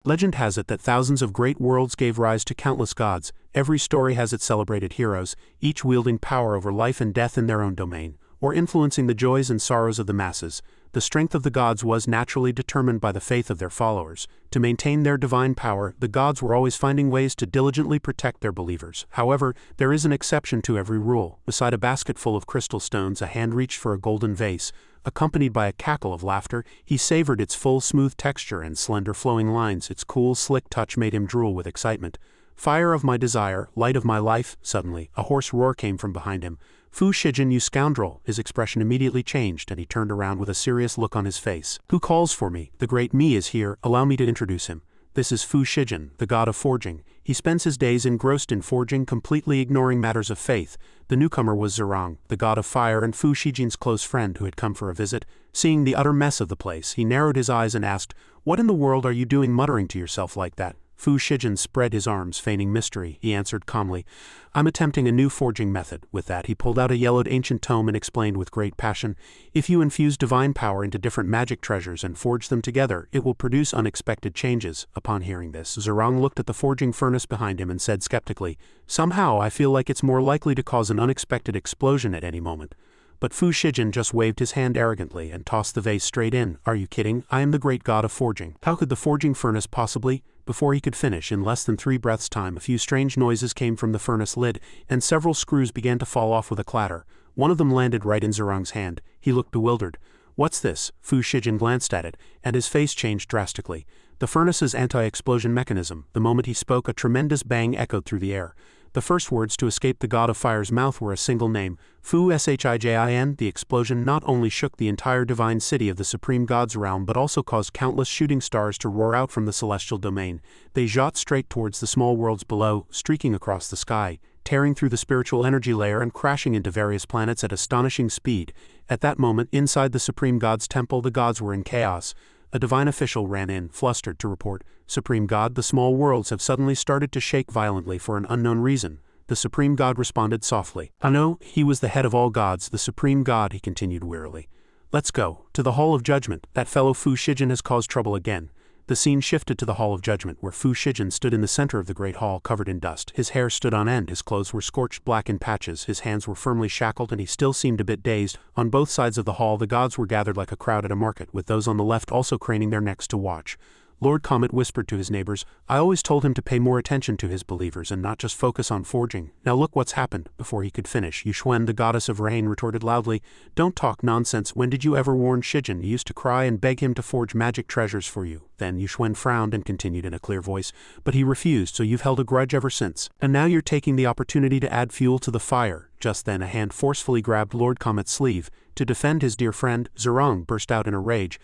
Legend has it that thousands of great worlds gave rise to countless gods. Every story has its celebrated heroes, each wielding power over life and death in their own domain, or influencing the joys and sorrows of the masses. The strength of the gods was naturally determined by the faith of their followers. To maintain their divine power, the gods were always finding ways to diligently protect their believers. However, there is an exception to every rule. Beside a basket full of crystal stones, a hand reached for a golden vase. Accompanied by a cackle of laughter, he savored its full smooth texture and slender flowing lines. Its cool, slick touch made him drool with excitement. "Fire of my desire, light of my life." Suddenly, a hoarse roar came from behind him. "Fu Shijin, you scoundrel!" His expression immediately changed, and he turned around with a serious look on his face. "Who calls for me? The great me is here. Allow me to introduce him. This is Fu Shijin, the god of forging. He spends his days engrossed in forging, completely ignoring matters of faith." The newcomer was Zerang, the god of fire and Fu Shijin's close friend who had come for a visit. Seeing the utter mess of the place, he narrowed his eyes and asked, "What in the world are you doing muttering to yourself like that?" Fu Shijin spread his arms, feigning mystery. He answered calmly, "I'm attempting a new forging method." With that, he pulled out a yellowed ancient tome and explained with great passion, "If you infuse divine power into different magic treasures and forge them together, it will produce unexpected changes." Upon hearing this, Zerang looked at the forging furnace behind him and said skeptically, "Somehow I feel like it's more likely to cause an unexpected explosion at any moment." But Fu Shijin just waved his hand arrogantly and tossed the vase straight in. "Are you kidding? I am the great god of forging. How could the forging furnace possibly—" Before he could finish, in less than 3 breaths' time, a few strange noises came from the furnace lid, and several screws began to fall off with a clatter. One of them landed right in Zerang's hand. He looked bewildered. "What's this?" Fu Shijin glanced at it, and his face changed drastically. "The furnace's anti-explosion mechanism." The moment he spoke, a tremendous bang echoed through the air. The first words to escape the god of fire's mouth were a single name, Fu Shijin. The explosion not only shook the entire divine city of the supreme god's realm but also caused countless shooting stars to roar out from the celestial domain. They shot straight towards the small worlds below, streaking across the sky, tearing through the spiritual energy layer and crashing into various planets at astonishing speed. At that moment, inside the supreme god's temple, the gods were in chaos. A divine official ran in, flustered, to report, "Supreme God, the small worlds have suddenly started to shake violently for an unknown reason." The supreme god responded softly. "I know, he was the head of all gods, the supreme god," he continued wearily. "Let's go. To the Hall of Judgment. That fellow Fu Shijin has caused trouble again." The scene shifted to the Hall of Judgment, where Fu Shijin stood in the center of the great hall, covered in dust. His hair stood on end, his clothes were scorched black in patches, his hands were firmly shackled, and he still seemed a bit dazed. On both sides of the hall, the gods were gathered like a crowd at a market, with those on the left also craning their necks to watch. Lord Comet whispered to his neighbors, "I always told him to pay more attention to his believers and not just focus on forging. Now look what's happened." Before he could finish, Yuxuan, the goddess of rain, retorted loudly, "Don't talk nonsense. When did you ever warn Shijin? You used to cry and beg him to forge magic treasures for you." Then Yuxuan frowned and continued in a clear voice, "But he refused, so you've held a grudge ever since. And now you're taking the opportunity to add fuel to the fire." Just then a hand forcefully grabbed Lord Comet's sleeve. To defend his dear friend, Zerang burst out in a rage,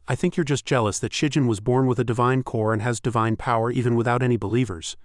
"I think you're just jealous that Shijin was born with a divine core and has divine power even without any believers."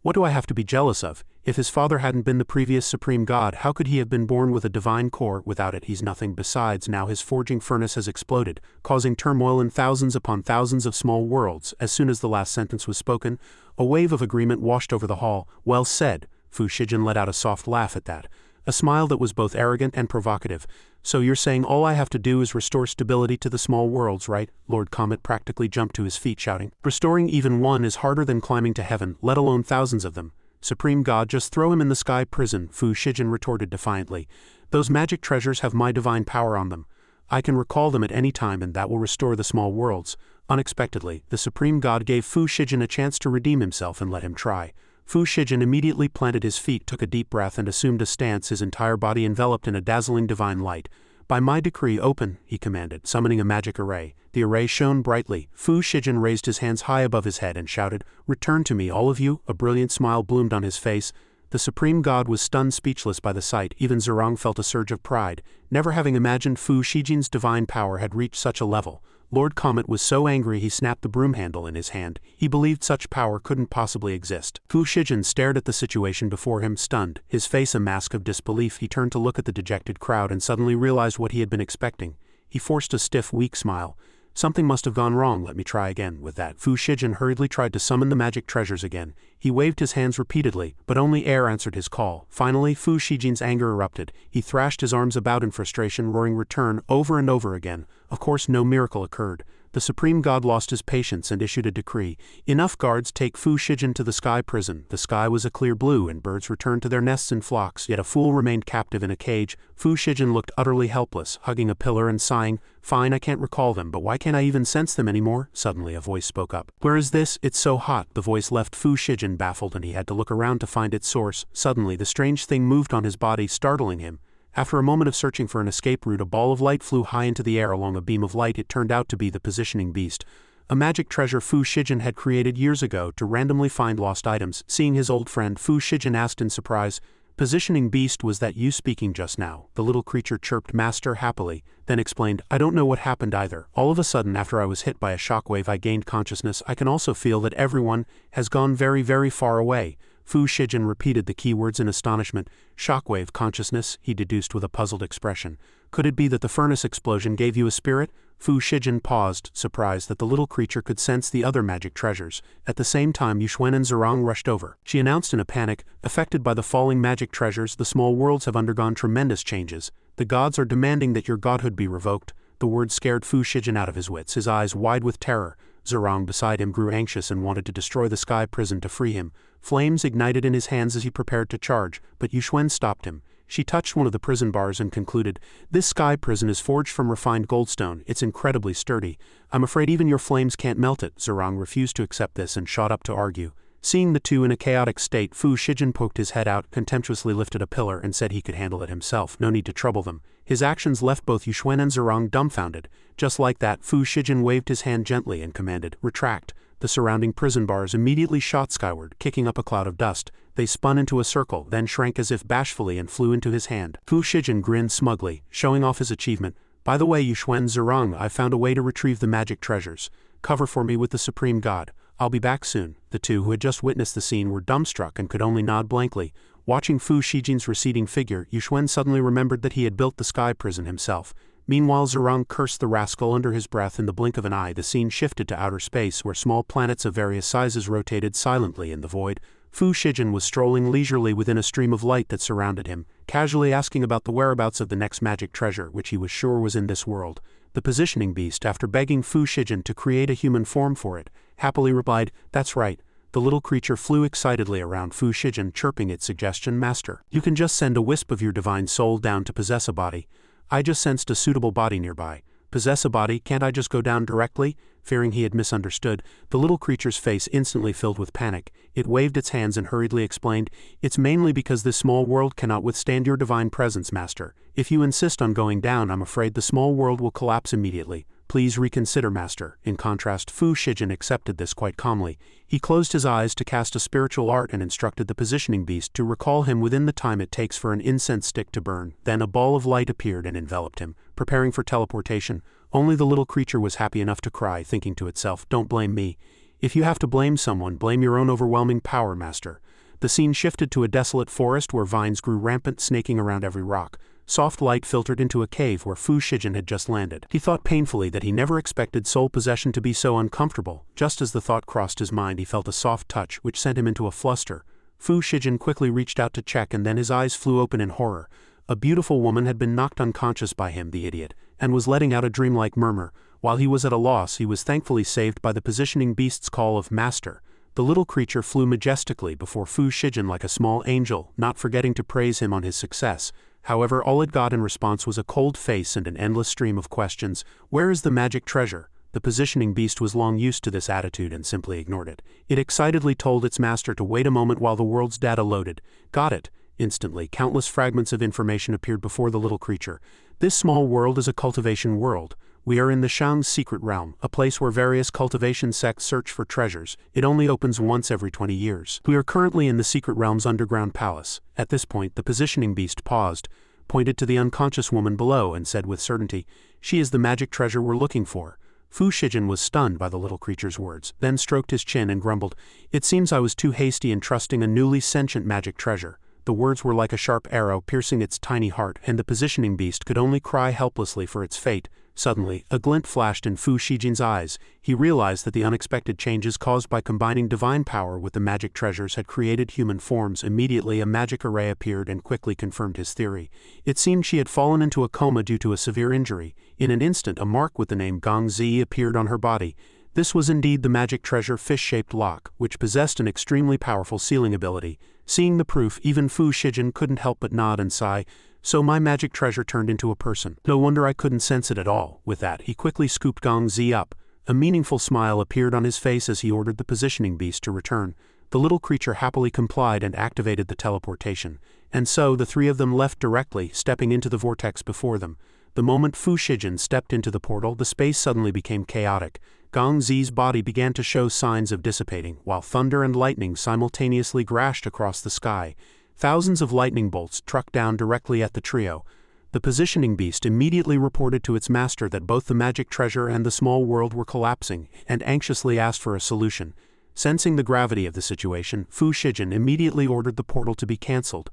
What do I have to be jealous of? If his father hadn't been the previous supreme god, how could he have been born with a divine core? Without it, he's nothing. Besides, now his forging furnace has exploded, causing turmoil in thousands upon thousands of small worlds." As soon as the last sentence was spoken, a wave of agreement washed over the hall. "Well said." Fu Shijin let out a soft laugh at that, a smile that was both arrogant and provocative. "So you're saying all I have to do is restore stability to the small worlds, right?" Lord Comet practically jumped to his feet, shouting, "Restoring even one is harder than climbing to heaven, let alone thousands of them." "Supreme God, just throw him in the sky prison," Fu Shijin retorted defiantly. "Those magic treasures have my divine power on them. I can recall them at any time, and that will restore the small worlds." Unexpectedly, the supreme god gave Fu Shijin a chance to redeem himself and let him try. Fu Shijin immediately planted his feet, took a deep breath, and assumed a stance, his entire body enveloped in a dazzling divine light. "By my decree, open," he commanded, summoning a magic array. The array shone brightly. Fu Shijin raised his hands high above his head and shouted, "Return to me, all of you." A brilliant smile bloomed on his face. The supreme god was stunned speechless by the sight. Even Zerang felt a surge of pride. Never having imagined Fu Shijin's divine power had reached such a level. Lord Comet was so angry he snapped the broom handle in his hand. He believed such power couldn't possibly exist. Fu Shijin stared at the situation before him, stunned, his face a mask of disbelief. He turned to look at the dejected crowd and suddenly realized what he had been expecting. He forced a stiff, weak smile. "Something must have gone wrong, let me try again." With that, Fu Shijin hurriedly tried to summon the magic treasures again. He waved his hands repeatedly, but only air answered his call. Finally, Fu Shijin's anger erupted. He thrashed his arms about in frustration, roaring "Return" over and over again. Of course, no miracle occurred. the supreme god lost his patience and issued a decree. Enough, guards, take Fu Shijin to the sky prison. The sky was a clear blue and birds returned to their nests in flocks, yet a fool remained captive in a cage. Fu Shijin looked utterly helpless, hugging a pillar and sighing, "Fine, I can't recall them, but why can't I even sense them anymore?" Suddenly a voice spoke up. "Where is this? It's so hot." The voice left Fu Shijin baffled and he had to look around to find its source. Suddenly the strange thing moved on his body, startling him. After a moment of searching for an escape route, a ball of light flew high into the air along a beam of light. It turned out to be the positioning beast, a magic treasure Fu Shijin had created years ago to randomly find lost items. Seeing his old friend, Fu Shijin asked in surprise, "Positioning beast, was that you speaking just now?" The little creature chirped "Master" happily, then explained, "I don't know what happened either. All of a sudden, after I was hit by a shockwave, I gained consciousness. I can also feel that everyone has gone very, very far away." Fu Shijin repeated the keywords in astonishment. "Shockwave, consciousness," he deduced with a puzzled expression. "Could it be that the furnace explosion gave you a spirit?" Fu Shijin paused, surprised that the little creature could sense the other magic treasures. At the same time, Yuxuan and Zerong rushed over. She announced in a panic, "Affected by the falling magic treasures, the small worlds have undergone tremendous changes. The gods are demanding that your godhood be revoked." The words scared Fu Shijin out of his wits, his eyes wide with terror. Zerong beside him grew anxious and wanted to destroy the sky prison to free him. Flames ignited in his hands as he prepared to charge, but Yuxuan stopped him. She touched one of the prison bars and concluded, "This sky prison is forged from refined goldstone. It's incredibly sturdy. I'm afraid even your flames can't melt it." Zerong refused to accept this and shot up to argue. Seeing the two in a chaotic state, Fu Shijin poked his head out, contemptuously lifted a pillar and said he could handle it himself. No need to trouble them. His actions left both Yuxuan and Zerong dumbfounded. Just like that, Fu Shijin waved his hand gently and commanded, "Retract." The surrounding prison bars immediately shot skyward, kicking up a cloud of dust. They spun into a circle, then shrank as if bashfully and flew into his hand. Fu Shijin grinned smugly, showing off his achievement. "By the way, Yuxuan, Zerong, I've found a way to retrieve the magic treasures. Cover for me with the supreme god. I'll be back soon." The two who had just witnessed the scene were dumbstruck and could only nod blankly. Watching Fu Shijin's receding figure, Yuxuan suddenly remembered that he had built the sky prison himself. Meanwhile, Zerong cursed the rascal under his breath. In the blink of an eye, the scene shifted to outer space where small planets of various sizes rotated silently in the void. Fu Shijin was strolling leisurely within a stream of light that surrounded him, casually asking about the whereabouts of the next magic treasure, which he was sure was in this world. The positioning beast, after begging Fu Shijin to create a human form for it, happily replied, "That's right." The little creature flew excitedly around Fu Shijin, chirping its suggestion, "Master, you can just send a wisp of your divine soul down to possess a body. I just sensed a suitable body nearby." "Possess a body? Can't I just go down directly?" Fearing he had misunderstood, the little creature's face instantly filled with panic. It waved its hands and hurriedly explained, "It's mainly because this small world cannot withstand your divine presence, Master. If you insist on going down, I'm afraid the small world will collapse immediately. Please reconsider, Master." In contrast, Fu Shijin accepted this quite calmly. He closed his eyes to cast a spiritual art and instructed the positioning beast to recall him within the time it takes for an incense stick to burn. Then a ball of light appeared and enveloped him, preparing for teleportation. Only the little creature was happy enough to cry, thinking to itself, "Don't blame me. If you have to blame someone, blame your own overwhelming power, Master." The scene shifted to a desolate forest where vines grew rampant, snaking around every rock. Soft light filtered into a cave where Fu Shijin had just landed. He thought painfully that he never expected soul possession to be so uncomfortable. Just as the thought crossed his mind, he felt a soft touch which sent him into a fluster. Fu Shijin quickly reached out to check, and then his eyes flew open in horror. A beautiful woman had been knocked unconscious by him, the idiot, and was letting out a dreamlike murmur. While he was at a loss, he was thankfully saved by the positioning beast's call of "Master." The little creature flew majestically before Fu Shijin like a small angel, not forgetting to praise him on his success. However, all it got in response was a cold face and an endless stream of questions. "Where is the magic treasure?" The positioning beast was long used to this attitude and simply ignored it. It excitedly told its master to wait a moment while the world's data loaded. "Got it." Instantly, countless fragments of information appeared before the little creature. "This small world is a cultivation world. We are in the Shang's secret realm, a place where various cultivation sects search for treasures. It only opens once every 20 years. We are currently in the secret realm's underground palace." At this point, the positioning beast paused, pointed to the unconscious woman below, and said with certainty, "She is the magic treasure we're looking for." Fu Shijin was stunned by the little creature's words, then stroked his chin and grumbled, "It seems I was too hasty in trusting a newly sentient magic treasure." The words were like a sharp arrow piercing its tiny heart, and the positioning beast could only cry helplessly for its fate. Suddenly, a glint flashed in Fu Shijin's eyes. He realized that the unexpected changes caused by combining divine power with the magic treasures had created human forms. Immediately, a magic array appeared and quickly confirmed his theory. It seemed she had fallen into a coma due to a severe injury. In an instant, a mark with the name Gongzi appeared on her body. This was indeed the magic treasure fish-shaped lock, which possessed an extremely powerful sealing ability. Seeing the proof, even Fu Shijin couldn't help but nod and sigh. So my magic treasure turned into a person. No wonder I couldn't sense it at all. With that, he quickly scooped Gongzi up. A meaningful smile appeared on his face as he ordered the positioning beast to return. The little creature happily complied and activated the teleportation. And so the three of them left directly, stepping into the vortex before them. The moment Fu Shijin stepped into the portal, the space suddenly became chaotic. Gongzi's body began to show signs of dissipating, while thunder and lightning simultaneously crashed across the sky. Thousands of lightning bolts struck down directly at the trio. The positioning beast immediately reported to its master that both the magic treasure and the small world were collapsing, and anxiously asked for a solution. Sensing the gravity of the situation, Fu Shijin immediately ordered the portal to be cancelled.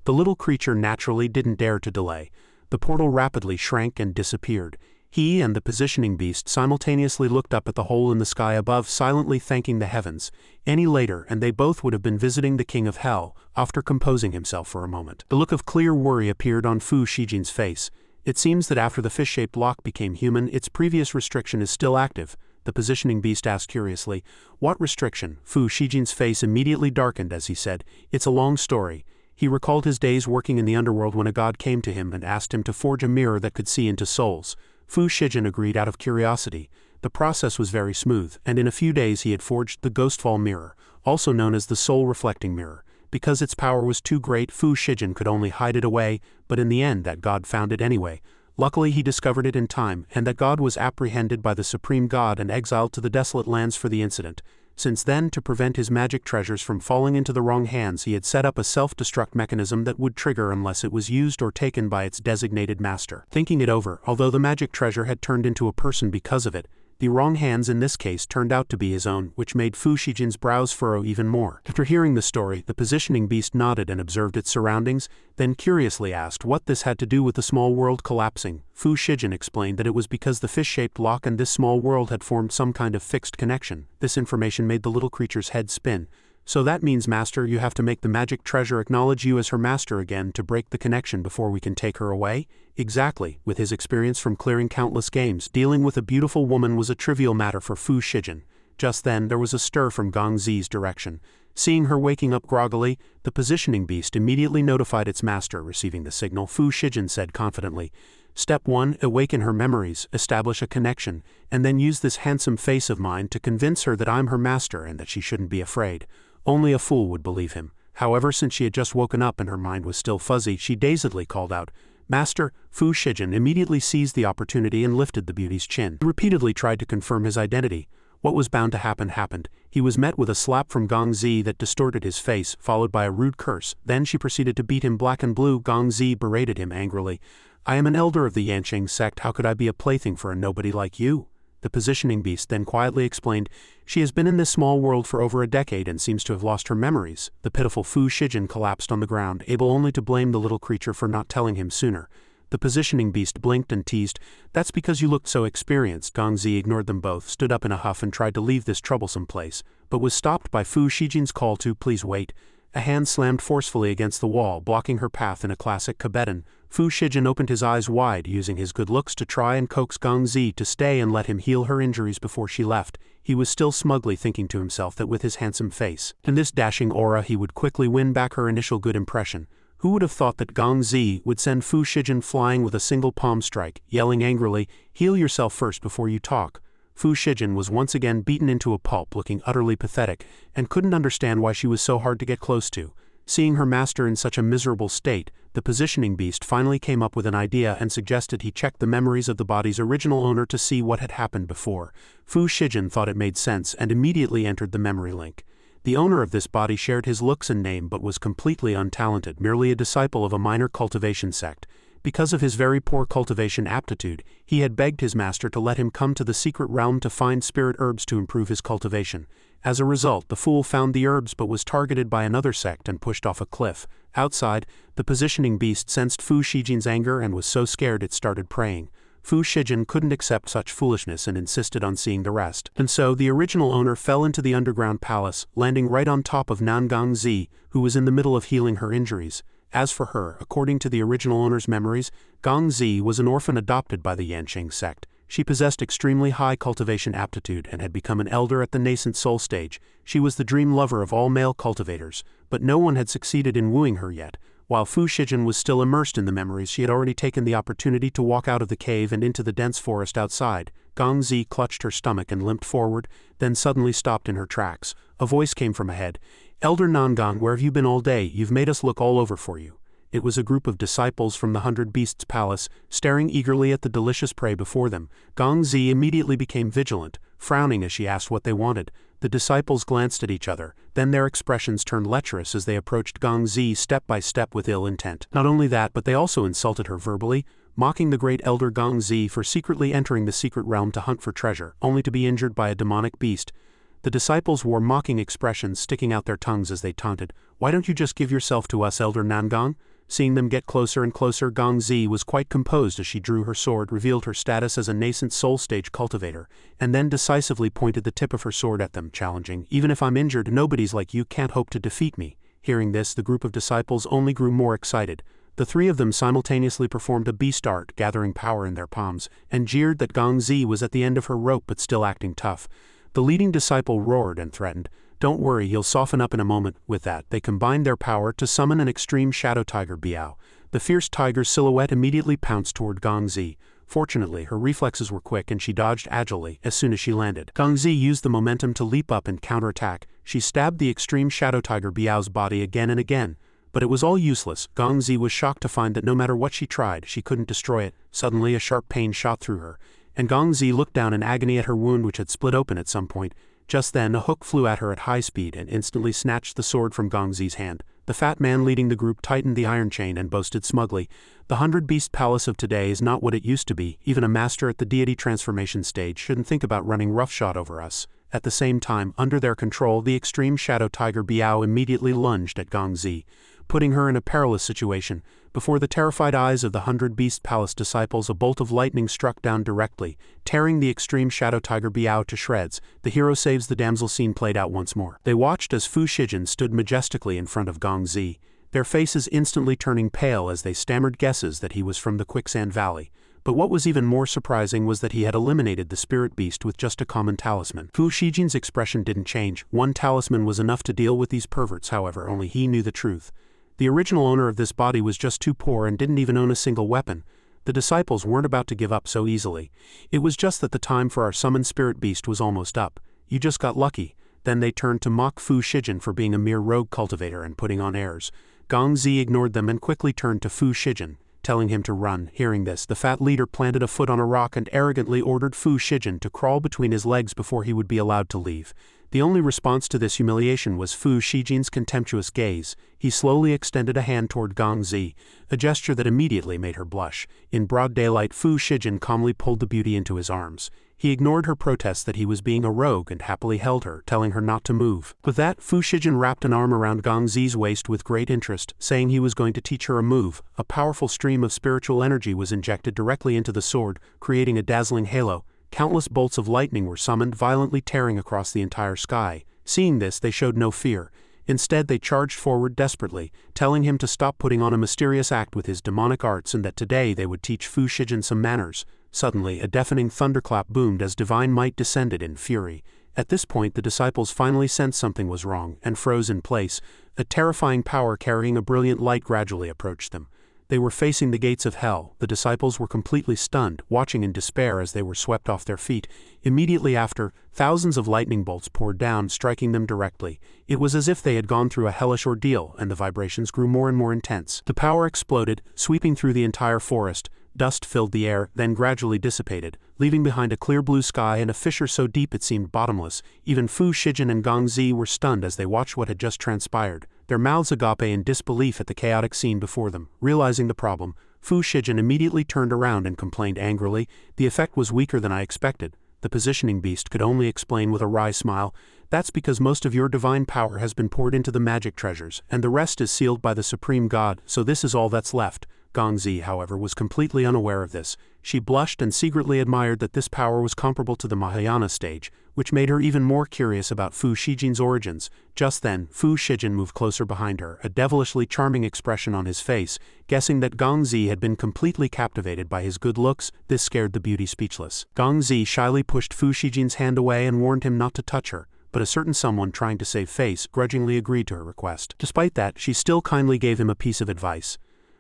The little creature naturally didn't dare to delay. The portal rapidly shrank and disappeared. He and the positioning beast simultaneously looked up at the hole in the sky above, silently thanking the heavens. Any later, and they both would have been visiting the King of Hell, after composing himself for a moment. The look of clear worry appeared on Fu Shijin's face. It seems that after the fish-shaped lock became human, its previous restriction is still active. The positioning beast asked curiously, "What restriction?" Fu Shijin's face immediately darkened as he said, "It's a long story." He recalled his days working in the underworld when a god came to him and asked him to forge a mirror that could see into souls. Fu Shijin agreed out of curiosity. The process was very smooth, and in a few days he had forged the Ghostfall mirror, also known as the Soul Reflecting Mirror. Because its power was too great, Fu Shijin could only hide it away, but in the end that god found it anyway. Luckily he discovered it in time, and that god was apprehended by the Supreme God and exiled to the desolate lands for the incident. Since then, to prevent his magic treasures from falling into the wrong hands, he had set up a self-destruct mechanism that would trigger unless it was used or taken by its designated master. Thinking it over, although the magic treasure had turned into a person because of it, the wrong hands in this case turned out to be his own, which made Fu Shijin's brows furrow even more. After hearing the story, the positioning beast nodded and observed its surroundings, then curiously asked what this had to do with the small world collapsing. Fu Shijin explained that it was because the fish-shaped lock and this small world had formed some kind of fixed connection. This information made the little creature's head spin. "So that means, Master, you have to make the magic treasure acknowledge you as her master again to break the connection before we can take her away?" Exactly. With his experience from clearing countless games, dealing with a beautiful woman was a trivial matter for Fu Shijin. Just then, there was a stir from Gongzi's direction. Seeing her waking up groggily, the positioning beast immediately notified its master. Receiving the signal, Fu Shijin said confidently, "Step 1, awaken her memories, establish a connection, and then use this handsome face of mine to convince her that I'm her master and that she shouldn't be afraid." Only a fool would believe him. However, since she had just woken up and her mind was still fuzzy, she dazedly called out, "Master!" Fu Shijin immediately seized the opportunity and lifted the beauty's chin. He repeatedly tried to confirm his identity. What was bound to happen happened. He was met with a slap from Gongzi that distorted his face, followed by a rude curse. Then she proceeded to beat him black and blue. Gongzi berated him angrily. "I am an elder of the Yanqing sect. How could I be a plaything for a nobody like you?" The positioning beast then quietly explained, "She has been in this small world for over a decade and seems to have lost her memories." The pitiful Fu Shijin collapsed on the ground, able only to blame the little creature for not telling him sooner. The positioning beast blinked and teased, "That's because you looked so experienced." Gongzi ignored them both, stood up in a huff and tried to leave this troublesome place, but was stopped by Fu Shijin's call to, "Please wait." A hand slammed forcefully against the wall, blocking her path in a classic Tibetan. Fu Shijin opened his eyes wide, using his good looks to try and coax Gongzi to stay and let him heal her injuries before she left. He was still smugly thinking to himself that with his handsome face and this dashing aura he would quickly win back her initial good impression. Who would have thought that Gongzi would send Fu Shijin flying with a single palm strike, yelling angrily, "Heal yourself first before you talk." Fu Shijin was once again beaten into a pulp, looking utterly pathetic, and couldn't understand why she was so hard to get close to. Seeing her master in such a miserable state, the positioning beast finally came up with an idea and suggested he check the memories of the body's original owner to see what had happened before. Fu Shijin thought it made sense and immediately entered the memory link. The owner of this body shared his looks and name but was completely untalented, merely a disciple of a minor cultivation sect. Because of his very poor cultivation aptitude, he had begged his master to let him come to the secret realm to find spirit herbs to improve his cultivation. As a result, the fool found the herbs but was targeted by another sect and pushed off a cliff. Outside, the positioning beast sensed Fu Shijin's anger and was so scared it started praying. Fu Shijin couldn't accept such foolishness and insisted on seeing the rest. And so, the original owner fell into the underground palace, landing right on top of Nangang Zi, who was in the middle of healing her injuries. As for her, according to the original owner's memories, Gong Zi was an orphan adopted by the Yanqing sect. She possessed extremely high cultivation aptitude and had become an elder at the nascent soul stage. She was the dream lover of all male cultivators, but no one had succeeded in wooing her yet. While Fu Shijin was still immersed in the memories, she had already taken the opportunity to walk out of the cave and into the dense forest outside. Gong Zi clutched her stomach and limped forward, then suddenly stopped in her tracks. A voice came from ahead. "Elder Nangang, where have you been all day? You've made us look all over for you." It was a group of disciples from the Hundred Beasts Palace, staring eagerly at the delicious prey before them. Gong Zi immediately became vigilant, frowning as she asked what they wanted. The disciples glanced at each other, then their expressions turned lecherous as they approached Gong Zi step by step with ill intent. Not only that, but they also insulted her verbally, mocking the great elder Gong Zi for secretly entering the secret realm to hunt for treasure, only to be injured by a demonic beast. The disciples wore mocking expressions, sticking out their tongues as they taunted. "Why don't you just give yourself to us, Elder Nangang?" Seeing them get closer and closer, Gong Zi was quite composed as she drew her sword, revealed her status as a nascent soul stage cultivator, and then decisively pointed the tip of her sword at them, challenging, "Even if I'm injured, nobodies like you can't hope to defeat me." Hearing this, the group of disciples only grew more excited. The three of them simultaneously performed a beast art, gathering power in their palms, and jeered that Gong Zi was at the end of her rope but still acting tough. The leading disciple roared and threatened, "Don't worry, he'll soften up in a moment." With that, they combined their power to summon an extreme shadow tiger Biao. The fierce tiger's silhouette immediately pounced toward Gong Zi. Fortunately, her reflexes were quick and she dodged agilely as soon as she landed. Gong Zi used the momentum to leap up and counterattack. She stabbed the extreme shadow tiger Biao's body again and again. But it was all useless. Gong Zi was shocked to find that no matter what she tried, she couldn't destroy it. Suddenly, a sharp pain shot through her, and Gong Zi looked down in agony at her wound, which had split open at some point. Just then, a hook flew at her at high speed and instantly snatched the sword from Gong Zi's hand. The fat man leading the group tightened the iron chain and boasted smugly, "The Hundred Beast Palace of today is not what it used to be. Even a master at the deity transformation stage shouldn't think about running roughshod over us." At the same time, under their control, the extreme shadow tiger Biao immediately lunged at Gong Zi, putting her in a perilous situation. Before the terrified eyes of the Hundred Beast Palace disciples, a bolt of lightning struck down directly, tearing the extreme shadow tiger Biao to shreds. The hero saves the damsel scene played out once more. They watched as Fu Shijin stood majestically in front of Gong Zi, their faces instantly turning pale as they stammered guesses that he was from the Quicksand Valley. But what was even more surprising was that he had eliminated the spirit beast with just a common talisman. Fu Shijin's expression didn't change. One talisman was enough to deal with these perverts, however, only he knew the truth. The original owner of this body was just too poor and didn't even own a single weapon. The disciples weren't about to give up so easily. It was just that the time for our summoned spirit beast was almost up. "You just got lucky." Then they turned to mock Fu Shijin for being a mere rogue cultivator and putting on airs. Gong Zi ignored them and quickly turned to Fu Shijin, telling him to run. Hearing this, the fat leader planted a foot on a rock and arrogantly ordered Fu Shijin to crawl between his legs before he would be allowed to leave. The only response to this humiliation was Fu Shijin's contemptuous gaze. He slowly extended a hand toward Gong Zi, a gesture that immediately made her blush. In broad daylight, Fu Shijin calmly pulled the beauty into his arms. He ignored her protests that he was being a rogue and happily held her, telling her not to move. With that, Fu Shijin wrapped an arm around Gong Zi's waist with great interest, saying he was going to teach her a move. A powerful stream of spiritual energy was injected directly into the sword, creating a dazzling halo. Countless bolts of lightning were summoned, violently tearing across the entire sky. Seeing this, they showed no fear. Instead, they charged forward desperately, telling him to stop putting on a mysterious act with his demonic arts and that today they would teach Fu Shijin some manners. Suddenly, a deafening thunderclap boomed as divine might descended in fury. At this point, the disciples finally sensed something was wrong and froze in place. A terrifying power carrying a brilliant light gradually approached them. They were facing the gates of hell. The disciples were completely stunned, watching in despair as they were swept off their feet. Immediately after, thousands of lightning bolts poured down, striking them directly. It was as if they had gone through a hellish ordeal, and the vibrations grew more and more intense. The power exploded, sweeping through the entire forest. Dust filled the air, then gradually dissipated, leaving behind a clear blue sky and a fissure so deep it seemed bottomless. Even Fu Shijin and Gong Zi were stunned as they watched what had just transpired, their mouths agape in disbelief at the chaotic scene before them. Realizing the problem, Fu Shijin immediately turned around and complained angrily, "The effect was weaker than I expected." The positioning beast could only explain with a wry smile, "That's because most of your divine power has been poured into the magic treasures, and the rest is sealed by the supreme god, so this is all that's left." Gong Zi, however, was completely unaware of this. She blushed and secretly admired that this power was comparable to the Mahayana stage, which made her even more curious about Fu Shijin's origins. Just then, Fu Shijin moved closer behind her, a devilishly charming expression on his face. Guessing that Gong Zi had been completely captivated by his good looks, this scared the beauty speechless. Gong Zi shyly pushed Fu Shijin's hand away and warned him not to touch her, but a certain someone trying to save face grudgingly agreed to her request. Despite that, she still kindly gave him a piece of advice.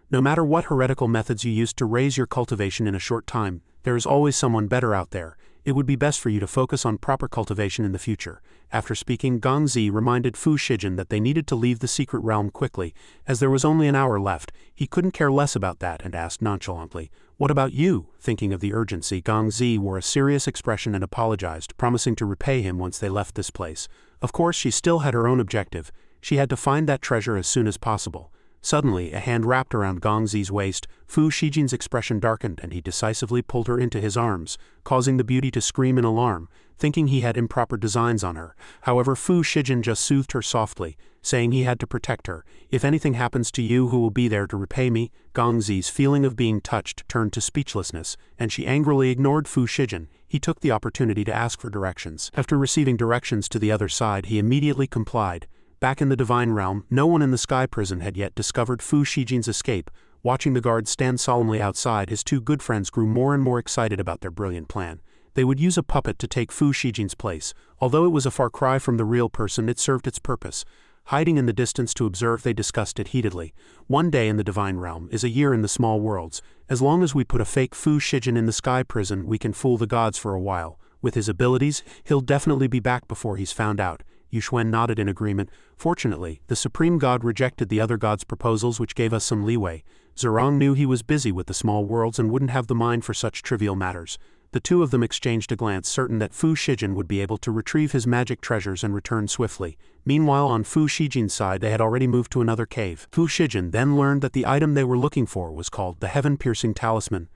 No matter what heretical methods you used to raise your cultivation in a short time, there is always someone better out there. It would be best for you to focus on proper cultivation in the future. After speaking, Gong Zi reminded Fu Shijin that they needed to leave the secret realm quickly, as there was only an hour left. He couldn't care less about that and asked nonchalantly, "What about you?" Thinking of the urgency, Gong Zi wore a serious expression and apologized, promising to repay him once they left this place. Of course, she still had her own objective. She had to find that treasure as soon as possible. Suddenly, a hand wrapped around Gong Zi's waist. Fu Shijin's expression darkened and he decisively pulled her into his arms, causing the beauty to scream in alarm, thinking he had improper designs on her. However, Fu Shijin just soothed her softly, saying he had to protect her. "If anything happens to you, who will be there to repay me?" Gong Zi's feeling of being touched turned to speechlessness, and she angrily ignored Fu Shijin. He took the opportunity to ask for directions. After receiving directions to the other side, he immediately complied. Back in the Divine Realm, no one in the Sky Prison had yet discovered Fu Shijin's escape. Watching the guards stand solemnly outside, his two good friends grew more and more excited about their brilliant plan. They would use a puppet to take Fu Shijin's place. Although it was a far cry from the real person, it served its purpose. Hiding in the distance to observe, they discussed it heatedly. "One day in the Divine Realm is a year in the small worlds. As long as we put a fake Fu Shijin in the Sky Prison, we can fool the gods for a while. With his abilities, he'll definitely be back before he's found out." Yuxuan nodded in agreement. Fortunately, the Supreme God rejected the other gods' proposals, which gave us some leeway. Zerong knew he was busy with the small worlds and wouldn't have the mind for such trivial matters. The two of them exchanged a glance, certain that Fu Shijin would be able to retrieve his magic treasures and return swiftly. Meanwhile, on Fu Shijin's side, they had already moved to another cave. Fu Shijin then learned that the item they were looking for was called the heaven-piercing talisman.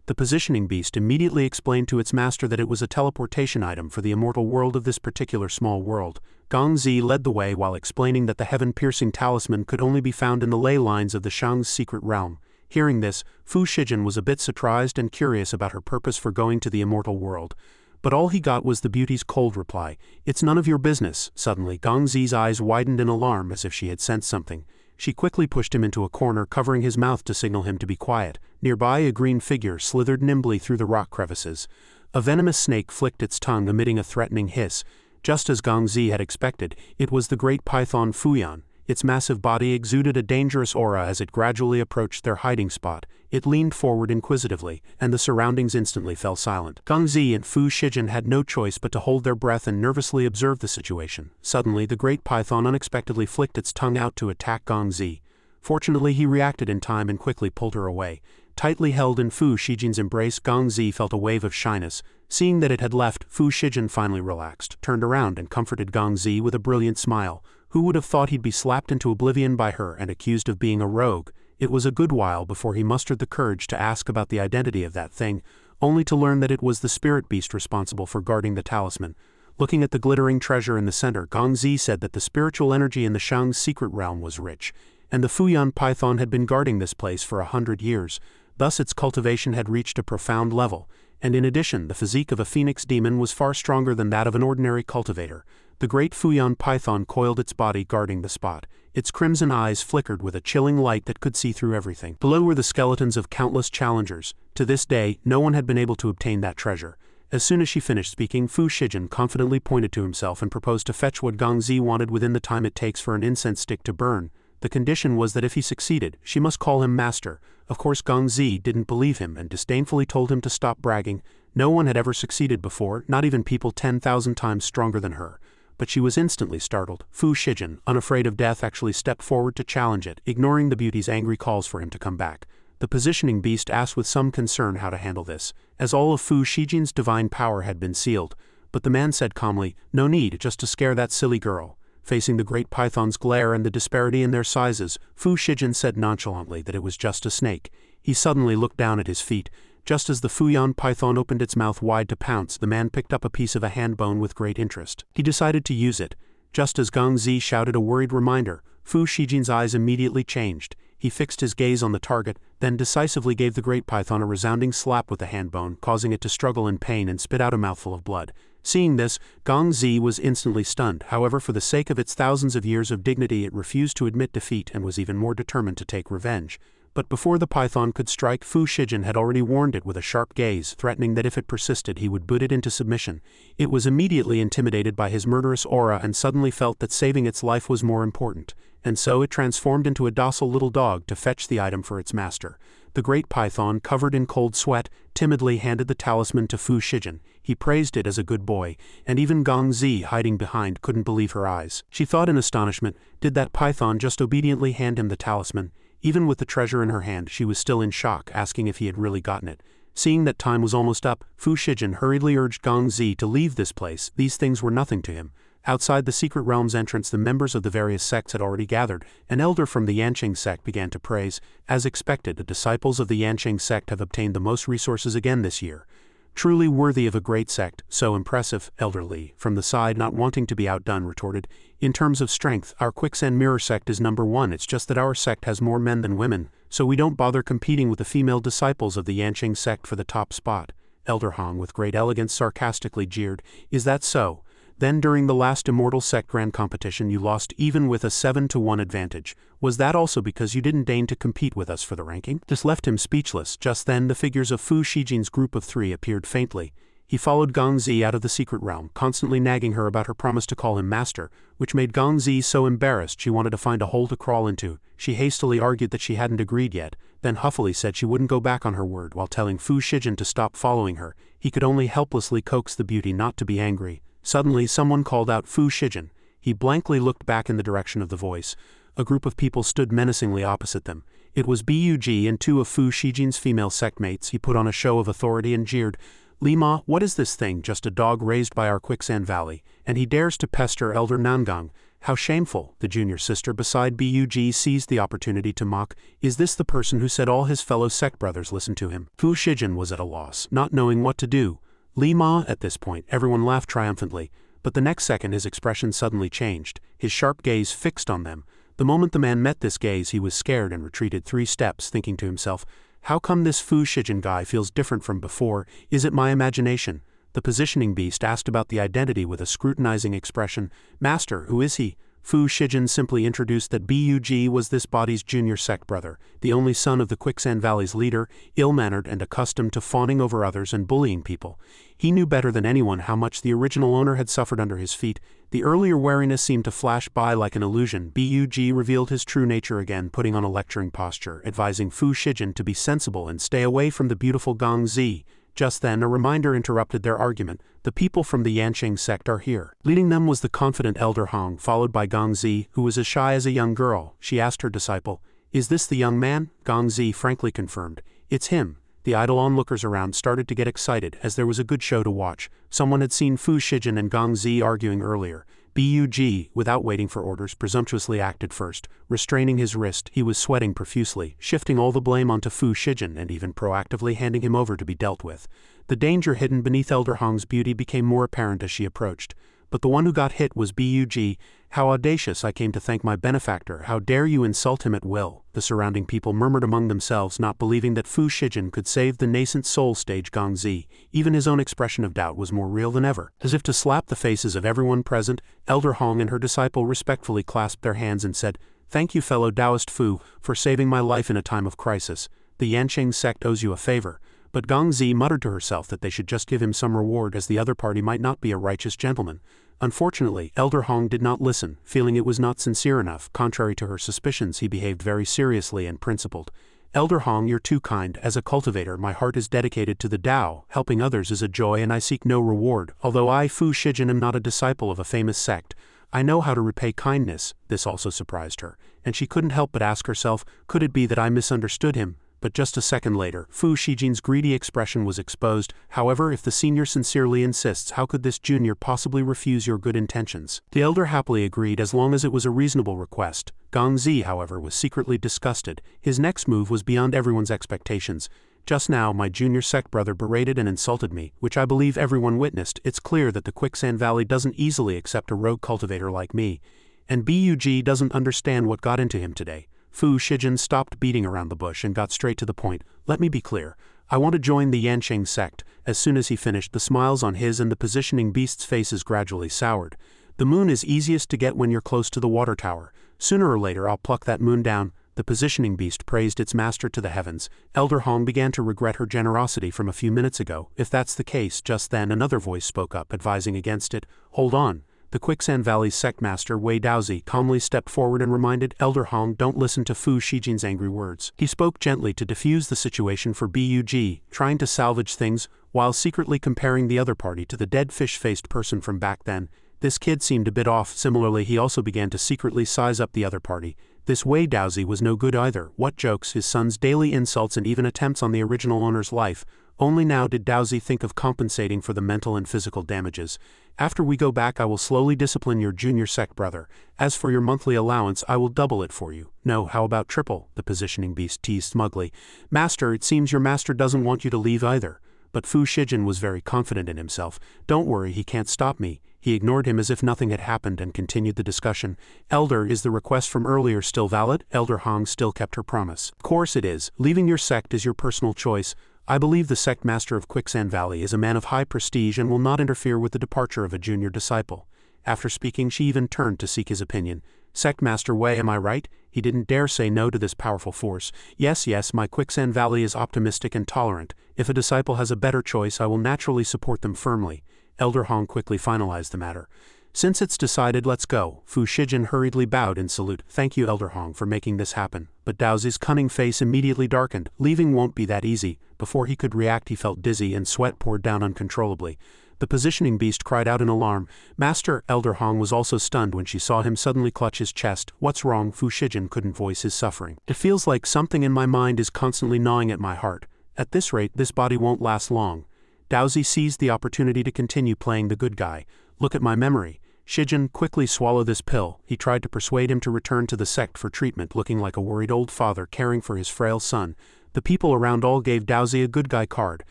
The positioning beast immediately explained to its master that it was a teleportation item for the immortal world of this particular small world. Gong Zi led the way while explaining that the heaven-piercing talisman could only be found in the ley lines of the Shang's secret realm. Hearing this, Fu Shijin was a bit surprised and curious about her purpose for going to the immortal world. But all he got was the beauty's cold reply, "It's none of your business." Suddenly, Gong Zi's eyes widened in alarm as if she had sensed something. She quickly pushed him into a corner, covering his mouth to signal him to be quiet. Nearby, a green figure slithered nimbly through the rock crevices. A venomous snake flicked its tongue, emitting a threatening hiss. Just as Gong Zi had expected, it was the great python Fuyan. Its massive body exuded a dangerous aura as it gradually approached their hiding spot. It leaned forward inquisitively, and the surroundings instantly fell silent. Gong Zi and Fu Shijin had no choice but to hold their breath and nervously observe the situation. Suddenly, the great python unexpectedly flicked its tongue out to attack Gong Zi. Fortunately, he reacted in time and quickly pulled her away. Tightly held in Fu Shijin's embrace, Gong Zi felt a wave of shyness. Seeing that it had left, Fu Shijin finally relaxed, turned around and comforted Gong Zi with a brilliant smile. Who would have thought he'd be slapped into oblivion by her and accused of being a rogue? It was a good while before he mustered the courage to ask about the identity of that thing, only to learn that it was the spirit beast responsible for guarding the talisman. Looking at the glittering treasure in the center, Gong Zi said that the spiritual energy in the Shang's secret realm was rich, and the Fuyan python had been guarding this place for 100 years. Thus its cultivation had reached a profound level, and in addition, the physique of a phoenix demon was far stronger than that of an ordinary cultivator. The great Fuyan python coiled its body, guarding the spot. Its crimson eyes flickered with a chilling light that could see through everything. Below were the skeletons of countless challengers. To this day, no one had been able to obtain that treasure. As soon as she finished speaking, Fu Shijin confidently pointed to himself and proposed to fetch what Gong Zi wanted within the time it takes for an incense stick to burn. The condition was that if he succeeded, she must call him master. Of course, Gong Zi didn't believe him and disdainfully told him to stop bragging. No one had ever succeeded before, not even people 10,000 times stronger than her. But she was instantly startled. Fu Shijin, unafraid of death, actually stepped forward to challenge it, ignoring the beauty's angry calls for him to come back. The positioning beast asked with some concern how to handle this, as all of Fu Shijin's divine power had been sealed. But the man said calmly, "No need, just to scare that silly girl." Facing the great python's glare and the disparity in their sizes, Fu Shijin said nonchalantly that it was just a snake. He suddenly looked down at his feet. Just as the Fuyan python opened its mouth wide to pounce, the man picked up a piece of a hand bone with great interest. He decided to use it. Just as Gong Zi shouted a worried reminder, Fu Shijin's eyes immediately changed. He fixed his gaze on the target, then decisively gave the great python a resounding slap with the hand bone, causing it to struggle in pain and spit out a mouthful of blood. Seeing this, Gong Zi was instantly stunned. However, for the sake of its thousands of years of dignity, it refused to admit defeat and was even more determined to take revenge. But before the python could strike, Fu Shijin had already warned it with a sharp gaze, threatening that if it persisted he would put it into submission. It was immediately intimidated by his murderous aura and suddenly felt that saving its life was more important, and so it transformed into a docile little dog to fetch the item for its master. The great python, covered in cold sweat, timidly handed the talisman to Fu Shijin. He praised it as a good boy, and even Gong Zi, hiding behind, couldn't believe her eyes. She thought in astonishment, did that python just obediently hand him the talisman? Even with the treasure in her hand, she was still in shock, asking if he had really gotten it. Seeing that time was almost up, Fu Shijin hurriedly urged Gong Zi to leave this place. These things were nothing to him. Outside the secret realm's entrance, the members of the various sects had already gathered. An elder from the Yanqing sect began to praise. As expected, the disciples of the Yanqing sect have obtained the most resources again this year. Truly worthy of a great sect, so impressive, Elder Li, from the side, not wanting to be outdone, retorted. In terms of strength, our quicksand mirror sect is number one. It's just that our sect has more men than women, so we don't bother competing with the female disciples of the Yanqing sect for the top spot. Elder Hong, with great elegance, sarcastically jeered. Is that so? Then during the last Immortal Sect Grand Competition you lost even with a 7-to-1 advantage. Was that also because you didn't deign to compete with us for the ranking? This left him speechless. Just then the figures of Fu Shijin's group of 3 appeared faintly. He followed Gong Zi out of the secret realm, constantly nagging her about her promise to call him master, which made Gong Zi so embarrassed she wanted to find a hole to crawl into. She hastily argued that she hadn't agreed yet, then huffily said she wouldn't go back on her word while telling Fu Shijin to stop following her. He could only helplessly coax the beauty not to be angry. Suddenly someone called out Fu Shijin. He blankly looked back in the direction of the voice. A group of people stood menacingly opposite them. It was Bug and 2 of Fu Shijin's female sectmates. He put on a show of authority and jeered. Lima, what is this thing? Just a dog raised by our quicksand valley, and he dares to pester Elder Nangang. How shameful. The junior sister beside Bug seized the opportunity to mock. Is this the person who said all his fellow sect brothers listened to him? Fu Shijin was at a loss, not knowing what to do. Lima, at this point, everyone laughed triumphantly, but the next second his expression suddenly changed, his sharp gaze fixed on them. The moment the man met this gaze he was scared and retreated 3 steps, thinking to himself, how come this Fu Shijin guy feels different from before? Is it my imagination? The positioning beast asked about the identity with a scrutinizing expression. Master, who is he? Fu Shijin simply introduced that Bug was this body's junior sect brother, the only son of the Quicksand Valley's leader, ill-mannered and accustomed to fawning over others and bullying people. He knew better than anyone how much the original owner had suffered under his feet. The earlier wariness seemed to flash by like an illusion. Bug revealed his true nature again, putting on a lecturing posture, advising Fu Shijin to be sensible and stay away from the beautiful Gong Zi. Just then a reminder interrupted their argument. The people from the Yanqing sect are here. Leading them was the confident Elder Hong, followed by Gong Zi, who was as shy as a young girl. She asked her disciple, is this the young man? Gong Zi frankly confirmed. It's him. The idle onlookers around started to get excited, as there was a good show to watch. Someone had seen Fu Shijin and Gong Zi arguing earlier. Bug, without waiting for orders, presumptuously acted first. Restraining his wrist, he was sweating profusely, shifting all the blame onto Fu Shijin and even proactively handing him over to be dealt with. The danger hidden beneath Elder Hong's beauty became more apparent as she approached. But the one who got hit was Bug. How audacious, I came to thank my benefactor. How dare you insult him at will? The surrounding people murmured among themselves, not believing that Fu Shijin could save the nascent soul stage Gong Zi. Even his own expression of doubt was more real than ever. As if to slap the faces of everyone present, Elder Hong and her disciple respectfully clasped their hands and said, Thank you, fellow Taoist Fu, for saving my life in a time of crisis. The Yanqing sect owes you a favor. But Gong Zi muttered to herself that they should just give him some reward, as the other party might not be a righteous gentleman. Unfortunately, Elder Hong did not listen, feeling it was not sincere enough. Contrary to her suspicions, he behaved very seriously and principled. Elder Hong, you're too kind. As a cultivator, my heart is dedicated to the Tao. Helping others is a joy and I seek no reward. Although I, Fu Shijin, am not a disciple of a famous sect, I know how to repay kindness. This also surprised her, and she couldn't help but ask herself, could it be that I misunderstood him? But just a second later, Fu Shijin's greedy expression was exposed. However, if the senior sincerely insists, how could this junior possibly refuse your good intentions? The elder happily agreed as long as it was a reasonable request. Gong Zi, however, was secretly disgusted. His next move was beyond everyone's expectations. Just now, my junior sect brother berated and insulted me, which I believe everyone witnessed. It's clear that the Quicksand Valley doesn't easily accept a rogue cultivator like me. And Bug doesn't understand what got into him today. Fu Shijin stopped beating around the bush and got straight to the point. Let me be clear. I want to join the Yanqing sect. As soon as he finished, the smiles on his and the positioning beast's faces gradually soured. The moon is easiest to get when you're close to the water tower. Sooner or later I'll pluck that moon down. The positioning beast praised its master to the heavens. Elder Hong began to regret her generosity from a few minutes ago. If that's the case, just then another voice spoke up, advising against it. Hold on. The Quicksand Valley's sect master, Wei Daozi, calmly stepped forward and reminded Elder Hong, don't listen to Fu Shijin's angry words. He spoke gently to defuse the situation for Bug, trying to salvage things, while secretly comparing the other party to the dead fish-faced person from back then. This kid seemed a bit off. Similarly, he also began to secretly size up the other party. This Wei Daozi was no good either. What jokes, his son's daily insults and even attempts on the original owner's life. Only now did Daozi think of compensating for the mental and physical damages. After we go back, I will slowly discipline your junior sect brother. As for your monthly allowance, I will double it for you. No, how about triple? The positioning beast teased smugly. Master, it seems your master doesn't want you to leave either. But Fu Shijin was very confident in himself. Don't worry, he can't stop me. He ignored him as if nothing had happened and continued the discussion. Elder, is the request from earlier still valid? Elder Hong still kept her promise. Of course it is. Leaving your sect is your personal choice. I believe the sect master of Quicksand Valley is a man of high prestige and will not interfere with the departure of a junior disciple. After speaking, she even turned to seek his opinion. Sect Master Wei, am I right? He didn't dare say no to this powerful force. Yes, my Quicksand Valley is optimistic and tolerant. If a disciple has a better choice, I will naturally support them firmly. Elder Hong quickly finalized the matter. Since it's decided, let's go. Fu Shijin hurriedly bowed in salute. Thank you, Elder Hong, for making this happen. But Daozi's cunning face immediately darkened. Leaving won't be that easy. Before he could react, he felt dizzy and sweat poured down uncontrollably. The positioning beast cried out in alarm. Master, Elder Hong was also stunned when she saw him suddenly clutch his chest. What's wrong? Fu Shijin couldn't voice his suffering. It feels like something in my mind is constantly gnawing at my heart. At this rate, this body won't last long. Daozi seized the opportunity to continue playing the good guy. Look at my memory. Shijin, quickly swallow this pill. He tried to persuade him to return to the sect for treatment, looking like a worried old father caring for his frail son. The people around all gave Daozi a good guy card.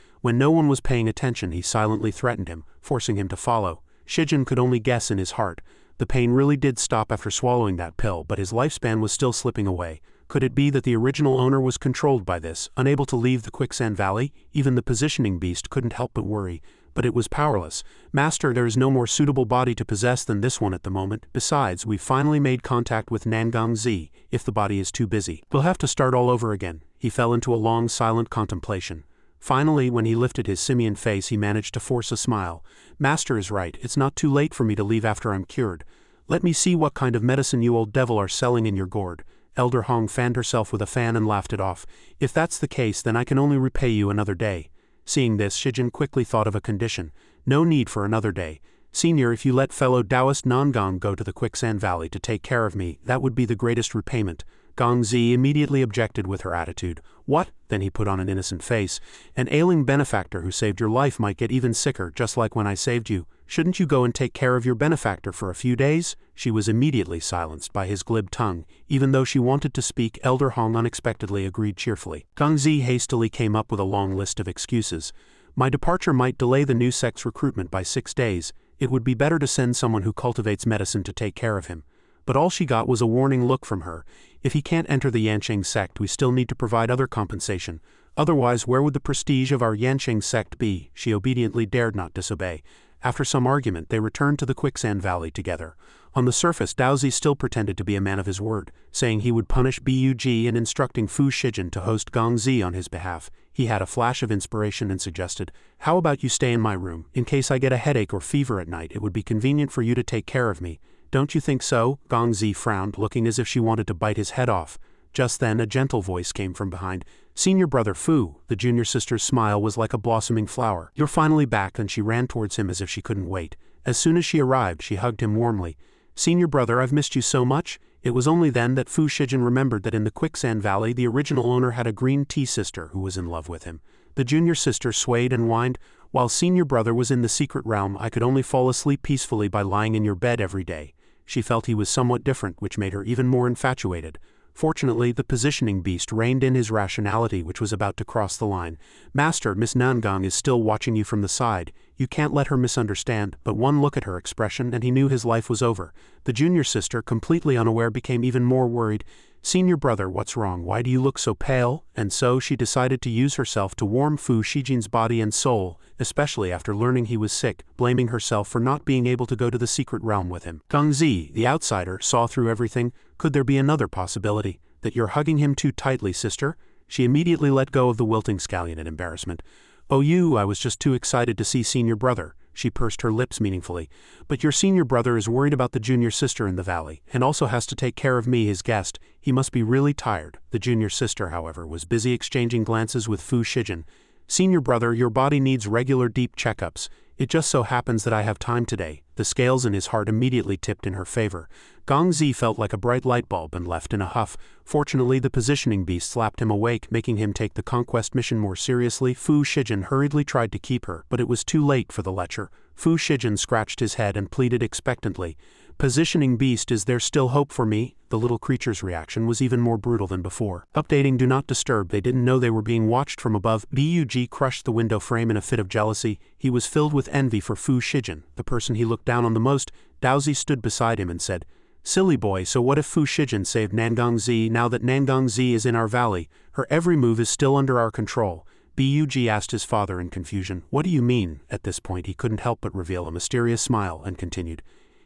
When no one was paying attention, he silently threatened him, forcing him to follow. Shijin could only guess in his heart. The pain really did stop after swallowing that pill, but his lifespan was still slipping away. Could it be that the original owner was controlled by this, unable to leave the Quicksand Valley? Even the positioning beast couldn't help but worry. But it was powerless. Master, there is no more suitable body to possess than this one at the moment. Besides, we've finally made contact with Nangang Zi. If the body is too busy, we'll have to start all over again. He fell into a long, silent contemplation. Finally, when he lifted his simian face, he managed to force a smile. Master is right. It's not too late for me to leave after I'm cured. Let me see what kind of medicine you old devil are selling in your gourd. Elder Hong fanned herself with a fan and laughed it off. If that's the case, then I can only repay you another day. Seeing this, Shijin quickly thought of a condition. No need for another day. Senior, if you let fellow Taoist Nangang go to the Quicksand Valley to take care of me, that would be the greatest repayment. Gongzi immediately objected with her attitude. What? Then he put on an innocent face. An ailing benefactor who saved your life might get even sicker, just like when I saved you. Shouldn't you go and take care of your benefactor for a few days? She was immediately silenced by his glib tongue. Even though she wanted to speak, Elder Hong unexpectedly agreed cheerfully. Gongzi hastily came up with a long list of excuses. My departure might delay the new sect's recruitment by 6 days. It would be better to send someone who cultivates medicine to take care of him. But all she got was a warning look from her. If he can't enter the Yanqing sect, we still need to provide other compensation. Otherwise, where would the prestige of our Yanqing sect be? She obediently dared not disobey. After some argument, they returned to the Quicksand Valley together. On the surface, Daozi still pretended to be a man of his word, saying he would punish Bug and instructing Fu Shijin to host Gongzi on his behalf. He had a flash of inspiration and suggested, "How about you stay in my room? In case I get a headache or fever at night, it would be convenient for you to take care of me. Don't you think so?" Gongzi frowned, looking as if she wanted to bite his head off. Just then, a gentle voice came from behind. "Senior brother Fu." The junior sister's smile was like a blossoming flower. "You're finally back," and she ran towards him as if she couldn't wait. As soon as she arrived, she hugged him warmly. "Senior brother, I've missed you so much." It was only then that Fu Shijin remembered that in the Quicksand Valley, the original owner had a green tea sister who was in love with him. The junior sister swayed and whined, "While senior brother was in the secret realm, I could only fall asleep peacefully by lying in your bed every day." She felt he was somewhat different, which made her even more infatuated. Fortunately, the positioning beast reined in his rationality, which was about to cross the line. "Master, Miss Nangang is still watching you from the side. You can't let her misunderstand, but one look at her expression and he knew his life was over. The junior sister, completely unaware, became even more worried. Senior brother, what's wrong? Why do you look so pale? And so she decided to use herself to warm Fu Shijin's body and soul, especially after learning he was sick, blaming herself for not being able to go to the secret realm with him. Gongzi, the outsider, saw through everything. Could there be another possibility? That you're hugging him too tightly, sister? She immediately let go of the wilting scallion in embarrassment. Oh, I was just too excited to see senior brother. She pursed her lips meaningfully. But your senior brother is worried about the junior sister in the valley, and also has to take care of me, his guest. He must be really tired. The junior sister, however, was busy exchanging glances with Fu Shijin. Senior brother, your body needs regular deep checkups. It just so happens that I have time today. The scales in his heart immediately tipped in her favor. Gongzi felt like a bright light bulb and left in a huff. Fortunately, the positioning beast slapped him awake, making him take the conquest mission more seriously. Fu Shijin hurriedly tried to keep her, but it was too late for the lecher. Fu Shijin scratched his head and pleaded expectantly. Positioning beast, is there still hope for me? The little creature's reaction was even more brutal than before. Updating do not disturb, they didn't know they were being watched from above. Bug crushed the window frame in a fit of jealousy. He was filled with envy for Fu Shijin, the person he looked down on the most. Daozi stood beside him and said, Silly boy, so what if Fu Shijin saved Nangongzi? Now that Nangongzi is in our valley, her every move is still under our control. Bug asked his father in confusion. What do you mean? At this point he couldn't help but reveal a mysterious smile and continued.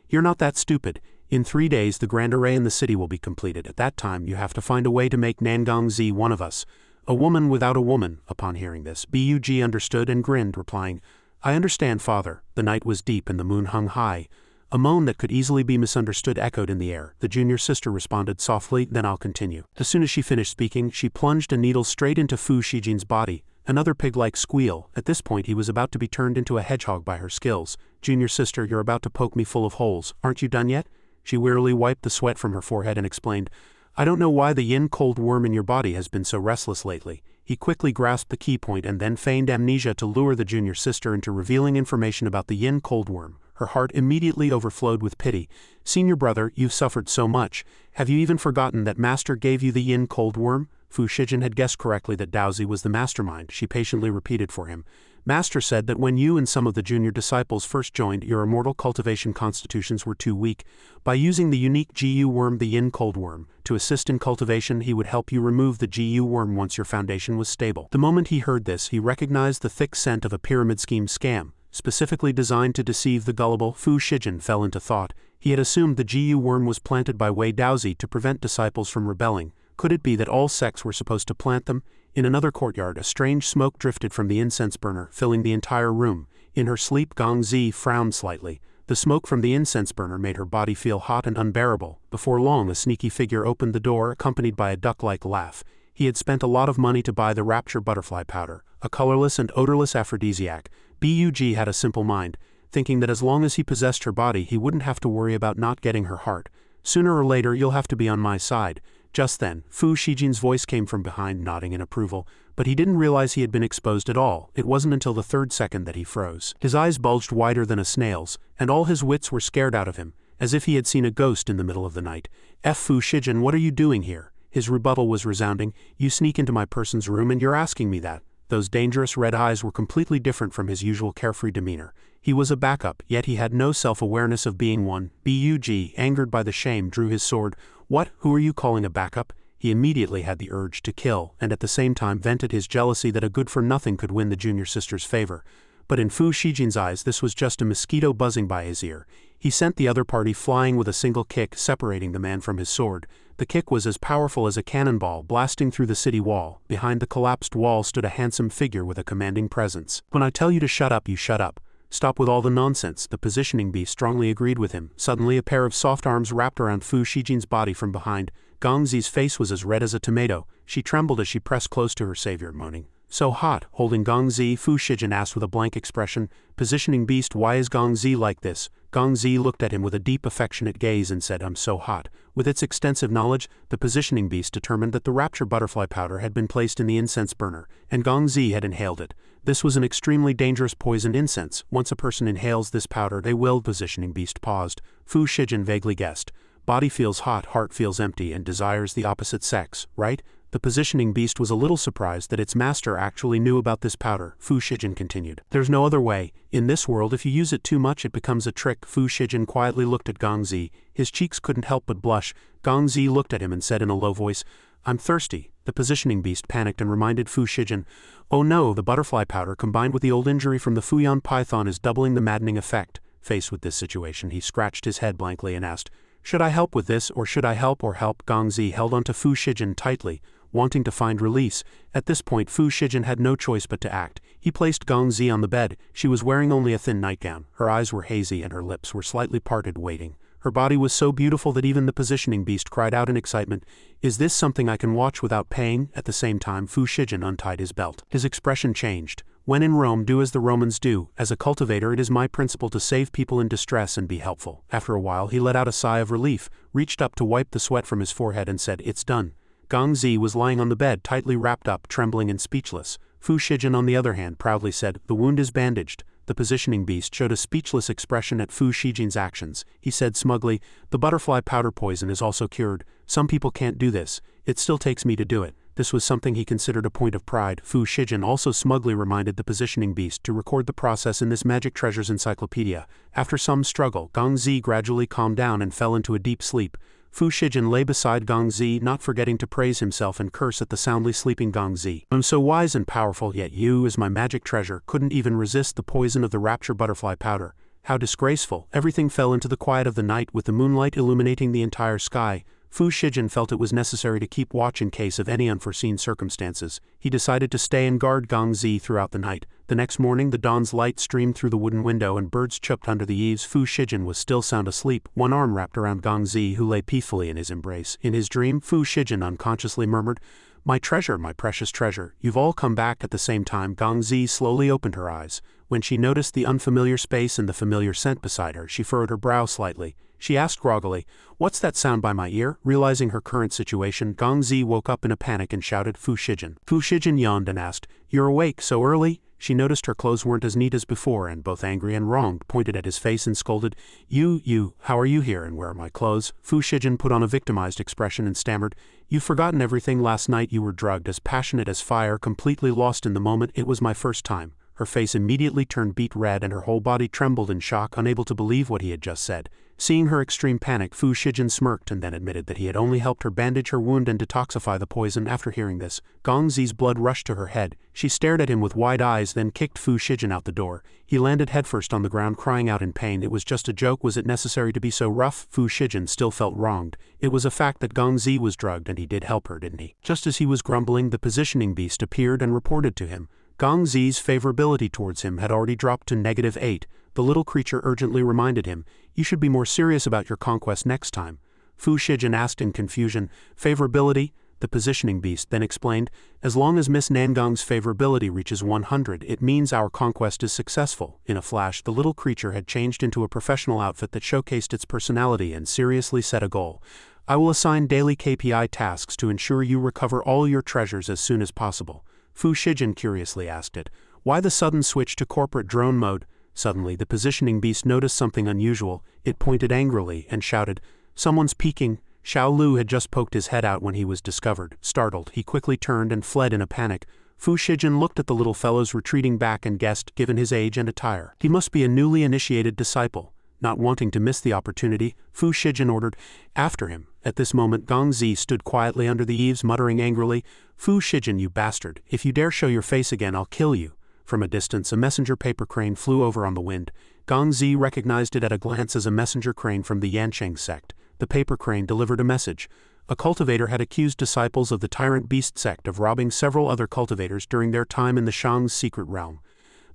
You're not that stupid. In 3 days the grand array in the city will be completed. At that time you have to find a way to make Nangongzi one of us. A woman without a woman. Upon hearing this, Bug understood and grinned, replying, I understand, father. The night was deep and the moon hung high. A moan that could easily be misunderstood echoed in the air. The junior sister responded softly, then I'll continue. As soon as she finished speaking, she plunged a needle straight into Fu Shijin's body. Another pig-like squeal. At this point he was about to be turned into a hedgehog by her skills. Junior sister, you're about to poke me full of holes. Aren't you done yet? She wearily wiped the sweat from her forehead and explained, I don't know why the yin cold worm in your body has been so restless lately. He quickly grasped the key point and then feigned amnesia to lure the junior sister into revealing information about the yin cold worm. Her heart immediately overflowed with pity. Senior brother, you've suffered so much. Have you even forgotten that master gave you the yin cold worm? Fu Shijin had guessed correctly that Daozi was the mastermind. She patiently repeated for him. Master said that when you and some of the junior disciples first joined, your immortal cultivation constitutions were too weak. By using the unique GU worm, the Yin Cold Worm, to assist in cultivation, he would help you remove the GU worm once your foundation was stable. The moment he heard this, he recognized the thick scent of a pyramid scheme scam, specifically designed to deceive the gullible. Fu Shijin fell into thought. He had assumed the GU worm was planted by Wei Daozi to prevent disciples from rebelling. Could it be that all sects were supposed to plant them? In another courtyard, a strange smoke drifted from the incense burner, filling the entire room. In her sleep, Gongzi frowned slightly. The smoke from the incense burner made her body feel hot and unbearable. Before long, a sneaky figure opened the door, accompanied by a duck-like laugh. He had spent a lot of money to buy the Rapture butterfly powder, a colorless and odorless aphrodisiac. Bug had a simple mind, thinking that as long as he possessed her body, he wouldn't have to worry about not getting her heart. Sooner or later, you'll have to be on my side. Just then, Fu Shijin's voice came from behind, nodding in approval, but he didn't realize he had been exposed at all. It wasn't until the third second that he froze. His eyes bulged wider than a snail's, and all his wits were scared out of him, as if he had seen a ghost in the middle of the night. Fu Shijin, what are you doing here? His rebuttal was resounding. You sneak into my person's room and you're asking me that. Those dangerous red eyes were completely different from his usual carefree demeanor. He was a backup, yet he had no self-awareness of being one. Bug, angered by the shame, drew his sword. What? Who are you calling a backup? He immediately had the urge to kill, and at the same time vented his jealousy that a good-for-nothing could win the junior sister's favor. But in Fu Shijin's eyes this was just a mosquito buzzing by his ear. He sent the other party flying with a single kick, separating the man from his sword. The kick was as powerful as a cannonball, blasting through the city wall. Behind the collapsed wall stood a handsome figure with a commanding presence. When I tell you to shut up, you shut up. Stop with all the nonsense. The positioning beast strongly agreed with him. Suddenly a pair of soft arms wrapped around Fu Shijin's body from behind. Gongzi's face was as red as a tomato. She trembled as she pressed close to her savior, moaning, So hot. Holding Gongzi, Fu Shijin asked with a blank expression, Positioning beast, why is Gongzi like this? Gongzi looked at him with a deep affectionate gaze and said, I'm so hot. With its extensive knowledge, the positioning beast determined that the Rapture butterfly powder had been placed in the incense burner, and Gongzi had inhaled it. This was an extremely dangerous poisoned incense. Once a person inhales this powder, they will. Positioning beast paused. Fu Shijin vaguely guessed. Body feels hot, heart feels empty, and desires the opposite sex, right? The positioning beast was a little surprised that its master actually knew about this powder. Fu Shijin continued. There's no other way. In this world, if you use it too much, it becomes a trick. Fu Shijin quietly looked at Gong Zi. His cheeks couldn't help but blush. Gong Zi looked at him and said in a low voice, I'm thirsty. The positioning beast panicked and reminded Fu Shijin, oh no, the butterfly powder combined with the old injury from the Fuyan python is doubling the maddening effect. Faced with this situation, he scratched his head blankly and asked, should I help with this or should I help or help? Gong Zi held onto Fu Shijin tightly, wanting to find release. At this point Fu Shijin had no choice but to act. He placed Gong Zi on the bed. She was wearing only a thin nightgown. Her eyes were hazy and her lips were slightly parted, waiting. Her body was so beautiful that even the positioning beast cried out in excitement, is this something I can watch without paying? At the same time Fu Shijin untied his belt. His expression changed. When in Rome, do as the Romans do. As a cultivator, it is my principle to save people in distress and be helpful. After a while he let out a sigh of relief, reached up to wipe the sweat from his forehead and said, it's done. Gong Zi was lying on the bed, tightly wrapped up, trembling and speechless. Fu Shijin on the other hand proudly said, the wound is bandaged. The positioning beast showed a speechless expression at Fu Shijin's actions. He said smugly, the butterfly powder poison is also cured. Some people can't do this. It still takes me to do it. This was something he considered a point of pride. Fu Shijin also smugly reminded the positioning beast to record the process in this magic treasures encyclopedia. After some struggle, Gong Zi gradually calmed down and fell into a deep sleep. Fu Shijin lay beside Gong Zi, not forgetting to praise himself and curse at the soundly sleeping Gong Zi. I'm so wise and powerful, yet you, as my magic treasure, couldn't even resist the poison of the rapture butterfly powder. How disgraceful. Everything fell into the quiet of the night with the moonlight illuminating the entire sky. Fu Shijin felt it was necessary to keep watch in case of any unforeseen circumstances. He decided to stay and guard Gong Zi throughout the night. The next morning the dawn's light streamed through the wooden window and birds chirped under the eaves. Fu Shijin was still sound asleep, one arm wrapped around Gong Zi, who lay peacefully in his embrace. In his dream, Fu Shijin unconsciously murmured, my treasure, my precious treasure, you've all come back. At the same time Gong Zi slowly opened her eyes. When she noticed the unfamiliar space and the familiar scent beside her, she furrowed her brow slightly. She asked groggily, what's that sound by my ear? Realizing her current situation, Gong Zi woke up in a panic and shouted, Fu Shijin. Fu Shijin yawned and asked, you're awake so early? She noticed her clothes weren't as neat as before and, both angry and wronged, pointed at his face and scolded, you, how are you here and where are my clothes? Fu Shijin put on a victimized expression and stammered, you've forgotten everything. Last night you were drugged, as passionate as fire, completely lost in the moment. It was my first time. Her face immediately turned beet red and her whole body trembled in shock, unable to believe what he had just said. Seeing her extreme panic, Fu Shijin smirked and then admitted that he had only helped her bandage her wound and detoxify the poison. After hearing this, Gong Zi's blood rushed to her head. She stared at him with wide eyes, then kicked Fu Shijin out the door. He landed headfirst on the ground, crying out in pain. It was just a joke. Was it necessary to be so rough? Fu Shijin still felt wronged. It was a fact that Gong Zi was drugged and he did help her, didn't he? Just as he was grumbling, the positioning beast appeared and reported to him. Gong Zi's favorability towards him had already dropped to -8. The little creature urgently reminded him, you should be more serious about your conquest next time. Fu Shijin asked in confusion, favorability? The positioning beast then explained, as long as Miss Nangong's favorability reaches 100, it means our conquest is successful. In a flash, the little creature had changed into a professional outfit that showcased its personality and seriously set a goal. I will assign daily KPI tasks to ensure you recover all your treasures as soon as possible. Fu Shijin curiously asked it, why the sudden switch to corporate drone mode? Suddenly the positioning beast noticed something unusual. It pointed angrily and shouted, someone's peeking. Xiao Lu had just poked his head out when he was discovered. Startled, he quickly turned and fled in a panic. Fu Shijin looked at the little fellow's retreating back and guessed, given his age and attire, he must be a newly initiated disciple. Not wanting to miss the opportunity, Fu Shijin ordered, after him. At this moment Gong Zi stood quietly under the eaves, muttering angrily, Fu Shijin, you bastard, if you dare show your face again I'll kill you. From a distance a messenger paper crane flew over on the wind. Gong Zi recognized it at a glance as a messenger crane from the Yancheng sect. The paper crane delivered a message. A cultivator had accused disciples of the Tyrant Beast sect of robbing several other cultivators during their time in the Shang's secret realm.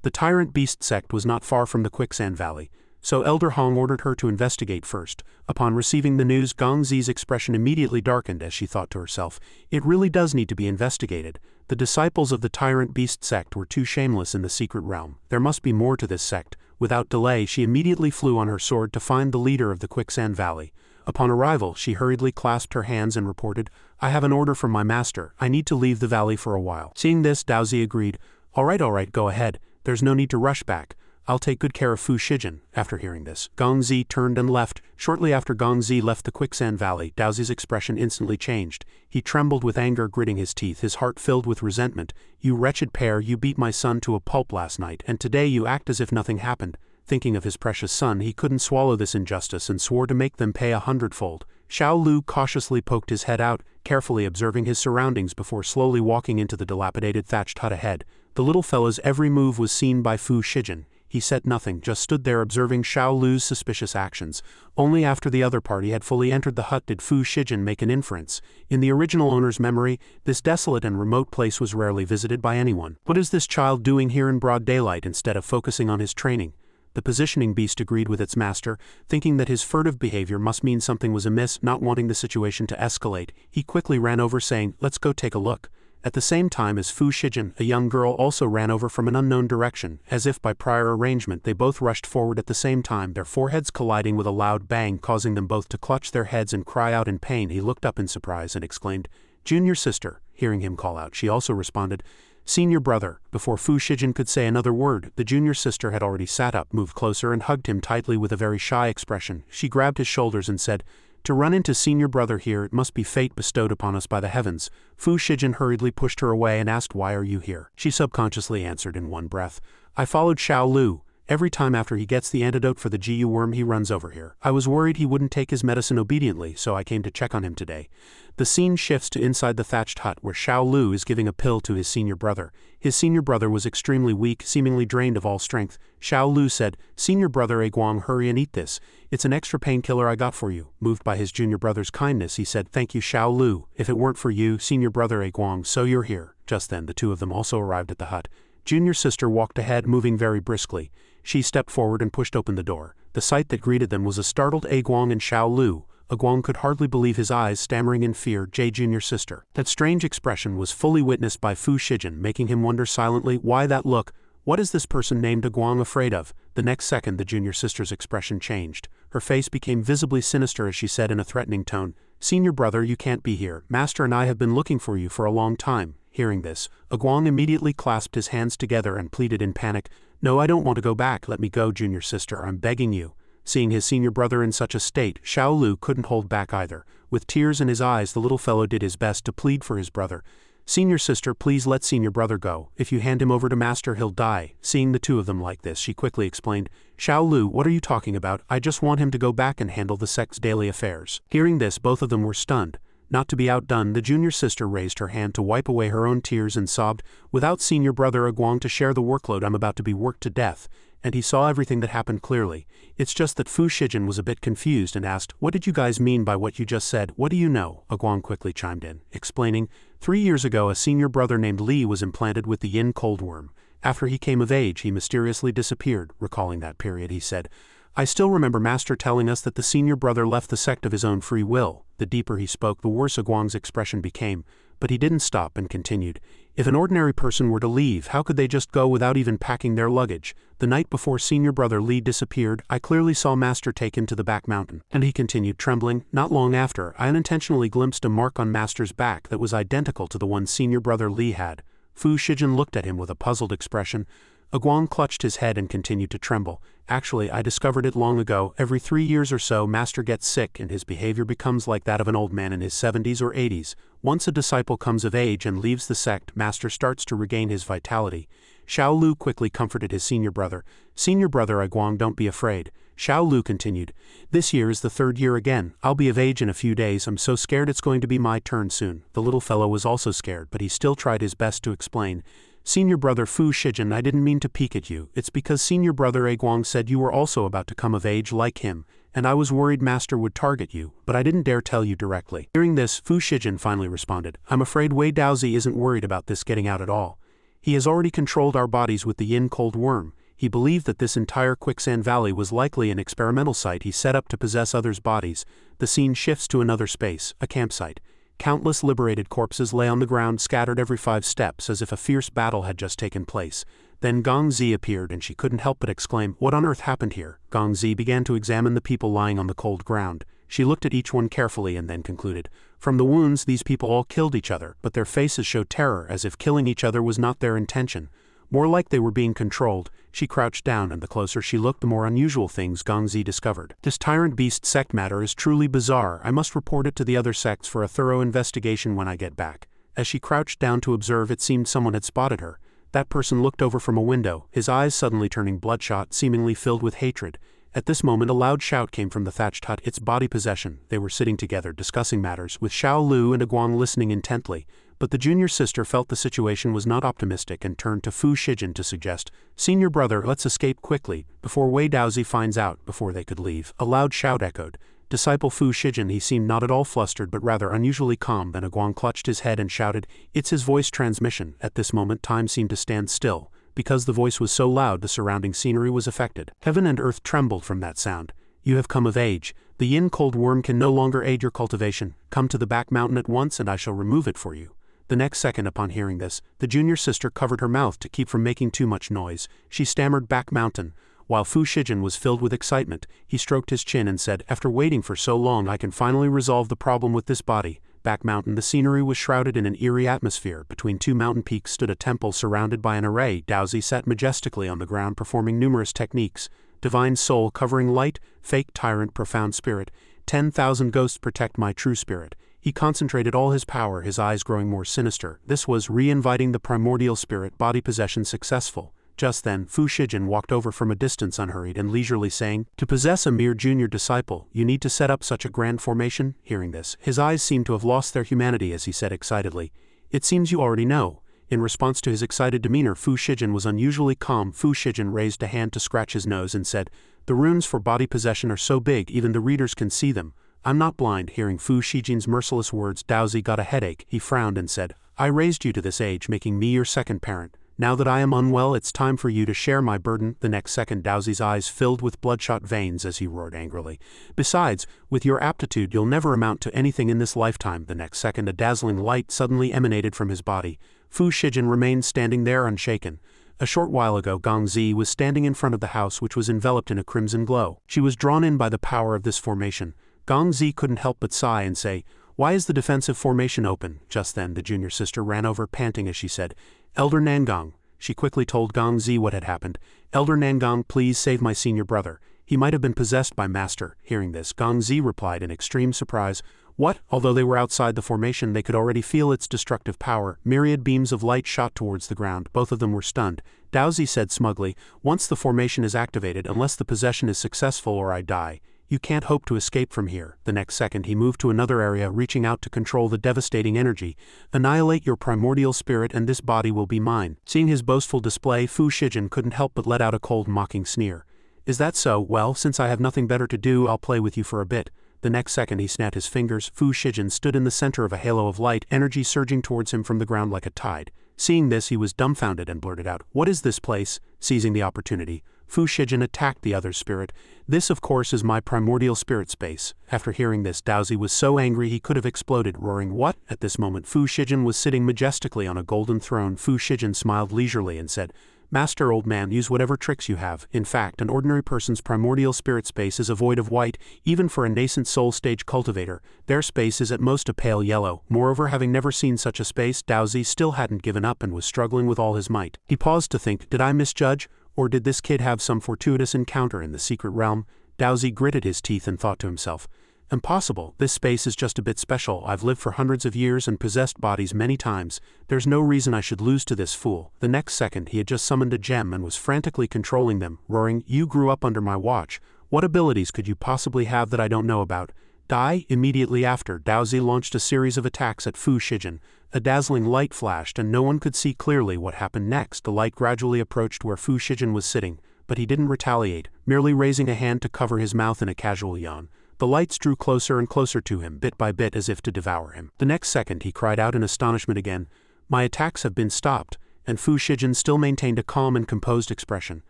The Tyrant Beast sect was not far from the Quicksand Valley, so Elder Hong ordered her to investigate first. Upon receiving the news, Gong Zi's expression immediately darkened as she thought to herself, it really does need to be investigated. The disciples of the Tyrant Beast sect were too shameless in the secret realm. There must be more to this sect. Without delay, she immediately flew on her sword to find the leader of the Quicksand Valley. Upon arrival, she hurriedly clasped her hands and reported, I have an order from my master. I need to leave the valley for a while. Seeing this, Daozi agreed, all right, go ahead. There's no need to rush back. I'll take good care of Fu Shijin. After hearing this, Gong Zi turned and left. Shortly after Gong Zi left the quicksand valley, Daozi's expression instantly changed. He trembled with anger, gritting his teeth, his heart filled with resentment. You wretched pair, you beat my son to a pulp last night, and today you act as if nothing happened. Thinking of his precious son, he couldn't swallow this injustice and swore to make them pay 100-fold. Xiao Lu cautiously poked his head out, carefully observing his surroundings before slowly walking into the dilapidated thatched hut ahead. The little fellow's every move was seen by Fu Shijin. He said nothing, just stood there observing Xiao Lu's suspicious actions. Only after the other party had fully entered the hut did Fu Shijin make an inference. In the original owner's memory, this desolate and remote place was rarely visited by anyone. What is this child doing here in broad daylight instead of focusing on his training? The positioning beast agreed with its master, thinking that his furtive behavior must mean something was amiss. Not wanting the situation to escalate, he quickly ran over saying, "Let's go take a look." At the same time as Fu Shijin, a young girl also ran over from an unknown direction. As if by prior arrangement, they both rushed forward at the same time, their foreheads colliding with a loud bang, causing them both to clutch their heads and cry out in pain. He looked up in surprise and exclaimed, "Junior sister." Hearing him call out, she also responded, "Senior brother." Before Fu Shijin could say another word, the junior sister had already sat up, moved closer, and hugged him tightly with a very shy expression. She grabbed his shoulders and said, "To run into senior brother here, it must be fate bestowed upon us by the heavens." Fu Shijin hurriedly pushed her away and asked, "Why are you here?" She subconsciously answered in one breath, "I followed Xiao Lu. Every time after he gets the antidote for the GU worm, he runs over here. I was worried he wouldn't take his medicine obediently, so I came to check on him today." The scene shifts to inside the thatched hut where Xiao Lu is giving a pill to his senior brother. His senior brother was extremely weak, seemingly drained of all strength. Xiao Lu said, "Senior brother Guang, hurry and eat this. It's an extra painkiller I got for you." Moved by his junior brother's kindness, he said, "Thank you, Xiao Lu. If it weren't for you, senior brother Guang, so you're here." Just then, the two of them also arrived at the hut. Junior sister walked ahead, moving very briskly. She stepped forward and pushed open the door. The sight that greeted them was a startled Guang and Xiao Lu. Guang could hardly believe his eyes, stammering in fear, Junior sister." That strange expression was fully witnessed by Fu Shijin, making him wonder silently, why that look? What is this person named Guang afraid of? The next second, the junior sister's expression changed. Her face became visibly sinister as she said in a threatening tone, "Senior brother, you can't be here. Master and I have been looking for you for a long time." Hearing this, Guang immediately clasped his hands together and pleaded in panic, "No, I don't want to go back. Let me go, junior sister. I'm begging you." Seeing his senior brother in such a state, Xiao Lu couldn't hold back either. With tears in his eyes, the little fellow did his best to plead for his brother. "Senior sister, please let senior brother go. If you hand him over to master, he'll die." Seeing the two of them like this, she quickly explained, "Xiao Lu, what are you talking about? I just want him to go back and handle the sect's daily affairs." Hearing this, both of them were stunned. Not to be outdone, the junior sister raised her hand to wipe away her own tears and sobbed, "Without senior brother Guang to share the workload, I'm about to be worked to death." And he saw everything that happened clearly. It's just that Fu Shijin was a bit confused and asked, "What did you guys mean by what you just said? What do you know?" Guang quickly chimed in, explaining, 3 years ago a senior brother named Li was implanted with the yin cold worm. After he came of age, he mysteriously disappeared." Recalling that period, he said, "I still remember master telling us that the senior brother left the sect of his own free will." The deeper he spoke, the worse Guang's expression became, but he didn't stop and continued, "If an ordinary person were to leave, how could they just go without even packing their luggage? The night before senior brother Li disappeared, I clearly saw master take him to the back mountain." And he continued, trembling, "Not long after, I unintentionally glimpsed a mark on master's back that was identical to the one senior brother Li had." Fu Shijin looked at him with a puzzled expression. Guang clutched his head and continued to tremble. "Actually, I discovered it long ago. Every 3 years or so, master gets sick and his behavior becomes like that of an old man in his 70s or 80s. Once a disciple comes of age and leaves the sect, master starts to regain his vitality." Xiao Lu quickly comforted his senior brother. "Senior brother Guang, don't be afraid." Xiao Lu continued, "This year is the 3rd year again. I'll be of age in a few days. I'm so scared it's going to be my turn soon." The little fellow was also scared, but he still tried his best to explain, "Senior brother Fu Shijin, I didn't mean to peek at you. It's because senior brother Guang said you were also about to come of age like him, and I was worried master would target you, but I didn't dare tell you directly." Hearing this, Fu Shijin finally responded, "I'm afraid Wei Daozi isn't worried about this getting out at all. He has already controlled our bodies with the yin cold worm. He believed that this entire quicksand valley was likely an experimental site he set up to possess others' bodies." The scene shifts to another space, a campsite. Countless liberated corpses lay on the ground, scattered every 5 steps as if a fierce battle had just taken place. Then Gong Zi appeared and she couldn't help but exclaim, "What on earth happened here?" Gong Zi began to examine the people lying on the cold ground. She looked at each one carefully and then concluded, "From the wounds, these people all killed each other, but their faces showed terror as if killing each other was not their intention. More like they were being controlled." She crouched down, and the closer she looked, the more unusual things Gongzi discovered. This tyrant beast sect matter is truly bizarre. I must report it to the other sects for a thorough investigation when I get back. As she crouched down to observe, it seemed someone had spotted her. That person looked over from a window, his eyes suddenly turning bloodshot, seemingly filled with hatred. At this moment a loud shout came from the thatched hut. It's body possession. They were sitting together, discussing matters, with Xiao Lu and Aguang listening intently. But the junior sister felt the situation was not optimistic and turned to Fu Shijin to suggest, "Senior brother, let's escape quickly, before Wei Daozi finds out." Before they could leave, a loud shout echoed. Disciple Fu Shijin, he seemed not at all flustered but rather unusually calm. Then Aguang clutched his head and shouted, "It's his voice transmission." At this moment time seemed to stand still. Because the voice was so loud, the surrounding scenery was affected. Heaven and earth trembled from that sound. "You have come of age. The yin cold worm can no longer aid your cultivation. Come to the back mountain at once and I shall remove it for you." The next second, upon hearing this, the junior sister covered her mouth to keep from making too much noise. She stammered, "Back mountain." While Fu Shijin was filled with excitement, he stroked his chin and said, "After waiting for so long, I can finally resolve the problem with this body." Back mountain. The scenery was shrouded in an eerie atmosphere. Between two mountain peaks stood a temple surrounded by an array. Daozi sat majestically on the ground performing numerous techniques. Divine soul covering light, fake tyrant, profound spirit. 10,000 ghosts protect my true spirit. He concentrated all his power, his eyes growing more sinister. This was re-inviting the primordial spirit. Body possession successful. Just then, Fu Shijin walked over from a distance unhurried and leisurely, saying, "To possess a mere junior disciple, you need to set up such a grand formation." Hearing this, his eyes seemed to have lost their humanity as he said excitedly, "It seems you already know." In response to his excited demeanor, Fu Shijin was unusually calm. Fu Shijin raised a hand to scratch his nose and said, "The runes for body possession are so big even the readers can see them. I'm not blind." Hearing Fu Shijin's merciless words, Daozi got a headache. He frowned and said, "I raised you to this age, making me your second parent. Now that I am unwell, it's time for you to share my burden." The next second, Daozi's eyes filled with bloodshot veins as he roared angrily, "Besides, with your aptitude you'll never amount to anything in this lifetime." The next second a dazzling light suddenly emanated from his body. Fu Shijin remained standing there unshaken. A short while ago Gongzi was standing in front of the house, which was enveloped in a crimson glow. She was drawn in by the power of this formation. Gongzi couldn't help but sigh and say, "Why is the defensive formation open?" Just then the junior sister ran over, panting as she said, "Elder Nangong." She quickly told Gongzi what had happened. "Elder Nangong, please save my senior brother. He might have been possessed by master." Hearing this, Gongzi replied in extreme surprise, "What?" Although they were outside the formation, they could already feel its destructive power. Myriad beams of light shot towards the ground. Both of them were stunned. Daozi said smugly, "Once the formation is activated, unless the possession is successful or I die, you can't hope to escape from here." The next second he moved to another area, reaching out to control the devastating energy. "Annihilate your primordial spirit and this body will be mine." Seeing his boastful display, Fu Shijin couldn't help but let out a cold, mocking sneer. "Is that so? Well, since I have nothing better to do, I'll play with you for a bit." The next second he snapped his fingers. Fu Shijin stood in the center of a halo of light, energy surging towards him from the ground like a tide. Seeing this, he was dumbfounded and blurted out, "What is this place?" Seizing the opportunity, Fu Shijin attacked the other's spirit. "This, of course, is my primordial spirit space." After hearing this, Daozi was so angry he could have exploded, roaring, "What?" At this moment, Fu Shijin was sitting majestically on a golden throne. Fu Shijin smiled leisurely and said, "Master, old man, use whatever tricks you have. In fact, an ordinary person's primordial spirit space is a void of white. Even for a nascent soul stage cultivator, their space is at most a pale yellow." Moreover, having never seen such a space, Daozi still hadn't given up and was struggling with all his might. He paused to think, did I misjudge? Or did this kid have some fortuitous encounter in the secret realm? Daozi gritted his teeth and thought to himself, "Impossible, this space is just a bit special. I've lived for hundreds of years and possessed bodies many times. There's no reason I should lose to this fool." The next second he had just summoned a gem and was frantically controlling them, roaring, "You grew up under my watch. What abilities could you possibly have that I don't know about? Die?" Immediately after, Daozi launched a series of attacks at Fu Shijin. A dazzling light flashed and no one could see clearly what happened next. The light gradually approached where Fu Shijin was sitting, but he didn't retaliate, merely raising a hand to cover his mouth in a casual yawn. The lights drew closer and closer to him, bit by bit, as if to devour him. The next second he cried out in astonishment again, "My attacks have been stopped," and Fu Shijin still maintained a calm and composed expression.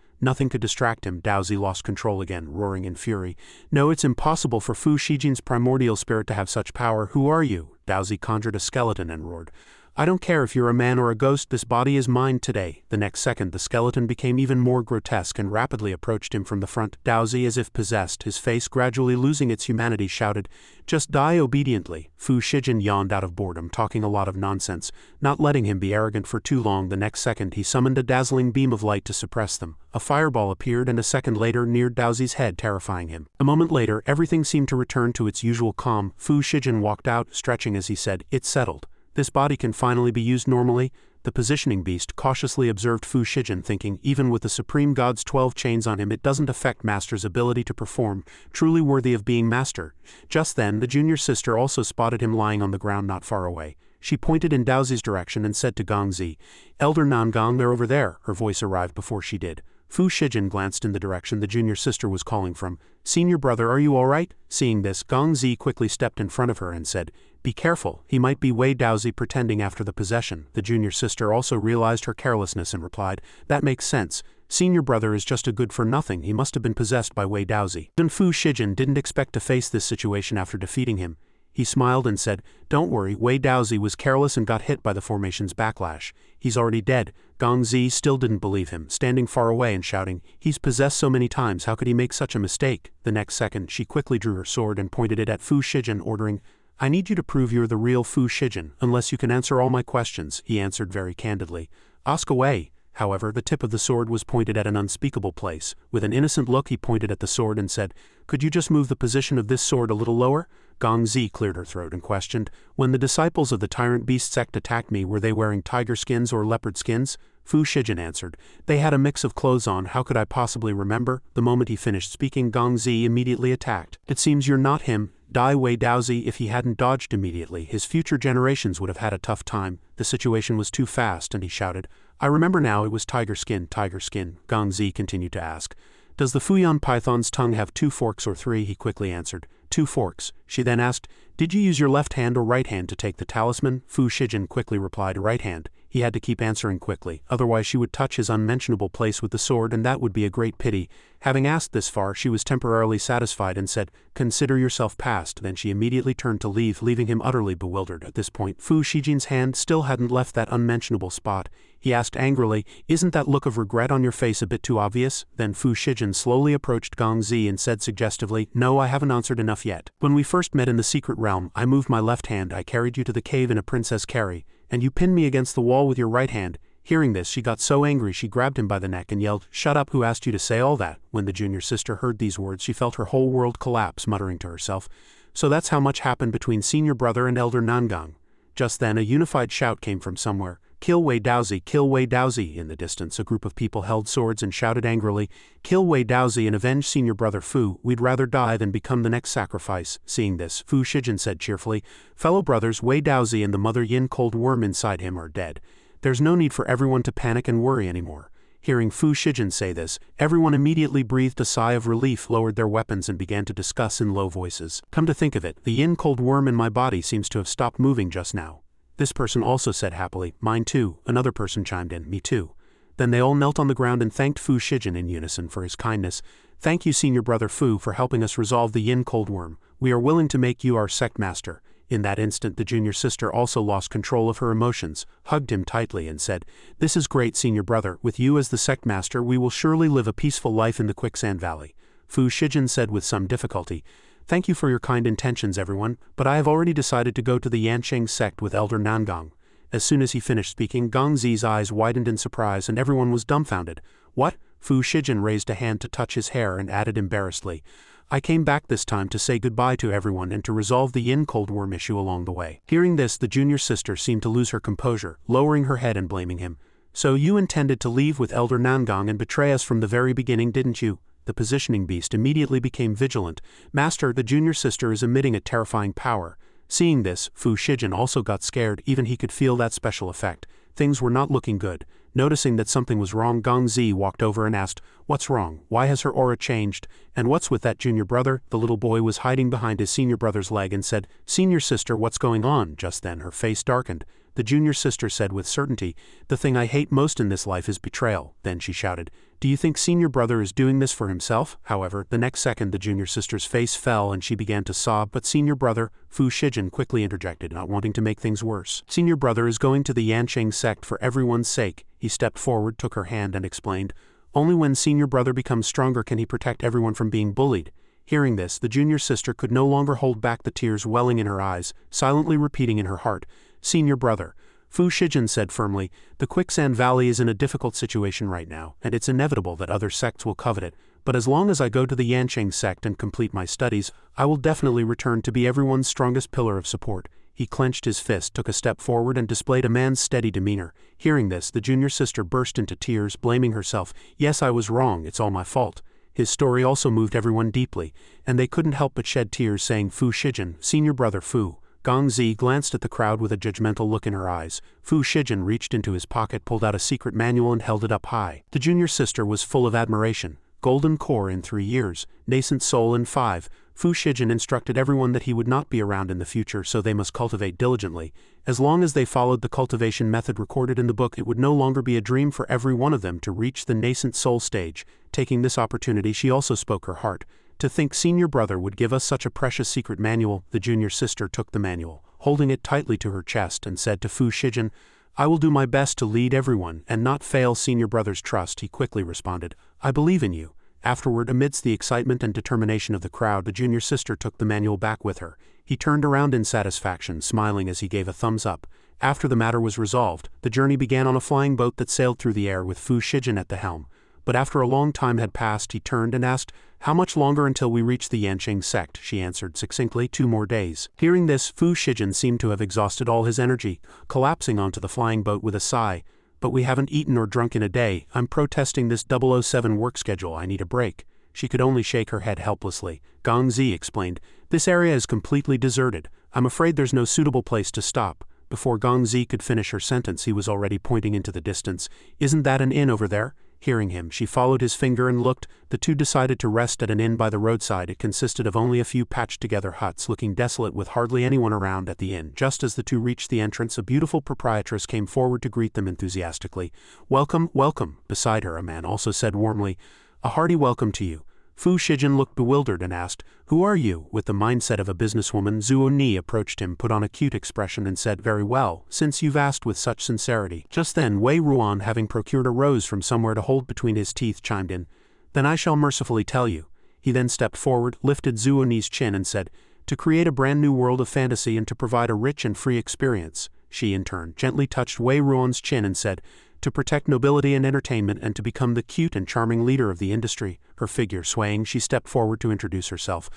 Nothing could distract him. Daozi lost control again, roaring in fury, "No, it's impossible for Fu Shijin's primordial spirit to have such power. Who are you?" Daozi conjured a skeleton and roared, I don't care if you're a man or a ghost, this body is mine today. The next second the skeleton became even more grotesque and rapidly approached him from the front. Daozi, as if possessed, his face gradually losing its humanity, shouted, "Just die obediently." Fu Shijin yawned out of boredom, talking a lot of nonsense, not letting him be arrogant for too long. The next second he summoned a dazzling beam of light to suppress them. A fireball appeared and a second later neared Daozi's head, terrifying him. A moment later everything seemed to return to its usual calm. Fu Shijin walked out, stretching as he said, "It's settled. This body can finally be used normally." The positioning beast cautiously observed Fu Shijin, thinking, even with the Supreme God's 12 chains on him, it doesn't affect Master's ability to perform, truly worthy of being Master. Just then, the junior sister also spotted him lying on the ground not far away. She pointed in Daozi's direction and said to Gongzi, "Elder Nangong, they're over there." Her voice arrived before she did. Fu Shijin glanced in the direction the junior sister was calling from. "Senior brother, are you all right?" Seeing this, Gongzi quickly stepped in front of her and said, "Be careful, he might be Wei Daozi pretending after the possession." The junior sister also realized her carelessness and replied, "That makes sense. Senior brother is just a good-for-nothing, he must have been possessed by Wei Daozi." Then Fu Shijin didn't expect to face this situation after defeating him. He smiled and said, "Don't worry, Wei Daozi was careless and got hit by the formation's backlash. He's already dead." Gongzi still didn't believe him, standing far away and shouting, "He's possessed so many times, how could he make such a mistake?" The next second she quickly drew her sword and pointed it at Fu Shijin, ordering, "I need you to prove you're the real Fu Shijin, unless you can answer all my questions." He answered very candidly, "Ask away." However, the tip of the sword was pointed at an unspeakable place. With an innocent look he pointed at the sword and said, "Could you just move the position of this sword a little lower?" Gongzi cleared her throat and questioned, "When the disciples of the tyrant beast sect attacked me, were they wearing tiger skins or leopard skins?" Fu Shijin answered, "They had a mix of clothes on, how could I possibly remember?" The moment he finished speaking, Gongzi immediately attacked. "It seems you're not him. Die Wei Daozi. If he hadn't dodged immediately, his future generations would have had a tough time. The situation was too fast," and he shouted, "I remember now, it was tiger skin, tiger skin." Gongzi continued to ask, "Does the Fuyan python's tongue have 2 forks or 3? He quickly answered, 2 forks. She then asked, "Did you use your left hand or right hand to take the talisman?" Fu Shijin quickly replied, "Right hand." He had to keep answering quickly, otherwise she would touch his unmentionable place with the sword, and that would be a great pity. Having asked this far, she was temporarily satisfied and said, "Consider yourself passed." Then she immediately turned to leave, leaving him utterly bewildered. At this point, Fu Shijin's hand still hadn't left that unmentionable spot. He asked angrily, "Isn't that look of regret on your face a bit too obvious?" Then Fu Shijin slowly approached Gongzi and said suggestively, "No, I haven't answered enough yet. When we first met in the secret realm, I moved my left hand, I carried you to the cave in a princess carry, and you pinned me against the wall with your right hand." Hearing this, she got so angry she grabbed him by the neck and yelled, "Shut up, who asked you to say all that?" When the junior sister heard these words, she felt her whole world collapse, muttering to herself, "So that's how much happened between senior brother and elder Nangong." Just then a unified shout came from somewhere, "Kill Wei Daozi, kill Wei Daozi." In the distance a group of people held swords and shouted angrily, "Kill Wei Daozi and avenge senior brother Fu, we'd rather die than become the next sacrifice." Seeing this, Fu Shijin said cheerfully, "Fellow brothers, Wei Daozi and the mother yin cold worm inside him are dead. There's no need for everyone to panic and worry anymore." Hearing Fu Shijin say this, everyone immediately breathed a sigh of relief, lowered their weapons and began to discuss in low voices. "Come to think of it, the yin cold worm in my body seems to have stopped moving just now." This person also said happily, "Mine too." Another person chimed in, "Me too." Then they all knelt on the ground and thanked Fu Shijin in unison for his kindness. "Thank you, senior brother Fu, for helping us resolve the yin cold worm. We are willing to make you our sect master." In that instant the junior sister also lost control of her emotions, hugged him tightly and said, "This is great, senior brother. With you as the sect master, we will surely live a peaceful life in the Quicksand Valley." Fu Shijin said with some difficulty, "Thank you for your kind intentions, everyone, but I have already decided to go to the Yancheng sect with Elder Nangong." As soon as he finished speaking, Gongzi's eyes widened in surprise and everyone was dumbfounded. "What?" Fu Shijin raised a hand to touch his hair and added embarrassedly, "I came back this time to say goodbye to everyone and to resolve the yin cold worm issue along the way." Hearing this, the junior sister seemed to lose her composure, lowering her head and blaming him. "So you intended to leave with Elder Nangong and betray us from the very beginning, didn't you?" The positioning beast immediately became vigilant. "Master, the junior sister is emitting a terrifying power." Seeing this, Fu Shijin also got scared, even he could feel that special effect. Things were not looking good. Noticing that something was wrong, Gongzi walked over and asked, "What's wrong? Why has her aura changed? And what's with that junior brother?" The little boy was hiding behind his senior brother's leg and said, "Senior sister, what's going on?" Just then her face darkened. the junior sister said with certainty. The thing I hate most in this life is betrayal. Then she shouted, do you think senior brother is doing this for himself? However, the next second the junior sister's face fell and she began to sob, but senior brother, Fu Shijin quickly interjected, not wanting to make things worse. Senior brother is going to the Yanqing sect for everyone's sake. He stepped forward, took her hand and explained, only when senior brother becomes stronger can he protect everyone from being bullied. Hearing this, the junior sister could no longer hold back the tears welling in her eyes, silently repeating in her heart, senior brother. Fu Shijin said firmly, the Quicksand Valley is in a difficult situation right now, and it's inevitable that other sects will covet it, but as long as I go to the Yanqing sect and complete my studies, I will definitely return to be everyone's strongest pillar of support. He clenched his fist, took a step forward and displayed a man's steady demeanor. Hearing this, the junior sister burst into tears, blaming herself. Yes, I was wrong, it's all my fault. His story also moved everyone deeply, and they couldn't help but shed tears saying, Fu Shijin, senior brother Fu. Gong Zi glanced at the crowd with a judgmental look in her eyes. Fu Shijin reached into his pocket, pulled out a secret manual and held it up high. The junior sister was full of admiration. Golden core in 3 years, nascent soul in 5. Fu Shijin instructed everyone that he would not be around in the future, so they must cultivate diligently. As long as they followed the cultivation method recorded in the book, it would no longer be a dream for every one of them to reach the nascent soul stage. Taking this opportunity, she also spoke her heart. To think senior brother would give us such a precious secret manual. The junior sister took the manual, holding it tightly to her chest, and said to Fu Shijin, I will do my best to lead everyone and not fail senior brother's trust. He quickly responded, I believe in you. Afterward, amidst the excitement and determination of the crowd, the junior sister took the manual back with her. He turned around in satisfaction, smiling as he gave a thumbs up. After the matter was resolved, the journey began on a flying boat that sailed through the air with Fu Shijin at the helm. But after a long time had passed, he turned and asked, how much longer until we reach the Yanqing sect? She answered succinctly, 2 more days. Hearing this, Fu Shijin seemed to have exhausted all his energy, collapsing onto the flying boat with a sigh. But we haven't eaten or drunk in a day. I'm protesting this 007 work schedule. I need a break. She could only shake her head helplessly. Gong Zi explained, this area is completely deserted. I'm afraid there's no suitable place to stop. Before Gong Zi could finish her sentence, he was already pointing into the distance. Isn't that an inn over there? Hearing him, she followed his finger and looked. The two decided to rest at an inn by the roadside. It consisted of only a few patched-together huts, looking desolate with hardly anyone around at the inn. Just as the two reached the entrance, a beautiful proprietress came forward to greet them enthusiastically. Welcome, welcome. Beside her, a man also said warmly, a hearty welcome to you. Fu Shijin looked bewildered and asked, who are you? With the mindset of a businesswoman, Zuo Ni approached him, put on a cute expression and said, very well, since you've asked with such sincerity. Just then, Wei Ruan, having procured a rose from somewhere to hold between his teeth, chimed in, then I shall mercifully tell you. He then stepped forward, lifted Zuo Ni's chin and said, to create a brand new world of fantasy and to provide a rich and free experience. She, in turn, gently touched Wei Ruan's chin and said, to protect nobility and entertainment and to become the cute and charming leader of the industry. Her figure swaying, she stepped forward to introduce herself.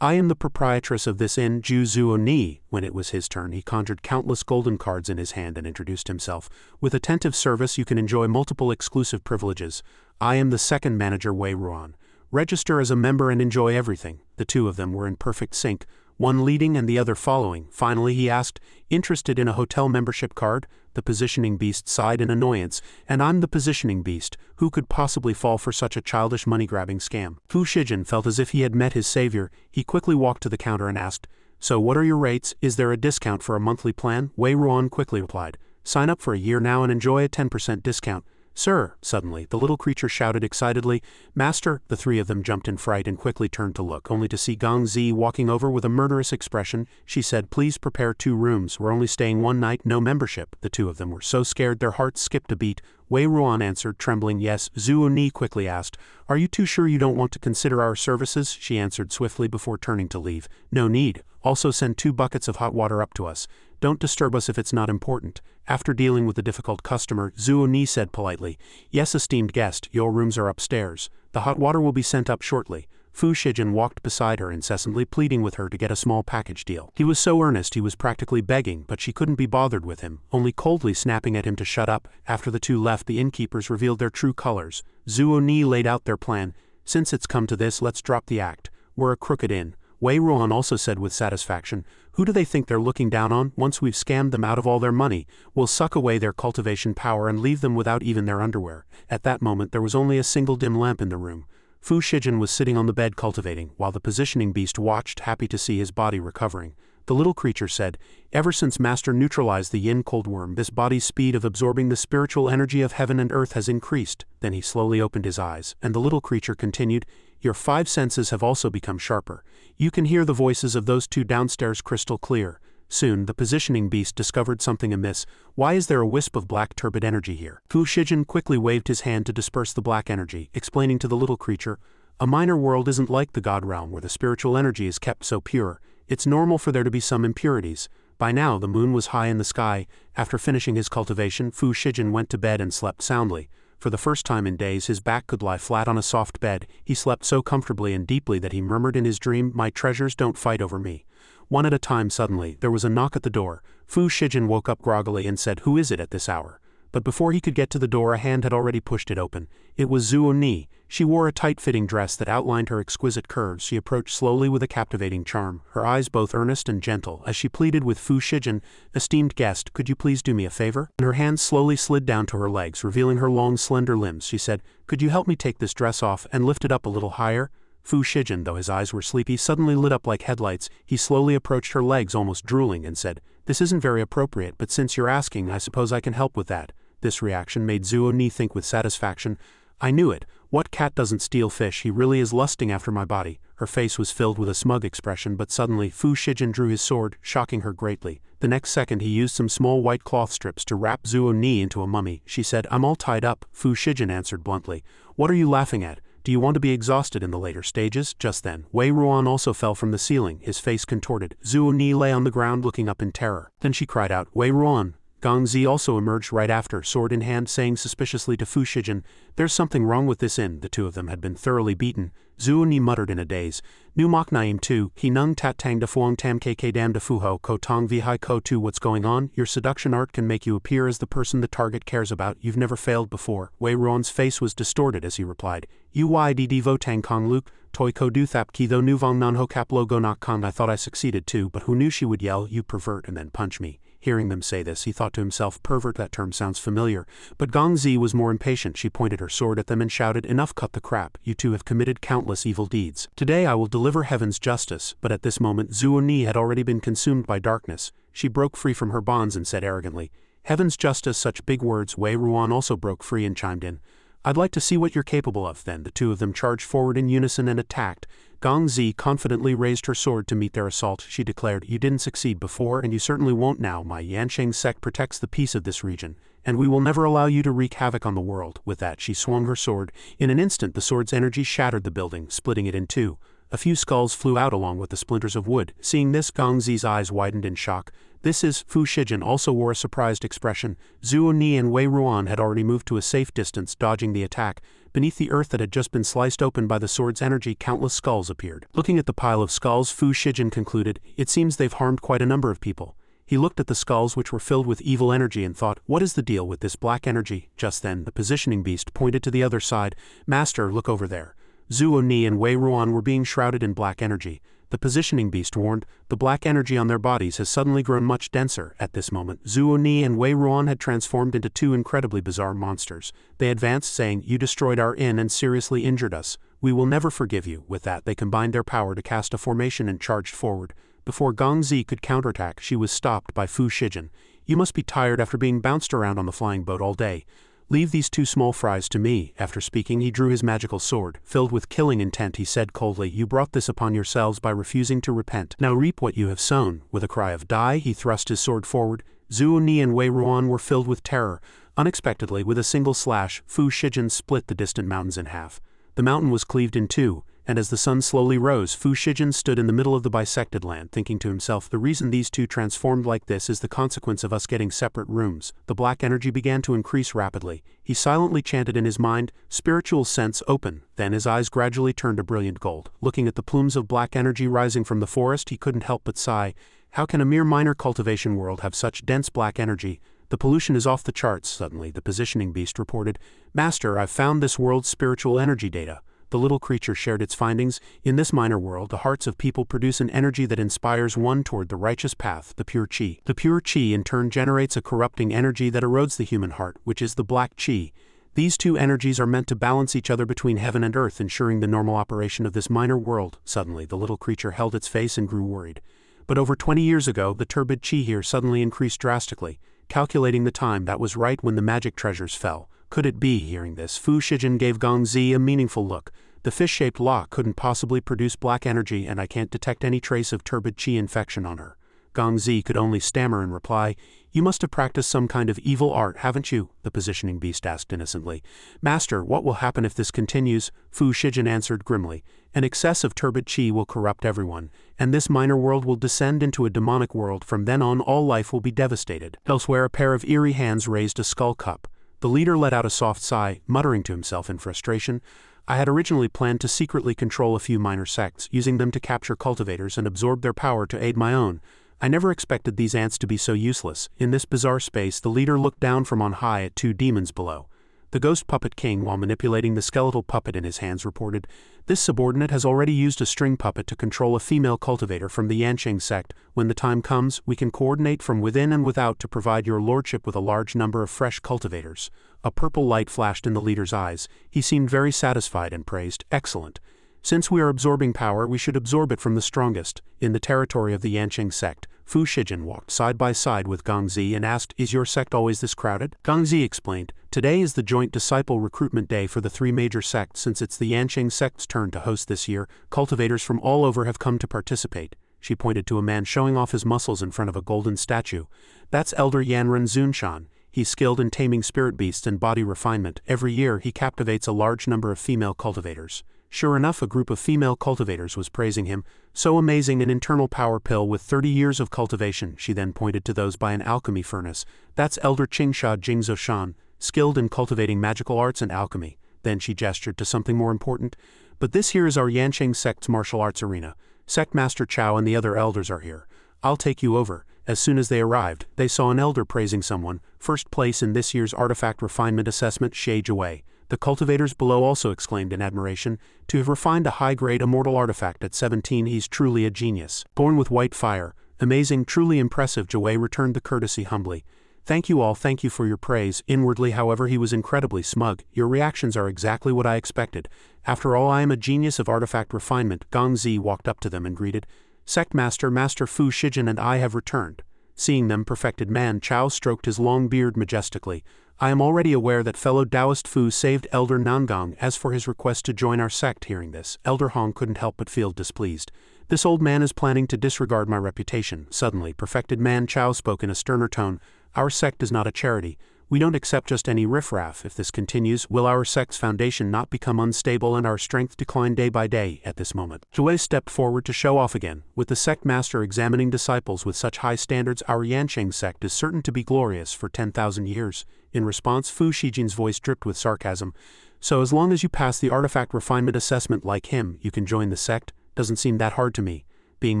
I am the proprietress of this inn, Ju Zuo Ni. When it was his turn, he conjured countless golden cards in his hand and introduced himself. With attentive service, you can enjoy multiple exclusive privileges. I am the second manager, Wei Ruan. Register as a member and enjoy everything. The two of them were in perfect sync, one leading and the other following. Finally, he asked, interested in a hotel membership card? The positioning beast sighed in annoyance, and I'm the positioning beast. Who could possibly fall for such a childish money-grabbing scam? Fu Shijin felt as if he had met his savior. He quickly walked to the counter and asked, so what are your rates? Is there a discount for a monthly plan? Wei Ruan quickly replied, sign up for a year now and enjoy a 10% discount. Sir, suddenly, the little creature shouted excitedly, Master. The three of them jumped in fright and quickly turned to look, only to see Gong Zi walking over with a murderous expression. She said, please prepare 2 rooms, we're only staying 1 night, no membership. The two of them were so scared their hearts skipped a beat. Wei Ruan answered, trembling, yes. Zuo Ni quickly asked, are you too sure you don't want to consider our services? She answered swiftly before turning to leave, no need. Also send 2 buckets of hot water up to us. Don't disturb us if it's not important. After dealing with the difficult customer, Zuo Ni said politely, yes, esteemed guest, your rooms are upstairs. The hot water will be sent up shortly. Fu Shijin walked beside her, incessantly pleading with her to get a small package deal. He was so earnest he was practically begging, but she couldn't be bothered with him, only coldly snapping at him to shut up. After the two left, the innkeepers revealed their true colors. Zuo Ni laid out their plan. Since it's come to this, let's drop the act. We're a crooked inn. Wei Ruan also said with satisfaction, who do they think they're looking down on? Once we've scammed them out of all their money, we'll suck away their cultivation power and leave them without even their underwear. At that moment there was only a single dim lamp in the room. Fu Shijin was sitting on the bed cultivating, while the positioning beast watched, happy to see his body recovering. The little creature said, "Ever since Master neutralized the yin cold worm, this body's speed of absorbing the spiritual energy of heaven and earth has increased." Then he slowly opened his eyes, and the little creature continued, "Your 5 senses have also become sharper. You can hear the voices of those 2 downstairs crystal clear." Soon, the positioning beast discovered something amiss. "Why is there a wisp of black turbid energy here?" Fu Shijin quickly waved his hand to disperse the black energy, explaining to the little creature, "A minor world isn't like the God realm where the spiritual energy is kept so pure. It's normal for there to be some impurities." By now the moon was high in the sky. After finishing his cultivation, Fu Shijin went to bed and slept soundly. For the first time in days his back could lie flat on a soft bed. He slept so comfortably and deeply that he murmured in his dream, "My treasures don't fight over me." One at a time. Suddenly, there was a knock at the door. Fu Shijin woke up groggily and said, "Who is it at this hour?" But before he could get to the door, a hand had already pushed it open. It was Zuo Ni. She wore a tight-fitting dress that outlined her exquisite curves. She approached slowly with a captivating charm, her eyes both earnest and gentle, as she pleaded with Fu Shijin, "Esteemed guest, could you please do me a favor?" And her hands slowly slid down to her legs, revealing her long, slender limbs. She said, "Could you help me take this dress off and lift it up a little higher?" Fu Shijin, though his eyes were sleepy, suddenly lit up like headlights. He slowly approached her legs, almost drooling, and said, "This isn't very appropriate, but since you're asking, I suppose I can help with that." This reaction made Zuo Ni think with satisfaction, "I knew it. What cat doesn't steal fish? He really is lusting after my body." Her face was filled with a smug expression, but suddenly Fu Shijin drew his sword, shocking her greatly. The next second he used some small white cloth strips to wrap Zuo Ni into a mummy. She said, "I'm all tied up." Fu Shijin answered bluntly, "What are you laughing at? Do you want to be exhausted in the later stages?" Just then, Wei Ruan also fell from the ceiling, his face contorted. Zuo Ni lay on the ground looking up in terror. Then she cried out, "Wei Ruan!" Gong Zi also emerged right after, sword in hand, saying suspiciously to Fu Shijin, "There's something wrong with this inn." The 2 of them had been thoroughly beaten. Zuo Ni muttered in a daze, "Nu mok naim tu, he nung tat tang da fuong tam kk dam da fuho ko tong vi hai ko tu." "What's going on? Your seduction art can make you appear as the person the target cares about. You've never failed before." Wei Ruan's face was distorted as he replied, "Uyd vo tang kong luk, toi ko du thap ki tho nu vong non ho kap lo go nok kong." I thought I succeeded too, but who knew she would yell, "You pervert," and then punch me. Hearing them say this, he thought to himself, "Pervert, that term sounds familiar." But Gong Zi was more impatient. She pointed her sword at them and shouted, "Enough, cut the crap. You 2 have committed countless evil deeds. Today I will deliver heaven's justice." But at this moment Zuo Ni had already been consumed by darkness. She broke free from her bonds and said arrogantly, "Heaven's justice, such big words." Wei Ruan also broke free and chimed in, "I'd like to see what you're capable of." Then the 2 of them charged forward in unison and attacked. Gong Zi confidently raised her sword to meet their assault. She declared, "You didn't succeed before, and you certainly won't now. My Yansheng sect protects the peace of this region, and we will never allow you to wreak havoc on the world." With that, she swung her sword. In an instant, the sword's energy shattered the building, splitting it in 2. A few skulls flew out along with the splinters of wood. Seeing this, Gong Zi's eyes widened in shock. "This is..." Fu Shijin also wore a surprised expression. Zuo Ni and Wei Ruan had already moved to a safe distance, dodging the attack. Beneath the earth that had just been sliced open by the sword's energy, countless skulls appeared. Looking at the pile of skulls, Fu Shijin concluded, "It seems they've harmed quite a number of people." He looked at the skulls, which were filled with evil energy, and thought, "What is the deal with this black energy?" Just then, the positioning beast pointed to the other side. "Master, look over there." Zuo Ni and Wei Ruan were being shrouded in black energy. The positioning beast warned, "The black energy on their bodies has suddenly grown much denser." At this moment, Zuo Ni and Wei Ruan had transformed into 2 incredibly bizarre monsters. They advanced, saying, "You destroyed our inn and seriously injured us. We will never forgive you." With that, they combined their power to cast a formation and charged forward. Before Gong Zi could counterattack, she was stopped by Fu Shijin. "You must be tired after being bounced around on the flying boat all day. Leave these 2 small fries to me." After speaking, he drew his magical sword. Filled with killing intent, he said coldly, "You brought this upon yourselves by refusing to repent. Now reap what you have sown." With a cry of "Die," he thrust his sword forward. Zuo Ni and Wei Ruan were filled with terror. Unexpectedly, with a single slash, Fu Shijin split the distant mountains in half. The mountain was cleaved in 2, and as the sun slowly rose, Fu Shijin stood in the middle of the bisected land, thinking to himself, "The reason these 2 transformed like this is the consequence of us getting separate rooms." The black energy began to increase rapidly. He silently chanted in his mind, "Spiritual sense open." Then his eyes gradually turned a brilliant gold. Looking at the plumes of black energy rising from the forest, he couldn't help but sigh. How can a mere minor cultivation world have such dense black energy? The pollution is off the charts. Suddenly, the positioning beast reported, "Master, I've found this world's spiritual energy data." The little creature shared its findings. "In this minor world, the hearts of people produce an energy that inspires one toward the righteous path, the pure chi. The pure chi in turn generates a corrupting energy that erodes the human heart, which is the black chi. These 2 energies are meant to balance each other between heaven and earth, ensuring the normal operation of this minor world." Suddenly, the little creature held its face and grew worried. But over 20 years ago, the turbid chi here suddenly increased drastically. Calculating the time, that was right when the magic treasures fell. Could it be? Hearing this, Fu Shijin gave Gong Zi a meaningful look. The fish-shaped lock couldn't possibly produce black energy, and I can't detect any trace of turbid chi infection on her. Gong Zi could only stammer in reply. You must have practiced some kind of evil art, haven't you? The positioning beast asked innocently. Master, what will happen if this continues? Fu Shijin answered grimly. An excess of turbid chi will corrupt everyone, and this minor world will descend into a demonic world. From then on, all life will be devastated. Elsewhere, a pair of eerie hands raised a skull cup. The leader let out a soft sigh, muttering to himself in frustration. I had originally planned to secretly control a few minor sects, using them to capture cultivators and absorb their power to aid my own. I never expected these ants to be so useless. In this bizarre space, the leader looked down from on high at two demons below. The ghost puppet king, while manipulating the skeletal puppet in his hands, reported, "This subordinate has already used a string puppet to control a female cultivator from the Yanqing sect. When the time comes, we can coordinate from within and without to provide your lordship with a large number of fresh cultivators." A purple light flashed in the leader's eyes. He seemed very satisfied and praised, "Excellent. Since we are absorbing power, we should absorb it from the strongest." In the territory of the Yanqing sect, Fu Shijin walked side by side with Gong Zi and asked, "Is your sect always this crowded?" Gong Zi explained, "Today is the joint disciple recruitment day for the three major sects. Since it's the Yanqing sect's turn to host this year, cultivators from all over have come to participate." She pointed to a man showing off his muscles in front of a golden statue. "That's Elder Yanren Zunshan. He's skilled in taming spirit beasts and body refinement. Every year, he captivates a large number of female cultivators." Sure enough, a group of female cultivators was praising him. "So amazing, an internal power pill with 30 years of cultivation." She then pointed to those by an alchemy furnace. "That's Elder Qingsha Jingzoshan, skilled in cultivating magical arts and alchemy." Then she gestured to something more important. "But this here is our Yanqing sect's martial arts arena. Sect Master Chao and the other elders are here. I'll take you over." As soon as they arrived, they saw an elder praising someone. First place in this year's artifact refinement assessment, Xie Jiwei. The cultivators below also exclaimed in admiration. To have refined a high-grade immortal artifact at 17, he's truly a genius. Born with white fire. Amazing, truly impressive. Jiwei returned the courtesy humbly. "Thank you all, thank you for your praise." Inwardly, however, he was incredibly smug. "Your reactions are exactly what I expected. After all, I am a genius of artifact refinement." Gong Zi walked up to them and greeted, "Sect Master, Master Fu Shijin and I have returned." Seeing them, perfected man Chao stroked his long beard majestically. "I am already aware that fellow Taoist Fu saved Elder Nangong. As for his request to join our sect," hearing this, Elder Hong couldn't help but feel displeased. "This old man is planning to disregard my reputation." Suddenly, perfected man Chao spoke in a sterner tone. "Our sect is not a charity. We don't accept just any riffraff. If this continues, will our sect's foundation not become unstable and our strength decline day by day?" At this moment, Jiwei stepped forward to show off again. "With the sect master examining disciples with such high standards, our Yanqing sect is certain to be glorious for 10,000 years. In response, Fu Shijin's voice dripped with sarcasm. "So as long as you pass the artifact refinement assessment like him, you can join the sect? Doesn't seem that hard to me." Being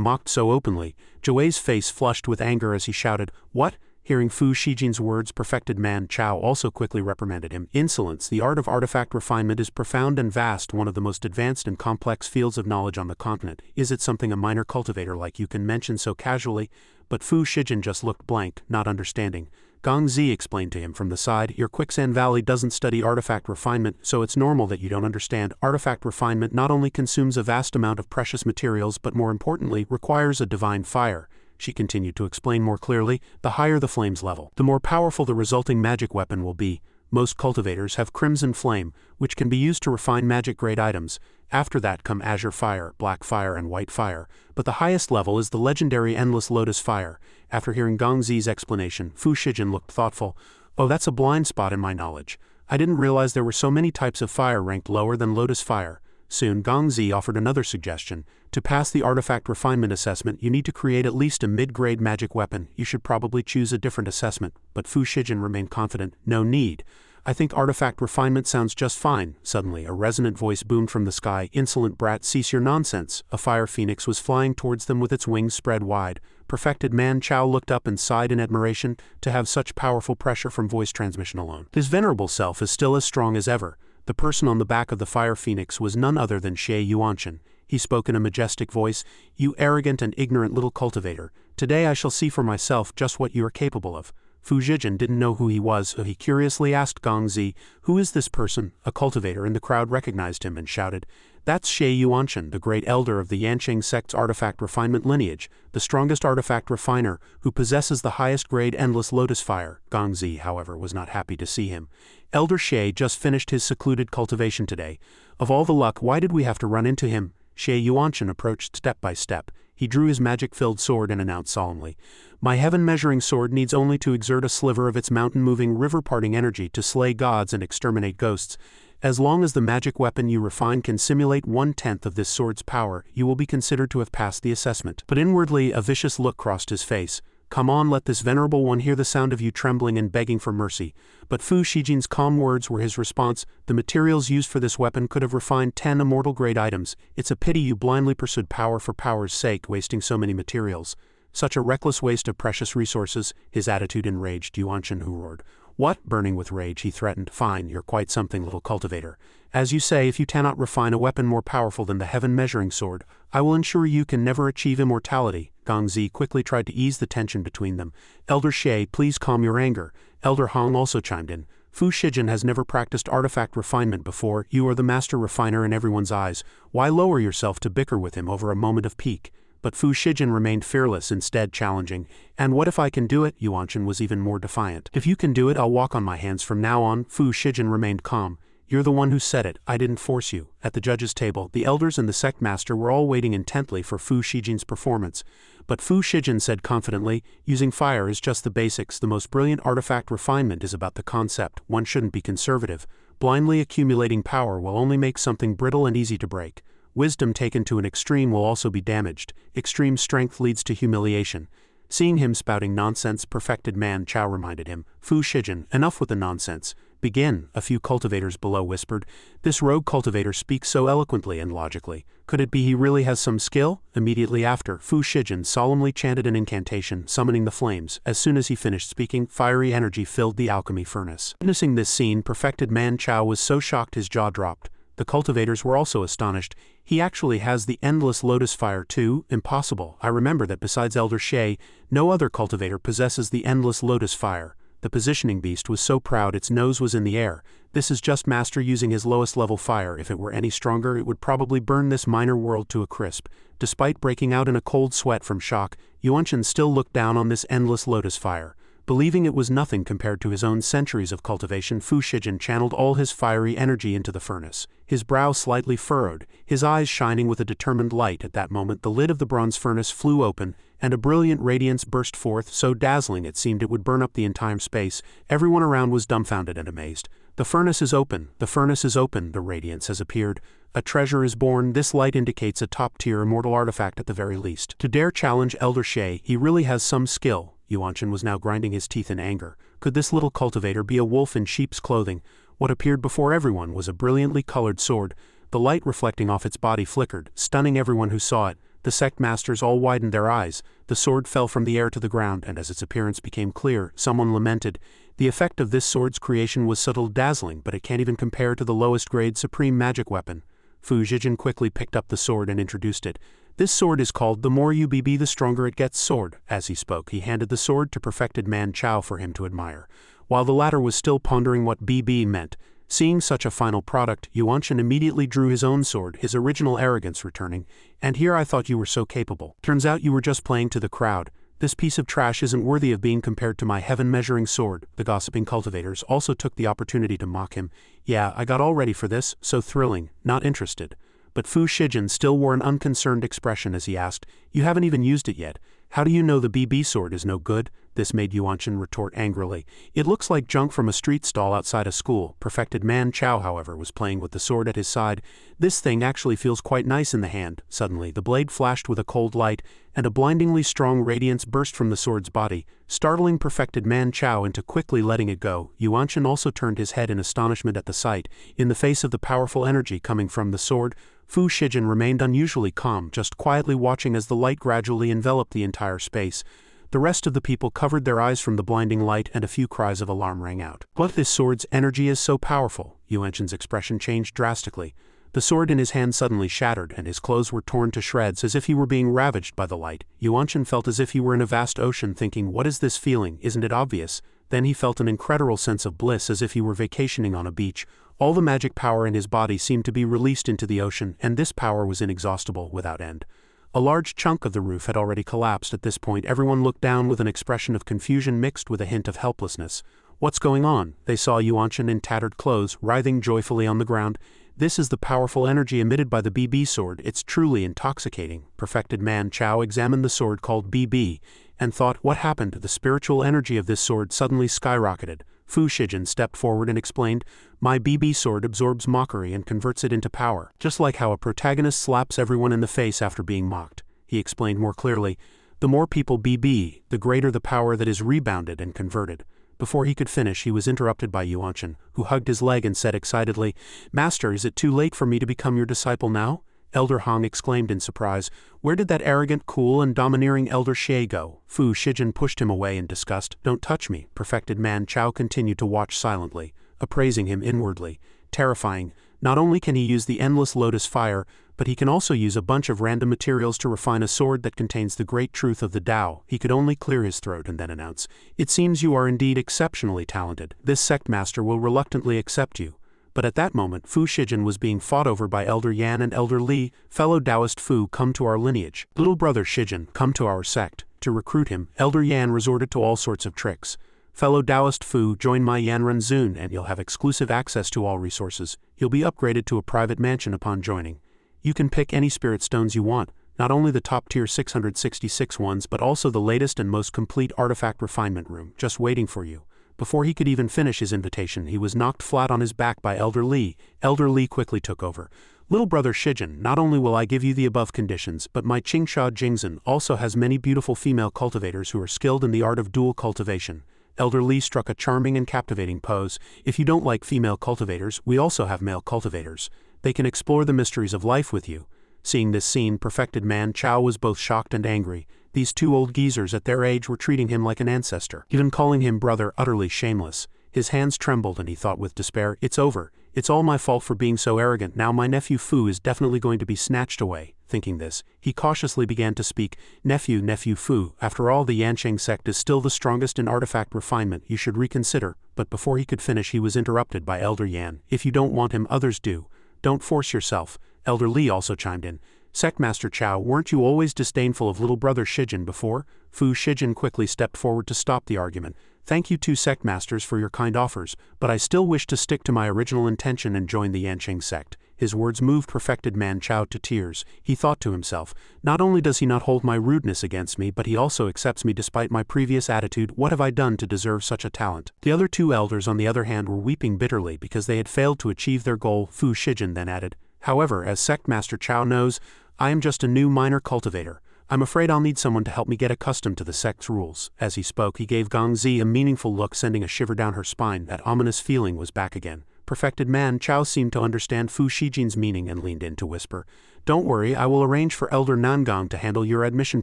mocked so openly, Jiwei's face flushed with anger as he shouted, "What?" Hearing Fu Shijin's words, perfected man Chao also quickly reprimanded him. "Insolence! The art of artifact refinement is profound and vast, one of the most advanced and complex fields of knowledge on the continent. Is it something a minor cultivator like you can mention so casually?" But Fu Shijin just looked blank, not understanding. Gong Zi explained to him from the side, "Your Quicksand Valley doesn't study artifact refinement, so it's normal that you don't understand. Artifact refinement not only consumes a vast amount of precious materials but more importantly, requires a divine fire." She continued to explain more clearly, "The higher the flame's level, the more powerful the resulting magic weapon will be. Most cultivators have Crimson Flame, which can be used to refine magic-grade items. After that come Azure Fire, Black Fire and White Fire, but the highest level is the legendary Endless Lotus Fire." After hearing Gong Zi's explanation, Fu Shijin looked thoughtful. "Oh, that's a blind spot in my knowledge. I didn't realize there were so many types of fire ranked lower than Lotus Fire." Soon, Gong Zi offered another suggestion. "To pass the artifact refinement assessment, you need to create at least a mid-grade magic weapon. You should probably choose a different assessment." But Fu Shijin remained confident. "No need. I think artifact refinement sounds just fine." Suddenly, a resonant voice boomed from the sky. "Insolent brat, cease your nonsense." A fire phoenix was flying towards them with its wings spread wide. Perfected man Chao looked up and sighed in admiration. To have such powerful pressure from voice transmission alone. His venerable self is still as strong as ever. The person on the back of the fire phoenix was none other than Xie Yuanshan. He spoke in a majestic voice, "You arrogant and ignorant little cultivator, today I shall see for myself just what you are capable of." Fu Zhijin didn't know who he was, so he curiously asked Gong Zi, "Who is this person?" A cultivator in the crowd recognized him and shouted, "That's Xie Yuanshan, the great elder of the Yanqing Sect's artifact refinement lineage, the strongest artifact refiner, who possesses the highest grade endless lotus fire." Gong Zi, however, was not happy to see him. "Elder Xie just finished his secluded cultivation today. Of all the luck, why did we have to run into him?" Xie Yuanshan approached step by step. He drew his magic-filled sword and announced solemnly, "My heaven-measuring sword needs only to exert a sliver of its mountain-moving, river-parting energy to slay gods and exterminate ghosts. As long as the magic weapon you refine can simulate 1/10 of this sword's power, you will be considered to have passed the assessment." But inwardly, a vicious look crossed his face. "Come on, let this venerable one hear the sound of you trembling and begging for mercy." But Fu Shijin's calm words were his response. "The materials used for this weapon could have refined 10 immortal-grade items. It's a pity you blindly pursued power for power's sake, wasting so many materials. Such a reckless waste of precious resources." His attitude enraged Yuanshan, who roared. "What?" Burning with rage, he threatened. "Fine, you're quite something, little cultivator. As you say, if you cannot refine a weapon more powerful than the heaven-measuring sword, I will ensure you can never achieve immortality." Gong Zi quickly tried to ease the tension between them. "Elder Xie, please calm your anger." Elder Hong also chimed in. "Fu Shijin has never practiced artifact refinement before. You are the master refiner in everyone's eyes. Why lower yourself to bicker with him over a moment of pique?" But Fu Shijin remained fearless, instead challenging. "And what if I can do it?" Yuanshan was even more defiant. "If you can do it, I'll walk on my hands from now on." Fu Shijin remained calm. "You're the one who said it. I didn't force you." At the judges' table, the elders and the sect master were all waiting intently for Fu Shijin's performance. But Fu Shijin said confidently, "Using fire is just the basics. The most brilliant artifact refinement is about the concept. One shouldn't be conservative. Blindly accumulating power will only make something brittle and easy to break. Wisdom taken to an extreme will also be damaged. Extreme strength leads to humiliation." Seeing him spouting nonsense, perfected man Chao reminded him, "Fu Shijin, enough with the nonsense. Begin," a few cultivators below whispered. "This rogue cultivator speaks so eloquently and logically. Could it be he really has some skill?" Immediately after, Fu Shijin solemnly chanted an incantation, summoning the flames. As soon as he finished speaking, fiery energy filled the alchemy furnace. Witnessing this scene, perfected man Chao was so shocked his jaw dropped. The cultivators were also astonished. "He actually has the endless lotus fire too? Impossible. I remember that besides Elder Xie, no other cultivator possesses the endless lotus fire." The positioning beast was so proud its nose was in the air. "This is just master using his lowest level fire. If it were any stronger, it would probably burn this minor world to a crisp." Despite breaking out in a cold sweat from shock, Yuanshan still looked down on this endless lotus fire. Believing it was nothing compared to his own centuries of cultivation, Fu Shijin channeled all his fiery energy into the furnace. His brow slightly furrowed, his eyes shining with a determined light. At that moment the lid of the bronze furnace flew open, and a brilliant radiance burst forth, so dazzling it seemed it would burn up the entire space. Everyone around was dumbfounded and amazed. "The furnace is open! The furnace is open! The radiance has appeared. A treasure is born. This light indicates a top-tier immortal artifact at the very least. To dare challenge Elder Xie, he really has some skill." Yuanshan was now grinding his teeth in anger. Could this little cultivator be a wolf in sheep's clothing? What appeared before everyone was a brilliantly colored sword. The light reflecting off its body flickered, stunning everyone who saw it. The sect masters all widened their eyes. The sword fell from the air to the ground, and as its appearance became clear, someone lamented. "The effect of this sword's creation was subtle, dazzling, but it can't even compare to the lowest grade supreme magic weapon." Fu Zhijin quickly picked up the sword and introduced it. "This sword is called the more you BB the stronger it gets sword." As he spoke, he handed the sword to perfected man Chao for him to admire. While the latter was still pondering what BB meant, seeing such a final product, Yuanshan immediately drew his own sword, his original arrogance returning. "And here I thought you were so capable. Turns out you were just playing to the crowd. This piece of trash isn't worthy of being compared to my heaven-measuring sword." The gossiping cultivators also took the opportunity to mock him. "Yeah, I got all ready for this, so thrilling, not interested." But Fu Shijin still wore an unconcerned expression as he asked, "You haven't even used it yet. How do you know the BB sword is no good?" This made Yuanshan retort angrily. "It looks like junk from a street stall outside a school." Perfected man Chao, however, was playing with the sword at his side. "This thing actually feels quite nice in the hand." Suddenly, the blade flashed with a cold light, and a blindingly strong radiance burst from the sword's body, startling perfected man Chao into quickly letting it go. Yuanshan also turned his head in astonishment at the sight. In the face of the powerful energy coming from the sword, Fu Shijin remained unusually calm, just quietly watching as the light gradually enveloped the entire space. The rest of the people covered their eyes from the blinding light, and a few cries of alarm rang out. "But this sword's energy is so powerful." Yuanshan's expression changed drastically. The The sword in his hand suddenly shattered, and his clothes were torn to shreds as if he were being ravaged by the light. Yuanshan felt as if he were in a vast ocean, thinking, what is this feeling, isn't it obvious? Then he felt an incredible sense of bliss as if he were vacationing on a beach. All the magic power in his body seemed to be released into the ocean, and this power was inexhaustible, without end. A large chunk of the roof had already collapsed. At this point, everyone looked down with an expression of confusion mixed with a hint of helplessness. What's going on? They saw Yuanshan in tattered clothes, writhing joyfully on the ground. This is the powerful energy emitted by the BB sword. It's truly intoxicating. Perfected man Chao examined the sword called BB, and thought, what happened? The spiritual energy of this sword suddenly skyrocketed. Fu Shijin stepped forward and explained, my BB sword absorbs mockery and converts it into power, just like how a protagonist slaps everyone in the face after being mocked. He explained more clearly, the more people BB, the greater the power that is rebounded and converted. Before he could finish, he was interrupted by Yuanshan, who hugged his leg and said excitedly, Master, is it too late for me to become your disciple now? Elder Hong exclaimed in surprise, where did that arrogant, cool, and domineering Elder Xie go? Fu Shijin pushed him away in disgust. Don't touch me. Perfected man Chao continued to watch silently, appraising him inwardly. Terrifying. Not only can he use the endless lotus fire, but he can also use a bunch of random materials to refine a sword that contains the great truth of the Tao. He could only clear his throat and then announce, it seems you are indeed exceptionally talented. This sect master will reluctantly accept you. But at that moment, Fu Shijin was being fought over by Elder Yan and Elder Li. Fellow Taoist Fu, come to our lineage. Little brother Shijin, come to our sect. To recruit him, Elder Yan resorted to all sorts of tricks. Fellow Taoist Fu, join my Yanren Zun and you'll have exclusive access to all resources. You'll be upgraded to a private mansion upon joining. You can pick any spirit stones you want, not only the top-tier 666 ones but also the latest and most complete artifact refinement room, just waiting for you. Before he could even finish his invitation, he was knocked flat on his back by Elder Li. Elder Li quickly took over. Little brother Shijin, not only will I give you the above conditions, but my Qingsha Jingzhen also has many beautiful female cultivators who are skilled in the art of dual cultivation. Elder Li struck a charming and captivating pose. If you don't like female cultivators, we also have male cultivators. They can explore the mysteries of life with you. Seeing this scene, perfected man Chao was both shocked and angry. These two old geezers at their age were treating him like an ancestor, even calling him brother, utterly shameless. His hands trembled and he thought with despair, it's over. It's all my fault for being so arrogant. Now my nephew Fu is definitely going to be snatched away. Thinking this, he cautiously began to speak, nephew Fu, after all the Yansheng sect is still the strongest in artifact refinement, you should reconsider. But before he could finish he was interrupted by Elder Yan. If you don't want him, others do. Don't force yourself. Elder Li also chimed in. Sectmaster Chao, weren't you always disdainful of little brother Shijin before? Fu Shijin quickly stepped forward to stop the argument. Thank you two sectmasters for your kind offers, but I still wish to stick to my original intention and join the Yansheng sect. His words moved perfected man Chao to tears. He thought to himself, not only does he not hold my rudeness against me, but he also accepts me despite my previous attitude. What have I done to deserve such a talent? The other two elders on the other hand were weeping bitterly because they had failed to achieve their goal. Fu Shijin then added, however, as Sectmaster Chao knows, I am just a new minor cultivator. I'm afraid I'll need someone to help me get accustomed to the sect's rules. As he spoke, he gave Gong Zi a meaningful look, sending a shiver down her spine. That ominous feeling was back again. Perfected man Chao seemed to understand Fu Shijin's meaning and leaned in to whisper, don't worry, I will arrange for Elder Nangong to handle your admission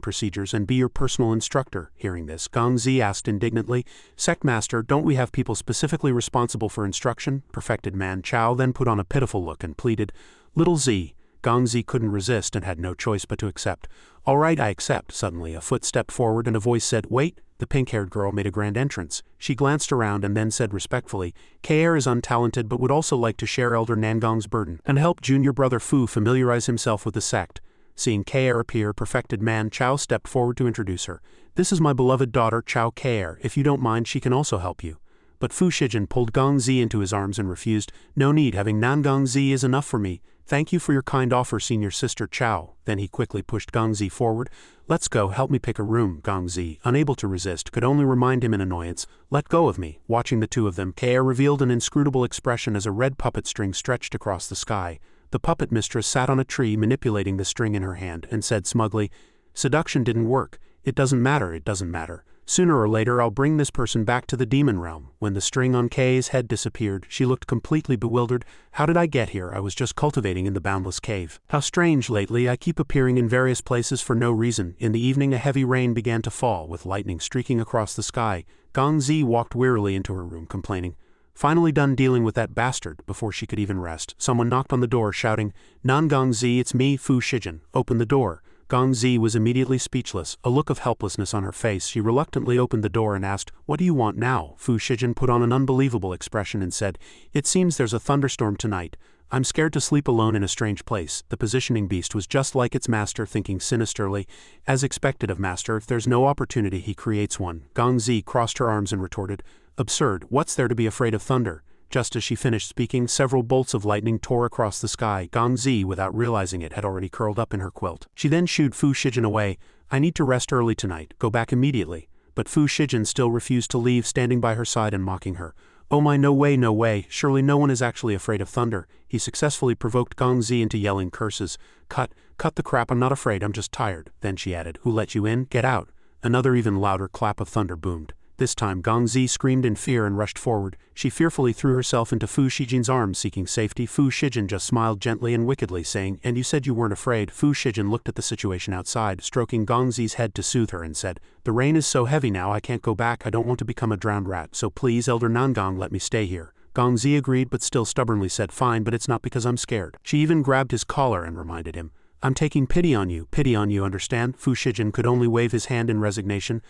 procedures and be your personal instructor. Hearing this, Gong Zi asked indignantly, Sectmaster, don't we have people specifically responsible for instruction? Perfected man Chao then put on a pitiful look and pleaded, Little Zi. Gong Zi couldn't resist and had no choice but to accept. All right, I accept. Suddenly a foot stepped forward and a voice said, wait. The pink-haired girl made a grand entrance. She glanced around and then said respectfully, Kaer is untalented but would also like to share Elder Nangong's burden and help junior brother Fu familiarize himself with the sect. Seeing Kaer appear, perfected man Chao stepped forward to introduce her. This is my beloved daughter Chao Kaer. If you don't mind, she can also help you. But Fu Shijin pulled Gong Zi into his arms and refused. No need, having Nangong Zi is enough for me. Thank you for your kind offer, senior sister Chao. Then he quickly pushed Gong Zi forward. Let's go, help me pick a room. Gong Zi, unable to resist, could only remind him in annoyance, let go of me. Watching the two of them, Kaer revealed an inscrutable expression as a red puppet string stretched across the sky. The puppet mistress sat on a tree manipulating the string in her hand and said smugly, seduction didn't work. It doesn't matter. Sooner or later I'll bring this person back to the demon realm. When the string on Kay's head disappeared, she looked completely bewildered. How did I get here? I was just cultivating in the boundless cave. How strange, lately I keep appearing in various places for no reason. In the evening a heavy rain began to fall, with lightning streaking across the sky. Gong Zi walked wearily into her room, complaining, Finally done dealing with that bastard. Before she could even rest, someone knocked on the door shouting, "Nan Gongzi, it's me, Fu Shijin. Open the door." Gongzi was immediately speechless, a look of helplessness on her face. She reluctantly opened the door and asked, "What do you want now?" Fu Shijin put on an unbelievable expression and said, "It seems there's a thunderstorm tonight. I'm scared to sleep alone in a strange place." The positioning beast was just like its master, thinking sinisterly. As expected of master, if there's no opportunity he creates one. Gongzi crossed her arms and retorted, "Absurd, what's there to be afraid of thunder?" Just as she finished speaking, several bolts of lightning tore across the sky. Gongzi, without realizing it, had already curled up in her quilt. She then shooed Fu Shijin away. "I need to rest early tonight, go back immediately." But Fu Shijin still refused to leave, standing by her side and mocking her. "Oh my, no way, surely no one is actually afraid of thunder." He successfully provoked Gongzi into yelling curses. Cut the crap, I'm not afraid, I'm just tired." Then she added, "Who let you in? Get out." Another even louder clap of thunder boomed. This time Gongzi screamed in fear and rushed forward. She fearfully threw herself into Fu Shijin's arms, seeking safety. Fu Shijin just smiled gently and wickedly, saying, "And you said you weren't afraid." Fu Shijin looked at the situation outside, stroking Gongzi's head to soothe her, and said, "The rain is so heavy now I can't go back. I don't want to become a drowned rat, so please, Elder Nangang, let me stay here." Gongzi agreed, but still stubbornly said, "Fine, but it's not because I'm scared." She even grabbed his collar and reminded him, "I'm taking pity on you, understand?" Fu Shijin could only wave his hand in resignation.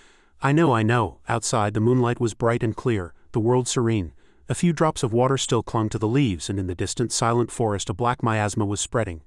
I know." Outside, the moonlight was bright and clear, the world serene. A few drops of water still clung to the leaves, and in the distant, silent forest a black miasma was spreading.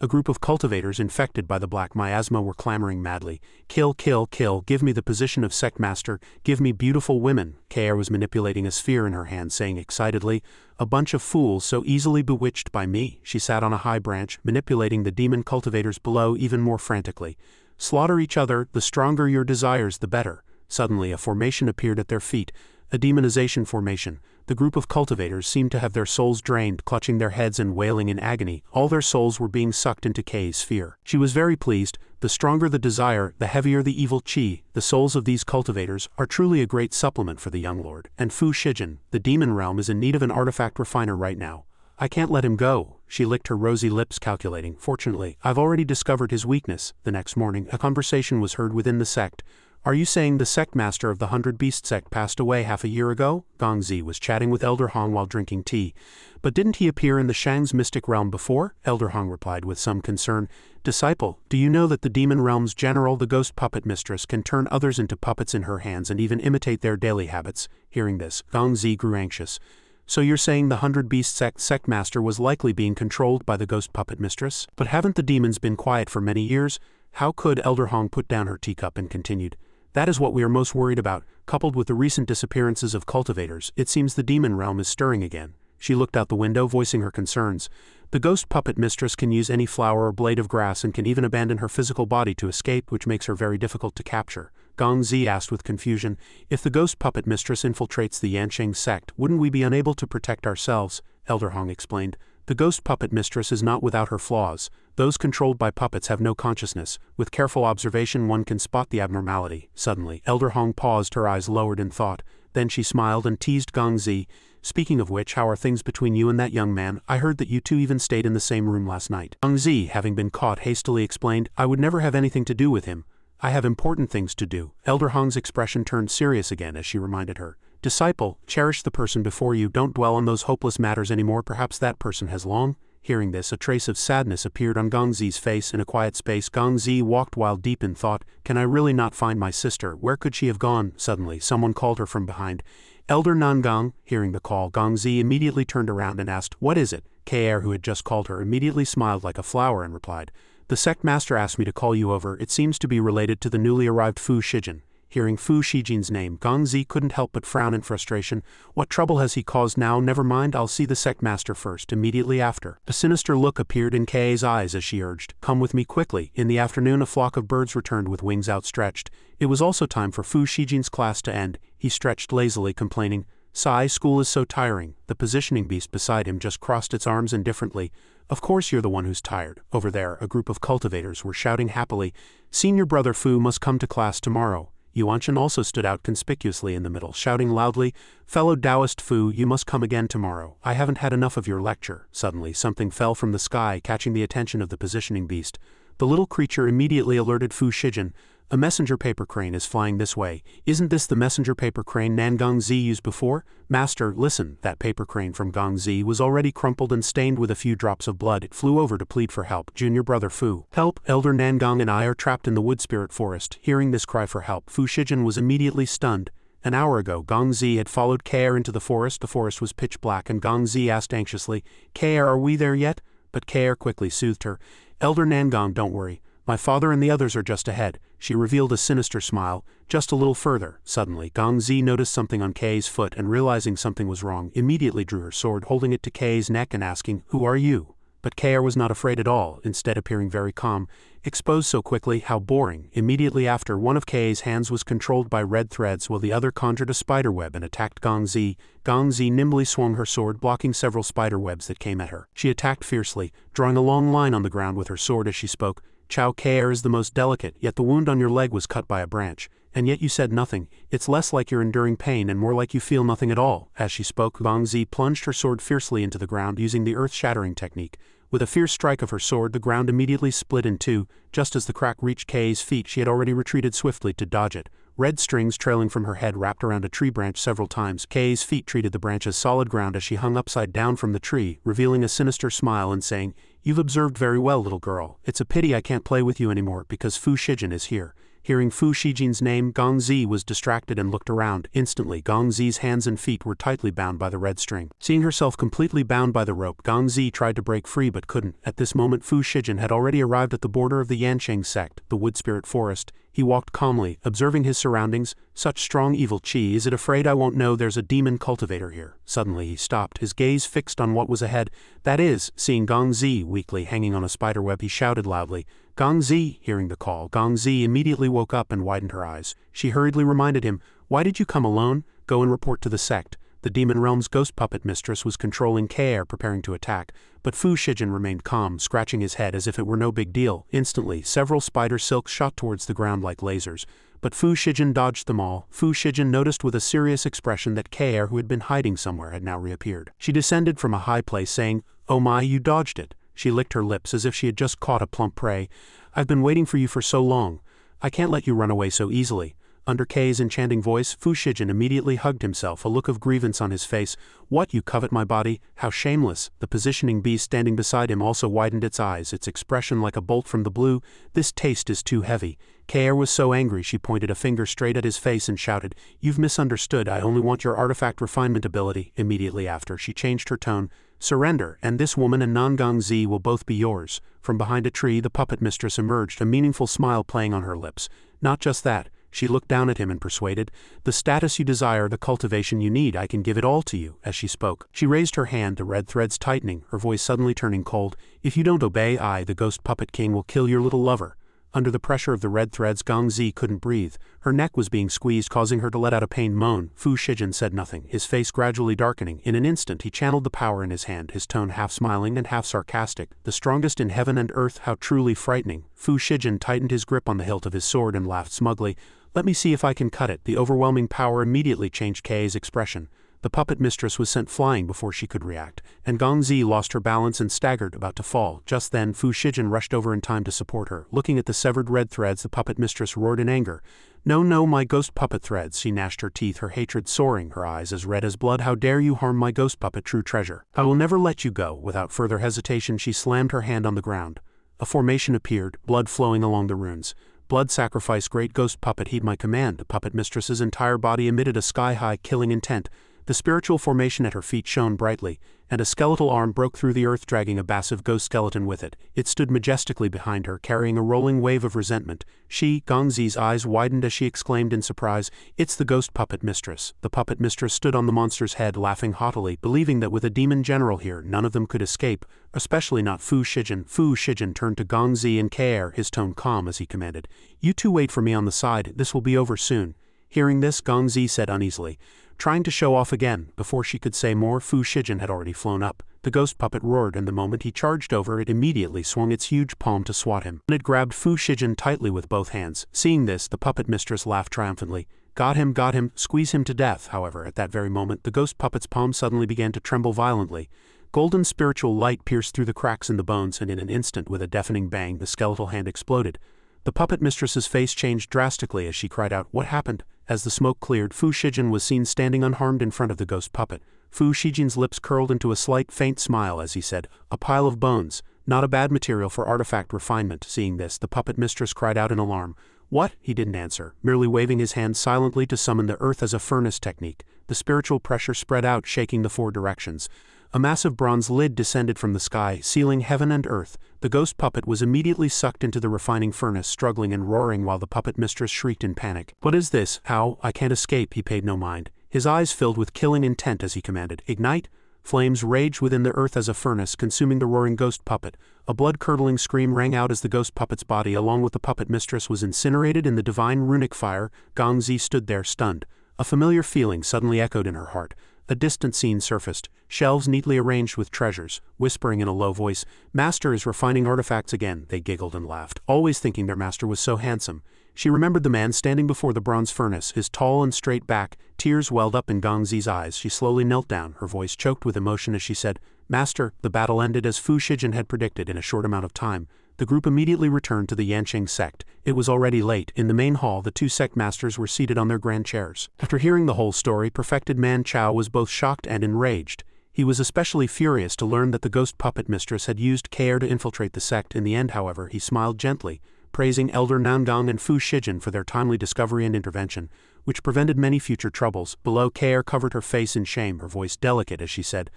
A group of cultivators infected by the black miasma were clamoring madly. Kill, give me the position of Sect Master, give me beautiful women." Kaer was manipulating a sphere in her hand, saying excitedly, "A bunch of fools so easily bewitched by me." She sat on a high branch, manipulating the demon cultivators below even more frantically. "Slaughter each other, the stronger your desires the better." Suddenly a formation appeared at their feet, a demonization formation. The group of cultivators seemed to have their souls drained, clutching their heads and wailing in agony. All their souls were being sucked into Kei's sphere. She was very pleased. The stronger the desire, the heavier the evil chi. The souls of these cultivators are truly a great supplement for the young lord. And Fu Shijin, the demon realm, is in need of an artifact refiner right now. I can't let him go." She licked her rosy lips, calculating. "Fortunately, I've already discovered his weakness." The next morning, a conversation was heard within the sect. "Are you saying the sect master of the 100 Beast sect passed away half a year ago?" Gongzi was chatting with Elder Hong while drinking tea. "But didn't he appear in the Shang's mystic realm before?" Elder Hong replied with some concern. "Disciple, do you know that the demon realm's general, the ghost puppet mistress, can turn others into puppets in her hands and even imitate their daily habits?" Hearing this, Gongzi grew anxious. "So you're saying the 100 Beast sect master was likely being controlled by the ghost puppet mistress? But haven't the demons been quiet for many years?" How could Elder Hong put down her teacup and continued, "That is what we are most worried about, coupled with the recent disappearances of cultivators. It seems the demon realm is stirring again." She looked out the window, voicing her concerns. "The ghost puppet mistress can use any flower or blade of grass and can even abandon her physical body to escape, which makes her very difficult to capture." Gongzi asked with confusion, "If the ghost puppet mistress infiltrates the Yansheng sect, wouldn't we be unable to protect ourselves?" Elder Hong explained, "The ghost puppet mistress is not without her flaws. Those controlled by puppets have no consciousness. With careful observation one can spot the abnormality." Suddenly, Elder Hong paused, her eyes lowered in thought. Then she smiled and teased Gongzi. "Speaking of which, how are things between you and that young man? I heard that you two even stayed in the same room last night." Gongzi, having been caught, hastily explained, "I would never have anything to do with him. I have important things to do." Elder Hong's expression turned serious again as she reminded her, "Disciple, cherish the person before you, don't dwell on those hopeless matters anymore, perhaps that person has long." Hearing this, a trace of sadness appeared on Gongzi's face. In a quiet space, Gongzi walked while deep in thought. "Can I really not find my sister? Where could she have gone?" Suddenly, someone called her from behind. "Elder Nangang." Hearing the call, Gongzi immediately turned around and asked, "What is it?" Kaer, who had just called her, immediately smiled like a flower and replied, "The sect master asked me to call you over. It seems to be related to the newly arrived Fu Shijin." Hearing Fu Shijin's name, Gongzi couldn't help but frown in frustration. What trouble has he caused now? Never mind, I'll see the sect master first. Immediately after, a sinister look appeared in Kei's eyes as she urged, "Come with me quickly." In the afternoon, a flock of birds returned with wings outstretched. It was also time for Fu Shijin's class to end. He stretched lazily, complaining, "Sigh, school is so tiring." The positioning beast beside him just crossed its arms indifferently. "Of course you're the one who's tired." Over there, a group of cultivators were shouting happily, "Senior brother Fu must come to class tomorrow." Yuanshan also stood out conspicuously in the middle, shouting loudly, "Fellow Taoist Fu, you must come again tomorrow. I haven't had enough of your lecture." Suddenly, something fell from the sky, catching the attention of the positioning beast. The little creature immediately alerted Fu Shijin. A messenger paper crane is flying this way. Isn't this the messenger paper crane Nangongzi used before? Master, listen, that paper crane from Gongzi was already crumpled and stained with a few drops of blood. It flew over to plead for help. Junior brother Fu. Help, Elder Nangong and I are trapped in the wood spirit forest. Hearing this cry for help, Fu Shijin was immediately stunned. An hour ago, Gongzi had followed Kaer into the forest. The forest was pitch black and Gongzi asked anxiously, Kaer, are we there yet? But Kaer quickly soothed her. Elder Nangong, don't worry. My father and the others are just ahead. She revealed a sinister smile. Just a little further. Suddenly, Gongzi noticed something on Kei's foot and realizing something was wrong, immediately drew her sword, holding it to Kei's neck and asking, Who are you? But Kaer was not afraid at all, instead appearing very calm. Exposed so quickly, how boring. Immediately after, one of Kei's hands was controlled by red threads while the other conjured a spiderweb and attacked Gongzi. Gongzi nimbly swung her sword, blocking several spiderwebs that came at her. She attacked fiercely, drawing a long line on the ground with her sword as she spoke. Chao Kaer is the most delicate, yet the wound on your leg was cut by a branch. And yet you said nothing. It's less like you're enduring pain and more like you feel nothing at all. As she spoke, Gongzi plunged her sword fiercely into the ground using the earth-shattering technique. With a fierce strike of her sword, the ground immediately split in two. Just as the crack reached Kei's feet, she had already retreated swiftly to dodge it. Red strings trailing from her head wrapped around a tree branch several times. Kei's feet treated the branch as solid ground as she hung upside down from the tree, revealing a sinister smile and saying, You've observed very well, little girl. It's a pity I can't play with you anymore because Fu Shijin is here. Hearing Fu Shijin's name, Gongzi was distracted and looked around. Instantly, Gongzi's hands and feet were tightly bound by the red string. Seeing herself completely bound by the rope, Gongzi tried to break free but couldn't. At this moment, Fu Shijin had already arrived at the border of the Yancheng Sect, the wood spirit forest. He walked calmly, observing his surroundings. Such strong evil chi, is it afraid I won't know there's a demon cultivator here? Suddenly he stopped, his gaze fixed on what was ahead. That is, seeing Gongzi weakly hanging on a spiderweb, he shouted loudly, Gongzi! Hearing the call, Gongzi immediately woke up and widened her eyes. She hurriedly reminded him, Why did you come alone? Go and report to the sect. The demon realm's ghost puppet mistress was controlling Kaer, preparing to attack, but Fu Shijin remained calm, scratching his head as if it were no big deal. Instantly, several spider silks shot towards the ground like lasers, but Fu Shijin dodged them all. Fu Shijin noticed with a serious expression that Kaer, who had been hiding somewhere, had now reappeared. She descended from a high place, saying, Oh my, you dodged it. She licked her lips as if she had just caught a plump prey. I've been waiting for you for so long. I can't let you run away so easily. Under Kei's enchanting voice, Fu Shijin immediately hugged himself, a look of grievance on his face. What, you covet my body? How shameless. The positioning beast standing beside him also widened its eyes, its expression like a bolt from the blue. This taste is too heavy. Kaer was so angry she pointed a finger straight at his face and shouted, You've misunderstood, I only want your artifact refinement ability. Immediately after, she changed her tone. Surrender, and this woman and Nangongzi will both be yours. From behind a tree, the puppet mistress emerged, a meaningful smile playing on her lips. Not just that. She looked down at him and persuaded, The status you desire, the cultivation you need, I can give it all to you. As she spoke, she raised her hand, the red threads tightening, her voice suddenly turning cold. If you don't obey, I, the ghost puppet king, will kill your little lover. Under the pressure of the red threads, Gongzi couldn't breathe. Her neck was being squeezed, causing her to let out a pained moan. Fu Shijin said nothing, his face gradually darkening. In an instant, he channeled the power in his hand, his tone half smiling and half sarcastic. The strongest in heaven and earth, how truly frightening. Fu Shijin tightened his grip on the hilt of his sword and laughed smugly. Let me see if I can cut it. The overwhelming power immediately changed Kei's expression. The puppet mistress was sent flying before she could react, and Gongzi lost her balance and staggered, about to fall. Just then, Fu Shijin rushed over in time to support her. Looking at the severed red threads, the puppet mistress roared in anger. No, no, my ghost puppet threads. She gnashed her teeth, her hatred soaring, her eyes as red as blood. How dare you harm my ghost puppet true treasure? I will never let you go. Without further hesitation, she slammed her hand on the ground. A formation appeared, blood flowing along the runes. Blood sacrifice, great ghost puppet, heed my command. The puppet mistress's entire body emitted a sky-high killing intent. The spiritual formation at her feet shone brightly, and a skeletal arm broke through the earth, dragging a massive ghost skeleton with it. It stood majestically behind her, carrying a rolling wave of resentment. Gongzi's eyes widened as she exclaimed in surprise, It's the ghost puppet mistress. The puppet mistress stood on the monster's head, laughing haughtily, believing that with a demon general here, none of them could escape, especially not Fu Shijin. Fu Shijin turned to Gongzi and Kaer, his tone calm as he commanded, You two wait for me on the side, this will be over soon. Hearing this, Gongzi said uneasily, Trying to show off again. Before she could say more, Fu Shijin had already flown up. The ghost puppet roared, and the moment he charged over, it immediately swung its huge palm to swat him. It grabbed Fu Shijin tightly with both hands. Seeing this, the puppet mistress laughed triumphantly. Got him, squeeze him to death. However, at that very moment, the ghost puppet's palm suddenly began to tremble violently. Golden spiritual light pierced through the cracks in the bones, and in an instant, with a deafening bang, the skeletal hand exploded. The puppet mistress's face changed drastically as she cried out, "What happened?" As the smoke cleared, Fu Shijin was seen standing unharmed in front of the ghost puppet. Fu Shijin's lips curled into a slight, faint smile as he said, "A pile of bones. Not a bad material for artifact refinement." Seeing this, the puppet mistress cried out in alarm. "What?" He didn't answer, merely waving his hand silently to summon the earth as a furnace technique. The spiritual pressure spread out, shaking the four directions. A massive bronze lid descended from the sky, sealing heaven and earth. The ghost puppet was immediately sucked into the refining furnace, struggling and roaring while the puppet mistress shrieked in panic. "What is this? How? I can't escape." He paid no mind. His eyes filled with killing intent as he commanded, "Ignite!" Flames raged within the earth as a furnace, consuming the roaring ghost puppet. A blood-curdling scream rang out as the ghost puppet's body, along with the puppet mistress, was incinerated in the divine runic fire. Gongzi stood there, stunned. A familiar feeling suddenly echoed in her heart. A distant scene surfaced, shelves neatly arranged with treasures. Whispering in a low voice, "Master is refining artifacts again." They giggled and laughed, always thinking their master was so handsome. She remembered the man standing before the bronze furnace, his tall and straight back. Tears welled up in Gongzi's eyes. She slowly knelt down, her voice choked with emotion as she said, "Master." The battle ended as Fu Shijin had predicted in a short amount of time. The group immediately returned to the Yanqing sect. It was already late. In the main hall, the two sect masters were seated on their grand chairs. After hearing the whole story, Perfected Man Chao was both shocked and enraged. He was especially furious to learn that the ghost puppet mistress had used care to infiltrate the sect. In the end, however, he smiled gently, praising Elder Nangong and Fu Shijin for their timely discovery and intervention, which prevented many future troubles. Below, Care covered her face in shame, her voice delicate as she said,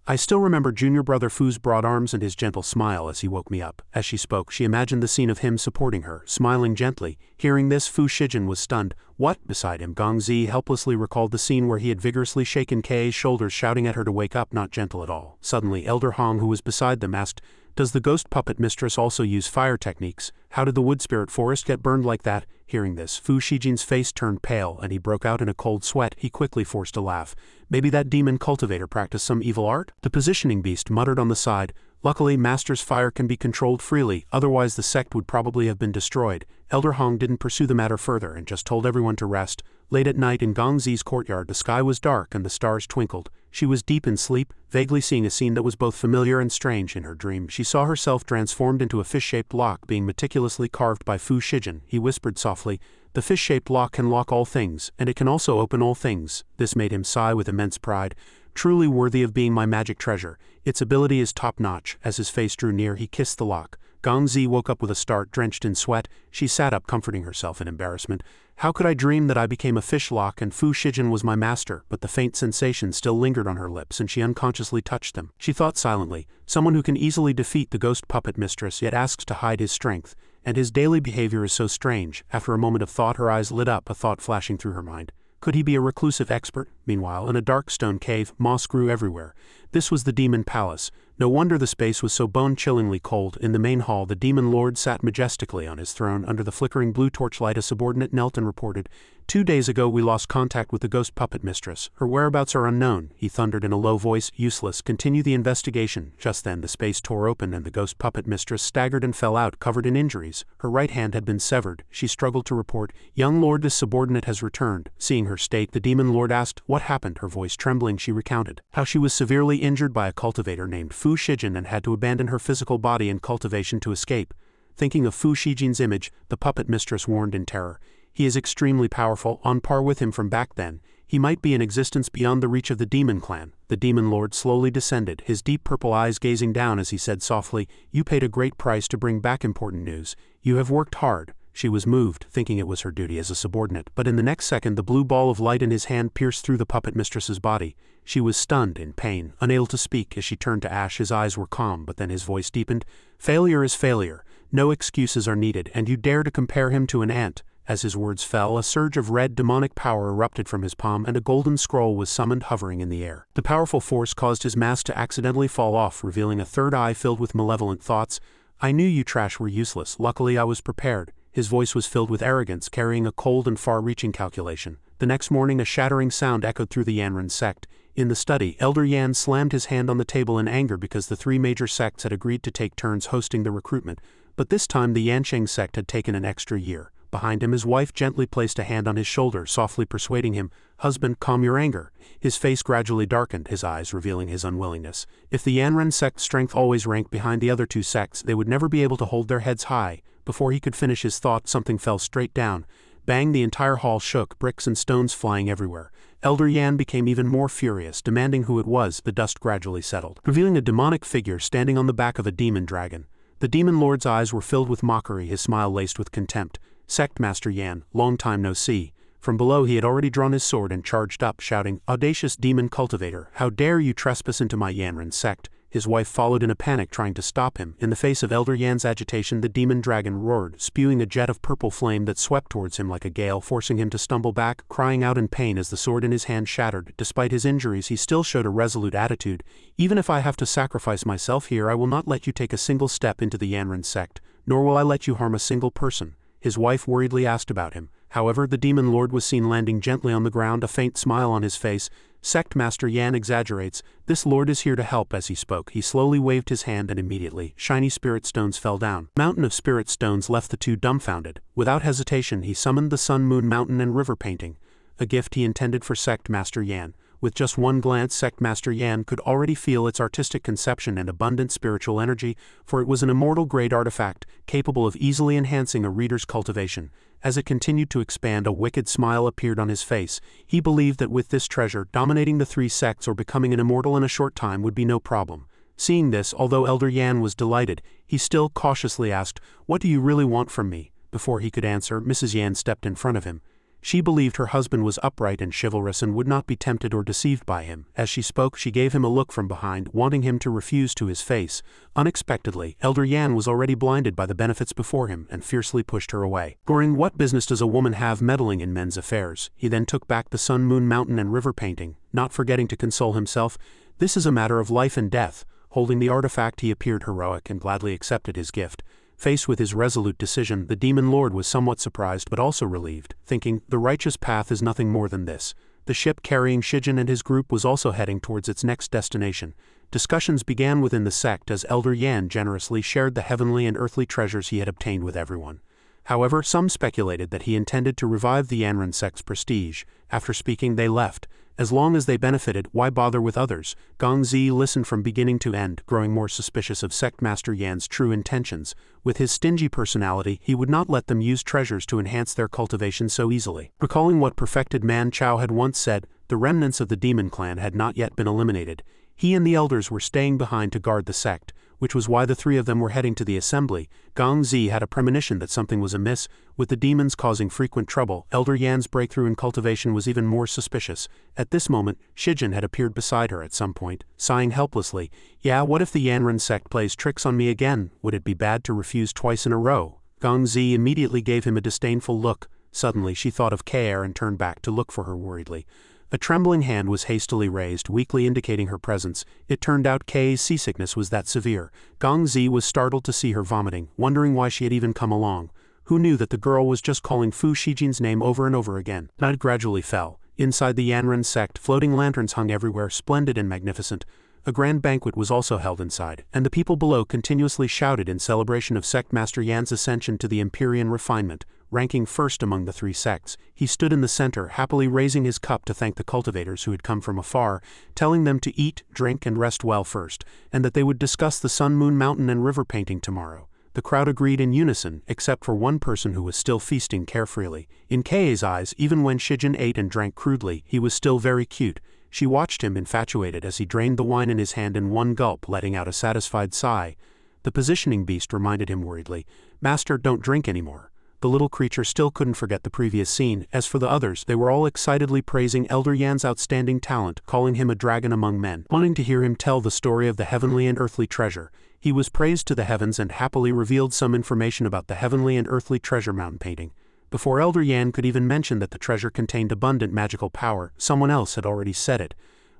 "I still remember junior brother Fu's broad arms and his gentle smile as he woke me up." As she spoke, she imagined the scene of him supporting her, smiling gently. Hearing this, Fu Shijin was stunned. "What?" Beside him, Gongzi helplessly recalled the scene where he had vigorously shaken Kei's shoulders, shouting at her to wake up, not gentle at all. Suddenly, Elder Hong, who was beside them, asked, "Does the ghost puppet mistress also use fire techniques? How did the wood spirit forest get burned like that?" Hearing this, Fu Shijin's face turned pale and he broke out in a cold sweat. He quickly forced a laugh. "Maybe that demon cultivator practiced some evil art?" The positioning beast muttered on the side, "Luckily, Master's fire can be controlled freely, otherwise the sect would probably have been destroyed." Elder Hong didn't pursue the matter further and just told everyone to rest. Late at night in Gongzi's courtyard, the sky was dark and the stars twinkled. She was deep in sleep, vaguely seeing a scene that was both familiar and strange. In her dream, she saw herself transformed into a fish-shaped lock being meticulously carved by Fu Shijin. He whispered softly, "The fish-shaped lock can lock all things, and it can also open all things." This made him sigh with immense pride. "Truly worthy of being my magic treasure. Its ability is top-notch." As his face drew near, he kissed the lock. Gongzi woke up with a start, drenched in sweat. She sat up, comforting herself in embarrassment. "How could I dream that I became a fish lock and Fu Shijin was my master?" But the faint sensation still lingered on her lips and she unconsciously touched them. She thought silently, someone who can easily defeat the ghost puppet mistress yet asks to hide his strength, and his daily behavior is so strange. After a moment of thought, her eyes lit up, a thought flashing through her mind. Could he be a reclusive expert? Meanwhile, in a dark stone cave, moss grew everywhere. This was the demon palace. No wonder the space was so bone-chillingly cold. In the main hall, the demon lord sat majestically on his throne. Under the flickering blue torchlight, a subordinate knelt and reported, "2 days ago we lost contact with the ghost puppet mistress. Her whereabouts are unknown." He thundered in a low voice, "Useless. Continue the investigation." Just then, the space tore open and the ghost puppet mistress staggered and fell out, covered in injuries. Her right hand had been severed. She struggled to report, "Young lord, this subordinate has returned." Seeing her state, the demon lord asked, "What happened?" Her voice trembling, she recounted how she was severely injured by a cultivator named Fu Shijin and had to abandon her physical body in cultivation to escape. Thinking of Fu Shijin's image, the puppet mistress warned in terror. "He is extremely powerful, on par with him from back then. He might be in existence beyond the reach of the demon clan." The demon lord slowly descended, his deep purple eyes gazing down as he said softly, "You paid a great price to bring back important news. You have worked hard." She was moved, thinking it was her duty as a subordinate, but in the next second the blue ball of light in his hand pierced through the puppet mistress's body. She was stunned, in pain, unable to speak. As she turned to Ash, his eyes were calm, but then his voice deepened. "Failure is failure. No excuses are needed, and you dare to compare him to an ant." As his words fell, a surge of red demonic power erupted from his palm and a golden scroll was summoned, hovering in the air. The powerful force caused his mask to accidentally fall off, revealing a third eye filled with malevolent thoughts. "I knew you trash were useless. Luckily I was prepared." His voice was filled with arrogance, carrying a cold and far-reaching calculation. The next morning a shattering sound echoed through the Yanran sect. In the study, Elder Yan slammed his hand on the table in anger because the 3 major sects had agreed to take turns hosting the recruitment, but this time the Yanqing sect had taken an extra year. Behind him, his wife gently placed a hand on his shoulder, softly persuading him, "Husband, calm your anger." His face gradually darkened, his eyes revealing his unwillingness. If the Yanran sect's strength always ranked behind the other 2 sects, they would never be able to hold their heads high. Before he could finish his thought, something fell straight down. Bang, the entire hall shook, bricks and stones flying everywhere. Elder Yan became even more furious, demanding who it was. The dust gradually settled, revealing a demonic figure standing on the back of a demon dragon. The demon lord's eyes were filled with mockery, his smile laced with contempt. Sect Master Yan, long time no see. From below he had already drawn his sword and charged up, shouting, "Audacious demon cultivator, how dare you trespass into my Yanran sect?" His wife followed in a panic, trying to stop him. In the face of Elder Yan's agitation, the demon dragon roared, spewing a jet of purple flame that swept towards him like a gale, forcing him to stumble back, crying out in pain as the sword in his hand shattered. Despite his injuries, he still showed a resolute attitude. "Even if I have to sacrifice myself here, I will not let you take a single step into the Yanran sect, nor will I let you harm a single person." His wife worriedly asked about him. However, the demon lord was seen landing gently on the ground, a faint smile on his face. Sect Master Yan exaggerates. This lord is here to help. As he spoke, he slowly waved his hand and immediately, shiny spirit stones fell down. Mountain of spirit stones left the two dumbfounded. Without hesitation, he summoned the sun, moon, mountain and river painting, a gift he intended for Sect Master Yan. With just one glance, Sect Master Yan could already feel its artistic conception and abundant spiritual energy, for it was an immortal-grade artifact, capable of easily enhancing a reader's cultivation. As it continued to expand, a wicked smile appeared on his face. He believed that with this treasure, dominating the three sects or becoming an immortal in a short time would be no problem. Seeing this, although Elder Yan was delighted, he still cautiously asked, "What do you really want from me?" Before he could answer, Mrs. Yan stepped in front of him. She believed her husband was upright and chivalrous and would not be tempted or deceived by him. As she spoke, she gave him a look from behind, wanting him to refuse to his face. Unexpectedly, Elder Yan was already blinded by the benefits before him and fiercely pushed her away. Roaring, "What business does a woman have meddling in men's affairs?" He then took back the sun, moon, mountain and river painting, not forgetting to console himself. "This is a matter of life and death." Holding the artifact, he appeared heroic and gladly accepted his gift. Faced with his resolute decision, the demon lord was somewhat surprised but also relieved, thinking, the righteous path is nothing more than this. The ship carrying Shijin and his group was also heading towards its next destination. Discussions began within the sect as Elder Yan generously shared the heavenly and earthly treasures he had obtained with everyone. However, some speculated that he intended to revive the Yanran sect's prestige. After speaking, they left. As long as they benefited, why bother with others? Gong Zi listened from beginning to end, growing more suspicious of Sect Master Yan's true intentions. With his stingy personality, he would not let them use treasures to enhance their cultivation so easily. Recalling what perfected man Chao had once said, the remnants of the demon clan had not yet been eliminated. He and the elders were staying behind to guard the sect, which was why the three of them were heading to the assembly. Gong Zi had a premonition that something was amiss, with the demons causing frequent trouble. Elder Yan's breakthrough in cultivation was even more suspicious. At this moment, Shijin had appeared beside her at some point, sighing helplessly. "Yeah, what if the Yanran sect plays tricks on me again? Would it be bad to refuse twice in a row?" Gong Zi immediately gave him a disdainful look. Suddenly she thought of Kaer and turned back to look for her worriedly. A trembling hand was hastily raised, weakly indicating her presence. It turned out Kay's seasickness was that severe. Gong Zi was startled to see her vomiting, wondering why she had even come along. Who knew that the girl was just calling Fu Shijin's name over and over again? Night gradually fell. Inside the Yanran sect, floating lanterns hung everywhere, splendid and magnificent. A grand banquet was also held inside, and the people below continuously shouted in celebration of Sect Master Yan's ascension to the Empyrean refinement. Ranking first among the three sects, he stood in the center, happily raising his cup to thank the cultivators who had come from afar, telling them to eat, drink and rest well first, and that they would discuss the sun, moon, mountain and river painting tomorrow. The crowd agreed in unison, except for one person who was still feasting carefreely. In Kei's eyes, even when Shijin ate and drank crudely, he was still very cute. She watched him infatuated as he drained the wine in his hand in one gulp, letting out a satisfied sigh. The positioning beast reminded him worriedly, "Master, don't drink anymore." The little creature still couldn't forget the previous scene. As for the others, they were all excitedly praising Elder Yan's outstanding talent, calling him a dragon among men, wanting to hear him tell the story of the heavenly and earthly treasure. He was praised to the heavens and happily revealed some information about the heavenly and earthly treasure mountain painting. Before Elder Yan could even mention that the treasure contained abundant magical power, someone else had already said it.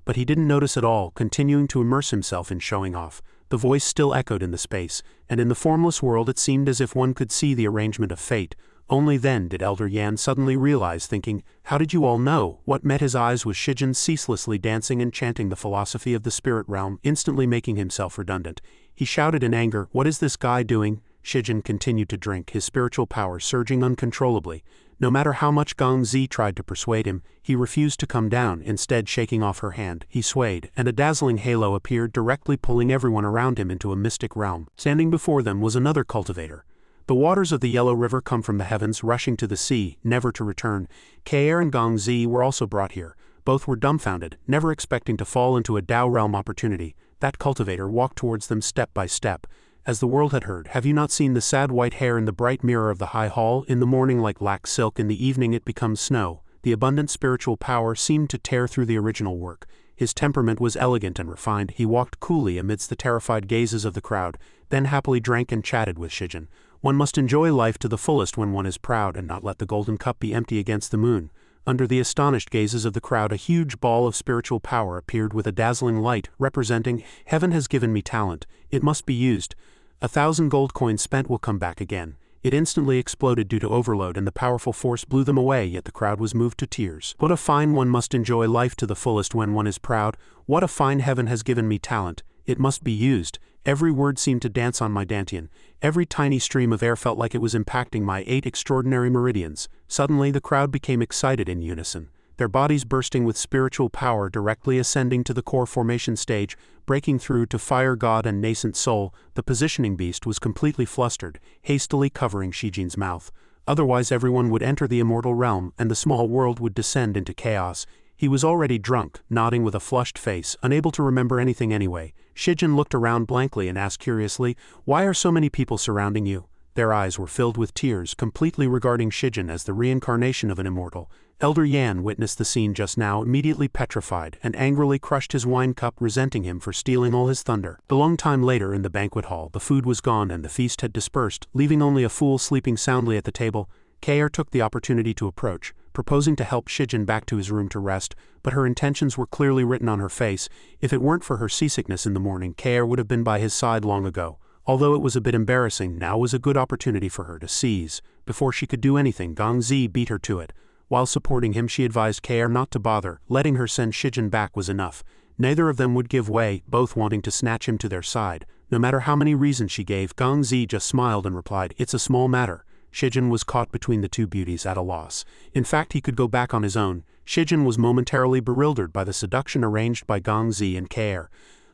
But he didn't notice at all, continuing to immerse himself in showing off. The voice still echoed in the space, and in the formless world it seemed as if one could see the arrangement of fate. Only then did Elder Yan suddenly realize, thinking, "How did you all know?" What met his eyes was Shijin ceaselessly dancing and chanting the philosophy of the spirit realm, instantly making himself redundant. He shouted in anger, "What is this guy doing?" Shijin continued to drink, his spiritual power surging uncontrollably. No matter how much Gong Zi tried to persuade him, he refused to come down, instead shaking off her hand. He swayed, and a dazzling halo appeared, directly pulling everyone around him into a mystic realm. Standing before them was another cultivator. The waters of the Yellow River come from the heavens, rushing to the sea, never to return. Kaer and Gong Zi were also brought here. Both were dumbfounded, never expecting to fall into a Dao realm opportunity. That cultivator walked towards them step by step. As the world had heard, have you not seen the sad white hair in the bright mirror of the high hall? In the morning like lax silk, in the evening it becomes snow. The abundant spiritual power seemed to tear through the original work. His temperament was elegant and refined. He walked coolly amidst the terrified gazes of the crowd, then happily drank and chatted with Shijin. One must enjoy life to the fullest when one is proud and not let the golden cup be empty against the moon. Under the astonished gazes of the crowd, a huge ball of spiritual power appeared with a dazzling light, representing, "Heaven has given me talent. It must be used. 1,000 gold coins spent will come back again." It instantly exploded due to overload, and the powerful force blew them away, yet the crowd was moved to tears. What a fine one must enjoy life to the fullest when one is proud. What a fine heaven has given me talent. It must be used. Every word seemed to dance on my dantian. Every tiny stream of air felt like it was impacting my 8 extraordinary meridians. Suddenly the crowd became excited in unison, their bodies bursting with spiritual power, directly ascending to the core formation stage, breaking through to fire god and nascent soul. The positioning beast was completely flustered, hastily covering Shijin's mouth. Otherwise everyone would enter the immortal realm, and the small world would descend into chaos. He was already drunk, nodding with a flushed face, unable to remember anything anyway. Shijin looked around blankly and asked curiously, "Why are so many people surrounding you?" Their eyes were filled with tears, completely regarding Shijin as the reincarnation of an immortal. Elder Yan witnessed the scene just now, immediately petrified, and angrily crushed his wine cup, resenting him for stealing all his thunder. A long time later in the banquet hall, the food was gone and the feast had dispersed, leaving only a fool sleeping soundly at the table. Kaer took the opportunity to approach, proposing to help Shijin back to his room to rest, but her intentions were clearly written on her face. If it weren't for her seasickness in the morning, Kaer would have been by his side long ago. Although it was a bit embarrassing, now was a good opportunity for her to seize. Before she could do anything, Gong Zi beat her to it. While supporting him, she advised Kaer not to bother. Letting her send Shijin back was enough. Neither of them would give way, both wanting to snatch him to their side. No matter how many reasons she gave, Gong Zi just smiled and replied, "It's a small matter." Shijin was caught between the two beauties, at a loss. In fact, he could go back on his own. Shijin was momentarily bewildered by the seduction arranged by Gong Zi and Kaer.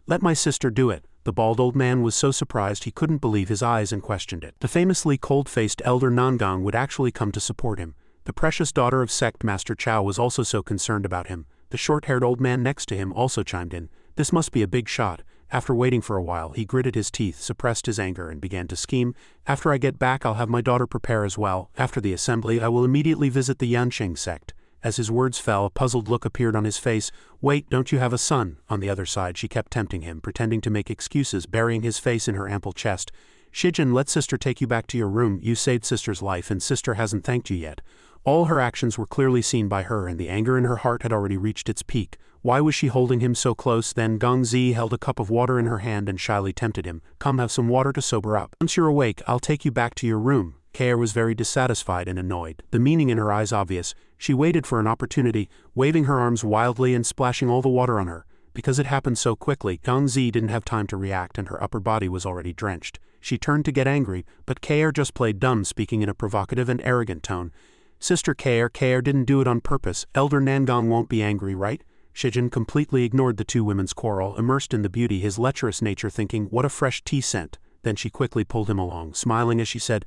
"Let my sister do it." The bald old man was so surprised he couldn't believe his eyes and questioned it. The famously cold-faced elder Nangang would actually come to support him. The precious daughter of Sect Master Chow was also so concerned about him. The short-haired old man next to him also chimed in. This must be a big shot. After waiting for a while, he gritted his teeth, suppressed his anger, and began to scheme. "After I get back, I'll have my daughter prepare as well. After the assembly, I will immediately visit the Yanqing sect." As his words fell, a puzzled look appeared on his face. "Wait, don't you have a son?" On the other side, she kept tempting him, pretending to make excuses, burying his face in her ample chest. "Shijin, let sister take you back to your room. You saved sister's life, and sister hasn't thanked you yet." All her actions were clearly seen by her, and the anger in her heart had already reached its peak. Why was she holding him so close? Then Gong Zi held a cup of water in her hand and shyly tempted him. "Come, have some water to sober up. Once you're awake, I'll take you back to your room." Kaer was very dissatisfied and annoyed, the meaning in her eyes obvious. She waited for an opportunity, waving her arms wildly and splashing all the water on her. Because it happened so quickly, Gong Zi didn't have time to react, and her upper body was already drenched. She turned to get angry, but Kaer just played dumb, speaking in a provocative and arrogant tone. "Sister Kaer didn't do it on purpose. Elder Nangang won't be angry, right?" Shijin completely ignored the two women's quarrel, immersed in the beauty, his lecherous nature thinking, "What a fresh tea scent." Then she quickly pulled him along, smiling as she said,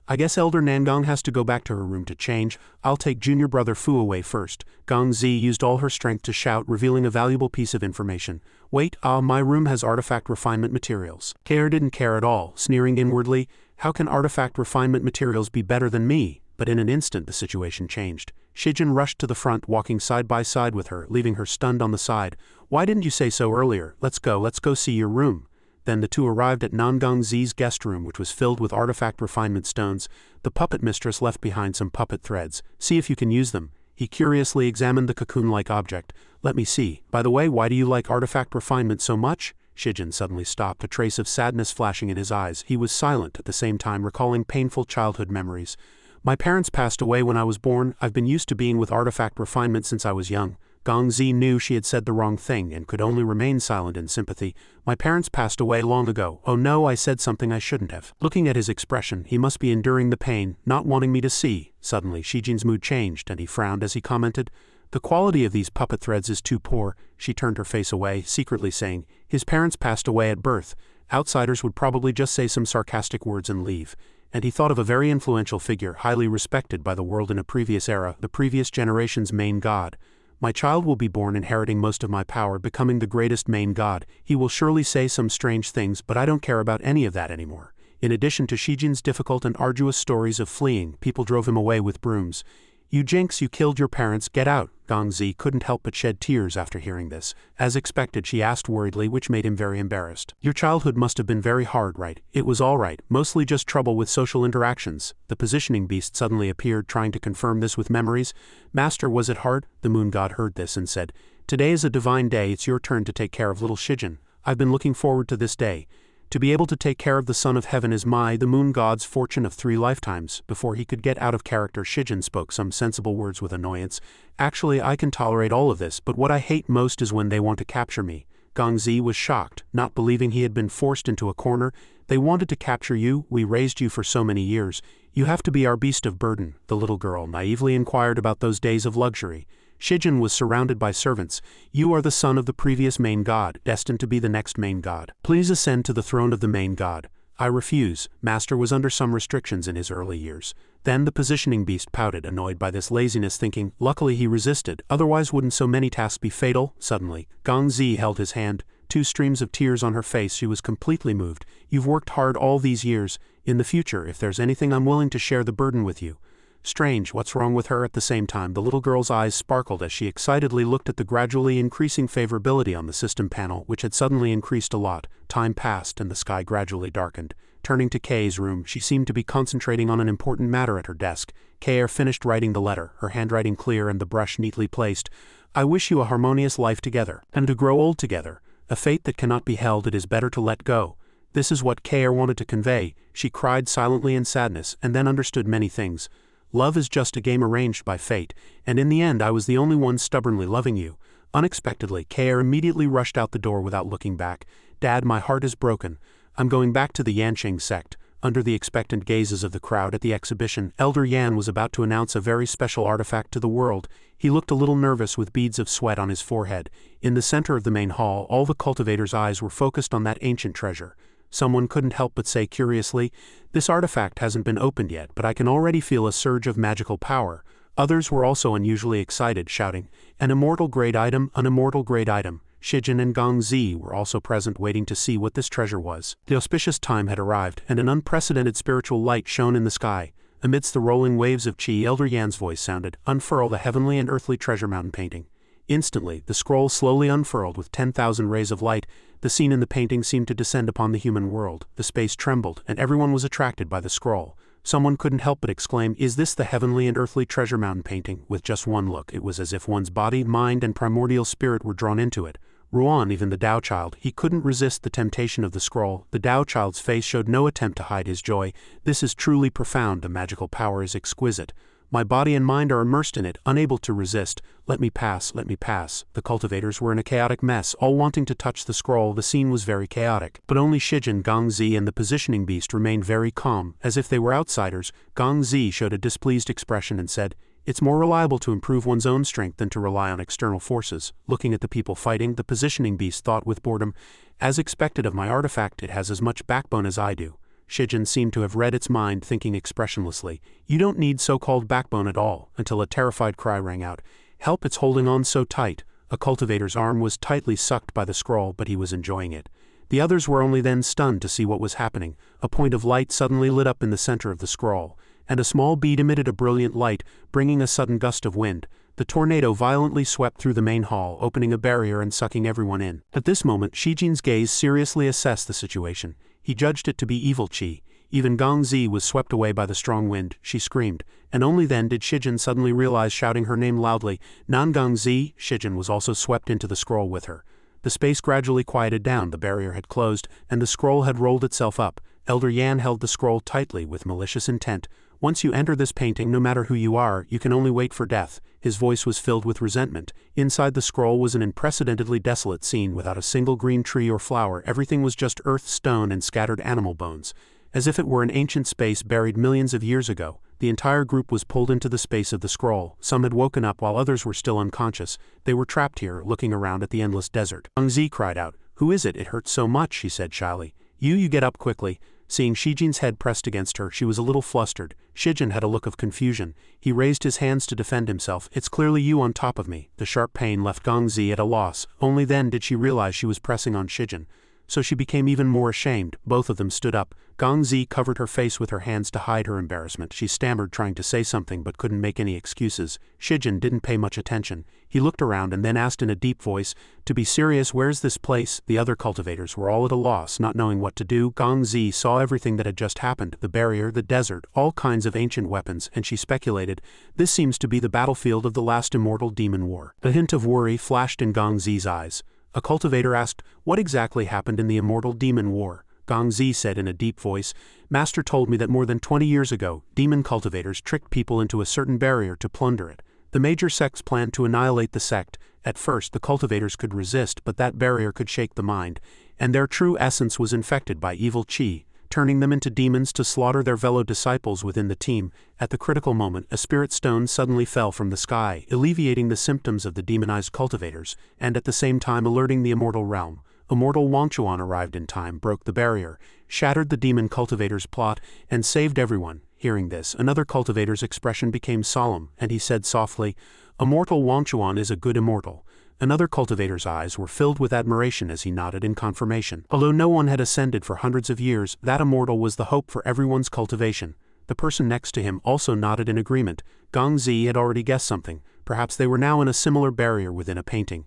"I guess Elder Nangang has to go back to her room to change. I'll take junior brother Fu away first." Gong Zi used all her strength to shout, revealing a valuable piece of information. "Wait, my room has artifact refinement materials." Kaer didn't care at all, sneering inwardly, "How can artifact refinement materials be better than me?" But in an instant the situation changed. Shijin rushed to the front, walking side by side with her, leaving her stunned on the side. "Why didn't you say so earlier? Let's go see your room." Then the two arrived at Nangang Zi's guest room, which was filled with artifact refinement stones. The puppet mistress left behind some puppet threads. "See if you can use them." He curiously examined the cocoon-like object. "Let me see. By the way, why do you like artifact refinement so much?" Shijin suddenly stopped, a trace of sadness flashing in his eyes. He was silent, at the same time recalling painful childhood memories. "My parents passed away when I was born. I've been used to being with artifact refinement since I was young." Gong Zi knew she had said the wrong thing and could only remain silent in sympathy. "My parents passed away long ago." "Oh no, I said something I shouldn't have." Looking at his expression, he must be enduring the pain, not wanting me to see. Suddenly, Shijin's mood changed, and he frowned as he commented, "The quality of these puppet threads is too poor." She turned her face away, secretly saying, "His parents passed away at birth." Outsiders would probably just say some sarcastic words and leave. and he thought of a very influential figure, highly respected by the world in a previous era, the previous generation's main god. My child will be born inheriting most of my power, becoming the greatest main god. He will surely say some strange things, but I don't care about any of that anymore. In addition to Shijin's difficult and arduous stories of fleeing, people drove him away with brooms. You jinx, you killed your parents, get out. Gongzi couldn't help but shed tears after hearing this. As expected, she asked worriedly, which made him very embarrassed. Your childhood must have been very hard, right? It was all right, mostly just trouble with social interactions. The positioning beast suddenly appeared, trying to confirm this with memories. Master, was it hard? The moon god heard this and said, today is a divine day, it's your turn to take care of little Shijin. I've been looking forward to this day. To be able to take care of the son of heaven is the moon god's fortune of 3 lifetimes. Before he could get out of character, Shijin spoke some sensible words with annoyance. Actually, I can tolerate all of this, but what I hate most is when they want to capture me. Gongzi was shocked, not believing he had been forced into a corner. They wanted to capture you? We raised you for so many years. You have to be our beast of burden. The little girl naively inquired about those days of luxury. Shijin was surrounded by servants. You are the son of the previous main god, destined to be the next main god. Please ascend to the throne of the main god. I refuse. Master was under some restrictions in his early years. Then the positioning beast pouted, annoyed by this laziness, thinking, luckily he resisted, otherwise wouldn't so many tasks be fatal? Suddenly, Gongzi held his hand, 2 streams of tears on her face. She was completely moved. You've worked hard all these years. In the future, if there's anything, I'm willing to share the burden with you. Strange, what's wrong with her? At the same time, the little girl's eyes sparkled as she excitedly looked at the gradually increasing favorability on the system panel, which had suddenly increased a lot. Time passed and the sky gradually darkened. Turning to Kei's room, she seemed to be concentrating on an important matter at her desk. Kei finished writing the letter, her handwriting clear and the brush neatly placed. I wish you a harmonious life together, and to grow old together. A fate that cannot be held, it is better to let go. This is what Kei wanted to convey. She cried silently in sadness, and then understood many things. Love is just a game arranged by fate, and in the end I was the only one stubbornly loving you. Unexpectedly, Kei immediately rushed out the door without looking back. Dad, my heart is broken. I'm going back to the Yanqing sect. Under the expectant gazes of the crowd at the exhibition, Elder Yan was about to announce a very special artifact to the world. He looked a little nervous with beads of sweat on his forehead. In the center of the main hall, all the cultivators' eyes were focused on that ancient treasure. Someone couldn't help but say curiously, this artifact hasn't been opened yet, but I can already feel a surge of magical power. Others were also unusually excited, shouting, an immortal grade item, an immortal grade item. Shijin and Gongzi were also present, waiting to see what this treasure was. The auspicious time had arrived, and an unprecedented spiritual light shone in the sky. Amidst the rolling waves of chi, Elder Yan's voice sounded, unfurl the heavenly and earthly treasure mountain painting. Instantly, the scroll slowly unfurled with 10,000 rays of light. The scene in the painting seemed to descend upon the human world. The space trembled, and everyone was attracted by the scroll. Someone couldn't help but exclaim, is this the heavenly and earthly treasure mountain painting? With just one look, it was as if one's body, mind, and primordial spirit were drawn into it. Ruan, even the Tao child, he couldn't resist the temptation of the scroll. The Tao child's face showed no attempt to hide his joy. This is truly profound, the magical power is exquisite. My body and mind are immersed in it, unable to resist. Let me pass, let me pass. The cultivators were in a chaotic mess, all wanting to touch the scroll. The scene was very chaotic. But only Shijin, Gongzi, and the positioning beast remained very calm, as if they were outsiders. Gongzi showed a displeased expression and said, it's more reliable to improve one's own strength than to rely on external forces. Looking at the people fighting, the positioning beast thought with boredom, as expected of my artifact, it has as much backbone as I do. Shijin seemed to have read its mind, thinking expressionlessly, you don't need so-called backbone at all, until a terrified cry rang out. Help, it's holding on so tight. A cultivator's arm was tightly sucked by the scroll, but he was enjoying it. The others were only then stunned to see what was happening. A point of light suddenly lit up in the center of the scroll, and a small bead emitted a brilliant light, bringing a sudden gust of wind. The tornado violently swept through the main hall, opening a barrier and sucking everyone in. At this moment, Shijin's gaze seriously assessed the situation. He judged it to be evil chi. Even Gongzi was swept away by the strong wind. She screamed, and only then did Shijin suddenly realize, shouting her name loudly, Nan Gongzi. Shijin was also swept into the scroll with her. The space gradually quieted down, the barrier had closed, and the scroll had rolled itself up. Elder Yan held the scroll tightly with malicious intent. Once you enter this painting, no matter who you are, you can only wait for death. His voice was filled with resentment. Inside the scroll was an unprecedentedly desolate scene without a single green tree or flower. Everything was just earth, stone, and scattered animal bones. As if it were an ancient space buried millions of years ago, the entire group was pulled into the space of the scroll. Some had woken up while others were still unconscious. They were trapped here, looking around at the endless desert. Gongzi cried out, "Who is it? It hurts so much," she said shyly. You get up quickly. Seeing Shijin's head pressed against her, she was a little flustered. Shijin had a look of confusion. He raised his hands to defend himself. "It's clearly you on top of me." The sharp pain left Gongzi at a loss. Only then did she realize she was pressing on Shijin. So she became even more ashamed. Both of them stood up. Gongzi covered her face with her hands to hide her embarrassment. She stammered, trying to say something but couldn't make any excuses. Shijin didn't pay much attention. He looked around and then asked in a deep voice, "To be serious, where's this place?" The other cultivators were all at a loss, not knowing what to do. Gongzi saw everything that had just happened, the barrier, the desert, all kinds of ancient weapons, and she speculated, this seems to be the battlefield of the last immortal demon war. A hint of worry flashed in Gongzi's eyes. A cultivator asked, "What exactly happened in the immortal demon war?" Gongzi said in a deep voice, "Master told me that more than 20 years ago, demon cultivators tricked people into a certain barrier to plunder it. The major sects planned to annihilate the sect. At first the cultivators could resist, but that barrier could shake the mind, and their true essence was infected by evil chi, turning them into demons to slaughter their fellow disciples within the team. At the critical moment, a spirit stone suddenly fell from the sky, alleviating the symptoms of the demonized cultivators, and at the same time alerting the immortal realm. Immortal Wangchuan arrived in time, broke the barrier, shattered the demon cultivators' plot, and saved everyone." Hearing this, another cultivator's expression became solemn, and he said softly, "Immortal Wangchuan is a good immortal." Another cultivator's eyes were filled with admiration as he nodded in confirmation. Although no one had ascended for hundreds of years, that immortal was the hope for everyone's cultivation. The person next to him also nodded in agreement. Gongzi had already guessed something. Perhaps they were now in a similar barrier within a painting.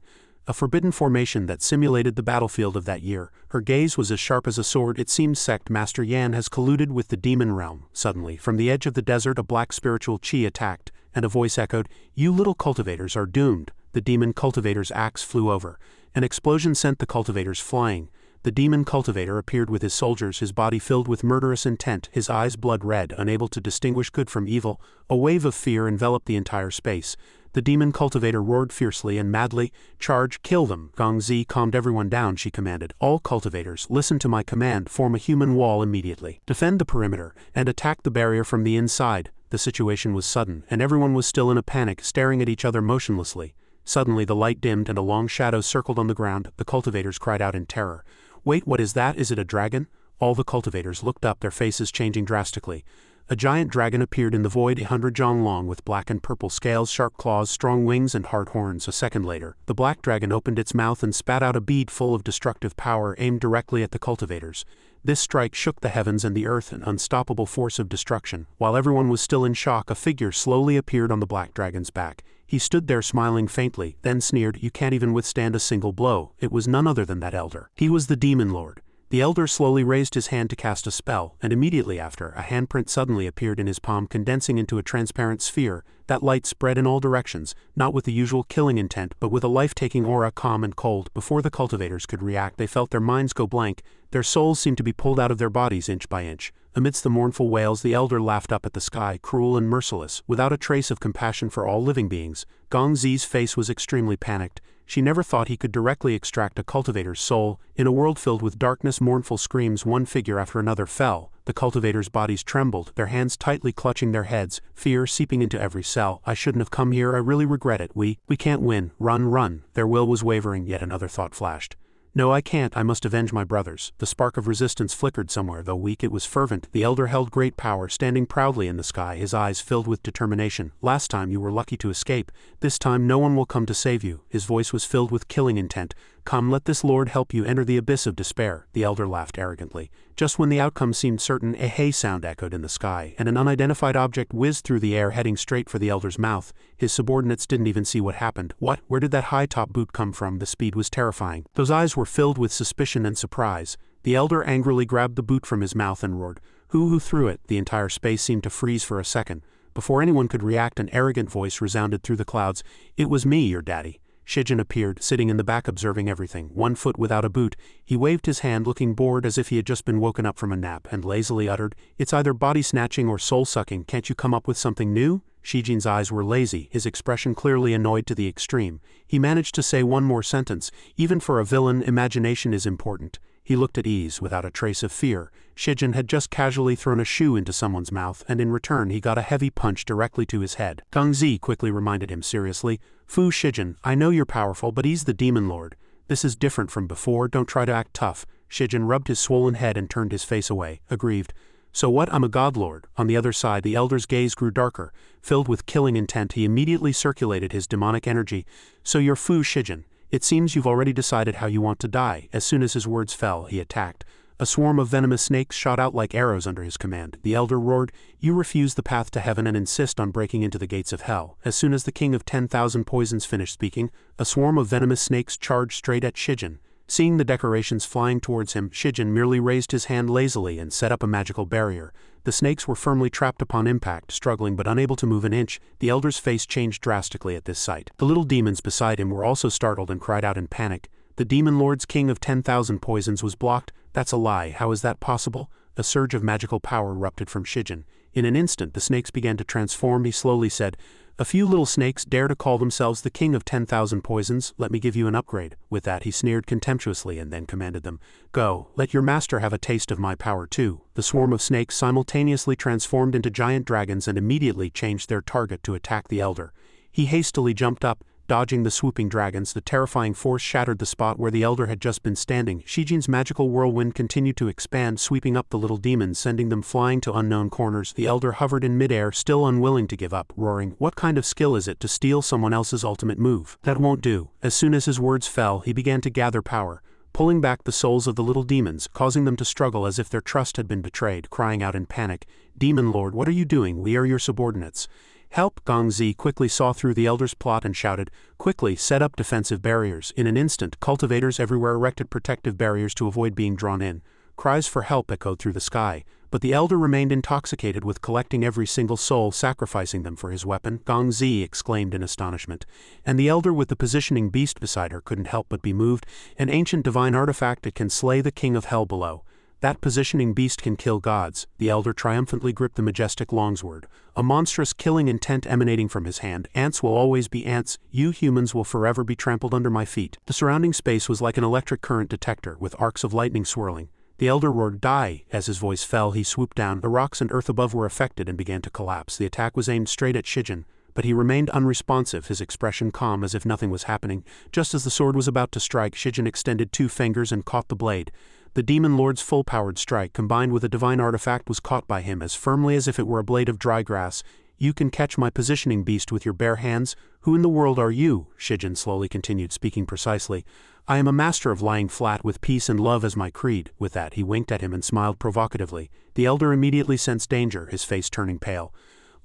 A forbidden formation that simulated the battlefield of that year. Her gaze was as sharp as a sword. "It seems Sect Master Yan has colluded with the demon realm." Suddenly, from the edge of the desert, a black spiritual chi attacked, and a voice echoed, "You little cultivators are doomed." The demon cultivator's axe flew over. An explosion sent the cultivators flying. The demon cultivator appeared with his soldiers, his body filled with murderous intent, his eyes blood red, unable to distinguish good from evil. A wave of fear enveloped the entire space. The demon cultivator roared fiercely and madly, "Charge, kill them!" Gongzi calmed everyone down. She commanded, "All cultivators, listen to my command, form a human wall immediately. Defend the perimeter, and attack the barrier from the inside." The situation was sudden, and everyone was still in a panic, staring at each other motionlessly. Suddenly the light dimmed and a long shadow circled on the ground. The cultivators cried out in terror. "Wait, what is that? Is it a dragon?" All the cultivators looked up, their faces changing drastically. A giant dragon appeared in the void, 100 jong long, with black and purple scales, sharp claws, strong wings, and hard horns. A second later, the black dragon opened its mouth and spat out a bead full of destructive power aimed directly at the cultivators. This strike shook the heavens and the earth, an unstoppable force of destruction. While everyone was still in shock, a figure slowly appeared on the black dragon's back. He stood there smiling faintly, then sneered, "You can't even withstand a single blow." It was none other than that elder. He was the demon lord. The elder slowly raised his hand to cast a spell, and immediately after, a handprint suddenly appeared in his palm, condensing into a transparent sphere. That light spread in all directions, not with the usual killing intent, but with a life-taking aura, calm and cold. Before the cultivators could react, they felt their minds go blank. Their souls seemed to be pulled out of their bodies inch by inch. Amidst the mournful wails, the elder laughed up at the sky, cruel and merciless, without a trace of compassion for all living beings. Gongzi's face was extremely panicked. She never thought he could directly extract a cultivator's soul. In a world filled with darkness, mournful screams, one figure after another fell. The cultivators' bodies trembled, their hands tightly clutching their heads, fear seeping into every cell. "I shouldn't have come here, I really regret it. We can't win. Run, run." Their will was wavering, yet another thought flashed. "No, I can't. I must avenge my brothers." The spark of resistance flickered somewhere, though weak it was fervent. The elder held great power, standing proudly in the sky, his eyes filled with determination. "Last time you were lucky to escape. This time no one will come to save you." His voice was filled with killing intent. "Come, let this lord help you enter the abyss of despair." The elder laughed arrogantly. Just when the outcome seemed certain, a hey sound echoed in the sky, and an unidentified object whizzed through the air, heading straight for the elder's mouth. His subordinates didn't even see what happened. "What? Where did that high-top boot come from?" The speed was terrifying. Those eyes were filled with suspicion and surprise. The elder angrily grabbed the boot from his mouth and roared, Who threw it?" The entire space seemed to freeze for a second. Before anyone could react, an arrogant voice resounded through the clouds. "It was me, your daddy." Shijin appeared, sitting in the back observing everything, 1 foot without a boot. He waved his hand, looking bored as if he had just been woken up from a nap, and lazily uttered, "It's either body-snatching or soul-sucking. Can't you come up with something new?" Shijin's eyes were lazy, his expression clearly annoyed to the extreme. He managed to say one more sentence, "Even for a villain, imagination is important." He looked at ease, without a trace of fear. Shijin had just casually thrown a shoe into someone's mouth, and in return he got a heavy punch directly to his head. Gongzi quickly reminded him seriously, "Fu Shijin, I know you're powerful, but he's the demon lord. This is different from before, don't try to act tough." Shijin rubbed his swollen head and turned his face away, aggrieved. So what? I'm a godlord. On the other side, the elder's gaze grew darker. Filled with killing intent, he immediately circulated his demonic energy. So you're Fu Shijin. It seems you've already decided how you want to die. As soon as his words fell, he attacked. A swarm of venomous snakes shot out like arrows under his command. The elder roared, "You refuse the path to heaven and insist on breaking into the gates of hell." As soon as the king of 10,000 poisons finished speaking, a swarm of venomous snakes charged straight at Shijin. Seeing the decorations flying towards him, Shijin merely raised his hand lazily and set up a magical barrier. The snakes were firmly trapped upon impact, struggling but unable to move an inch. The elder's face changed drastically at this sight. The little demons beside him were also startled and cried out in panic. The demon lord's king of 10,000 poisons was blocked. That's a lie. How is that possible? A surge of magical power erupted from Shijin. In an instant, the snakes began to transform. He slowly said, "A few little snakes dare to call themselves the king of 10,000 poisons. Let me give you an upgrade." With that, he sneered contemptuously and then commanded them, "Go, let your master have a taste of my power too." The swarm of snakes simultaneously transformed into giant dragons and immediately changed their target to attack the elder. He hastily jumped up, dodging the swooping dragons. The terrifying force shattered the spot where the elder had just been standing. Shijin's magical whirlwind continued to expand, sweeping up the little demons, sending them flying to unknown corners. The elder hovered in midair, still unwilling to give up, roaring, "What kind of skill is it to steal someone else's ultimate move? That won't do." As soon as his words fell, he began to gather power, pulling back the souls of the little demons, causing them to struggle as if their trust had been betrayed, crying out in panic, "Demon Lord, what are you doing? We are your subordinates." "Help!" Gongzi quickly saw through the elder's plot and shouted, "Quickly, set up defensive barriers." In an instant, cultivators everywhere erected protective barriers to avoid being drawn in. Cries for help echoed through the sky, but the elder remained intoxicated with collecting every single soul, sacrificing them for his weapon. Gongzi exclaimed in astonishment. And the elder with the positioning beast beside her couldn't help but be moved. An ancient divine artifact that can slay the king of hell below. That positioning beast can kill gods. The elder triumphantly gripped the majestic longsword, a monstrous killing intent emanating from his hand. Ants will always be ants. You humans will forever be trampled under my feet. The surrounding space was like an electric current detector, with arcs of lightning swirling. The elder roared, "Die!" As his voice fell, he swooped down. The rocks and earth above were affected and began to collapse. The attack was aimed straight at Shijin, but he remained unresponsive, his expression calm as if nothing was happening. Just as the sword was about to strike, Shijin extended two fingers and caught the blade. The demon lord's full-powered strike, combined with a divine artifact, was caught by him as firmly as if it were a blade of dry grass. "You can catch my positioning beast with your bare hands? Who in the world are you?" Shijin slowly continued, speaking precisely. "I am a master of lying flat with peace and love as my creed." With that, he winked at him and smiled provocatively. The elder immediately sensed danger, his face turning pale.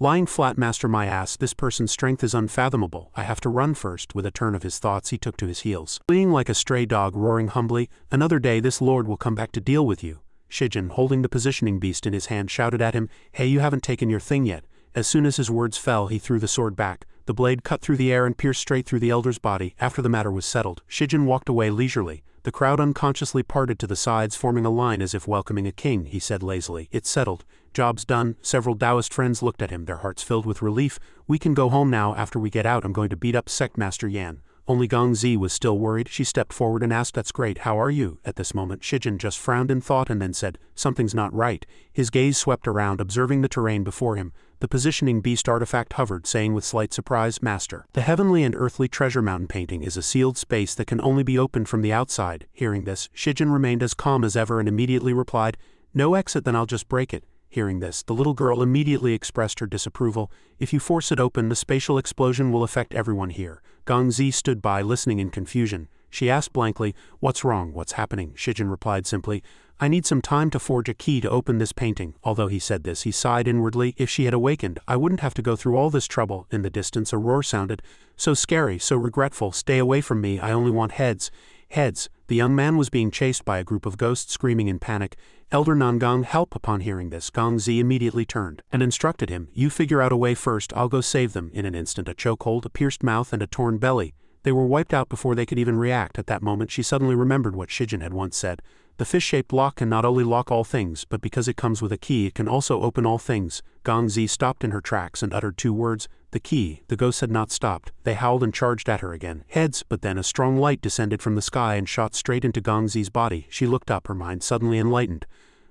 "Lying flat, master my ass, this person's strength is unfathomable. I have to run first." With a turn of his thoughts, he took to his heels. Fleeing like a stray dog, roaring humbly, "Another day this lord will come back to deal with you." Shijin, holding the positioning beast in his hand, shouted at him, "Hey, you haven't taken your thing yet." As soon as his words fell, he threw the sword back. The blade cut through the air and pierced straight through the elder's body. After the matter was settled, Shijin walked away leisurely. The crowd unconsciously parted to the sides, forming a line as if welcoming a king. He said lazily, "It's settled. Job's done." Several Taoist friends looked at him, their hearts filled with relief. "We can go home now. After we get out, I'm going to beat up Sect Master Yan." Only Gongzi was still worried. She stepped forward and asked, "That's great. How are you?" At this moment, Shijin just frowned in thought and then said, "Something's not right." His gaze swept around, observing the terrain before him. The positioning beast artifact hovered, saying with slight surprise, "Master, the heavenly and earthly treasure mountain painting is a sealed space that can only be opened from the outside." Hearing this, Shijin remained as calm as ever and immediately replied, "No exit, then I'll just break it." Hearing this, the little girl immediately expressed her disapproval. "If you force it open, the spatial explosion will affect everyone here." Gongzi stood by, listening in confusion. She asked blankly, "What's wrong? What's happening?" Shijin replied simply, "I need some time to forge a key to open this painting." Although he said this, he sighed inwardly. If she had awakened, I wouldn't have to go through all this trouble. In the distance, a roar sounded. "So scary, so regretful. Stay away from me. I only want heads." Heads. The young man was being chased by a group of ghosts, screaming in panic. "Elder Nangang, help!" Upon hearing this, Gongzi immediately turned and instructed him, "You figure out a way first, I'll go save them." In an instant, a chokehold, a pierced mouth, and a torn belly. They were wiped out before they could even react. At that moment, she suddenly remembered what Shijin had once said. The fish-shaped lock can not only lock all things, but because it comes with a key, it can also open all things. Gongzi stopped in her tracks and uttered two words, "The key." The ghosts had not stopped. They howled and charged at her again. Heads, but then a strong light descended from the sky and shot straight into Gongzi's body. She looked up, her mind suddenly enlightened.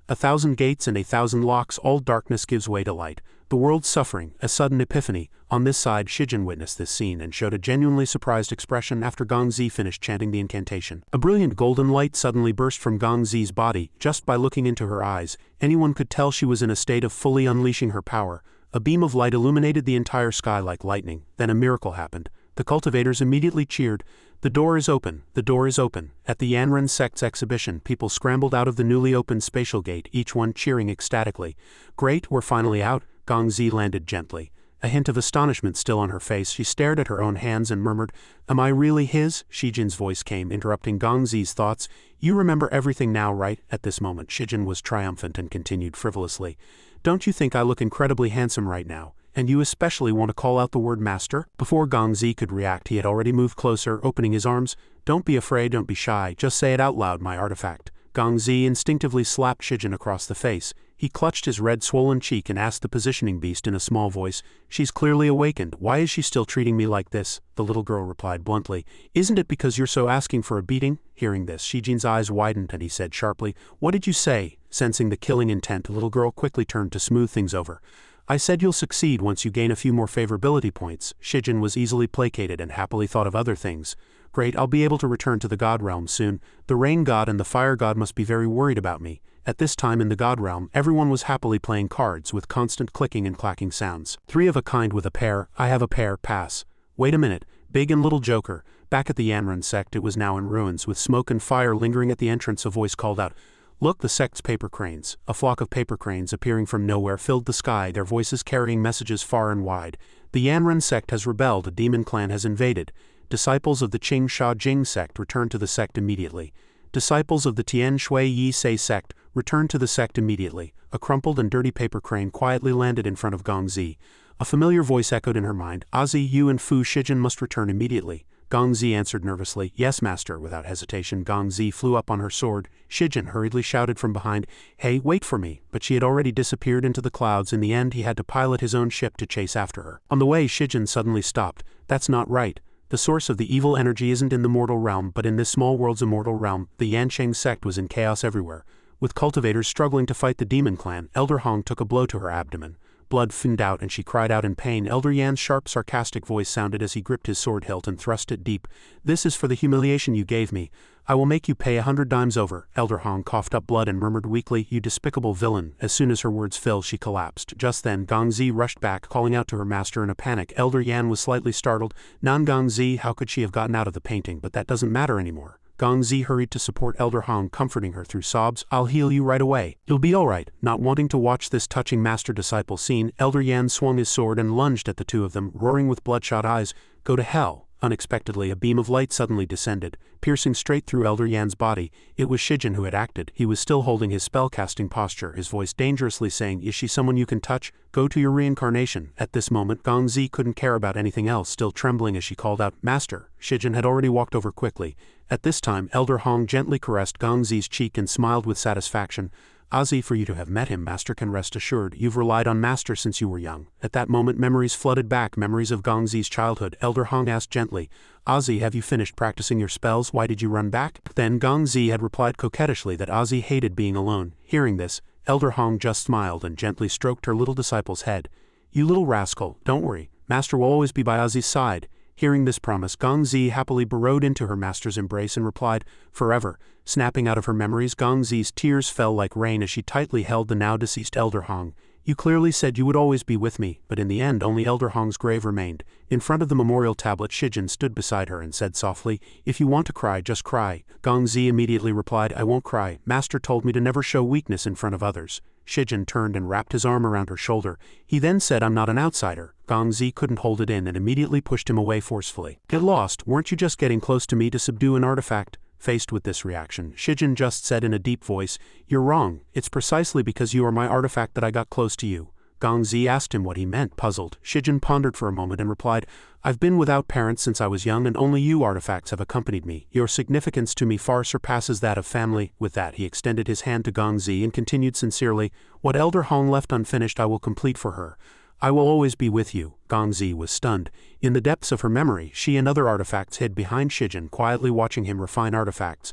1,000 gates and 1,000 locks, all darkness gives way to light. The world's suffering, a sudden epiphany. On this side, Shijin witnessed this scene and showed a genuinely surprised expression after Gongzi finished chanting the incantation. A brilliant golden light suddenly burst from Gongzi's body. Just by looking into her eyes, anyone could tell she was in a state of fully unleashing her power. A beam of light illuminated the entire sky like lightning. Then a miracle happened. The cultivators immediately cheered. The door is open, the door is open. At the Yanren Sect's exhibition, people scrambled out of the newly opened spatial gate, each one cheering ecstatically. Great, we're finally out. Gongzi landed gently. A hint of astonishment still on her face, she stared at her own hands and murmured, "Am I really his?" Shijin's voice came, interrupting Gongzi's thoughts. "You remember everything now, right?" At this moment, Shijin was triumphant and continued frivolously. "Don't you think I look incredibly handsome right now? And you especially want to call out the word master?" Before Gongzi could react, he had already moved closer, opening his arms. "Don't be afraid, don't be shy, just say it out loud, my artifact." Gongzi instinctively slapped Shijin across the face. He clutched his red swollen cheek and asked the positioning beast in a small voice, "She's clearly awakened, why is she still treating me like this?" The little girl replied bluntly, "Isn't it because you're so asking for a beating?" Hearing this, Shijin's eyes widened and he said sharply, "What did you say?" Sensing the killing intent, the little girl quickly turned to smooth things over. "I said you'll succeed once you gain a few more favorability points." Shijin was easily placated and happily thought of other things. "Great, I'll be able to return to the god realm soon. The rain god and the fire god must be very worried about me." At this time in the god realm, everyone was happily playing cards with constant clicking and clacking sounds. "Three of a kind with a pair, I have a pair, pass." "Wait a minute, big and little joker." Back at the Yanren sect, it was now in ruins, with smoke and fire lingering at the entrance. A voice called out, "Look, the sect's paper cranes." A flock of paper cranes appearing from nowhere filled the sky, their voices carrying messages far and wide. "The Yanren sect has rebelled, a demon clan has invaded. Disciples of the Qing Sha Jing sect return to the sect immediately. Disciples of the Tian Shui Yi Sei sect return to the sect immediately." A crumpled and dirty paper crane quietly landed in front of Gongzi. A familiar voice echoed in her mind, "Ozzy, you and Fu Shijin must return immediately." Gongzi answered nervously, "Yes, master." Without hesitation, Gongzi flew up on her sword. Shijin hurriedly shouted from behind, "Hey, wait for me," but she had already disappeared into the clouds. In the end, he had to pilot his own ship to chase after her. On the way, Shijin suddenly stopped. "That's not right. The source of the evil energy isn't in the mortal realm, but in this small world's immortal realm." The Yancheng sect was in chaos everywhere. With cultivators struggling to fight the demon clan, Elder Hong took a blow to her abdomen. Blood fumed out and she cried out in pain. Elder Yan's sharp, sarcastic voice sounded as he gripped his sword hilt and thrust it deep. "This is for the humiliation you gave me. I will make you pay 100 times over." Elder Hong coughed up blood and murmured weakly, "You despicable villain." As soon as her words fell, she collapsed. Just then, Gongzi rushed back, calling out to her master in a panic. Elder Yan was slightly startled. "Nan Gongzi, how could she have gotten out of the painting? But that doesn't matter anymore." Gongzi hurried to support Elder Hong, comforting her through sobs. "I'll heal you right away. You'll be all right." Not wanting to watch this touching master-disciple scene, Elder Yan swung his sword and lunged at the two of them, roaring with bloodshot eyes, "Go to hell." Unexpectedly, a beam of light suddenly descended, piercing straight through Elder Yan's body. It was Shijin who had acted. He was still holding his spellcasting posture, his voice dangerously saying, "Is she someone you can touch? Go to your reincarnation." At this moment, Gongzi couldn't care about anything else, still trembling as she called out, "Master." Shijin had already walked over quickly. At this time, Elder Hong gently caressed Gongzi's cheek and smiled with satisfaction. "Ozzy, for you to have met him, Master can rest assured. You've relied on Master since you were young." At that moment, memories flooded back, memories of Gongzi's childhood. Elder Hong asked gently, "Ozzy, have you finished practicing your spells? Why did you run back?" Then Gongzi had replied coquettishly that Ozzy hated being alone. Hearing this, Elder Hong just smiled and gently stroked her little disciple's head. "You little rascal, don't worry. Master will always be by Ozzy's side." Hearing this promise, Gongzi happily burrowed into her master's embrace and replied, "Forever." Snapping out of her memories, Gongzi's tears fell like rain as she tightly held the now-deceased Elder Hong. "You clearly said you would always be with me," but in the end only Elder Hong's grave remained. In front of the memorial tablet, Shijin stood beside her and said softly, "If you want to cry, just cry." Gongzi immediately replied, "I won't cry. Master told me to never show weakness in front of others." Shijin turned and wrapped his arm around her shoulder. He then said, "I'm not an outsider." Gongzi couldn't hold it in and immediately pushed him away forcefully. "Get lost, weren't you just getting close to me to subdue an artifact?" Faced with this reaction, Shijin just said in a deep voice, "You're wrong. It's precisely because you are my artifact that I got close to you." Gongzi asked him what he meant, puzzled. Shijin pondered for a moment and replied, "I've been without parents since I was young and only you artifacts have accompanied me. Your significance to me far surpasses that of family." With that, he extended his hand to Gongzi and continued sincerely, "What Elder Hong left unfinished I will complete for her. I will always be with you." Gongzi was stunned. In the depths of her memory, she and other artifacts hid behind Shijin, quietly watching him refine artifacts.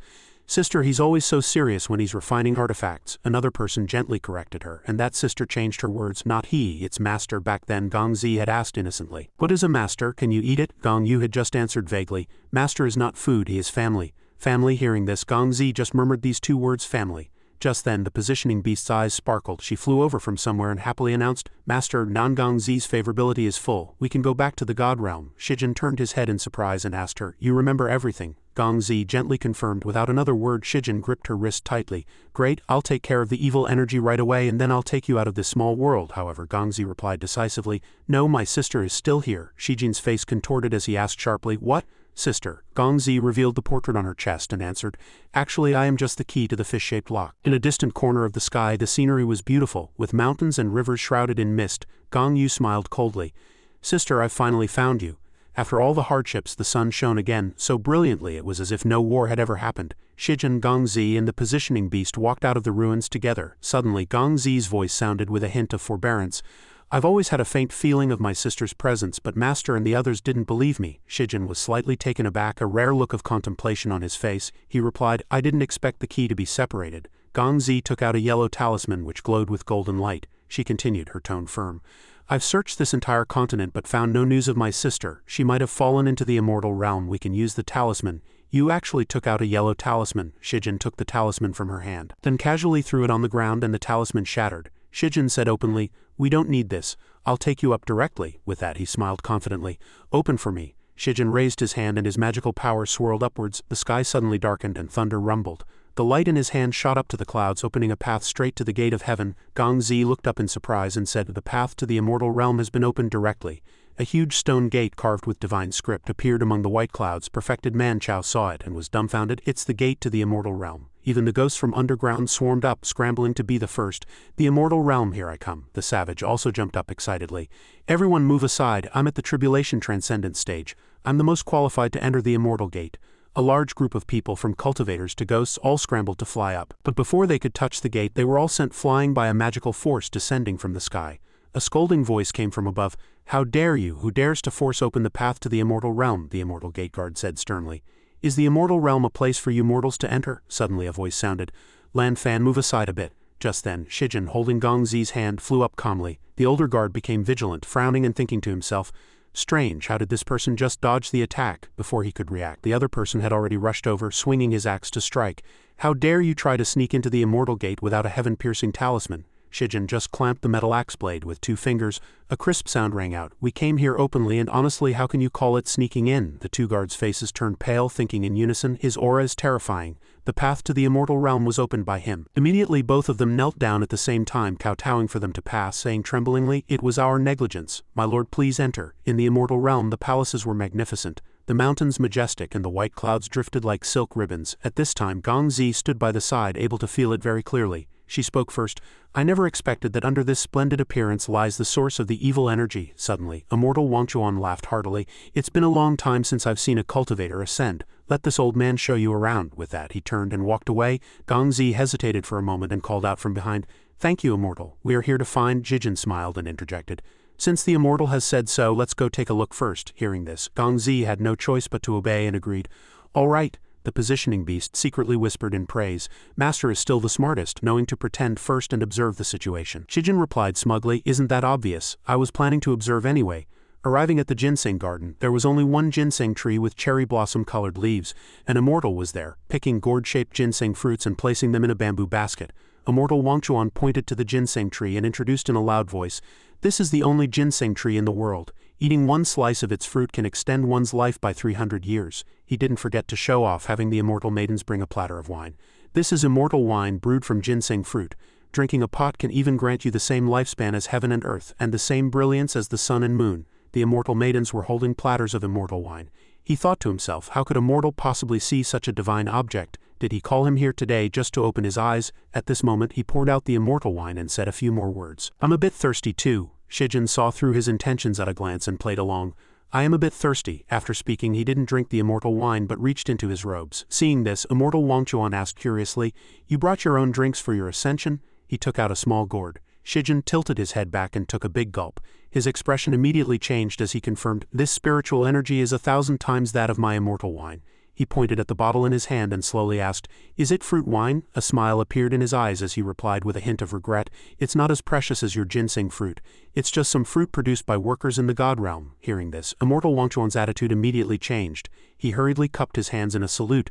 Sister, he's always so serious when he's refining artifacts, another person gently corrected her, and that sister changed her words. Not he, it's master. Back then Gong Zi had asked innocently. What is a master? Can you eat it? Gong Yu had just answered vaguely. Master is not food, he is family. Family. Hearing this, Gong Zi just murmured these two words, family. Just then the positioning beast's eyes sparkled. She flew over from somewhere and happily announced, Master, Gong Zi's favorability is full. We can go back to the god realm. Shijin turned his head in surprise and asked her, you remember everything? Gong Zi gently confirmed. Without another word, Shijin gripped her wrist tightly. Great, I'll take care of the evil energy right away and then I'll take you out of this small world. However, Gong Zi replied decisively, no, my sister is still here. Shijin's face contorted as he asked sharply, what? Sister. Gong Zi revealed the portrait on her chest and answered, actually I am just the key to the fish-shaped lock. In a distant corner of the sky the scenery was beautiful, with mountains and rivers shrouded in mist. Gong Yu smiled coldly. Sister, I've finally found you. After all the hardships the sun shone again, so brilliantly it was as if no war had ever happened. Shijin, Gong Zi and the positioning beast walked out of the ruins together. Suddenly Gong Zi's voice sounded with a hint of forbearance. I've always had a faint feeling of my sister's presence, but Master and the others didn't believe me. Shijin was slightly taken aback, a rare look of contemplation on his face. He replied, I didn't expect the key to be separated. Gong Zi took out a yellow talisman which glowed with golden light. She continued, her tone firm. I've searched this entire continent but found no news of my sister. She might have fallen into the immortal realm. We can use the talisman. You actually took out a yellow talisman. Shijin took the talisman from her hand, then casually threw it on the ground and the talisman shattered. Shijin said openly, we don't need this. I'll take you up directly. With that he smiled confidently. Open for me. Shijin raised his hand and his magical power swirled upwards. The sky suddenly darkened and thunder rumbled. The light in his hand shot up to the clouds, opening a path straight to the gate of heaven. Gong Zi looked up in surprise and said, the path to the immortal realm has been opened directly. A huge stone gate carved with divine script appeared among the white clouds. Perfected Man Chao saw it and was dumbfounded. It's the gate to the immortal realm. Even the ghosts from underground swarmed up, scrambling to be the first. The immortal realm, here I come. The savage also jumped up excitedly. Everyone move aside, I'm at the tribulation transcendent stage. I'm the most qualified to enter the immortal gate. A large group of people from cultivators to ghosts all scrambled to fly up. But before they could touch the gate they were all sent flying by a magical force descending from the sky. A scolding voice came from above. How dare you? Who dares to force open the path to the immortal realm? The immortal gate guard said sternly. Is the immortal realm a place for you mortals to enter? Suddenly a voice sounded. Lan Fan, move aside a bit. Just then, Shijin, holding Gong Zi's hand, flew up calmly. The older guard became vigilant, frowning and thinking to himself, strange, how did this person just dodge the attack? Before he could react, the other person had already rushed over, swinging his axe to strike. How dare you try to sneak into the immortal gate without a heaven-piercing talisman? Shijin just clamped the metal axe blade with 2 fingers. A crisp sound rang out. We came here openly and honestly, how can you call it sneaking in? The 2 guards' faces turned pale, thinking in unison, his aura is terrifying. The path to the immortal realm was opened by him. Immediately both of them knelt down at the same time, kowtowing for them to pass, saying tremblingly, it was our negligence. My lord, please enter. In the immortal realm the palaces were magnificent, the mountains majestic and the white clouds drifted like silk ribbons. At this time Gong Zi stood by the side, able to feel it very clearly. She spoke first. I never expected that under this splendid appearance lies the source of the evil energy. Suddenly, immortal Wang Chuan laughed heartily. It's been a long time since I've seen a cultivator ascend. Let this old man show you around. With that he turned and walked away. Gong Zi hesitated for a moment and called out from behind, Thank you, immortal. We are here to find. Jijin smiled and interjected, Since the immortal has said so, let's go take a look first. Hearing this, Gong Zi had no choice but to obey and agreed. All right. The positioning beast secretly whispered in praise. Master is still the smartest, knowing to pretend first and observe the situation. Shijin replied smugly, Isn't that obvious? I was planning to observe anyway. Arriving at the ginseng garden, there was only one ginseng tree with cherry blossom-colored leaves. An immortal was there, picking gourd-shaped ginseng fruits and placing them in a bamboo basket. Immortal Wang Chuan pointed to the ginseng tree and introduced in a loud voice, This is the only ginseng tree in the world. Eating one slice of its fruit can extend one's life by 300 years. He didn't forget to show off, having the immortal maidens bring a platter of wine. This is immortal wine brewed from ginseng fruit. Drinking a pot can even grant you the same lifespan as heaven and earth, and the same brilliance as the sun and moon. The immortal maidens were holding platters of immortal wine. He thought to himself, how could a mortal possibly see such a divine object? Did he call him here today just to open his eyes? At this moment he poured out the immortal wine and said a few more words. I'm a bit thirsty too. Shijin saw through his intentions at a glance and played along. I am a bit thirsty. After speaking he didn't drink the immortal wine but reached into his robes. Seeing this, immortal Wang Chuan asked curiously, You brought your own drinks for your ascension? He took out a small gourd. Shijin tilted his head back and took a big gulp. His expression immediately changed as he confirmed, This spiritual energy is 1,000 times that of my immortal wine. He pointed at the bottle in his hand and slowly asked, "Is it fruit wine?" A smile appeared in his eyes as he replied with a hint of regret, "It's not as precious as your ginseng fruit. It's just some fruit produced by workers in the god realm." Hearing this, Immortal Wangchuan's attitude immediately changed. He hurriedly cupped his hands in a salute.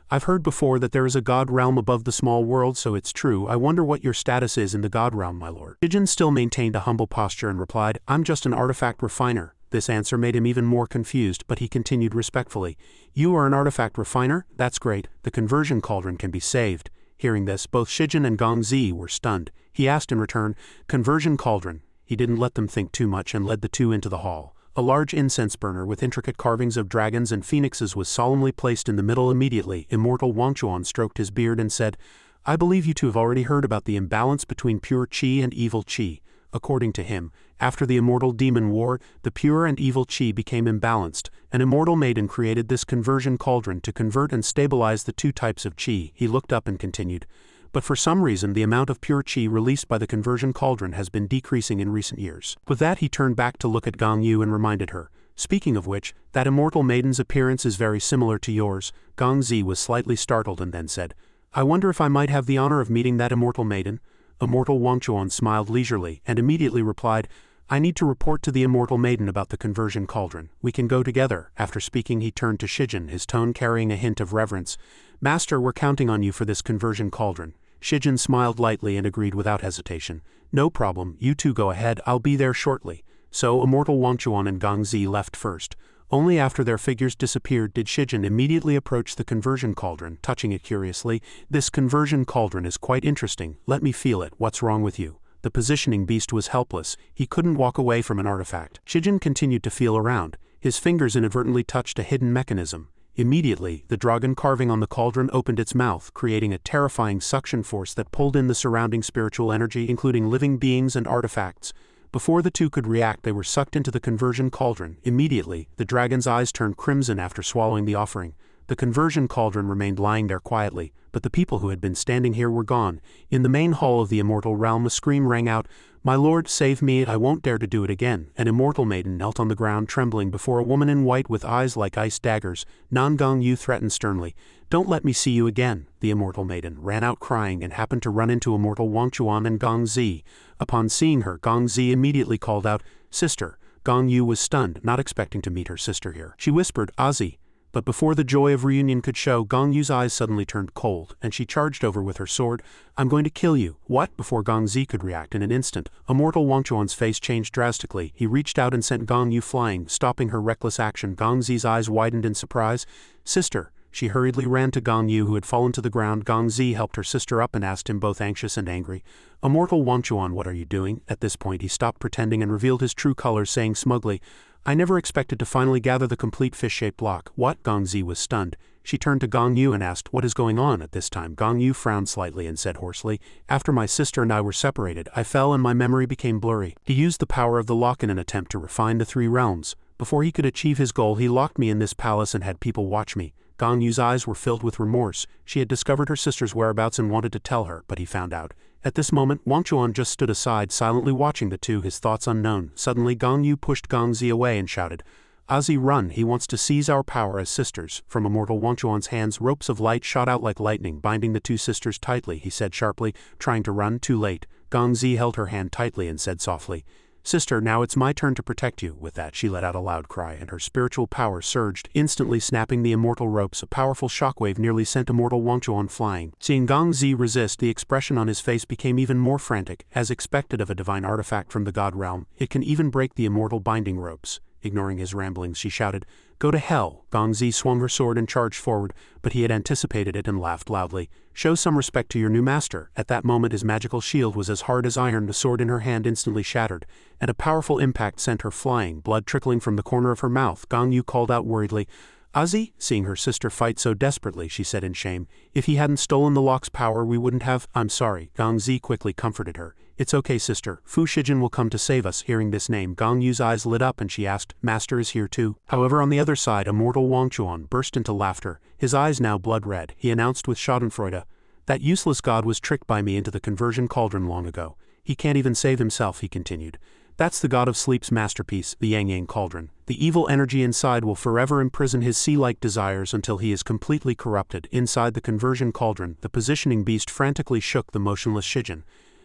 "I've heard before that there is a god realm above the small world, so it's true. I wonder what your status is in the god realm, my lord." Shijin still maintained a humble posture and replied, "I'm just an artifact refiner." This answer made him even more confused, but he continued respectfully, "You are an artifact refiner? That's great. The conversion cauldron can be saved." Hearing this, both Shijin and Gongzi were stunned. He asked in return, "Conversion cauldron?" He didn't let them think too much and led the two into the hall. A large incense burner with intricate carvings of dragons and phoenixes was solemnly placed in the middle. Immediately, Immortal Wangchuan stroked his beard and said, "I believe you two have already heard about the imbalance between pure qi and evil qi." According to him, after the Immortal Demon War, the pure and evil qi became imbalanced. An immortal maiden created this conversion cauldron to convert and stabilize the two types of qi. He looked up and continued, "But for some reason the amount of pure qi released by the conversion cauldron has been decreasing in recent years." With that he turned back to look at Gong Yu and reminded her, "Speaking of which, that immortal maiden's appearance is very similar to yours." Gong Zi was slightly startled and then said, "I wonder if I might have the honor of meeting that immortal maiden?" Immortal Wangchuan smiled leisurely and immediately replied, "I need to report to the immortal maiden about the conversion cauldron. We can go together." After speaking he turned to Shijin, his tone carrying a hint of reverence. "Master, we're counting on you for this conversion cauldron." Shijin smiled lightly and agreed without hesitation. "No problem, you two go ahead, I'll be there shortly." So Immortal Wangchuan and Gongzi left first. Only after their figures disappeared did Shijin immediately approach the conversion cauldron, touching it curiously. "This conversion cauldron is quite interesting. Let me feel it. What's wrong with you?" The positioning beast was helpless. He couldn't walk away from an artifact. Shijin continued to feel around. His fingers inadvertently touched a hidden mechanism. Immediately, the dragon carving on the cauldron opened its mouth, creating a terrifying suction force that pulled in the surrounding spiritual energy, including living beings and artifacts. Before the two could react, they were sucked into the conversion cauldron. Immediately, the dragon's eyes turned crimson after swallowing the offering. The conversion cauldron remained lying there quietly, but the people who had been standing here were gone. In the main hall of the immortal realm, a scream rang out, "My lord, save me, I won't dare to do it again." An immortal maiden knelt on the ground trembling before a woman in white with eyes like ice daggers. Nan Gong Yu threatened sternly, "Don't let me see you again." The immortal maiden ran out crying and happened to run into Immortal Wangchuan and Gong Zi. Upon seeing her, Gong Zi immediately called out, "Sister." Gong Yu was stunned, not expecting to meet her sister here. She whispered, "Ozzy." But before the joy of reunion could show, Gong Yu's eyes suddenly turned cold, and she charged over with her sword. "I'm going to kill you." "What?" Before Gong Zi could react in an instant, Immortal Wangchuan's face changed drastically. He reached out and sent Gong Yu flying, stopping her reckless action. Gong Zi's eyes widened in surprise. "Sister." She hurriedly ran to Gong Yu, who had fallen to the ground. Gong Zi helped her sister up and asked him, both anxious and angry, "Immortal Wangchuan, what are you doing?" At this point he stopped pretending and revealed his true colors, saying smugly, "I never expected to finally gather the complete fish-shaped block." "What?" Gong Zi was stunned. She turned to Gong Yu and asked, "What is going on?" At this time Gong Yu frowned slightly and said hoarsely, "After my sister and I were separated, I fell and my memory became blurry." He used the power of the lock in an attempt to refine the three realms. Before he could achieve his goal, he locked me in this palace and had people watch me. Gong Yu's eyes were filled with remorse. She had discovered her sister's whereabouts and wanted to tell her, but he found out. At this moment, Wangchuan just stood aside, silently watching the two, his thoughts unknown. Suddenly Gong Yu pushed Gong Zi away and shouted, "Ozzy, run, he wants to seize our power as sisters." From Immortal Wangchuan's hands, ropes of light shot out like lightning, binding the two sisters tightly. He said sharply, trying to run, too late. Gong Zi held her hand tightly and said softly, "Sister, now it's my turn to protect you." With that, she let out a loud cry, and her spiritual power surged, instantly snapping the immortal ropes. A powerful shockwave nearly sent Immortal Wangchuan flying. Seeing Gong Zi resist, the expression on his face became even more frantic. As expected of a divine artifact from the god realm, it can even break the immortal binding ropes. Ignoring his ramblings, she shouted, "Go to hell!" Gong Zi swung her sword and charged forward, but he had anticipated it and laughed loudly. "Show some respect to your new master." At that moment his magical shield was as hard as iron. The sword in her hand instantly shattered, and a powerful impact sent her flying, blood trickling from the corner of her mouth. Gong Yu called out worriedly, "Ozzy?" Seeing her sister fight so desperately, she said in shame, "If he hadn't stolen the lock's power, we wouldn't have—" "I'm sorry." Gong Zi quickly comforted her. "It's okay, sister. Fu Shijin will come to save us." Hearing this name, Gong Yu's eyes lit up and she asked, "Master is here too?" However, on the other side, Immortal Wangchuan burst into laughter, his eyes now blood-red. He announced with schadenfreude, "That useless god was tricked by me into the conversion cauldron long ago. He can't even save himself," he continued. That's the god of sleep's masterpiece, the Yang cauldron. The evil energy inside will forever imprison his sea-like desires until he is completely corrupted. Inside the conversion cauldron, the positioning beast frantically shook the motionless Shijin.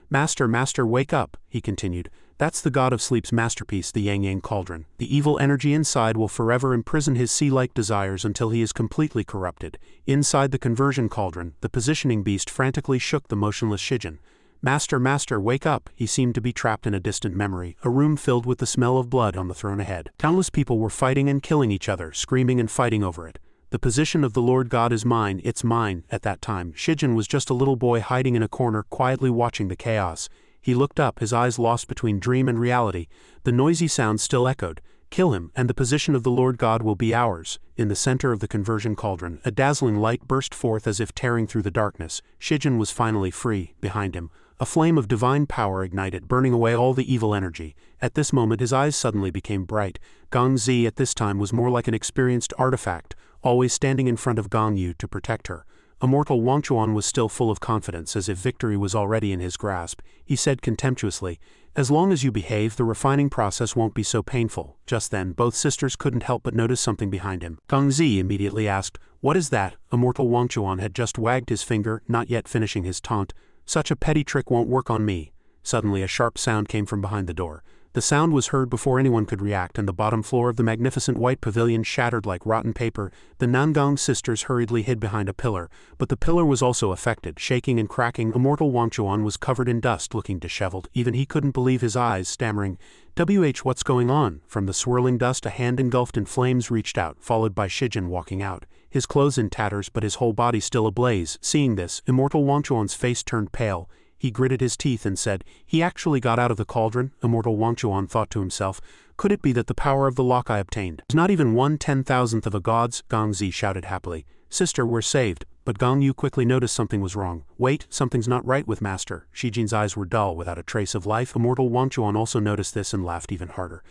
Master, master, wake up, he continued. That's the god of sleep's masterpiece, the Yang cauldron. The evil energy inside will forever imprison his sea-like desires until he is completely corrupted. Inside the conversion cauldron, the positioning beast frantically shook the motionless Shijin. Master, master, wake up, he seemed to be trapped in a distant memory, a room filled with the smell of blood on the throne ahead. Countless people were fighting and killing each other, screaming and fighting over it. The position of the Lord God is mine, it's mine. At that time, Shijin was just a little boy hiding in a corner, quietly watching the chaos. He looked up, his eyes lost between dream and reality. The noisy sound still echoed. Kill him, and the position of the Lord God will be ours. In the center of the conversion cauldron, a dazzling light burst forth as if tearing through the darkness. Shijin was finally free. Behind him, a flame of divine power ignited, burning away all the evil energy. At this moment his eyes suddenly became bright. Gong Zi at this time was more like an experienced artifact, always standing in front of Gong Yu to protect her. Immortal Wangchuan was still full of confidence, as if victory was already in his grasp. He said contemptuously, "As long as you behave, the refining process won't be so painful." Just then, both sisters couldn't help but notice something behind him. Gong Zi immediately asked, "What is that?" Immortal Wangchuan had just wagged his finger, not yet finishing his taunt. "Such a petty trick won't work on me." Suddenly a sharp sound came from behind the door. The sound was heard before anyone could react, and the bottom floor of the magnificent white pavilion shattered like rotten paper. The Nangong sisters hurriedly hid behind a pillar, but the pillar was also affected, shaking and cracking. Immortal Wangchuan was covered in dust, looking disheveled. Even he couldn't believe his eyes, stammering, what's going on?" From the swirling dust a hand engulfed in flames reached out, followed by Shijin walking out. His clothes in tatters but his whole body still ablaze. Seeing this, Immortal Wangchuan's face turned pale. He gritted his teeth and said, "He actually got out of the cauldron?" Immortal Wangchuan thought to himself, "Could it be that the power of the lock I obtained is not even 1/10,000th of a god's?" Gong Zi shouted happily, "Sister, we're saved." But Gong Yu quickly noticed something was wrong. "Wait, something's not right with Master." Shijin's eyes were dull, without a trace of life. Immortal Wangchuan also noticed this and laughed even harder.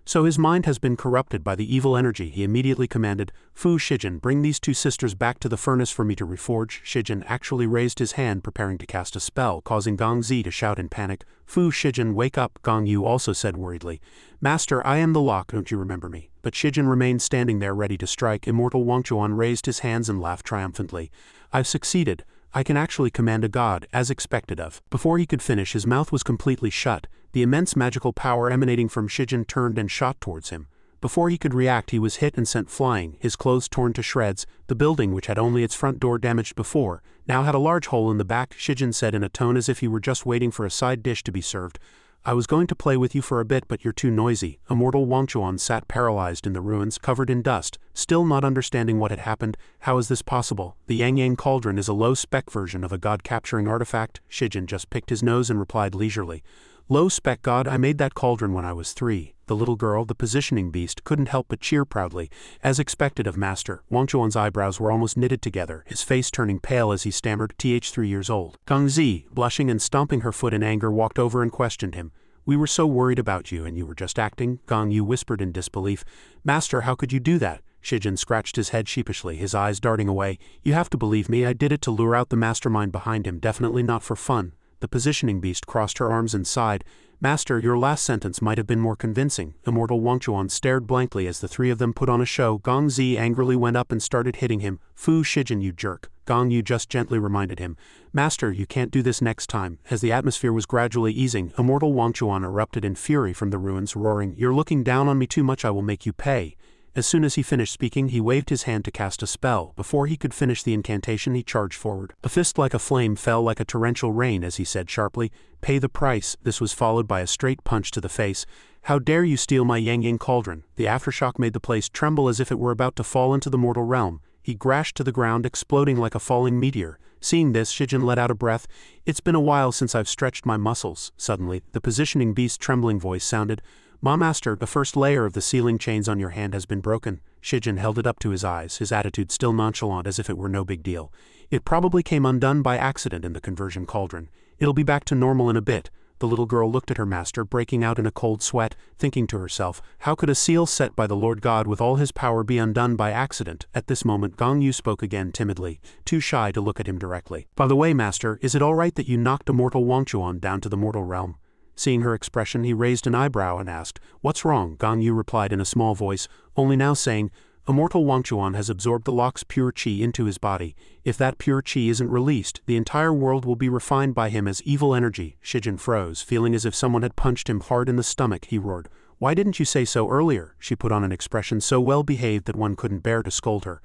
"So his mind has been corrupted by the evil energy." He immediately commanded, "Fu Shijin, bring these two sisters back to the furnace for me to reforge." Shijin actually raised his hand, preparing to cast a spell, causing Gong Zi to shout in panic, "Fu Shijin, wake up!" Gong Yu also said worriedly, "Master, I am the lock, don't you remember me?" But Shijin remained standing there ready to strike. Immortal Wangchuan raised his hands and laughed triumphantly. "I've succeeded. I can actually command a god, as expected of." Before he could finish, his mouth was completely shut. The immense magical power emanating from Shijin turned and shot towards him. Before he could react, he was hit and sent flying, his clothes torn to shreds. The building, which had only its front door damaged before, now had a large hole in the back. Shijin said in a tone as if he were just waiting for a side dish to be served, "I was going to play with you for a bit, but you're too noisy." Immortal Wangchuan sat paralyzed in the ruins, covered in dust, still not understanding what had happened. How is this possible? The Yang cauldron is a low-spec version of a god-capturing artifact. Shijin just picked his nose and replied leisurely, "Low-spec god, I made that cauldron when I was 3. The little girl, the positioning beast, couldn't help but cheer proudly. "As expected of Master." Wangchuan's eyebrows were almost knitted together, his face turning pale as he stammered, "3 years old." Gong Zi, blushing and stomping her foot in anger, walked over and questioned him. "We were so worried about you, and you were just acting?" Gong Yu whispered in disbelief. "Master, how could you do that?" Shijin scratched his head sheepishly, his eyes darting away. "You have to believe me, I did it to lure out the mastermind behind him, definitely not for fun." The positioning beast crossed her arms and sighed. "Master, your last sentence might have been more convincing." Immortal Wangchuan stared blankly as the three of them put on a show. Gong Zi angrily went up and started hitting him. "Fu Shijin, you jerk." Gong Yu just gently reminded him, "Master, you can't do this next time." As the atmosphere was gradually easing, Immortal Wangchuan erupted in fury from the ruins, roaring, "You're looking down on me too much, I will make you pay." As soon as he finished speaking, he waved his hand to cast a spell. Before he could finish the incantation, he charged forward. A fist like a flame fell like a torrential rain as he said sharply, "Pay the price." This was followed by a straight punch to the face. "How dare you steal my Yang cauldron?" The aftershock made the place tremble as if it were about to fall into the mortal realm. He crashed to the ground, exploding like a falling meteor. Seeing this, Shijin let out a breath. "It's been a while since I've stretched my muscles." Suddenly, the positioning beast's trembling voice sounded, "Ma Master, the first layer of the sealing chains on your hand has been broken." Shijin held it up to his eyes, his attitude still nonchalant as if it were no big deal. "It probably came undone by accident in the conversion cauldron. It'll be back to normal in a bit." The little girl looked at her master, breaking out in a cold sweat, thinking to herself, how could a seal set by the Lord God with all his power be undone by accident? At this moment Gong Yu spoke again timidly, too shy to look at him directly. "By the way, Master, is it all right that you knocked Immortal Wangchuan down to the mortal realm?" Seeing her expression, he raised an eyebrow and asked, "What's wrong?" Gang Yu replied in a small voice, only now saying, "Immortal Wangchuan has absorbed the lock's pure qi into his body. If that pure qi isn't released, the entire world will be refined by him as evil energy." Shijin froze, feeling as if someone had punched him hard in the stomach. He roared, "Why didn't you say so earlier?" She put on an expression so well-behaved that one couldn't bear to scold her.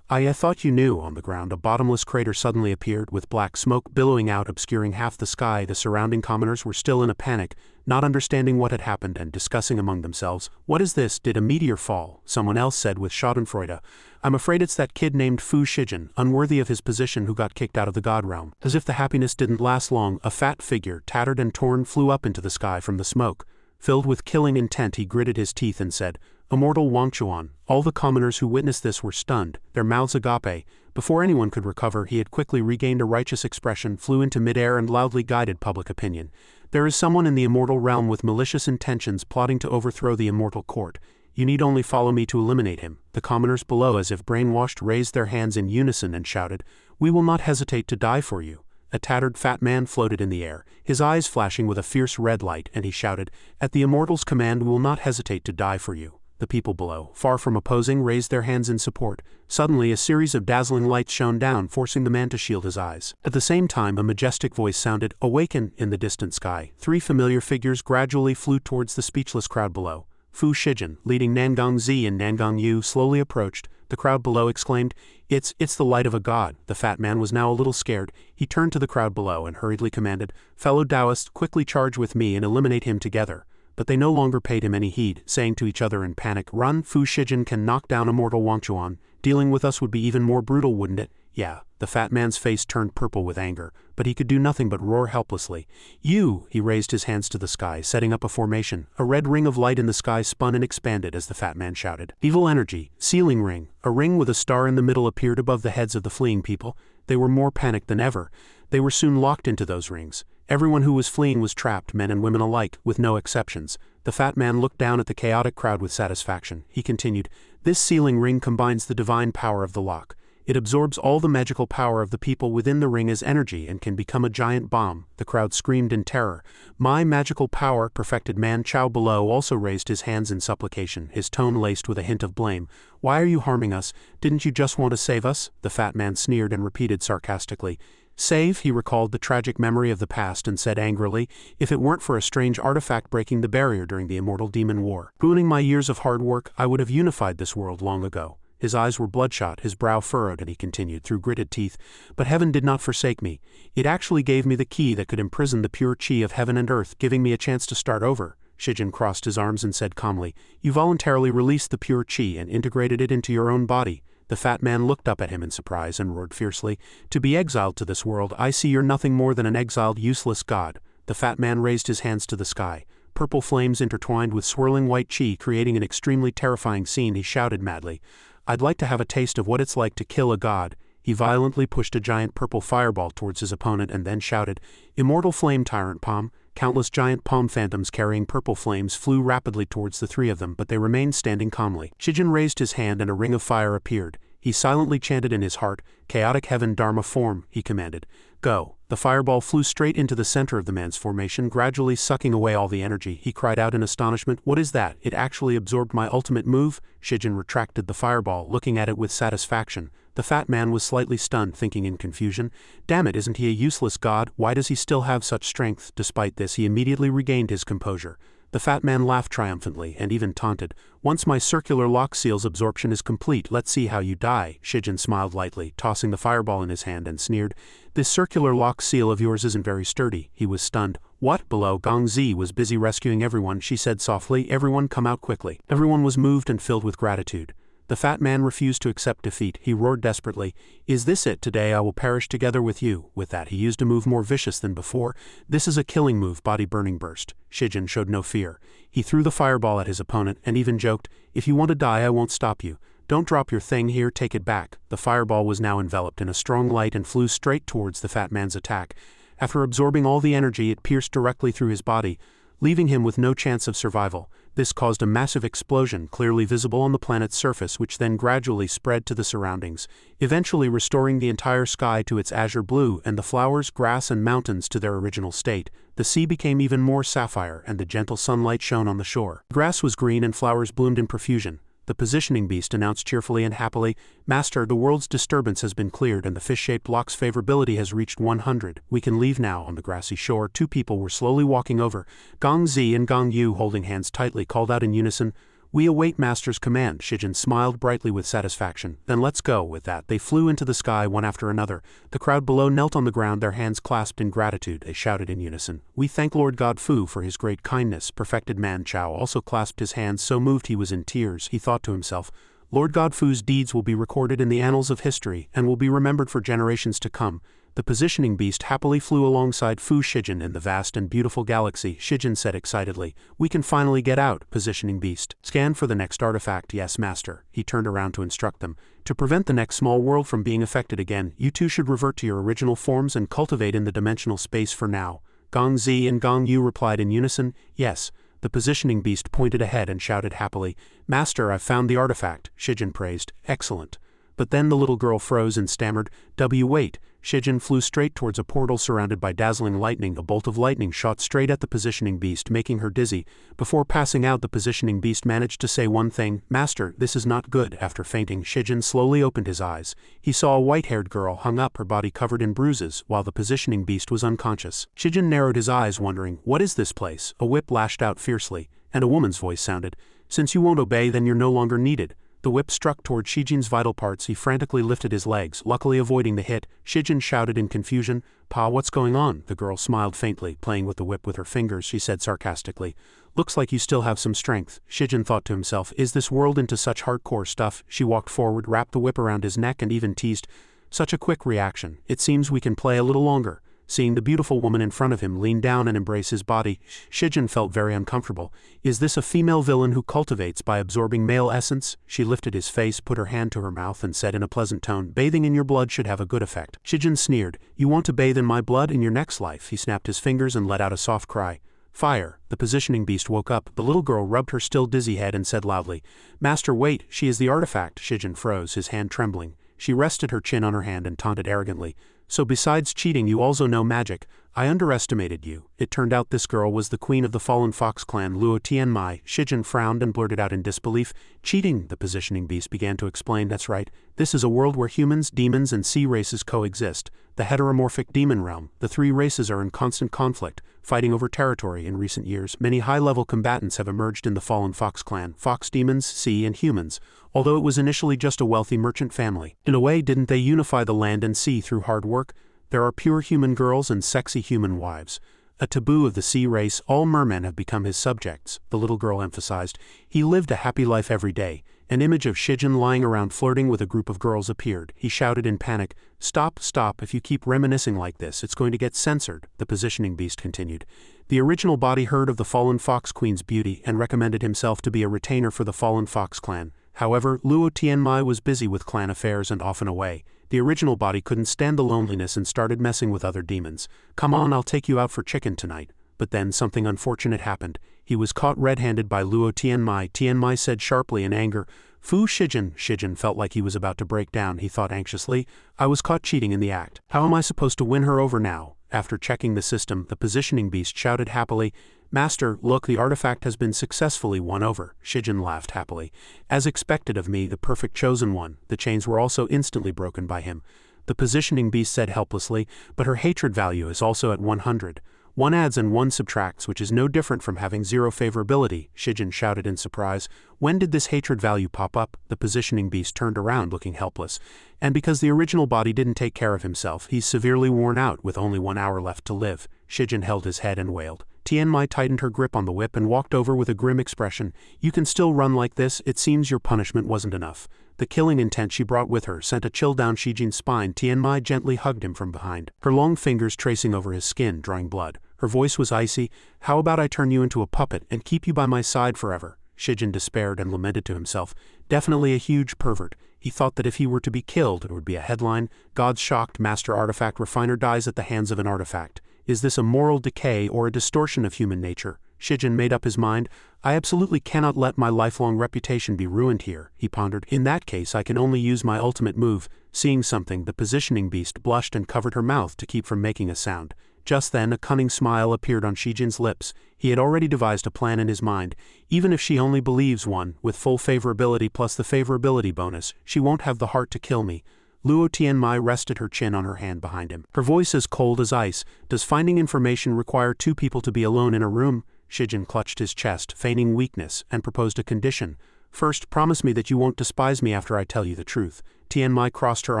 I thought you knew." On the ground, a bottomless crater suddenly appeared, with black smoke billowing out, obscuring half the sky. The surrounding commoners were still in a panic, not understanding what had happened and discussing among themselves. "What is this? Did a meteor fall?" Someone else said with schadenfreude. "I'm afraid it's that kid named Fu Shijin, unworthy of his position, who got kicked out of the god realm." As if the happiness didn't last long, a fat figure, tattered and torn, flew up into the sky from the smoke. Filled with killing intent, he gritted his teeth and said, "Immortal Wangchuan." All the commoners who witnessed this were stunned, their mouths agape. Before anyone could recover, he had quickly regained a righteous expression, flew into midair and loudly guided public opinion. "There is someone in the immortal realm with malicious intentions plotting to overthrow the immortal court. You need only follow me to eliminate him." The commoners below, as if brainwashed, raised their hands in unison and shouted, "We will not hesitate to die for you." A tattered fat man floated in the air, his eyes flashing with a fierce red light, and he shouted, "At the immortal's command we will not hesitate to die for you." The people below, far from opposing, raised their hands in support. Suddenly a series of dazzling lights shone down, forcing the man to shield his eyes. At the same time, a majestic voice sounded, "Awaken!" In the distant sky, three familiar figures gradually flew towards the speechless crowd below. Fu Shijin, leading Nangang Zi and Nangang Yu, slowly approached. The crowd below exclaimed, It's the light of a god." The fat man was now a little scared. He turned to the crowd below and hurriedly commanded, "Fellow Taoists, quickly charge with me and eliminate him together." But they no longer paid him any heed, saying to each other in panic, "Run, Fu Shijin can knock down immortal Wangchuan. Dealing with us would be even more brutal, wouldn't it?" "Yeah." The fat man's face turned purple with anger, but he could do nothing but roar helplessly. "You!" He raised his hands to the sky, setting up a formation. A red ring of light in the sky spun and expanded as the fat man shouted, "Evil energy, sealing ring." A ring with a star in the middle appeared above the heads of the fleeing people. They were more panicked than ever. They were soon locked into those rings. Everyone who was fleeing was trapped, men and women alike, with no exceptions. The fat man looked down at the chaotic crowd with satisfaction. He continued, "This sealing ring combines the divine power of the lock. It absorbs all the magical power of the people within the ring as energy and can become a giant bomb." The crowd screamed in terror. "My magical power," perfected man Chow below also raised his hands in supplication, his tone laced with a hint of blame. "Why are you harming us? Didn't you just want to save us?" The fat man sneered and repeated sarcastically, "Save?" He recalled the tragic memory of the past and said angrily, "If it weren't for a strange artifact breaking the barrier during the Immortal Demon War, ruining my years of hard work, I would have unified this world long ago." His eyes were bloodshot, his brow furrowed, and he continued through gritted teeth, "But heaven did not forsake me. It actually gave me the key that could imprison the pure qi of heaven and earth, giving me a chance to start over." Shijin crossed his arms and said calmly, "You voluntarily released the pure qi and integrated it into your own body." The fat man looked up at him in surprise and roared fiercely, "To be exiled to this world, I see you're nothing more than an exiled, useless god." The fat man raised his hands to the sky. Purple flames intertwined with swirling white qi, creating an extremely terrifying scene. He shouted madly, "I'd like to have a taste of what it's like to kill a god." He violently pushed a giant purple fireball towards his opponent and then shouted, "Immortal flame tyrant palm." Countless giant palm phantoms carrying purple flames flew rapidly towards the three of them, but they remained standing calmly. Shijin raised his hand and a ring of fire appeared. He silently chanted in his heart, "Chaotic heaven dharma form," he commanded. "Go." The fireball flew straight into the center of the man's formation, gradually sucking away all the energy. He cried out in astonishment, "What is that? It actually absorbed my ultimate move?" Shijin retracted the fireball, looking at it with satisfaction. The fat man was slightly stunned, thinking in confusion, "Damn it, isn't he a useless god? Why does he still have such strength?" Despite this, he immediately regained his composure. The fat man laughed triumphantly and even taunted, "Once my circular lock seal's absorption is complete, let's see how you die." Shijin smiled lightly, tossing the fireball in his hand, and sneered, "This circular lock seal of yours isn't very sturdy." He was stunned. "What?" Below, Gong Zi was busy rescuing everyone. She said softly, "Everyone come out quickly." Everyone was moved and filled with gratitude. The fat man refused to accept defeat. He roared desperately, "Is this it? Today I will perish together with you." With that, he used a move more vicious than before. "This is a killing move, body burning burst." Shijin showed no fear. He threw the fireball at his opponent and even joked, "If you want to die, I won't stop you. Don't drop your thing here, take it back." The fireball was now enveloped in a strong light and flew straight towards the fat man's attack. After absorbing all the energy, it pierced directly through his body, leaving him with no chance of survival. This caused a massive explosion clearly visible on the planet's surface, which then gradually spread to the surroundings, eventually restoring the entire sky to its azure blue and the flowers, grass and mountains to their original state. The sea became even more sapphire and the gentle sunlight shone on the shore. Grass was green and flowers bloomed in profusion. The positioning beast announced cheerfully and happily, "Master, the world's disturbance has been cleared and the fish-shaped block's favorability has reached 100. We can leave now." On the grassy shore, two people were slowly walking over. Gong Zi and Gong Yu, holding hands tightly, called out in unison, "We await Master's command." Shijin smiled brightly with satisfaction. "Then let's go." With that, they flew into the sky one after another. The crowd below knelt on the ground, their hands clasped in gratitude. They shouted in unison, "We thank Lord God Fu for his great kindness." Perfected Man Chao also clasped his hands, so moved he was in tears. He thought to himself, "Lord God Fu's deeds will be recorded in the annals of history and will be remembered for generations to come." The positioning beast happily flew alongside Fu Shijin in the vast and beautiful galaxy. Shijin said excitedly, "We can finally get out." Positioning beast, "Scan for the next artifact." "Yes, Master." He turned around to instruct them. "To prevent the next small world from being affected again, you two should revert to your original forms and cultivate in the dimensional space for now." Gong Zi and Gong Yu replied in unison, "Yes." The positioning beast pointed ahead and shouted happily, "Master, I've found the artifact." Shijin praised, "Excellent." But then the little girl froze and stammered, "Wait." Shijin flew straight towards a portal surrounded by dazzling lightning. A bolt of lightning shot straight at the positioning beast, making her dizzy. Before passing out, the positioning beast managed to say one thing, "Master, this is not good." After fainting, Shijin slowly opened his eyes. He saw a white-haired girl hung up, her body covered in bruises, while the positioning beast was unconscious. Shijin narrowed his eyes, wondering, "What is this place?" A whip lashed out fiercely, and a woman's voice sounded, "Since you won't obey, then you're no longer needed." The whip struck toward Shijin's vital parts. He frantically lifted his legs, luckily avoiding the hit. Shijin shouted in confusion, "Pa, what's going on?" The girl smiled faintly, playing with the whip with her fingers. She said sarcastically, "Looks like you still have some strength." Shijin thought to himself, "Is this world into such hardcore stuff?" She walked forward, wrapped the whip around his neck and even teased, "Such a quick reaction. It seems we can play a little longer." Seeing the beautiful woman in front of him lean down and embrace his body, Shijin felt very uncomfortable. Is this a female villain who cultivates by absorbing male essence? She lifted his face, put her hand to her mouth and said in a pleasant tone, "Bathing in your blood should have a good effect." Shijin sneered, "You want to bathe in my blood in your next life?" He snapped his fingers and let out a soft cry. "Fire!" The positioning beast woke up. The little girl rubbed her still dizzy head and said loudly, "Master, wait, she is the artifact." Shijin froze, his hand trembling. She rested her chin on her hand and taunted arrogantly, "So besides cheating you also know magic. I underestimated you." It turned out this girl was the queen of the fallen fox clan, Luo Tianmai. Shijin frowned and blurted out in disbelief, "Cheating?" The positioning beast began to explain, "That's right. This is a world where humans, demons and sea races coexist. The heteromorphic demon realm. The three races are in constant conflict, fighting over territory. In recent years, many high-level combatants have emerged in the fallen fox clan, fox demons, sea and humans, although it was initially just a wealthy merchant family. In a way, didn't they unify the land and sea through hard work? There are pure human girls and sexy human wives. A taboo of the sea race, all mermen have become his subjects," the little girl emphasized. "He lived a happy life every day." An image of Shijin lying around flirting with a group of girls appeared. He shouted in panic, "Stop, stop, if you keep reminiscing like this, it's going to get censored." The positioning beast continued. The original body heard of the fallen fox queen's beauty and recommended himself to be a retainer for the fallen fox clan. However, Luo Tianmai was busy with clan affairs and often away. The original body couldn't stand the loneliness and started messing with other demons. "Come on, I'll take you out for chicken tonight." But then something unfortunate happened. He was caught red-handed by Luo Tianmai. Tianmai said sharply in anger, "Fu Shijin." Shijin felt like he was about to break down. He thought anxiously, "I was caught cheating in the act. How am I supposed to win her over now?" After checking the system, the positioning beast shouted happily, "Master, look, the artifact has been successfully won over." Shijin laughed happily. "As expected of me, the perfect chosen one." The chains were also instantly broken by him. The positioning beast said helplessly, "But her hatred value is also at 100. One adds and one subtracts, which is no different from having zero favorability." Shijin shouted in surprise, "When did this hatred value pop up?" The positioning beast turned around looking helpless. "And because the original body didn't take care of himself, he's severely worn out with only 1 hour left to live." Shijin held his head and wailed. Tianmai tightened her grip on the whip and walked over with a grim expression. "You can still run like this? It seems your punishment wasn't enough." The killing intent she brought with her sent a chill down Shijin's spine. Tianmai gently hugged him from behind, her long fingers tracing over his skin, drawing blood. Her voice was icy. "How about I turn you into a puppet and keep you by my side forever?" Shijin despaired and lamented to himself. Definitely a huge pervert. He thought that if he were to be killed, it would be a headline, "God's shocked master artifact refiner dies at the hands of an artifact." Is this a moral decay or a distortion of human nature? Shijin made up his mind. I absolutely cannot let my lifelong reputation be ruined here, he pondered. In that case I can only use my ultimate move. Seeing something, the positioning beast blushed and covered her mouth to keep from making a sound. Just then a cunning smile appeared on Shijin's lips. He had already devised a plan in his mind. Even if she only believes one, with full favorability plus the favorability bonus, she won't have the heart to kill me. Luo Tianmai rested her chin on her hand behind him. Her voice as cold as ice. Does finding information require two people to be alone in a room? Shijin clutched his chest, feigning weakness, and proposed a condition. First, promise me that you won't despise me after I tell you the truth. Tianmai crossed her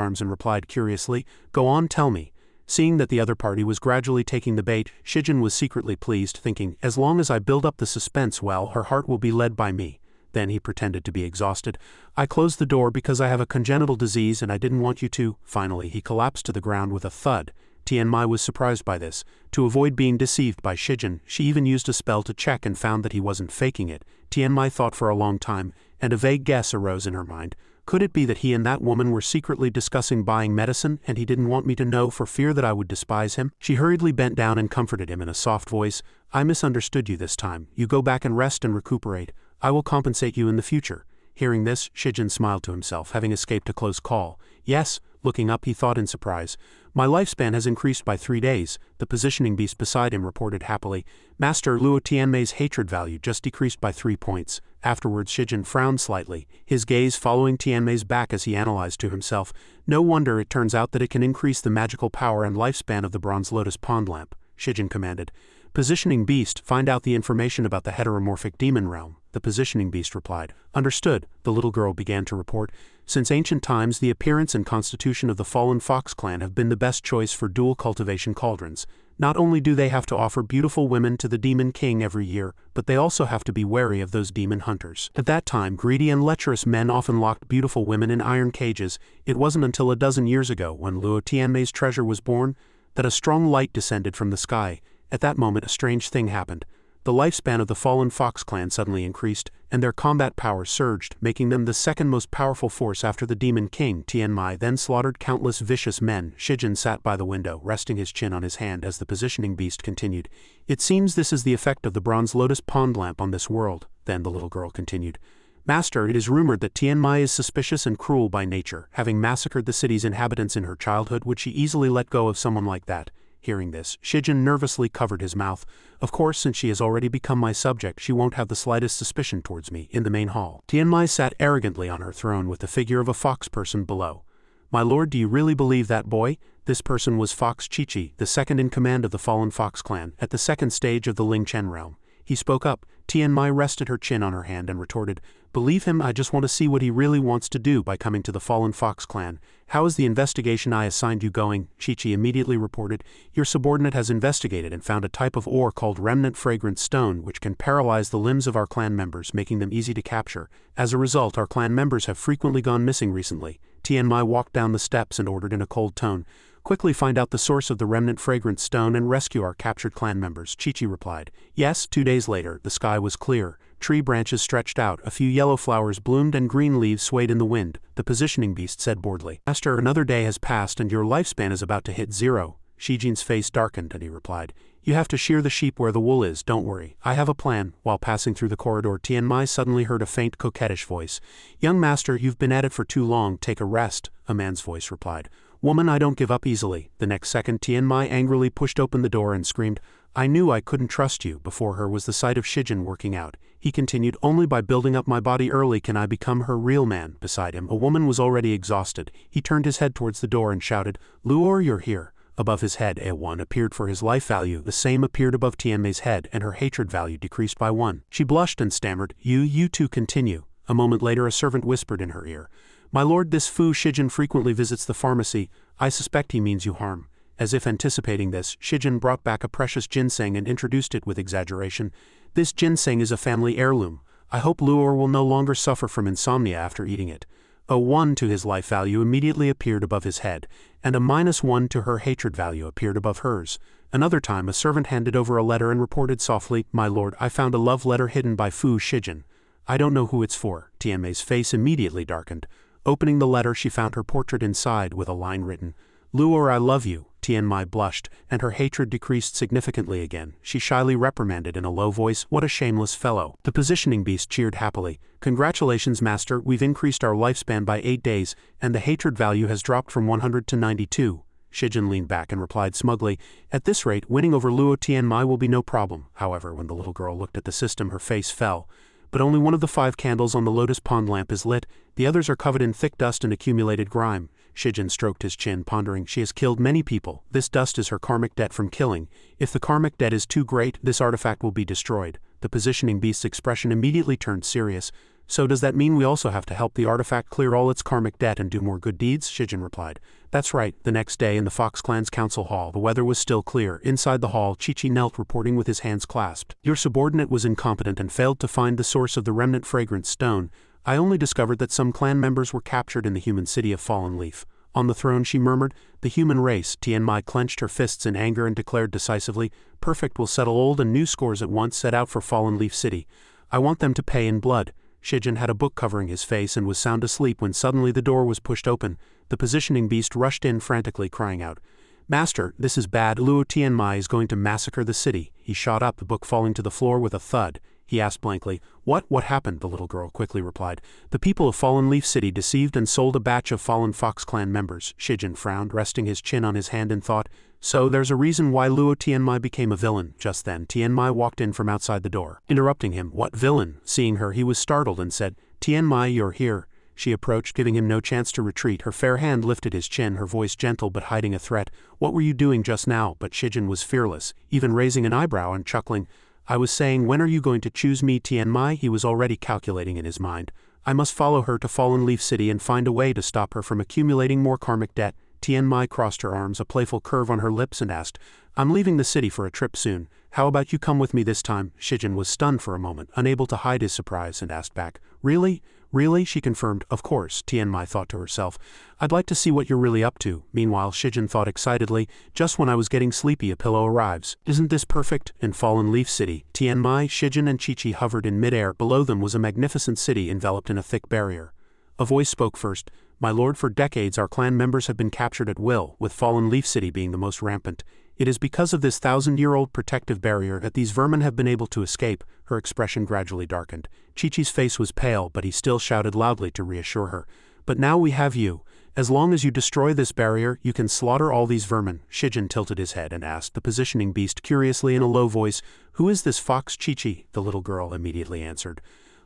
arms and replied curiously, Go on, tell me. Seeing that the other party was gradually taking the bait, Shijin was secretly pleased, thinking, as long as I build up the suspense well, her heart will be led by me. Then he pretended to be exhausted. I closed the door because I have a congenital disease and I didn't want you to. Finally, he collapsed to the ground with a thud. Tianmai was surprised by this. To avoid being deceived by Shijin, she even used a spell to check and found that he wasn't faking it. Tianmai thought for a long time, and a vague guess arose in her mind. Could it be that he and that woman were secretly discussing buying medicine and he didn't want me to know for fear that I would despise him? She hurriedly bent down and comforted him in a soft voice. I misunderstood you this time. You go back and rest and recuperate. I will compensate you in the future. Hearing this, Shijin smiled to himself, having escaped a close call. Yes, looking up he thought in surprise. My lifespan has increased by 3 days, the positioning beast beside him reported happily. Master Luo Tianmei's hatred value just decreased by 3 points. Afterwards Shijin frowned slightly, his gaze following Tianmei's back as he analyzed to himself. No wonder it turns out that it can increase the magical power and lifespan of the Bronze Lotus Pond Lamp, Shijin commanded. Positioning beast, find out the information about the heteromorphic demon realm, the positioning beast replied. Understood, the little girl began to report. Since ancient times, the appearance and constitution of the fallen fox clan have been the best choice for dual cultivation cauldrons. Not only do they have to offer beautiful women to the demon king every year, but they also have to be wary of those demon hunters. At that time, greedy and lecherous men often locked beautiful women in iron cages. It wasn't until a dozen years ago, when Luo Tianmei's treasure was born, that a strong light descended from the sky. At that moment a strange thing happened. The lifespan of the fallen Fox clan suddenly increased, and their combat power surged, making them the second most powerful force after the Demon King. Tianmai then slaughtered countless vicious men. Shijin sat by the window, resting his chin on his hand as the positioning beast continued. It seems this is the effect of the Bronze Lotus Pond Lamp on this world. Then the little girl continued. Master, it is rumored that Tianmai is suspicious and cruel by nature. Having massacred the city's inhabitants in her childhood, would she easily let go of someone like that? Hearing this, Shijin nervously covered his mouth. Of course, since she has already become my subject, she won't have the slightest suspicion towards me. In the main hall, Tianmai sat arrogantly on her throne with the figure of a fox person below. My lord, do you really believe that boy? This person was Fox Chichi, the second in command of the fallen Fox clan, at the second stage of the Ling Chen realm. He spoke up. Tianmai rested her chin on her hand and retorted, Believe him, I just want to see what he really wants to do by coming to the fallen Fox clan. How is the investigation I assigned you going? Chichi immediately reported, Your subordinate has investigated and found a type of ore called remnant fragrant stone which can paralyze the limbs of our clan members, making them easy to capture. As a result, our clan members have frequently gone missing recently. Tianmai walked down the steps and ordered in a cold tone, Quickly find out the source of the remnant fragrant stone and rescue our captured clan members, Chichi replied. Yes, 2 days later, the sky was clear. Tree branches stretched out, a few yellow flowers bloomed and green leaves swayed in the wind. The positioning beast said boredly, Master, another day has passed and your lifespan is about to hit 0. Shijin's face darkened and he replied, You have to shear the sheep where the wool is, don't worry. I have a plan. While passing through the corridor, Tianmai suddenly heard a faint coquettish voice. Young master, you've been at it for too long, take a rest, a man's voice replied. Woman, I don't give up easily. The next second, Tianmai angrily pushed open the door and screamed, I knew I couldn't trust you. Before her was the sight of Shijin working out. He continued, Only by building up my body early can I become her real man. Beside him, a woman was already exhausted. He turned his head towards the door and shouted, Luor, you're here. Above his head, A1 appeared for his life value. The same appeared above Tianmei's head, and her hatred value decreased by 1. She blushed and stammered, You two continue. A moment later, a servant whispered in her ear, My lord, this Fu Shijin frequently visits the pharmacy. I suspect he means you harm. As if anticipating this, Shijin brought back a precious ginseng and introduced it with exaggeration. This ginseng is a family heirloom. I hope Luor will no longer suffer from insomnia after eating it. A 1 to his life value immediately appeared above his head, and a -1 to her hatred value appeared above hers. Another time, a servant handed over a letter and reported softly, My lord, I found a love letter hidden by Fu Shijin. I don't know who it's for. Tianmei's face immediately darkened. Opening the letter, she found her portrait inside with a line written, Luor, I love you. Tianmai blushed, and her hatred decreased significantly again. She shyly reprimanded in a low voice, "What a shameless fellow." The positioning beast cheered happily. "Congratulations, master, we've increased our lifespan by 8 days, and the hatred value has dropped from 100 to 92. Shijin leaned back and replied smugly, "At this rate, winning over Luo Tianmai will be no problem." However, when the little girl looked at the system, her face fell. "But only one of the 5 candles on the lotus pond lamp is lit, the others are covered in thick dust and accumulated grime." Shijin stroked his chin, pondering. "She has killed many people. This dust is her karmic debt from killing. If the karmic debt is too great, this artifact will be destroyed." The positioning beast's expression immediately turned serious. "So does that mean we also have to help the artifact clear all its karmic debt and do more good deeds?" Shijin replied. "That's right." The next day in the Fox Clan's council hall, the weather was still clear. Inside the hall, Chi-Chi knelt reporting with his hands clasped. "Your subordinate was incompetent and failed to find the source of the remnant fragrant stone. I only discovered that some clan members were captured in the human city of Fallen Leaf." "On the throne," she murmured. "The human race." Tianmai clenched her fists in anger and declared decisively, "Perfect, will settle old and new scores at once. Set out for Fallen Leaf City. I want them to pay in blood." Shijin had a book covering his face and was sound asleep when suddenly the door was pushed open. The positioning beast rushed in frantically, crying out, "Master, this is bad. Luo Tianmai is going to massacre the city." He shot up, the book falling to the floor with a thud. He asked blankly, What happened?" The little girl quickly replied, "The people of Fallen Leaf City deceived and sold a batch of fallen Fox Clan members." Shijin frowned, resting his chin on his hand in thought. "So there's a reason why Luo Tianmai became a villain." Just then, Tianmai walked in from outside the door, interrupting him. "What villain?" Seeing her, he was startled and said, "Tianmai, you're here." She approached, giving him no chance to retreat. Her fair hand lifted his chin, her voice gentle but hiding a threat. "What were you doing just now?" But Shijin was fearless, even raising an eyebrow and chuckling. "I was saying, when are you going to choose me, Tianmai?" He was already calculating in his mind. "I must follow her to Fallen Leaf City and find a way to stop her from accumulating more karmic debt." Tianmai crossed her arms, a playful curve on her lips, and asked, "I'm leaving the city for a trip soon. How about you come with me this time?" Shijin was stunned for a moment, unable to hide his surprise, and asked back, "Really? Really?" She confirmed, "Of course." Tianmai thought to herself, "I'd like to see what you're really up to." Meanwhile, Shijin thought excitedly, "Just when I was getting sleepy, a pillow arrives. Isn't this perfect?" In Fallen Leaf City, Tianmai, Shijin and Chi-Chi hovered in midair. Below them was a magnificent city enveloped in a thick barrier. A voice spoke first. "My lord, for decades our clan members have been captured at will, with Fallen Leaf City being the most rampant. It is because of this 1,000-year-old protective barrier that these vermin have been able to escape." Her expression gradually darkened. Chi-Chi's face was pale, but he still shouted loudly to reassure her. "But now we have you. As long as you destroy this barrier, you can slaughter all these vermin." Shijin tilted his head and asked the positioning beast curiously in a low voice, "Who is this fox Chi-Chi?" The little girl immediately answered,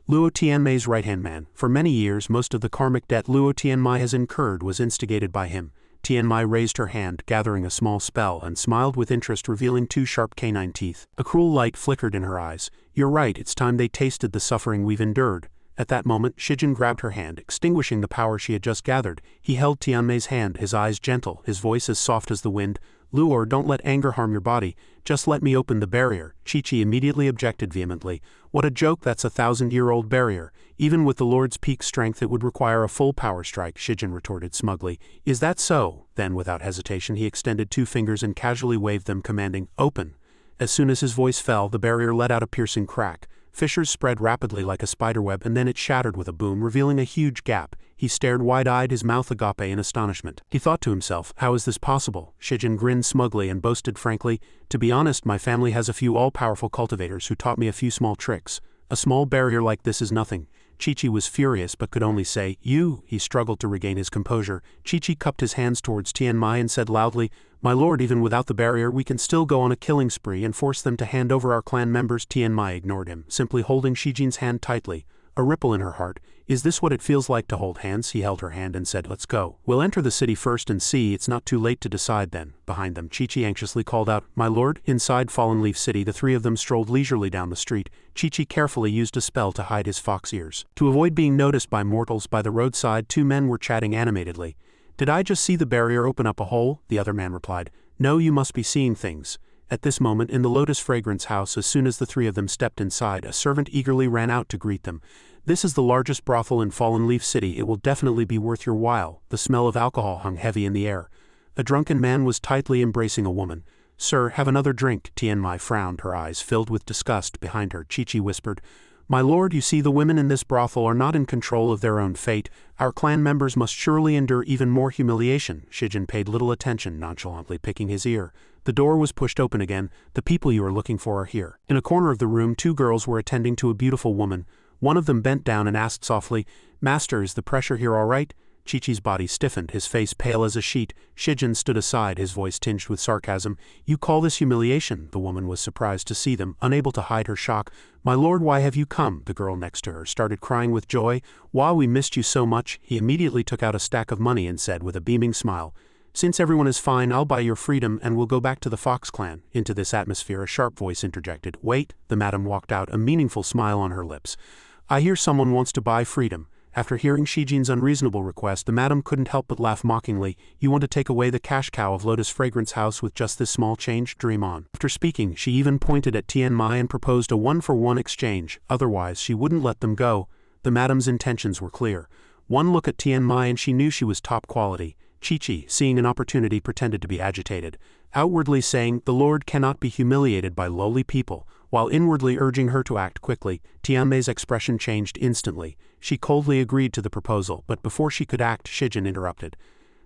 "Luo Tianmai's right-hand man. For many years, most of the karmic debt Luo Tianmai has incurred was instigated by him." Tianmai raised her hand, gathering a small spell, and smiled with interest, revealing 2 sharp canine teeth. A cruel light flickered in her eyes. "You're right, it's time they tasted the suffering we've endured." At that moment, Shijin grabbed her hand, extinguishing the power she had just gathered. He held Tianmai's hand, his eyes gentle, his voice as soft as the wind. "Luor, don't let anger harm your body. Just let me open the barrier." Chi-Chi immediately objected vehemently. "What a joke, that's a 1,000-year-old barrier. Even with the Lord's peak strength it would require a full power strike," Shijin retorted smugly. "Is that so?" Then, without hesitation, he extended 2 fingers and casually waved them, commanding, "Open." As soon as his voice fell, the barrier let out a piercing crack. Fissures spread rapidly like a spiderweb, and then it shattered with a boom, revealing a huge gap. He stared wide-eyed, his mouth agape in astonishment. He thought to himself, "How is this possible?" Shijin grinned smugly and boasted frankly, "To be honest, my family has a few all-powerful cultivators who taught me a few small tricks. A small barrier like this is nothing." Chi-Chi was furious but could only say, "You." He struggled to regain his composure. Chi-Chi cupped his hands towards Tianmai and said loudly, "My lord, even without the barrier we can still go on a killing spree and force them to hand over our clan members." Tianmai ignored him, simply holding Shijin's hand tightly. A ripple in her heart. "Is this what it feels like to hold hands?" He held her hand and said, "Let's go. We'll enter the city first and see. It's not too late to decide then." Behind them, Chi-Chi anxiously called out, "My lord." Inside Fallen Leaf City, the 3 of them strolled leisurely down the street. Chi-Chi carefully used a spell to hide his fox ears. To avoid being noticed by mortals by the roadside, 2 men were chatting animatedly. "Did I just see the barrier open up a hole?" The other man replied, "No, you must be seeing things." At this moment, in the Lotus Fragrance house, as soon as the 3 of them stepped inside, a servant eagerly ran out to greet them. "This is the largest brothel in Fallen Leaf City. It will definitely be worth your while." The smell of alcohol hung heavy in the air. A drunken man was tightly embracing a woman. "Sir, have another drink." Tianmai frowned, her eyes filled with disgust. Behind her, Chi-Chi whispered, "My lord, you see the women in this brothel are not in control of their own fate. Our clan members must surely endure even more humiliation." Shijin paid little attention, nonchalantly picking his ear. The door was pushed open again. "The people you are looking for are here." In a corner of the room, two girls were attending to a beautiful woman. One of them bent down and asked softly, "Master, is the pressure here all right?" Chi-Chi's body stiffened, his face pale as a sheet. Shijin stood aside, his voice tinged with sarcasm. "You call this humiliation?" The woman was surprised to see them, unable to hide her shock. "My lord, why have you come?" The girl next to her started crying with joy. "Why, we missed you so much." He immediately took out a stack of money and said with a beaming smile, "Since everyone is fine, I'll buy your freedom and we'll go back to the Fox clan." Into this atmosphere a sharp voice interjected. "Wait." The madam walked out, a meaningful smile on her lips. "I hear someone wants to buy freedom." After hearing Shijin's unreasonable request, the madam couldn't help but laugh mockingly. "You want to take away the cash cow of Lotus Fragrance House with just this small change? Dream on." After speaking, she even pointed at Tian Mai and proposed a one-for-one exchange, otherwise she wouldn't let them go. The madam's intentions were clear. One look at Tian Mai and she knew she was top quality. Chi-Chi, seeing an opportunity, pretended to be agitated, outwardly saying, "The lord cannot be humiliated by lowly people," while inwardly urging her to act quickly. Tian Mai's expression changed instantly. She coldly agreed to the proposal, but before she could act, Shijin interrupted.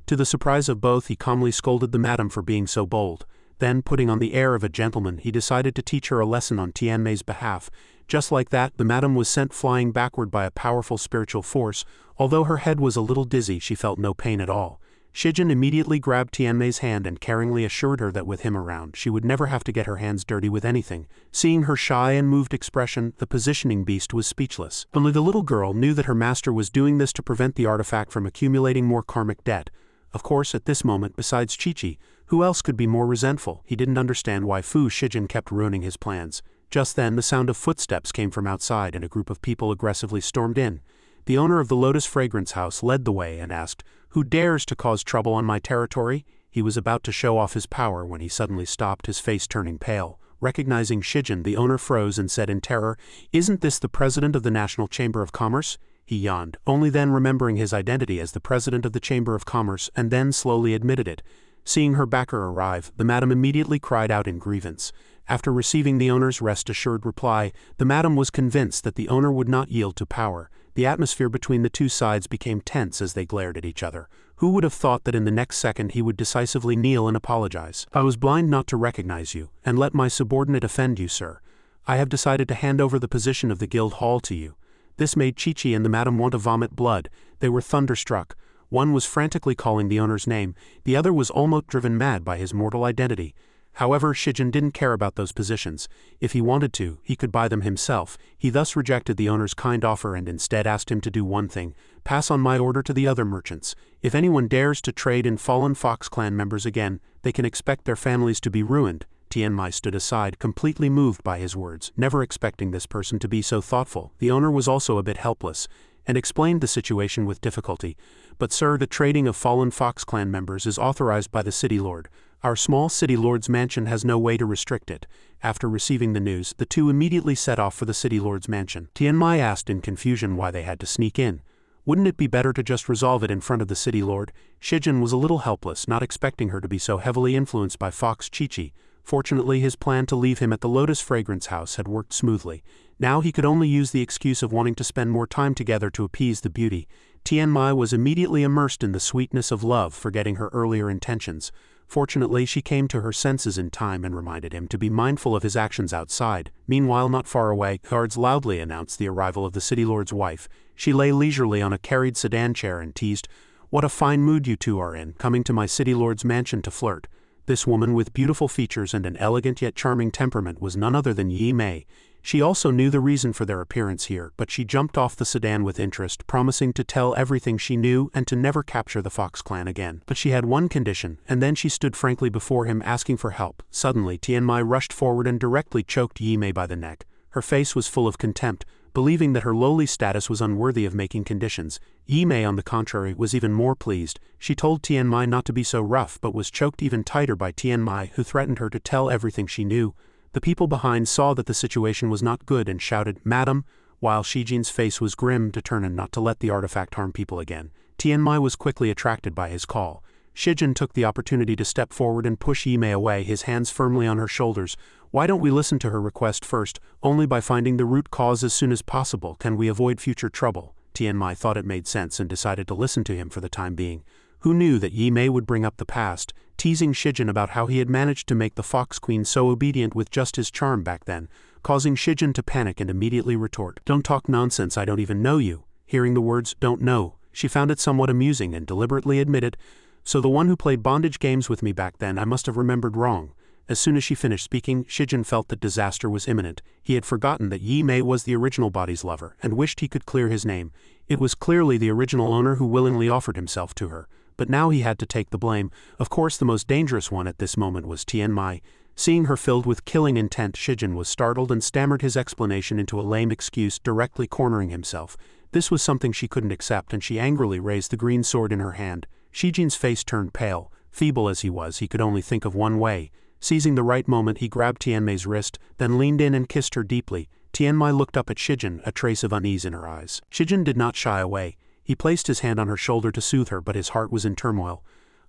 To the surprise of both, he calmly scolded the madam for being so bold. Then, putting on the air of a gentleman, he decided to teach her a lesson on Tian Mai's behalf. Just like that, the madam was sent flying backward by a powerful spiritual force. Although her head was a little dizzy, she felt no pain at all. Shijin immediately grabbed Tian Mai's hand and caringly assured her that with him around, she would never have to get her hands dirty with anything. Seeing her shy and moved expression, the positioning beast was speechless. Only the little girl knew that her master was doing this to prevent the artifact from accumulating more karmic debt. Of course, at this moment, besides Chi-Chi, who else could be more resentful? He didn't understand why Shijin kept ruining his plans. Just then, the sound of footsteps came from outside and a group of people aggressively stormed in. The owner of the Lotus Fragrance House led the way and asked, "Who dares to cause trouble on my territory?" He was about to show off his power when he suddenly stopped, his face turning pale. Recognizing Shijin, the owner froze and said in terror, "Isn't this the president of the National Chamber of Commerce?" He yawned, only then remembering his identity as the president of the Chamber of Commerce, and then slowly admitted it. Seeing her backer arrive, the madam immediately cried out in grievance. After receiving the owner's rest-assured reply, the madam was convinced that the owner would not yield to power. The atmosphere between the two sides became tense as they glared at each other. Who would have thought that in the next second he would decisively kneel and apologize? "I was blind not to recognize you, and let my subordinate offend you, sir. I have decided to hand over the position of the guild hall to you." This made Chi-Chi and the madam want to vomit blood. They were thunderstruck. One was frantically calling the owner's name, the other was almost driven mad by his mortal identity. However, Shijin didn't care about those positions. If he wanted to, he could buy them himself. He thus rejected the owner's kind offer and instead asked him to do one thing: pass on my order to the other merchants. If anyone dares to trade in fallen Fox clan members again, they can expect their families to be ruined. Tian Mai stood aside, completely moved by his words, never expecting this person to be so thoughtful. The owner was also a bit helpless, and explained the situation with difficulty. "But sir, the trading of fallen Fox clan members is authorized by the city lord. Our small city lord's mansion has no way to restrict it." After receiving the news, the two immediately set off for the city lord's mansion. Tian Mai asked in confusion why they had to sneak in. Wouldn't it be better to just resolve it in front of the city lord? Shijin was a little helpless, not expecting her to be so heavily influenced by Fox Chi-Chi. Fortunately, his plan to leave him at the Lotus Fragrance House had worked smoothly. Now he could only use the excuse of wanting to spend more time together to appease the beauty. Tian Mai was immediately immersed in the sweetness of love, forgetting her earlier intentions. Fortunately, she came to her senses in time and reminded him to be mindful of his actions outside. Meanwhile, not far away, guards loudly announced the arrival of the city lord's wife. She lay leisurely on a carried sedan chair and teased, "What a fine mood you two are in, coming to my city lord's mansion to flirt." This woman with beautiful features and an elegant yet charming temperament was none other than Yi Mei. She also knew the reason for their appearance here, but she jumped off the sedan with interest, promising to tell everything she knew and to never capture the Fox clan again. But she had one condition, and then she stood frankly before him asking for help. Suddenly, Tian Mai rushed forward and directly choked Yi Mei by the neck. Her face was full of contempt, believing that her lowly status was unworthy of making conditions. Yi Mei, on the contrary, was even more pleased. She told Tian Mai not to be so rough, but was choked even tighter by Tian Mai, who threatened her to tell everything she knew. The people behind saw that the situation was not good and shouted, "Madam," while Shijin's face was grim, determined not to let the artifact harm people again. Tian Mai was quickly attracted by his call. Shijin took the opportunity to step forward and push Yi Mei away, his hands firmly on her shoulders. Why don't we listen to her request first? Only by finding the root cause as soon as possible can we avoid future trouble. Tianmai thought it made sense and decided to listen to him for the time being. Who knew that Yi Mei would bring up the past, teasing Shijin about how he had managed to make the Fox Queen so obedient with just his charm back then, causing Shijin to panic and immediately retort, "Don't talk nonsense, I don't even know you." Hearing the words, "don't know," she found it somewhat amusing and deliberately admitted, "So the one who played bondage games with me back then, I must have remembered wrong." As soon as she finished speaking, Shijin felt that disaster was imminent. He had forgotten that Yi Mei was the original Bati's lover, and wished he could clear his name. It was clearly the original owner who willingly offered himself to her. But now he had to take the blame. Of course the most dangerous one at this moment was Tianmai. Seeing her filled with killing intent, Shijin was startled and stammered his explanation into a lame excuse, directly cornering himself. This was something she couldn't accept, and she angrily raised the green sword in her hand. Shijin's face turned pale. Feeble as he could only think of one way. Seizing the right moment, he grabbed Tianmai's wrist, then leaned in and kissed her deeply. Tianmai looked up at Shijin, a trace of unease in her eyes. Shijin did not shy away. He placed his hand on her shoulder to soothe her, but his heart was in turmoil.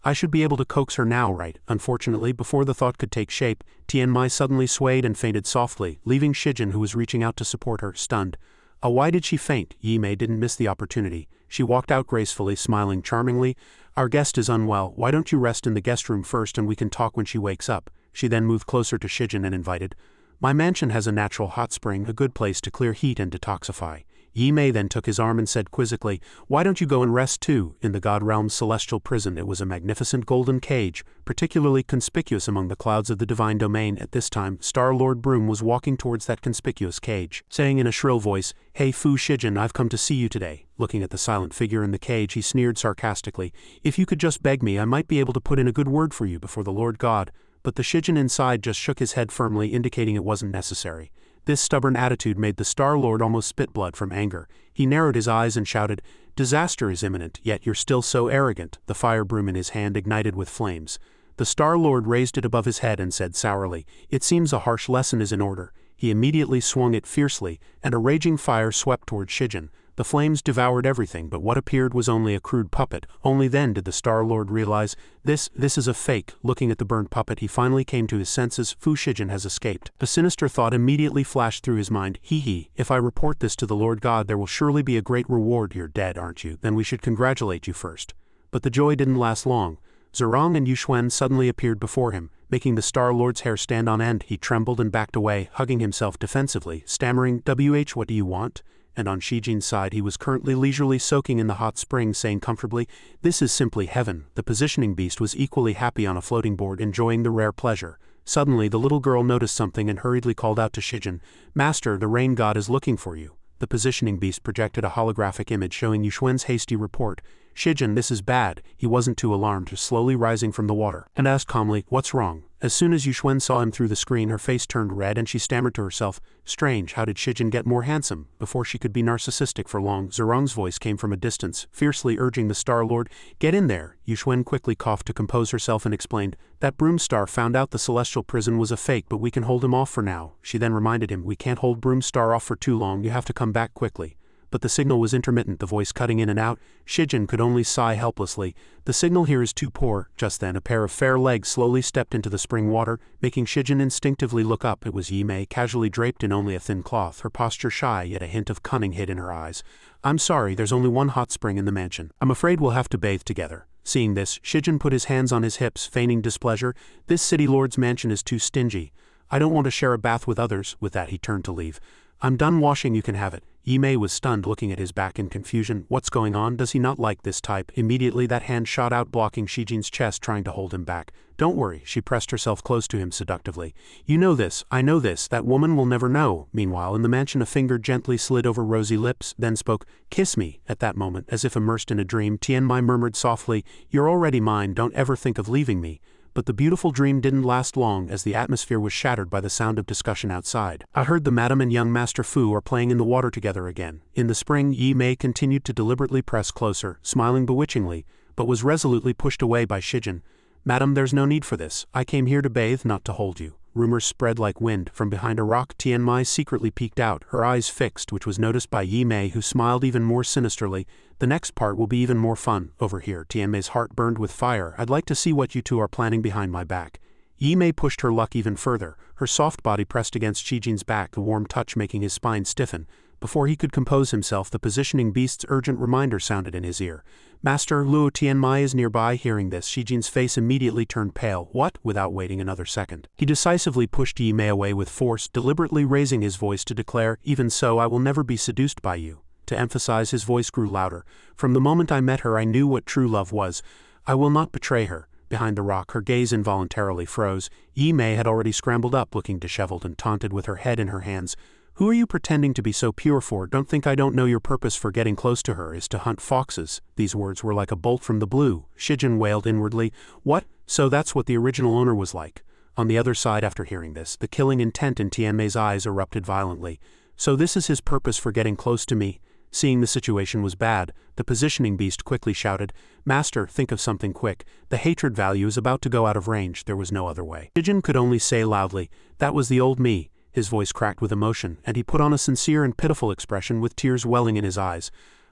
I should be able to coax her now, right? Unfortunately, before the thought could take shape, Tianmai suddenly swayed and fainted softly, leaving Shijin, who was reaching out to support her, stunned. Why did she faint? Yi Mei didn't miss the opportunity. She walked out gracefully, smiling charmingly. Our guest is unwell. Why don't you rest in the guest room first and we can talk when she wakes up? She then moved closer to Shijin and invited. My mansion has a natural hot spring, a good place to clear heat and detoxify. Yi Mei then took his arm and said quizzically, "Why don't you go and rest too?" In the God Realm's celestial prison, it was a magnificent golden cage, particularly conspicuous among the clouds of the divine domain. At this time, Star-Lord Broom was walking towards that conspicuous cage, saying in a shrill voice, "Hey Fu Shijin, I've come to see you today." Looking at the silent figure in the cage, he sneered sarcastically, "If you could just beg me, I might be able to put in a good word for you before the Lord God." But the Shijin inside just shook his head firmly, indicating it wasn't necessary. This stubborn attitude made the Star-Lord almost spit blood from anger. He narrowed his eyes and shouted, "Disaster is imminent, yet you're still so arrogant." The fire broom in his hand ignited with flames. The Star-Lord raised it above his head and said sourly, "It seems a harsh lesson is in order." He immediately swung it fiercely, and a raging fire swept toward Shijin. The flames devoured everything, but what appeared was only a crude puppet. Only then did the Star-Lord realize, this is a fake. Looking at the burnt puppet, he finally came to his senses. Fu Shijin has escaped. A sinister thought immediately flashed through his mind. If I report this to the Lord God, there will surely be a great reward. You're dead, aren't you? Then we should congratulate you first. But the joy didn't last long. Zerong and Yuxuan suddenly appeared before him, making the Star-Lord's hair stand on end. He trembled and backed away, hugging himself defensively, stammering, "What do you want?" And on Shijin's side, he was currently leisurely soaking in the hot spring, saying comfortably, "This is simply heaven." The positioning beast was equally happy on a floating board, enjoying the rare pleasure. Suddenly, the little girl noticed something and hurriedly called out to Shijin, "Master, the rain god is looking for you." The positioning beast projected a holographic image showing Yuxuan's hasty report. "Shijin, this is bad." He wasn't too alarmed, slowly rising from the water, and asked calmly, "What's wrong?" As soon as Yuxuan saw him through the screen, her face turned red and she stammered to herself, "Strange, how did Shijin get more handsome?" Before she could be narcissistic for long, Zerong's voice came from a distance, fiercely urging the Star-Lord, "Get in there." Yuxuan quickly coughed to compose herself and explained, "That Broom Star found out the celestial prison was a fake, but we can hold him off for now." She then reminded him, "We can't hold Broom Star off for too long, you have to come back quickly." But the signal was intermittent, the voice cutting in and out. Shijin could only sigh helplessly. "The signal here is too poor." Just then, a pair of fair legs slowly stepped into the spring water, making Shijin instinctively look up. It was Yi Mei, casually draped in only a thin cloth, her posture shy, yet a hint of cunning hid in her eyes. "I'm sorry, there's only one hot spring in the mansion. I'm afraid we'll have to bathe together." Seeing this, Shijin put his hands on his hips, feigning displeasure. "This city lord's mansion is too stingy. I don't want to share a bath with others." With that, he turned to leave. "I'm done washing, you can have it." Yi Mei was stunned, looking at his back in confusion. What's going on? Does he not like this type? Immediately that hand shot out, blocking Shijin's chest, trying to hold him back. "Don't worry." She pressed herself close to him seductively. "You know this, I know this, that woman will never know." Meanwhile, in the mansion, a finger gently slid over rosy lips, then spoke, "Kiss me." At that moment, as if immersed in a dream, Tianmai murmured softly, "You're already mine, don't ever think of leaving me." But the beautiful dream didn't last long, as the atmosphere was shattered by the sound of discussion outside. "I heard the madam and young Master Fu are playing in the water together again." In the spring, Yi Mei continued to deliberately press closer, smiling bewitchingly, but was resolutely pushed away by Shijin. "Madam, there's no need for this. I came here to bathe, not to hold you." Rumors spread like wind. From behind a rock, Tianmai secretly peeked out, her eyes fixed, which was noticed by Yi Mei, who smiled even more sinisterly. "The next part will be even more fun. Over here." Tianmai's heart burned with fire. "I'd like to see what you two are planning behind my back." Yi-Mei pushed her luck even further, her soft body pressed against Shijin's back, the warm touch making his spine stiffen. Before he could compose himself, the positioning beast's urgent reminder sounded in his ear. Master, Luo Tianmai is nearby. Hearing this, Shijin's face immediately turned pale. What? Without waiting another second, he decisively pushed Yi-Mei away with force, deliberately raising his voice to declare, "Even so, I will never be seduced by you." To emphasize, his voice grew louder. "From the moment I met her, I knew what true love was. I will not betray her." Behind the rock, her gaze involuntarily froze. Yi-Mei had already scrambled up, looking disheveled and taunted with her head in her hands. "Who are you pretending to be so pure for? Don't think I don't know your purpose for getting close to her is to hunt foxes." These words were like a bolt from the blue. Shijin wailed inwardly. "What? So that's what the original owner was like?" On the other side, after hearing this, the killing intent in Tianmei's eyes erupted violently. "So this is his purpose for getting close to me?" Seeing the situation was bad, the positioning beast quickly shouted, "Master, think of something quick. The hatred value is about to go out of range." There was no other way. Shijin could only say loudly, "That was the old me." His voice cracked with emotion, and he put on a sincere and pitiful expression with tears welling in his eyes.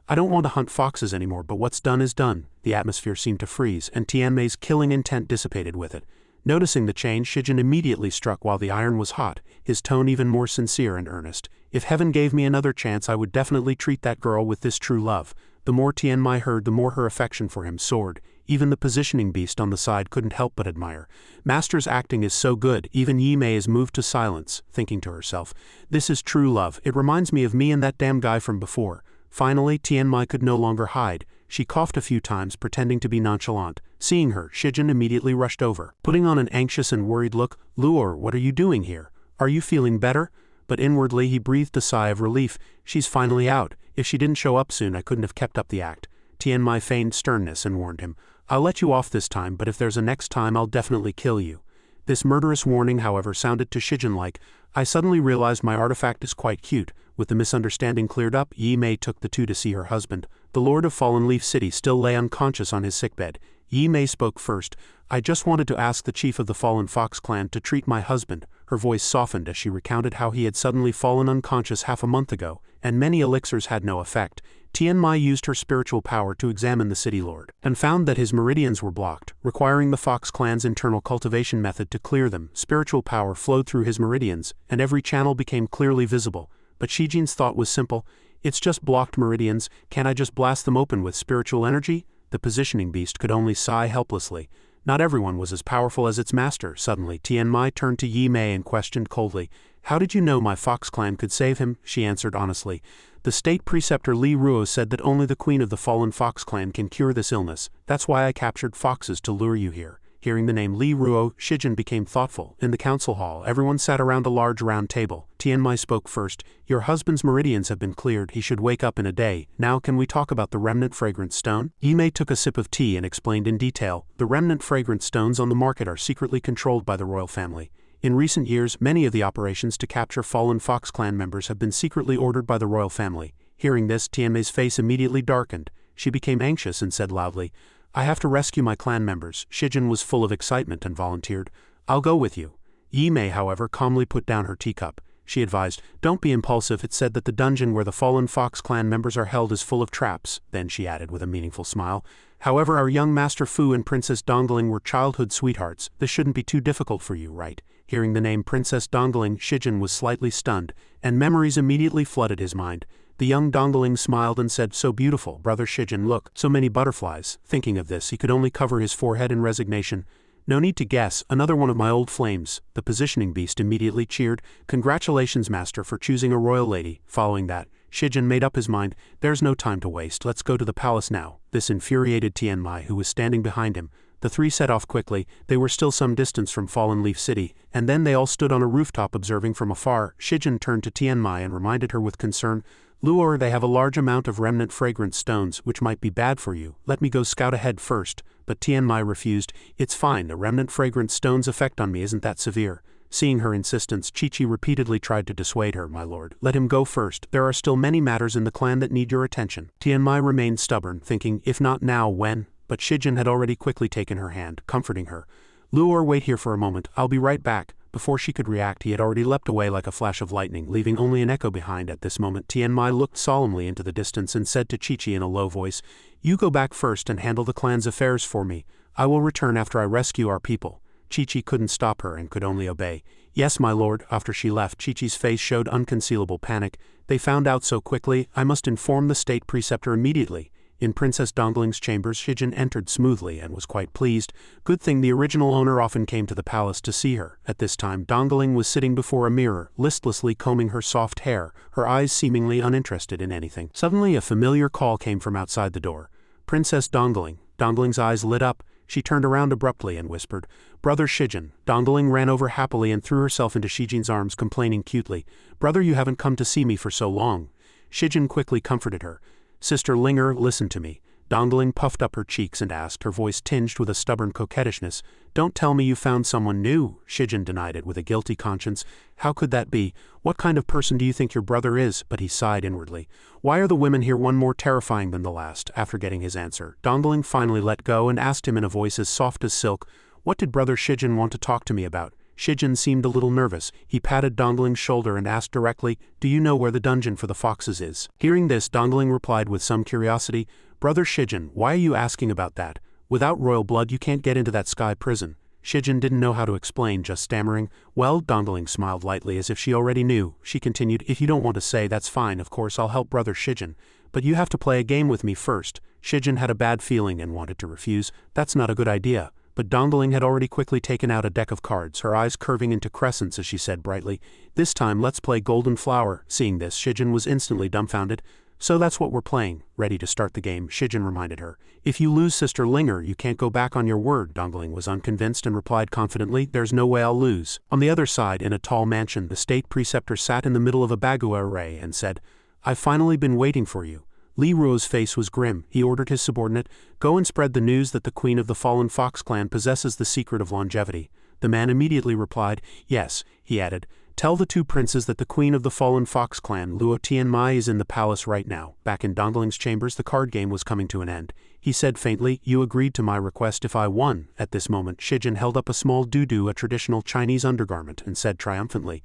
"I don't want to hunt foxes anymore, but what's done is done." The atmosphere seemed to freeze, and Tianmei's killing intent dissipated with it. Noticing the change, Shijin immediately struck while the iron was hot, his tone even more sincere and earnest. "If heaven gave me another chance, I would definitely treat that girl with this true love." The more Tianmei heard, the more her affection for him soared. Even the positioning beast on the side couldn't help but admire. "Master's acting is so good." Even Yi-Mei is moved to silence, thinking to herself, "This is true love. It reminds me of me and that damn guy from before." Finally, Tianmei could no longer hide. She coughed a few times, pretending to be nonchalant. Seeing her, Shijin immediately rushed over, putting on an anxious and worried look. "Luor, what are you doing here? Are you feeling better?" But inwardly he breathed a sigh of relief. "She's finally out. If she didn't show up soon, I couldn't have kept up the act." Tianmei feigned sternness and warned him, "I'll let you off this time, but if there's a next time, I'll definitely kill you." This murderous warning, however, sounded to Shijin like, "I suddenly realized my artifact is quite cute." With the misunderstanding cleared up, Yi-Mei took the two to see her husband. The Lord of Fallen Leaf City still lay unconscious on his sickbed. Yi-Mei spoke first. "I just wanted to ask the chief of the Fallen Fox clan to treat my husband." Her voice softened as she recounted how he had suddenly fallen unconscious half a month ago, and many elixirs had no effect. Tianmei used her spiritual power to examine the city lord, and found that his meridians were blocked, requiring the Fox clan's internal cultivation method to clear them. Spiritual power flowed through his meridians, and every channel became clearly visible. But Shijin's thought was simple. "It's just blocked meridians, can't I just blast them open with spiritual energy?" The positioning beast could only sigh helplessly. Not everyone was as powerful as its master. Suddenly, Tianmei turned to Yi-Mei and questioned coldly, "How did you know my Fox clan could save him?" She answered honestly, "The state preceptor Li Ruo said that only the queen of the Fallen Fox clan can cure this illness. That's why I captured foxes to lure you here." Hearing the name Li Ruo, Shijin became thoughtful. In the council hall, everyone sat around a large round table. Tianmei spoke first. "Your husband's meridians have been cleared. He should wake up in a day. Now can we talk about the remnant fragrant stone?" Yi-Mei took a sip of tea and explained in detail. "The remnant fragrant stones on the market are secretly controlled by the royal family. In recent years, many of the operations to capture fallen Fox clan members have been secretly ordered by the royal family." Hearing this, Tianmei's face immediately darkened. She became anxious and said loudly, "I have to rescue my clan members." Shijin was full of excitement and volunteered, "I'll go with you." Yi-Mei, however, calmly put down her teacup. She advised, "Don't be impulsive. It's said that the dungeon where the fallen Fox clan members are held is full of traps." Then she added with a meaningful smile, "However, our young Master Fu and Princess Dongling were childhood sweethearts. This shouldn't be too difficult for you, right?" Hearing the name Princess Dongling, Shijin was slightly stunned, and memories immediately flooded his mind. The young Dongling smiled and said, "So beautiful, brother Shijin, look, so many butterflies." Thinking of this, he could only cover his forehead in resignation. "No need to guess, another one of my old flames." The positioning beast immediately cheered, "Congratulations, master, for choosing a royal lady." Following that, Shijin made up his mind, "There's no time to waste, let's go to the palace now." This infuriated Tianmei, who was standing behind him. The three set off quickly. They were still some distance from Fallen Leaf City, and then they all stood on a rooftop observing from afar. Shijin turned to Tianmei and reminded her with concern, "Luor, they have a large amount of remnant fragrant stones, which might be bad for you. Let me go scout ahead first." But Tianmei refused. "It's fine, the remnant fragrant stone's effect on me isn't that severe." Seeing her insistence, Chi-Chi repeatedly tried to dissuade her. "My lord, let him go first. There are still many matters in the clan that need your attention." Tianmei remained stubborn, thinking, if not now, when? But Shijin had already quickly taken her hand, comforting her. "Luor, wait here for a moment. I'll be right back." Before she could react, he had already leapt away like a flash of lightning, leaving only an echo behind. At this moment, Tianmei looked solemnly into the distance and said to Chi-Chi in a low voice, "You go back first and handle the clan's affairs for me. I will return after I rescue our people." Chi-Chi couldn't stop her and could only obey. Yes, my lord. After she left, Chi-Chi's face showed unconcealable panic. They found out so quickly, I must inform the state preceptor immediately. In Princess Dongling's chambers, Shijin entered smoothly and was quite pleased. Good thing the original owner often came to the palace to see her. At this time, Dongling was sitting before a mirror, listlessly combing her soft hair, her eyes seemingly uninterested in anything. Suddenly, a familiar call came from outside the door. Princess Dongling. Dongling's eyes lit up. She turned around abruptly and whispered, "Brother Shijin." Dongling ran over happily and threw herself into Shijin's arms, complaining cutely, "Brother, you haven't come to see me for so long." Shijin quickly comforted her. "Sister Linger, listen to me." Dongling puffed up her cheeks and asked, her voice tinged with a stubborn coquettishness, "Don't tell me you found someone new." Shijin denied it with a guilty conscience. "How could that be? What kind of person do you think your brother is?" But he sighed inwardly. "Why are the women here one more terrifying than the last?" After getting his answer, Dongling finally let go and asked him in a voice as soft as silk, "What did Brother Shijin want to talk to me about?" Shijin seemed a little nervous. He patted Dongling's shoulder and asked directly, "Do you know where the dungeon for the foxes is?" Hearing this, Dongling replied with some curiosity, "Brother Shijin, why are you asking about that? Without royal blood you can't get into that sky prison." Shijin didn't know how to explain, just stammering. "Well," Dongling smiled lightly as if she already knew. She continued, "If you don't want to say, that's fine, of course I'll help Brother Shijin. But you have to play a game with me first." Shijin had a bad feeling and wanted to refuse. "That's not a good idea." But Dongling had already quickly taken out a deck of cards, her eyes curving into crescents as she said brightly, "This time let's play Golden Flower." Seeing this, Shijin was instantly dumbfounded. "So that's what we're playing." Ready to start the game, Shijin reminded her, "If you lose, Sister Linger, you can't go back on your word." Dongling was unconvinced and replied confidently, "There's no way I'll lose." On the other side, in a tall mansion, the state preceptor sat in the middle of a bagua array and said, "I've finally been waiting for you." Li Ruo's face was grim. He ordered his subordinate, "Go and spread the news that the queen of the fallen fox clan possesses the secret of longevity." The man immediately replied, "Yes," he added, "Tell the two princes that the queen of the fallen fox clan, Luo Tianmai, is in the palace right now." Back in Dongling's chambers, the card game was coming to an end. He said faintly, "You agreed to my request if I won." At this moment, Shijin held up a small dudu, a traditional Chinese undergarment, and said triumphantly,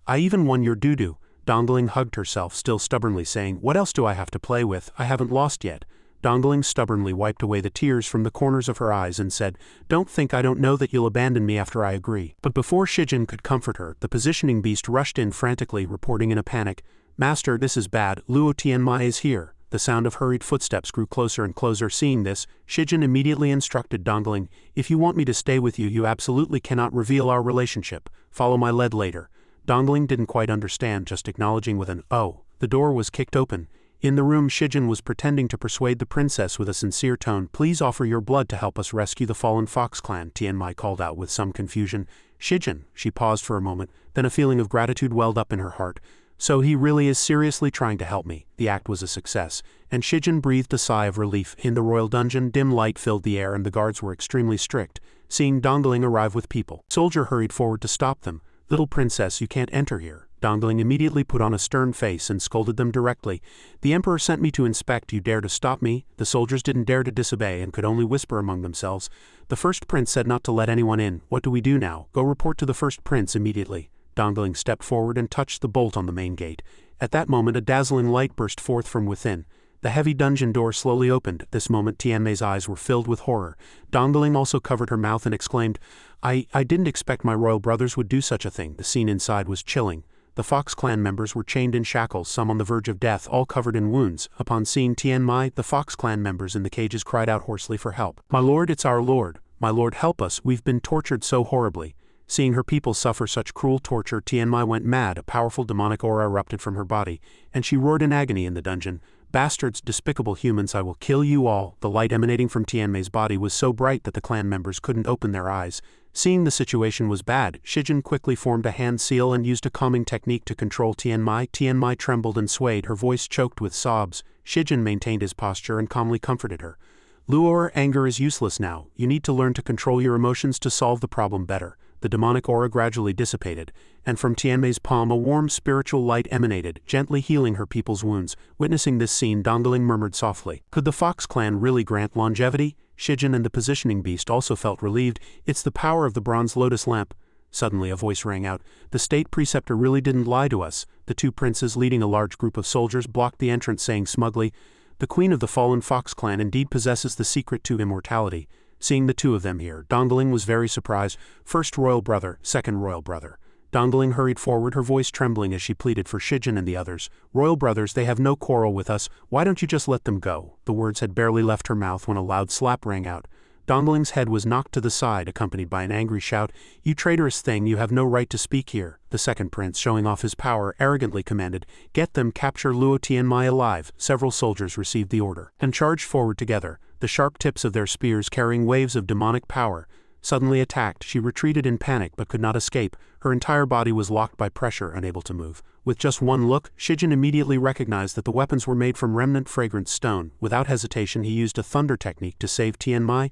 "I even won your dudu." Dongling hugged herself, still stubbornly saying, "What else do I have to play with? I haven't lost yet." Dongling stubbornly wiped away the tears from the corners of her eyes and said, "Don't think I don't know that you'll abandon me after I agree." But before Shijin could comfort her, the positioning beast rushed in frantically, reporting in a panic, "Master, this is bad. Luo Tianmai is here." The sound of hurried footsteps grew closer and closer. Seeing this, Shijin immediately instructed Dongling, "If you want me to stay with you, you absolutely cannot reveal our relationship. Follow my lead later." Dongling didn't quite understand, just acknowledging with an "oh." The door was kicked open. In the room, Shijin was pretending to persuade the princess with a sincere tone, "Please offer your blood to help us rescue the fallen fox clan," Tianmai called out with some confusion. "Shijin," she paused for a moment, then a feeling of gratitude welled up in her heart. "So he really is seriously trying to help me." The act was a success, and Shijin breathed a sigh of relief. In the royal dungeon, dim light filled the air and the guards were extremely strict. Seeing Dongling arrive with people, soldier hurried forward to stop them. "Little princess, you can't enter here." Dongling immediately put on a stern face and scolded them directly. "The emperor sent me to inspect. You dare to stop me?" The soldiers didn't dare to disobey and could only whisper among themselves. "The first prince said not to let anyone in. What do we do now?" "Go report to the first prince immediately." Dongling stepped forward and touched the bolt on the main gate. At that moment a dazzling light burst forth from within. The heavy dungeon door slowly opened. At this moment Tianmei's eyes were filled with horror. Dongling also covered her mouth and exclaimed, I didn't expect my royal brothers would do such a thing." The scene inside was chilling. The Fox clan members were chained in shackles, some on the verge of death, all covered in wounds. Upon seeing Tianmei, the Fox clan members in the cages cried out hoarsely for help. "My lord, it's our lord. My lord, help us, we've been tortured so horribly." Seeing her people suffer such cruel torture, Tianmei went mad. A powerful demonic aura erupted from her body, and she roared in agony in the dungeon. "Bastards, despicable humans, I will kill you all." The light emanating from Tianmei's body was so bright that the clan members couldn't open their eyes. Seeing the situation was bad, Shijin quickly formed a hand seal and used a calming technique to control Tianmei. Tianmei trembled and swayed, her voice choked with sobs. Shijin maintained his posture and calmly comforted her. "Luor, anger is useless now. You need to learn to control your emotions to solve the problem better." The demonic aura gradually dissipated, and from Tianmei's palm a warm spiritual light emanated, gently healing her people's wounds. Witnessing this scene, Dongling murmured softly, "Could the Fox clan really grant longevity?" Shijin and the positioning beast also felt relieved. "It's the power of the bronze lotus lamp." Suddenly a voice rang out, "The state preceptor really didn't lie to us." The two princes leading a large group of soldiers blocked the entrance, saying smugly, "The queen of the fallen Fox clan indeed possesses the secret to immortality." Seeing the two of them here, Dongling was very surprised. First royal brother, second royal brother. Dongling hurried forward, her voice trembling as she pleaded for Shijin and the others. Royal brothers, they have no quarrel with us, why don't you just let them go? The words had barely left her mouth when a loud slap rang out. Dongling's head was knocked to the side, accompanied by an angry shout. You traitorous thing, you have no right to speak here. The second prince, showing off his power, arrogantly commanded, Get them, capture Luo Tianmai alive. Several soldiers received the order, and charged forward together, the sharp tips of their spears carrying waves of demonic power. Suddenly attacked, she retreated in panic but could not escape. Her entire body was locked by pressure, unable to move. With just one look, Shijin immediately recognized that the weapons were made from remnant fragrant stone. Without hesitation, he used a thunder technique to save Tianmai.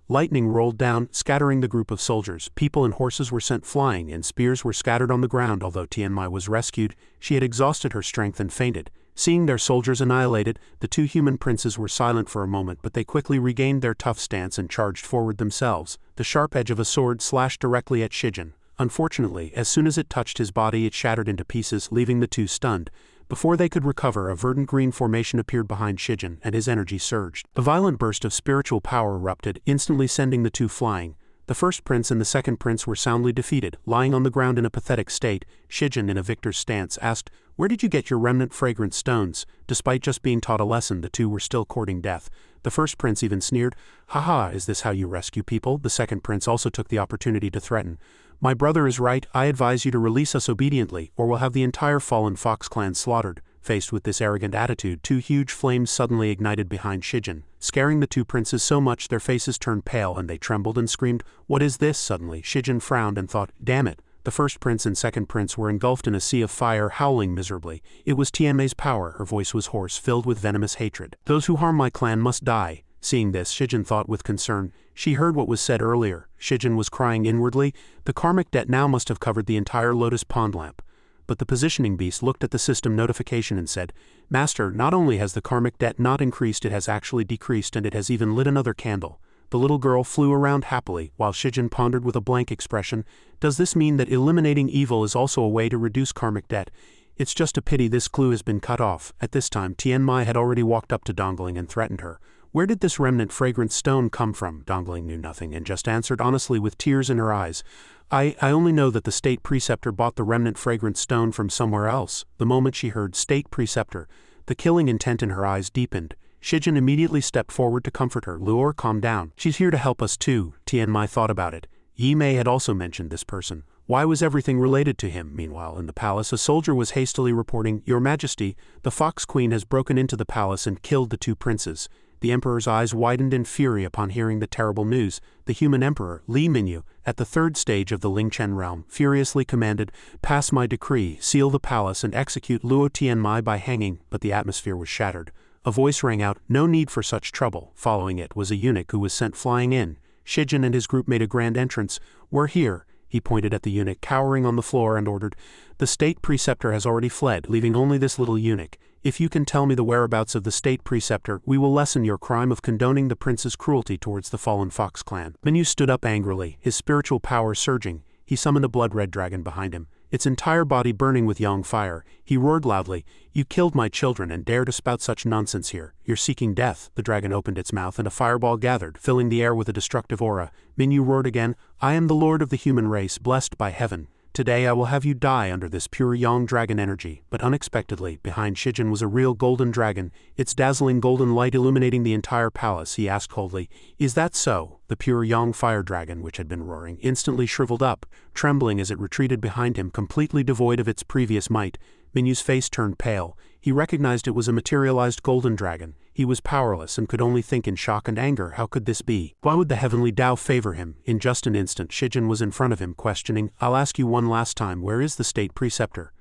Lightning rolled down, scattering the group of soldiers. People and horses were sent flying, and spears were scattered on the ground. Although Tianmai was rescued, she had exhausted her strength and fainted. Seeing their soldiers annihilated, the two human princes were silent for a moment, but they quickly regained their tough stance and charged forward themselves. The sharp edge of a sword slashed directly at Shijin. Unfortunately, as soon as it touched his body, it shattered into pieces, leaving the two stunned. Before they could recover, a verdant green formation appeared behind Shijin, and his energy surged. A violent burst of spiritual power erupted, instantly sending the two flying. The first prince and the second prince were soundly defeated. Lying on the ground in a pathetic state, Shijin, in a victor's stance, asked, Where did you get your remnant fragrant stones? Despite just being taught a lesson, the two were still courting death. The first prince even sneered, Haha, is this how you rescue people? The second prince also took the opportunity to threaten. My brother is right, I advise you to release us obediently, or we'll have the entire fallen fox clan slaughtered. Faced with this arrogant attitude, two huge flames suddenly ignited behind Shijin, scaring the two princes so much their faces turned pale and they trembled and screamed, What is this? Suddenly, Shijin frowned and thought, Damn it. The first prince and second prince were engulfed in a sea of fire, howling miserably. It was Tianmei's power, her voice was hoarse, filled with venomous hatred. Those who harm my clan must die. Seeing this, Shijin thought with concern. She heard what was said earlier. Shijin was crying inwardly. The karmic debt now must have covered the entire lotus pond lamp. But the positioning beast looked at the system notification and said, Master, not only has the karmic debt not increased, it has actually decreased, and it has even lit another candle. The little girl flew around happily, while Shijin pondered with a blank expression. Does this mean that eliminating evil is also a way to reduce karmic debt? It's just a pity this clue has been cut off. At this time, Tianmai had already walked up to Dongling and threatened her. Where did this remnant fragrant stone come from? Dongling knew nothing and just answered honestly with tears in her eyes. I only know that the state preceptor bought the remnant fragrant stone from somewhere else. The moment she heard state preceptor, the killing intent in her eyes deepened. Shijin immediately stepped forward to comfort her. Luor, calm down. She's here to help us too. Tianmai thought about it. Yi Mei had also mentioned this person. Why was everything related to him? Meanwhile, in the palace, a soldier was hastily reporting, Your Majesty, the Fox Queen has broken into the palace and killed the two princes. The emperor's eyes widened in fury upon hearing the terrible news. The human emperor, Li Minyu, at the third stage of the Lingchen realm, furiously commanded, Pass my decree, seal the palace and execute Luo Tianmai by hanging, but the atmosphere was shattered. A voice rang out, No need for such trouble. Following it was a eunuch who was sent flying in. Shijin and his group made a grand entrance. We're here. He pointed at the eunuch cowering on the floor and ordered, The state preceptor has already fled, leaving only this little eunuch. If you can tell me the whereabouts of the state preceptor, we will lessen your crime of condoning the prince's cruelty towards the fallen Fox clan. Minyu stood up angrily, his spiritual power surging. He summoned a blood-red dragon behind him, its entire body burning with yang fire. He roared loudly, You killed my children and dare to spout such nonsense here. You're seeking death. The dragon opened its mouth and a fireball gathered, filling the air with a destructive aura. Minyu roared again, I am the lord of the human race, blessed by heaven. Today I will have you die under this pure yang dragon energy. But unexpectedly, behind Shijin was a real golden dragon, its dazzling golden light illuminating the entire palace. He asked coldly, Is that so? The pure yang fire dragon, which had been roaring, instantly shriveled up, trembling as it retreated behind him, completely devoid of its previous might. Minyu's face turned pale. He recognized it was a materialized golden dragon. He was powerless and could only think in shock and anger. How could this be? Why would the heavenly Tao favor him? In just an instant, Shijin was in front of him, questioning, I'll ask you one last time, where is the state preceptor?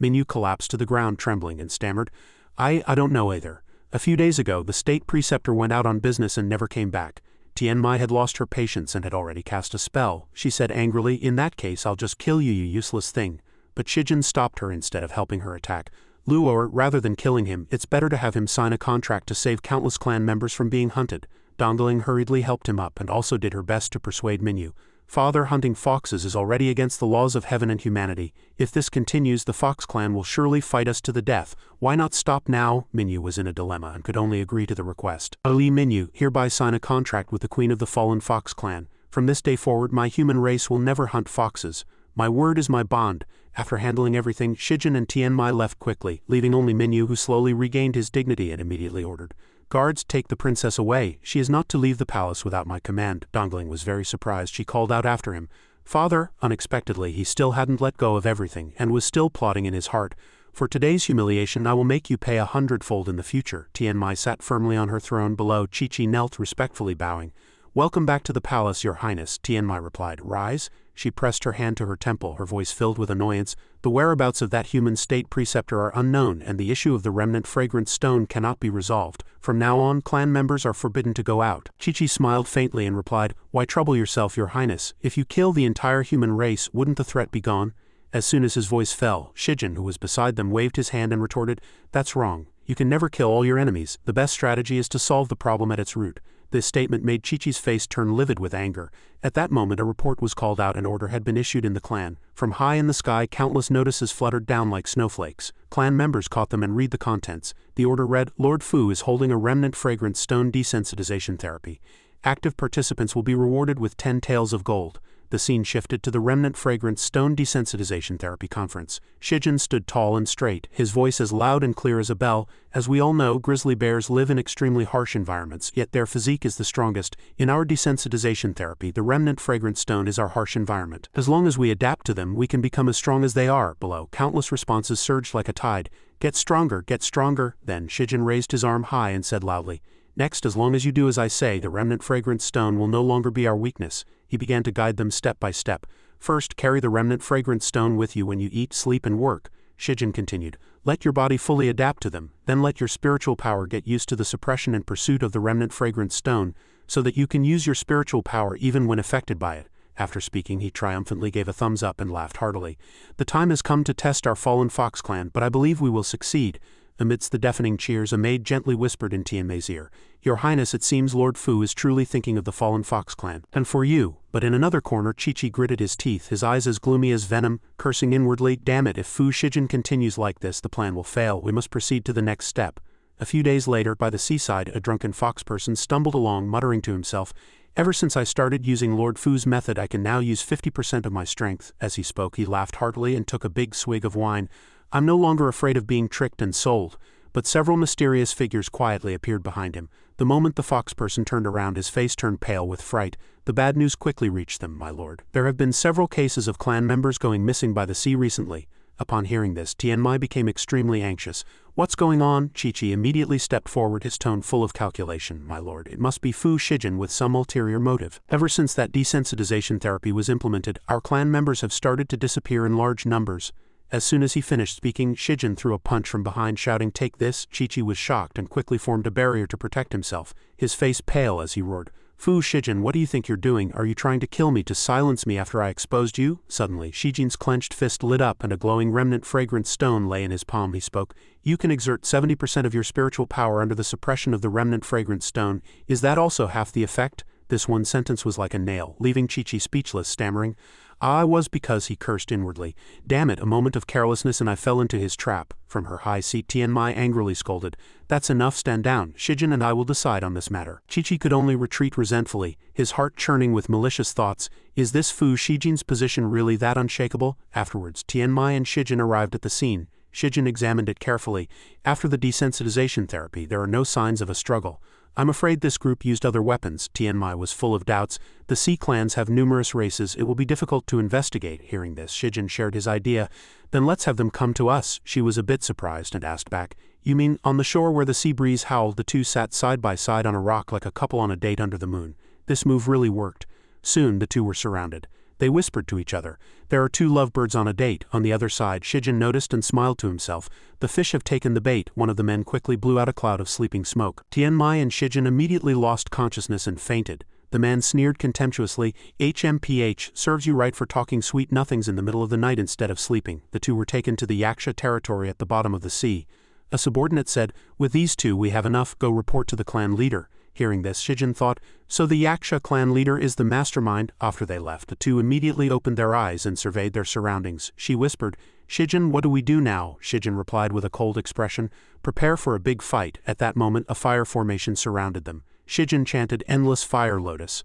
Minyu collapsed to the ground, trembling, and stammered, I don't know either. A few days ago, the state preceptor went out on business and never came back. Tianmai had lost her patience and had already cast a spell. She said angrily, In that case, I'll just kill you, you useless thing. But Shijin stopped her instead of helping her attack. Luor, rather than killing him, it's better to have him sign a contract to save countless clan members from being hunted. Dongling hurriedly helped him up and also did her best to persuade Minyu. Father, hunting foxes is already against the laws of heaven and humanity. If this continues, the Fox clan will surely fight us to the death. Why not stop now? Minyu was in a dilemma and could only agree to the request. Ali Minyu, hereby sign a contract with the Queen of the Fallen Fox clan. From this day forward, my human race will never hunt foxes. My word is my bond. After handling everything, Shijin and Tianmai left quickly, leaving only Minyu, who slowly regained his dignity and immediately ordered, "Guards, take the princess away. She is not to leave the palace without my command." Dongling was very surprised. She called out after him, "Father!" Unexpectedly, he still hadn't let go of everything and was still plotting in his heart, "For today's humiliation I will make you pay 100-fold in the future." Tianmai sat firmly on her throne below. Chi-Chi knelt respectfully bowing. "Welcome back to the palace, your highness," Tianmai replied. "Rise?" She pressed her hand to her temple, her voice filled with annoyance. "The whereabouts of that human state preceptor are unknown, and the issue of the remnant fragrant stone cannot be resolved. From now on, clan members are forbidden to go out." Chi-Chi smiled faintly and replied, "Why trouble yourself, your highness? If you kill the entire human race, wouldn't the threat be gone?" As soon as his voice fell, Shijin, who was beside them, waved his hand and retorted, "That's wrong. You can never kill all your enemies. The best strategy is to solve the problem at its root." This statement made Chi-Chi's face turn livid with anger. At that moment a report was called out. An order had been issued in the clan. From high in the sky, countless notices fluttered down like snowflakes. Clan members caught them and read the contents. The order read, "Lord Fu is holding a remnant fragrant stone desensitization therapy. Active participants will be rewarded with 10 taels of gold." The scene shifted to the Remnant Fragrant Stone Desensitization Therapy Conference. Shijin stood tall and straight, his voice as loud and clear as a bell. "As we all know, grizzly bears live in extremely harsh environments, yet their physique is the strongest. In our desensitization therapy, the Remnant Fragrant Stone is our harsh environment. As long as we adapt to them, we can become as strong as they are." Below, countless responses surged like a tide. Get stronger, get stronger." Then Shijin raised his arm high and said loudly, "Next, as long as you do as I say, the Remnant Fragrant Stone will no longer be our weakness." He began to guide them step by step. "First, carry the Remnant Fragrant Stone with you when you eat, sleep, and work." Shijin continued, "Let your body fully adapt to them, then let your spiritual power get used to the suppression and pursuit of the Remnant Fragrant Stone, so that you can use your spiritual power even when affected by it." After speaking, he triumphantly gave a thumbs up and laughed heartily. "The time has come to test our fallen Fox clan, but I believe we will succeed." Amidst the deafening cheers, a maid gently whispered in Tianmei's ear, "Your Highness, it seems Lord Fu is truly thinking of the fallen Fox clan, and for you." But in another corner, Chi-Chi gritted his teeth, his eyes as gloomy as venom, cursing inwardly, "Damn it, if Fu Shijin continues like this, the plan will fail. We must proceed to the next step." A few days later, by the seaside, a drunken fox person stumbled along, muttering to himself, "Ever since I started using Lord Fu's method, I can now use 50% of my strength." As he spoke, he laughed heartily and took a big swig of wine. "I'm no longer afraid of being tricked and sold." But several mysterious figures quietly appeared behind him. The moment the fox person turned around, his face turned pale with fright. "The bad news quickly reached them, my lord. There have been several cases of clan members going missing by the sea recently." Upon hearing this, Tianmai became extremely anxious. "What's going on?" Chi-Chi immediately stepped forward, his tone full of calculation. "My lord, it must be Fu Shijin with some ulterior motive. Ever since that desensitization therapy was implemented, our clan members have started to disappear in large numbers." As soon as he finished speaking, Shijin threw a punch from behind, shouting, "Take this!" Chi-Chi was shocked and quickly formed a barrier to protect himself, his face pale as he roared, "Fu Shijin, what do you think you're doing? Are you trying to kill me, to silence me after I exposed you?" Suddenly, Shijin's clenched fist lit up and a glowing remnant fragrant stone lay in his palm. He spoke, "You can exert 70% of your spiritual power under the suppression of the remnant fragrant stone. Is that also half the effect?" This one sentence was like a nail, leaving Chi-Chi speechless, stammering, "I was," because he cursed inwardly. "Damn it, a moment of carelessness and I fell into his trap." From her high seat, Tianmai angrily scolded, "That's enough, stand down. Shijin and I will decide on this matter." Chi-Chi could only retreat resentfully, his heart churning with malicious thoughts. Is this Fu Shijin's position really that unshakable? Afterwards, Tianmai and Shijin arrived at the scene. Shijin examined it carefully. After the desensitization therapy, there are no signs of a struggle. "I'm afraid this group used other weapons." Tianmai was full of doubts. "The sea clans have numerous races. It will be difficult to investigate." Hearing this, Shijin shared his idea. "Then let's have them come to us." She was a bit surprised and asked back, "You mean on the shore where the sea breeze howled?" The two sat side by side on a rock like a couple on a date under the moon. This move really worked. Soon the two were surrounded. They whispered to each other, "There are two lovebirds on a date." On the other side, Shijin noticed and smiled to himself. "The fish have taken the bait." One of the men quickly blew out a cloud of sleeping smoke. Tianmai and Shijin immediately lost consciousness and fainted. The man sneered contemptuously, "HMPH, serves you right for talking sweet nothings in the middle of the night instead of sleeping." The two were taken to the Yaksha territory at the bottom of the sea. A subordinate said, "With these two we have enough, go report to the clan leader." Hearing this, Shijin thought, so the Yaksha clan leader is the mastermind. After they left, the two immediately opened their eyes and surveyed their surroundings. She whispered, Shijin, what do we do now? Shijin replied with a cold expression, prepare for a big fight. At that moment, a fire formation surrounded them. Shijin chanted endless fire lotus.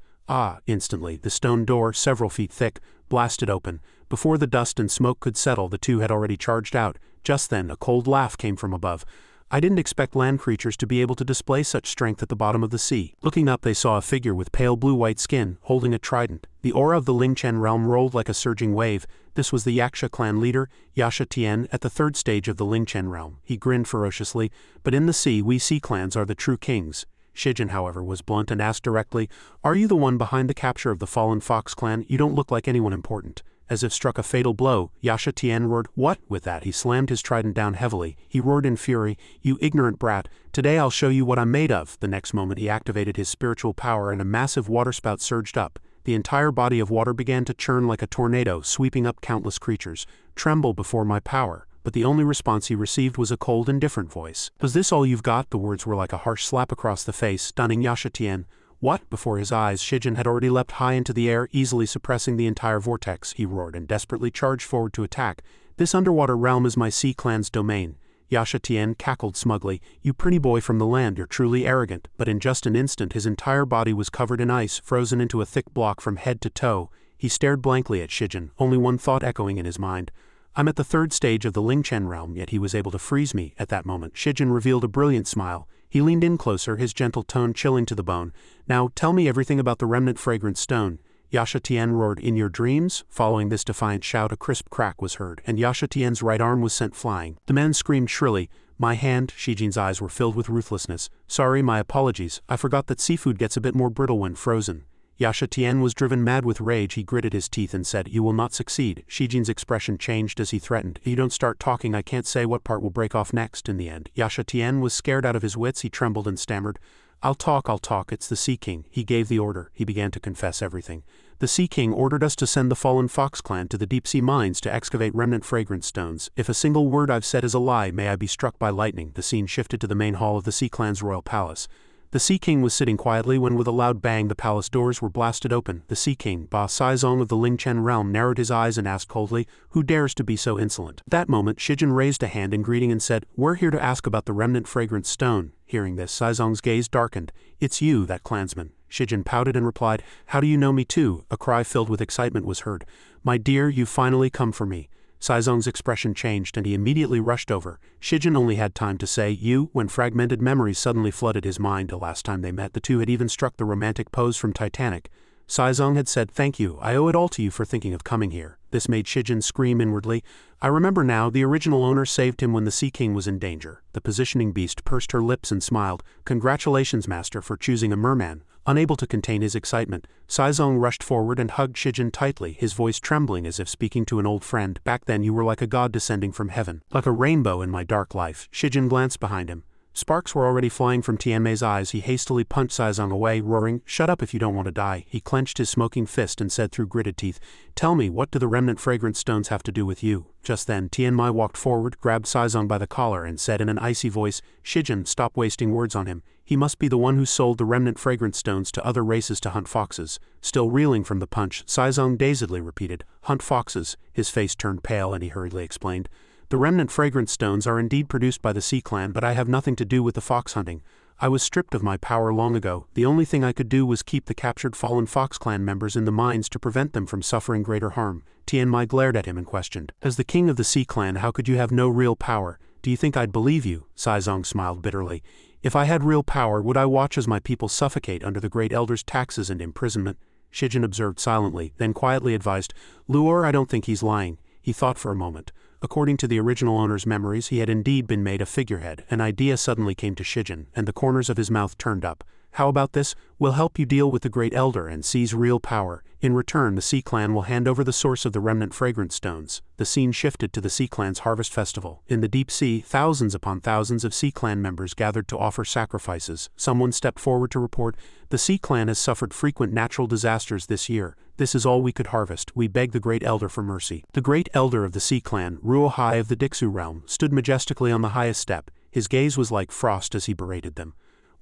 Instantly, the stone door, several feet thick, blasted open. Before the dust and smoke could settle, the two had already charged out. Just then, a cold laugh came from above. I didn't expect land creatures to be able to display such strength at the bottom of the sea. Looking up, they saw a figure with pale blue-white skin, holding a trident. The aura of the Lingchen realm rolled like a surging wave. This was the Yaksha clan leader, Yasha Tien, at the third stage of the Lingchen realm. He grinned ferociously, but in the sea, we sea clans are the true kings. Shijin, however, was blunt and asked directly, are you the one behind the capture of the fallen Fox clan? You don't look like anyone important. As if struck a fatal blow, Yasha Tien roared, what? With that, he slammed his trident down heavily. He roared in fury, you ignorant brat, today I'll show you what I'm made of. The next moment he activated his spiritual power and a massive waterspout surged up. The entire body of water began to churn like a tornado, sweeping up countless creatures. Tremble before my power. But the only response he received was a cold, indifferent voice. Was this all you've got? The words were like a harsh slap across the face, stunning Yasha Tien. What? Before his eyes, Shijin had already leapt high into the air, easily suppressing the entire vortex. He roared and desperately charged forward to attack. This underwater realm is my sea clan's domain. Yasha Tien cackled smugly, you pretty boy from the land, you're truly arrogant. But in just an instant his entire body was covered in ice, frozen into a thick block from head to toe. He stared blankly at Shijin, only one thought echoing in his mind. I'm at the third stage of the Lingchen realm, yet he was able to freeze me. At that moment, Shijin revealed a brilliant smile. He leaned in closer, his gentle tone chilling to the bone. Now, tell me everything about the remnant fragrant stone. Yasha Tien roared, in your dreams? Following this defiant shout, a crisp crack was heard, and Yasha Tien's right arm was sent flying. The man screamed shrilly, my hand. Shijin's eyes were filled with ruthlessness. Sorry, my apologies. I forgot that seafood gets a bit more brittle when frozen. Yasha Tien was driven mad with rage. He gritted his teeth and said, you will not succeed. Shijin's expression changed as he threatened, if you don't start talking, I can't say what part will break off next. In the end, Yasha Tien was scared out of his wits. He trembled and stammered, I'll talk, it's the Sea King. He gave the order. He began to confess everything. The Sea King ordered us to send the fallen Fox clan to the deep sea mines to excavate remnant fragrant stones. If a single word I've said is a lie, may I be struck by lightning. The scene shifted to the main hall of the Sea clan's royal palace. The Sea King was sitting quietly when with a loud bang the palace doors were blasted open. The Sea King, Ba Saizong of the Lingchen realm, narrowed his eyes and asked coldly, who dares to be so insolent? At that moment Shijin raised a hand in greeting and said, we're here to ask about the remnant fragrant stone. Hearing this, Saizong's gaze darkened. It's you, that clansman. Shijin pouted and replied, how do you know me too? A cry filled with excitement was heard. My dear, you've finally come for me. Saizong's expression changed and he immediately rushed over. Shijin only had time to say, you, when fragmented memories suddenly flooded his mind. The last time they met, the two had even struck the romantic pose from Titanic. Saizong had said, thank you, I owe it all to you for thinking of coming here. This made Shijin scream inwardly. I remember now, the original owner saved him when the Sea King was in danger. The positioning beast pursed her lips and smiled. Congratulations, master, for choosing a merman. Unable to contain his excitement, Saizong rushed forward and hugged Shijin tightly, his voice trembling as if speaking to an old friend. Back then you were like a god descending from heaven. Like a rainbow in my dark life. Shijin glanced behind him. Sparks were already flying from Tianmei's eyes. He hastily punched Saizong away, roaring, shut up if you don't want to die. He clenched his smoking fist and said through gritted teeth, tell me, what do the remnant fragrant stones have to do with you? Just then, Tianmei walked forward, grabbed Saizong by the collar and said in an icy voice, Shijin, stop wasting words on him. He must be the one who sold the remnant fragrant stones to other races to hunt foxes. Still reeling from the punch, Saizong dazedly repeated, hunt foxes. His face turned pale and he hurriedly explained, the remnant fragrant stones are indeed produced by the Sea Clan, but I have nothing to do with the fox hunting. I was stripped of my power long ago. The only thing I could do was keep the captured fallen Fox Clan members in the mines to prevent them from suffering greater harm. Tianmei glared at him and questioned, as the king of the Sea Clan, how could you have no real power? Do you think I'd believe you? Saizong smiled bitterly. If I had real power, would I watch as my people suffocate under the Great Elder's taxes and imprisonment? Shijin observed silently, then quietly advised, Luor, I don't think he's lying. He thought for a moment. According to the original owner's memories, he had indeed been made a figurehead. An idea suddenly came to Shijin, and the corners of his mouth turned up. How about this? We'll help you deal with the Great Elder and seize real power. In return, the Sea Clan will hand over the source of the remnant fragrant stones. The scene shifted to the Sea Clan's harvest festival. In the deep sea, thousands upon thousands of Sea Clan members gathered to offer sacrifices. Someone stepped forward to report, the Sea Clan has suffered frequent natural disasters this year. This is all we could harvest. We beg the Great Elder for mercy. The Great Elder of the Sea Clan, Ruohai of the Dixu realm, stood majestically on the highest step. His gaze was like frost as he berated them.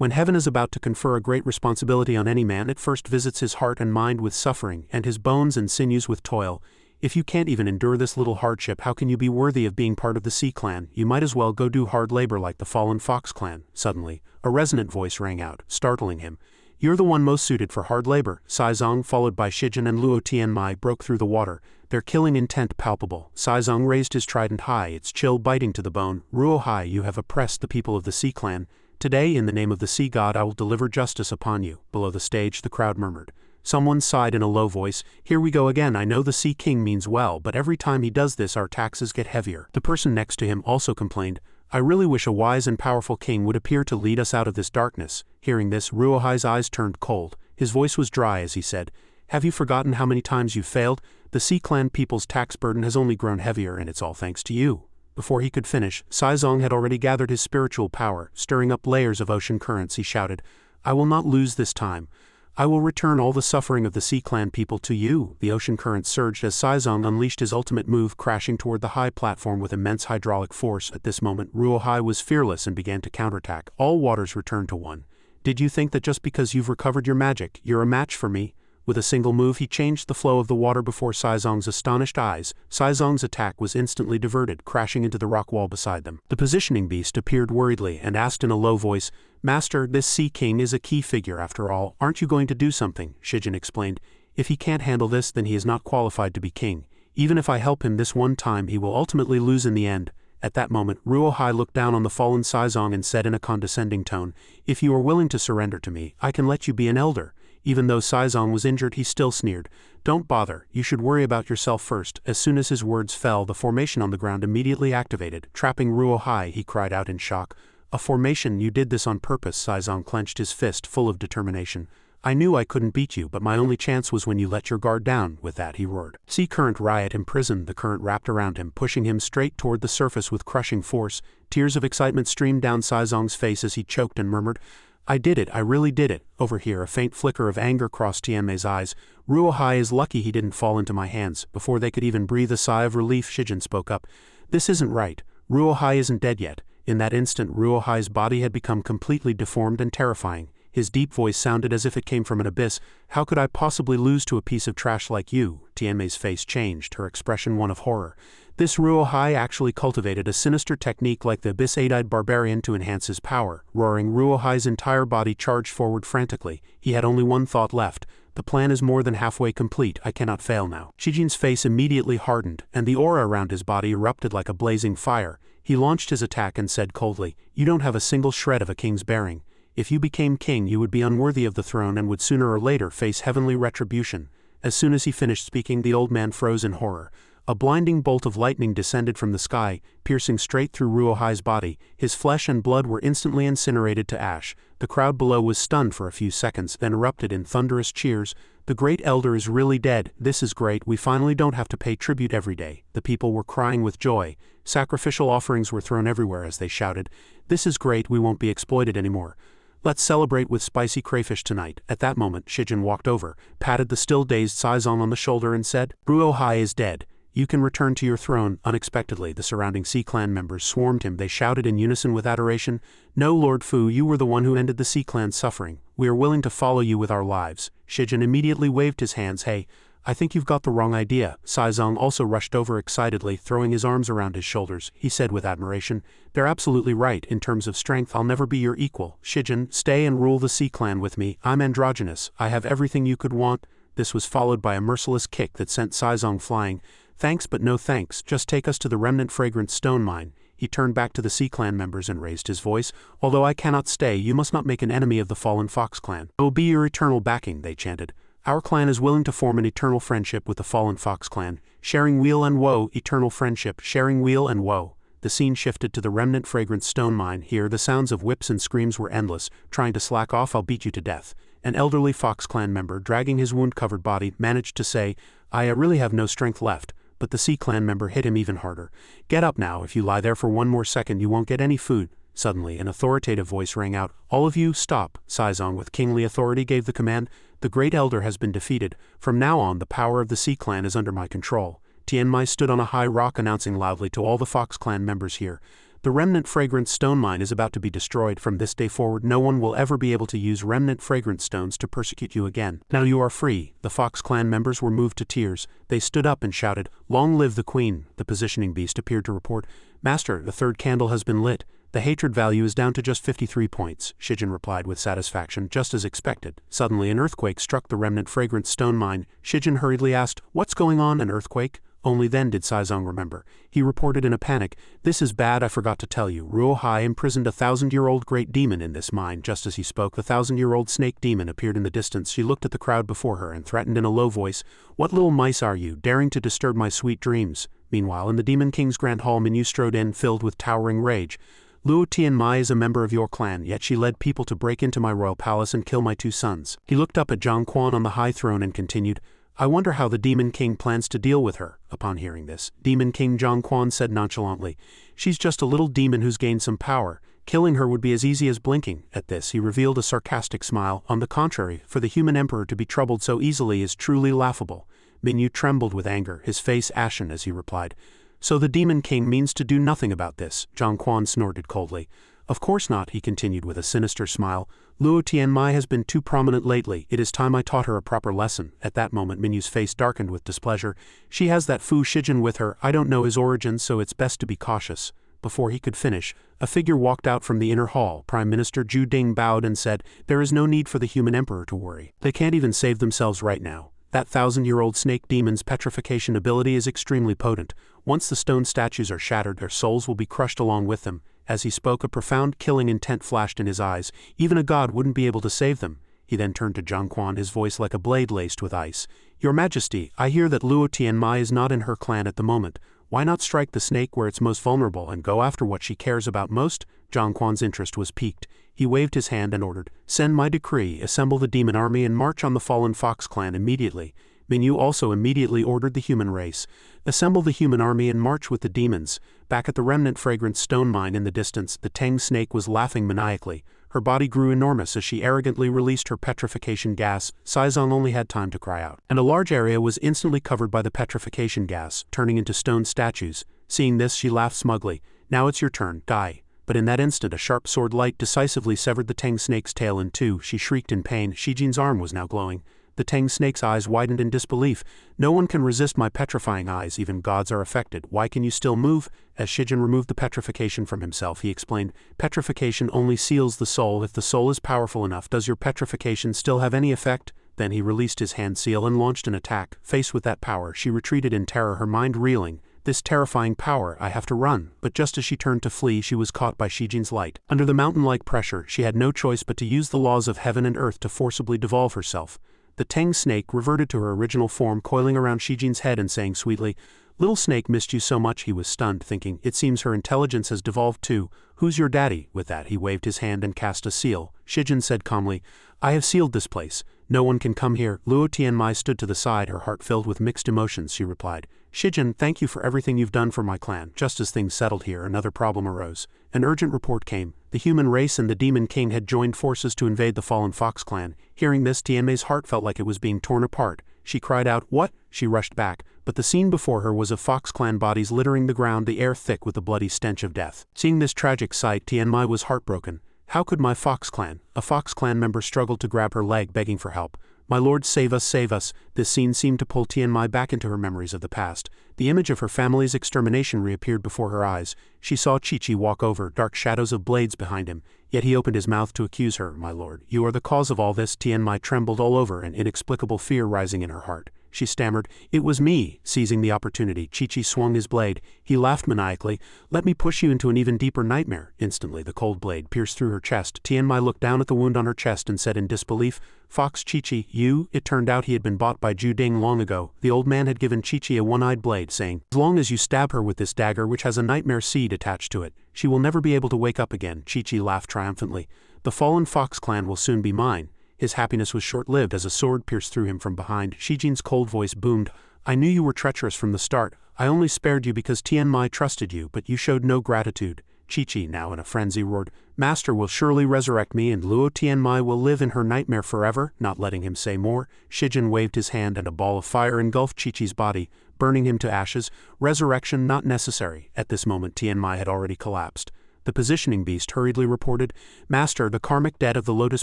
When heaven is about to confer a great responsibility on any man, it first visits his heart and mind with suffering, and his bones and sinews with toil. If you can't even endure this little hardship, how can you be worthy of being part of the Sea Clan? You might as well go do hard labor like the fallen Fox Clan. Suddenly, a resonant voice rang out, startling him. You're the one most suited for hard labor. Saizong, followed by Shijin and Luo Tianmai, broke through the water, their killing intent palpable. Saizong raised his trident high, its chill biting to the bone. Ruo Hai, you have oppressed the people of the Sea Clan. Today, in the name of the Sea God, I will deliver justice upon you. Below the stage, the crowd murmured. Someone sighed in a low voice. Here we go again. I know the Sea King means well, but every time he does this our taxes get heavier. The person next to him also complained. I really wish a wise and powerful king would appear to lead us out of this darkness. Hearing this, Ruohai's eyes turned cold. His voice was dry as he said, Have you forgotten how many times you've failed? The Sea Clan people's tax burden has only grown heavier, and it's all thanks to you. Before he could finish, Saizong had already gathered his spiritual power. Stirring up layers of ocean currents, he shouted, I will not lose this time. I will return all the suffering of the Sea Clan people to you. The ocean currents surged as Saizong unleashed his ultimate move, crashing toward the high platform with immense hydraulic force. At this moment, Ruohai was fearless and began to counterattack. All waters returned to one. Did you think that just because you've recovered your magic, you're a match for me? With a single move, he changed the flow of the water before Saizong's astonished eyes. Saizong's attack was instantly diverted, crashing into the rock wall beside them. The positioning beast appeared worriedly and asked in a low voice, Master, this Sea King is a key figure after all. Aren't you going to do something? Shijin explained. If he can't handle this, then he is not qualified to be king. Even if I help him this one time, he will ultimately lose in the end. At that moment, Ruohai looked down on the fallen Saizong and said in a condescending tone, If you are willing to surrender to me, I can let you be an elder. Even though Saizong was injured, he still sneered. Don't bother, you should worry about yourself first. As soon as his words fell, the formation on the ground immediately activated. Trapping Ruohai, he cried out in shock. A formation? You did this on purpose. Saizong clenched his fist, full of determination. I knew I couldn't beat you, but my only chance was when you let your guard down. With that, he roared. Sea current riot imprisoned. The current wrapped around him, pushing him straight toward the surface with crushing force. Tears of excitement streamed down Saizong's face as he choked and murmured, I did it, I really did it. Over here, a faint flicker of anger crossed Tianmei's eyes. Ruohai is lucky he didn't fall into my hands. Before they could even breathe a sigh of relief, Shijin spoke up. This isn't right. Ruohai isn't dead yet. In that instant, Ruohai's body had become completely deformed and terrifying. His deep voice sounded as if it came from an abyss. How could I possibly lose to a piece of trash like you? Tianmei's face changed, her expression one of horror. This Ruohai actually cultivated a sinister technique like the abyss-eyed barbarian to enhance his power. Roaring, Ruohai's entire body charged forward frantically. He had only one thought left. The plan is more than halfway complete. I cannot fail now. Shijin's face immediately hardened, and the aura around his body erupted like a blazing fire. He launched his attack and said coldly, You don't have a single shred of a king's bearing. If you became king, you would be unworthy of the throne and would sooner or later face heavenly retribution. As soon as he finished speaking, the old man froze in horror. A blinding bolt of lightning descended from the sky, piercing straight through Ruohai's body. His flesh and blood were instantly incinerated to ash. The crowd below was stunned for a few seconds, then erupted in thunderous cheers. The great elder is really dead. This is great. We finally don't have to pay tribute every day. The people were crying with joy. Sacrificial offerings were thrown everywhere as they shouted, This is great. We won't be exploited anymore. Let's celebrate with spicy crayfish tonight. At that moment, Shijin walked over, patted the still dazed Saizong on the shoulder and said, Ruohai is dead. You can return to your throne. Unexpectedly, the surrounding Sea Clan members swarmed him. They shouted in unison with adoration, No, Lord Fu, you were the one who ended the Sea Clan's suffering. We are willing to follow you with our lives. Shijin immediately waved his hands. Hey, I think you've got the wrong idea. Saizong also rushed over excitedly, throwing his arms around his shoulders. He said with admiration, They're absolutely right. In terms of strength, I'll never be your equal. Shijin, stay and rule the Sea Clan with me. I'm androgynous. I have everything you could want. This was followed by a merciless kick that sent Saizong flying. Thanks but no thanks, just take us to the remnant fragrant stone mine. He turned back to the Sea Clan members and raised his voice. Although I cannot stay, you must not make an enemy of the fallen Fox Clan. I will be your eternal backing, they chanted. Our clan is willing to form an eternal friendship with the fallen Fox Clan. Sharing weal and woe, eternal friendship, sharing weal and woe. The scene shifted to the remnant fragrant stone mine. Here the sounds of whips and screams were endless. Trying to slack off, I'll beat you to death. An elderly Fox Clan member, dragging his wound-covered body, managed to say, I really have no strength left. But the Sea Clan member hit him even harder. Get up now. If you lie there for one more second, you won't get any food. Suddenly, an authoritative voice rang out. All of you, stop. Saizong, with kingly authority, gave the command. The great elder has been defeated. From now on, the power of the Sea Clan is under my control. Tianmei stood on a high rock announcing loudly to all the Fox Clan members here. The remnant fragrance stone mine is about to be destroyed. From this day forward no one will ever be able to use remnant fragrance stones to persecute you again. Now you are free." The Fox clan members were moved to tears. They stood up and shouted, "Long live the queen!" The positioning beast appeared to report, "Master, the third candle has been lit. The hatred value is down to just 53 points. Shijin replied with satisfaction, just as expected. Suddenly an earthquake struck the remnant fragrance stone mine. Shijin hurriedly asked, "What's going on, an earthquake?" Only then did Saizong remember. He reported in a panic, "This is bad, I forgot to tell you. Ruo Hai imprisoned a 1,000-year-old great demon in this mine." Just as he spoke, the 1,000-year-old snake demon appeared in the distance. She looked at the crowd before her and threatened in a low voice, "What little mice are you, daring to disturb my sweet dreams?" Meanwhile, in the Demon King's Grand Hall, Minyu strode in, filled with towering rage. "Luo Tianmai is a member of your clan, yet she led people to break into my royal palace and kill my 2 sons." He looked up at Zhang Quan on the high throne and continued, "I wonder how the Demon King plans to deal with her." Upon hearing this, Demon King Zhang Quan said nonchalantly, "She's just a little demon who's gained some power. Killing her would be as easy as blinking." At this he revealed a sarcastic smile. "On the contrary, for the human emperor to be troubled so easily is truly laughable." Minyu trembled with anger, his face ashen as he replied, "So the Demon King means to do nothing about this?" Zhang Quan snorted coldly. "Of course not," he continued with a sinister smile. "Luo Tianmai has been too prominent lately. It is time I taught her a proper lesson." At that moment Minyu's face darkened with displeasure. "She has that Fu Shijin with her. I don't know his origin, so it's best to be cautious." Before he could finish, a figure walked out from the inner hall. Prime Minister Zhu Ding bowed and said, "There is no need for the human emperor to worry. They can't even save themselves right now. That 1,000-year-old snake demon's petrification ability is extremely potent. Once the stone statues are shattered, their souls will be crushed along with them." As he spoke, a profound killing intent flashed in his eyes. Even a god wouldn't be able to save them. He then turned to Zhang Quan, his voice like a blade laced with ice. "Your Majesty, I hear that Luo Tianmai is not in her clan at the moment. Why not strike the snake where it's most vulnerable and go after what she cares about most?" Zhang Quan's interest was piqued. He waved his hand and ordered, "Send my decree, assemble the demon army and march on the fallen Fox clan immediately." Minyu also immediately ordered the human race, "Assemble the human army and march with the demons." Back at the remnant fragrance stone mine in the distance, the Tang snake was laughing maniacally. Her body grew enormous as she arrogantly released her petrification gas. Saizong only had time to cry out, and a large area was instantly covered by the petrification gas, turning into stone statues. Seeing this, she laughed smugly. "Now it's your turn, die." But in that instant a sharp sword light decisively severed the Tang snake's tail in two. She shrieked in pain. Shijin's arm was now glowing. The Tang snake's eyes widened in disbelief. "No one can resist my petrifying eyes, even gods are affected. Why can you still move?" As Shijin removed the petrification from himself, he explained, "Petrification only seals the soul. If the soul is powerful enough, does your petrification still have any effect?" Then he released his hand seal and launched an attack. Faced with that power, she retreated in terror, her mind reeling. "This terrifying power, I have to run." But just as she turned to flee, she was caught by Shijin's light. Under the mountain-like pressure, she had no choice but to use the laws of heaven and earth to forcibly devolve herself. The Tang snake reverted to her original form, coiling around Shijin's head and saying sweetly, "Little snake missed you so much." He was stunned, thinking, "It seems her intelligence has devolved too. Who's your daddy?" With that, he waved his hand and cast a seal. Shijin said calmly, "I have sealed this place. No one can come here." Luo Tianmai stood to the side, her heart filled with mixed emotions. She replied, "Shijin, thank you for everything you've done for my clan." Just as things settled here, another problem arose. An urgent report came. The human race and the Demon King had joined forces to invade the fallen Fox clan. Hearing this, Tianmei's heart felt like it was being torn apart. She cried out, "What?" She rushed back, but the scene before her was of Fox clan bodies littering the ground, the air thick with the bloody stench of death. Seeing this tragic sight, Tianmei was heartbroken. How could my Fox clan? A Fox clan member struggled to grab her leg, begging for help. "My lord, save us, save us." This scene seemed to pull Tianmei back into her memories of the past. The image of her family's extermination reappeared before her eyes. She saw Chi-Chi walk over, dark shadows of blades behind him. Yet he opened his mouth to accuse her. "My lord, you are the cause of all this." Tianmei trembled all over, an inexplicable fear rising in her heart. She stammered, "It was me." Seizing the opportunity, Chi-Chi swung his blade. He laughed maniacally. "Let me push you into an even deeper nightmare." Instantly, the cold blade pierced through her chest. Tianmei looked down at the wound on her chest and said in disbelief, "Fox Chi-Chi, you?" It turned out he had been bought by Zhu Ding long ago. The old man had given Chi-Chi a one-eyed blade, saying, "As long as you stab her with this dagger which has a nightmare seed attached to it, she will never be able to wake up again." Chi-Chi laughed triumphantly. "The fallen Fox clan will soon be mine." His happiness was short-lived as a sword pierced through him from behind. Shijin's cold voice boomed, "I knew you were treacherous from the start. I only spared you because Tianmei trusted you, but you showed no gratitude." Chi-Chi, now in a frenzy, roared, "Master will surely resurrect me and Luo Tianmai will live in her nightmare forever." Not letting him say more, Shijin waved his hand and a ball of fire engulfed Chi-Chi's body, burning him to ashes. Resurrection not necessary. At this moment Tianmai had already collapsed. The positioning beast hurriedly reported, "Master, the karmic debt of the lotus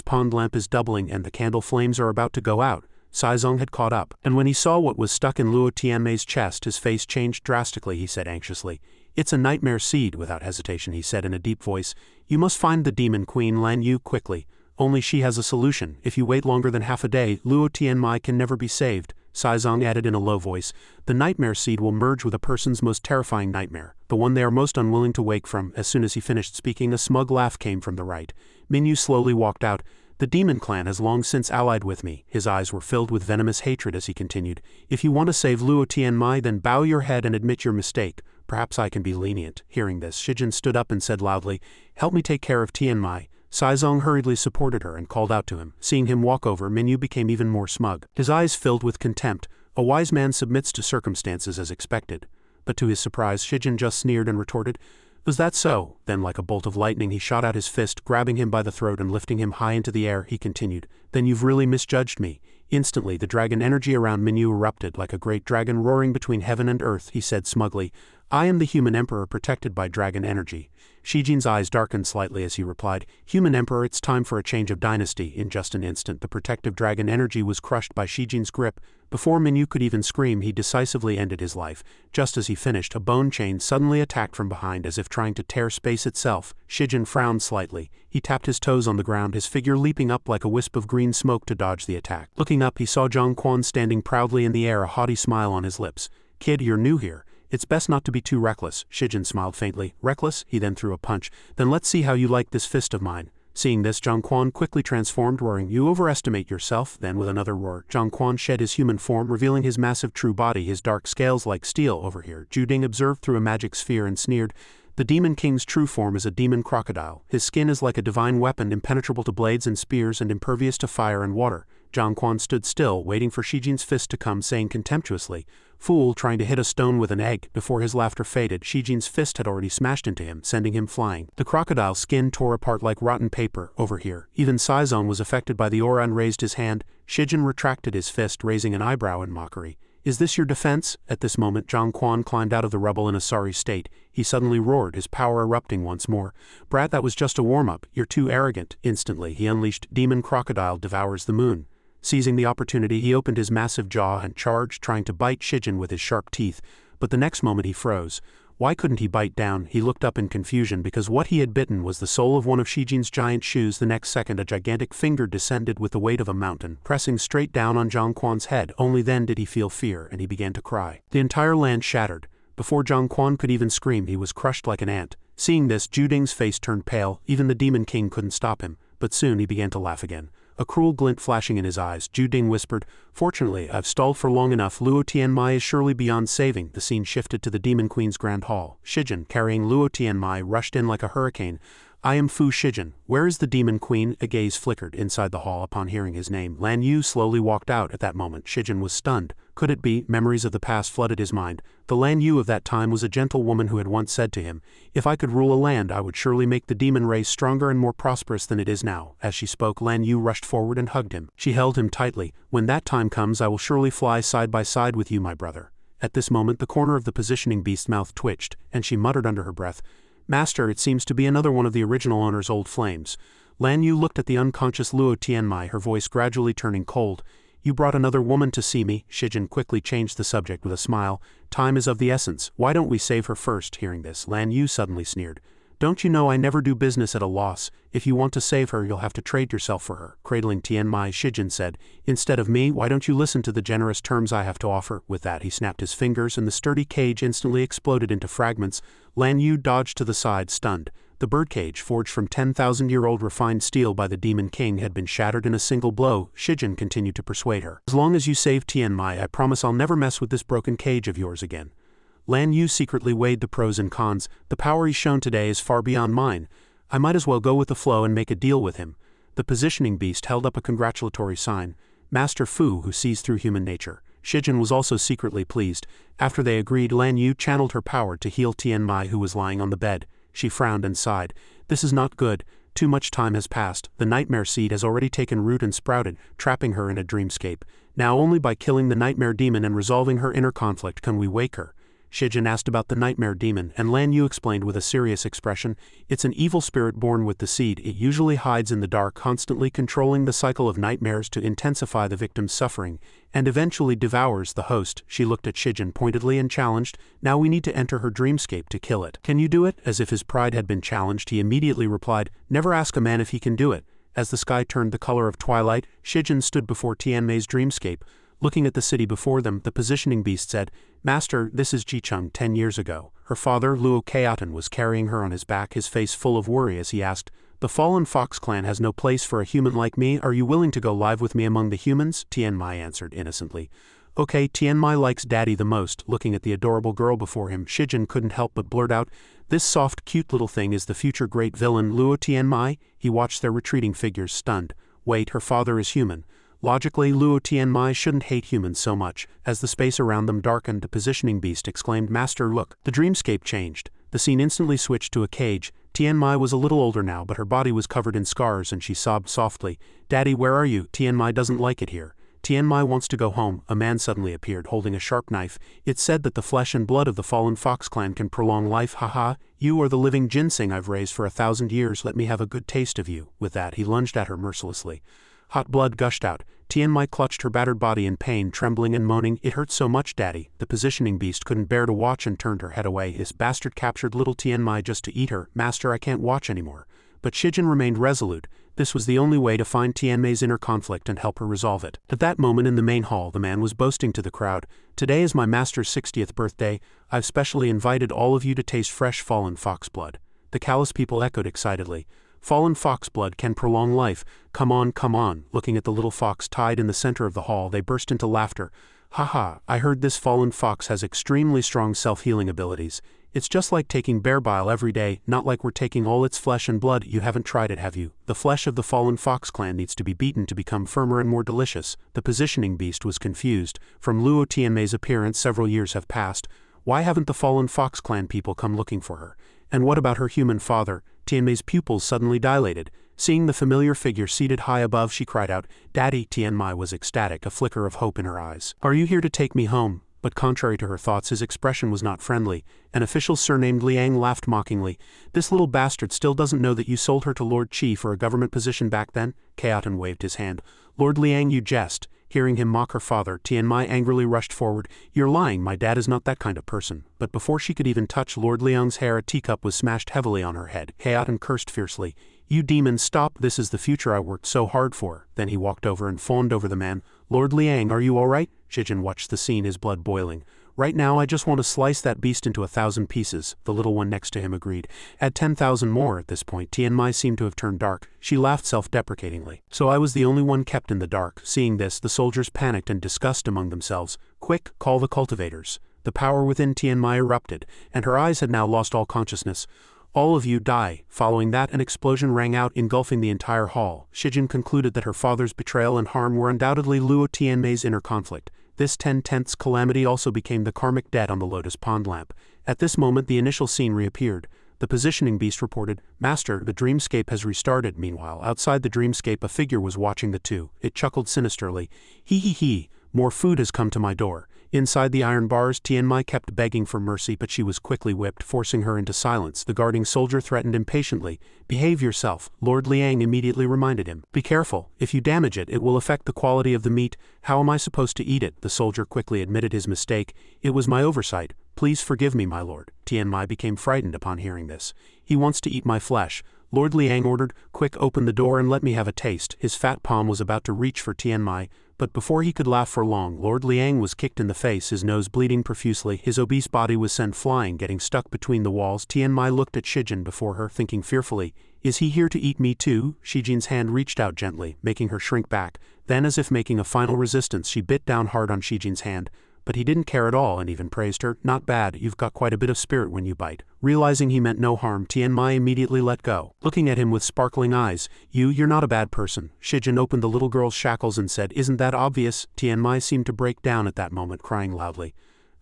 pond lamp is doubling and the candle flames are about to go out." Saizong had caught up, and when he saw what was stuck in Luo Tianmai's chest his face changed drastically. He said anxiously, "It's a nightmare seed." Without hesitation he said in a deep voice, "You must find the demon queen Lan Yu quickly. Only she has a solution. If you wait longer than half a day, Luo Tianmai can never be saved." Saizong added in a low voice, "The nightmare seed will merge with a person's most terrifying nightmare, the one they are most unwilling to wake from." As soon as he finished speaking, a smug laugh came from the right. Minyu slowly walked out. "The demon clan has long since allied with me." His eyes were filled with venomous hatred as he continued, "If you want to save Luo Tianmai, then bow your head and admit your mistake. Perhaps I can be lenient." Hearing this, Shijin stood up and said loudly, "Help me take care of Tianmai." Saizong hurriedly supported her and called out to him. Seeing him walk over, Minyu became even more smug. His eyes filled with contempt. A wise man submits to circumstances as expected. But to his surprise, Shijin just sneered and retorted, "Was that so?" Then like a bolt of lightning he shot out his fist, grabbing him by the throat and lifting him high into the air. He continued, "Then you've really misjudged me." Instantly the dragon energy around Minyu erupted like a great dragon roaring between heaven and earth. He said smugly, "I am the human emperor protected by dragon energy." Shijin's eyes darkened slightly as he replied, "Human emperor, it's time for a change of dynasty." In just an instant the protective dragon energy was crushed by Shijin's grip. Before Minyu could even scream, he decisively ended his life. Just as he finished, a bone chain suddenly attacked from behind as if trying to tear space itself. Shijin frowned slightly. He tapped his toes on the ground, his figure leaping up like a wisp of green smoke to dodge the attack. Looking up, he saw Zhang Quan standing proudly in the air, a haughty smile on his lips. "Kid, you're new here. It's best not to be too reckless." Shijin smiled faintly. "Reckless?" He then threw a punch. "Then let's see how you like this fist of mine." Seeing this, Zhang Quan quickly transformed, roaring, "You overestimate yourself." Then with another roar, Zhang Quan shed his human form, revealing his massive true body, his dark scales like steel. Over here, Juding observed through a magic sphere and sneered, "The Demon King's true form is a demon crocodile. His skin is like a divine weapon, impenetrable to blades and spears and impervious to fire and water." Zhang Quan stood still, waiting for Shijin's fist to come, saying contemptuously, "Fool, trying to hit a stone with an egg." Before his laughter faded, Shijin's fist had already smashed into him, sending him flying. The crocodile's skin tore apart like rotten paper. Over here, even Saizong was affected by the aura and raised his hand. Shijin retracted his fist, raising an eyebrow in mockery. "Is this your defense?" At this moment, Zhang Quan climbed out of the rubble in a sorry state. He suddenly roared, his power erupting once more. "Brat, that was just a warm-up. You're too arrogant." Instantly, he unleashed Demon Crocodile Devours the Moon. Seizing the opportunity, he opened his massive jaw and charged, trying to bite Shijin with his sharp teeth, but the next moment he froze. Why couldn't he bite down? He looked up in confusion because what he had bitten was the sole of one of Shijin's giant shoes. The next second a gigantic finger descended with the weight of a mountain, pressing straight down on Zhang Quan's head. Only then did he feel fear, and he began to cry. The entire land shattered. Before Zhang Quan could even scream, he was crushed like an ant. Seeing this, Juding's face turned pale. Even the Demon King couldn't stop him, but soon he began to laugh again. A cruel glint flashing in his eyes, Juding whispered, "Fortunately, I've stalled for long enough. Luo Tianmai is surely beyond saving." The scene shifted to the Demon Queen's Grand Hall. Shijin, carrying Luo Tianmai, rushed in like a hurricane. "I am Fu Shijin. Where is the Demon Queen?" A gaze flickered inside the hall upon hearing his name. Lan Yu slowly walked out. At that moment, Shijin was stunned. Could it be? Memories of the past flooded his mind. The Lan Yu of that time was a gentle woman who had once said to him, "If I could rule a land, I would surely make the demon race stronger and more prosperous than it is now." As she spoke, Lan Yu rushed forward and hugged him. She held him tightly. "When that time comes, I will surely fly side by side with you, my brother." At this moment, the corner of the positioning beast's mouth twitched, and she muttered under her breath, "Master, it seems to be another one of the original owner's old flames." Lan Yu looked at the unconscious Luo Tianmai, her voice gradually turning cold. "You brought another woman to see me." Shijin quickly changed the subject with a smile. "Time is of the essence. Why don't we save her first?" Hearing this, Lan Yu suddenly sneered. "Don't you know I never do business at a loss? If you want to save her, you'll have to trade yourself for her." Cradling Tianmai, Shijin said, "Instead of me, why don't you listen to the generous terms I have to offer?" With that, he snapped his fingers and the sturdy cage instantly exploded into fragments. Lan Yu dodged to the side, stunned. The birdcage, forged from 10,000-year-old refined steel by the Demon King, had been shattered in a single blow. Shijin continued to persuade her. "As long as you save Tianmai, I promise I'll never mess with this broken cage of yours again." Lan Yu secretly weighed the pros and cons. "The power he's shown today is far beyond mine. I might as well go with the flow and make a deal with him." The positioning beast held up a congratulatory sign. Master Fu, who sees through human nature. Shijin was also secretly pleased. After they agreed, Lan Yu channeled her power to heal Tianmai, who was lying on the bed. She frowned and sighed. This is not good. Too much time has passed. The nightmare seed has already taken root and sprouted, trapping her in a dreamscape. Now only by killing the nightmare demon and resolving her inner conflict can we wake her. Shijin asked about the nightmare demon, and Lan Yu explained with a serious expression, it's an evil spirit born with the seed. It usually hides in the dark, constantly controlling the cycle of nightmares to intensify the victim's suffering, and eventually devours the host. She looked at Shijin pointedly and challenged, now we need to enter her dreamscape to kill it. Can you do it? As if his pride had been challenged, he immediately replied, never ask a man if he can do it. As the sky turned the color of twilight, Shijin stood before Tianmei's dreamscape. Looking at the city before them, the positioning beast said, Master, this is Jicheng 10 years ago. Her father, Luo Kaotan, was carrying her on his back, his face full of worry as he asked, the fallen fox clan has no place for a human like me. Are you willing to go live with me among the humans? Tianmei answered innocently. Okay, Tianmei likes daddy the most. Looking at the adorable girl before him, Shijin couldn't help but blurt out, this soft, cute little thing is the future great villain Luo Tianmei. He watched their retreating figures, stunned. Wait, her father is human. Logically, Luo Tianmei shouldn't hate humans so much. As the space around them darkened, the positioning beast exclaimed, Master, look. The dreamscape changed. The scene instantly switched to a cage. Tianmei was a little older now, but her body was covered in scars and she sobbed softly. Daddy, where are you? Tianmei doesn't like it here. Tianmei wants to go home. A man suddenly appeared holding a sharp knife. It said that the flesh and blood of the fallen fox clan can prolong life. Haha, you are the living ginseng I've raised for 1,000 years. Let me have a good taste of you. With that, he lunged at her mercilessly. Hot blood gushed out. Tianmei clutched her battered body in pain, trembling and moaning, it hurts so much, Daddy. The positioning beast couldn't bear to watch and turned her head away. This bastard captured little Tianmei just to eat her. Master, I can't watch anymore. But Shijin remained resolute. This was the only way to find Tianmei's inner conflict and help her resolve it. At that moment in the main hall, the man was boasting to the crowd, today is my master's 60th birthday. I've specially invited all of you to taste fresh fallen fox blood. The callous people echoed excitedly. Fallen fox blood can prolong life. Come on, come on. Looking at the little fox tied in the center of the hall, they burst into laughter. Haha, I heard this fallen fox has extremely strong self-healing abilities. It's just like taking bear bile every day, not like we're taking all its flesh and blood. You haven't tried it, have you? The flesh of the fallen fox clan needs to be beaten to become firmer and more delicious. The positioning beast was confused. From Luo Tianmei's appearance, several years have passed. Why haven't the fallen fox clan people come looking for her? And what about her human father? Tianmei's pupils suddenly dilated. Seeing the familiar figure seated high above, she cried out, Daddy. Tianmei was ecstatic, a flicker of hope in her eyes. Are you here to take me home? But contrary to her thoughts, his expression was not friendly. An official surnamed Liang laughed mockingly. This little bastard still doesn't know that you sold her to Lord Qi for a government position back then? Kaotan waved his hand. Lord Liang, you jest. Hearing him mock her father, Tianmei angrily rushed forward. You're lying, my dad is not that kind of person. But before she could even touch Lord Liang's hair, a teacup was smashed heavily on her head. Kaotan cursed fiercely. You demon, stop, this is the future I worked so hard for. Then he walked over and fawned over the man. Lord Liang, are you all right? Shijin watched the scene, his blood boiling. Right now I just want to slice that beast into 1,000 pieces, the little one next to him agreed. Add 10,000 more. At this point, Tianmei seemed to have turned dark. She laughed self-deprecatingly. So I was the only one kept in the dark. Seeing this, the soldiers panicked and discussed among themselves. Quick, call the cultivators. The power within Tianmei erupted, and her eyes had now lost all consciousness. All of you die. Following that, an explosion rang out, engulfing the entire hall. Shijin concluded that her father's betrayal and harm were undoubtedly Luo Tianmei's inner conflict. This 10/10ths calamity also became the karmic debt on the lotus pond lamp. At this moment, the initial scene reappeared. The positioning beast reported, Master, the dreamscape has restarted. Meanwhile, outside the dreamscape, a figure was watching the two. It chuckled sinisterly. Hee hee hee, more food has come to my door. Inside the iron bars, Tianmei kept begging for mercy, but she was quickly whipped, forcing her into silence. The guarding soldier threatened impatiently. Behave yourself. Lord Liang immediately reminded him. Be careful. If you damage it, it will affect the quality of the meat. How am I supposed to eat it? The soldier quickly admitted his mistake. It was my oversight. Please forgive me, my lord. Tianmei became frightened upon hearing this. He wants to eat my flesh. Lord Liang ordered, quick, open the door and let me have a taste. His fat palm was about to reach for Tianmei, but before he could laugh for long, Lord Liang was kicked in the face, his nose bleeding profusely. His obese body was sent flying, getting stuck between the walls. Tianmei looked at Shijin before her, thinking fearfully, is he here to eat me too? Shijin's hand reached out gently, making her shrink back. Then, as if making a final resistance, she bit down hard on Shijin's hand. But he didn't care at all and even praised her. Not bad, you've got quite a bit of spirit when you bite. Realizing he meant no harm, Tianmei immediately let go. Looking at him with sparkling eyes, you're not a bad person. Shijin opened the little girl's shackles and said, isn't that obvious? Tianmei seemed to break down at that moment, crying loudly.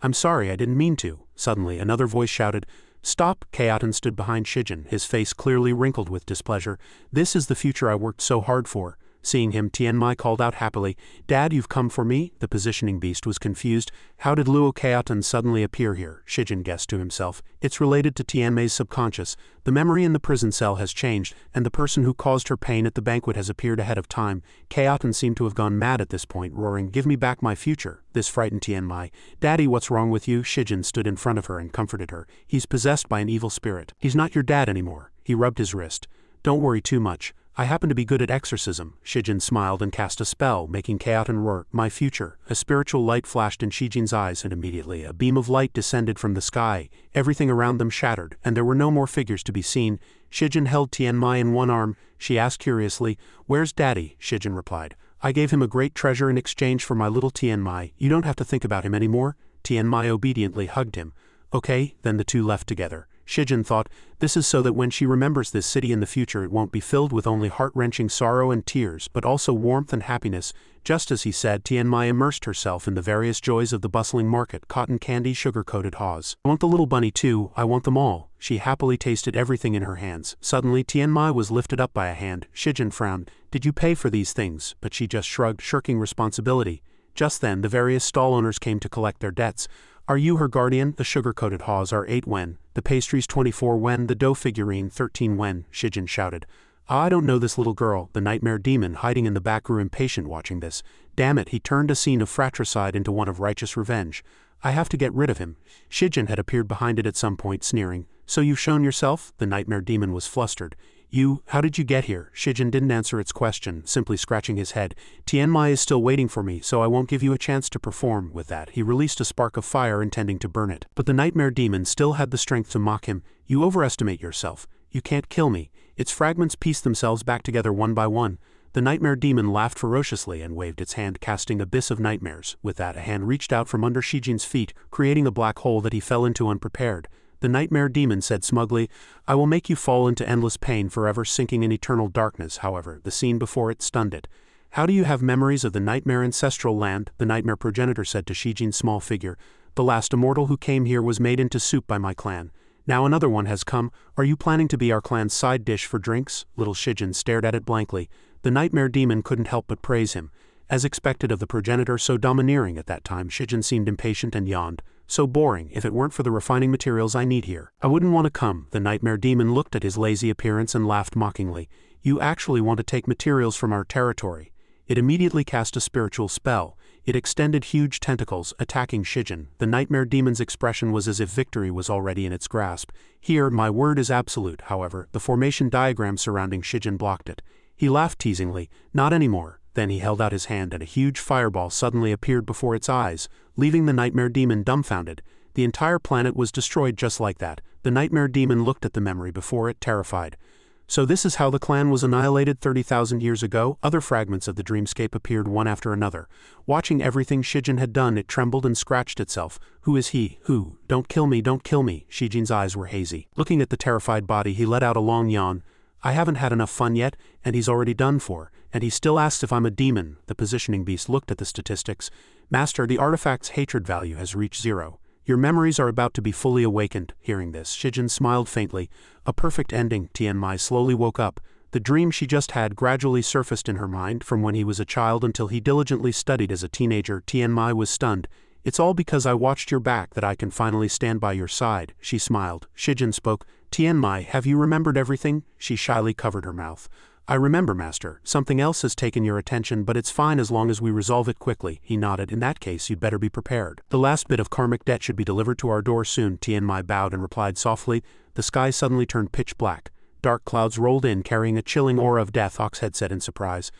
I'm sorry, I didn't mean to. Suddenly, another voice shouted, Stop! Kaoten stood behind Shijin, his face clearly wrinkled with displeasure. This is the future I worked so hard for. Seeing him, Tianmai called out happily, Dad, you've come for me? The positioning beast was confused. How did Luo Kaoten suddenly appear here? Shijin guessed to himself. It's related to Tianmai's subconscious. The memory in the prison cell has changed, and the person who caused her pain at the banquet has appeared ahead of time. Kaoten seemed to have gone mad at this point, roaring, Give me back my future. This frightened Tianmai. Daddy, what's wrong with you? Shijin stood in front of her and comforted her. He's possessed by an evil spirit. He's not your dad anymore. He rubbed his wrist. Don't worry too much. I happen to be good at exorcism. Shijin smiled and cast a spell, making Kaoten roar, My future. A spiritual light flashed in Shijin's eyes, and immediately a beam of light descended from the sky. Everything around them shattered, and there were no more figures to be seen. Shijin held Tianmai in one arm. She asked curiously, Where's Daddy? Shijin replied, I gave him a great treasure in exchange for my little Tianmai. You don't have to think about him anymore. Tianmai obediently hugged him. Okay, then the two left together. Shijin thought, this is so that when she remembers this city in the future it won't be filled with only heart-wrenching sorrow and tears, but also warmth and happiness. Just as he said, Tianmai immersed herself in the various joys of the bustling market, cotton candy, sugar-coated haws. I want the little bunny too, I want them all. She happily tasted everything in her hands. Suddenly Tianmai was lifted up by a hand. Shijin frowned. Did you pay for these things? But she just shrugged, shirking responsibility. Just then the various stall owners came to collect their debts. Are you her guardian? The sugar-coated haws are 8 wen, the pastries 24 wen, the dough figurine 13 wen, Shijin shouted. I don't know this little girl. The nightmare demon hiding in the back grew impatient watching this. Damn it, he turned a scene of fratricide into one of righteous revenge. I have to get rid of him. Shijin had appeared behind it at some point, sneering. So you've shown yourself? The nightmare demon was flustered. How did you get here? Shijin didn't answer its question, simply scratching his head. Tianmai is still waiting for me, so I won't give you a chance to perform. With that, he released a spark of fire intending to burn it. But the nightmare demon still had the strength to mock him. You overestimate yourself. You can't kill me. Its fragments pieced themselves back together one by one. The nightmare demon laughed ferociously and waved its hand, casting abyss of nightmares. With that, a hand reached out from under Shijin's feet, creating a black hole that he fell into unprepared. The nightmare demon said smugly, I will make you fall into endless pain, forever sinking in eternal darkness. However, the scene before it stunned it. How do you have memories of the nightmare ancestral land? The nightmare progenitor said to Shijin's small figure. The last immortal who came here was made into soup by my clan. Now another one has come. Are you planning to be our clan's side dish for drinks? Little Shijin stared at it blankly. The nightmare demon couldn't help but praise him. As expected of the progenitor so domineering at that time, Shijin seemed impatient and yawned. So boring. If it weren't for the refining materials I need here, I wouldn't want to come. The nightmare demon looked at his lazy appearance and laughed mockingly. You actually want to take materials from our territory. It immediately cast a spiritual spell. It extended huge tentacles, attacking Shijin. The nightmare demon's expression was as if victory was already in its grasp. Here, my word is absolute. However, the formation diagram surrounding Shijin blocked it. He laughed teasingly. Not anymore. Then he held out his hand and a huge fireball suddenly appeared before its eyes, leaving the nightmare demon dumbfounded. The entire planet was destroyed just like that. The nightmare demon looked at the memory before it, terrified. So this is how the clan was annihilated 30,000 years ago? Other fragments of the dreamscape appeared one after another. Watching everything Shijin had done, it trembled and scratched itself. Who is he? Who? Don't kill me, don't kill me. Shijin's eyes were hazy. Looking at the terrified body, he let out a long yawn. I haven't had enough fun yet, and he's already done for. And he still asks if I'm a demon. The positioning beast looked at the statistics. Master, the artifact's hatred value has reached 0. Your memories are about to be fully awakened. Hearing this, Shijin smiled faintly. A perfect ending. Tianmai slowly woke up. The dream she just had gradually surfaced in her mind from when he was a child until he diligently studied as a teenager. Tianmai was stunned. It's all because I watched your back that I can finally stand by your side. She smiled. Shijin spoke. Tianmai, have you remembered everything? She shyly covered her mouth. I remember, Master. Something else has taken your attention, but it's fine as long as we resolve it quickly. He nodded. In that case, you'd better be prepared. The last bit of karmic debt should be delivered to our door soon. Tianmai bowed and replied softly. The sky suddenly turned pitch black. Dark clouds rolled in, carrying a chilling aura of death, Oxhead said in surprise.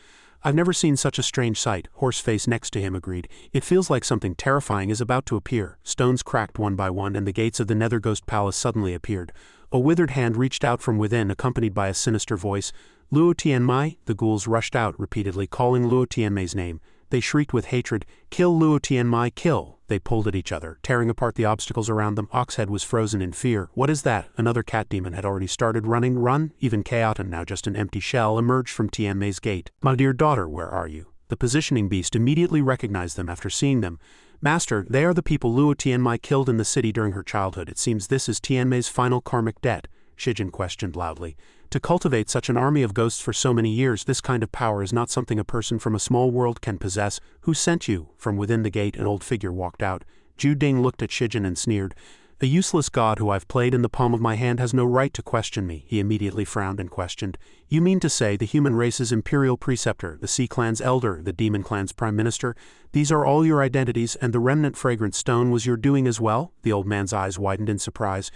I've never seen such a strange sight. Horseface next to him agreed. It feels like something terrifying is about to appear. Stones cracked one by one and the gates of the Nether Ghost Palace suddenly appeared. A withered hand reached out from within, accompanied by a sinister voice. Luo Tianmai? The ghouls rushed out, repeatedly calling Luo Tianmai's name. They shrieked with hatred, Kill Luo Tianmai, kill! They pulled at each other, tearing apart the obstacles around them. Oxhead was frozen in fear. What is that? Another cat demon had already started running. Run! Even Kaoten, now just an empty shell, emerged from Tianmai's gate. My dear daughter, where are you? The positioning beast immediately recognized them after seeing them. Master, they are the people Luo Tianmai killed in the city during her childhood. It seems this is Tianmai's final karmic debt, Shijin questioned loudly. To cultivate such an army of ghosts for so many years, this kind of power is not something a person from a small world can possess. Who sent you? From within the gate an old figure walked out. Ju Ding looked at Shijin and sneered. A useless god who I've played in the palm of my hand has no right to question me. He immediately frowned and questioned. You mean to say the human race's imperial preceptor, the sea clan's elder, the demon clan's prime minister? These are all your identities, and the remnant fragrant stone was your doing as well? The old man's eyes widened in surprise.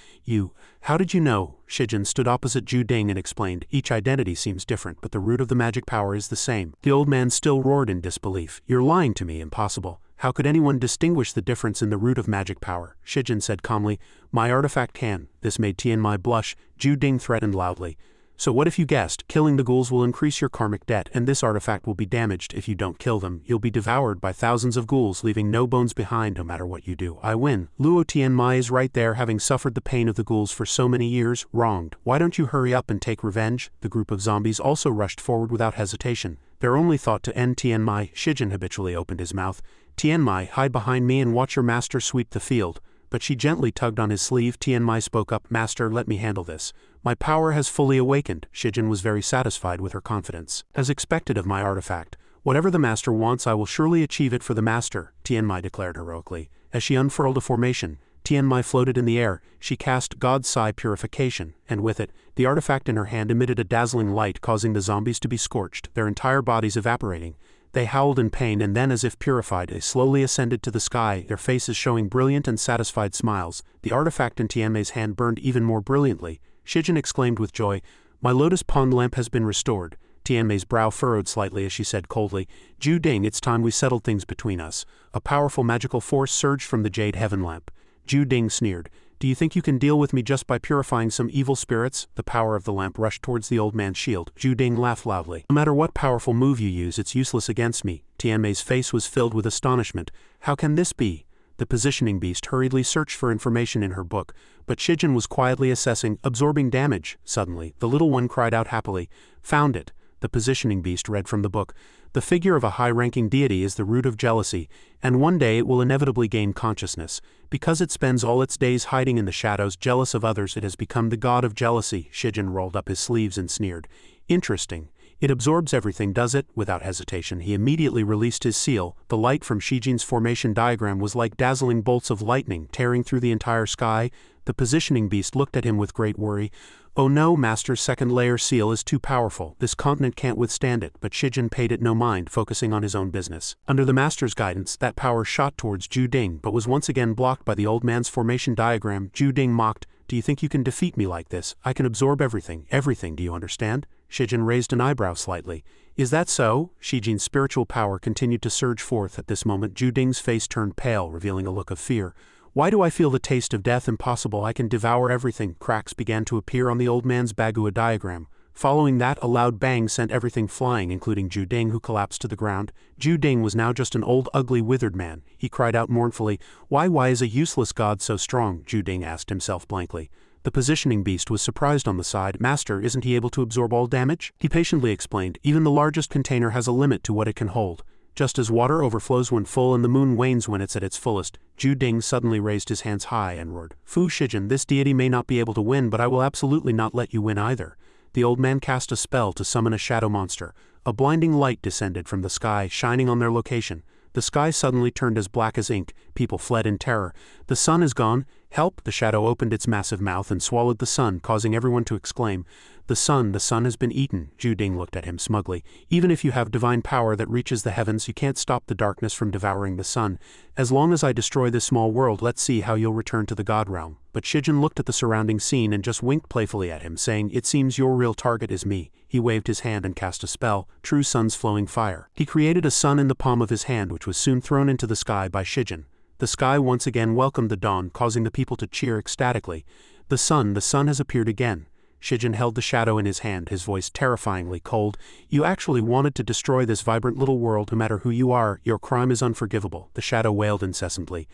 How did you know? Shijin stood opposite Ju Ding and explained. Each identity seems different, but the root of the magic power is the same. The old man still roared in disbelief. You're lying to me, impossible. How could anyone distinguish the difference in the root of magic power? Shijin said calmly. My artifact can. This made Tianmai blush. Ju Ding threatened loudly. So what if you guessed? Killing the ghouls will increase your karmic debt, and this artifact will be damaged if you don't kill them. You'll be devoured by thousands of ghouls, leaving no bones behind no matter what you do. I win. Luo Tianmai is right there, having suffered the pain of the ghouls for so many years. Wronged. Why don't you hurry up and take revenge? The group of zombies also rushed forward without hesitation. Their only thought to end Tianmai. Shijin habitually opened his mouth. Tianmai, hide behind me and watch your master sweep the field. But she gently tugged on his sleeve. Tianmai spoke up. Master, let me handle this. My power has fully awakened. Shijin was very satisfied with her confidence. As expected of my artifact, whatever the master wants, I will surely achieve it for the master, Tianmai declared heroically. As she unfurled a formation, Tianmai floated in the air. She cast God's Sigh Purification, and with it, the artifact in her hand emitted a dazzling light, causing the zombies to be scorched, their entire bodies evaporating. They howled in pain, and then, as if purified, they slowly ascended to the sky, their faces showing brilliant and satisfied smiles. The artifact in Tianmai's hand burned even more brilliantly. Shijin exclaimed with joy, My lotus pond lamp has been restored. Tianmai's brow furrowed slightly as she said coldly, Ju Ding, it's time we settled things between us. A powerful magical force surged from the jade heaven lamp. Ju Ding sneered. Do you think you can deal with me just by purifying some evil spirits? The power of the lamp rushed towards the old man's shield. Ju Ding laughed loudly. No matter what powerful move you use, it's useless against me. Tianmai's face was filled with astonishment. How can this be? The positioning beast hurriedly searched for information in her book, but Shijin was quietly assessing, absorbing damage. Suddenly, the little one cried out happily. Found it. The positioning beast read from the book. The figure of a high-ranking deity is the root of jealousy, and one day it will inevitably gain consciousness. Because it spends all its days hiding in the shadows, jealous of others, it has become the god of jealousy. Shijin rolled up his sleeves and sneered. Interesting. It absorbs everything, does it? Without hesitation, he immediately released his seal. The light from Shijin's formation diagram was like dazzling bolts of lightning tearing through the entire sky. The positioning beast looked at him with great worry. Oh no, Master's second layer seal is too powerful. This continent can't withstand it, but Shijin paid it no mind, focusing on his own business. Under the Master's guidance, that power shot towards Ju Ding, but was once again blocked by the old man's formation diagram. Ju Ding mocked, Do you think you can defeat me like this? I can absorb everything. Everything, do you understand? Shijin raised an eyebrow slightly. Is that so? Shijin's spiritual power continued to surge forth. At this moment, Ju Ding's face turned pale, revealing a look of fear. Why do I feel the taste of death? Impossible, I can devour everything. Cracks began to appear on the old man's Bagua diagram. Following that, a loud bang sent everything flying, including Ju Ding, who collapsed to the ground. Ju Ding was now just an old, ugly, withered man. He cried out mournfully, Why is a useless god so strong? Ju Ding asked himself blankly. The positioning beast was surprised on the side. Master, isn't he able to absorb all damage? He patiently explained, Even the largest container has a limit to what it can hold. Just as water overflows when full and the moon wanes when it's at its fullest, Ju Ding suddenly raised his hands high and roared, Fu Shijin, this deity may not be able to win, but I will absolutely not let you win either. The old man cast a spell to summon a shadow monster. A blinding light descended from the sky, shining on their location. The sky suddenly turned as black as ink. People fled in terror. The sun is gone. Help! The shadow opened its massive mouth and swallowed the sun, causing everyone to exclaim, the sun has been eaten. Ju Ding looked at him smugly. Even if you have divine power that reaches the heavens, you can't stop the darkness from devouring the sun. As long as I destroy this small world, let's see how you'll return to the god realm. But Shijin looked at the surrounding scene and just winked playfully at him, saying, It seems your real target is me. He waved his hand and cast a spell, True Sun's Flowing Fire. He created a sun in the palm of his hand, which was soon thrown into the sky by Shijin. The sky once again welcomed the dawn, causing the people to cheer ecstatically. The sun has appeared again. Shijin held the shadow in his hand, his voice terrifyingly cold. You actually wanted to destroy this vibrant little world, no matter who you are. Your crime is unforgivable. The shadow wailed incessantly.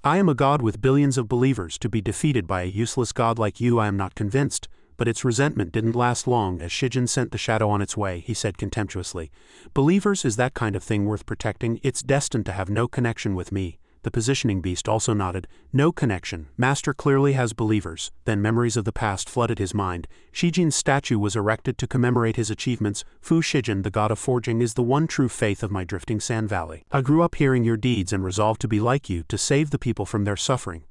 I am a god with billions of believers. To be defeated by a useless god like you, I am not convinced. But its resentment didn't last long. As Shijin sent the shadow on its way, he said contemptuously, Believers, is that kind of thing worth protecting? It's destined to have no connection with me. The positioning beast also nodded. "No connection. Master clearly has believers." Then memories of the past flooded his mind. Shijin's statue was erected to commemorate his achievements. Fu Shijin, the god of forging, is the one true faith of my drifting sand valley. I grew up hearing your deeds and resolved to be like you, to save the people from their suffering.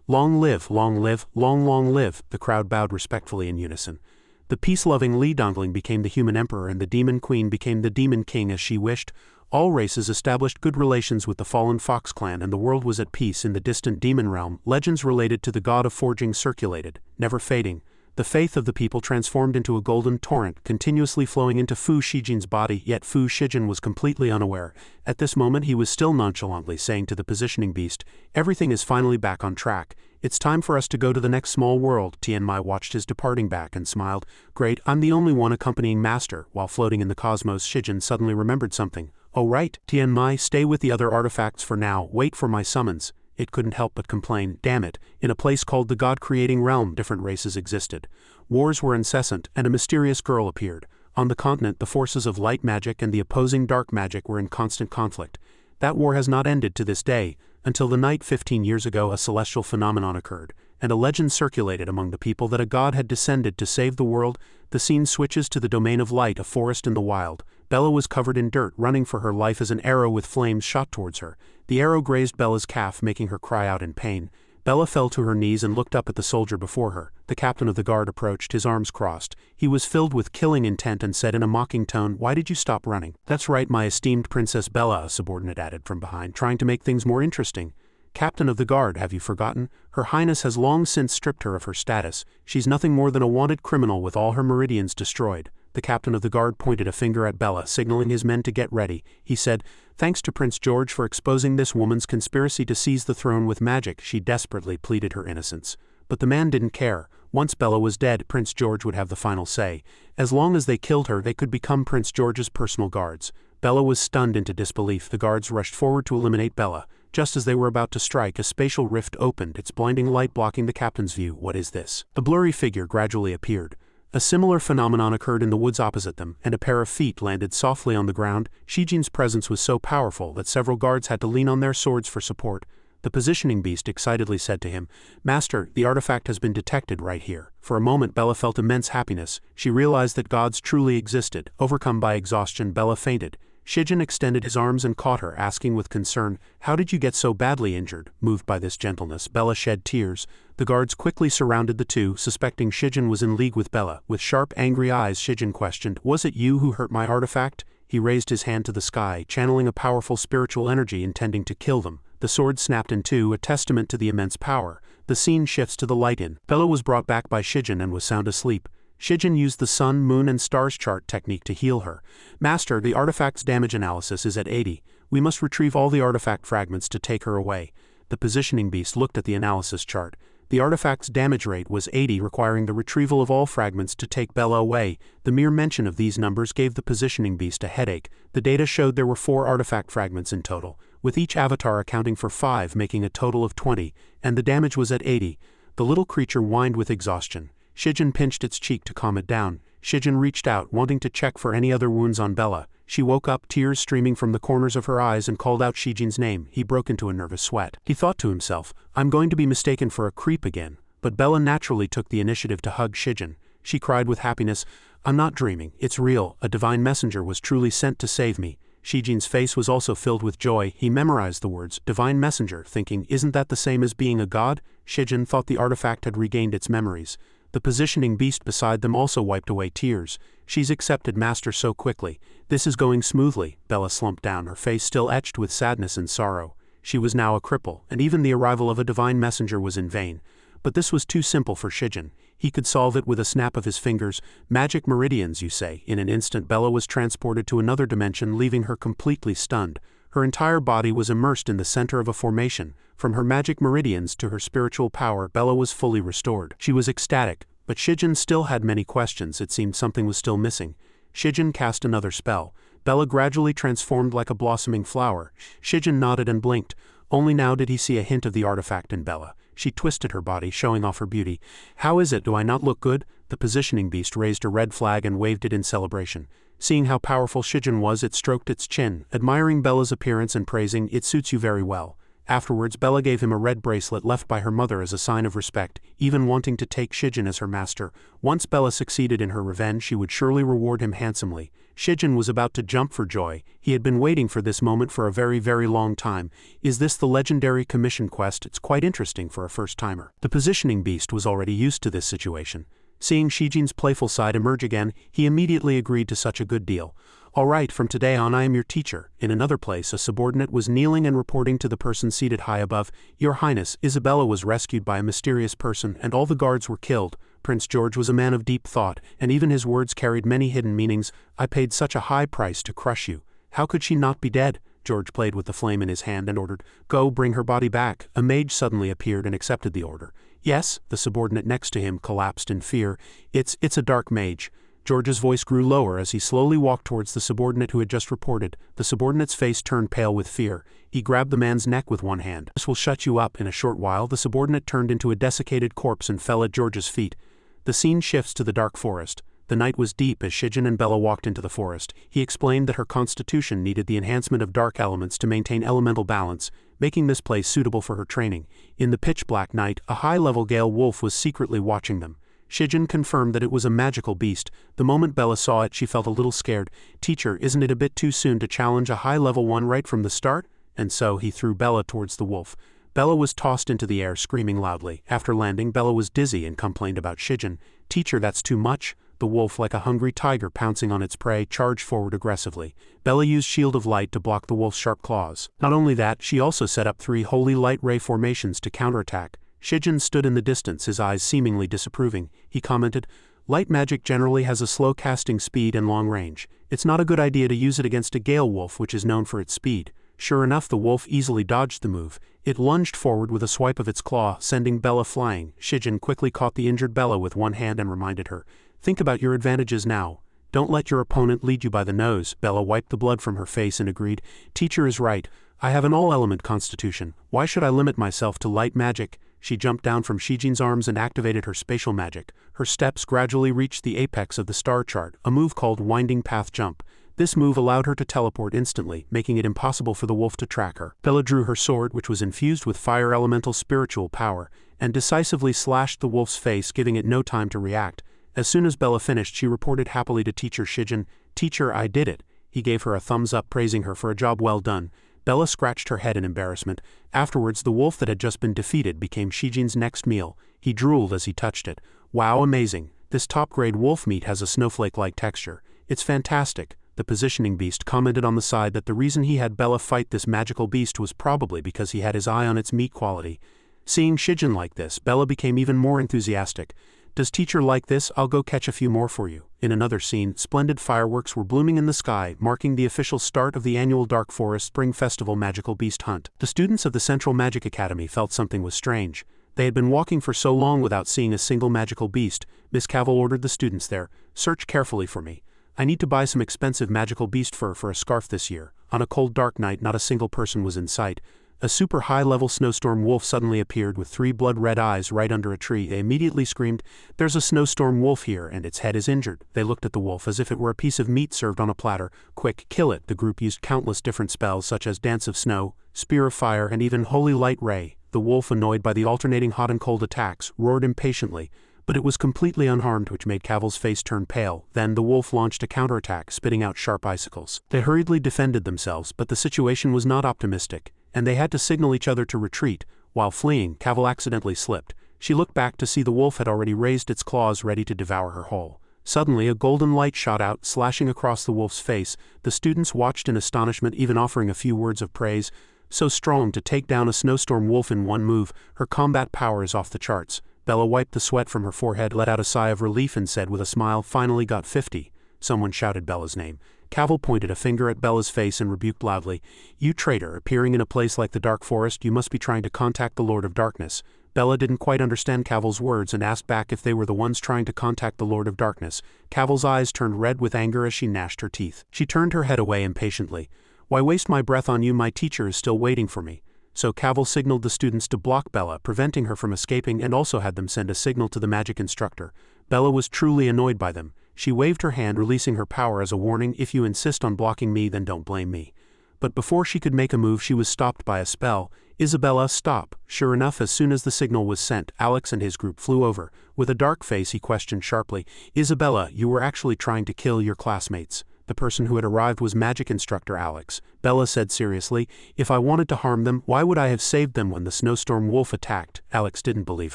Long live, long live, the crowd bowed respectfully in unison. The peace-loving Li Dongling became the human emperor and the demon queen became the demon king as she wished. All races established good relations with the fallen Fox clan and the world was at peace in the distant demon realm. Legends related to the god of forging circulated, never fading. The faith of the people transformed into a golden torrent, continuously flowing into Fu Shijin's body, yet Fu Shijin was completely unaware. At this moment he was still nonchalantly saying to the positioning beast, "Everything is finally back on track. It's time for us to go to the next small world." Tianmai watched his departing back and smiled. "Great, I'm the only one accompanying Master." While floating in the cosmos, Shijin suddenly remembered something. "Oh right, Tianmai, stay with the other artifacts for now, wait for my summons." It couldn't help but complain, "Damn it, in a place called the God-creating realm different races existed. Wars were incessant, and a mysterious girl appeared. On the continent the forces of light magic and the opposing dark magic were in constant conflict. That war has not ended to this day, until the night 15 years ago a celestial phenomenon occurred, and a legend circulated among the people that a god had descended to save the world. The scene switches to the domain of light, a forest in the wild. Bella was covered in dirt, running for her life as an arrow with flames shot towards her. The arrow grazed Bella's calf, making her cry out in pain. Bella fell to her knees and looked up at the soldier before her. The captain of the guard approached, his arms crossed. He was filled with killing intent and said in a mocking tone, "Why did you stop running?" "That's right, my esteemed Princess Bella," a subordinate added from behind, trying to make things more interesting. "Captain of the guard, have you forgotten? Her Highness has long since stripped her of her status. She's nothing more than a wanted criminal with all her meridians destroyed." The captain of the guard pointed a finger at Bella, signaling his men to get ready. He said, "Thanks to Prince George for exposing this woman's conspiracy to seize the throne with magic." She desperately pleaded her innocence. But the man didn't care. Once Bella was dead, Prince George would have the final say. As long as they killed her, they could become Prince George's personal guards. Bella was stunned into disbelief. The guards rushed forward to eliminate Bella. Just as they were about to strike, a spatial rift opened, its blinding light blocking the captain's view. "What is this?" A blurry figure gradually appeared. A similar phenomenon occurred in the woods opposite them, and a pair of feet landed softly on the ground. Shijin's presence was so powerful that several guards had to lean on their swords for support. The positioning beast excitedly said to him, "Master, the artifact has been detected right here." For a moment Bella felt immense happiness. She realized that gods truly existed. Overcome by exhaustion, Bella fainted. Shijin extended his arms and caught her, asking with concern, "How did you get so badly injured?" Moved by this gentleness, Bella shed tears. The guards quickly surrounded the two, suspecting Shijin was in league with Bella. With sharp, angry eyes, Shijin questioned, "Was it you who hurt my artifact?" He raised his hand to the sky, channeling a powerful spiritual energy intending to kill them. The sword snapped in two, a testament to the immense power. The scene shifts to the light-in. Bella was brought back by Shijin and was sound asleep. Shijin used the sun, moon, and stars chart technique to heal her. "Master, the artifact's damage analysis is at 80. We must retrieve all the artifact fragments to take her away." The positioning beast looked at the analysis chart. The artifact's damage rate was 80, requiring the retrieval of all fragments to take Bella away. The mere mention of these numbers gave the positioning beast a headache. The data showed there were 4 artifact fragments in total, with each avatar accounting for 5, making a total of 20, and the damage was at 80. The little creature whined with exhaustion. Shijin pinched its cheek to calm it down. Shijin reached out, wanting to check for any other wounds on Bella. She woke up, tears streaming from the corners of her eyes, and called out Shijin's name. He broke into a nervous sweat. He thought to himself, "I'm going to be mistaken for a creep again." But Bella naturally took the initiative to hug Shijin. She cried with happiness, "I'm not dreaming, it's real. A divine messenger was truly sent to save me." Shijin's face was also filled with joy. He memorized the words, "divine messenger," thinking, "Isn't that the same as being a god?" Shijin thought the artifact had regained its memories. The positioning beast beside them also wiped away tears. "She's accepted Master so quickly. This is going smoothly." Bella slumped down, her face still etched with sadness and sorrow. She was now a cripple, and even the arrival of a divine messenger was in vain. But this was too simple for Shijin. He could solve it with a snap of his fingers. "Magic meridians, you say?" In an instant Bella was transported to another dimension, leaving her completely stunned. Her entire body was immersed in the center of a formation. From her magic meridians to her spiritual power, Bella was fully restored. She was ecstatic, but Shijin still had many questions. It seemed something was still missing. Shijin cast another spell. Bella gradually transformed like a blossoming flower. Shijin nodded and blinked. Only now did he see a hint of the artifact in Bella. She twisted her body, showing off her beauty. "How is it? Do I not look good?" The positioning beast raised a red flag and waved it in celebration. Seeing how powerful Shijin was, it stroked its chin, admiring Bella's appearance and praising, "It suits you very well." Afterwards, Bella gave him a red bracelet left by her mother as a sign of respect, even wanting to take Shijin as her master. Once Bella succeeded in her revenge, she would surely reward him handsomely. Shijin was about to jump for joy. He had been waiting for this moment for a very, very long time. Is this the legendary commission quest? It's quite interesting for a first-timer. The positioning beast was already used to this situation. Seeing Shijin's playful side emerge again, he immediately agreed to such a good deal. All right, from today on I am your teacher. In another place, a subordinate was kneeling and reporting to the person seated high above, Your Highness, Isabella was rescued by a mysterious person and all the guards were killed. Prince George was a man of deep thought, and even his words carried many hidden meanings. I paid such a high price to crush you. How could she not be dead? George played with the flame in his hand and ordered, Go, bring her body back. A mage suddenly appeared and accepted the order. Yes, the subordinate next to him collapsed in fear. It's a dark mage. George's voice grew lower as he slowly walked towards the subordinate who had just reported. The subordinate's face turned pale with fear. He grabbed the man's neck with one hand. This will shut you up. In a short while, the subordinate turned into a desiccated corpse and fell at George's feet. The scene shifts to the dark forest. The night was deep as Shijin and Bella walked into the forest. He explained that her constitution needed the enhancement of dark elements to maintain elemental balance, making this place suitable for her training. In the pitch-black night, a high-level Gale wolf was secretly watching them. Shijin confirmed that it was a magical beast. The moment Bella saw it, she felt a little scared. Teacher, isn't it a bit too soon to challenge a high-level one right from the start? And so he threw Bella towards the wolf. Bella was tossed into the air, screaming loudly. After landing, Bella was dizzy and complained about Shijin. Teacher, that's too much. The wolf, like a hungry tiger pouncing on its prey, charged forward aggressively. Bella used Shield of Light to block the wolf's sharp claws. Not only that, she also set up 3 holy light ray formations to counterattack. Shijin stood in the distance, his eyes seemingly disapproving. He commented, Light magic generally has a slow casting speed and long range. It's not a good idea to use it against a Gale wolf, which is known for its speed. Sure enough, the wolf easily dodged the move. It lunged forward with a swipe of its claw, sending Bella flying. Shijin quickly caught the injured Bella with one hand and reminded her, Think about your advantages now. Don't let your opponent lead you by the nose. Bella wiped the blood from her face and agreed, Teacher is right. I have an all-element constitution. Why should I limit myself to light magic? She jumped down from Shijin's arms and activated her spatial magic. Her steps gradually reached the apex of the star chart, a move called Winding Path Jump. This move allowed her to teleport instantly, making it impossible for the wolf to track her. Bella drew her sword, which was infused with fire elemental spiritual power, and decisively slashed the wolf's face, giving it no time to react. As soon as Bella finished, she reported happily to Teacher Shijin, Teacher, I did it. He gave her a thumbs up, praising her for a job well done. Bella scratched her head in embarrassment. Afterwards, the wolf that had just been defeated became Shijin's next meal. He drooled as he touched it. Wow, amazing. This top-grade wolf meat has a snowflake-like texture. It's fantastic. The positioning beast commented on the side that the reason he had Bella fight this magical beast was probably because he had his eye on its meat quality. Seeing Shijin like this, Bella became even more enthusiastic. Does Teacher like this? I'll go catch a few more for you. In another scene, splendid fireworks were blooming in the sky, marking the official start of the annual Dark Forest Spring Festival Magical Beast Hunt. The students of the Central Magic Academy felt something was strange. They had been walking for so long without seeing a single magical beast. Miss Cavil ordered the students there, Search carefully for me. I need to buy some expensive magical beast fur for a scarf this year. On a cold dark night, not a single person was in sight. A super high-level snowstorm wolf suddenly appeared with 3 blood-red eyes right under a tree. They immediately screamed, There's a snowstorm wolf here, and its head is injured. They looked at the wolf as if it were a piece of meat served on a platter. Quick, kill it. The group used countless different spells such as Dance of Snow, Spear of Fire, and even Holy Light Ray. The wolf, annoyed by the alternating hot and cold attacks, roared impatiently, but it was completely unharmed, which made Cavil's face turn pale. Then the wolf launched a counterattack, spitting out sharp icicles. They hurriedly defended themselves, but the situation was not optimistic, and they had to signal each other to retreat. While fleeing, Cavil accidentally slipped. She looked back to see the wolf had already raised its claws ready to devour her whole. Suddenly, a golden light shot out, slashing across the wolf's face. The students watched in astonishment, even offering a few words of praise. So strong to take down a snowstorm wolf in one move, her combat power is off the charts. Bella wiped the sweat from her forehead, let out a sigh of relief and said with a smile, Finally got 50. Someone shouted Bella's name. Cavil pointed a finger at Bella's face and rebuked loudly, You traitor, appearing in a place like the Dark Forest, you must be trying to contact the Lord of Darkness. Bella didn't quite understand Cavil's words and asked back if they were the ones trying to contact the Lord of Darkness. Cavil's eyes turned red with anger as she gnashed her teeth. She turned her head away impatiently. Why waste my breath on you? My teacher is still waiting for me. So Cavil signaled the students to block Bella, preventing her from escaping, and also had them send a signal to the magic instructor. Bella was truly annoyed by them. She waved her hand, releasing her power as a warning, If you insist on blocking me, then don't blame me. But before she could make a move, she was stopped by a spell. Isabella, stop. Sure enough, as soon as the signal was sent, Alex and his group flew over. With a dark face, he questioned sharply, Isabella, you were actually trying to kill your classmates. The person who had arrived was magic instructor Alex. Bella said seriously, if I wanted to harm them, why would I have saved them when the snowstorm wolf attacked? Alex didn't believe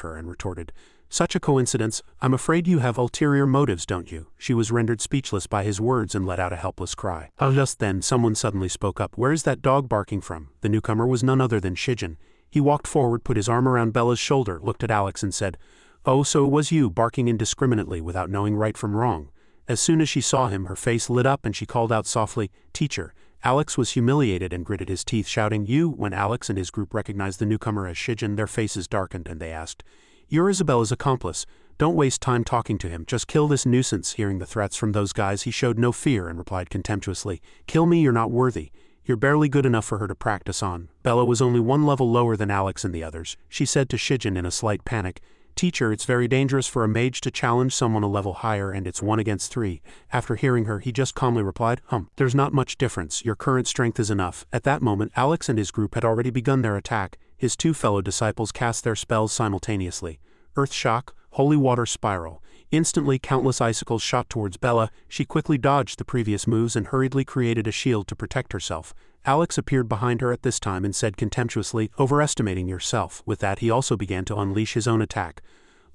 her and retorted, such a coincidence. I'm afraid you have ulterior motives, don't you? She was rendered speechless by his words and let out a helpless cry. Just then, someone suddenly spoke up. Where is that dog barking from? The newcomer was none other than Shijin. He walked forward, put his arm around Bella's shoulder, looked at Alex and said, oh, so it was you, barking indiscriminately without knowing right from wrong. As soon as she saw him, her face lit up and she called out softly, teacher. Alex was humiliated and gritted his teeth, shouting, you. When Alex and his group recognized the newcomer as Shijin, their faces darkened and they asked, you're Isabella's accomplice. Don't waste time talking to him, just kill this nuisance. Hearing the threats from those guys, he showed no fear and replied contemptuously, kill me, you're not worthy. You're barely good enough for her to practice on. Bella was only one level lower than Alex and the others. She said to Shijin in a slight panic, teacher, it's very dangerous for a mage to challenge someone a level higher and it's 1 against 3. After hearing her, he just calmly replied, there's not much difference, your current strength is enough. At that moment, Alex and his group had already begun their attack. His 2 fellow disciples cast their spells simultaneously. Earth Shock, Holy Water Spiral. Instantly, countless icicles shot towards Bella. She quickly dodged the previous moves and hurriedly created a shield to protect herself. Alex appeared behind her at this time and said contemptuously, overestimating yourself. With that, he also began to unleash his own attack.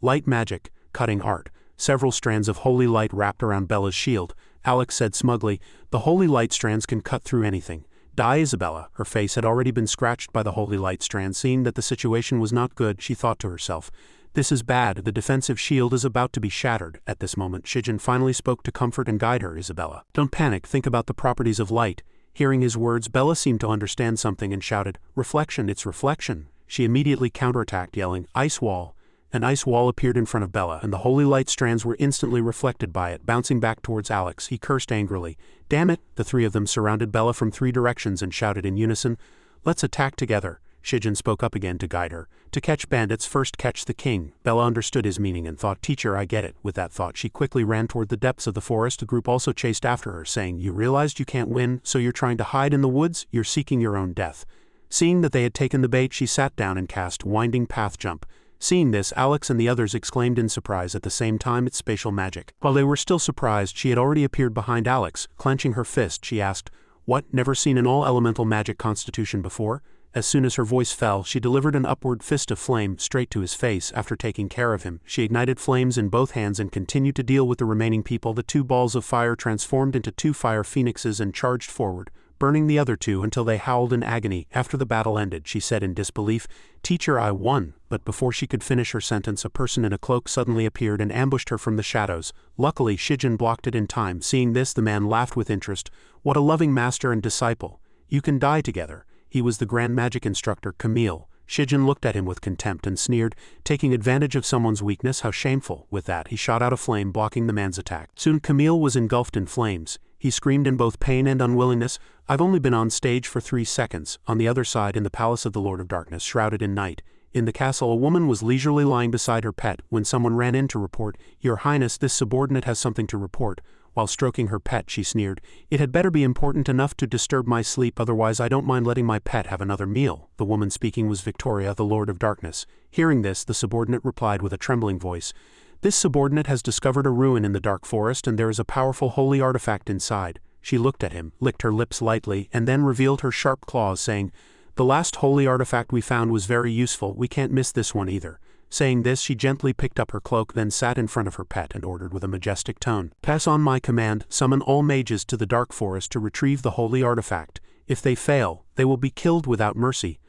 Light magic, cutting art. Several strands of holy light wrapped around Bella's shield. Alex said smugly, the holy light strands can cut through anything. Die, Isabella. Her face had already been scratched by the holy light strand. Seeing that the situation was not good, she thought to herself, this is bad, the defensive shield is about to be shattered. At this moment, Shijin finally spoke to comfort and guide her. Isabella, don't panic, think about the properties of light. Hearing his words, Bella seemed to understand something and shouted, reflection, it's reflection. She immediately counterattacked, yelling, ice wall. An ice wall appeared in front of Bella, and the holy light strands were instantly reflected by it, bouncing back towards Alex. He cursed angrily. Damn it! The 3 of them surrounded Bella from 3 directions and shouted in unison, let's attack together. Shijin spoke up again to guide her. To catch bandits, first catch the king. Bella understood his meaning and thought, teacher, I get it. With that thought, she quickly ran toward the depths of the forest. The group also chased after her, saying, you realized you can't win, so you're trying to hide in the woods? You're seeking your own death. Seeing that they had taken the bait, she sat down and cast Winding Path Jump. Seeing this, Alex and the others exclaimed in surprise. At the same time, it's spatial magic. While they were still surprised, she had already appeared behind Alex. Clenching her fist, she asked, what, never seen an all-elemental magic constitution before? As soon as her voice fell, she delivered an upward fist of flame straight to his face. After taking care of him, she ignited flames in both hands and continued to deal with the remaining people. The 2 balls of fire transformed into 2 fire phoenixes and charged forward, burning the other 2 until they howled in agony. After the battle ended, she said in disbelief, teacher, I won. But before she could finish her sentence, a person in a cloak suddenly appeared and ambushed her from the shadows. Luckily, Shijin blocked it in time. Seeing this, the man laughed with interest. What a loving master and disciple. You can die together. He was the Grand Magic Instructor, Camille. Shijin looked at him with contempt and sneered, taking advantage of someone's weakness, how shameful. With that, he shot out a flame, blocking the man's attack. Soon Camille was engulfed in flames. He screamed in both pain and unwillingness, I've only been on stage for 3 seconds. On the other side, in the palace of the Lord of Darkness, shrouded in night, in the castle, a woman was leisurely lying beside her pet when someone ran in to report, Your Highness, this subordinate has something to report. While stroking her pet, she sneered, it had better be important enough to disturb my sleep, otherwise I don't mind letting my pet have another meal. The woman speaking was Victoria, the Lord of Darkness. Hearing this, the subordinate replied with a trembling voice, this subordinate has discovered a ruin in the dark forest and there is a powerful holy artifact inside. She looked at him, licked her lips lightly, and then revealed her sharp claws, saying, the last holy artifact we found was very useful, we can't miss this one either. Saying this, she gently picked up her cloak, then sat in front of her pet and ordered with a majestic tone, pass on my command, summon all mages to the dark forest to retrieve the holy artifact. If they fail, they will be killed without mercy.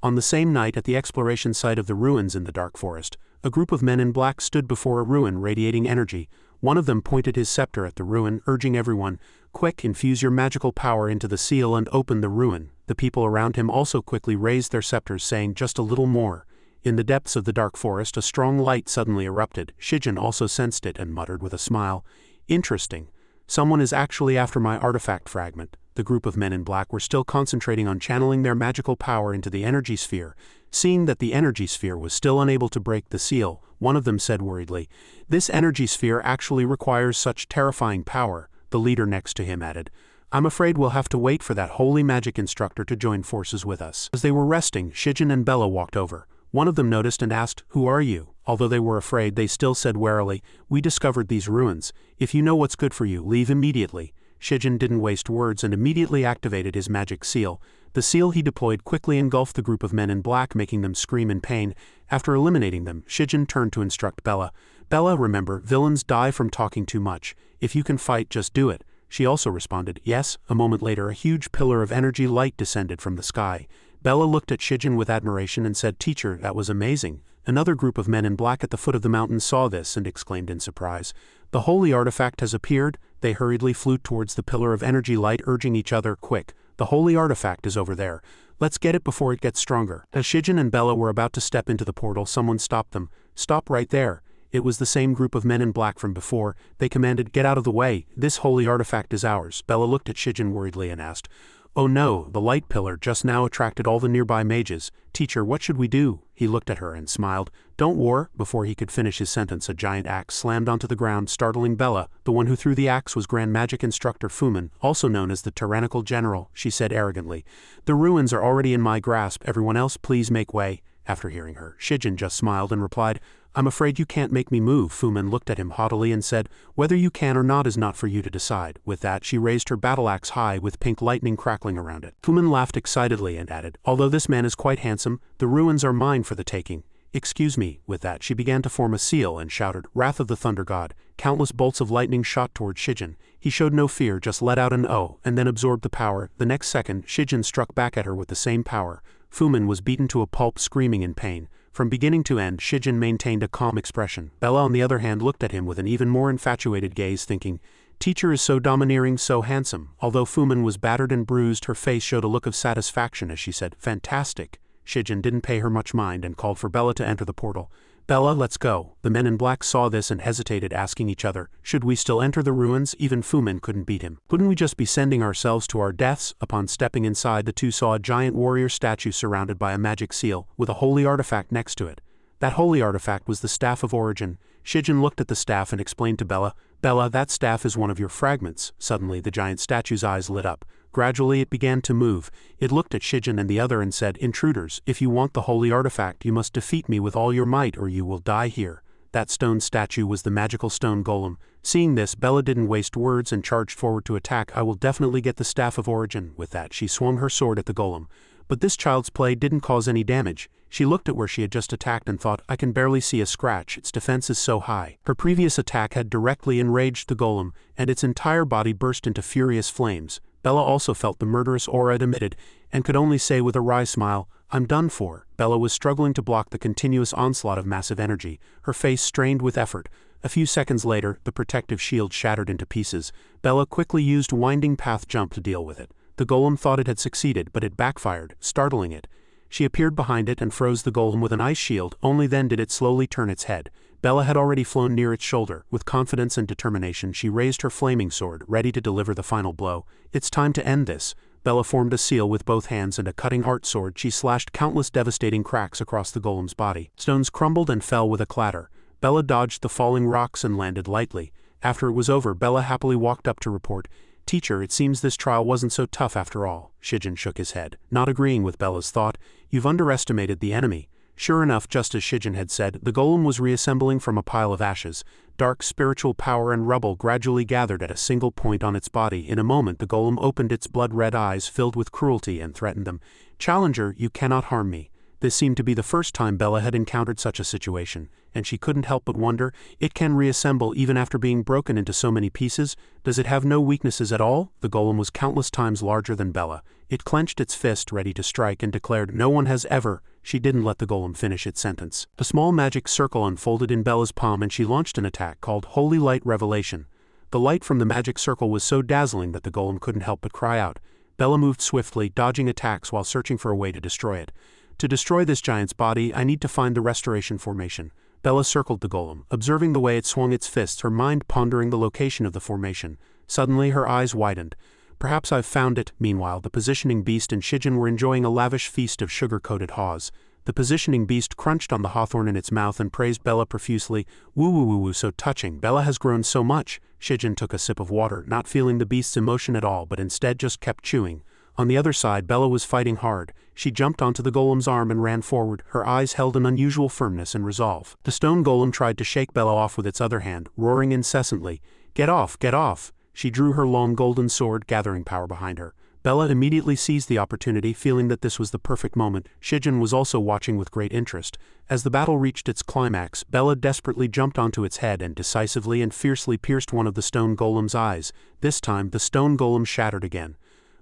On the same night, at the exploration site of the ruins in the dark forest, a group of men in black stood before a ruin radiating energy. One of them pointed his scepter at the ruin, urging everyone, quick, infuse your magical power into the seal and open the ruin. The people around him also quickly raised their scepters, saying just a little more. In the depths of the dark forest, a strong light suddenly erupted. Shijin also sensed it and muttered with a smile, interesting. Someone is actually after my artifact fragment. The group of men in black were still concentrating on channeling their magical power into the energy sphere. Seeing that the energy sphere was still unable to break the seal, one of them said worriedly, this energy sphere actually requires such terrifying power. The leader next to him added, I'm afraid we'll have to wait for that holy magic instructor to join forces with us. As they were resting, Shijin and Bella walked over. One of them noticed and asked, "Who are you?" Although they were afraid, they still said warily, "We discovered these ruins. If you know what's good for you, leave immediately." Shijin didn't waste words and immediately activated his magic seal. The seal he deployed quickly engulfed the group of men in black, making them scream in pain. After eliminating them, Shijin turned to instruct Bella. "Bella, remember, villains die from talking too much. If you can fight, just do it." She also responded, "Yes." A moment later, a huge pillar of energy light descended from the sky. Bella looked at Shijin with admiration and said, "Teacher, that was amazing." Another group of men in black at the foot of the mountain saw this and exclaimed in surprise, "The holy artifact has appeared." They hurriedly flew towards the pillar of energy light, urging each other, "Quick, the holy artifact is over there. Let's get it before it gets stronger." As Shijin and Bella were about to step into the portal, someone stopped them. "Stop right there." It was the same group of men in black from before. They commanded, "Get out of the way. This holy artifact is ours." Bella looked at Shijin worriedly and asked, "Oh no, the light pillar just now attracted all the nearby mages. Teacher, what should we do?" He looked at her and smiled. "Don't worry." Before he could finish his sentence, a giant axe slammed onto the ground, startling Bella. The one who threw the axe was Grand Magic Instructor Fumin, also known as the Tyrannical General. She said arrogantly, "The ruins are already in my grasp. Everyone else, please make way." After hearing her, Shijin just smiled and replied, "I'm afraid you can't make me move." Fumin looked at him haughtily and said, "Whether you can or not is not for you to decide." With that, she raised her battle axe high with pink lightning crackling around it. Fumin laughed excitedly and added, "Although this man is quite handsome, the ruins are mine for the taking." "Excuse me." With that, she began to form a seal and shouted, "Wrath of the Thunder God." Countless bolts of lightning shot toward Shijin. He showed no fear, just let out an "oh," and then absorbed the power. The next second, Shijin struck back at her with the same power. Fumin was beaten to a pulp, screaming in pain. From beginning to end, Shijin maintained a calm expression. Bella, on the other hand, looked at him with an even more infatuated gaze, thinking, "Teacher is so domineering, so handsome." Although Fumin was battered and bruised, her face showed a look of satisfaction as she said, "Fantastic." Shijin didn't pay her much mind and called for Bella to enter the portal. "Bella, let's go." The men in black saw this and hesitated, asking each other, "Should we still enter the ruins?" Even Fumin couldn't beat him. "Couldn't we just be sending ourselves to our deaths?" Upon stepping inside, the two saw a giant warrior statue surrounded by a magic seal, with a holy artifact next to it. That holy artifact was the Staff of Origin. Shijin looked at the staff and explained to Bella, "Bella, that staff is one of your fragments." Suddenly, the giant statue's eyes lit up. Gradually, it began to move. It looked at Shijin and the other and said, "Intruders, if you want the holy artifact, you must defeat me with all your might or you will die here." That stone statue was the magical stone golem. Seeing this, Bella didn't waste words and charged forward to attack. "I will definitely get the Staff of Origin." With that, she swung her sword at the golem. But this child's play didn't cause any damage. She looked at where she had just attacked and thought, "I can barely see a scratch, its defense is so high." Her previous attack had directly enraged the golem, and its entire body burst into furious flames. Bella also felt the murderous aura it emitted, and could only say with a wry smile, "I'm done for." Bella was struggling to block the continuous onslaught of massive energy, her face strained with effort. A few seconds later, the protective shield shattered into pieces. Bella quickly used Winding Path Jump to deal with it. The golem thought it had succeeded, but it backfired, startling it. She appeared behind it and froze the golem with an ice shield. Only then did it slowly turn its head. Bella had already flown near its shoulder. With confidence and determination, she raised her flaming sword, ready to deliver the final blow. "It's time to end this." Bella formed a seal with both hands and a cutting art sword. She slashed countless devastating cracks across the golem's body. Stones crumbled and fell with a clatter. Bella dodged the falling rocks and landed lightly. After it was over, Bella happily walked up to report, "Teacher, it seems this trial wasn't so tough after all." Shijin shook his head, not agreeing with Bella's thought. "You've underestimated the enemy." Sure enough, just as Shijin had said, the golem was reassembling from a pile of ashes. Dark spiritual power and rubble gradually gathered at a single point on its body. In a moment, the golem opened its blood-red eyes filled with cruelty and threatened them. "Challenger, you cannot harm me." This seemed to be the first time Bella had encountered such a situation, and she couldn't help but wonder, it can reassemble even after being broken into so many pieces? Does it have no weaknesses at all? The golem was countless times larger than Bella. It clenched its fist ready to strike and declared, "No one has ever." She didn't let the golem finish its sentence. A small magic circle unfolded in Bella's palm and she launched an attack called Holy Light Revelation. The light from the magic circle was so dazzling that the golem couldn't help but cry out. Bella moved swiftly, dodging attacks while searching for a way to destroy it. "To destroy this giant's body, I need to find the restoration formation." Bella circled the golem, observing the way it swung its fists, her mind pondering the location of the formation. Suddenly, her eyes widened. "Perhaps I've found it." Meanwhile, the positioning beast and Shijin were enjoying a lavish feast of sugar-coated haws. The positioning beast crunched on the hawthorn in its mouth and praised Bella profusely. Woo woo woo woo, so touching. Bella has grown so much. Shijin took a sip of water, not feeling the beast's emotion at all, but instead just kept chewing. On the other side, Bella was fighting hard. She jumped onto the golem's arm and ran forward. Her eyes held an unusual firmness and resolve. The stone golem tried to shake Bella off with its other hand, roaring incessantly. Get off, get off! She drew her long golden sword, gathering power behind her. Bella immediately seized the opportunity, feeling that this was the perfect moment. Shijin was also watching with great interest. As the battle reached its climax, Bella desperately jumped onto its head and decisively and fiercely pierced one of the stone golem's eyes. This time, the stone golem shattered again.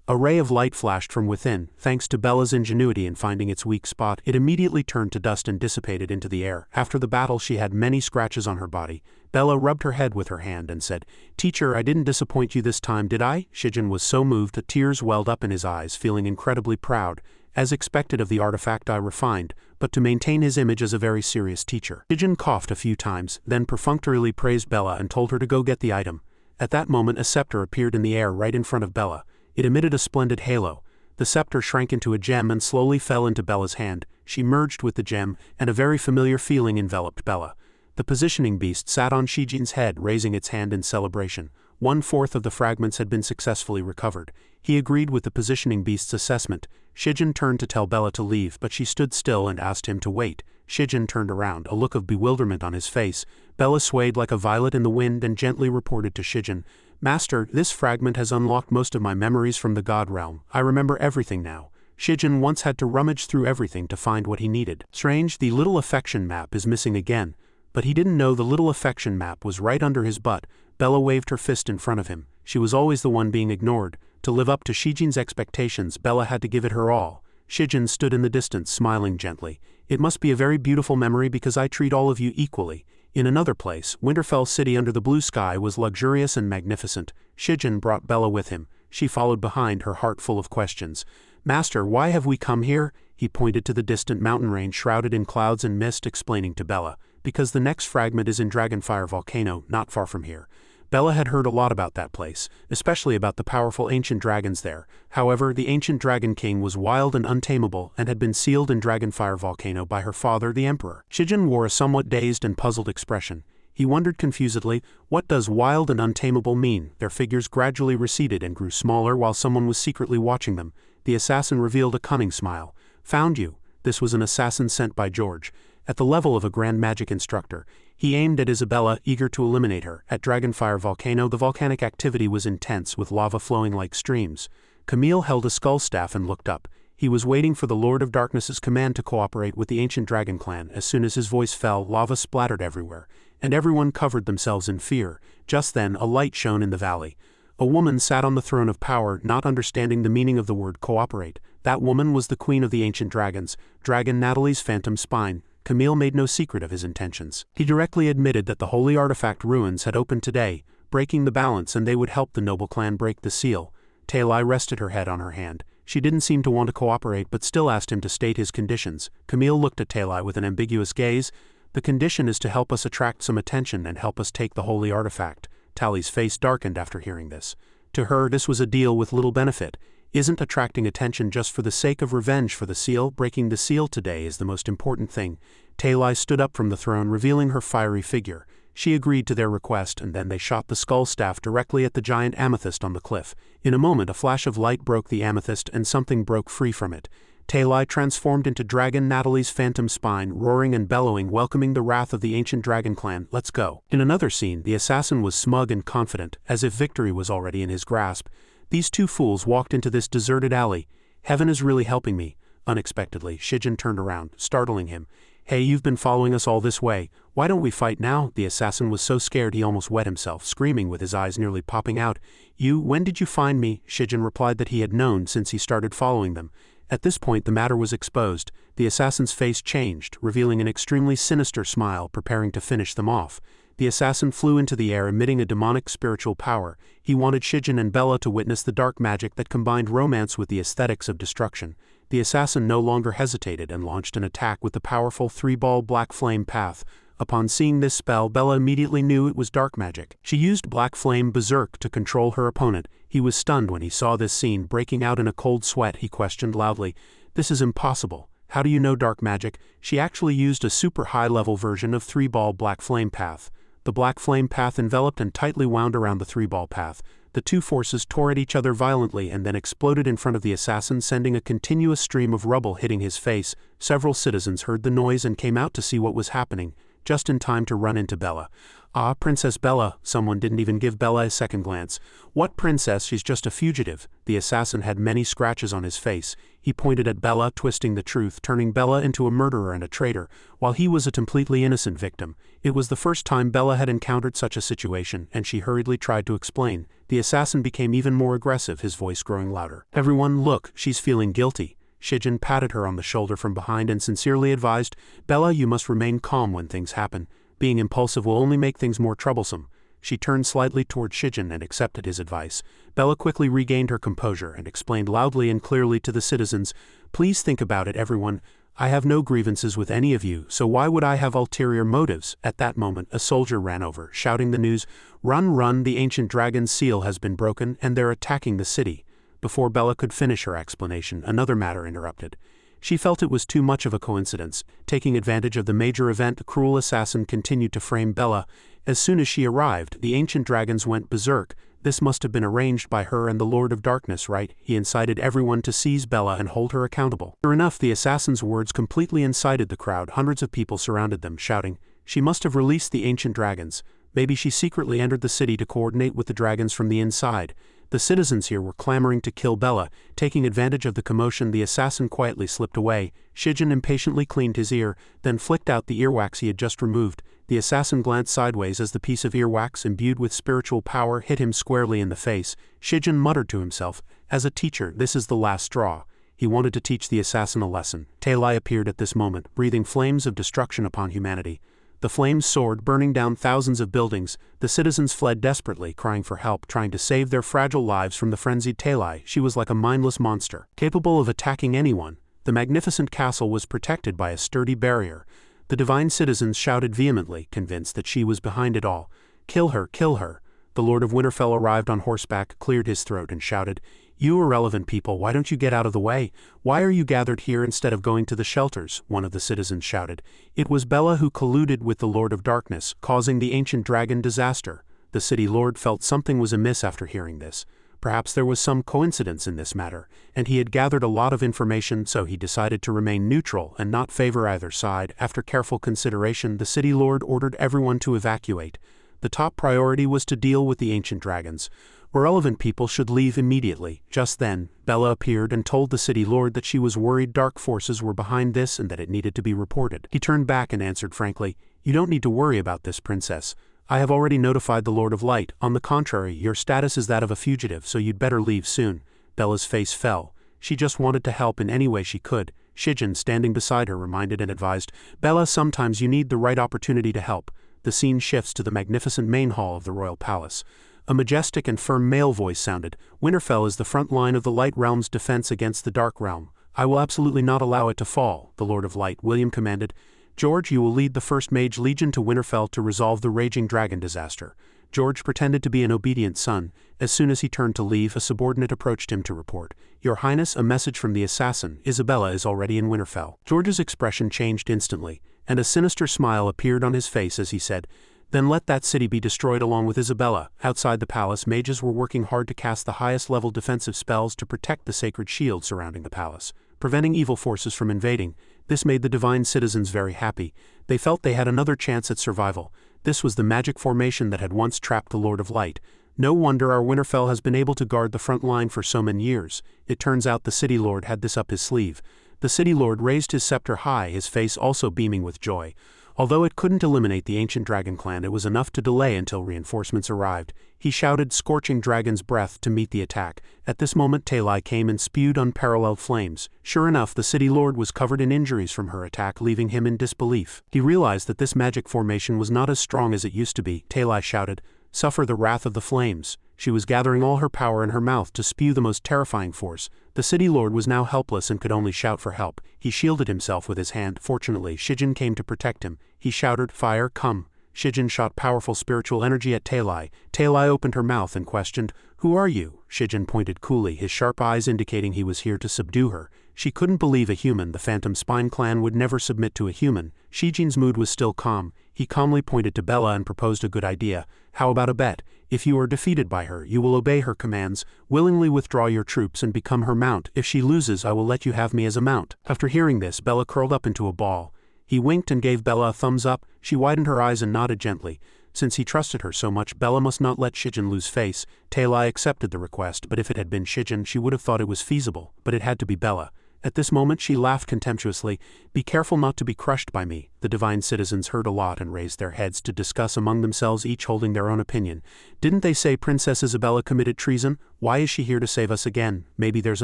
A ray of light flashed from within. Thanks to Bella's ingenuity in finding its weak spot, it immediately turned to dust and dissipated into the air. After the battle, she had many scratches on her body. Bella rubbed her head with her hand and said, "Teacher, I didn't disappoint you this time, did I?" Shijin was so moved that tears welled up in his eyes, feeling incredibly proud. As expected of the artifact, I refined, but to maintain his image as a very serious teacher. Shijin coughed a few times, then perfunctorily praised Bella and told her to go get the item. At that moment, a scepter appeared in the air right in front of Bella. It emitted a splendid halo. The scepter shrank into a gem and slowly fell into Bella's hand. She merged with the gem, and a very familiar feeling enveloped Bella. The positioning beast sat on Shijin's head, raising its hand in celebration. 1/4 of the fragments had been successfully recovered. He agreed with the positioning beast's assessment. Shijin turned to tell Bella to leave, but she stood still and asked him to wait. Shijin turned around, a look of bewilderment on his face. Bella swayed like a violet in the wind and gently reported to Shijin, "Master, this fragment has unlocked most of my memories from the god realm. I remember everything now." Shijin once had to rummage through everything to find what he needed. Strange, the little affection map is missing again. But he didn't know the little affection map was right under his butt. Bella waved her fist in front of him. She was always the one being ignored. To live up to Shijin's expectations, Bella had to give it her all. Shijin stood in the distance, smiling gently. "It must be a very beautiful memory because I treat all of you equally." In another place, Winterfell City under the blue sky was luxurious and magnificent. Shijin brought Bella with him. She followed behind, her heart full of questions. "Master, why have we come here?" He pointed to the distant mountain range shrouded in clouds and mist, explaining to Bella. "Because the next fragment is in Dragonfire Volcano, not far from here." Bella had heard a lot about that place, especially about the powerful ancient dragons there. However, the ancient dragon king was wild and untamable and had been sealed in Dragonfire Volcano by her father, the emperor. Shijin wore a somewhat dazed and puzzled expression. He wondered confusedly, what does wild and untamable mean? Their figures gradually receded and grew smaller while someone was secretly watching them. The assassin revealed a cunning smile. "Found you." This was an assassin sent by George. At the level of a grand magic instructor, he aimed at Isabella, eager to eliminate her. At Dragonfire Volcano, the volcanic activity was intense, with lava flowing like streams. Camille held a skull staff and looked up. He was waiting for the Lord of Darkness's command to cooperate with the ancient dragon clan. As soon as his voice fell, lava splattered everywhere, and everyone covered themselves in fear. Just then, a light shone in the valley. A woman sat on the throne of power, not understanding the meaning of the word cooperate. That woman was the queen of the ancient dragons, Dragon Natalie's phantom spine. Camille made no secret of his intentions. He directly admitted that the holy artifact ruins had opened today, breaking the balance, and they would help the noble clan break the seal. Talai rested her head on her hand. She didn't seem to want to cooperate, but still asked him to state his conditions. Camille looked at Talai with an ambiguous gaze. "The condition is to help us attract some attention and help us take the holy artifact." Talai's face darkened after hearing this. To her, this was a deal with little benefit. Isn't attracting attention just for the sake of revenge for the seal? Breaking the seal today is the most important thing. Talai stood up from the throne, revealing her fiery figure. She agreed to their request, and then they shot the skull staff directly at the giant amethyst on the cliff. In a moment, a flash of light broke the amethyst, and something broke free from it. Talai transformed into Dragon Natalie's phantom spine, roaring and bellowing, welcoming the wrath of the ancient dragon clan. "Let's go." In another scene, the assassin was smug and confident, as if victory was already in his grasp. "These two fools walked into this deserted alley. Heaven is really helping me." Unexpectedly, Shijin turned around, startling him. "Hey, you've been following us all this way. Why don't we fight now?" The assassin was so scared he almost wet himself, screaming with his eyes nearly popping out. When did you find me?" Shijin replied that he had known since he started following them. At this point, the matter was exposed. The assassin's face changed, revealing an extremely sinister smile, preparing to finish them off. The assassin flew into the air, emitting a demonic spiritual power. He wanted Shijin and Bella to witness the dark magic that combined romance with the aesthetics of destruction. The assassin no longer hesitated and launched an attack with the powerful three-ball black flame path. Upon seeing this spell, Bella immediately knew it was dark magic. She used Black Flame Berserk to control her opponent. He was stunned when he saw this scene. Breaking out in a cold sweat, he questioned loudly, "This is impossible. How do you know dark magic? She actually used a super high-level version of 3-ball black flame path. The black flame path enveloped and tightly wound around the 3-ball path. The two forces tore at each other violently and then exploded in front of the assassin, sending a continuous stream of rubble hitting his face. Several citizens heard the noise and came out to see what was happening, just in time to run into Bella. "Ah, Princess Bella," someone didn't even give Bella a second glance. "What princess? She's just a fugitive." The assassin had many scratches on his face. He pointed at Bella, twisting the truth, turning Bella into a murderer and a traitor, while he was a completely innocent victim. It was the first time Bella had encountered such a situation, and she hurriedly tried to explain. The assassin became even more aggressive, his voice growing louder. "Everyone, look, she's feeling guilty." Shijin patted her on the shoulder from behind and sincerely advised, "Bella, you must remain calm when things happen. Being impulsive will only make things more troublesome." She turned slightly toward Shijin and accepted his advice. Bella quickly regained her composure and explained loudly and clearly to the citizens, "Please think about it, everyone. I have no grievances with any of you, so why would I have ulterior motives?" At that moment, a soldier ran over, shouting the news, "Run, run, the ancient dragon's seal has been broken and they're attacking the city." Before Bella could finish her explanation, another matter interrupted. She felt it was too much of a coincidence. Taking advantage of the major event, the cruel assassin continued to frame Bella. As soon as she arrived, the ancient dragons went berserk. This must have been arranged by her and the Lord of Darkness, right? He incited everyone to seize Bella and hold her accountable. Sure enough, the assassin's words completely incited the crowd. Hundreds of people surrounded them, shouting, "She must have released the ancient dragons. Maybe she secretly entered the city to coordinate with the dragons from the inside." The citizens here were clamoring to kill Bella. Taking advantage of the commotion, the assassin quietly slipped away. Shijin impatiently cleaned his ear, then flicked out the earwax he had just removed. The assassin glanced sideways as the piece of earwax, imbued with spiritual power, hit him squarely in the face. Shijin muttered to himself, "As a teacher, this is the last straw." He wanted to teach the assassin a lesson. Talai appeared at this moment, breathing flames of destruction upon humanity. The flames soared, burning down thousands of buildings. The citizens fled desperately, crying for help, trying to save their fragile lives from the frenzied Talai. She was like a mindless monster, capable of attacking anyone. The magnificent castle was protected by a sturdy barrier. The divine citizens shouted vehemently, convinced that she was behind it all. "Kill her, kill her." The Lord of Winterfell arrived on horseback, cleared his throat and shouted, "You irrelevant people, why don't you get out of the way? Why are you gathered here instead of going to the shelters?" One of the citizens shouted. It was Bella who colluded with the Lord of Darkness, causing the ancient dragon disaster. The city lord felt something was amiss after hearing this. Perhaps there was some coincidence in this matter, and he had gathered a lot of information, so he decided to remain neutral and not favor either side. After careful consideration, the city lord ordered everyone to evacuate. The top priority was to deal with the ancient dragons. Relevant people should leave immediately. Just then, Bella appeared and told the city lord that she was worried dark forces were behind this and that it needed to be reported. He turned back and answered frankly, "You don't need to worry about this, princess. I have already notified the Lord of Light. On the contrary, your status is that of a fugitive, so you'd better leave soon." Bella's face fell. She just wanted to help in any way she could. Shijin, standing beside her, reminded and advised, "Bella, sometimes you need the right opportunity to help." The scene shifts to the magnificent main hall of the royal palace. A majestic and firm male voice sounded, "Winterfell is the front line of the Light Realm's defense against the Dark Realm. I will absolutely not allow it to fall." The Lord of Light, William, commanded, "George, you will lead the First Mage Legion to Winterfell to resolve the raging dragon disaster." George pretended to be an obedient son. As soon as he turned to leave, a subordinate approached him to report, "Your Highness, a message from the assassin. Isabella is already in Winterfell." George's expression changed instantly, and a sinister smile appeared on his face as he said, "Then let that city be destroyed along with Isabella." Outside the palace, mages were working hard to cast the highest level defensive spells to protect the sacred shield surrounding the palace, preventing evil forces from invading. This made the divine citizens very happy. They felt they had another chance at survival. This was the magic formation that had once trapped the Lord of Light. No wonder our Winterfell has been able to guard the front line for so many years. It turns out the city lord had this up his sleeve. The city lord raised his scepter high, his face also beaming with joy. Although it couldn't eliminate the ancient dragon clan, it was enough to delay until reinforcements arrived. He shouted, scorching dragon's breath, to meet the attack. At this moment Talai came and spewed unparalleled flames. Sure enough, the city lord was covered in injuries from her attack, leaving him in disbelief. He realized that this magic formation was not as strong as it used to be. Talai shouted, "Suffer the wrath of the flames." She was gathering all her power in her mouth to spew the most terrifying force. The city lord was now helpless and could only shout for help. He shielded himself with his hand. Fortunately, Shijin came to protect him. He shouted, "Fire, come." Shijin shot powerful spiritual energy at Talai. Talai opened her mouth and questioned, "Who are you?" Shijin pointed coolly, his sharp eyes indicating he was here to subdue her. She couldn't believe a human, the Phantom Spine clan, would never submit to a human. Shijin's mood was still calm. He calmly pointed to Bella and proposed a good idea. How about a bet? If you are defeated by her, you will obey her commands, willingly withdraw your troops and become her mount. If she loses, I will let you have me as a mount. After hearing this, Bella curled up into a ball. He winked and gave Bella a thumbs up. She widened her eyes and nodded gently. Since he trusted her so much, Bella must not let Shijin lose face. Talai accepted the request, but if it had been Shijin, she would have thought it was feasible, but it had to be Bella. At this moment she laughed contemptuously. Be careful not to be crushed by me. The divine citizens heard a lot and raised their heads to discuss among themselves, each holding their own opinion. Didn't they say Princess Isabella committed treason? Why is she here to save us again? Maybe there's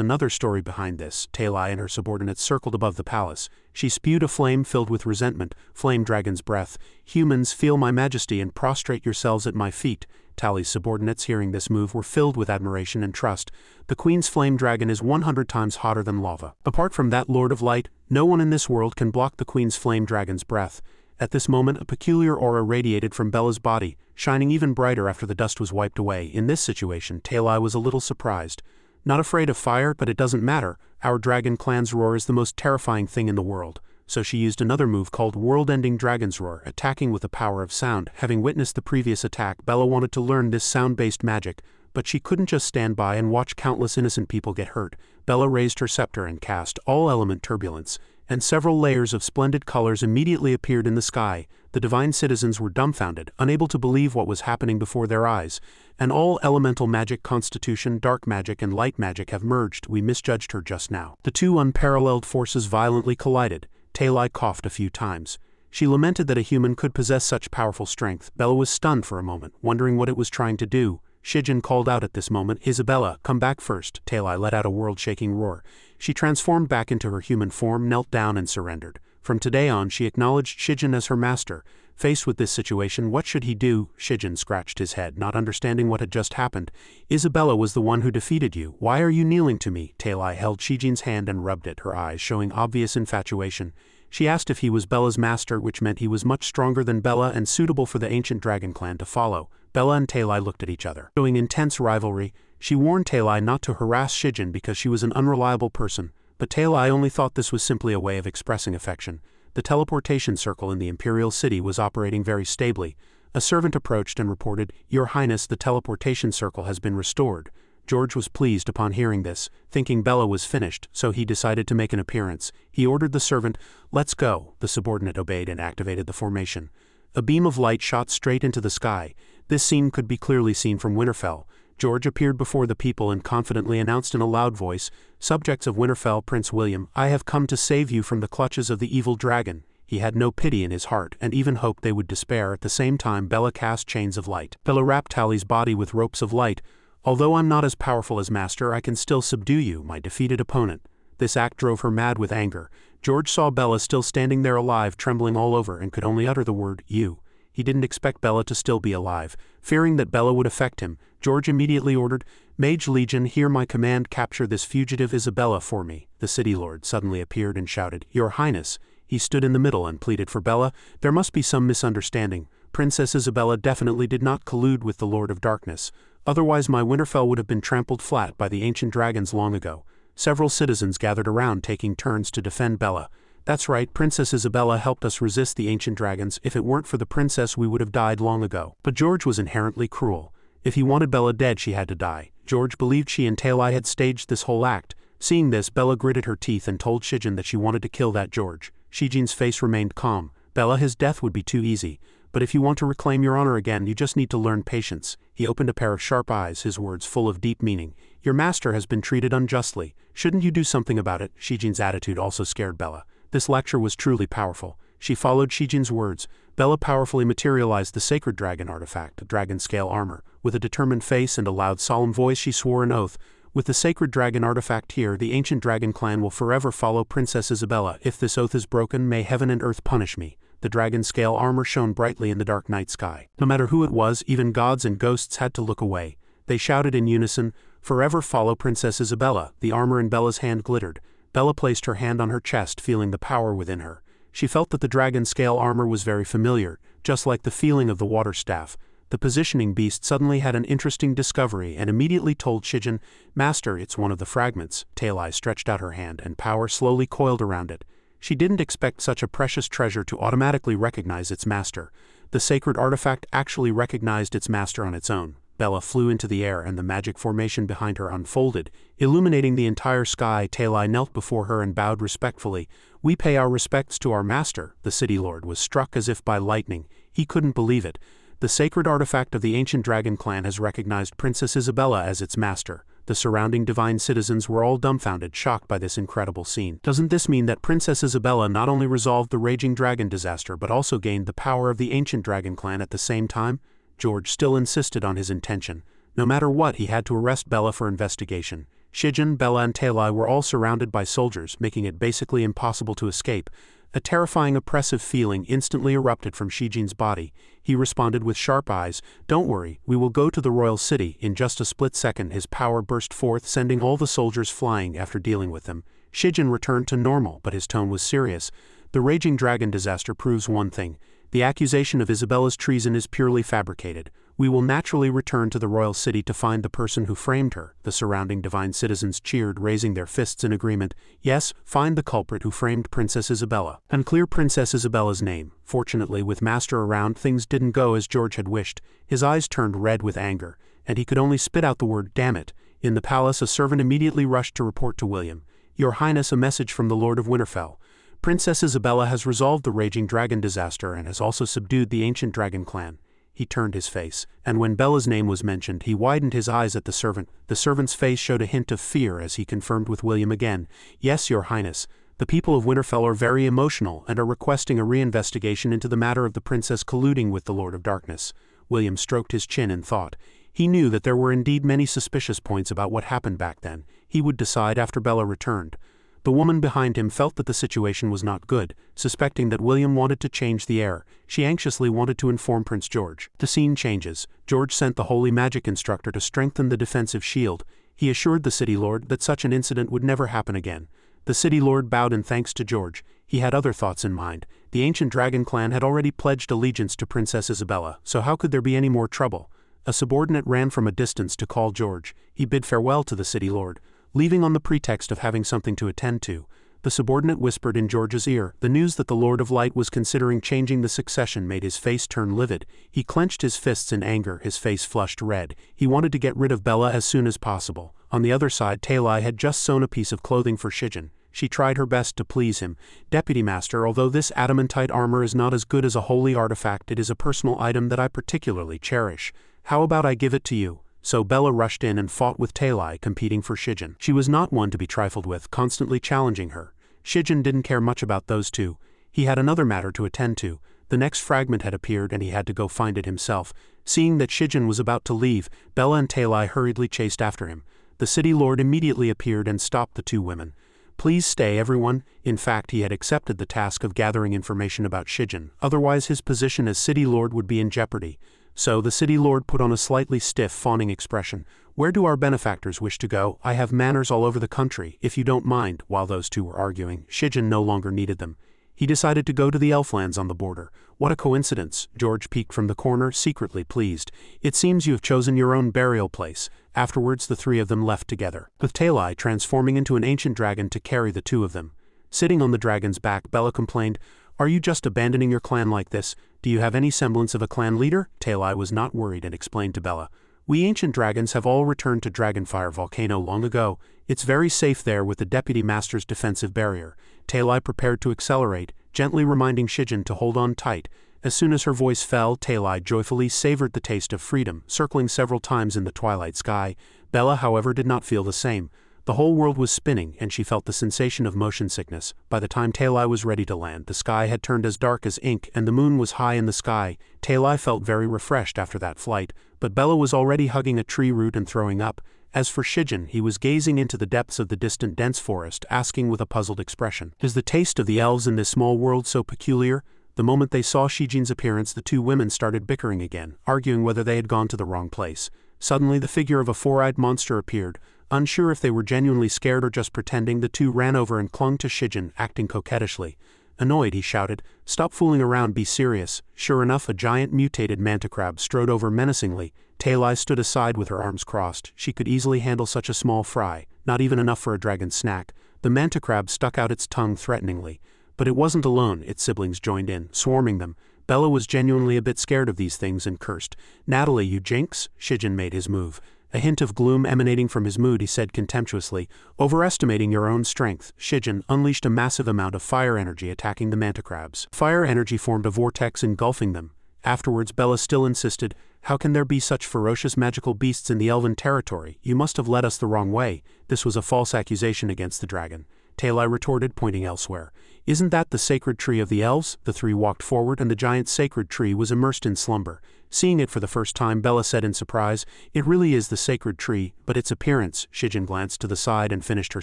another story behind this. Talai and her subordinates circled above the palace. She spewed a flame filled with resentment. Flame dragon's breath. Humans, feel my majesty and prostrate yourselves at my feet. Tali's subordinates, hearing this move, were filled with admiration and trust. The Queen's flame dragon is 100 times hotter than lava. Apart from that Lord of Light, no one in this world can block the Queen's flame dragon's breath. At this moment, a peculiar aura radiated from Bella's body, shining even brighter after the dust was wiped away. In this situation, Talai was a little surprised. Not afraid of fire, but it doesn't matter. Our dragon clan's roar is the most terrifying thing in the world. So she used another move called World-Ending Dragon's Roar, attacking with the power of sound. Having witnessed the previous attack, Bella wanted to learn this sound-based magic, but she couldn't just stand by and watch countless innocent people get hurt. Bella raised her scepter and cast All-Element Turbulence, and several layers of splendid colors immediately appeared in the sky. The divine citizens were dumbfounded, unable to believe what was happening before their eyes. And all elemental magic, constitution, dark magic, and light magic have merged. We misjudged her just now. The two unparalleled forces violently collided. Talai coughed a few times. She lamented that a human could possess such powerful strength. Bella was stunned for a moment, wondering what it was trying to do. Shijin called out at this moment, Isabella, come back first. Talai let out a world-shaking roar. She transformed back into her human form, knelt down and surrendered. From today on, she acknowledged Shijin as her master. Faced with this situation, what should he do? Shijin scratched his head, not understanding what had just happened. Isabella was the one who defeated you. Why are you kneeling to me? Talai held Shijin's hand and rubbed it, her eyes showing obvious infatuation. She asked if he was Bella's master, which meant he was much stronger than Bella and suitable for the ancient dragon clan to follow. Bella and Talai looked at each other, showing intense rivalry. She warned Talai not to harass Shijin because she was an unreliable person, but Talai only thought this was simply a way of expressing affection. The teleportation circle in the Imperial City was operating very stably. A servant approached and reported, Your Highness, the teleportation circle has been restored. George was pleased upon hearing this, thinking Bella was finished, so he decided to make an appearance. He ordered the servant, Let's go. The subordinate obeyed and activated the formation. A beam of light shot straight into the sky. This scene could be clearly seen from Winterfell. George appeared before the people and confidently announced in a loud voice, Subjects of Winterfell, Prince William, I have come to save you from the clutches of the evil dragon. He had no pity in his heart and even hoped they would despair. At the same time, Bella cast chains of light. Bella wrapped Tally's body with ropes of light. Although I'm not as powerful as Master, I can still subdue you, my defeated opponent. This act drove her mad with anger. George saw Bella still standing there alive, trembling all over, and could only utter the word, you. He didn't expect Bella to still be alive. Fearing that Bella would affect him, George immediately ordered, Mage Legion, hear my command, capture this fugitive Isabella for me. The city lord suddenly appeared and shouted, Your Highness. He stood in the middle and pleaded for Bella. There must be some misunderstanding. Princess Isabella definitely did not collude with the Lord of Darkness. Otherwise my Winterfell would have been trampled flat by the ancient dragons long ago. Several citizens gathered around, taking turns to defend Bella. That's right, Princess Isabella helped us resist the ancient dragons. If it weren't for the princess, we would have died long ago. But George was inherently cruel. If he wanted Bella dead, she had to die. George believed she and Talai had staged this whole act. Seeing this, Bella gritted her teeth and told Shijin that she wanted to kill that George. Shijin's face remained calm. Bella, his death would be too easy. But if you want to reclaim your honor again, you just need to learn patience. He opened a pair of sharp eyes, his words full of deep meaning. Your master has been treated unjustly. Shouldn't you do something about it? Shijin's attitude also scared Bella. This lecture was truly powerful. She followed Shijin's words. Bella powerfully materialized the sacred dragon artifact, a dragon-scale armor. With a determined face and a loud, solemn voice, she swore an oath. With the sacred dragon artifact here, the ancient dragon clan will forever follow Princess Isabella. If this oath is broken, may heaven and earth punish me. The dragon-scale armor shone brightly in the dark night sky. No matter who it was, even gods and ghosts had to look away. They shouted in unison, Forever follow Princess Isabella. The armor in Bella's hand glittered. Bella placed her hand on her chest, feeling the power within her. She felt that the dragon-scale armor was very familiar, just like the feeling of the water staff. The positioning beast suddenly had an interesting discovery and immediately told Shijin, "Master, it's one of the fragments." Talai stretched out her hand and power slowly coiled around it. She didn't expect such a precious treasure to automatically recognize its master. The sacred artifact actually recognized its master on its own. Bella flew into the air and the magic formation behind her unfolded, illuminating the entire sky. Talai knelt before her and bowed respectfully. "We pay our respects to our master." The city lord was struck as if by lightning. He couldn't believe it. The sacred artifact of the ancient dragon clan has recognized Princess Isabella as its master. The surrounding divine citizens were all dumbfounded, shocked by this incredible scene. Doesn't this mean that Princess Isabella not only resolved the raging dragon disaster but also gained the power of the ancient dragon clan at the same time? George still insisted on his intention. No matter what, he had to arrest Bella for investigation. Shijin, Bella and Talai were all surrounded by soldiers, making it basically impossible to escape. A terrifying oppressive feeling instantly erupted from Shijin's body. He responded with sharp eyes, "Don't worry, we will go to the royal city." In just a split second his power burst forth, sending all the soldiers flying. After dealing with them, Shijin returned to normal, but his tone was serious. "The raging dragon disaster proves one thing. The accusation of Isabella's treason is purely fabricated. We will naturally return to the royal city to find the person who framed her." The surrounding divine citizens cheered, raising their fists in agreement. "Yes, find the culprit who framed Princess Isabella, and clear Princess Isabella's name." Fortunately, with Master around, things didn't go as George had wished. His eyes turned red with anger, and he could only spit out the word, "Damn it." In the palace, a servant immediately rushed to report to William. "Your Highness, a message from the Lord of Winterfell. Princess Isabella has resolved the raging dragon disaster and has also subdued the ancient dragon clan." He turned his face, and when Bella's name was mentioned, he widened his eyes at the servant. The servant's face showed a hint of fear as he confirmed with William again. "Yes, Your Highness. The people of Winterfell are very emotional and are requesting a reinvestigation into the matter of the princess colluding with the Lord of Darkness." William stroked his chin in thought. He knew that there were indeed many suspicious points about what happened back then. He would decide after Bella returned. The woman behind him felt that the situation was not good, suspecting that William wanted to change the air. She anxiously wanted to inform Prince George. The scene changes. George sent the holy magic instructor to strengthen the defensive shield. He assured the city lord that such an incident would never happen again. The city lord bowed in thanks to George. He had other thoughts in mind. The ancient dragon clan had already pledged allegiance to Princess Isabella, so how could there be any more trouble? A subordinate ran from a distance to call George. He bid farewell to the city lord, leaving on the pretext of having something to attend to. The subordinate whispered in George's ear. The news that the Lord of Light was considering changing the succession made his face turn livid. He clenched his fists in anger, his face flushed red. He wanted to get rid of Bella as soon as possible. On the other side, Talai had just sewn a piece of clothing for Shijin. She tried her best to please him. "Deputy Master, although this adamantite armor is not as good as a holy artifact, it is a personal item that I particularly cherish. How about I give it to you?" So Bella rushed in and fought with Talai, competing for Shijin. She was not one to be trifled with, constantly challenging her. Shijin didn't care much about those two. He had another matter to attend to. The next fragment had appeared and he had to go find it himself. Seeing that Shijin was about to leave, Bella and Talai hurriedly chased after him. The city lord immediately appeared and stopped the two women. "Please stay, everyone." In fact, he had accepted the task of gathering information about Shijin, otherwise his position as city lord would be in jeopardy. So the city lord put on a slightly stiff, fawning expression. "Where do our benefactors wish to go? I have manors all over the country, if you don't mind." While those two were arguing, Shijin no longer needed them. He decided to go to the Elflands on the border. "What a coincidence." George peeked from the corner, secretly pleased. "It seems you have chosen your own burial place." Afterwards the three of them left together, with Talai transforming into an ancient dragon to carry the two of them. Sitting on the dragon's back, Bella complained, "Are you just abandoning your clan like this? Do you have any semblance of a clan leader?" Talai was not worried and explained to Bella, "We ancient dragons have all returned to Dragonfire Volcano long ago. It's very safe there with the Deputy Master's defensive barrier." Talai prepared to accelerate, gently reminding Shijin to hold on tight. As soon as her voice fell, Talai joyfully savored the taste of freedom, circling several times in the twilight sky. Bella, however, did not feel the same. The whole world was spinning, and she felt the sensation of motion sickness. By the time Talai was ready to land, the sky had turned as dark as ink, and the moon was high in the sky. Talai felt very refreshed after that flight, but Bella was already hugging a tree root and throwing up. As for Shijin, he was gazing into the depths of the distant dense forest, asking with a puzzled expression, "Is the taste of the elves in this small world so peculiar?" The moment they saw Shijin's appearance, the two women started bickering again, arguing whether they had gone to the wrong place. Suddenly the figure of a four-eyed monster appeared. Unsure if they were genuinely scared or just pretending, the two ran over and clung to Shijin, acting coquettishly. Annoyed, he shouted, "Stop fooling around, be serious." Sure enough, a giant mutated manticrab strode over menacingly. Talai stood aside with her arms crossed. She could easily handle such a small fry, not even enough for a dragon's snack. The manticrab stuck out its tongue threateningly. But it wasn't alone, its siblings joined in, swarming them. Bella was genuinely a bit scared of these things and cursed. "Natalie, you jinx!" Shijin made his move. A hint of gloom emanating from his mood, he said contemptuously, "Overestimating your own strength." Shijin unleashed a massive amount of fire energy attacking the manticrabs. Fire energy formed a vortex engulfing them. Afterwards, Bella still insisted, "How can there be such ferocious magical beasts in the elven territory? You must have led us the wrong way." This was a false accusation against the dragon. Talai retorted, pointing elsewhere. "Isn't that the sacred tree of the elves?" The three walked forward and the giant sacred tree was immersed in slumber. Seeing it for the first time, Bella said in surprise, "It really is the sacred tree, but its appearance." Shijin glanced to the side and finished her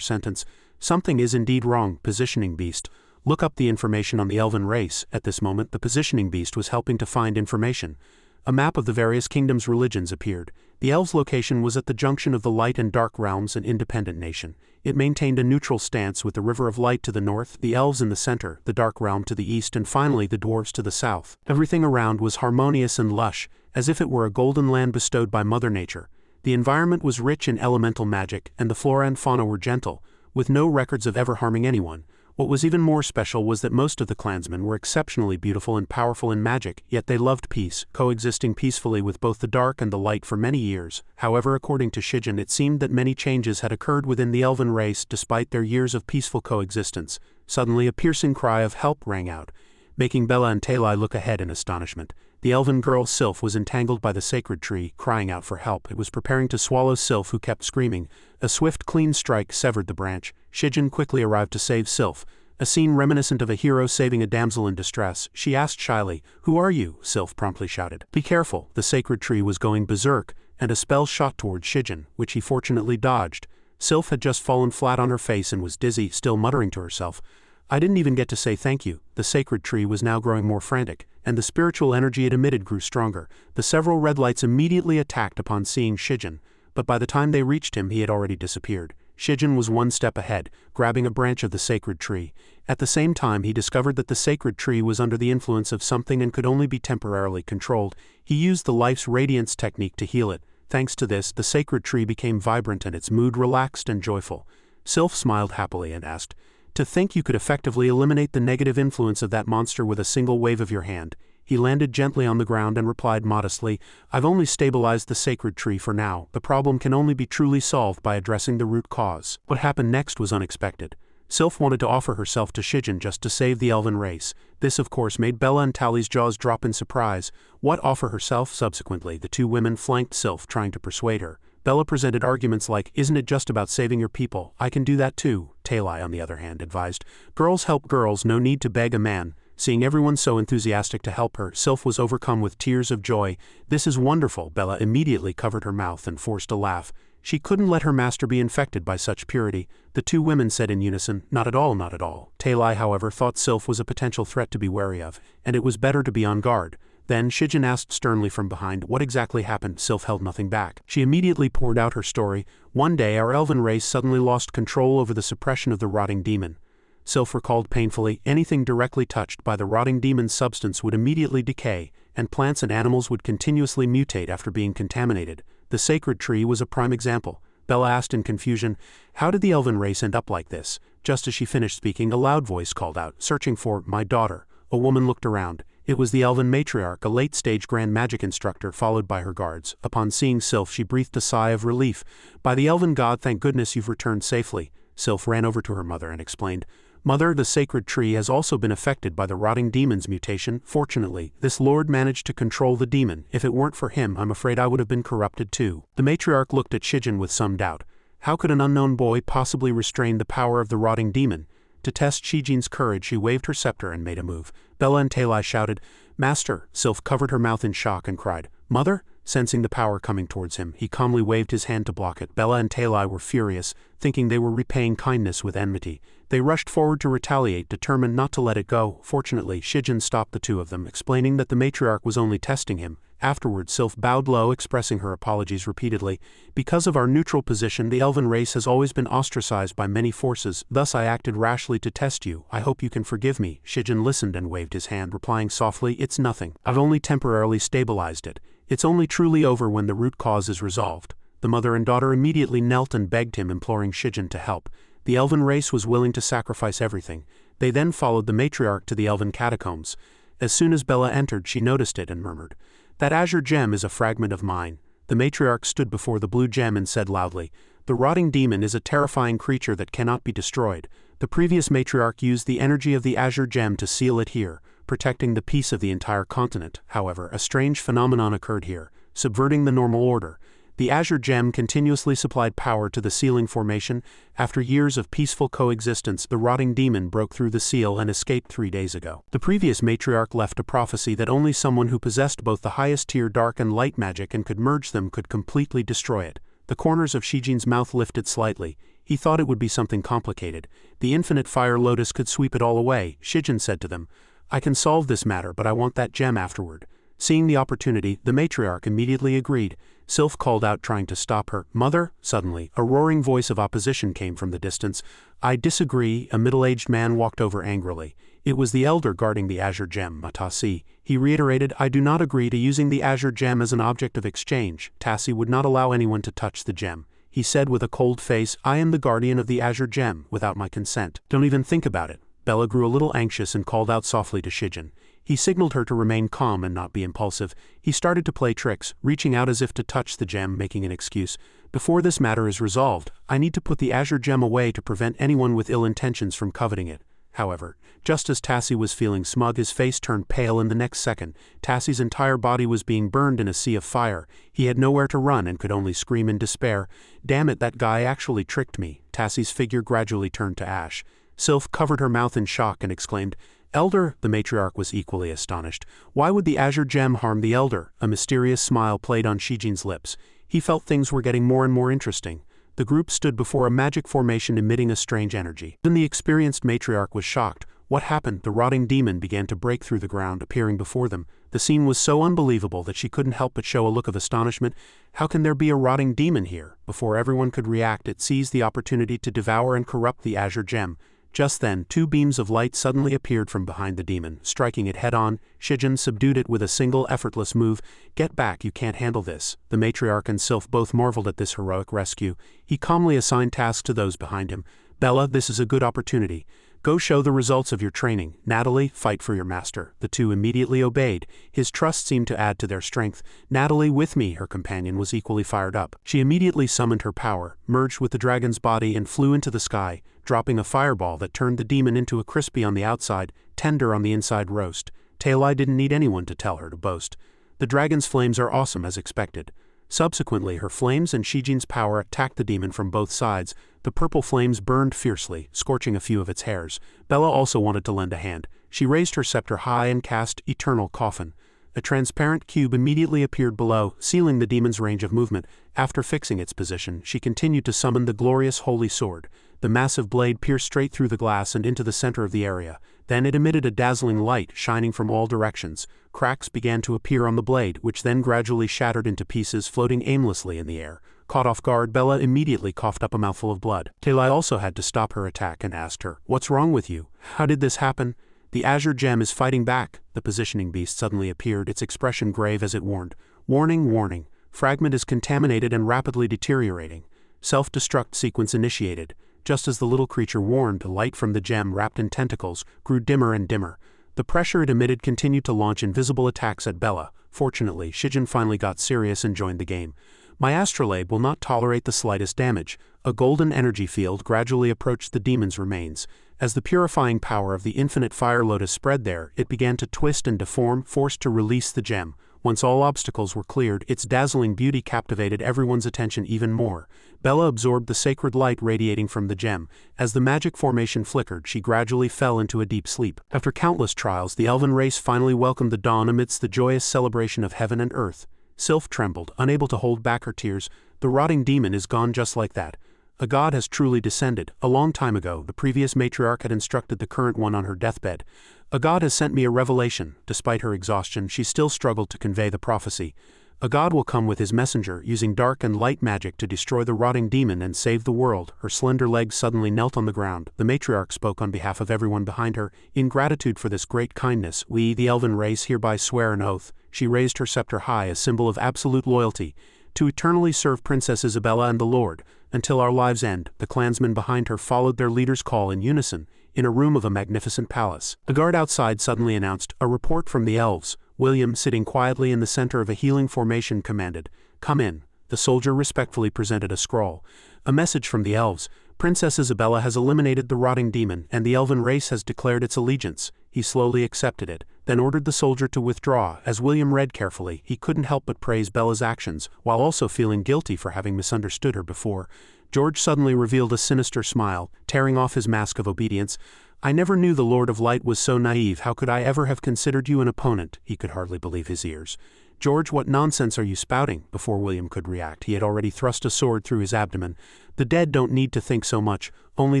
sentence. "Something is indeed wrong, positioning beast. Look up the information on the elven race." At this moment, the positioning beast was helping to find information. A map of the various kingdoms' religions appeared. The elves' location was at the junction of the light and dark realms, an independent nation. It maintained a neutral stance with the River of Light to the north, the elves in the center, the dark realm to the east, and finally the dwarves to the south. Everything around was harmonious and lush, as if it were a golden land bestowed by Mother Nature. The environment was rich in elemental magic, and the flora and fauna were gentle, with no records of ever harming anyone. What was even more special was that most of the clansmen were exceptionally beautiful and powerful in magic, yet they loved peace, coexisting peacefully with both the dark and the light for many years. However, according to Shijin, it seemed that many changes had occurred within the elven race despite their years of peaceful coexistence. Suddenly, a piercing cry of help rang out, making Bella and Talai look ahead in astonishment. The elven girl Sylph was entangled by the sacred tree, crying out for help. It was preparing to swallow Sylph, who kept screaming. A swift, clean strike severed the branch. Shijin quickly arrived to save Sylph. A scene reminiscent of a hero saving a damsel in distress. She asked shyly, "Who are you?" Sylph promptly shouted. "Be careful." The sacred tree was going berserk, and a spell shot towards Shijin, which he fortunately dodged. Sylph had just fallen flat on her face and was dizzy, still muttering to herself, "I didn't even get to say thank you." The sacred tree was now growing more frantic, and the spiritual energy it emitted grew stronger. The several red lights immediately attacked upon seeing Shijin, but by the time they reached him, he had already disappeared. Shijin was one step ahead, grabbing a branch of the sacred tree. At the same time, he discovered that the sacred tree was under the influence of something and could only be temporarily controlled. He used the Life's Radiance technique to heal it. Thanks to this, the sacred tree became vibrant and its mood relaxed and joyful. Sylph smiled happily and asked, "To think you could effectively eliminate the negative influence of that monster with a single wave of your hand." He landed gently on the ground and replied modestly, "I've only stabilized the sacred tree for now. The problem can only be truly solved by addressing the root cause." What happened next was unexpected. Sylph wanted to offer herself to Shijin just to save the elven race. This, of course, made Bella and Tally's jaws drop in surprise. What, offer herself? Subsequently, the two women flanked Sylph, trying to persuade her. Bella presented arguments like, "Isn't it just about saving your people? I can do that too." Talai, on the other hand, advised, "Girls help girls, no need to beg a man." Seeing everyone so enthusiastic to help her, Sylph was overcome with tears of joy. "This is wonderful." Bella immediately covered her mouth and forced a laugh. She couldn't let her master be infected by such purity. The two women said in unison, "Not at all, not at all." Talai, however, thought Sylph was a potential threat to be wary of, and it was better to be on guard. Then Shijin asked sternly from behind, "What exactly happened?" Sylph held nothing back. She immediately poured out her story. "One day our elven race suddenly lost control over the suppression of the rotting demon." Sylph recalled painfully, anything directly touched by the rotting demon's substance would immediately decay, and plants and animals would continuously mutate after being contaminated. The sacred tree was a prime example. Bella asked in confusion, "How did the elven race end up like this?" Just as she finished speaking, a loud voice called out, searching for "my daughter." A woman looked around. It was the elven matriarch, a late-stage grand magic instructor, followed by her guards. Upon seeing Sylph, she breathed a sigh of relief. "By the elven god, thank goodness you've returned safely." Sylph ran over to her mother and explained, "Mother, the sacred tree has also been affected by the rotting demon's mutation. Fortunately, this lord managed to control the demon. If it weren't for him, I'm afraid I would have been corrupted too." The matriarch looked at Shijin with some doubt. How could an unknown boy possibly restrain the power of the rotting demon? To test Shijin's courage, she waved her scepter and made a move. Bella and Talai shouted, "Master!" Sylph covered her mouth in shock and cried, "Mother?" Sensing the power coming towards him, he calmly waved his hand to block it. Bella and Talai were furious, thinking they were repaying kindness with enmity. They rushed forward to retaliate, determined not to let it go. Fortunately, Shijin stopped the two of them, explaining that the matriarch was only testing him, Afterward, Sylph bowed low, expressing her apologies repeatedly. Because of our neutral position, the elven race has always been ostracized by many forces, thus I acted rashly to test you. I hope you can forgive me. Shijin listened and waved his hand, replying softly, it's nothing. I've only temporarily stabilized it. It's only truly over when the root cause is resolved. The mother and daughter immediately knelt and begged him, imploring Shijin to help. The elven race was willing to sacrifice everything. They then followed the matriarch to the elven catacombs. As soon as Bella entered, she noticed it and murmured, that azure gem is a fragment of mine. The matriarch stood before the blue gem and said loudly, the rotting demon is a terrifying creature that cannot be destroyed. The previous matriarch used the energy of the azure gem to seal it here, protecting the peace of the entire continent. However, a strange phenomenon occurred here, subverting the normal order. The azure gem continuously supplied power to the sealing formation. After years of peaceful coexistence, the rotting demon broke through the seal and escaped 3 days ago. The previous matriarch left a prophecy that only someone who possessed both the highest tier dark and light magic and could merge them could completely destroy it. The corners of Shijin's mouth lifted slightly. He thought it would be something complicated. The infinite fire lotus could sweep it all away. Shijin said to them, I can solve this matter, but I want that gem afterward. Seeing the opportunity, the matriarch immediately agreed. Sylph called out, trying to stop her. Mother? Suddenly, a roaring voice of opposition came from the distance. I disagree. A middle-aged man walked over angrily. It was the elder guarding the azure gem, Tassi. He reiterated, I do not agree to using the azure gem as an object of exchange. Tassi would not allow anyone to touch the gem. He said with a cold face, I am the guardian of the azure gem, without my consent. Don't even think about it. Bella grew a little anxious and called out softly to Shijin. He signaled her to remain calm and not be impulsive. He started to play tricks, reaching out as if to touch the gem, making an excuse. Before this matter is resolved, I need to put the azure gem away to prevent anyone with ill intentions from coveting it. However, just as Tassi was feeling smug, his face turned pale in the next second. Tassi's entire body was being burned in a sea of fire. He had nowhere to run and could only scream in despair. Damn it, that guy actually tricked me. Tassi's figure gradually turned to ash. Sylph covered her mouth in shock and exclaimed, Elder? The matriarch was equally astonished. Why would the azure gem harm the elder? A mysterious smile played on Shijin's lips. He felt things were getting more and more interesting. The group stood before a magic formation emitting a strange energy. Even the experienced matriarch was shocked. What happened? The rotting demon began to break through the ground, appearing before them. The scene was so unbelievable that she couldn't help but show a look of astonishment. How can there be a rotting demon here? Before everyone could react, it seized the opportunity to devour and corrupt the azure gem. Just then, 2 beams of light suddenly appeared from behind the demon, striking it head-on. Shijin subdued it with a single effortless move. Get back, you can't handle this. The matriarch and Sylph both marveled at this heroic rescue. He calmly assigned tasks to those behind him. Bella, this is a good opportunity. Go show the results of your training. Natalie, fight for your master. The 2 immediately obeyed. His trust seemed to add to their strength. Natalie, with me, her companion was equally fired up. She immediately summoned her power, merged with the dragon's body and flew into the sky, dropping a fireball that turned the demon into a crispy on the outside, tender on the inside roast. Tailai didn't need anyone to tell her to boast. The dragon's flames are awesome as expected. Subsequently, her flames and Shijin's power attacked the demon from both sides. The purple flames burned fiercely, scorching a few of its hairs. Bella also wanted to lend a hand. She raised her scepter high and cast Eternal Coffin. A transparent cube immediately appeared below, sealing the demon's range of movement. After fixing its position, she continued to summon the glorious holy sword. The massive blade pierced straight through the glass and into the center of the area. Then it emitted a dazzling light, shining from all directions. Cracks began to appear on the blade, which then gradually shattered into pieces, floating aimlessly in the air. Caught off guard, Bella immediately coughed up a mouthful of blood. Tailai also had to stop her attack and asked her, What's wrong with you? How did this happen? The azure gem is fighting back. The positioning beast suddenly appeared, its expression grave as it warned. Warning, warning. Fragment is contaminated and rapidly deteriorating. Self-destruct sequence initiated. Just as the little creature warned, the light from the gem, wrapped in tentacles, grew dimmer and dimmer. The pressure it emitted continued to launch invisible attacks at Bella. Fortunately, Shijin finally got serious and joined the game. My astrolabe will not tolerate the slightest damage. A golden energy field gradually approached the demon's remains. As the purifying power of the infinite fire lotus spread there, it began to twist and deform, forced to release the gem. Once all obstacles were cleared, its dazzling beauty captivated everyone's attention even more. Bella absorbed the sacred light radiating from the gem. As the magic formation flickered, she gradually fell into a deep sleep. After countless trials, the elven race finally welcomed the dawn amidst the joyous celebration of heaven and earth. Sylph trembled, unable to hold back her tears. The rotting demon is gone just like that. A god has truly descended. A long time ago, the previous matriarch had instructed the current one on her deathbed. A god has sent me a revelation. Despite her exhaustion, she still struggled to convey the prophecy. A god will come with his messenger, using dark and light magic to destroy the rotting demon and save the world. Her slender legs suddenly knelt on the ground. The matriarch spoke on behalf of everyone behind her. In gratitude for this great kindness, we, the elven race, hereby swear an oath. She raised her scepter high, a symbol of absolute loyalty, to eternally serve Princess Isabella and the Lord, until our lives end. The clansmen behind her followed their leader's call in unison, in a room of a magnificent palace. A guard outside suddenly announced, "A report from the elves." William, sitting quietly in the center of a healing formation, commanded, "Come in." The soldier respectfully presented a scroll. "A message from the elves. Princess Isabella has eliminated the rotting demon, and the elven race has declared its allegiance." He slowly accepted it, then ordered the soldier to withdraw. As William read carefully, he couldn't help but praise Bella's actions, while also feeling guilty for having misunderstood her before. George suddenly revealed a sinister smile, tearing off his mask of obedience. "I never knew the Lord of Light was so naive. How could I ever have considered you an opponent?" He could hardly believe his ears. "George, what nonsense are you spouting?" Before William could react, he had already thrust a sword through his abdomen. "The dead don't need to think so much." Only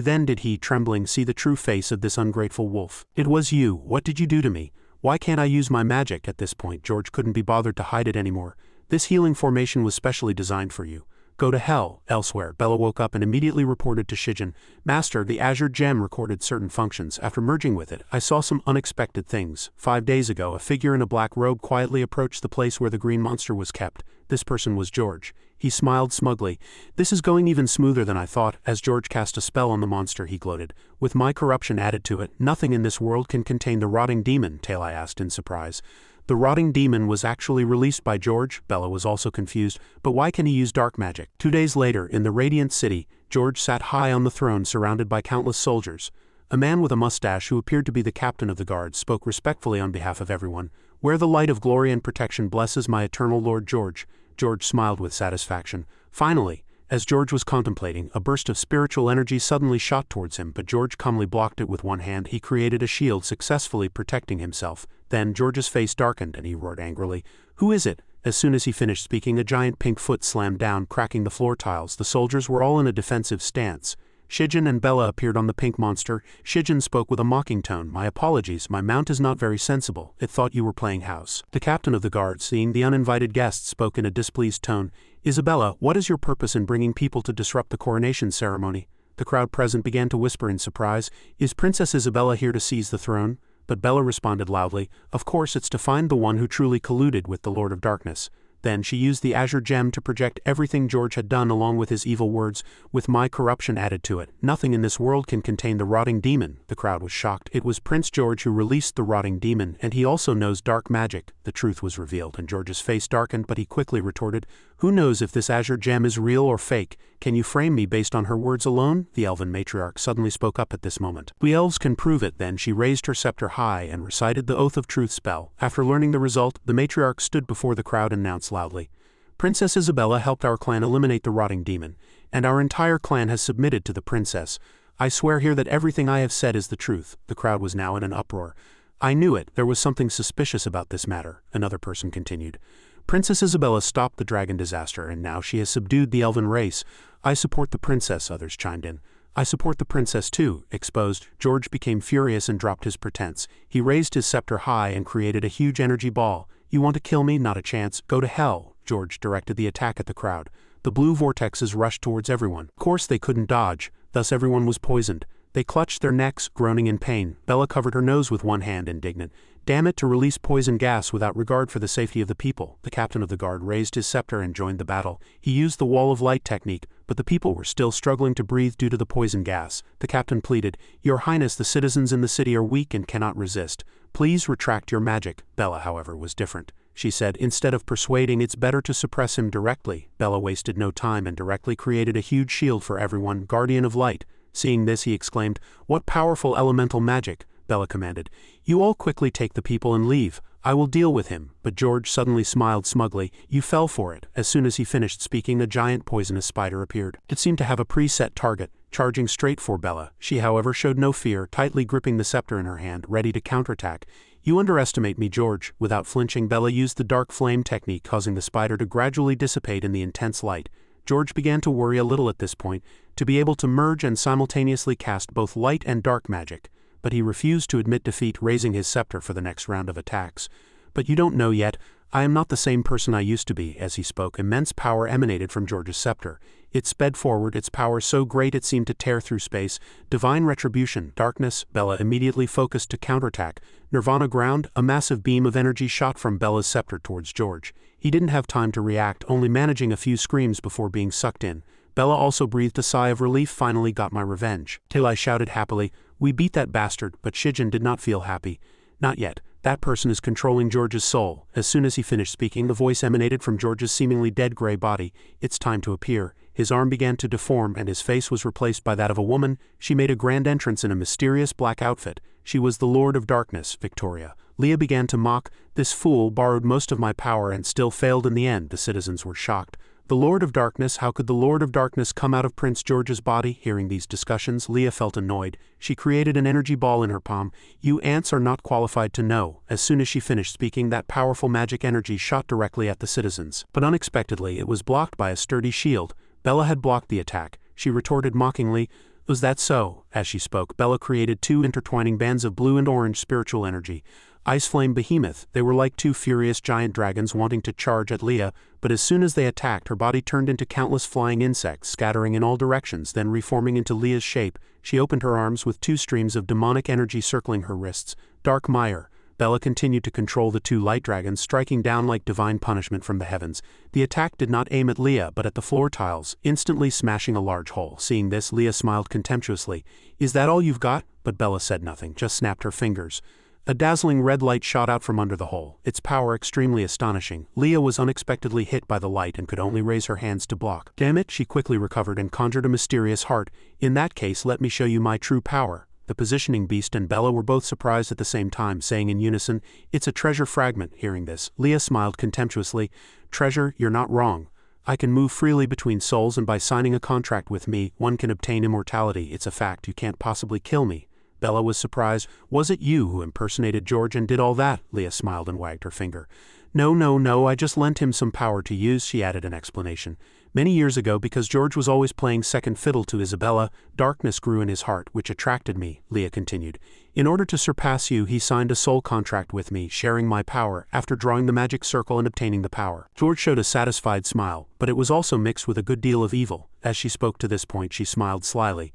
then did he, trembling, see the true face of this ungrateful wolf. "It was you. What did you do to me? Why can't I use my magic?" At this point, George couldn't be bothered to hide it anymore. "This healing formation was specially designed for you." "Go to hell." Elsewhere, Bella woke up and immediately reported to Shijin, "Master, the Azure Gem recorded certain functions. After merging with it, I saw some unexpected things. 5 days ago, a figure in a black robe quietly approached the place where the green monster was kept. This person was George." He smiled smugly. "This is going even smoother than I thought." As George cast a spell on the monster, he gloated, "With my corruption added to it, nothing in this world can contain the rotting demon." Talai asked in surprise. The rotting demon was actually released by George? Bella was also confused, but why can he use dark magic? 2 days later, in the Radiant City, George sat high on the throne surrounded by countless soldiers. A man with a mustache who appeared to be the captain of the guard spoke respectfully on behalf of everyone. "Where the light of glory and protection blesses my eternal Lord George." George smiled with satisfaction. Finally, as George was contemplating, a burst of spiritual energy suddenly shot towards him, but George calmly blocked it with one hand. He created a shield, successfully protecting himself. Then George's face darkened and he roared angrily, "Who is it?" As soon as he finished speaking, a giant pink foot slammed down, cracking the floor tiles. The soldiers were all in a defensive stance. Shijin and Bella appeared on the pink monster. Shijin spoke with a mocking tone, "My apologies, my mount is not very sensible. It thought you were playing house." The captain of the guard, seeing the uninvited guests, spoke in a displeased tone, "Isabella, what is your purpose in bringing people to disrupt the coronation ceremony?" The crowd present began to whisper in surprise, "Is Princess Isabella here to seize the throne?" But Bella responded loudly, "Of course, it's to find the one who truly colluded with the Lord of Darkness." Then she used the Azure Gem to project everything George had done along with his evil words, "With my corruption added to it, nothing in this world can contain the rotting demon." The crowd was shocked. It was Prince George who released the rotting demon, and he also knows dark magic. The truth was revealed, and George's face darkened, but he quickly retorted, "Who knows if this Azure Gem is real or fake? Can you frame me based on her words alone?" The elven matriarch suddenly spoke up at this moment. "We elves can prove it." Then she raised her scepter high and recited the Oath of Truth spell. After learning the result, the matriarch stood before the crowd and announced loudly, "Princess Isabella helped our clan eliminate the rotting demon, and our entire clan has submitted to the princess. I swear here that everything I have said is the truth." The crowd was now in an uproar. "I knew it, there was something suspicious about this matter," another person continued. "Princess Isabella stopped the dragon disaster, and now she has subdued the elven race." "I support the princess," others chimed in. "I support the princess too." Exposed, George became furious and dropped his pretense. He raised his scepter high and created a huge energy ball. "You want to kill me? Not a chance. Go to hell." George directed the attack at the crowd. The blue vortexes rushed towards everyone. Of course they couldn't dodge, thus everyone was poisoned. They clutched their necks, groaning in pain. Bella covered her nose with one hand, indignant. "Damn it, to release poison gas without regard for the safety of the people." The captain of the guard raised his scepter and joined the battle. He used the wall of light technique, but the people were still struggling to breathe due to the poison gas. The captain pleaded, "Your Highness, the citizens in the city are weak and cannot resist. Please retract your magic." Bella, however, was different. She said, "Instead of persuading, it's better to suppress him directly." Bella wasted no time and directly created a huge shield for everyone, Guardian of Light. Seeing this, he exclaimed, "What powerful elemental magic!" Bella commanded, "You all quickly take the people and leave. I will deal with him." But George suddenly smiled smugly. "You fell for it." As soon as he finished speaking, a giant poisonous spider appeared. It seemed to have a preset target, charging straight for Bella. She, however, showed no fear, tightly gripping the scepter in her hand, ready to counterattack. "You underestimate me, George." Without flinching, Bella used the dark flame technique, causing the spider to gradually dissipate in the intense light. George began to worry a little at this point, to be able to merge and simultaneously cast both light and dark magic, but he refused to admit defeat, raising his scepter for the next round of attacks. "But you don't know yet, I am not the same person I used to be." As he spoke, immense power emanated from George's scepter. It sped forward, its power so great it seemed to tear through space. Divine retribution, darkness. Bella immediately focused to counterattack. Nirvana ground, a massive beam of energy shot from Bella's scepter towards George. He didn't have time to react, only managing a few screams before being sucked in. Bella also breathed a sigh of relief. "Finally got my revenge." Tailai shouted happily, "We beat that bastard," but Shijin did not feel happy. "Not yet. That person is controlling George's soul." As soon as he finished speaking, the voice emanated from George's seemingly dead gray body. "It's time to appear." His arm began to deform and his face was replaced by that of a woman. She made a grand entrance in a mysterious black outfit. She was the Lord of Darkness, Victoria. Leah began to mock. "This fool borrowed most of my power and still failed in the end." The citizens were shocked. The Lord of Darkness? How could the Lord of Darkness come out of Prince George's body? Hearing these discussions, Leah felt annoyed. She created an energy ball in her palm. "You ants are not qualified to know." As soon as she finished speaking, that powerful magic energy shot directly at the citizens. But unexpectedly, it was blocked by a sturdy shield. Bella had blocked the attack. She retorted mockingly, "Was that so?" As she spoke, Bella created two intertwining bands of blue and orange spiritual energy. Ice Flame Behemoth. They were like two furious giant dragons wanting to charge at Leah, but as soon as they attacked, her body turned into countless flying insects, scattering in all directions, then reforming into Leah's shape. She opened her arms with two streams of demonic energy circling her wrists. Dark Mire. Bella continued to control the two light dragons, striking down like divine punishment from the heavens. The attack did not aim at Leah but at the floor tiles, instantly smashing a large hole. Seeing this, Leah smiled contemptuously. "Is that all you've got?" But Bella said nothing, just snapped her fingers. A dazzling red light shot out from under the hole, its power extremely astonishing. Leah was unexpectedly hit by the light and could only raise her hands to block. "Damn it," she quickly recovered and conjured a mysterious heart. "In that case, let me show you my true power." The positioning beast and Bella were both surprised at the same time, saying in unison, "It's a treasure fragment." Hearing this, Leah smiled contemptuously. "Treasure? You're not wrong. I can move freely between souls, and by signing a contract with me, one can obtain immortality. It's a fact. You can't possibly kill me." Bella was surprised. "Was it you who impersonated George and did all that?" Leah smiled and wagged her finger. No, I just lent him some power to use," she added an explanation. "Many years ago, because George was always playing second fiddle to Isabella, darkness grew in his heart, which attracted me," Leah continued. "In order to surpass you, he signed a soul contract with me, sharing my power, after drawing the magic circle and obtaining the power." George showed a satisfied smile, but it was also mixed with a good deal of evil. As she spoke to this point, she smiled slyly.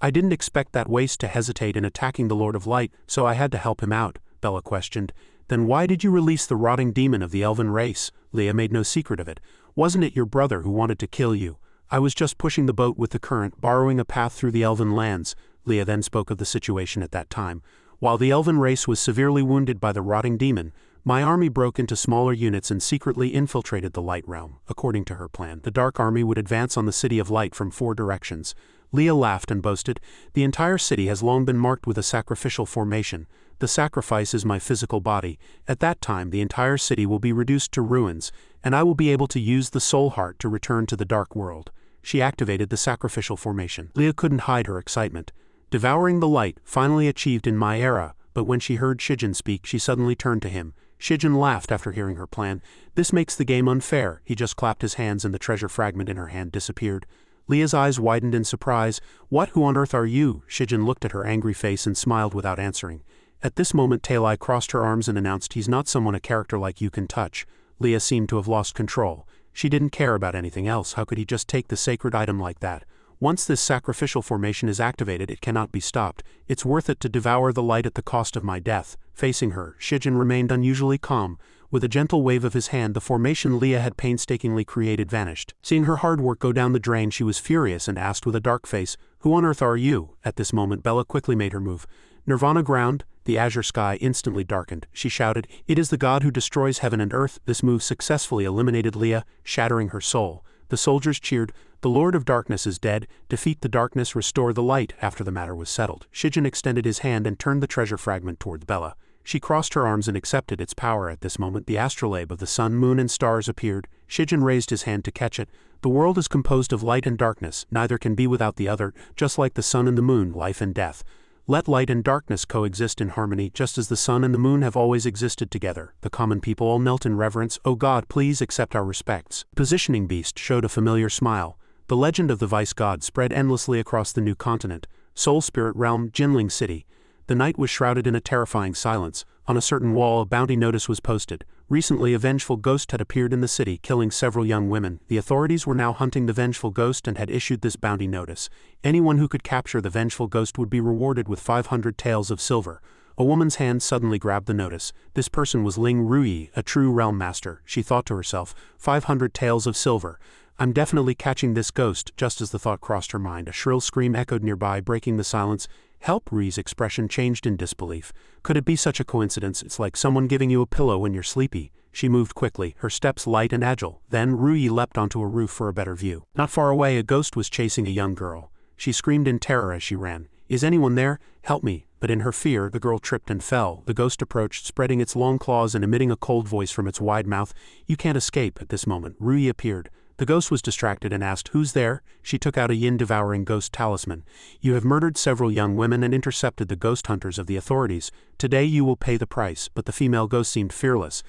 "I didn't expect that waste to hesitate in attacking the Lord of Light, so I had to help him out," Bella questioned. "Then why did you release the rotting demon of the elven race?" Leah made no secret of it. "Wasn't it your brother who wanted to kill you?" "I was just pushing the boat with the current, borrowing a path through the elven lands." Leah then spoke of the situation at that time. "While the elven race was severely wounded by the rotting demon, my army broke into smaller units and secretly infiltrated the Light Realm." According to her plan, the Dark Army would advance on the City of Light from 4 directions. Leah laughed and boasted, "The entire city has long been marked with a sacrificial formation. The sacrifice is my physical body. At that time, the entire city will be reduced to ruins, and I will be able to use the soul heart to return to the dark world." She activated the sacrificial formation. Leah couldn't hide her excitement. "Devouring the light, finally achieved in my era," but when she heard Shijin speak, she suddenly turned to him. Shijin laughed after hearing her plan. "This makes the game unfair." He just clapped his hands and the treasure fragment in her hand disappeared. Leah's eyes widened in surprise. "What? Who on earth are you?" Shijin looked at her angry face and smiled without answering. At this moment, Tailai crossed her arms and announced, "He's not someone a character like you can touch." Leah seemed to have lost control. She didn't care about anything else. How could he just take the sacred item like that? Once this sacrificial formation is activated, it cannot be stopped. "It's worth it to devour the light at the cost of my death." Facing her, Shijin remained unusually calm. With a gentle wave of his hand, the formation Leah had painstakingly created vanished. Seeing her hard work go down the drain, she was furious and asked with a dark face, "Who on earth are you?" At this moment, Bella quickly made her move. "Nirvana ground." The azure sky instantly darkened. She shouted, "It is the god who destroys heaven and earth." This move successfully eliminated Leah, shattering her soul. The soldiers cheered, "The Lord of Darkness is dead. Defeat the darkness, restore the light." After the matter was settled, Shijin extended his hand and turned the treasure fragment towards Bella. She crossed her arms and accepted its power. At this moment, the astrolabe of the sun, moon, and stars appeared. Shijin raised his hand to catch it. "The world is composed of light and darkness. Neither can be without the other, just like the sun and the moon, life and death." Let light and darkness coexist in harmony, just as the sun and the moon have always existed together. The common people all knelt in reverence. Oh God, please accept our respects. The positioning beast showed a familiar smile. The legend of the vice god spread endlessly across the new continent. Soul Spirit Realm, Jinling City. The night was shrouded in a terrifying silence. On a certain wall a bounty notice was posted. Recently a vengeful ghost had appeared in the city, killing several young women. The authorities were now hunting the vengeful ghost and had issued this bounty notice. Anyone who could capture the vengeful ghost would be rewarded with 500 taels of silver. A woman's hand suddenly grabbed the notice. This person was Ling Ruyi, a true realm master. She thought to herself, 500 taels of silver. I'm definitely catching this ghost. Just as the thought crossed her mind, a shrill scream echoed nearby, breaking the silence. Help! Rui's expression changed in disbelief. Could it be such a coincidence? It's like someone giving you a pillow when you're sleepy. She moved quickly, her steps light and agile. Then Rui leapt onto a roof for a better view. Not far away a ghost was chasing a young girl. She screamed in terror as she ran. Is anyone there? Help me! But in her fear, the girl tripped and fell. The ghost approached, spreading its long claws and emitting a cold voice from its wide mouth. You can't escape. At this moment, Rui appeared. The ghost was distracted and asked, Who's there? She took out a yin-devouring ghost talisman. You have murdered several young women and intercepted the ghost hunters of the authorities. Today you will pay the price. But the female ghost seemed fearless.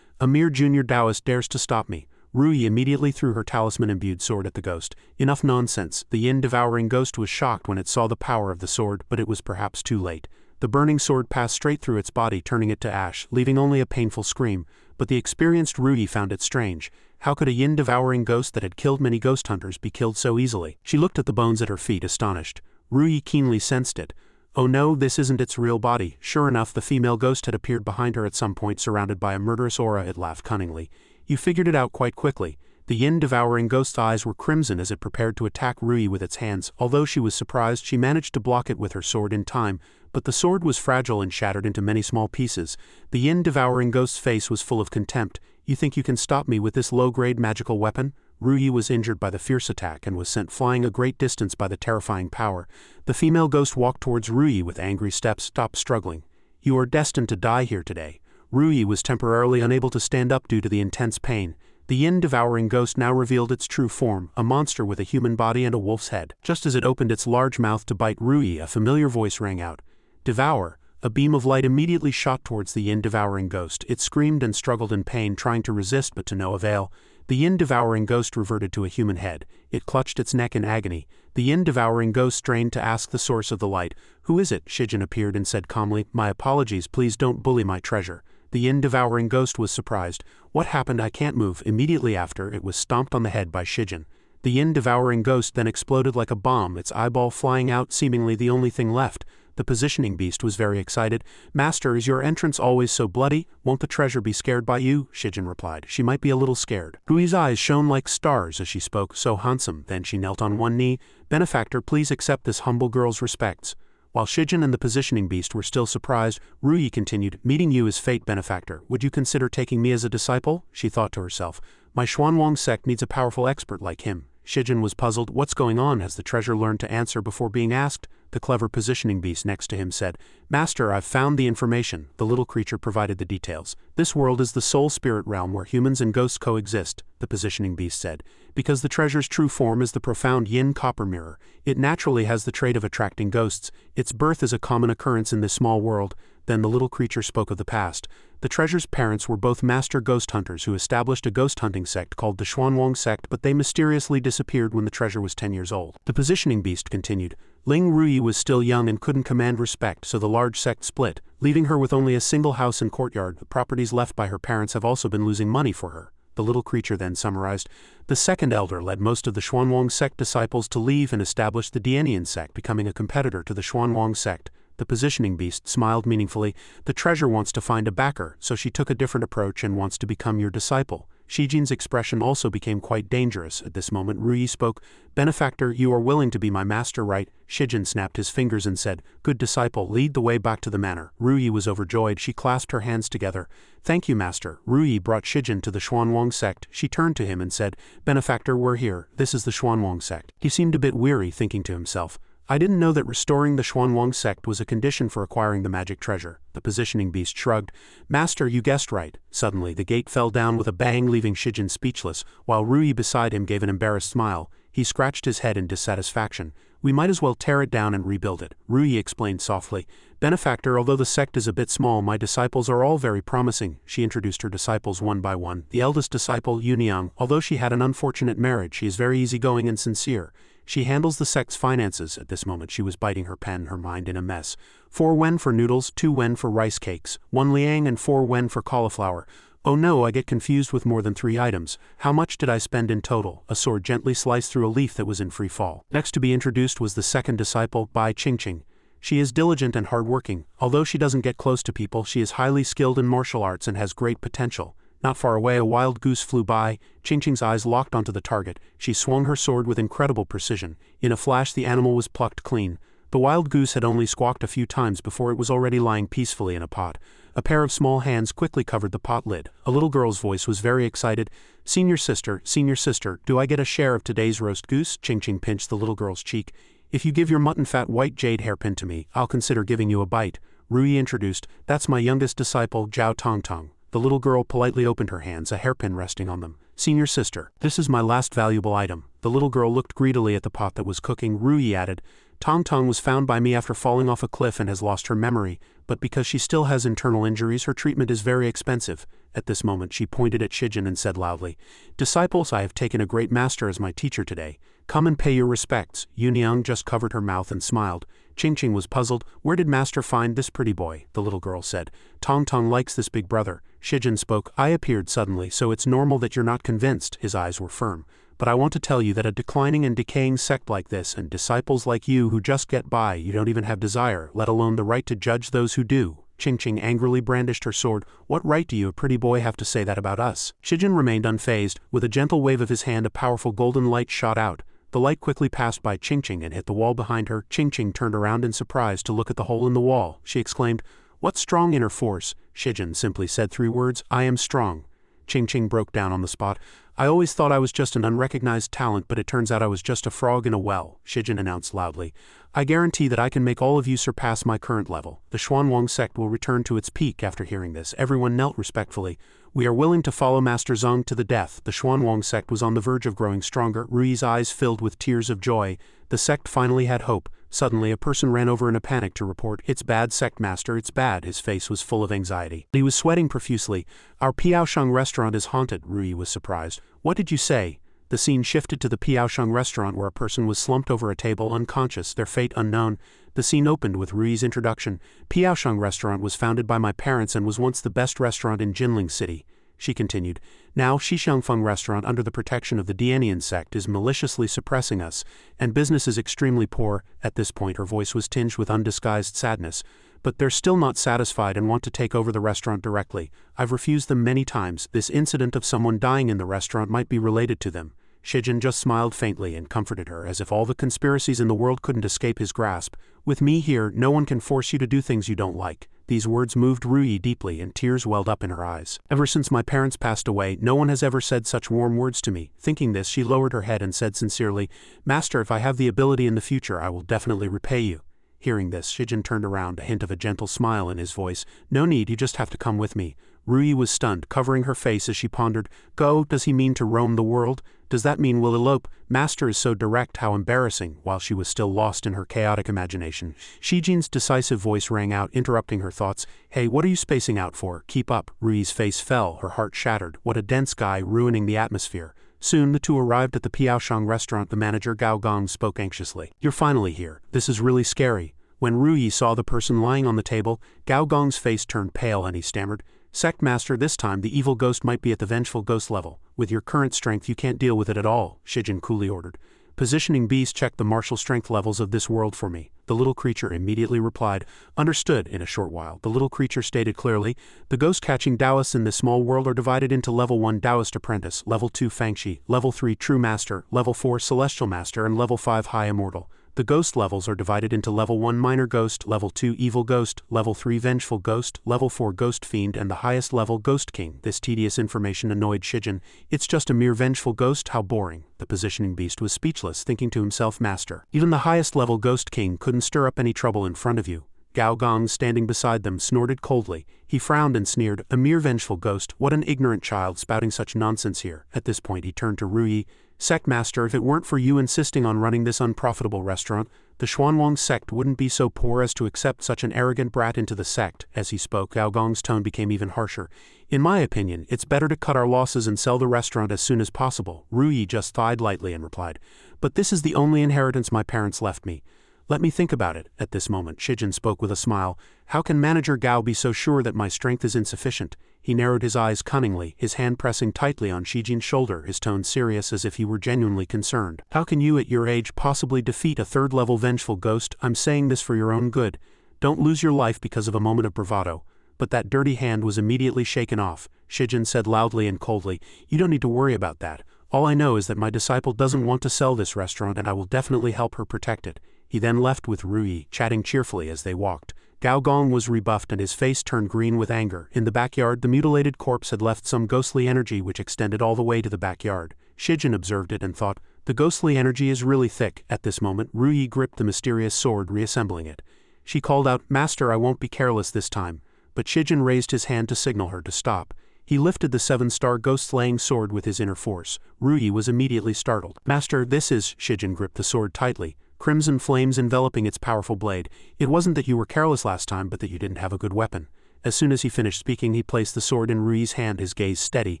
A mere junior Taoist dares to stop me. Rui immediately threw her talisman-imbued sword at the ghost. Enough nonsense. The yin-devouring ghost was shocked when it saw the power of the sword, but it was perhaps too late. The burning sword passed straight through its body, turning it to ash, leaving only a painful scream. But the experienced Rui found it strange. How could a yin-devouring ghost that had killed many ghost hunters be killed so easily? She looked at the bones at her feet, astonished. Rui keenly sensed it. Oh no, this isn't its real body. Sure enough, the female ghost had appeared behind her at some point, surrounded by a murderous aura. It laughed cunningly. You figured it out quite quickly. The yin-devouring ghost's eyes were crimson as it prepared to attack Rui with its hands. Although she was surprised, she managed to block it with her sword in time, but the sword was fragile and shattered into many small pieces. The yin-devouring ghost's face was full of contempt. You think you can stop me with this low-grade magical weapon? Rui was injured by the fierce attack and was sent flying a great distance by the terrifying power. The female ghost walked towards Rui with angry steps. Stop struggling. You are destined to die here today. Rui was temporarily unable to stand up due to the intense pain. The yin-devouring ghost now revealed its true form, a monster with a human body and a wolf's head. Just as it opened its large mouth to bite Rui, a familiar voice rang out. Devour! A beam of light immediately shot towards the yin-devouring ghost. It screamed and struggled in pain, trying to resist but to no avail. The yin-devouring ghost reverted to a human head. It clutched its neck in agony. The yin-devouring ghost strained to ask the source of the light. Who is it? Shijin appeared and said calmly, My apologies, please don't bully my treasure. The yin-devouring ghost was surprised. What happened? I can't move. Immediately after, it was stomped on the head by Shijin. The yin-devouring ghost then exploded like a bomb, its eyeball flying out, seemingly the only thing left. The positioning beast was very excited. Master, is your entrance always so bloody? Won't the treasure be scared by you? Shijin replied. She might be a little scared. Rui's eyes shone like stars as she spoke, so handsome. Then she knelt on one knee. Benefactor, please accept this humble girl's respects. While Shijin and the positioning beast were still surprised, Rui continued, Meeting you is fate, Benefactor. Would you consider taking me as a disciple? She thought to herself. My Xuanwang sect needs a powerful expert like him. Shijin was puzzled. What's going on? Has the treasure learned to answer before being asked? The clever positioning beast next to him said, Master, I've found the information. The little creature provided the details. This world is the soul spirit realm where humans and ghosts coexist, the positioning beast said. Because the treasure's true form is the profound yin copper mirror, it naturally has the trait of attracting ghosts. Its birth is a common occurrence in this small world. Then the little creature spoke of the past. The treasure's parents were both master ghost hunters who established a ghost hunting sect called the Xuanwang sect, but they mysteriously disappeared when the treasure was 10 years old. The positioning beast continued. Ling Rui was still young and couldn't command respect, so the large sect split, leaving her with only a single house and courtyard. The properties left by her parents have also been losing money for her. The little creature then summarized. The second elder led most of the Xuanwang sect disciples to leave and establish the Dianian sect, becoming a competitor to the Xuanwang sect. The positioning beast smiled meaningfully. The treasure wants to find a backer, so she took a different approach and wants to become your disciple. Shijin's expression also became quite dangerous. At this moment Rui spoke. Benefactor, you are willing to be my master, right? Shijin snapped his fingers and said, Good disciple, lead the way back to the manor. Rui was overjoyed. She clasped her hands together. Thank you, master. Rui brought Shijin to the Xuanwang sect. She turned to him and said, Benefactor, we're here. This is the Xuanwang sect. He seemed a bit weary, thinking to himself, I didn't know that restoring the Xuanwang sect was a condition for acquiring the magic treasure. The positioning beast shrugged. Master, you guessed right. Suddenly the gate fell down with a bang, leaving Shijin speechless, while Rui beside him gave an embarrassed smile. He scratched his head in dissatisfaction. We might as well tear it down and rebuild it, Rui explained softly. Benefactor, although the sect is a bit small, my disciples are all very promising. She introduced her disciples one by one. The eldest disciple, Yuniang, although she had an unfortunate marriage, she is very easygoing and sincere. She handles the sect's finances. At this moment she was biting her pen, her mind in a mess. 4 wen for noodles, 2 wen for rice cakes, 1 liang and 4 wen for cauliflower. Oh no, I get confused with more than 3 items. How much did I spend in total? A sword gently sliced through a leaf that was in free fall. Next to be introduced was the second disciple, Bai Qingqing. She is diligent and hardworking. Although she doesn't get close to people, she is highly skilled in martial arts and has great potential. Not far away a wild goose flew by. Qingqing's eyes locked onto the target. She swung her sword with incredible precision. In a flash the animal was plucked clean. The wild goose had only squawked a few times before it was already lying peacefully in a pot. A pair of small hands quickly covered the pot lid. A little girl's voice was very excited. Senior sister, do I get a share of today's roast goose? Qingqing pinched the little girl's cheek. If you give your mutton fat white jade hairpin to me, I'll consider giving you a bite. Rui introduced. That's my youngest disciple, Zhao Tongtong. The little girl politely opened her hands, a hairpin resting on them. Senior sister, this is my last valuable item. The little girl looked greedily at the pot that was cooking. Rui added, Tongtong was found by me after falling off a cliff and has lost her memory, but because she still has internal injuries, her treatment is very expensive. At this moment she pointed at Shijin and said loudly, Disciples, I have taken a great master as my teacher today. Come and pay your respects. Yuniang just covered her mouth and smiled. Qingqing was puzzled. Where did master find this pretty boy? The little girl said. Tongtong likes this big brother. Shijin spoke. I appeared suddenly, so it's normal that you're not convinced. His eyes were firm. But I want to tell you that a declining and decaying sect like this, and disciples like you who just get by, you don't even have desire, let alone the right to judge those who do. Qingqing angrily brandished her sword. What right do you, a pretty boy, have to say that about us? Shijin remained unfazed. With a gentle wave of his hand a powerful golden light shot out. The light quickly passed by Qingqing and hit the wall behind her. Qingqing turned around in surprise to look at the hole in the wall. She exclaimed, What strong inner force? Shijin simply said 3 words, I am strong. Qingqing broke down on the spot. I always thought I was just an unrecognized talent, but it turns out I was just a frog in a well, Shijin announced loudly. I guarantee that I can make all of you surpass my current level. The Xuanwang sect will return to its peak after hearing this. Everyone knelt respectfully. We are willing to follow Master Zhang to the death. The Xuanwang sect was on the verge of growing stronger. Rui's eyes filled with tears of joy. The sect finally had hope. Suddenly a person ran over in a panic to report, It's bad, sect master, it's bad. His face was full of anxiety. He was sweating profusely. Our Piaoshang restaurant is haunted. Rui was surprised. What did you say? The scene shifted to the Piaoshang restaurant where a person was slumped over a table unconscious, their fate unknown. The scene opened with Rui's introduction. Piaoshang restaurant was founded by my parents and was once the best restaurant in Jinling City. She continued, Now Shixiangfeng restaurant under the protection of the Dianian sect is maliciously suppressing us, and business is extremely poor. At this point her voice was tinged with undisguised sadness. But they're still not satisfied and want to take over the restaurant directly. I've refused them many times. This incident of someone dying in the restaurant might be related to them. Shijin just smiled faintly and comforted her, as if all the conspiracies in the world couldn't escape his grasp. With me here, no one can force you to do things you don't like. These words moved Rui deeply, and tears welled up in her eyes. Ever since my parents passed away, no one has ever said such warm words to me. Thinking this, she lowered her head and said sincerely, Master, if I have the ability in the future, I will definitely repay you. Hearing this, Shijin turned around, a hint of a gentle smile in his voice. No need, you just have to come with me. Rui was stunned, covering her face as she pondered. Go, does he mean to roam the world? Does that mean we'll elope? Master is so direct, how embarrassing. While she was still lost in her chaotic imagination, Shijin's decisive voice rang out, interrupting her thoughts. Hey, what are you spacing out for? Keep up. Rui's face fell, her heart shattered. What a dense guy, ruining the atmosphere. Soon the two arrived at the Piaoshang restaurant. The manager Gao Gong spoke anxiously. You're finally here. This is really scary. When Rui saw the person lying on the table, Gao Gong's face turned pale and he stammered, Sect Master, this time the evil ghost might be at the vengeful ghost level. With your current strength you can't deal with it at all, Shijin coolly ordered. Positioning beast, check the martial strength levels of this world for me. The little creature immediately replied, Understood. In a short while, the little creature stated clearly, The ghost-catching Taoists in this small world are divided into Level 1 Taoist Apprentice, Level 2 Fangshi, Level 3 True Master, Level 4 Celestial Master, and Level 5 High Immortal. The ghost levels are divided into Level 1 Minor Ghost, Level 2 Evil Ghost, Level 3 Vengeful Ghost, Level 4 Ghost Fiend, and the highest level Ghost King. This tedious information annoyed Shijin. It's just a mere vengeful ghost, how boring. The positioning beast was speechless, thinking to himself, Master, even the highest level Ghost King couldn't stir up any trouble in front of you. Gao Gong, standing beside them, snorted coldly. He frowned and sneered, A mere vengeful ghost, what an ignorant child spouting such nonsense here. At this point he turned to Rui. Sect Master, if it weren't for you insisting on running this unprofitable restaurant, the Xuanwang sect wouldn't be so poor as to accept such an arrogant brat into the sect. As he spoke, Gao Gong's tone became even harsher. In my opinion, it's better to cut our losses and sell the restaurant as soon as possible. Ru Yi just sighed lightly and replied, but this is the only inheritance my parents left me. Let me think about it. At this moment, Shijin spoke with a smile. How can Manager Gao be so sure that my strength is insufficient? He narrowed his eyes cunningly, his hand pressing tightly on Shijin's shoulder, his tone serious as if he were genuinely concerned. How can you at your age possibly defeat a third-level vengeful ghost? I'm saying this for your own good. Don't lose your life because of a moment of bravado. But that dirty hand was immediately shaken off. Shijin said loudly and coldly, you don't need to worry about that. All I know is that my disciple doesn't want to sell this restaurant and I will definitely help her protect it. He then left with Ru Yi, chatting cheerfully as they walked. Gao Gong was rebuffed and his face turned green with anger. In the backyard, the mutilated corpse had left some ghostly energy which extended all the way to the backyard. Shijin observed it and thought, the ghostly energy is really thick. At this moment, Ru Yi gripped the mysterious sword, reassembling it. She called out, Master, I won't be careless this time. But Shijin raised his hand to signal her to stop. He lifted the 7-star ghost-slaying sword with his inner force. Ru Yi was immediately startled. Master, this is… Shijin gripped the sword tightly, crimson flames enveloping its powerful blade. It wasn't that you were careless last time, but that you didn't have a good weapon. As soon as he finished speaking, he placed the sword in Ru Yi's hand, his gaze steady.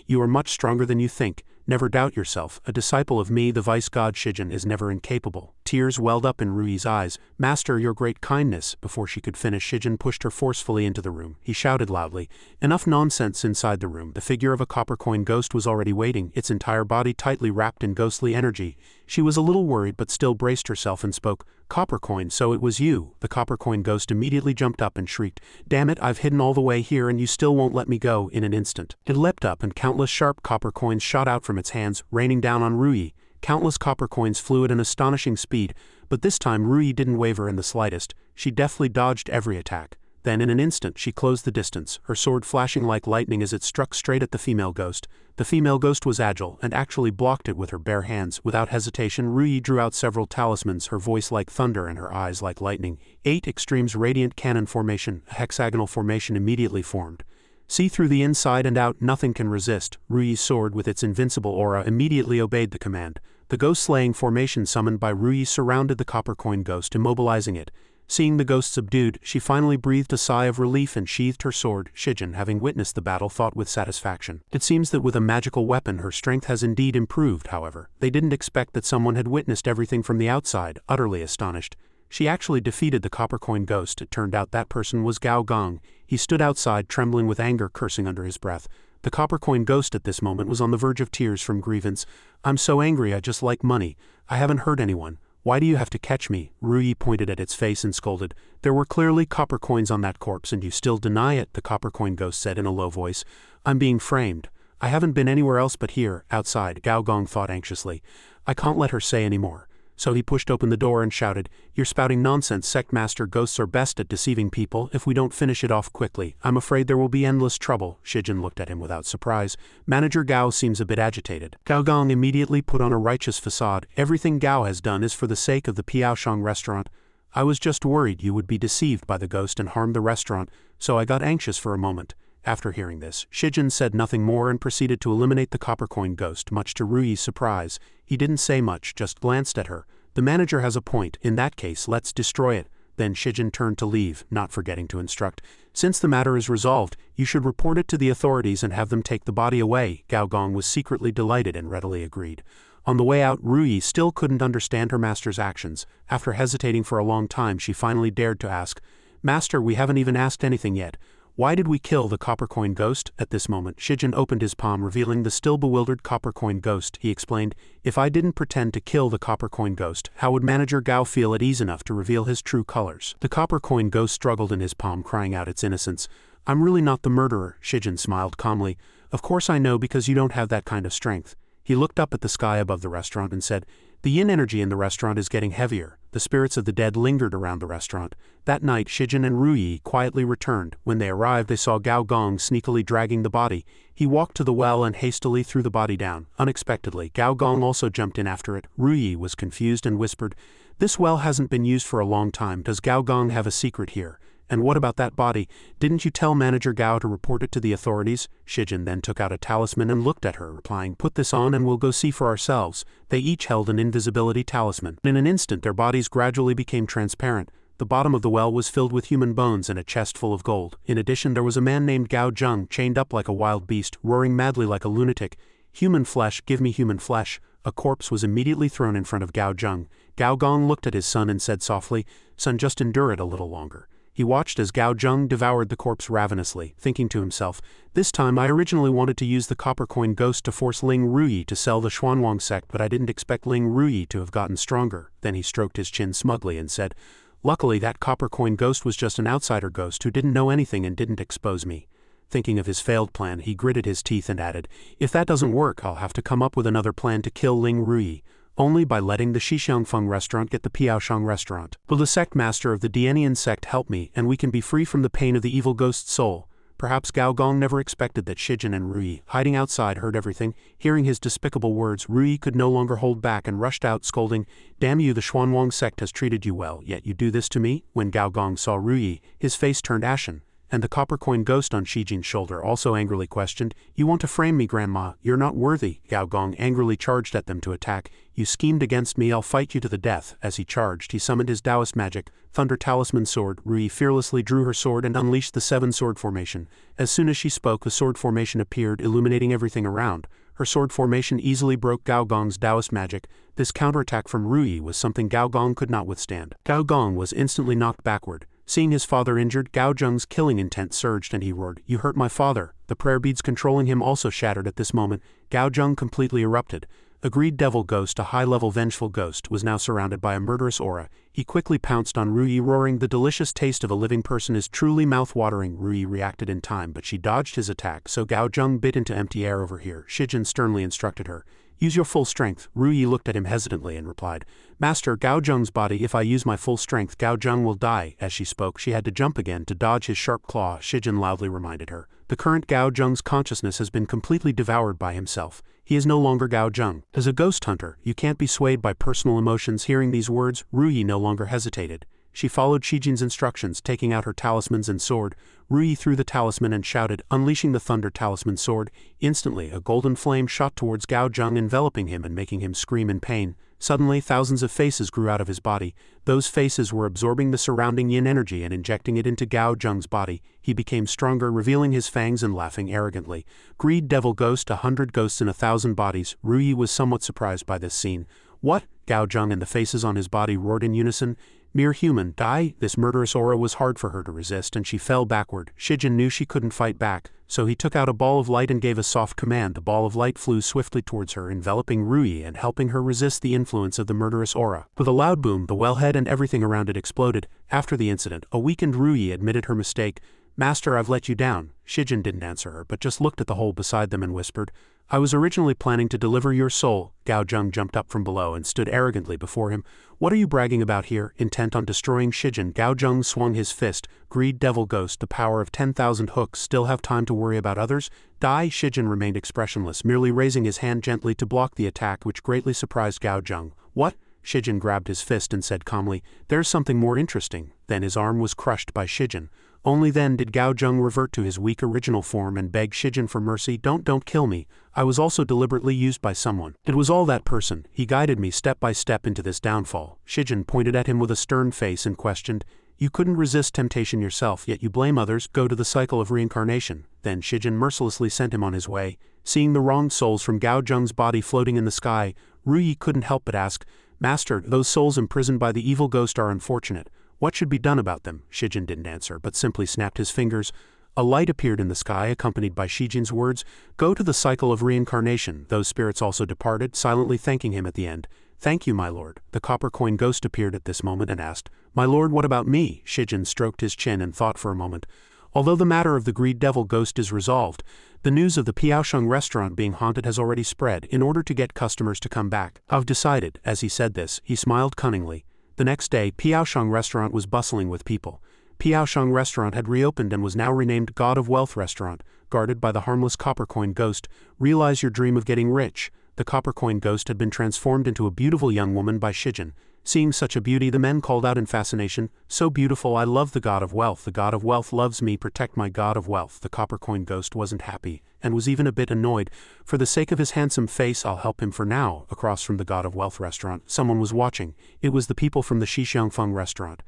You are much stronger than you think. Never doubt yourself. A disciple of me, the vice god Shijin, is never incapable. Tears welled up in Ru Yi's eyes. Master, your great kindness. Before she could finish, Shijin pushed her forcefully into the room. He shouted loudly. Enough nonsense. Inside the room, the figure of a copper coin ghost was already waiting, its entire body tightly wrapped in ghostly energy. She was a little worried but still braced herself and spoke. Copper coin, so it was you. The copper coin ghost immediately jumped up and shrieked. Damn it, I've hidden all the way here and you still won't let me go. In an instant, it leapt up and countless sharp copper coins shot out from its hands, raining down on Ru Yi. Countless copper coins flew at an astonishing speed, but this time Ru Yi didn't waver in the slightest. She deftly dodged every attack. Then in an instant she closed the distance, her sword flashing like lightning as it struck straight at the female ghost. The female ghost was agile and actually blocked it with her bare hands. Without hesitation, Ru Yi drew out several talismans, her voice like thunder and her eyes like lightning. 8 extremes radiant cannon formation, a hexagonal formation immediately formed. See through the inside and out, nothing can resist. Ru Yi's sword with its invincible aura immediately obeyed the command. The ghost-slaying formation summoned by Ru Yi surrounded the copper coin ghost, immobilizing it. Seeing the ghost subdued, she finally breathed a sigh of relief and sheathed her sword. Shijin, having witnessed the battle, thought with satisfaction. It seems that with a magical weapon her strength has indeed improved. However, they didn't expect that someone had witnessed everything from the outside. Utterly astonished, she actually defeated the copper coin ghost. It turned out that person was Gao Gong. He stood outside, trembling with anger, cursing under his breath. The copper coin ghost at this moment was on the verge of tears from grievance. I'm so angry, I just like money. I haven't hurt anyone. Why do you have to catch me? Ru Yi pointed at its face and scolded. There were clearly copper coins on that corpse and you still deny it, the copper coin ghost said in a low voice. I'm being framed. I haven't been anywhere else but here, outside, Gao Gong thought anxiously. I can't let her say any more. So he pushed open the door and shouted, You're spouting nonsense, Sect Master. Ghosts are best at deceiving people. If we don't finish it off quickly, I'm afraid there will be endless trouble. Shijin looked at him without surprise. Manager Gao seems a bit agitated. Gao Gong immediately put on a righteous facade. Everything Gao has done is for the sake of the Piaoshang restaurant. I was just worried you would be deceived by the ghost and harm the restaurant, so I got anxious for a moment. After hearing this, Shijin said nothing more and proceeded to eliminate the copper coin ghost, much to Ru Yi's surprise. He didn't say much, just glanced at her. The manager has a point. In that case, let's destroy it. Then Shijin turned to leave, not forgetting to instruct. Since the matter is resolved, you should report it to the authorities and have them take the body away. Gao Gong was secretly delighted and readily agreed. On the way out, Ru Yi still couldn't understand her master's actions. After hesitating for a long time, she finally dared to ask, Master, we haven't even asked anything yet. Why did we kill the copper coin ghost? At this moment, Shijin opened his palm, revealing the still bewildered copper coin ghost. He explained, If I didn't pretend to kill the copper coin ghost, how would Manager Gao feel at ease enough to reveal his true colors? The copper coin ghost struggled in his palm, crying out its innocence. I'm really not the murderer, Shijin smiled calmly. Of course I know, because you don't have that kind of strength. He looked up at the sky above the restaurant and said, The yin energy in the restaurant is getting heavier. The spirits of the dead lingered around the restaurant. That night, Shijin and Ru Yi quietly returned. When they arrived, they saw Gao Gong sneakily dragging the body. He walked to the well and hastily threw the body down. Unexpectedly, Gao Gong also jumped in after it. Ru Yi was confused and whispered, This well hasn't been used for a long time. Does Gao Gong have a secret here? "And what about that body? Didn't you tell Manager Gao to report it to the authorities?" Shijin then took out a talisman and looked at her, replying, "Put this on and we'll go see for ourselves." They each held an invisibility talisman. In an instant their bodies gradually became transparent. The bottom of the well was filled with human bones and a chest full of gold. In addition, there was a man named Gao Zheng, chained up like a wild beast, roaring madly like a lunatic. "Human flesh, give me human flesh." A corpse was immediately thrown in front of Gao Zheng. Gao Gong looked at his son and said softly, "Son, just endure it a little longer." He watched as Gao Zheng devoured the corpse ravenously, thinking to himself, "This time I originally wanted to use the copper coin ghost to force Ling Ruyi to sell the Xuanwang sect, but I didn't expect Ling Ruyi to have gotten stronger." Then he stroked his chin smugly and said, "Luckily that copper coin ghost was just an outsider ghost who didn't know anything and didn't expose me." Thinking of his failed plan, he gritted his teeth and added, "If that doesn't work, I'll have to come up with another plan to kill Ling Ruyi. Only by letting the Shixiangfeng restaurant get the Piaoshang restaurant. Will the sect master of the Dianian sect help me, and we can be free from the pain of the evil ghost's soul?" Perhaps Gao Gong never expected that Shijin and Ruyi, hiding outside, heard everything. Hearing his despicable words, Ruyi could no longer hold back and rushed out, scolding, "Damn you, the Xuanwang sect has treated you well, yet you do this to me?" When Gao Gong saw Ruyi, his face turned ashen, and the copper coin ghost on Shijin's shoulder also angrily questioned, "You want to frame me, Grandma? You're not worthy." Gao Gong angrily charged at them to attack. "You schemed against me, I'll fight you to the death." As he charged, he summoned his Taoist magic, Thunder Talisman Sword. Ruyi fearlessly drew her sword and unleashed the 7-sword formation. As soon as she spoke, the sword formation appeared, illuminating everything around. Her sword formation easily broke Gao Gong's Taoist magic. This counterattack from Ruyi was something Gao Gong could not withstand. Gao Gong was instantly knocked backward. Seeing his father injured, Gao Zheng's killing intent surged and he roared, "You hurt my father." The prayer beads controlling him also shattered at this moment. Gao Zheng completely erupted. A greed devil ghost, a high-level vengeful ghost, was now surrounded by a murderous aura. He quickly pounced on Ruyi, roaring, "The delicious taste of a living person is truly mouth-watering." Ruyi reacted in time, but she dodged his attack, so Gao Zheng bit into empty air over here. Shijin sternly instructed her, "Use your full strength." Ruyi looked at him hesitantly and replied, "Master, Gao Zheng's body, if I use my full strength, Gao Zheng will die." As she spoke, she had to jump again to dodge his sharp claw, Shijin loudly reminded her. The current Gao Zheng's consciousness has been completely devoured by himself. He is no longer Gao Zheng. As a ghost hunter, you can't be swayed by personal emotions. Hearing these words, Ruyi no longer hesitated. She followed Shijin's instructions, taking out her talismans and sword. Ruyi threw the talisman and shouted, unleashing the Thunder Talisman Sword. Instantly, a golden flame shot towards Gao Zheng, enveloping him and making him scream in pain. Suddenly, thousands of faces grew out of his body. Those faces were absorbing the surrounding yin energy and injecting it into Gao Zheng's body. He became stronger, revealing his fangs and laughing arrogantly. Greed devil ghost, 100 ghosts in 1,000 bodies. Ruyi was somewhat surprised by this scene. "What?" Gao Zheng and the faces on his body roared in unison. "Mere human, die!" This murderous aura was hard for her to resist, and she fell backward. Shijin knew she couldn't fight back, so he took out a ball of light and gave a soft command. The ball of light flew swiftly towards her, enveloping Ruyi and helping her resist the influence of the murderous aura. With a loud boom, the wellhead and everything around it exploded. After the incident, a weakened Ruyi admitted her mistake. "Master, I've let you down." Shijin didn't answer her, but just looked at the hole beside them and whispered, "I was originally planning to deliver your soul." Gao Zheng jumped up from below and stood arrogantly before him. "What are you bragging about here?" Intent on destroying Shijin, Gao Zheng swung his fist. "Greed devil ghost, the power of 10,000 hooks, still have time to worry about others? Die!" Shijin remained expressionless, merely raising his hand gently to block the attack, which greatly surprised Gao Zheng. "What?" Shijin grabbed his fist and said calmly, "There's something more interesting." Then his arm was crushed by Shijin. Only then did Gao Zheng revert to his weak original form and beg Shijin for mercy. Don't kill me. I was also deliberately used by someone. It was all that person. He guided me step by step into this downfall." Shijin pointed at him with a stern face and questioned, "You couldn't resist temptation yourself, yet you blame others. Go to the cycle of reincarnation." Then Shijin mercilessly sent him on his way. Seeing the wronged souls from Gao Zheng's body floating in the sky, Ruyi couldn't help but ask, "Master, those souls imprisoned by the evil ghost are unfortunate. What should be done about them?" Shijin didn't answer, but simply snapped his fingers. A light appeared in the sky, accompanied by Shijin's words, "Go to the cycle of reincarnation." Those spirits also departed, silently thanking him at the end. "Thank you, my lord." The copper coin ghost appeared at this moment and asked, "My lord, what about me?" Shijin stroked his chin and thought for a moment. Although the matter of the greed devil ghost is resolved, the news of the Piaosheng restaurant being haunted has already spread. In order to get customers to come back, I've decided. As he said this, he smiled cunningly. The next day, Piaosheng restaurant was bustling with people. Piaosheng restaurant had reopened and was now renamed God of Wealth Restaurant, guarded by the harmless copper coin ghost. Realize your dream of getting rich. The copper coin ghost had been transformed into a beautiful young woman by Shijin. Seeing such a beauty, the men called out in fascination, "So beautiful, I love the god of wealth. The god of wealth loves me. Protect my god of wealth." The copper coin ghost wasn't happy, and was even a bit annoyed. "For the sake of his handsome face, I'll help him for now." Across from the god of wealth restaurant, someone was watching. It was the people from the Shixiangfeng restaurant.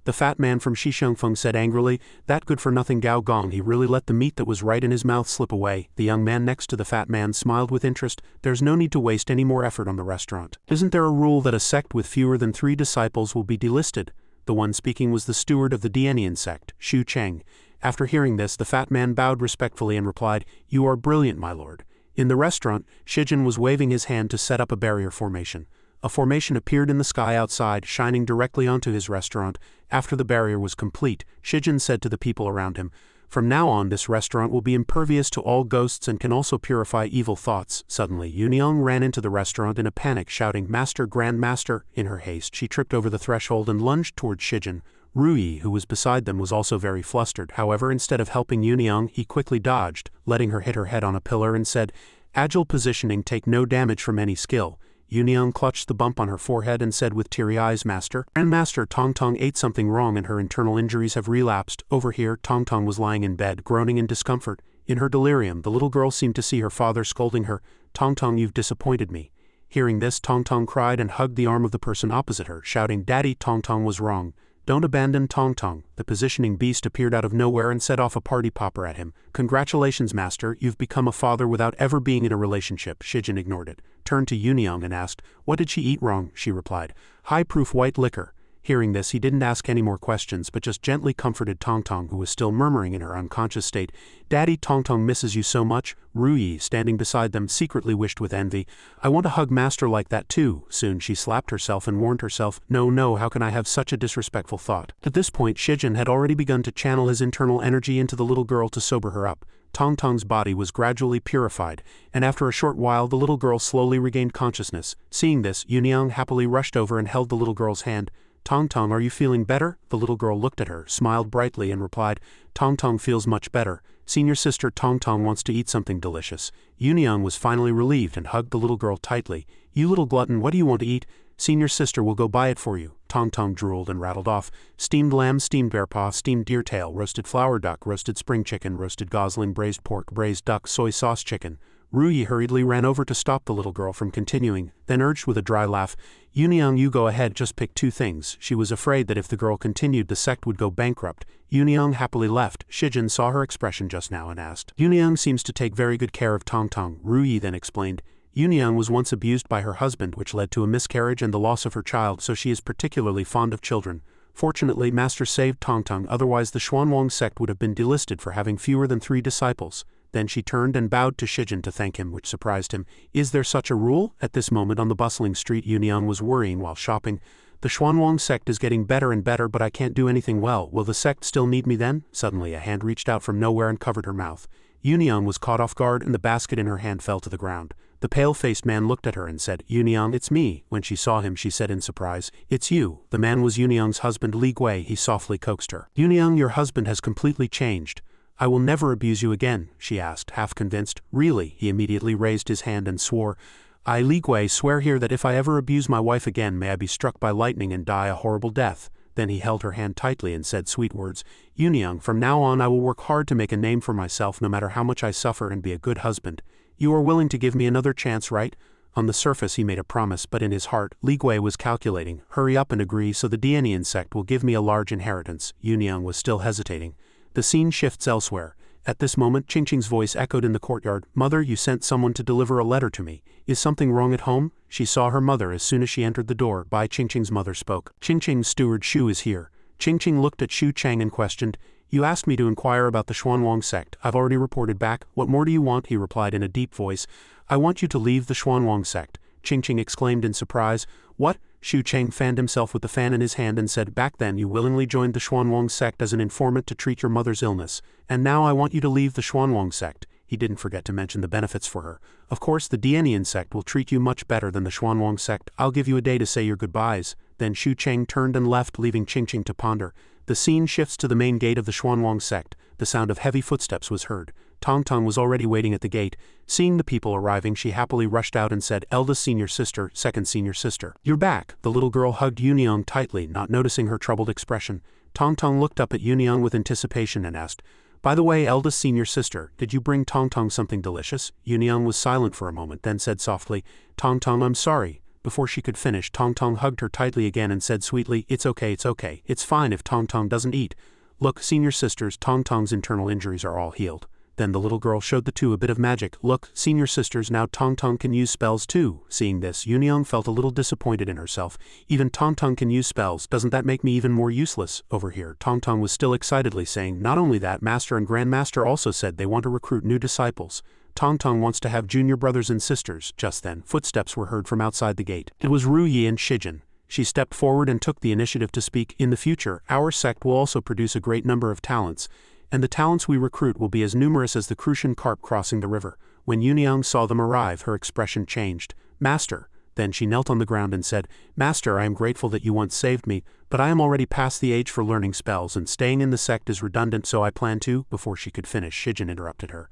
The fat man from Shixiangfeng said angrily, "That good-for-nothing Gao Gong, he really let the meat that was right in his mouth slip away." The young man next to the fat man smiled with interest. "There's no need to waste any more effort on the restaurant. Isn't there a rule that a sect with fewer than 3 disciples will be delisted?" The one speaking was the steward of the Dianian sect, Xu Cheng. After hearing this, the fat man bowed respectfully and replied, "You are brilliant, my lord." In the restaurant, Shijin was waving his hand to set up a barrier formation. A formation appeared in the sky outside, shining directly onto his restaurant. After the barrier was complete, Shijin said to the people around him, "From now on, this restaurant will be impervious to all ghosts and can also purify evil thoughts." Suddenly, Yuniang ran into the restaurant in a panic, shouting, "Master, Grand Master!" In her haste, she tripped over the threshold and lunged towards Shijin. Ruyi, who was beside them, was also very flustered. However, instead of helping Yuniang, he quickly dodged, letting her hit her head on a pillar, and said, "Agile positioning, take no damage from any skill." Yuniang clutched the bump on her forehead and said with teary eyes, "Master, Grandmaster, Tong Tong ate something wrong and her internal injuries have relapsed." Over here, Tong Tong was lying in bed, groaning in discomfort. In her delirium, the little girl seemed to see her father scolding her. "Tong Tong, you've disappointed me." Hearing this, Tong Tong cried and hugged the arm of the person opposite her, shouting, "Daddy, Tong Tong was wrong. Don't abandon Tong Tong." The positioning beast appeared out of nowhere and set off a party popper at him. "Congratulations, Master, you've become a father without ever being in a relationship." Shijin ignored it, turned to Yuniang and asked, "What did she eat wrong?" She replied, "High-proof white liquor." Hearing this, he didn't ask any more questions but just gently comforted Tong Tong, who was still murmuring in her unconscious state, "Daddy, Tong Tong misses you so much." Ruyi, standing beside them, secretly wished with envy, "I want to hug Master like that too." Soon she slapped herself and warned herself, "No, how can I have such a disrespectful thought?" At this point, Shijin had already begun to channel his internal energy into the little girl to sober her up. Tong Tong's body was gradually purified, and after a short while the little girl slowly regained consciousness. Seeing this, Yuniang happily rushed over and held the little girl's hand. "Tong Tong, are you feeling better?" The little girl looked at her, smiled brightly, and replied, "Tong Tong feels much better. Senior sister Tong Tong wants to eat something delicious." Yuniang was finally relieved and hugged the little girl tightly. "You little glutton, what do you want to eat? Senior sister will go buy it for you." Tong Tong drooled and rattled off, "Steamed lamb, steamed bear paw, steamed deer tail, roasted flour duck, roasted spring chicken, roasted gosling, braised pork, braised duck, soy sauce chicken." Ruyi hurriedly ran over to stop the little girl from continuing, then urged with a dry laugh, "Yuniang, you go ahead, just pick 2 things." She was afraid that if the girl continued, the sect would go bankrupt. Yuniang happily left. Shijin saw her expression just now and asked, "Yuniang seems to take very good care of Tong Tong." Ruyi then explained, "Yuniang was once abused by her husband, which led to a miscarriage and the loss of her child, so she is particularly fond of children. Fortunately, Master saved Tong Tong, otherwise the Xuanwang sect would have been delisted for having fewer than 3 disciples." Then she turned and bowed to Shijin to thank him, which surprised him. "Is there such a rule?" At this moment on the bustling street, Yuniang was worrying while shopping. "The Xuanwang sect is getting better and better, but I can't do anything well. Will the sect still need me then?" Suddenly a hand reached out from nowhere and covered her mouth. Yuniang was caught off guard and the basket in her hand fell to the ground. The pale-faced man looked at her and said, "Yuniang, it's me." When she saw him, she said in surprise, "It's you." The man was Yuniang's husband, Li Gui. He softly coaxed her. "Yuniang, your husband has completely changed." "I will never abuse you again," she asked, half convinced. "Really?" He immediately raised his hand and swore, "I, Li Gui, swear here that if I ever abuse my wife again, may I be struck by lightning and die a horrible death." Then he held her hand tightly and said sweet words, "Yuniang, from now on I will work hard to make a name for myself no matter how much I suffer and be a good husband. You are willing to give me another chance, right?" On the surface he made a promise, but in his heart, Li Gui was calculating, "Hurry up and agree so the Dianian sect will give me a large inheritance." Yuniang was still hesitating. The scene shifts elsewhere. At this moment, Qingqing's voice echoed in the courtyard, "Mother, you sent someone to deliver a letter to me. Is something wrong at home?" She saw her mother as soon as she entered the door. Bai Qingqing's mother spoke. "Qingqing's steward Shu is here." Qingqing looked at Xu Chang and questioned, "You asked me to inquire about the Xuanwang sect. I've already reported back. What more do you want?" He replied in a deep voice, "I want you to leave the Xuanwang sect." Qingqing exclaimed in surprise, "What?" Xu Chang fanned himself with the fan in his hand and said, "Back then you willingly joined the Xuanwang sect as an informant to treat your mother's illness, and now I want you to leave the Xuanwang sect." He didn't forget to mention the benefits for her. "Of course the Dianian sect will treat you much better than the Xuanwang sect. I'll give you a day to say your goodbyes." Then Xu Chang turned and left, leaving Qingqing to ponder. The scene shifts to the main gate of the Xuanwang sect. The sound of heavy footsteps was heard. Tong Tong was already waiting at the gate. Seeing the people arriving, she happily rushed out and said, "Eldest senior sister, second senior sister. You're back." The little girl hugged Yunyang tightly, not noticing her troubled expression. Tong Tong looked up at Yunyang with anticipation and asked, "By the way, eldest senior sister, did you bring Tong Tong something delicious?" Yunyang was silent for a moment, then said softly, "Tong Tong, I'm sorry." Before she could finish, Tong Tong hugged her tightly again and said sweetly, "It's okay, it's okay. It's fine if Tong Tong doesn't eat. Look, senior sisters, Tong Tong's internal injuries are all healed." Then the little girl showed the two a bit of magic. "Look, senior sisters, now Tong Tong can use spells too." Seeing this, Yunyang felt a little disappointed in herself. "Even Tong Tong can use spells, doesn't that make me even more useless?" Over here, Tong Tong was still excitedly saying, "Not only that, Master and Grandmaster also said they want to recruit new disciples. Tong Tong wants to have junior brothers and sisters." Just then, footsteps were heard from outside the gate. It was Ru Yi and Shijin. She stepped forward and took the initiative to speak. "In the future, our sect will also produce a great number of talents, and the talents we recruit will be as numerous as the Crucian carp crossing the river." When Yunyang saw them arrive, her expression changed. "Master." Then she knelt on the ground and said, "Master, I am grateful that you once saved me, but I am already past the age for learning spells, and staying in the sect is redundant, so I plan to—" Before she could finish, Shijin interrupted her.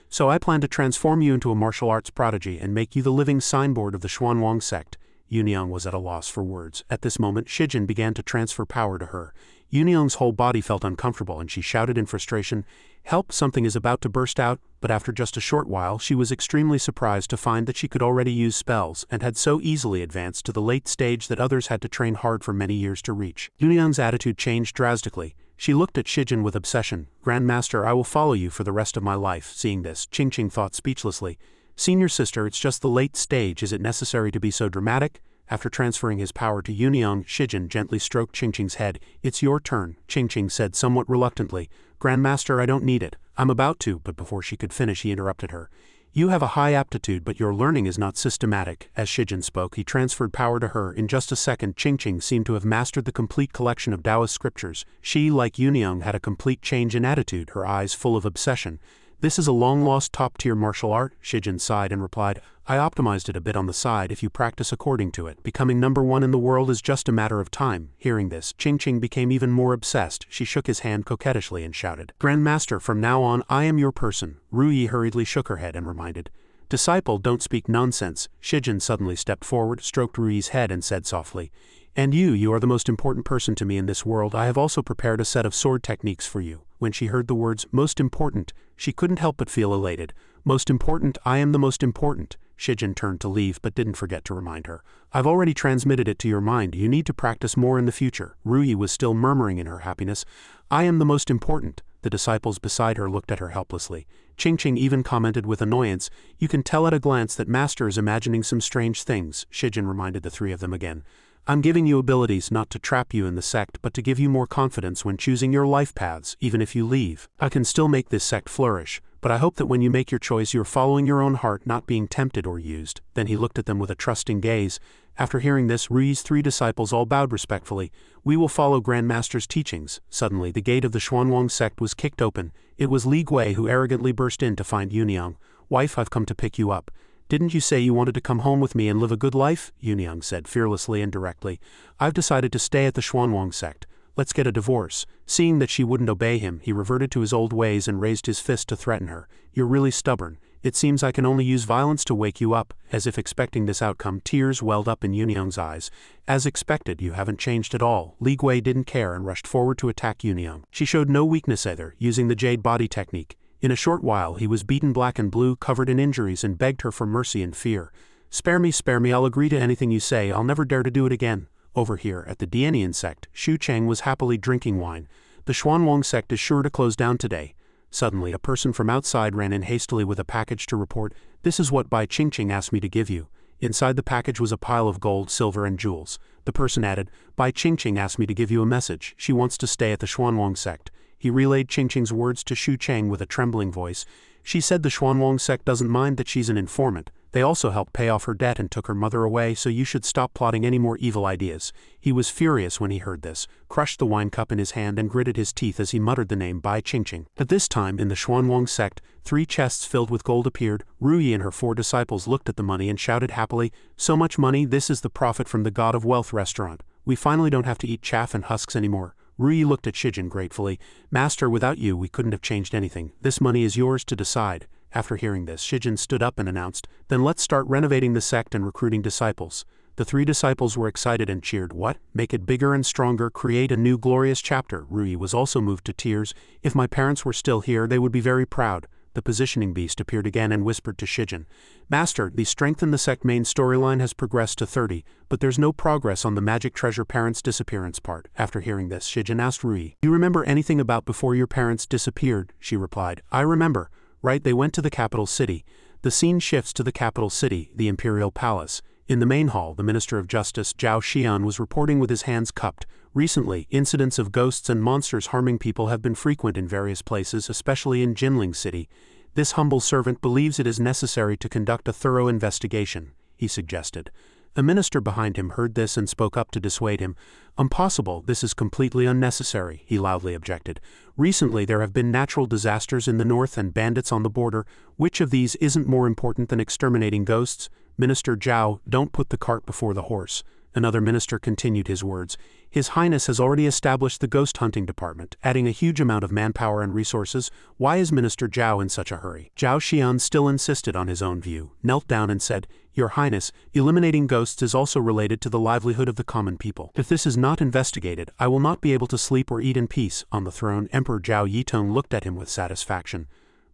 "So I plan to transform you into a martial arts prodigy and make you the living signboard of the Xuanwang sect." Yunyang was at a loss for words. At this moment, Shijin began to transfer power to her. Yunyang's whole body felt uncomfortable and she shouted in frustration, "Help, something is about to burst out," but after just a short while she was extremely surprised to find that she could already use spells and had so easily advanced to the late stage that others had to train hard for many years to reach. Yunyang's attitude changed drastically. She looked at Shijin with obsession. "Grandmaster, I will follow you for the rest of my life." Seeing this, Qingqing thought speechlessly, "Senior sister, it's just the late stage, is it necessary to be so dramatic?" After transferring his power to Yunyang, Shijin gently stroked Qingqing's head. "It's your turn," Qingqing said somewhat reluctantly. "Grandmaster, I don't need it." "I'm about to," but before she could finish he interrupted her. "You have a high aptitude, but your learning is not systematic." As Shijin spoke, he transferred power to her. In just a second, Qingqing seemed to have mastered the complete collection of Taoist scriptures. She, like Yunyang, had a complete change in attitude, her eyes full of obsession. "This is a long-lost top-tier martial art," Shijin sighed and replied. "I optimized it a bit on the side. If you practice according to it, becoming number one in the world is just a matter of time." Hearing this, Qingqing became even more obsessed. She shook his hand coquettishly and shouted, "Grandmaster, from now on, I am your person." Ru Yi hurriedly shook her head and reminded, "Disciple, don't speak nonsense." Shijin suddenly stepped forward, stroked Ru Yi's head and said softly, "And you are the most important person to me in this world. I have also prepared a set of sword techniques for you." When she heard the words, "most important," she couldn't help but feel elated. "Most important, I am the most important." Shijin turned to leave but didn't forget to remind her, "I've already transmitted it to your mind. You need to practice more in the future." Ru Yi was still murmuring in her happiness, "I am the most important." The disciples beside her looked at her helplessly. Qingqing even commented with annoyance, "You can tell at a glance that Master is imagining some strange things." Shijin reminded the three of them again, "I'm giving you abilities not to trap you in the sect, but to give you more confidence when choosing your life paths. Even if you leave, I can still make this sect flourish. But I hope that when you make your choice, you're following your own heart, not being tempted or used." Then he looked at them with a trusting gaze. After hearing this, Ru Yi's three disciples all bowed respectfully. "We will follow Grandmaster's teachings." Suddenly, the gate of the Xuanwang sect was kicked open. It was Li Gui who arrogantly burst in to find Yunyang. "Wife, I've come to pick you up." "Didn't you say you wanted to come home with me and live a good life?" Yunyang said fearlessly and directly. "I've decided to stay at the Xuanwang sect. Let's get a divorce." Seeing that she wouldn't obey him, he reverted to his old ways and raised his fist to threaten her. "You're really stubborn. It seems I can only use violence to wake you up." As if expecting this outcome, tears welled up in Yunyang's eyes. "As expected, you haven't changed at all." Li Gui didn't care and rushed forward to attack Yunyang. She showed no weakness either, using the jade body technique. In a short while, he was beaten black and blue, covered in injuries, and begged her for mercy and fear. Spare me, I'll agree to anything you say. I'll never dare to do it again." Over here, at the Dianian sect, Xu Cheng was happily drinking wine. "The Xuanwang sect is sure to close down today." Suddenly, a person from outside ran in hastily with a package to report, "This is what Bai Qingqing asked me to give you." Inside the package was a pile of gold, silver, and jewels. The person added, "Bai Qingqing asked me to give you a message. She wants to stay at the Xuanwang sect." He relayed Qingqing's words to Xu Cheng with a trembling voice. "She said the Xuanwang sect doesn't mind that she's an informant. They also helped pay off her debt and took her mother away, so you should stop plotting any more evil ideas." He was furious when he heard this, crushed the wine cup in his hand and gritted his teeth as he muttered the name Bai Qingqing. At this time, in the Xuanwang sect, 3 chests filled with gold appeared. Ru Yi and her 4 disciples looked at the money and shouted happily, "So much money, this is the profit from the God of Wealth restaurant. We finally don't have to eat chaff and husks anymore." Rui looked at Shijin gratefully. Master, without you we couldn't have changed anything. This money is yours to decide. After hearing this, Shijin stood up and announced, then let's start renovating the sect and recruiting disciples. The 3 disciples were excited and cheered. What? Make it bigger and stronger, create a new glorious chapter. Rui was also moved to tears. If my parents were still here, they would be very proud. The positioning beast appeared again and whispered to Shijin, Master, the strengthen the sect main storyline has progressed to 30, but there's no progress on the magic treasure parents' disappearance part. After hearing this, Shijin asked Rui, do you remember anything about before your parents disappeared? She replied, I remember. Right, they went to the capital city. The scene shifts to the capital city, the imperial palace. In the main hall, the Minister of Justice, Zhao Xian, was reporting with his hands cupped. Recently, incidents of ghosts and monsters harming people have been frequent in various places, especially in Jinling City. This humble servant believes it is necessary to conduct a thorough investigation, he suggested. A minister behind him heard this and spoke up to dissuade him. Impossible, this is completely unnecessary, he loudly objected. Recently there have been natural disasters in the north and bandits on the border. Which of these isn't more important than exterminating ghosts? Minister Zhao, don't put the cart before the horse. Another minister continued his words. His Highness has already established the ghost hunting department, adding a huge amount of manpower and resources. Why is Minister Zhao in such a hurry? Zhao Xian still insisted on his own view, knelt down and said, Your Highness, eliminating ghosts is also related to the livelihood of the common people. If this is not investigated, I will not be able to sleep or eat in peace. On the throne, Emperor Zhao Yitong looked at him with satisfaction.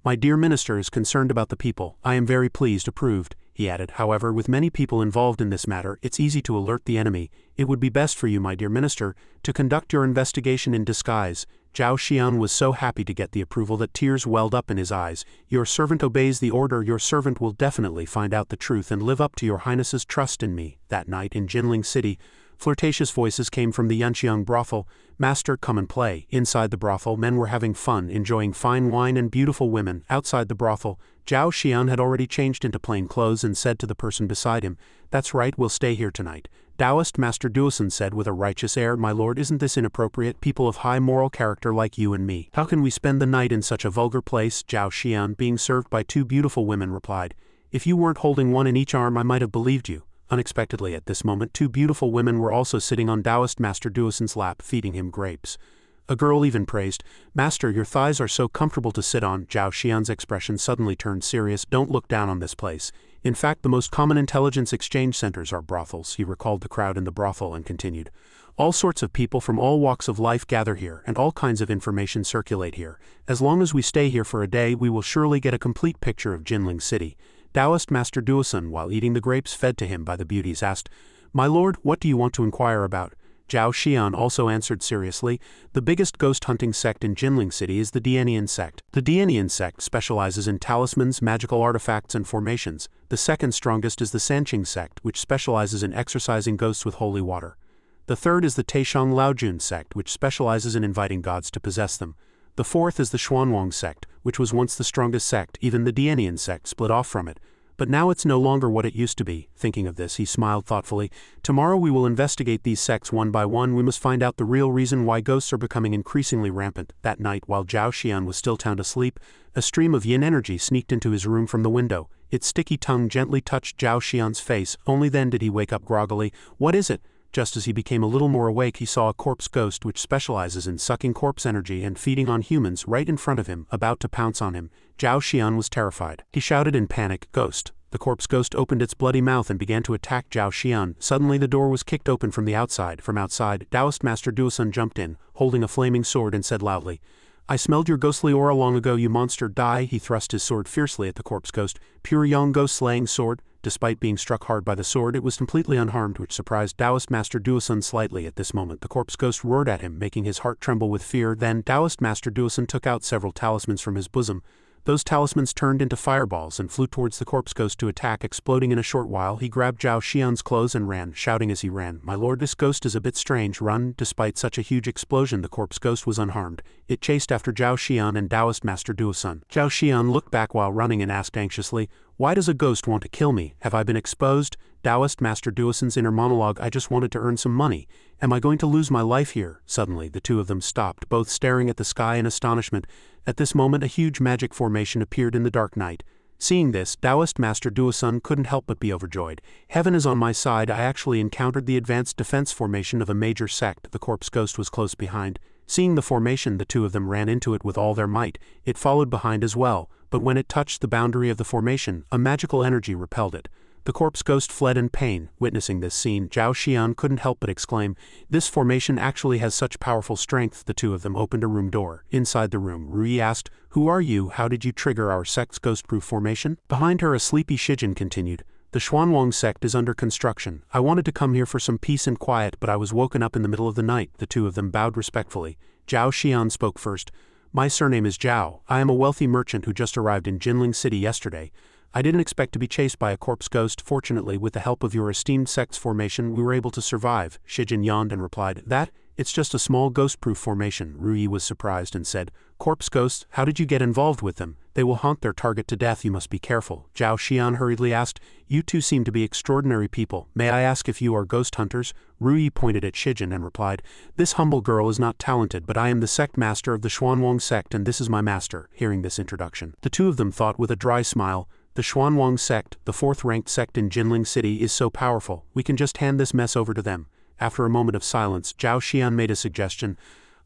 My dear minister is concerned about the people. I am very pleased, approved. He added, however, with many people involved in this matter, it's easy to alert the enemy. It would be best for you, my dear minister, to conduct your investigation in disguise. Zhao Xian was so happy to get the approval that tears welled up in his eyes. Your servant obeys the order. Your servant will definitely find out the truth and live up to your highness's trust in me. That night in Jinling City, flirtatious voices came from the Yanxiang brothel. Master, come and play. Inside the brothel, men were having fun, enjoying fine wine and beautiful women. Outside the brothel, Zhao Xian had already changed into plain clothes and said to the person beside him, That's right, we'll stay here tonight. Taoist Master Duosun said with a righteous air, My lord, isn't this inappropriate? People of high moral character like you and me. How can we spend the night in such a vulgar place? Zhao Xian, being served by 2 beautiful women, replied, If you weren't holding one in each arm, I might have believed you. Unexpectedly at this moment, 2 beautiful women were also sitting on Taoist Master Duosun's lap, feeding him grapes. A girl even praised, Master, your thighs are so comfortable to sit on. Zhao Xian's expression suddenly turned serious. Don't look down on this place. In fact, the most common intelligence exchange centers are brothels. He recalled the crowd in the brothel and continued. All sorts of people from all walks of life gather here, and all kinds of information circulate here. As long as we stay here for a day, we will surely get a complete picture of Jinling City. Taoist Master Duosun, while eating the grapes fed to him by the beauties, asked, My lord, what do you want to inquire about? Zhao Xian also answered seriously, The biggest ghost hunting sect in Jinling City is the Dianian Sect. The Dianian Sect specializes in talismans, magical artifacts, and formations. The second strongest is the Sanqing Sect, which specializes in exorcising ghosts with holy water. The third is the Taishang Laojun Sect, which specializes in inviting gods to possess them. The fourth is the Xuanwang Sect, which was once the strongest sect. Even the Dianian Sect split off from it. But now it's no longer what it used to be. Thinking of this, he smiled thoughtfully. Tomorrow we will investigate these sects one by one. We must find out the real reason why ghosts are becoming increasingly rampant. That night, while Zhao Xian was still sound asleep, a stream of yin energy sneaked into his room from the window. Its sticky tongue gently touched Zhao Xian's face. Only then did he wake up groggily. What is it? Just as he became a little more awake, he saw a corpse ghost which specializes in sucking corpse energy and feeding on humans right in front of him, about to pounce on him. Zhao Xian was terrified. He shouted in panic, Ghost! The corpse ghost opened its bloody mouth and began to attack Zhao Xian. Suddenly the door was kicked open from the outside. From outside, Taoist Master Duosun jumped in, holding a flaming sword, and said loudly, I smelled your ghostly aura long ago, you monster. Die! He thrust his sword fiercely at the corpse ghost. Pure Yang ghost slaying sword. Despite being struck hard by the sword, it was completely unharmed, which surprised Taoist Master Duosun slightly. At this moment, the corpse ghost roared at him, making his heart tremble with fear. Then, Taoist Master Duosun took out several talismans from his bosom. Those talismans turned into fireballs and flew towards the corpse ghost to attack, exploding in a short while. He grabbed Zhao Xian's clothes and ran, shouting as he ran, My lord, this ghost is a bit strange. Run! Despite such a huge explosion, the corpse ghost was unharmed. It chased after Zhao Xian and Taoist Master Duosun. Zhao Xian looked back while running and asked anxiously, Why does a ghost want to kill me? Have I been exposed? Taoist Master Duosun's inner monologue, I just wanted to earn some money. Am I going to lose my life here? Suddenly, the two of them stopped, both staring at the sky in astonishment. At this moment, a huge magic formation appeared in the dark night. Seeing this, Taoist Master Duosun couldn't help but be overjoyed. Heaven is on my side. I actually encountered the advanced defense formation of a major sect. The corpse ghost was close behind. Seeing the formation, the two of them ran into it with all their might. It followed behind as well, but when it touched the boundary of the formation, a magical energy repelled it. The corpse ghost fled in pain. Witnessing this scene, Zhao Xian couldn't help but exclaim, "This formation actually has such powerful strength." The two of them opened a room door. Inside the room, Rui asked, "Who are you? How did you trigger our sect's ghost-proof formation?" Behind her, a sleepy Shijin continued, "The Xuanwang sect is under construction. I wanted to come here for some peace and quiet, but I was woken up in the middle of the night." The two of them bowed respectfully. Zhao Xian spoke first. "My surname is Zhao. I am a wealthy merchant who just arrived in Jinling City yesterday. I didn't expect to be chased by a corpse ghost. Fortunately, with the help of your esteemed sect's formation, we were able to survive." Shijin yawned and replied, "It's just a small ghost-proof formation." Rui was surprised and said, "Corpse ghosts? How did you get involved with them? They will haunt their target to death. You must be careful." Zhao Xian hurriedly asked, "You two seem to be extraordinary people. May I ask if you are ghost hunters?" Rui pointed at Shijin and replied, "This humble girl is not talented, but I am the sect master of the Xuanwang sect, and this is my master." Hearing this introduction, the two of them thought with a dry smile, "The Xuanwang sect, the fourth-ranked sect in Jinling City, is so powerful. We can just hand this mess over to them." After a moment of silence, Zhao Xian made a suggestion.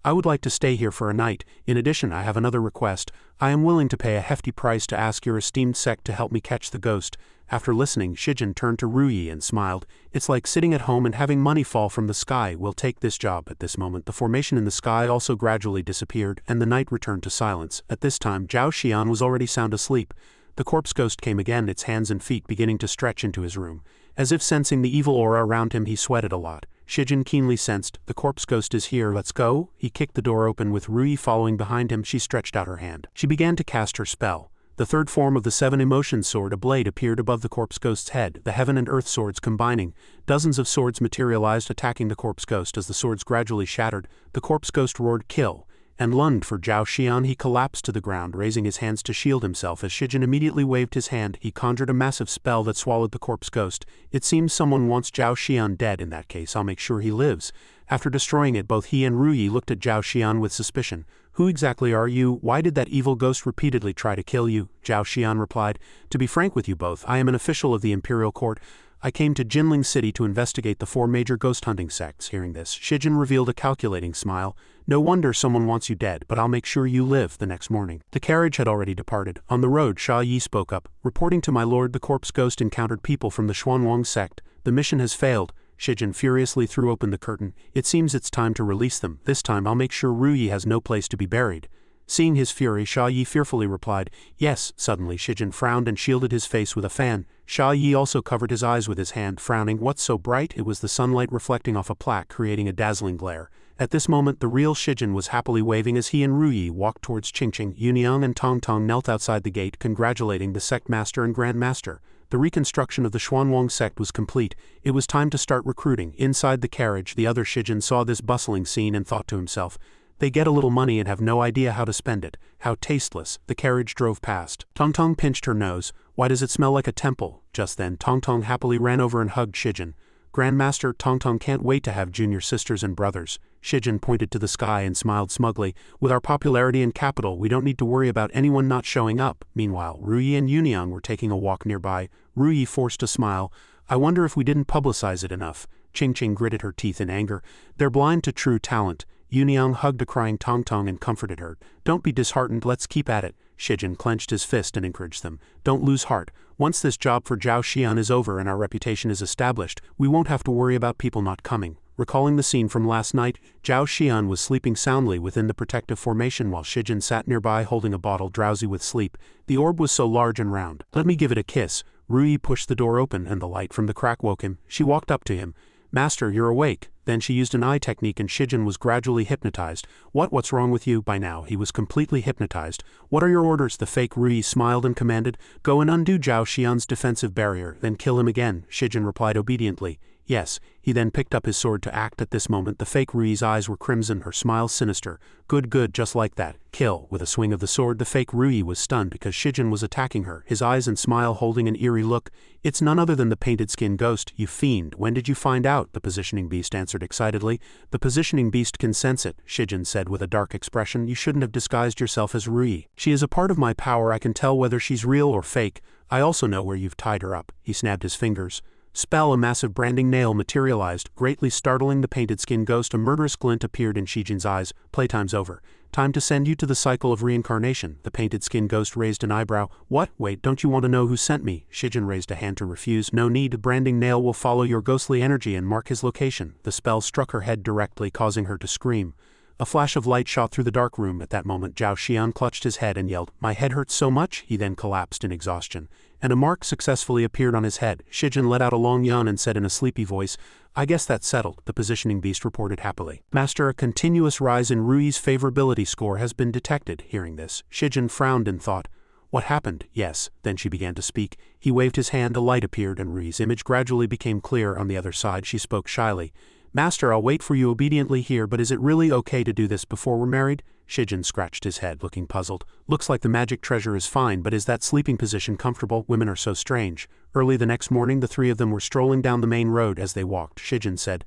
"I would like to stay here for a night. In addition, I have another request. I am willing to pay a hefty price to ask your esteemed sect to help me catch the ghost." After listening, Shijin turned to Rui and smiled. "It's like sitting at home and having money fall from the sky. We'll take this job." At this moment, the formation in the sky also gradually disappeared, and the night returned to silence. At this time, Zhao Xian was already sound asleep. The corpse ghost came again, its hands and feet beginning to stretch into his room. As if sensing the evil aura around him, he sweated a lot. Shijin keenly sensed, "The corpse ghost is here, let's go." He kicked the door open with Rui following behind him. She stretched out her hand. She began to cast her spell. The third form of the seven emotion sword, a blade, appeared above the corpse ghost's head, the heaven and earth swords combining. Dozens of swords materialized, attacking the corpse ghost. As the swords gradually shattered, the corpse ghost roared, "Kill!" and lunged for Zhao Xian. He collapsed to the ground, raising his hands to shield himself. As Shijin immediately waved his hand, he conjured a massive spell that swallowed the corpse ghost. "It seems someone wants Zhao Xian dead. In that case, I'll make sure he lives." After destroying it, both he and Rui looked at Zhao Xian with suspicion. "Who exactly are you? Why did that evil ghost repeatedly try to kill you?" Zhao Xian replied, "To be frank with you both, I am an official of the Imperial Court. I came to Jinling City to investigate the 4 major ghost hunting sects." Hearing this, Shijin revealed a calculating smile. "No wonder someone wants you dead, but I'll make sure you live." The next morning, the carriage had already departed. On the road, Sha Yi spoke up, "Reporting to my lord, the corpse ghost encountered people from the Xuanwang sect. The mission has failed." Shijin furiously threw open the curtain. "It seems it's time to release them. This time I'll make sure Rui has no place to be buried." Seeing his fury, Sha Yi fearfully replied, "Yes." Suddenly Shijin frowned and shielded his face with a fan. Sha Yi also covered his eyes with his hand, frowning. "What's so bright?" It was the sunlight reflecting off a plaque, creating a dazzling glare. At this moment, the real Shijin was happily waving as he and Rui walked towards Qingqing. Yuniang and Tongtong knelt outside the gate, congratulating the sect master and grand master. The reconstruction of the Xuanwang sect was complete. It was time to start recruiting. Inside the carriage, the other Shijin saw this bustling scene and thought to himself, "They get a little money and have no idea how to spend it. How tasteless." The carriage drove past. Tongtong pinched her nose. "Why does it smell like a temple?" Just then, Tongtong happily ran over and hugged Shijin. "Grandmaster, Tongtong can't wait to have junior sisters and brothers." Shijin pointed to the sky and smiled smugly. "With our popularity and capital, we don't need to worry about anyone not showing up." Meanwhile, Rui and Yuniang were taking a walk nearby. Rui forced a smile. "I wonder if we didn't publicize it enough." Qingqing gritted her teeth in anger. "They're blind to true talent." Yuniang hugged a crying Tongtong and comforted her. "Don't be disheartened, let's keep at it." Shijin clenched his fist and encouraged them. "Don't lose heart. Once this job for Zhao Xian is over and our reputation is established, we won't have to worry about people not coming." Recalling the scene from last night, Zhao Xian was sleeping soundly within the protective formation while Shijin sat nearby holding a bottle, drowsy with sleep. The orb was so large and round. "Let me give it a kiss." Rui pushed the door open and the light from the crack woke him. She walked up to him. "Master, you're awake." Then she used an eye technique and Shijin was gradually hypnotized. What's wrong with you?" By now, he was completely hypnotized. "What are your orders?" The fake Rui smiled and commanded, "Go and undo Zhao Xian's defensive barrier, then kill him again." Shijin replied obediently, "Yes." He then picked up his sword to act. At this moment, the fake Rui's eyes were crimson, her smile sinister. Good, just like that. Kill." With a swing of the sword, the fake Rui was stunned because Shijin was attacking her, his eyes and smile holding an eerie look. "It's none other than the painted skin ghost, you fiend. When did you find out?" The positioning beast answered excitedly. "The positioning beast can sense it," Shijin said with a dark expression. "You shouldn't have disguised yourself as Rui. She is a part of my power. I can tell whether she's real or fake. I also know where you've tied her up." He snapped his fingers. Spell. A massive branding nail materialized, greatly startling the painted skin ghost. A murderous glint appeared in Shijin's eyes. Playtime's over. Time to send you to the cycle of reincarnation. The painted skin ghost raised an eyebrow. What? Wait, don't you want to know who sent me? Shijin raised a hand to refuse. No need. The branding nail will follow your ghostly energy and mark his location. The spell struck her head directly, causing her to scream. A flash of light shot through the dark room. At that moment, Zhao Xian clutched his head and yelled, "My head hurts so much!" He then collapsed in exhaustion, and a mark successfully appeared on his head. Shijin let out a long yawn and said in a sleepy voice, "I guess that's settled," the positioning beast reported happily. Master, a continuous rise in Rui's favorability score has been detected. Hearing this, Shijin frowned and thought, "What happened?" Yes, then she began to speak. He waved his hand, a light appeared, and Rui's image gradually became clear. On the other side, she spoke shyly. "Master, I'll wait for you obediently here, but is it really okay to do this before we're married?" Shijin scratched his head, looking puzzled. "Looks like the magic treasure is fine, but is that sleeping position comfortable? Women are so strange." Early the next morning, the three of them were strolling down the main road. As they walked, Shijin said,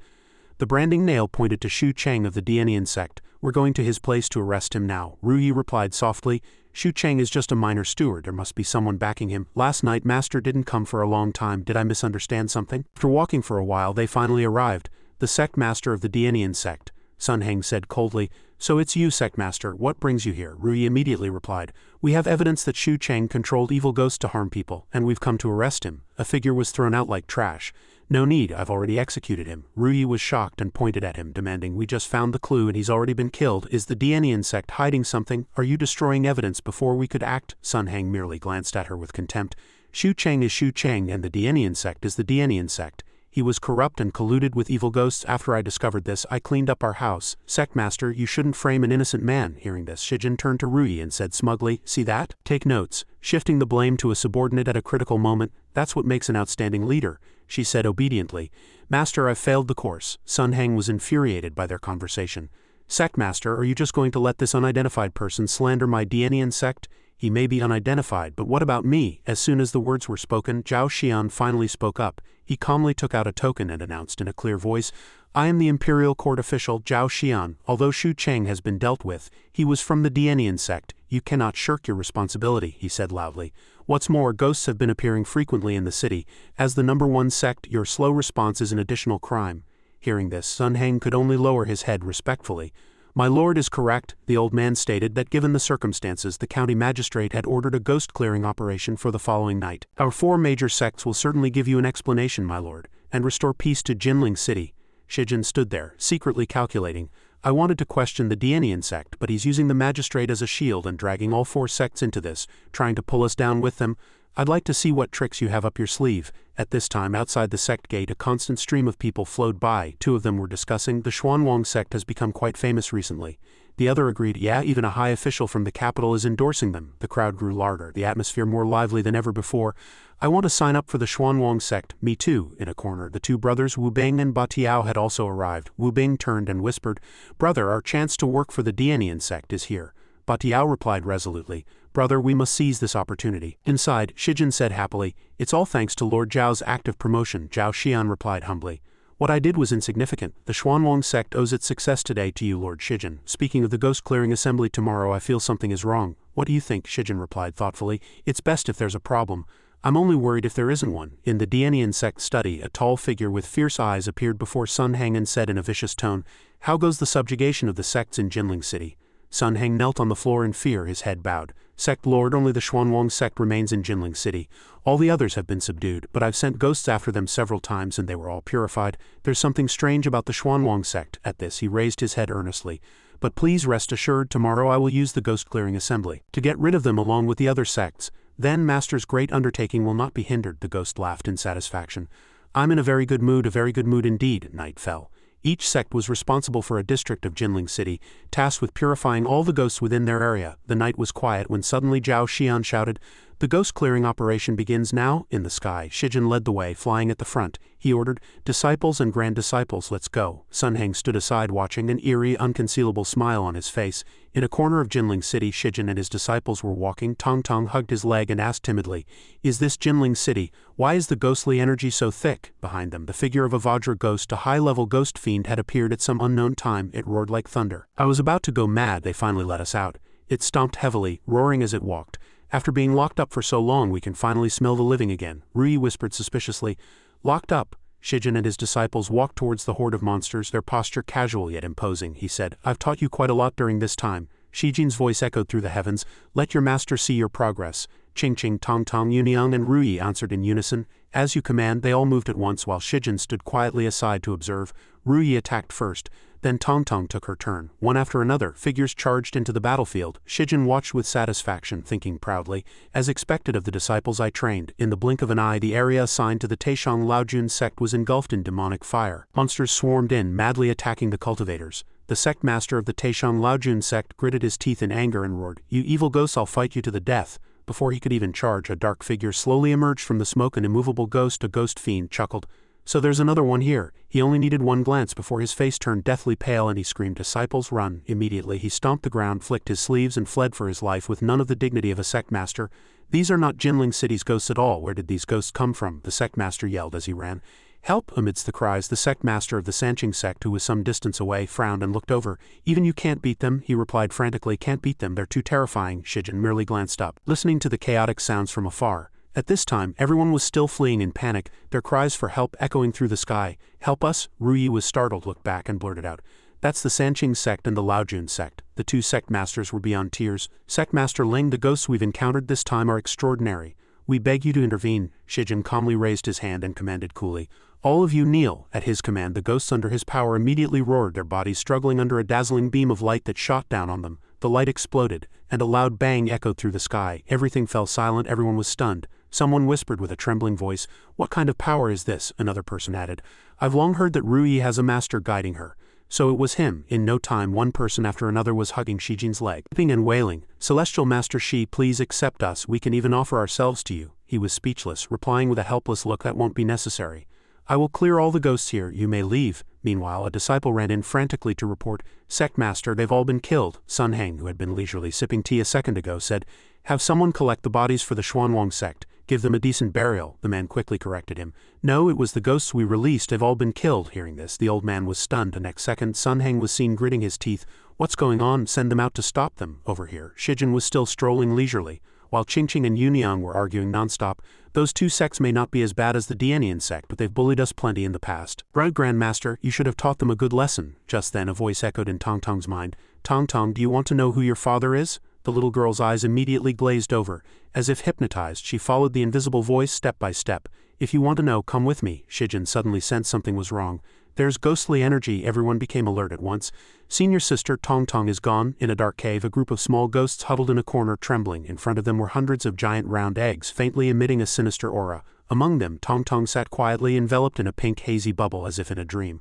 "The branding nail pointed to Shu Cheng of the Dianian sect. We're going to his place to arrest him now." Rui replied softly, "Shu Cheng is just a minor steward. There must be someone backing him. Last night, Master didn't come for a long time. Did I misunderstand something?" After walking for a while, they finally arrived. "The sect master of the Dianian sect," Sun Heng said coldly. "So it's you, sect master. What brings you here?" Rui immediately replied, "We have evidence that Shu Cheng controlled evil ghosts to harm people, and we've come to arrest him." A figure was thrown out like trash. "No need, I've already executed him." Rui was shocked and pointed at him, demanding, "We just found the clue and he's already been killed. Is the Dianian sect hiding something? Are you destroying evidence before we could act?" Sun Heng merely glanced at her with contempt. "Shu Cheng is Shu Cheng, and the Dianian sect is the Dianian sect. He was corrupt and colluded with evil ghosts. After I discovered this, I cleaned up our house. Sect master, you shouldn't frame an innocent man." Hearing this, Shijin turned to Rui and said smugly, "See that? Take notes." Shifting the blame to a subordinate at a critical moment, "That's what makes an outstanding leader," she said obediently. "Master, I've failed the course." Sun Heng was infuriated by their conversation. "Sect master, are you just going to let this unidentified person slander my Dianian sect? He may be unidentified, but what about me?" As soon as the words were spoken, Zhao Xian finally spoke up. He calmly took out a token and announced in a clear voice, "I am the Imperial Court official, Zhao Xian. Although Shu Cheng has been dealt with, he was from the Dianian sect. You cannot shirk your responsibility," he said loudly. "What's more, ghosts have been appearing frequently in the city. As the #1 sect, your slow response is an additional crime." Hearing this, Sun Heng could only lower his head respectfully. "My lord is correct." The old man stated that given the circumstances, the county magistrate had ordered a ghost-clearing operation for the following night. "Our 4 major sects will certainly give you an explanation, my lord, and restore peace to Jinling City." Shijin stood there, secretly calculating. "I wanted to question the Dianian sect, but he's using the magistrate as a shield and dragging all 4 sects into this, trying to pull us down with them. I'd like to see what tricks you have up your sleeve." At this time, outside the sect gate, a constant stream of people flowed by. 2 of them were discussing, "The Xuanwang sect has become quite famous recently." The other agreed, "Yeah, even a high official from the capital is endorsing them." The crowd grew larger, the atmosphere more lively than ever before. "I want to sign up for the Xuanwang sect." "Me too." In a corner, the 2 brothers Wu Bing and Bati had also arrived. Wu Bing turned and whispered, "Brother, our chance to work for the Dianian sect is here." Bati replied resolutely, "Brother, we must seize this opportunity." Inside, Shijin said happily, "It's all thanks to Lord Zhao's active promotion." Zhao Xian replied humbly, "What I did was insignificant. The Xuanwang sect owes its success today to you, Lord Shijin. Speaking of the ghost-clearing assembly tomorrow, I feel something is wrong." "What do you think?" Shijin replied thoughtfully. "It's best if there's a problem. I'm only worried if there isn't one." In the Dianian sect study, a tall figure with fierce eyes appeared before Sun Heng and said in a vicious tone, "How goes the subjugation of the sects in Jinling City?" Sun Heng knelt on the floor in fear, his head bowed. "Sect Lord, only the Xuanwang sect remains in Jinling City. All the others have been subdued, but I've sent ghosts after them several times and they were all purified. There's something strange about the Xuanwang sect." At this, he raised his head earnestly. "But please rest assured, tomorrow I will use the ghost-clearing assembly to get rid of them along with the other sects. Then Master's great undertaking will not be hindered." The ghost laughed in satisfaction. "I'm in a very good mood indeed." Night fell. Each sect was responsible for a district of Jinling City, tasked with purifying all the ghosts within their area. The night was quiet when suddenly Zhao Xian shouted, "The ghost-clearing operation begins now." In the sky, Shijin led the way, flying at the front. He ordered, "Disciples and grand disciples, let's go." Sun Heng stood aside watching, an eerie, unconcealable smile on his face. In a corner of Jinling City, Shijin and his disciples were walking. Tong Tong hugged his leg and asked timidly, "Is this Jinling City? Why is the ghostly energy so thick?" Behind them, the figure of a Vajra ghost, a high-level ghost fiend, had appeared at some unknown time. It roared like thunder. "I was about to go mad. They finally let us out." It stomped heavily, roaring as it walked. "After being locked up for so long, we can finally smell the living again." Rui whispered suspiciously, Locked up, Shijin and his disciples walked towards the horde of monsters, their posture casual yet imposing. He said, "I've taught you quite a lot during this time." Shijin's voice echoed through the heavens, "Let your master see your progress." Ching-Ching, Tong-Tong, Yuniang and Ruyi answered in unison. "As you command." They all moved at once while Shijin stood quietly aside to observe. Ruyi attacked first, then Tong-Tong took her turn. One after another, figures charged into the battlefield. Shijin watched with satisfaction, thinking proudly, "As expected of the disciples I trained." In the blink of an eye, the area assigned to the Taishang Laojun sect was engulfed in demonic fire. Monsters swarmed in, madly attacking the cultivators. The sect master of the Taishang Laojun sect gritted his teeth in anger and roared, "You evil ghosts, I'll fight you to the death." Before he could even charge, a dark figure slowly emerged from the smoke. An immovable ghost, a ghost fiend, chuckled. "So there's another one here." He only needed one glance before his face turned deathly pale and he screamed, "Disciples, run!" Immediately he stomped the ground, flicked his sleeves and fled for his life with none of the dignity of a sect master. "These are not Jinling City's ghosts at all. Where did these ghosts come from?" the sect master yelled as he ran. "Help!" Amidst the cries, the sect master of the Sanqing sect, who was some distance away, frowned and looked over. "Even you can't beat them," he replied frantically. "Can't beat them, they're too terrifying." Shijin merely glanced up, listening to the chaotic sounds from afar. At this time, everyone was still fleeing in panic, their cries for help echoing through the sky. "Help us?" Ruyi was startled, looked back and blurted out, "That's the Sanqing sect and the Laojun sect." The two sect masters were beyond tears. "Sect Master Ling, the ghosts we've encountered this time are extraordinary. We beg you to intervene." Shijin calmly raised his hand and commanded coolly, "All of you kneel." At his command, the ghosts under his power immediately roared, their bodies struggling under a dazzling beam of light that shot down on them. The light exploded, and a loud bang echoed through the sky. Everything fell silent, everyone was stunned. Someone whispered with a trembling voice, "What kind of power is this?" Another person added, "I've long heard that Ruyi has a master guiding her." So it was him. In no time, one person after another was hugging Shijin's leg, weeping and wailing, "Celestial Master Shi, please accept us. We can even offer ourselves to you." He was speechless, replying with a helpless look, "That won't be necessary. I will clear all the ghosts here. You may leave." Meanwhile, a disciple ran in frantically to report, "Sect Master, they've all been killed." Sun Heng, who had been leisurely sipping tea a second ago, said, "Have someone collect the bodies for the Xuanwang sect. Give them a decent burial." The man quickly corrected him. "No, it was the ghosts we released. They've all been killed." Hearing this, the old man was stunned. The next second, Sun Heng was seen gritting his teeth. "What's going on? Send them out to stop them." Over here, Shijin was still strolling leisurely, while Ching-Ching and Yuniang were arguing nonstop. "Those two sects may not be as bad as the Dianian sect, but they've bullied us plenty in the past. Right, Grandmaster, you should have taught them a good lesson." Just then a voice echoed in Tong-Tong's mind, "Tong-Tong, do you want to know who your father is?" The little girl's eyes immediately glazed over. As if hypnotized, she followed the invisible voice step by step. "If you want to know, come with me." Shijin suddenly sensed something was wrong. "There's ghostly energy." Everyone became alert at once. "Senior sister Tong-Tong is gone." In a dark cave, a group of small ghosts huddled in a corner, trembling. In front of them were hundreds of giant round eggs, faintly emitting a sinister aura. Among them, Tong-Tong sat quietly, enveloped in a pink hazy bubble as if in a dream.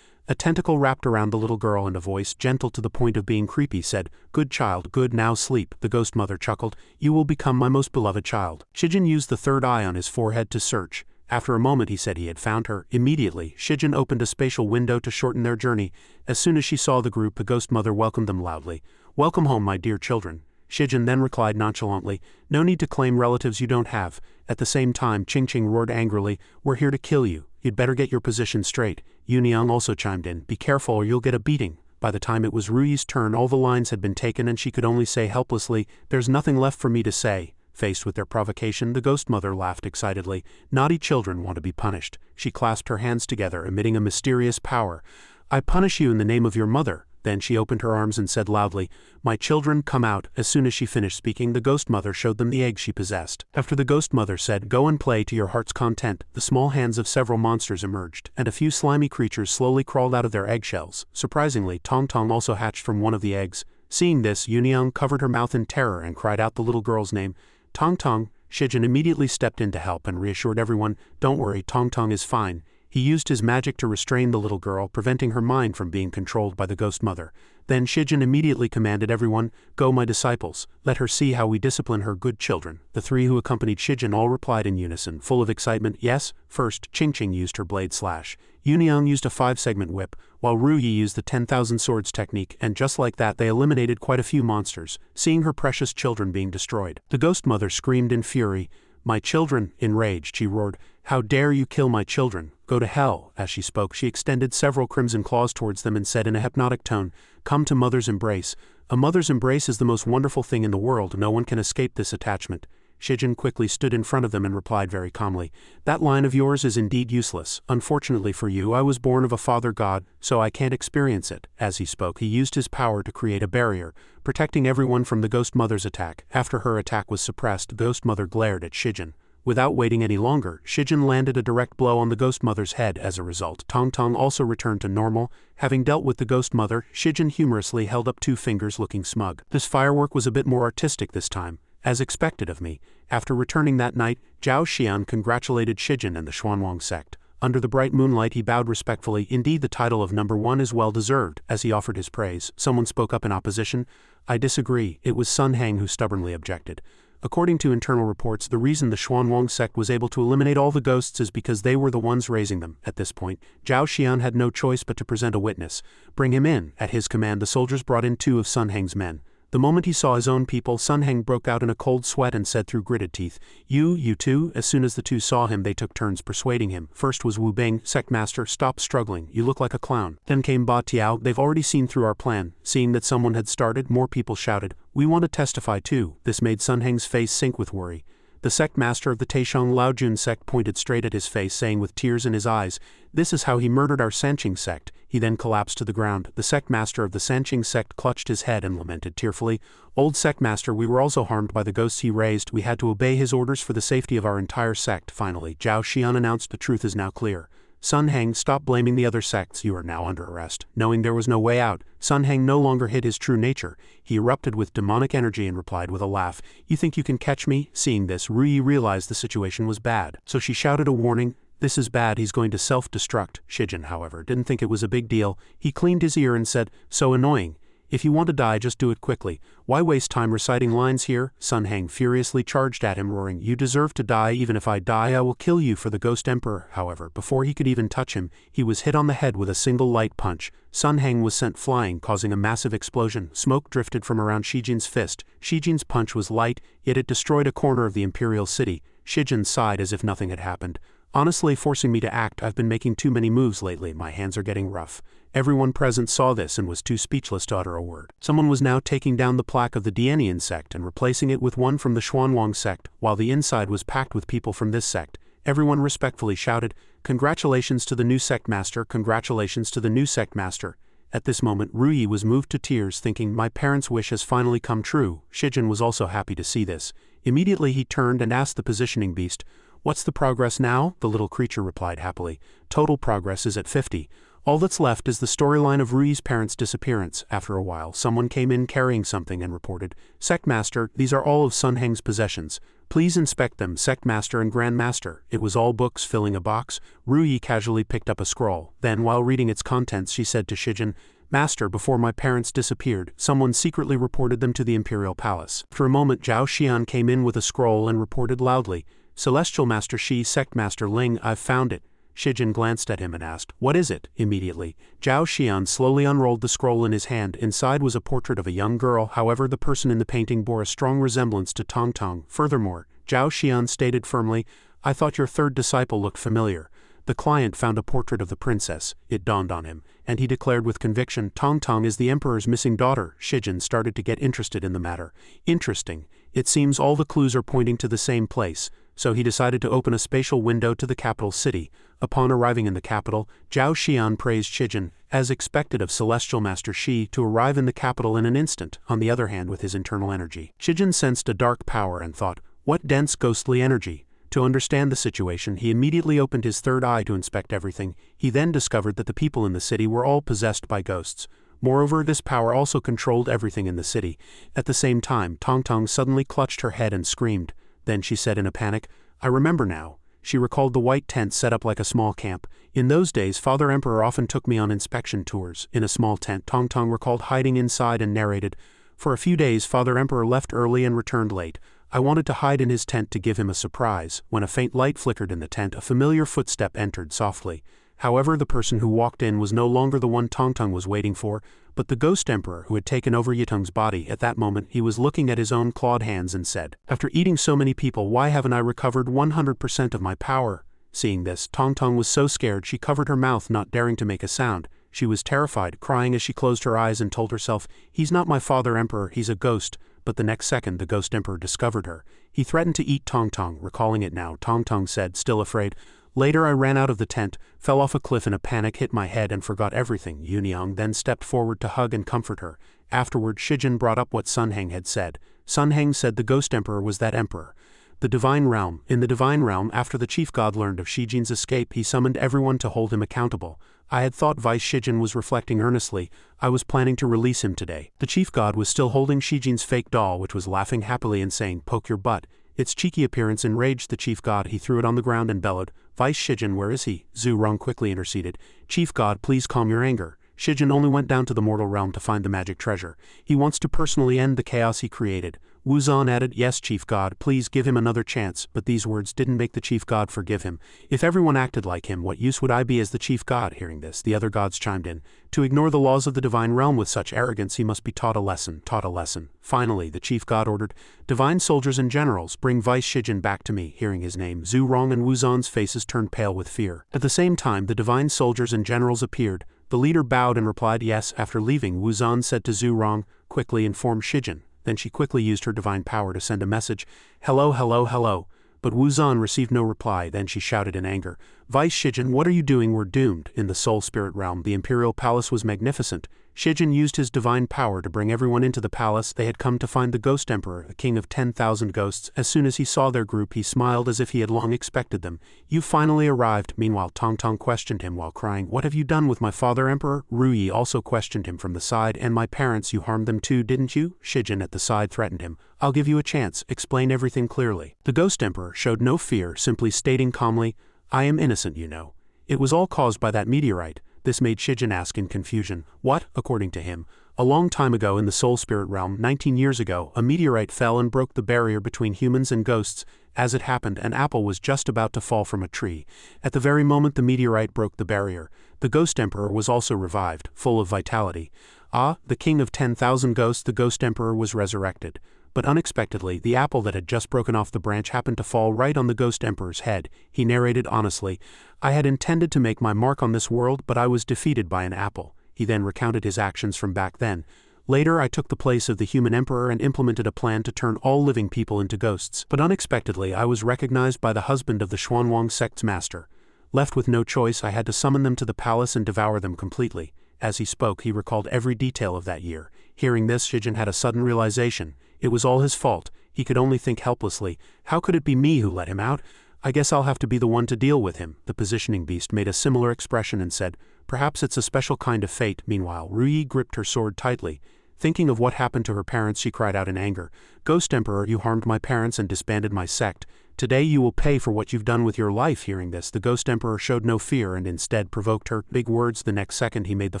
A tentacle wrapped around the little girl, and a voice, gentle to the point of being creepy, said, "Good child, good, now sleep." The ghost mother chuckled, "You will become my most beloved child." Shijin used the third eye on his forehead to search. After a moment he said he had found her. Immediately, Shijin opened a spatial window to shorten their journey. As soon as she saw the group, the ghost mother welcomed them loudly. "Welcome home, my dear children." Shijin then replied nonchalantly, "No need to claim relatives you don't have." At the same time, Ching-Ching roared angrily, "We're here to kill you. You'd better get your position straight." Yuniang also chimed in, "Be careful or you'll get a beating." By the time it was Ruyi's turn, all the lines had been taken and she could only say helplessly, "There's nothing left for me to say." Faced with their provocation, the ghost mother laughed excitedly. "Naughty children want to be punished." She clasped her hands together, emitting a mysterious power. "I punish you in the name of your mother." Then she opened her arms and said loudly, "My children, come out." As soon as she finished speaking, the ghost mother showed them the egg she possessed. After the ghost mother said, "Go and play to your heart's content," the small hands of several monsters emerged, and a few slimy creatures slowly crawled out of their eggshells. Surprisingly, Tong-Tong also hatched from one of the eggs. Seeing this, Yuniang covered her mouth in terror and cried out the little girl's name, "Tong-Tong." Shijin immediately stepped in to help and reassured everyone, "Don't worry, Tong-Tong is fine." He used his magic to restrain the little girl, preventing her mind from being controlled by the ghost mother. Then Shijin immediately commanded everyone, "Go, my disciples, let her see how we discipline her good children." The three who accompanied Shijin all replied in unison, full of excitement, "Yes." First, Ching-Ching used her blade slash. Yuniang used a 5-segment whip, while Ruyi used the 10,000 swords technique, and just like that they eliminated quite a few monsters, seeing her precious children being destroyed. The ghost mother screamed in fury, "My children!" Enraged, she roared, "How dare you kill my children? Go to hell!" As she spoke, she extended several crimson claws towards them and said in a hypnotic tone, "Come to mother's embrace." A mother's embrace is the most wonderful thing in the world. No one can escape this attachment. Shijin quickly stood in front of them and replied very calmly, "That line of yours is indeed useless. Unfortunately for you, I was born of a father god, so I can't experience it." As he spoke, he used his power to create a barrier, protecting everyone from the Ghost Mother's attack. After her attack was suppressed, the Ghost Mother glared at Shijin. Without waiting any longer, Shijin landed a direct blow on the Ghost Mother's head. As a result, Tong also returned to normal. Having dealt with the Ghost Mother, Shijin humorously held up 2 fingers looking smug. This firework was a bit more artistic this time, as expected of me. After returning that night, Zhao Xian congratulated Shijin and the Xuanwang sect. Under the bright moonlight he bowed respectfully. Indeed, the title of number 1 is well deserved. As he offered his praise, someone spoke up in opposition. "I disagree." It was Sun Hang who stubbornly objected. According to internal reports, the reason the Xuanwang sect was able to eliminate all the ghosts is because they were the ones raising them. At this point, Zhao Xian had no choice but to present a witness. "Bring him in." At his command, the soldiers brought in 2 of Sun Hang's men. The moment he saw his own people, Sun Hang broke out in a cold sweat and said through gritted teeth, You too?" As soon as the 2 saw him, they took turns persuading him. First was Wu Bing, "Sect Master, stop struggling, you look like a clown." Then came Ba Tiao, "They've already seen through our plan." Seeing that someone had started, more people shouted, "We want to testify too." This made Sun Hang's face sink with worry. The sect master of the Taishang Laojun sect pointed straight at his face, saying with tears in his eyes, "This is how he murdered our Sanqing sect." He then collapsed to the ground. The sect master of the Sanqing sect clutched his head and lamented tearfully, "Old sect master, we were also harmed by the ghosts he raised. We had to obey his orders for the safety of our entire sect." Finally, Zhao Xian announced, "The truth is now clear. Sun Hang, stop blaming the other sects. You are now under arrest." Knowing there was no way out, Sun Hang no longer hid his true nature. He erupted with demonic energy and replied with a laugh, "You think you can catch me?" Seeing this, Ruyi realized the situation was bad, so she shouted a warning, "This is bad, he's going to self-destruct." Shijin, however, didn't think it was a big deal. He cleaned his ear and said, "So annoying. If you want to die, just do it quickly. Why waste time reciting lines here?" Sun Hang furiously charged at him, roaring, "You deserve to die. Even if I die, I will kill you for the Ghost Emperor." However, before he could even touch him, he was hit on the head with a single light punch. Sun Hang was sent flying, causing a massive explosion. Smoke drifted from around Shijin's fist. Shijin's punch was light, yet it destroyed a corner of the Imperial City. Shijin sighed as if nothing had happened. "Honestly, forcing me to act, I've been making too many moves lately. My hands are getting rough." Everyone present saw this and was too speechless to utter a word. Someone was now taking down the plaque of the Dianian sect and replacing it with one from the Xuanwang sect, while the inside was packed with people from this sect. Everyone respectfully shouted, "Congratulations to the new sect master, congratulations to the new sect master." At this moment, Ruyi was moved to tears, thinking, "My parents' wish has finally come true." Shijin was also happy to see this. Immediately he turned and asked the positioning beast, "What's the progress now?" The little creature replied happily, "Total progress is at 50. All that's left is the storyline of Rui's parents' disappearance." After a while, someone came in carrying something and reported, "Sect Master, these are all of Sun Hang's possessions. Please inspect them, Sect Master and Grand Master." It was all books filling a box. Rui casually picked up a scroll. Then, while reading its contents, she said to Shijin, "Master, before my parents disappeared, someone secretly reported them to the Imperial Palace." For a moment, Zhao Xian came in with a scroll and reported loudly, "Celestial Master Shi, Sect Master Ling, I've found it." Shijin glanced at him and asked, "What is it?" Immediately, Zhao Xian slowly unrolled the scroll in his hand. Inside was a portrait of a young girl. However, the person in the painting bore a strong resemblance to Tong. Furthermore, Zhao Xian stated firmly, "I thought your third disciple looked familiar." The client found a portrait of the princess. It dawned on him, and he declared with conviction, Tong is the emperor's missing daughter." Shijin started to get interested in the matter. Interesting. It seems all the clues are pointing to the same place. So he decided to open a spatial window to the capital city. Upon arriving in the capital, Zhao Xian praised Shijin, as expected of Celestial Master Shi, to arrive in the capital in an instant, on the other hand with his internal energy. Shijin sensed a dark power and thought, "What dense ghostly energy?" To understand the situation, he immediately opened his third eye to inspect everything. He then discovered that the people in the city were all possessed by ghosts. Moreover, this power also controlled everything in the city. At the same time, Tong suddenly clutched her head and screamed. Then she said in a panic, "I remember now." She recalled the white tent set up like a small camp. In those days, Father Emperor often took me on inspection tours. In a small tent, Tong recalled hiding inside and narrated, "For a few days, Father Emperor left early and returned late. I wanted to hide in his tent to give him a surprise. When a faint light flickered in the tent, a familiar footstep entered softly. However, the person who walked in was no longer the one Tong was waiting for, but the Ghost Emperor who had taken over Yitung's body. At that moment, he was looking at his own clawed hands and said, "After eating so many people, why haven't I recovered 100% of my power?" Seeing this, Tong was so scared she covered her mouth, not daring to make a sound. She was terrified, crying as she closed her eyes and told herself, "He's not my Father Emperor, he's a ghost." but the next second the Ghost Emperor discovered her. He threatened to eat Tong Tong, recalling it now. Tong Tong said, still afraid, "Later I ran out of the tent, fell off a cliff in a panic, hit my head and forgot everything." Yunyang then stepped forward to hug and comfort her. Afterward, Shijin brought up what Sun Heng had said. Sun Heng said the Ghost Emperor was that emperor. The Divine Realm. In the Divine Realm, after the Chief God learned of Shijin's escape, he summoned everyone to hold him accountable. I had thought Vice Shijin was reflecting earnestly. I was planning to release him today. The Chief God was still holding Shijin's fake doll, which was laughing happily and saying, "Poke your butt." Its cheeky appearance enraged the Chief God. He threw it on the ground and bellowed, "Vice Shijin, where is he?" Zhu Rong quickly interceded. "Chief God, please calm your anger. Shijin only went down to the mortal realm to find the magic treasure. He wants to personally end the chaos he created." Wu Zan added, "Yes, Chief God, please give him another chance," but these words didn't make the Chief God forgive him. "If everyone acted like him, what use would I be as the Chief God?" Hearing this, the other gods chimed in. "To ignore the laws of the Divine Realm with such arrogance, he must be taught a lesson, taught a lesson." Finally, the Chief God ordered, "Divine soldiers and generals, bring Vice Shijin back to me." Hearing his name, Zhu Rong and Wu Zan's faces turned pale with fear. At the same time, the divine soldiers and generals appeared. The leader bowed and replied yes. After leaving, Wu Zan said to Zhu Rong, "Quickly inform Shijin." Then she quickly used her divine power to send a message, "Hello, hello, hello." But Wu Zan received no reply. Then she shouted in anger, "Vice Shijin, what are you doing? We're doomed." In the Soul Spirit Realm, the Imperial Palace was magnificent. Shijin used his divine power to bring everyone into the palace. They had come to find the Ghost Emperor, the king of 10,000 ghosts. As soon as he saw their group, he smiled as if he had long expected them. "You finally arrived." Meanwhile, Tong Tong questioned him while crying, "What have you done with my father, Emperor?" Ruyi also questioned him from the side, "And my parents, you harmed them too, didn't you?" Shijin at the side threatened him, "I'll give you a chance, explain everything clearly." The Ghost Emperor showed no fear, simply stating calmly, "I am innocent, you know. It was all caused by that meteorite." This made Shijin ask in confusion, "What?" According to him, a long time ago in the Soul Spirit Realm, 19 years ago, a meteorite fell and broke the barrier between humans and ghosts. As it happened, an apple was just about to fall from a tree. At the very moment the meteorite broke the barrier, the Ghost Emperor was also revived, full of vitality. The king of 10,000 ghosts, the Ghost Emperor was resurrected. But unexpectedly, the apple that had just broken off the branch happened to fall right on the Ghost Emperor's head. He narrated honestly, "I had intended to make my mark on this world, but I was defeated by an apple." He then recounted his actions from back then. "Later, I took the place of the human emperor and implemented a plan to turn all living people into ghosts. But unexpectedly, I was recognized by the husband of the Xuanwang sect's master. Left with no choice, I had to summon them to the palace and devour them completely." As he spoke, he recalled every detail of that year. Hearing this, Shijin had a sudden realization. It was all his fault. He could only think helplessly, "How could it be me who let him out? I guess I'll have to be the one to deal with him." The positioning beast made a similar expression and said, "Perhaps it's a special kind of fate." Meanwhile, Ruyi gripped her sword tightly. Thinking of what happened to her parents, she cried out in anger, "Ghost Emperor, you harmed my parents and disbanded my sect. Today you will pay for what you've done with your life." Hearing this, the Ghost Emperor showed no fear and instead provoked her. Big words. The next second he made the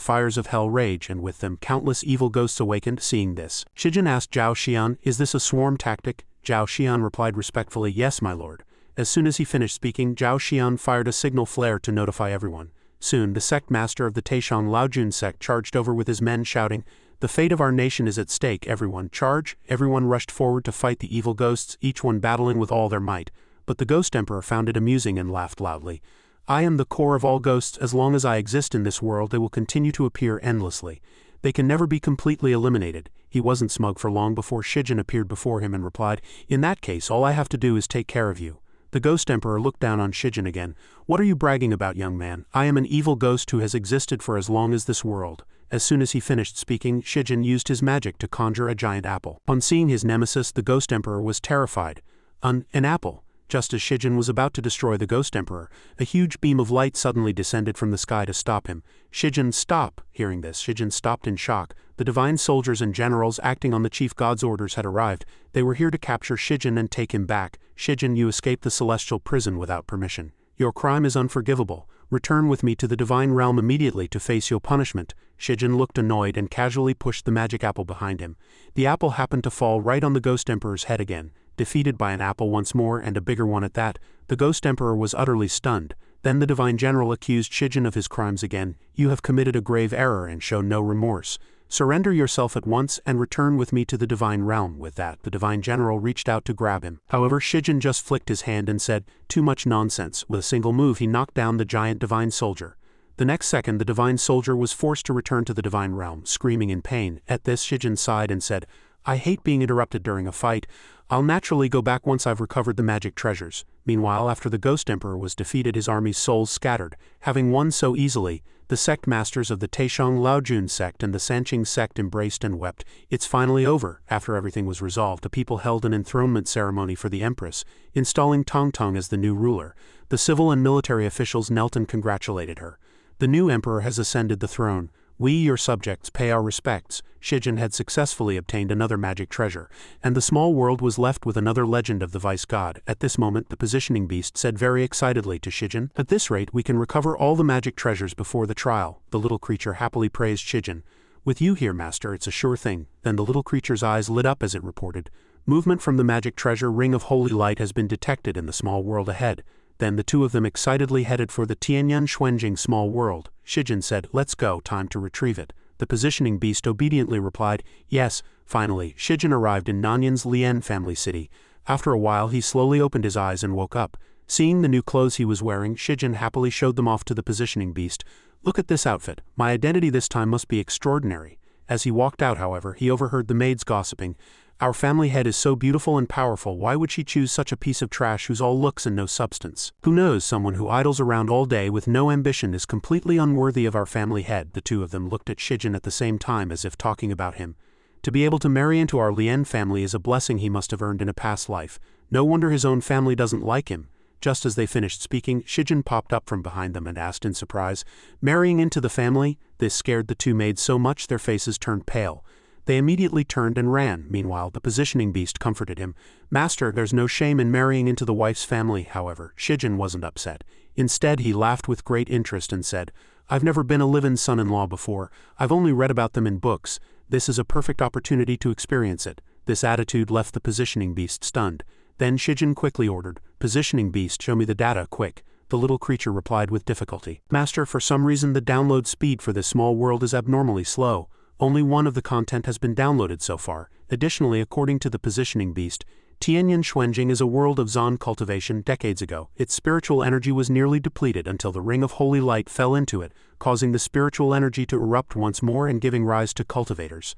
fires of hell rage, and with them countless evil ghosts awakened. Seeing this, Shijin asked Zhao Xian, "Is this a swarm tactic?" Zhao Xian replied respectfully, "Yes, my lord." As soon as he finished speaking, Zhao Xian fired a signal flare to notify everyone. Soon, the sect master of the Taishang Laojun sect charged over with his men shouting, "The fate of our nation is at stake, everyone charge!" Everyone rushed forward to fight the evil ghosts, each one battling with all their might. But the Ghost Emperor found it amusing and laughed loudly. "I am the core of all ghosts. As long as I exist in this world, they will continue to appear endlessly. They can never be completely eliminated." He wasn't smug for long before Shijin appeared before him and replied, "In that case, all I have to do is take care of you." The Ghost Emperor looked down on Shijin again. "What are you bragging about, young man? I am an evil ghost who has existed for as long as this world." As soon as he finished speaking, Shijin used his magic to conjure a giant apple. On seeing his nemesis, the Ghost Emperor was terrified. An apple. Just as Shijin was about to destroy the Ghost Emperor, a huge beam of light suddenly descended from the sky to stop him. "Shijin, stop!" Hearing this, Shijin stopped in shock. The divine soldiers and generals acting on the chief god's orders had arrived. They were here to capture Shijin and take him back. "Shijin, you escaped the celestial prison without permission. Your crime is unforgivable. Return with me to the divine realm immediately to face your punishment." Shijin looked annoyed and casually pushed the magic apple behind him. The apple happened to fall right on the Ghost Emperor's head again. Defeated by an apple once more, and a bigger one at that, the Ghost Emperor was utterly stunned. Then the Divine General accused Shijin of his crimes again. "You have committed a grave error and show no remorse. Surrender yourself at once and return with me to the Divine Realm." With that, the Divine General reached out to grab him. However, Shijin just flicked his hand and said, "Too much nonsense." With a single move, he knocked down the giant Divine Soldier. The next second, the Divine Soldier was forced to return to the Divine Realm, screaming in pain. At this, Shijin sighed and said, I hate being interrupted during a fight. I'll naturally go back once I've recovered the magic treasures. Meanwhile, after the Ghost Emperor was defeated, his army's souls scattered. Having won so easily, the sect masters of the Taishang Laojun sect and the Sanqing sect embraced and wept. It's finally over. After everything was resolved, the people held an enthronement ceremony for the empress, installing Tongtong as the new ruler. The civil and military officials knelt and congratulated her. The new emperor has ascended the throne. We, your subjects, pay our respects. Shijin had successfully obtained another magic treasure, and the small world was left with another legend of the vice god. At this moment, the positioning beast said very excitedly to Shijin, "At this rate, we can recover all the magic treasures before the trial." The little creature happily praised Shijin. "With you here, master, it's a sure thing." Then the little creature's eyes lit up as it reported, "Movement from the magic treasure ring of holy light has been detected in the small world ahead." Then the two of them excitedly headed for the Tianyan Xuanjing small world. Shijin said, "Let's go, time to retrieve it." The positioning beast obediently replied, "Yes." Finally, Shijin arrived in Nanyan's Lian family city. After a while he slowly opened his eyes and woke up. Seeing the new clothes he was wearing, Shijin happily showed them off to the positioning beast. "Look at this outfit. My identity this time must be extraordinary." As he walked out, however, he overheard the maids gossiping. "Our family head is so beautiful and powerful, why would she choose such a piece of trash who's all looks and no substance? Who knows, someone who idles around all day with no ambition is completely unworthy of our family head." The two of them looked at Shijin at the same time as if talking about him. "To be able to marry into our Lian family is a blessing he must have earned in a past life. No wonder his own family doesn't like him." Just as they finished speaking, Shijin popped up from behind them and asked in surprise, "Marrying into the family?" This scared the two maids so much their faces turned pale. They immediately turned and ran. Meanwhile, the positioning beast comforted him. "Master, there's no shame in marrying into the wife's family." However, Shijin wasn't upset. Instead, he laughed with great interest and said, "I've never been a live-in son-in-law before. I've only read about them in books. This is a perfect opportunity to experience it." This attitude left the positioning beast stunned. Then Shijin quickly ordered, "Positioning beast, show me the data, quick." The little creature replied with difficulty, "Master, for some reason the download speed for this small world is abnormally slow. Only one of the content has been downloaded so far." Additionally, according to the positioning beast, Tianyan Xuanjing is a world of Zon cultivation. Decades ago, its spiritual energy was nearly depleted until the ring of holy light fell into it, causing the spiritual energy to erupt once more and giving rise to cultivators.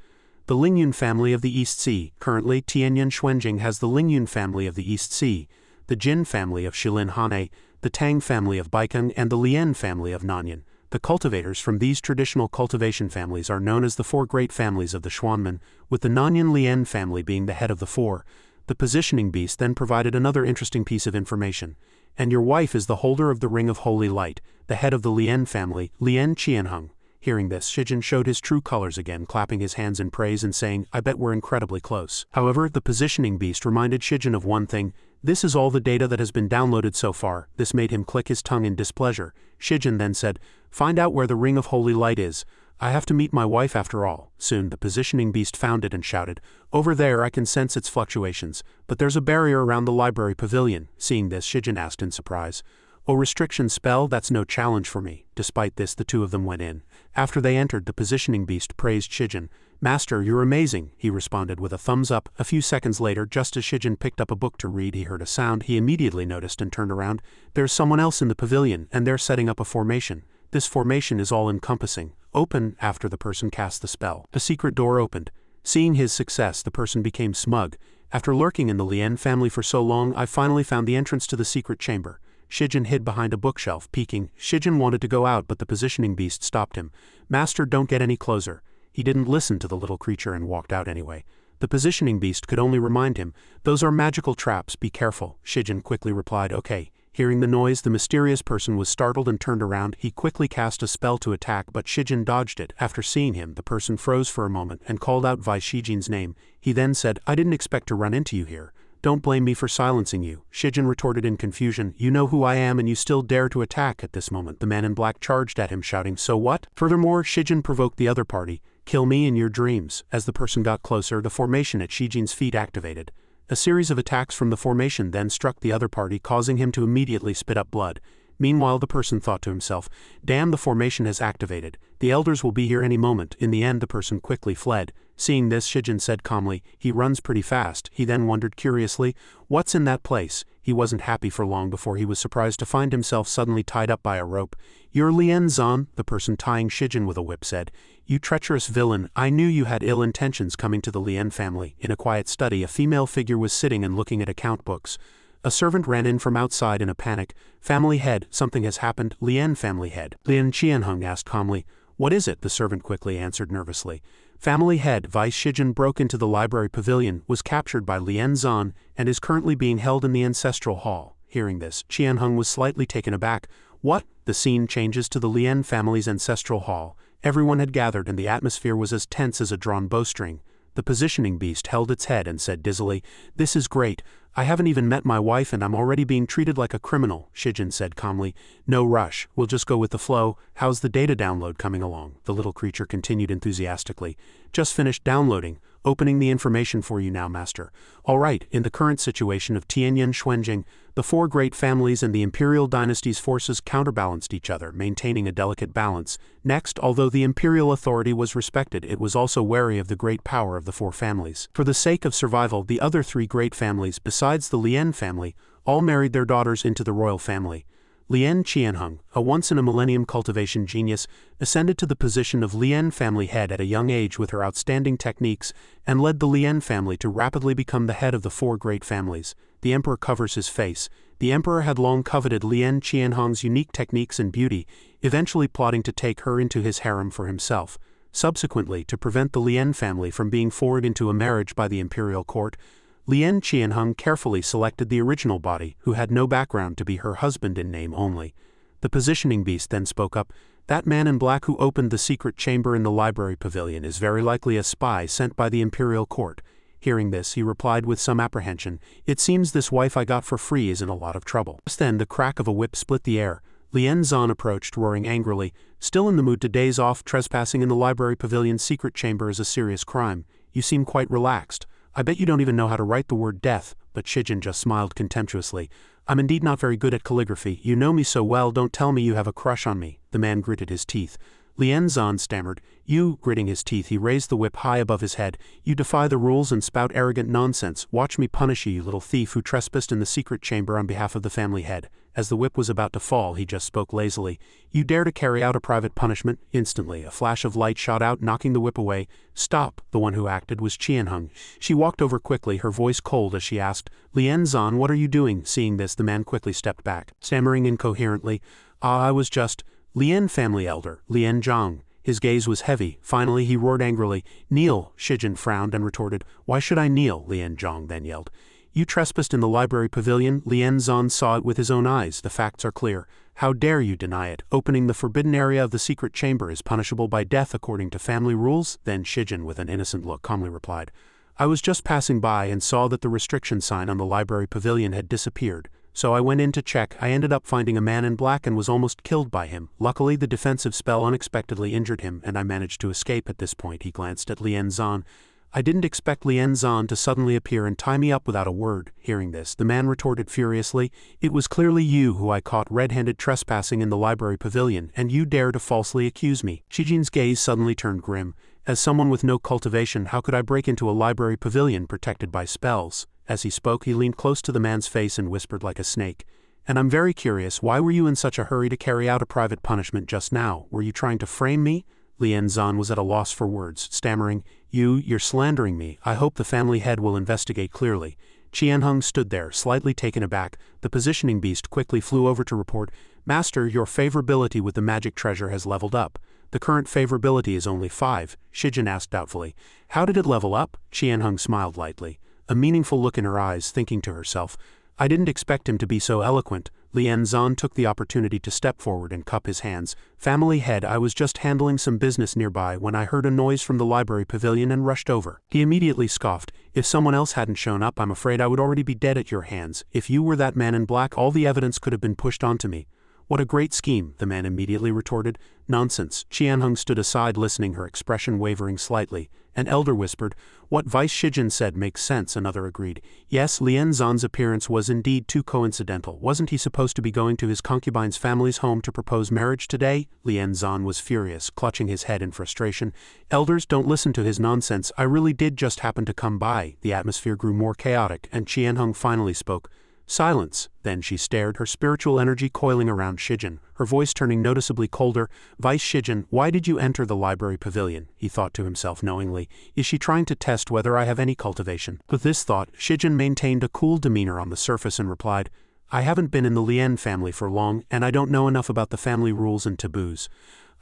The Lingyun family of the East Sea. Currently, Tianyan Xuanjing has the Lingyun family of the East Sea, the Jin family of Shilin Hane, the Tang family of Baikeng, and the Lian family of Nanyan. The cultivators from these traditional cultivation families are known as the four great families of the Xuanmen, with the Nanyan Lian family being the head of the four. The positioning beast then provided another interesting piece of information. "And your wife is the holder of the Ring of Holy Light, the head of the Lian family, Lian Qianheng." Hearing this, Shijin showed his true colors again, clapping his hands in praise and saying, "I bet we're incredibly close." However, the positioning beast reminded Shijin of one thing. "This is all the data that has been downloaded so far." This made him click his tongue in displeasure. Shijin then said, "Find out where the Ring of Holy Light is. I have to meet my wife after all." Soon the positioning beast found it and shouted, "Over there, I can sense its fluctuations, but there's a barrier around the library pavilion." Seeing this, Shijin asked in surprise, "Oh, restriction spell, that's no challenge for me." Despite this, the two of them went in. After they entered, the positioning beast praised Shijin. "Master, you're amazing," he responded with a thumbs up. A few seconds later, just as Shijin picked up a book to read, he heard a sound he immediately noticed and turned around. There's someone else in the pavilion, and they're setting up a formation. This formation is all-encompassing. Open after the person cast the spell. A secret door opened. Seeing his success, the person became smug. "After lurking in the Lian family for so long, I finally found the entrance to the secret chamber." Shijin hid behind a bookshelf, peeking. Shijin wanted to go out, but the positioning beast stopped him. "Master, don't get any closer." He didn't listen to the little creature and walked out anyway. The positioning beast could only remind him, "Those are magical traps, be careful." Shijin quickly replied, "Okay." Hearing the noise, the mysterious person was startled and turned around. He quickly cast a spell to attack, but Shijin dodged it. After seeing him, the person froze for a moment and called out Vai Shijin's name. He then said, "I didn't expect to run into you here. Don't blame me for silencing you." Shijin retorted in confusion, "You know who I am and you still dare to attack." At this moment, the man in black charged at him, shouting, "So what?" Furthermore, Shijin provoked the other party. "Kill me in your dreams." As the person got closer, the formation at Shijin's feet activated. A series of attacks from the formation then struck the other party, causing him to immediately spit up blood. Meanwhile, the person thought to himself, "Damn, the formation has activated. The elders will be here any moment." In the end, the person quickly fled. Seeing this, Shijin said calmly, "He runs pretty fast." He then wondered curiously, "What's in that place?" He wasn't happy for long before he was surprised to find himself suddenly tied up by a rope. "You're Lian Zan," the person tying Shijin with a whip said. "You treacherous villain, I knew you had ill intentions coming to the Lien family." In a quiet study, a female figure was sitting and looking at account books. A servant ran in from outside in a panic. "Family head, something has happened." "Lien family head?" Lien Qianheng asked calmly. "What is it?" the servant quickly answered nervously. "Family head Vice Shijin broke into the library pavilion, was captured by Lien Zan, and is currently being held in the ancestral hall." Hearing this, Qianheng was slightly taken aback. "What?" The scene changes to the Lien family's ancestral hall. Everyone had gathered and the atmosphere was as tense as a drawn bowstring. The positioning beast held its head and said dizzily, "This is great. I haven't even met my wife and I'm already being treated like a criminal." Shijin said calmly, "No rush, we'll just go with the flow. How's the data download coming along?" The little creature continued enthusiastically. "Just finished downloading. Opening the information for you now, master." "All right, in the current situation of Tianyan Xuanjing, the four great families and the imperial dynasty's forces counterbalanced each other, maintaining a delicate balance. Next, although the imperial authority was respected, it was also wary of the great power of the four families. For the sake of survival, the other three great families, besides the Lien family, all married their daughters into the royal family. Lien Qianheng, a once-in-a-millennium cultivation genius, ascended to the position of Lien family head at a young age with her outstanding techniques, and led the Lien family to rapidly become the head of the four great families. The emperor covers his face. The emperor had long coveted Lien Qianheng's unique techniques and beauty, eventually plotting to take her into his harem for himself. Subsequently, to prevent the Lien family from being forced into a marriage by the imperial court, Lien Qianheng carefully selected the original Bati, who had no background, to be her husband in name only. The positioning beast then spoke up. "That man in black who opened the secret chamber in the library pavilion is very likely a spy sent by the imperial court." Hearing this, he replied with some apprehension, "It seems this wife I got for free is in a lot of trouble." Just then the crack of a whip split the air. Lien Zan approached, roaring angrily. "Still in the mood to daze off? Trespassing in the library pavilion's secret chamber is a serious crime. You seem quite relaxed. I bet you don't even know how to write the word death." But Shijin just smiled contemptuously. "I'm indeed not very good at calligraphy. You know me so well, don't tell me you have a crush on me." The man gritted his teeth. Lien Zan stammered. "You," gritting his teeth, he raised the whip high above his head. "You defy the rules and spout arrogant nonsense. Watch me punish you, you little thief who trespassed in the secret chamber on behalf of the family head." As the whip was about to fall, he just spoke lazily. "You dare to carry out a private punishment?" Instantly, a flash of light shot out, knocking the whip away. "Stop!" The one who acted was Qianheng. She walked over quickly, her voice cold as she asked, "Lien Zan, what are you doing?" Seeing this, the man quickly stepped back, stammering incoherently, I was just—" "Lien family elder, Lien Zhang." His gaze was heavy. Finally, he roared angrily, "Kneel!" Shijin frowned and retorted, "Why should I kneel?" Lien Zhang then yelled. "You trespassed in the library pavilion." Lien Zan saw it with his own eyes. "The facts are clear. How dare you deny it? Opening the forbidden area of the secret chamber is punishable by death according to family rules." Then Shijin, with an innocent look, calmly replied, "I was just passing by and saw that the restriction sign on the library pavilion had disappeared. So I went in to check. I ended up finding a man in black and was almost killed by him. Luckily, the defensive spell unexpectedly injured him, and I managed to escape." At this point, he glanced at Lien Zan. "I didn't expect Lien Zan to suddenly appear and tie me up without a word." Hearing this, the man retorted furiously, "It was clearly you who I caught red-handed trespassing in the library pavilion, and you dare to falsely accuse me." Shijin's gaze suddenly turned grim. "As someone with no cultivation, how could I break into a library pavilion protected by spells?" As he spoke, he leaned close to the man's face and whispered like a snake, "And I'm very curious, why were you in such a hurry to carry out a private punishment just now? Were you trying to frame me?" Lien Zan was at a loss for words, stammering, You're slandering me. I hope the family head will investigate clearly." Qianheng stood there, slightly taken aback. The positioning beast quickly flew over to report, "Master, your favorability with the magic treasure has leveled up." "The current favorability is only 5, Shijin asked doubtfully. "How did it level up?" Qianheng smiled lightly, a meaningful look in her eyes, thinking to herself, "I didn't expect him to be so eloquent." Lien Zan took the opportunity to step forward and cup his hands. "Family head, I was just handling some business nearby when I heard a noise from the library pavilion and rushed over." He immediately scoffed, "If someone else hadn't shown up, I'm afraid I would already be dead at your hands. If you were that man in black, all the evidence could have been pushed onto me." "What a great scheme," the man immediately retorted. "Nonsense." Qianheng stood aside listening, her expression wavering slightly. An elder whispered, "What Vice Shijin said makes sense," another agreed. "Yes, Lien Zan's appearance was indeed too coincidental. Wasn't he supposed to be going to his concubine's family's home to propose marriage today?" Lien Zan was furious, clutching his head in frustration. "Elders, don't listen to his nonsense. I really did just happen to come by." The atmosphere grew more chaotic, and Qianheng finally spoke. Silence. Then she stared, her spiritual energy coiling around Shijin, her voice turning noticeably colder. Vice Shijin, why did you enter the library pavilion? He thought to himself knowingly. Is she trying to test whether I have any cultivation? With this thought, Shijin maintained a cool demeanor on the surface and replied, I haven't been in the Lien family for long, and I don't know enough about the family rules and taboos.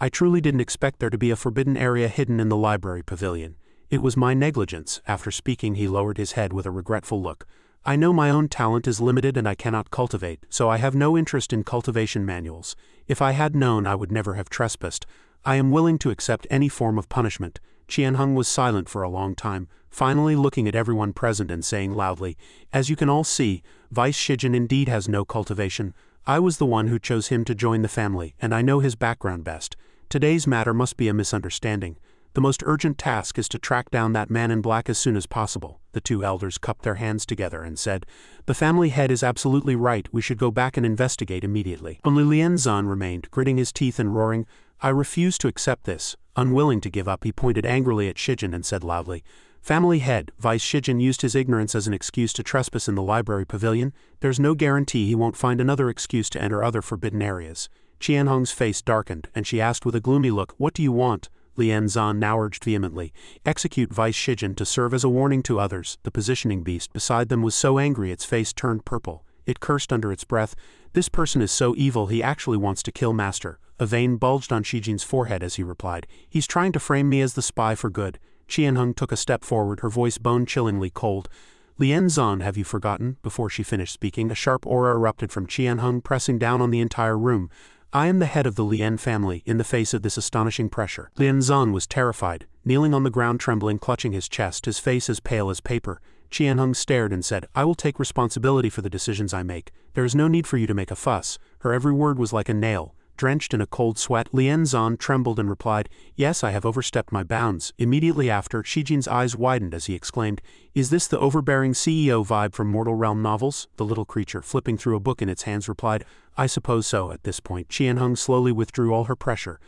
I truly didn't expect there to be a forbidden area hidden in the library pavilion. It was my negligence. After speaking, he lowered his head with a regretful look. I know my own talent is limited and I cannot cultivate, so I have no interest in cultivation manuals. If I had known, I would never have trespassed. I am willing to accept any form of punishment. Qianheng was silent for a long time, finally looking at everyone present and saying loudly, As you can all see, Vice Shijin indeed has no cultivation. I was the one who chose him to join the family, and I know his background best. Today's matter must be a misunderstanding. The most urgent task is to track down that man in black as soon as possible. The two elders cupped their hands together and said, The family head is absolutely right, we should go back and investigate immediately. Only Lien Zan remained, gritting his teeth and roaring, I refuse to accept this. Unwilling to give up, he pointed angrily at Shijin and said loudly, Family head. Vice Shijin used his ignorance as an excuse to trespass in the library pavilion. There's no guarantee he won't find another excuse to enter other forbidden areas. Qianheng's face darkened, and she asked with a gloomy look, What do you want? Lien Zan now urged vehemently, Execute Vice Shijin to serve as a warning to others. The positioning beast beside them was so angry its face turned purple. It cursed under its breath, This person is so evil he actually wants to kill Master. A vein bulged on Shijin's forehead as he replied, He's trying to frame me as the spy for good. Qianheng took a step forward, her voice bone-chillingly cold. Lien Zan, have you forgotten? Before she finished speaking, a sharp aura erupted from Qianheng, pressing down on the entire room. I am the head of the Lien family. In the face of this astonishing pressure, Lien Zan was terrified, kneeling on the ground, trembling, clutching his chest, his face as pale as paper. Qianheng stared and said, I will take responsibility for the decisions I make. There is no need for you to make a fuss. Her every word was like a nail. Drenched in a cold sweat, Lien Zan trembled and replied, Yes, I have overstepped my bounds. Immediately after, Shijin's eyes widened as he exclaimed, Is this the overbearing CEO vibe from Mortal Realm novels? The little creature, flipping through a book in its hands, replied, I suppose so. At this point, Qianheng slowly withdrew all her pressure.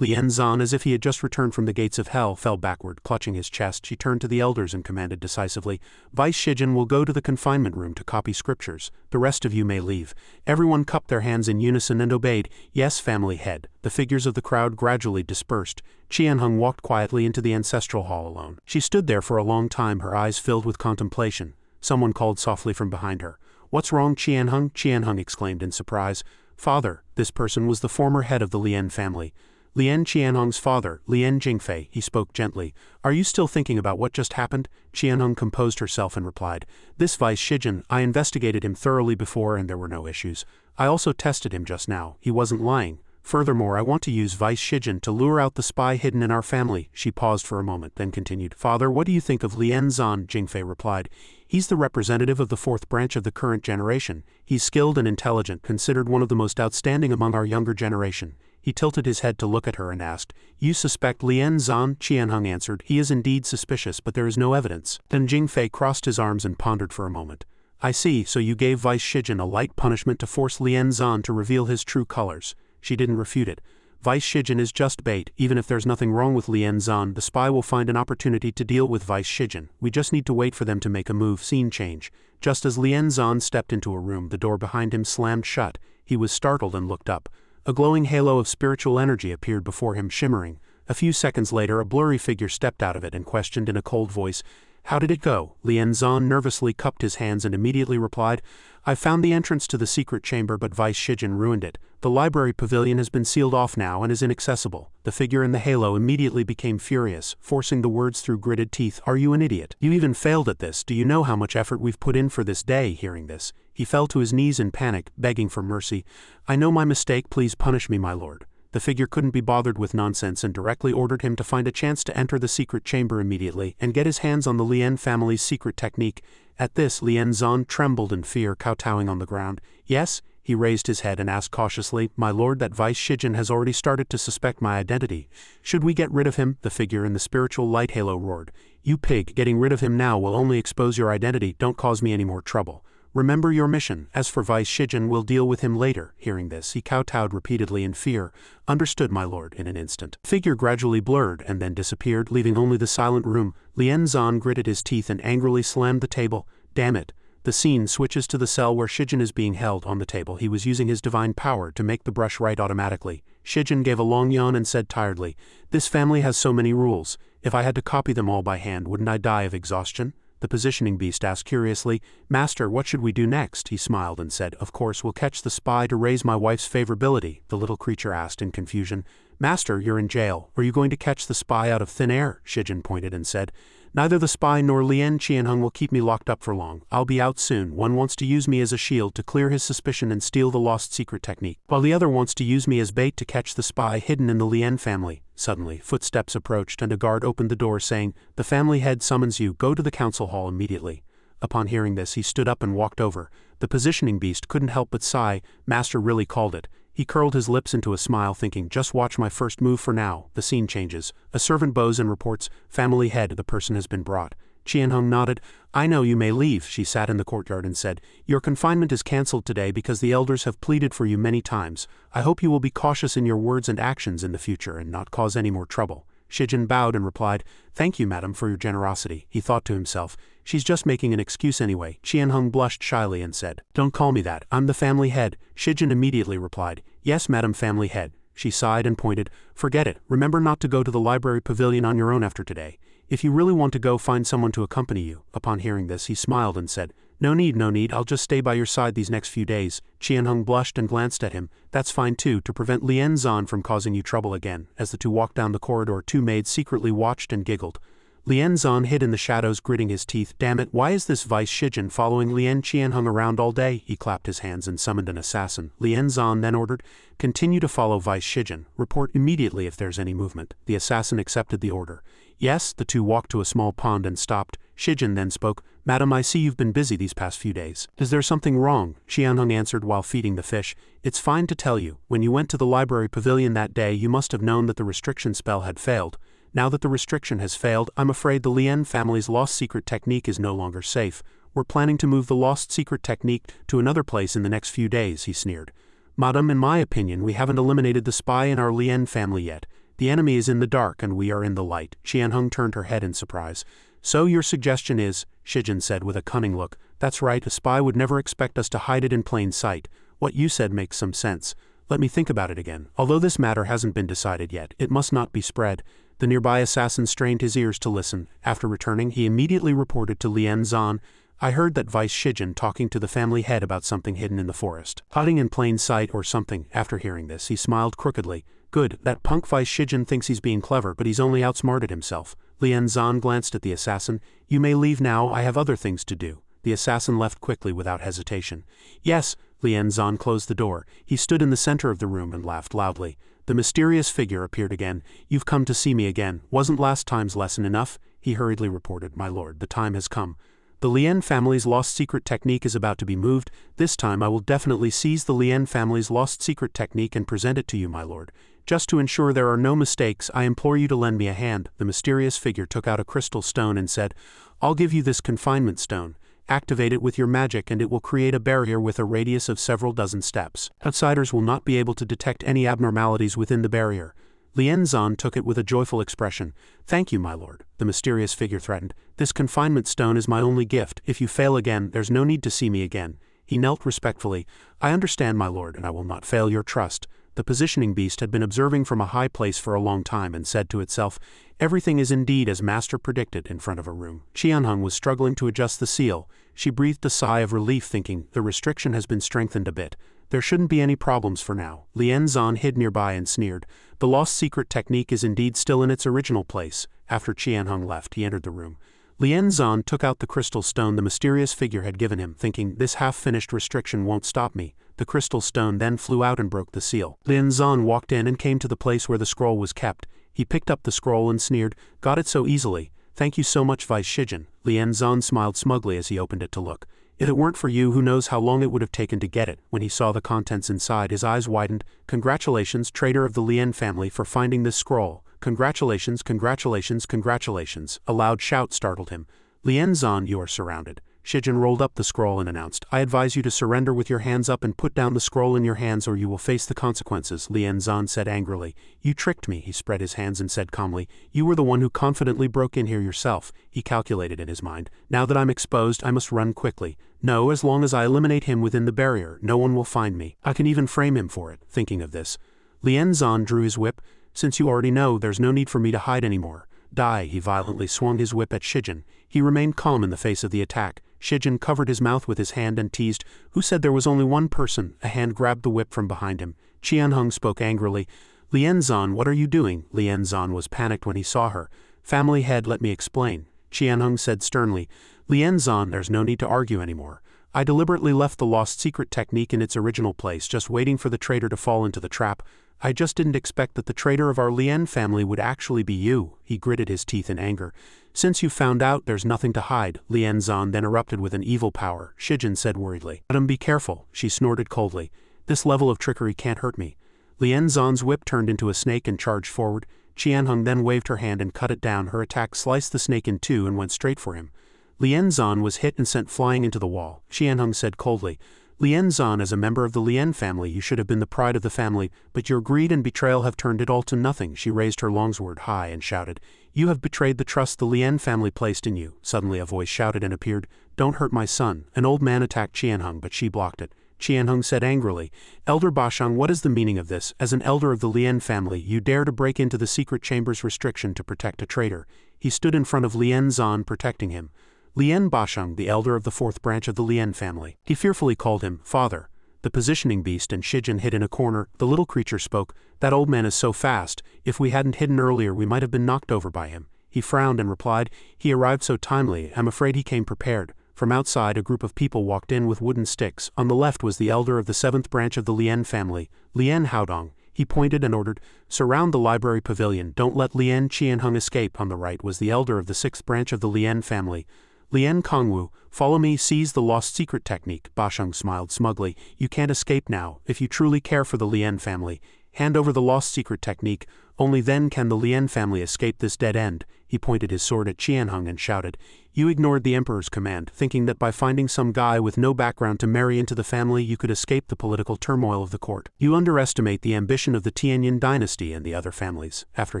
Lien Zan, as if he had just returned from the gates of hell, fell backward, clutching his chest. She turned to the elders and commanded decisively, Vice Shijin will go to the confinement room to copy scriptures. The rest of you may leave. Everyone cupped their hands in unison and obeyed. Yes, family head. The figures of the crowd gradually dispersed. Qianheng walked quietly into the ancestral hall alone. She stood there for a long time, her eyes filled with contemplation. Someone called softly from behind her. What's wrong, Qianheng? Qianheng exclaimed in surprise. Father. This person was the former head of the Lien family. Lien Qianheng's father, Lien Jingfei, he spoke gently. Are you still thinking about what just happened? Qianheng composed herself and replied, This Vice Shijin, I investigated him thoroughly before and there were no issues. I also tested him just now. He wasn't lying. Furthermore, I want to use Vice Shijin to lure out the spy hidden in our family. She paused for a moment, then continued, Father, what do you think of Lien Zan? Jingfei replied, He's the representative of the fourth branch of the current generation. He's skilled and intelligent, considered one of the most outstanding among our younger generation. He tilted his head to look at her and asked, You suspect Lien Zan? Qianheng answered, He is indeed suspicious, but there is no evidence. Then Jingfei crossed his arms and pondered for a moment. I see, so you gave Vice Shijin a light punishment to force Lien Zan to reveal his true colors. She didn't refute it. Vice Shijin is just bait. Even if there's nothing wrong with Lien Zan, the spy will find an opportunity to deal with Vice Shijin. We just need to wait for them to make a move. Scene change. Just as Lien Zan stepped into a room, the door behind him slammed shut. He was startled and looked up. A glowing halo of spiritual energy appeared before him, shimmering. A few seconds later, a blurry figure stepped out of it and questioned in a cold voice, How did it go? Lien Zan nervously cupped his hands and immediately replied, I found the entrance to the secret chamber, but Vice Shijin ruined it. The library pavilion has been sealed off now and is inaccessible. The figure in the halo immediately became furious, forcing the words through gritted teeth, Are you an idiot? You even failed at this. Do you know how much effort we've put in for this day? Hearing this, he fell to his knees in panic, begging for mercy. I know my mistake, please punish me, my lord. The figure couldn't be bothered with nonsense and directly ordered him to find a chance to enter the secret chamber immediately and get his hands on the Lien family's secret technique. At this, Lien Zan trembled in fear, kowtowing on the ground. Yes? He raised his head and asked cautiously, My lord, that Vice Shijin has already started to suspect my identity. Should we get rid of him? The figure in the spiritual light halo roared. You pig, getting rid of him now will only expose your identity. Don't cause me any more trouble. Remember your mission. As for Vice Shijin, we'll deal with him later. Hearing this, he kowtowed repeatedly in fear. Understood, my lord. In an instant, the figure gradually blurred and then disappeared, leaving only the silent room. Lien Zan gritted his teeth and angrily slammed the table. Damn it. The scene switches to the cell where Shijin is being held on the table. He was using his divine power to make the brush right automatically. Shijin gave a long yawn and said tiredly, "This family has so many rules. If I had to copy them all by hand, wouldn't I die of exhaustion?" The positioning beast asked curiously, "Master, what should we do next?" He smiled and said, "Of course we'll catch the spy to raise my wife's favorability." The little creature asked in confusion, "Master, you're in jail. Are you going to catch the spy out of thin air?" Shijin pointed and said, "Neither the spy nor Lien Qianheng will keep me locked up for long. I'll be out soon. One wants to use me as a shield to clear his suspicion and steal the lost secret technique, while the other wants to use me as bait to catch the spy hidden in the Lien family." Suddenly, footsteps approached and a guard opened the door saying, "The family head summons you. Go to the council hall immediately." Upon hearing this, he stood up and walked over. The positioning beast couldn't help but sigh. Master really called it. He curled his lips into a smile, thinking, "Just watch my first move for now." The scene changes. A servant bows and reports, "Family head, the person has been brought." Qianheng nodded. "I know, you may leave." She sat in the courtyard and said, "Your confinement is cancelled today because the elders have pleaded for you many times. I hope you will be cautious in your words and actions in the future and not cause any more trouble." Shijin bowed and replied, "Thank you, madam, for your generosity." He thought to himself, "She's just making an excuse anyway." Qianheng blushed shyly and said, "Don't call me that. I'm the family head." Shijin immediately replied, "Yes, madam, family head." She sighed and pointed, "Forget it. Remember not to go to the library pavilion on your own after today. If you really want to go, find someone to accompany you." Upon hearing this, he smiled and said, No need, I'll just stay by your side these next few days." Qianheng blushed and glanced at him. "That's fine too, to prevent Lien Zan from causing you trouble again." As the two walked down the corridor, two maids secretly watched and giggled. Lien Zan hid in the shadows, gritting his teeth. "Damn it, why is this Vice Shijin following Lien Qianheng around all day?" He clapped his hands and summoned an assassin. Lien Zan then ordered, "Continue to follow Vice Shijin. Report immediately if there's any movement." The assassin accepted the order. "Yes." The two walked to a small pond and stopped. Shijin then spoke, "Madam, I see you've been busy these past few days. Is there something wrong?" Qianheng answered while feeding the fish, "It's fine to tell you. When you went to the library pavilion that day, you must have known that the restriction spell had failed. Now that the restriction has failed, I'm afraid the Lien family's lost secret technique is no longer safe. We're planning to move the lost secret technique to another place in the next few days," he sneered. "Madam, in my opinion, we haven't eliminated the spy in our Lien family yet. The enemy is in the dark and we are in the light." Qianheng turned her head in surprise. "So your suggestion is," Shijin said with a cunning look, "That's right, a spy would never expect us to hide it in plain sight. What you said makes some sense. Let me think about it again. Although this matter hasn't been decided yet, it must not be spread." The nearby assassin strained his ears to listen. After returning, he immediately reported to Lien Zan, "I heard that Vice Shijin talking to the family head about something hidden in the forest. Hiding in plain sight or something." After hearing this, he smiled crookedly. "Good, that punk Vice Shijin thinks he's being clever, but he's only outsmarted himself." Lien Zan glanced at the assassin. "You may leave now, I have other things to do." The assassin left quickly without hesitation. "Yes." Lien Zan closed the door. He stood in the center of the room and laughed loudly. The mysterious figure appeared again. "You've come to see me again. Wasn't last time's lesson enough?" He hurriedly reported, "My lord, the time has come. The Lien family's lost secret technique is about to be moved. This time I will definitely seize the Lien family's lost secret technique and present it to you, my lord. Just to ensure there are no mistakes, I implore you to lend me a hand." The mysterious figure took out a crystal stone and said, "I'll give you this confinement stone. Activate it with your magic and it will create a barrier with a radius of several dozen steps. Outsiders will not be able to detect any abnormalities within the barrier." Lien Zan took it with a joyful expression. "Thank you, my lord." The mysterious figure threatened, "This confinement stone is my only gift. If you fail again, there's no need to see me again." He knelt respectfully. "I understand, my lord, and I will not fail your trust." The positioning beast had been observing from a high place for a long time and said to itself, "Everything is indeed as master predicted," in front of a room. Qianheng was struggling to adjust the seal. She breathed a sigh of relief, thinking, the restriction has been strengthened a bit. There shouldn't be any problems for now. Lien Zan hid nearby and sneered. "The lost secret technique is indeed still in its original place." After Qianheng left, he entered the room. Lien Zan took out the crystal stone the mysterious figure had given him, thinking, "This half-finished restriction won't stop me." The crystal stone then flew out and broke the seal. Lien Zan walked in and came to the place where the scroll was kept. He picked up the scroll and sneered, "Got it so easily. Thank you so much, Vice Shijin." Lien Zan smiled smugly as he opened it to look. "If it weren't for you, who knows how long it would have taken to get it." When he saw the contents inside, his eyes widened. "Congratulations, traitor of the Lien family, for finding this scroll. Congratulations, congratulations, congratulations." A loud shout startled him. "Lien Zan, you are surrounded." Shijin rolled up the scroll and announced, "I advise you to surrender with your hands up and put down the scroll in your hands or you will face the consequences." Lien Zan said angrily, "You tricked me." He spread his hands and said calmly, "You were the one who confidently broke in here yourself." He calculated in his mind, "Now that I'm exposed, I must run quickly. No, as long as I eliminate him within the barrier, no one will find me. I can even frame him for it. Thinking of this, Lien Zan drew his whip. Since you already know, there's no need for me to hide anymore. Die. He violently swung his whip at Shijin. He remained calm in the face of the attack. Shijin covered his mouth with his hand and teased, "Who said there was only one person?" A hand grabbed the whip from behind him. Qianheng spoke angrily. "Lien Zan, what are you doing?" Lien Zan was panicked when he saw her. "Family head, let me explain." Qianheng said sternly. "Lien Zan, there's no need to argue anymore. I deliberately left the lost secret technique in its original place, just waiting for the traitor to fall into the trap. I just didn't expect that the traitor of our Lien family would actually be you." He gritted his teeth in anger. "Since you found out, there's nothing to hide." Lien Zan then erupted with an evil power. Shijin said worriedly, "Madam, be careful." She snorted coldly. "This level of trickery can't hurt me." Lien Zan's whip turned into a snake and charged forward. Qianheng then waved her hand and cut it down. Her attack sliced the snake in two and went straight for him. Lien Zan was hit and sent flying into the wall. Qianheng said coldly, "Lien Zan, as a member of the Lien family, you should have been the pride of the family, but your greed and betrayal have turned it all to nothing." She raised her longsword high and shouted, "You have betrayed the trust the Lien family placed in you." Suddenly a voice shouted and appeared, "Don't hurt my son." An old man attacked Qianheng, but she blocked it. Qianheng said angrily, "Elder Bashang, what is the meaning of this? As an elder of the Lien family, you dare to break into the secret chamber's restriction to protect a traitor." He stood in front of Lien Zan, protecting him. Lien Bashang, the elder of the fourth branch of the Lien family. He fearfully called him father. The positioning beast and Shijin hid in a corner. The little creature spoke, "That old man is so fast. If we hadn't hidden earlier, we might have been knocked over by him." He frowned and replied, "He arrived so timely, I'm afraid he came prepared." From outside, a group of people walked in with wooden sticks. On the left was the elder of the seventh branch of the Lien family, Lien Haodong. He pointed and ordered, "Surround the library pavilion. Don't let Lien Qianheng escape." On the right was the elder of the sixth branch of the Lien family, Lien Kongwu. "Follow me, seize the lost secret technique." Bashang smiled smugly. "You can't escape now. If you truly care for the Lien family, hand over the lost secret technique. Only then can the Lien family escape this dead end." He pointed his sword at Qianheng and shouted, "You ignored the emperor's command, thinking that by finding some guy with no background to marry into the family you could escape the political turmoil of the court. You underestimate the ambition of the Tianyin dynasty and the other families." After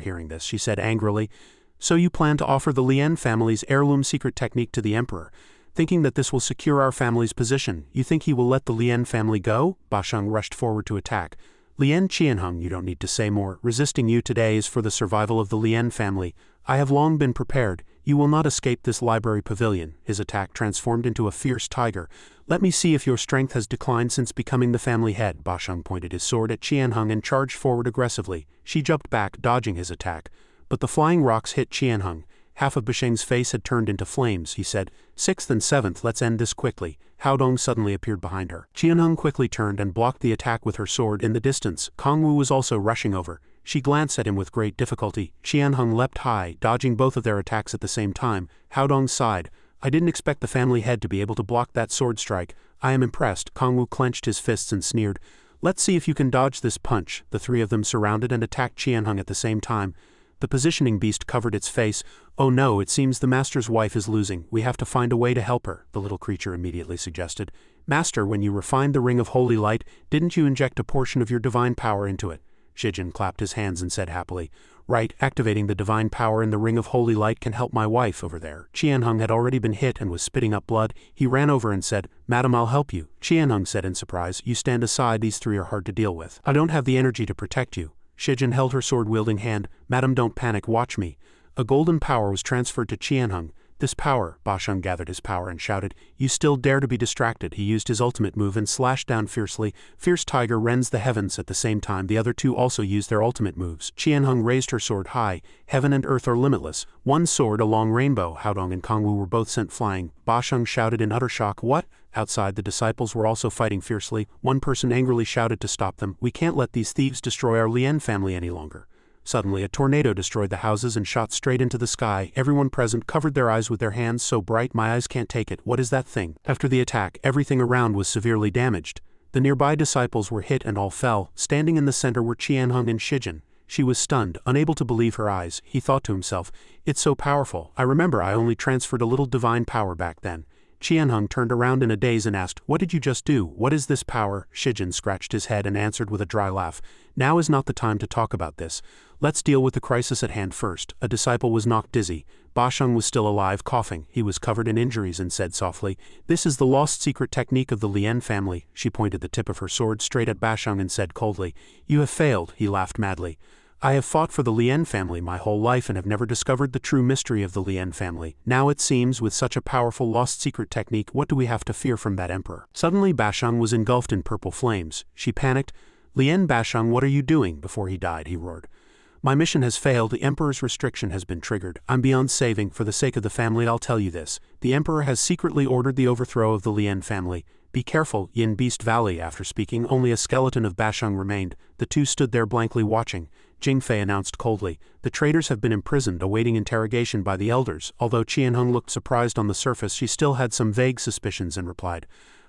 hearing this, she said angrily, "So you plan to offer the Lien family's heirloom secret technique to the emperor, thinking that this will secure our family's position. You think he will let the Lien family go?" Bashang rushed forward to attack. "Lien Qianheng, you don't need to say more. Resisting you today is for the survival of the Lien family. I have long been prepared. You will not escape this library pavilion." His attack transformed into a fierce tiger. "Let me see if your strength has declined since becoming the family head." Bashang pointed his sword at Qianheng and charged forward aggressively. She jumped back, dodging his attack. But the flying rocks hit Qianheng. Half of Bashang's face had turned into flames. He said, "Sixth and seventh, let's end this quickly." Haodong suddenly appeared behind her. Qianheng quickly turned and blocked the attack with her sword. In the distance, Kongwu was also rushing over. She glanced at him with great difficulty. Qianheng leapt high, dodging both of their attacks at the same time. Haodong sighed, "I didn't expect the family head to be able to block that sword strike. I am impressed." Kongwu clenched his fists and sneered, "Let's see if you can dodge this punch." The three of them surrounded and attacked Qianheng at the same time. The positioning beast covered its face. "Oh no, it seems the master's wife is losing. We have to find a way to help her," the little creature immediately suggested. "Master, when you refined the ring of holy light, didn't you inject a portion of your divine power into it?" Shijin clapped his hands and said happily, "Right, activating the divine power in the ring of holy light can help my wife over there." Qianheng had already been hit and was spitting up blood. He ran over and said, "Madam, I'll help you." Qianheng said in surprise, "You stand aside, these three are hard to deal with. I don't have the energy to protect you." Shijin held her sword-wielding hand. "Madam, don't panic, watch me." A golden power was transferred to Qianheng. "This power," Bashang gathered his power and shouted, "You still dare to be distracted." He used his ultimate move and slashed down fiercely. Fierce Tiger rends the heavens. At the same time, the other two also used their ultimate moves. Qianheng raised her sword high. Heaven and earth are limitless. One sword, a long rainbow. Haodong and Kongwu were both sent flying. Bashang shouted in utter shock, "What?" Outside, the disciples were also fighting fiercely. One person angrily shouted to stop them, "We can't let these thieves destroy our Lien family any longer." Suddenly, a tornado destroyed the houses and shot straight into the sky. Everyone present covered their eyes with their hands. "So bright, my eyes can't take it. What is that thing?" After the attack, everything around was severely damaged. The nearby disciples were hit and all fell. Standing in the center were Qianheng and Shijin. She was stunned, unable to believe her eyes. He thought to himself, "It's so powerful. I remember I only transferred a little divine power back then." Qianheng turned around in a daze and asked, "What did you just do? What is this power?" Shijin scratched his head and answered with a dry laugh, "Now is not the time to talk about this. Let's deal with the crisis at hand first." A disciple was knocked dizzy. Basheng was still alive, coughing. He was covered in injuries and said softly, "This is the lost secret technique of the Lien family." She pointed the tip of her sword straight at Basheng and said coldly, "You have failed." He laughed madly. "I have fought for the Lien family my whole life and have never discovered the true mystery of the Lien family. Now it seems, with such a powerful lost secret technique, what do we have to fear from that emperor?" Suddenly Basheng was engulfed in purple flames. She panicked. "Lien Basheng, what are you doing?" Before he died, he roared. "My mission has failed. The Emperor's restriction has been triggered. I'm beyond saving. For the sake of the family, I'll tell you this. The Emperor has secretly ordered the overthrow of the Lien family. Be careful." Yin Beast Valley. After speaking, only a skeleton of Basheng remained. The two stood there blankly watching. Jingfei announced coldly, "The traitors have been imprisoned, awaiting interrogation by the elders." Although Qianheng looked surprised on the surface, she still had some vague suspicions and replied,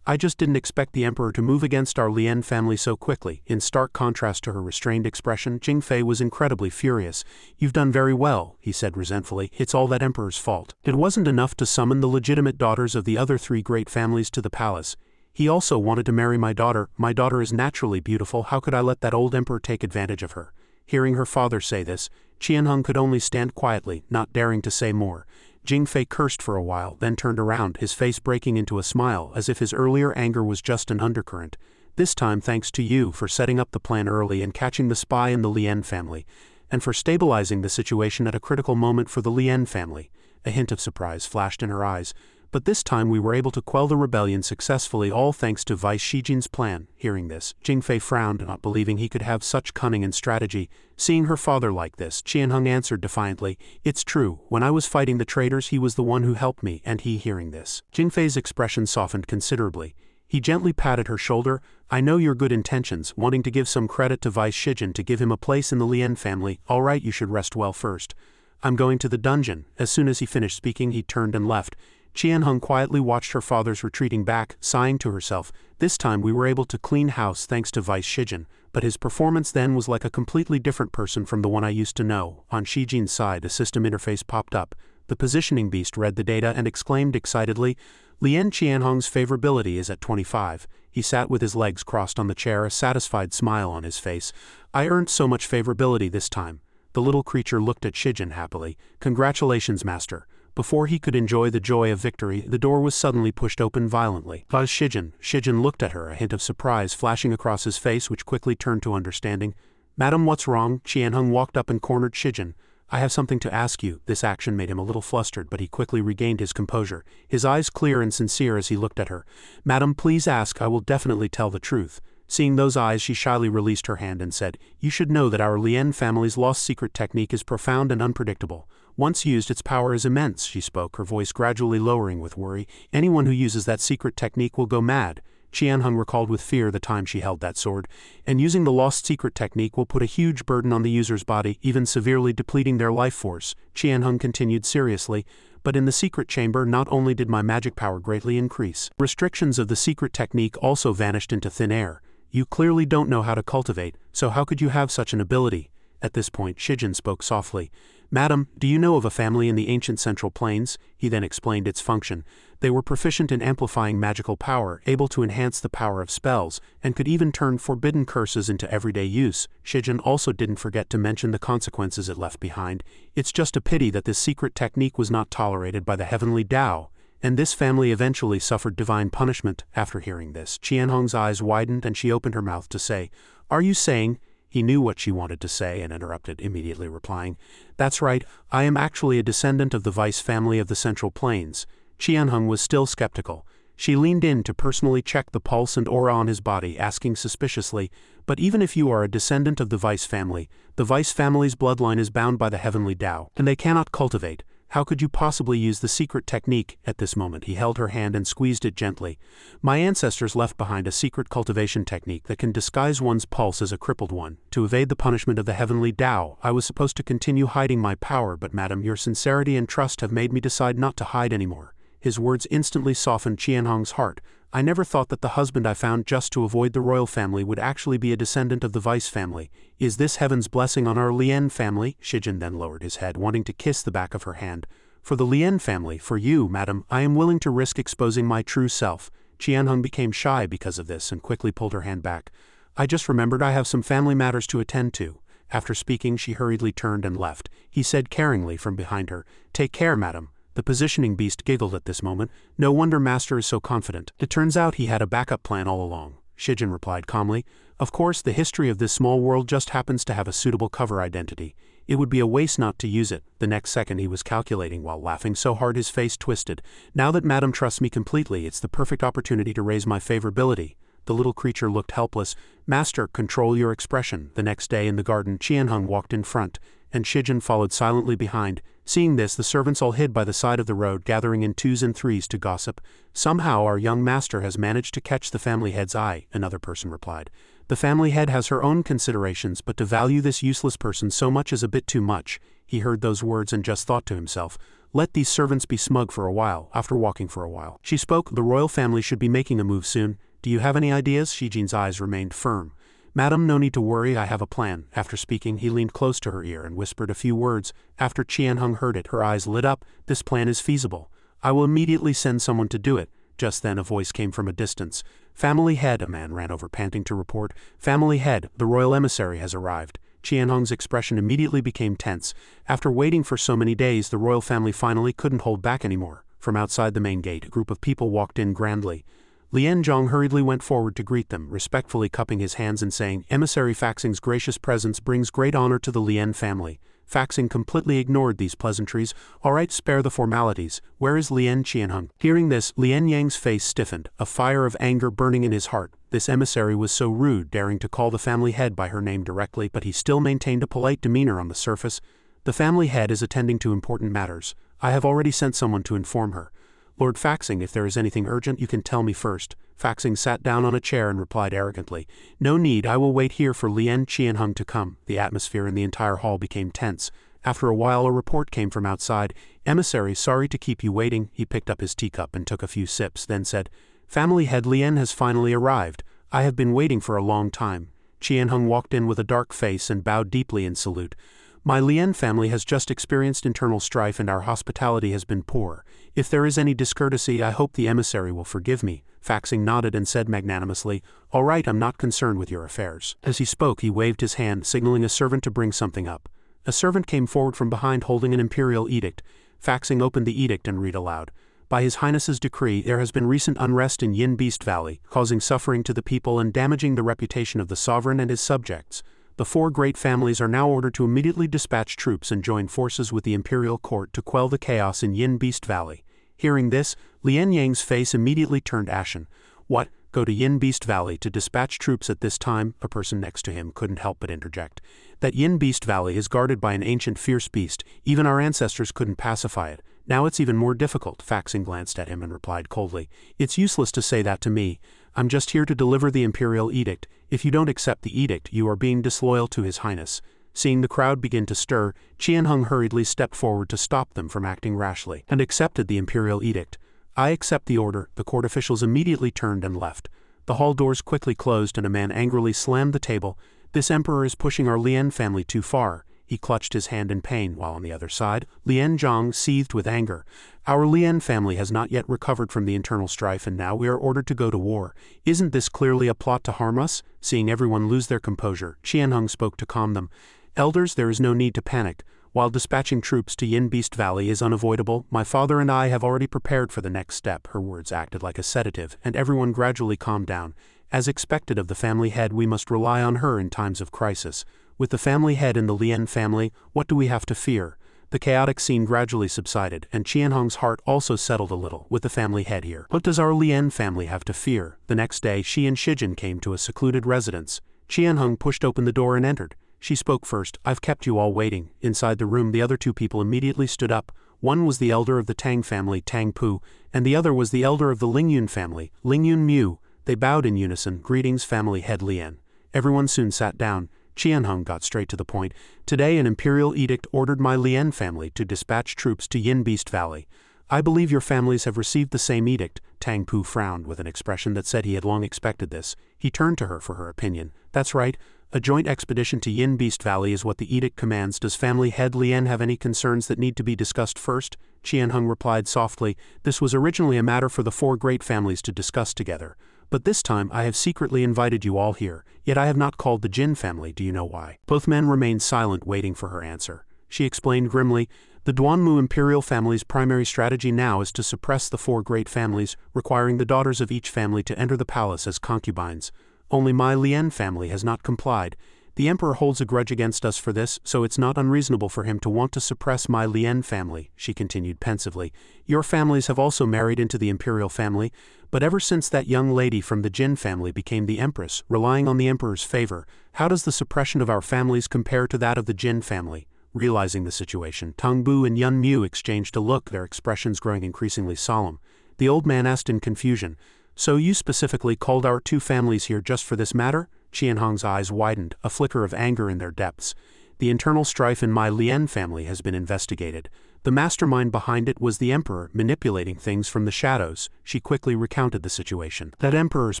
"I just didn't expect the Emperor to move against our Lien family so quickly." In stark contrast to her restrained expression, Jingfei was incredibly furious. "You've done very well," he said resentfully. "It's all that Emperor's fault. It wasn't enough to summon the legitimate daughters of the other three great families to the palace. He also wanted to marry my daughter. My daughter is naturally beautiful. How could I let that old Emperor take advantage of her?" Hearing her father say this, Qianheng could only stand quietly, not daring to say more. Jingfei cursed for a while, then turned around, his face breaking into a smile, as if his earlier anger was just an undercurrent. "This time thanks to you for setting up the plan early and catching the spy in the Lien family, and for stabilizing the situation at a critical moment for the Lien family." A hint of surprise flashed in her eyes. "But this time we were able to quell the rebellion successfully, all thanks to Vice Shijin's plan." Hearing this, Jingfei frowned, not believing he could have such cunning and strategy. Seeing her father like this, Qianheng answered defiantly, "It's true. When I was fighting the traitors, he was the one who helped me." And he, hearing this, Jingfei's expression softened considerably. He gently patted her shoulder. "I know your good intentions, wanting to give some credit to Vice Shijin to give him a place in the Lien family. All right, you should rest well first. I'm going to the dungeon." As soon as he finished speaking, he turned and left. Qianheng quietly watched her father's retreating back, sighing to herself, "This time we were able to clean house thanks to Vice Shijin, but his performance then was like a completely different person from the one I used to know." On Shijin's side, a system interface popped up. The positioning beast read the data and exclaimed excitedly, "Lien Qianheng's favorability is at 25. He sat with his legs crossed on the chair, a satisfied smile on his face. "I earned so much favorability this time." The little creature looked at Shijin happily. "Congratulations, master." Before he could enjoy the joy of victory, the door was suddenly pushed open violently. "Vice Shijin." Shijin looked at her, a hint of surprise flashing across his face which quickly turned to understanding. "Madam, what's wrong?" Qianheng walked up and cornered Shijin. "I have something to ask you." This action made him a little flustered, but he quickly regained his composure, his eyes clear and sincere as he looked at her. "Madam, please ask. I will definitely tell the truth." Seeing those eyes, she shyly released her hand and said, "You should know that our Lien family's lost secret technique is profound and unpredictable. Once used, its power is immense." She spoke, her voice gradually lowering with worry. "Anyone who uses that secret technique will go mad." Qianheng recalled with fear the time she held that sword. "And using the lost secret technique will put a huge burden on the user's body, even severely depleting their life force." Qianheng continued seriously, "But in the secret chamber, not only did my magic power greatly increase, restrictions of the secret technique also vanished into thin air. You clearly don't know how to cultivate, so how could you have such an ability?" At this point, Shijin spoke softly. "Madam, do you know of a family in the ancient Central Plains?" He then explained its function. "They were proficient in amplifying magical power, able to enhance the power of spells, and could even turn forbidden curses into everyday use." Shijin also didn't forget to mention the consequences it left behind. "It's just a pity that this secret technique was not tolerated by the heavenly Tao, and this family eventually suffered divine punishment." After hearing this, Qianheng's eyes widened and she opened her mouth to say, "Are you saying—" He knew what she wanted to say and interrupted, immediately replying, "That's right, I am actually a descendant of the Vice family of the Central Plains." Qianheng was still skeptical. She leaned in to personally check the pulse and aura on his body, asking suspiciously, "But even if you are a descendant of the Vice family, the Vice family's bloodline is bound by the heavenly Tao, and they cannot cultivate. How could you possibly use the secret technique?" At this moment he held her hand and squeezed it gently. "My ancestors left behind a secret cultivation technique that can disguise one's pulse as a crippled one. To evade the punishment of the heavenly Tao, I was supposed to continue hiding my power, but madam, your sincerity and trust have made me decide not to hide anymore." His words instantly softened Qianheng's heart. "I never thought that the husband I found just to avoid the royal family would actually be a descendant of the Vice family. Is this heaven's blessing on our Lien family?" Shijin then lowered his head, wanting to kiss the back of her hand. For the Lien family, for you, madam, I am willing to risk exposing my true self. Qianheng became shy because of this and quickly pulled her hand back. I just remembered I have some family matters to attend to. After speaking, she hurriedly turned and left. He said caringly from behind her, "Take care, madam." The positioning beast giggled at this moment. No wonder Master is so confident. It turns out he had a backup plan all along. Shijin replied calmly. Of course, the history of this small world just happens to have a suitable cover identity. It would be a waste not to use it. The next second he was calculating while laughing so hard his face twisted. Now that Madam trusts me completely, it's the perfect opportunity to raise my favorability. The little creature looked helpless. Master, control your expression. The next day in the garden, Qianheng walked in front, and Shijin followed silently behind. Seeing this, the servants all hid by the side of the road, gathering in twos and threes to gossip. Somehow our young master has managed to catch the family head's eye, another person replied. The family head has her own considerations, but to value this useless person so much is a bit too much. He heard those words and just thought to himself, let these servants be smug for a while. After walking for a while, she spoke, the royal family should be making a move soon. Do you have any ideas? Shijin's eyes remained firm. Madam, no need to worry, I have a plan. After speaking, he leaned close to her ear and whispered a few words. After Qianheng heard it, her eyes lit up. This plan is feasible. I will immediately send someone to do it. Just then a voice came from a distance. Family head, a man ran over panting to report. Family head, the royal emissary has arrived. Qianheng's expression immediately became tense. After waiting for so many days, the royal family finally couldn't hold back anymore. From outside the main gate, a group of people walked in grandly. Lien Zhang hurriedly went forward to greet them, respectfully cupping his hands and saying, Emissary Faxing's gracious presence brings great honor to the Lien family. Faxing completely ignored these pleasantries. All right, spare the formalities. Where is Lien Qianheng? Hearing this, Lien Yang's face stiffened, a fire of anger burning in his heart. This emissary was so rude, daring to call the family head by her name directly, but he still maintained a polite demeanor on the surface. The family head is attending to important matters. I have already sent someone to inform her. Lord Faxing, if there is anything urgent, you can tell me first. Faxing sat down on a chair and replied arrogantly, No need, I will wait here for Lien Qianheng to come. The atmosphere in the entire hall became tense. After a while a report came from outside. Emissary, sorry to keep you waiting. He picked up his teacup and took a few sips, then said, Family head Lien has finally arrived. I have been waiting for a long time. Qianheng walked in with a dark face and bowed deeply in salute. My Lien family has just experienced internal strife and our hospitality has been poor. If there is any discourtesy, I hope the emissary will forgive me. Faxing nodded and said magnanimously, All right, I'm not concerned with your affairs. As he spoke, he waved his hand, signaling a servant to bring something up. A servant came forward from behind holding an imperial edict. Faxing opened the edict and read aloud. By His Highness's decree, there has been recent unrest in Yin Beast Valley, causing suffering to the people and damaging the reputation of the sovereign and his subjects. The four great families are now ordered to immediately dispatch troops and join forces with the imperial court to quell the chaos in Yin Beast Valley. Hearing this, Lien Yang's face immediately turned ashen. What? Go to Yin Beast Valley to dispatch troops at this time? A person next to him couldn't help but interject. That Yin Beast Valley is guarded by an ancient fierce beast. Even our ancestors couldn't pacify it. Now it's even more difficult. Faxing glanced at him and replied coldly, It's useless to say that to me. I'm just here to deliver the imperial edict. If you don't accept the edict, you are being disloyal to His Highness. Seeing the crowd begin to stir, Qianheng hurriedly stepped forward to stop them from acting rashly, and accepted the imperial edict. I accept the order. The court officials immediately turned and left. The hall doors quickly closed and a man angrily slammed the table. This emperor is pushing our Lien family too far. He clutched his hand in pain, while on the other side, Lien Zhang seethed with anger. Our Lien family has not yet recovered from the internal strife and now we are ordered to go to war. Isn't this clearly a plot to harm us? Seeing everyone lose their composure, Qianheng spoke to calm them. Elders, there is no need to panic. While dispatching troops to Yin Beast Valley is unavoidable, my father and I have already prepared for the next step. Her words acted like a sedative, and everyone gradually calmed down. As expected of the family head, we must rely on her in times of crisis. With the family head in the Lien family, what do we have to fear? The chaotic scene gradually subsided, and Qianheng's heart also settled a little with the family head here. What does our Lien family have to fear? The next day, she and Shijin came to a secluded residence. Qianheng pushed open the door and entered. She spoke first. I've kept you all waiting. Inside the room, the other two people immediately stood up. One was the elder of the Tang family, Tang Pu, and the other was the elder of the Lingyun family, Lingyun Mu. They bowed in unison. Greetings, family head Lien. Everyone soon sat down. Qianheng got straight to the point. Today an imperial edict ordered my Lien family to dispatch troops to Yin Beast Valley. I believe your families have received the same edict. Tang Pu frowned with an expression that said he had long expected this. He turned to her for her opinion. That's right. A joint expedition to Yin Beast Valley is what the edict commands. Does family head Lien have any concerns that need to be discussed first? Qianheng replied softly. This was originally a matter for the 4 great families to discuss together. But this time I have secretly invited you all here, yet I have not called the Jin family. Do you know why? Both men remained silent, waiting for her answer. She explained grimly, the Duanmu imperial family's primary strategy now is to suppress the 4 great families, requiring the daughters of each family to enter the palace as concubines. Only my Lien family has not complied. The emperor holds a grudge against us for this, so it's not unreasonable for him to want to suppress my Lien family, she continued pensively. Your families have also married into the imperial family, but ever since that young lady from the Jin family became the empress, relying on the emperor's favor, how does the suppression of our families compare to that of the Jin family? Realizing the situation, Tang Bu and Yun Mu exchanged a look, their expressions growing increasingly solemn. The old man asked in confusion, so you specifically called our 2 families here just for this matter? Qianheng's eyes widened, a flicker of anger in their depths. The internal strife in my Lien family has been investigated. The mastermind behind it was the emperor, manipulating things from the shadows. She quickly recounted the situation. That emperor's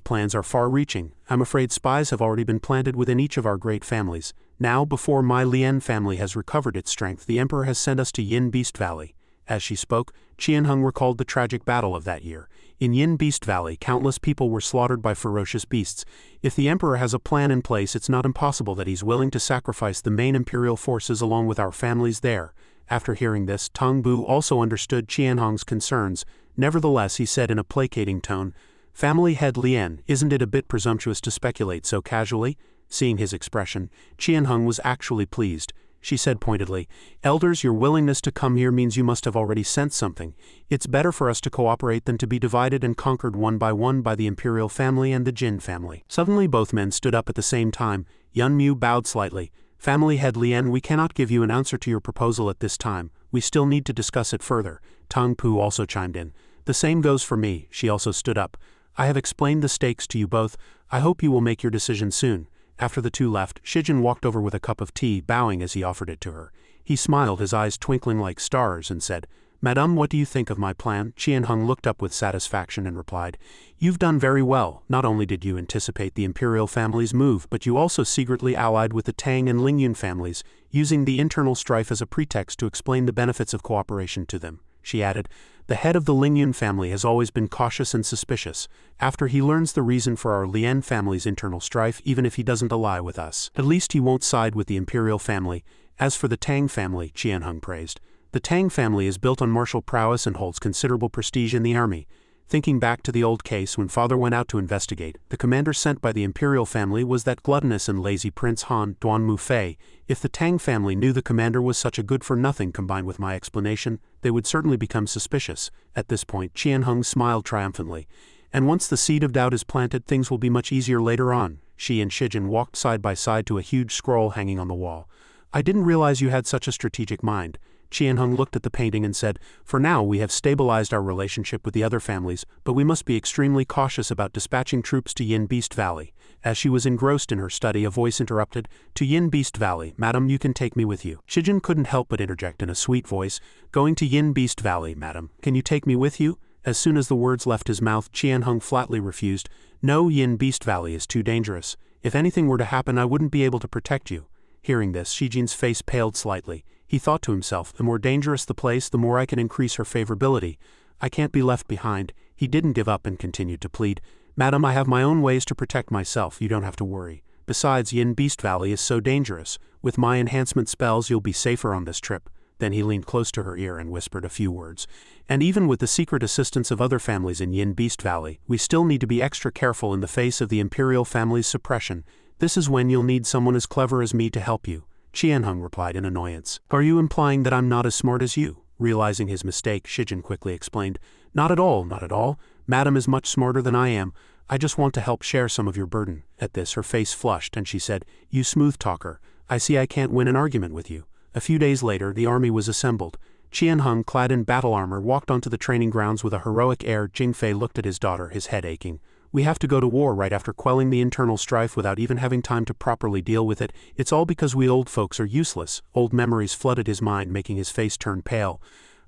plans are far-reaching. I'm afraid spies have already been planted within each of our great families. Now, before my Lien family has recovered its strength, the emperor has sent us to Yin Beast Valley. As she spoke, Qianheng recalled the tragic battle of that year. In Yin Beast Valley, countless people were slaughtered by ferocious beasts. If the emperor has a plan in place, it's not impossible that he's willing to sacrifice the main imperial forces along with our families there. After hearing this, Tang Bu also understood Qianheng's concerns. Nevertheless, he said in a placating tone, Family head Lien, isn't it a bit presumptuous to speculate so casually? Seeing his expression, Qianheng was actually pleased. She said pointedly, Elders, your willingness to come here means you must have already sensed something. It's better for us to cooperate than to be divided and conquered one by the imperial family and the Jin family. Suddenly both men stood up at the same time. Yun Mu bowed slightly. Family head Lien, we cannot give you an answer to your proposal at this time. We still need to discuss it further. Tang Pu also chimed in. The same goes for me. She also stood up. I have explained the stakes to you both. I hope you will make your decision soon. After the 2 left, Shijin walked over with a cup of tea, bowing as he offered it to her. He smiled, his eyes twinkling like stars, and said, Madame, what do you think of my plan? Qianheng looked up with satisfaction and replied, You've done very well. Not only did you anticipate the imperial family's move, but you also secretly allied with the Tang and Lingyun families, using the internal strife as a pretext to explain the benefits of cooperation to them. She added, The head of the Lingyun family has always been cautious and suspicious. After he learns the reason for our Lien family's internal strife, even if he doesn't ally with us, at least he won't side with the imperial family. As for the Tang family, Qianheng praised, the Tang family is built on martial prowess and holds considerable prestige in the army. Thinking back to the old case when father went out to investigate, the commander sent by the imperial family was that gluttonous and lazy Prince Han Duanmu Fei. If the Tang family knew the commander was such a good-for-nothing combined with my explanation, they would certainly become suspicious. At this point, Qianheng smiled triumphantly. And once the seed of doubt is planted, things will be much easier later on. She and Shijin walked side by side to a huge scroll hanging on the wall. I didn't realize you had such a strategic mind. Qianheng looked at the painting and said, For now we have stabilized our relationship with the other families, but we must be extremely cautious about dispatching troops to Yin Beast Valley. As she was engrossed in her study, a voice interrupted, To Yin Beast Valley, madam, you can take me with you. Shijin couldn't help but interject in a sweet voice, Going to Yin Beast Valley, madam, can you take me with you? As soon as the words left his mouth, Qianheng flatly refused. No, Yin Beast Valley is too dangerous. If anything were to happen, I wouldn't be able to protect you. Hearing this, Shijin's face paled slightly. He thought to himself, the more dangerous the place, the more I can increase her favorability. I can't be left behind. He didn't give up and continued to plead. Madam, I have my own ways to protect myself, you don't have to worry. Besides, Yin Beast Valley is so dangerous. With my enhancement spells, you'll be safer on this trip. Then he leaned close to her ear and whispered a few words. And even with the secret assistance of other families in Yin Beast Valley, we still need to be extra careful in the face of the imperial family's suppression. This is when you'll need someone as clever as me to help you. Qianheng replied in annoyance. Are you implying that I'm not as smart as you? Realizing his mistake, Shijin quickly explained. Not at all, not at all. Madam is much smarter than I am. I just want to help share some of your burden. At this, her face flushed and she said, You smooth talker. I see I can't win an argument with you. A few days later, the army was assembled. Qianheng, clad in battle armor, walked onto the training grounds with a heroic air. Jingfei looked at his daughter, his head aching. We have to go to war right after quelling the internal strife without even having time to properly deal with it. It's all because we old folks are useless. Old memories flooded his mind, making his face turn pale.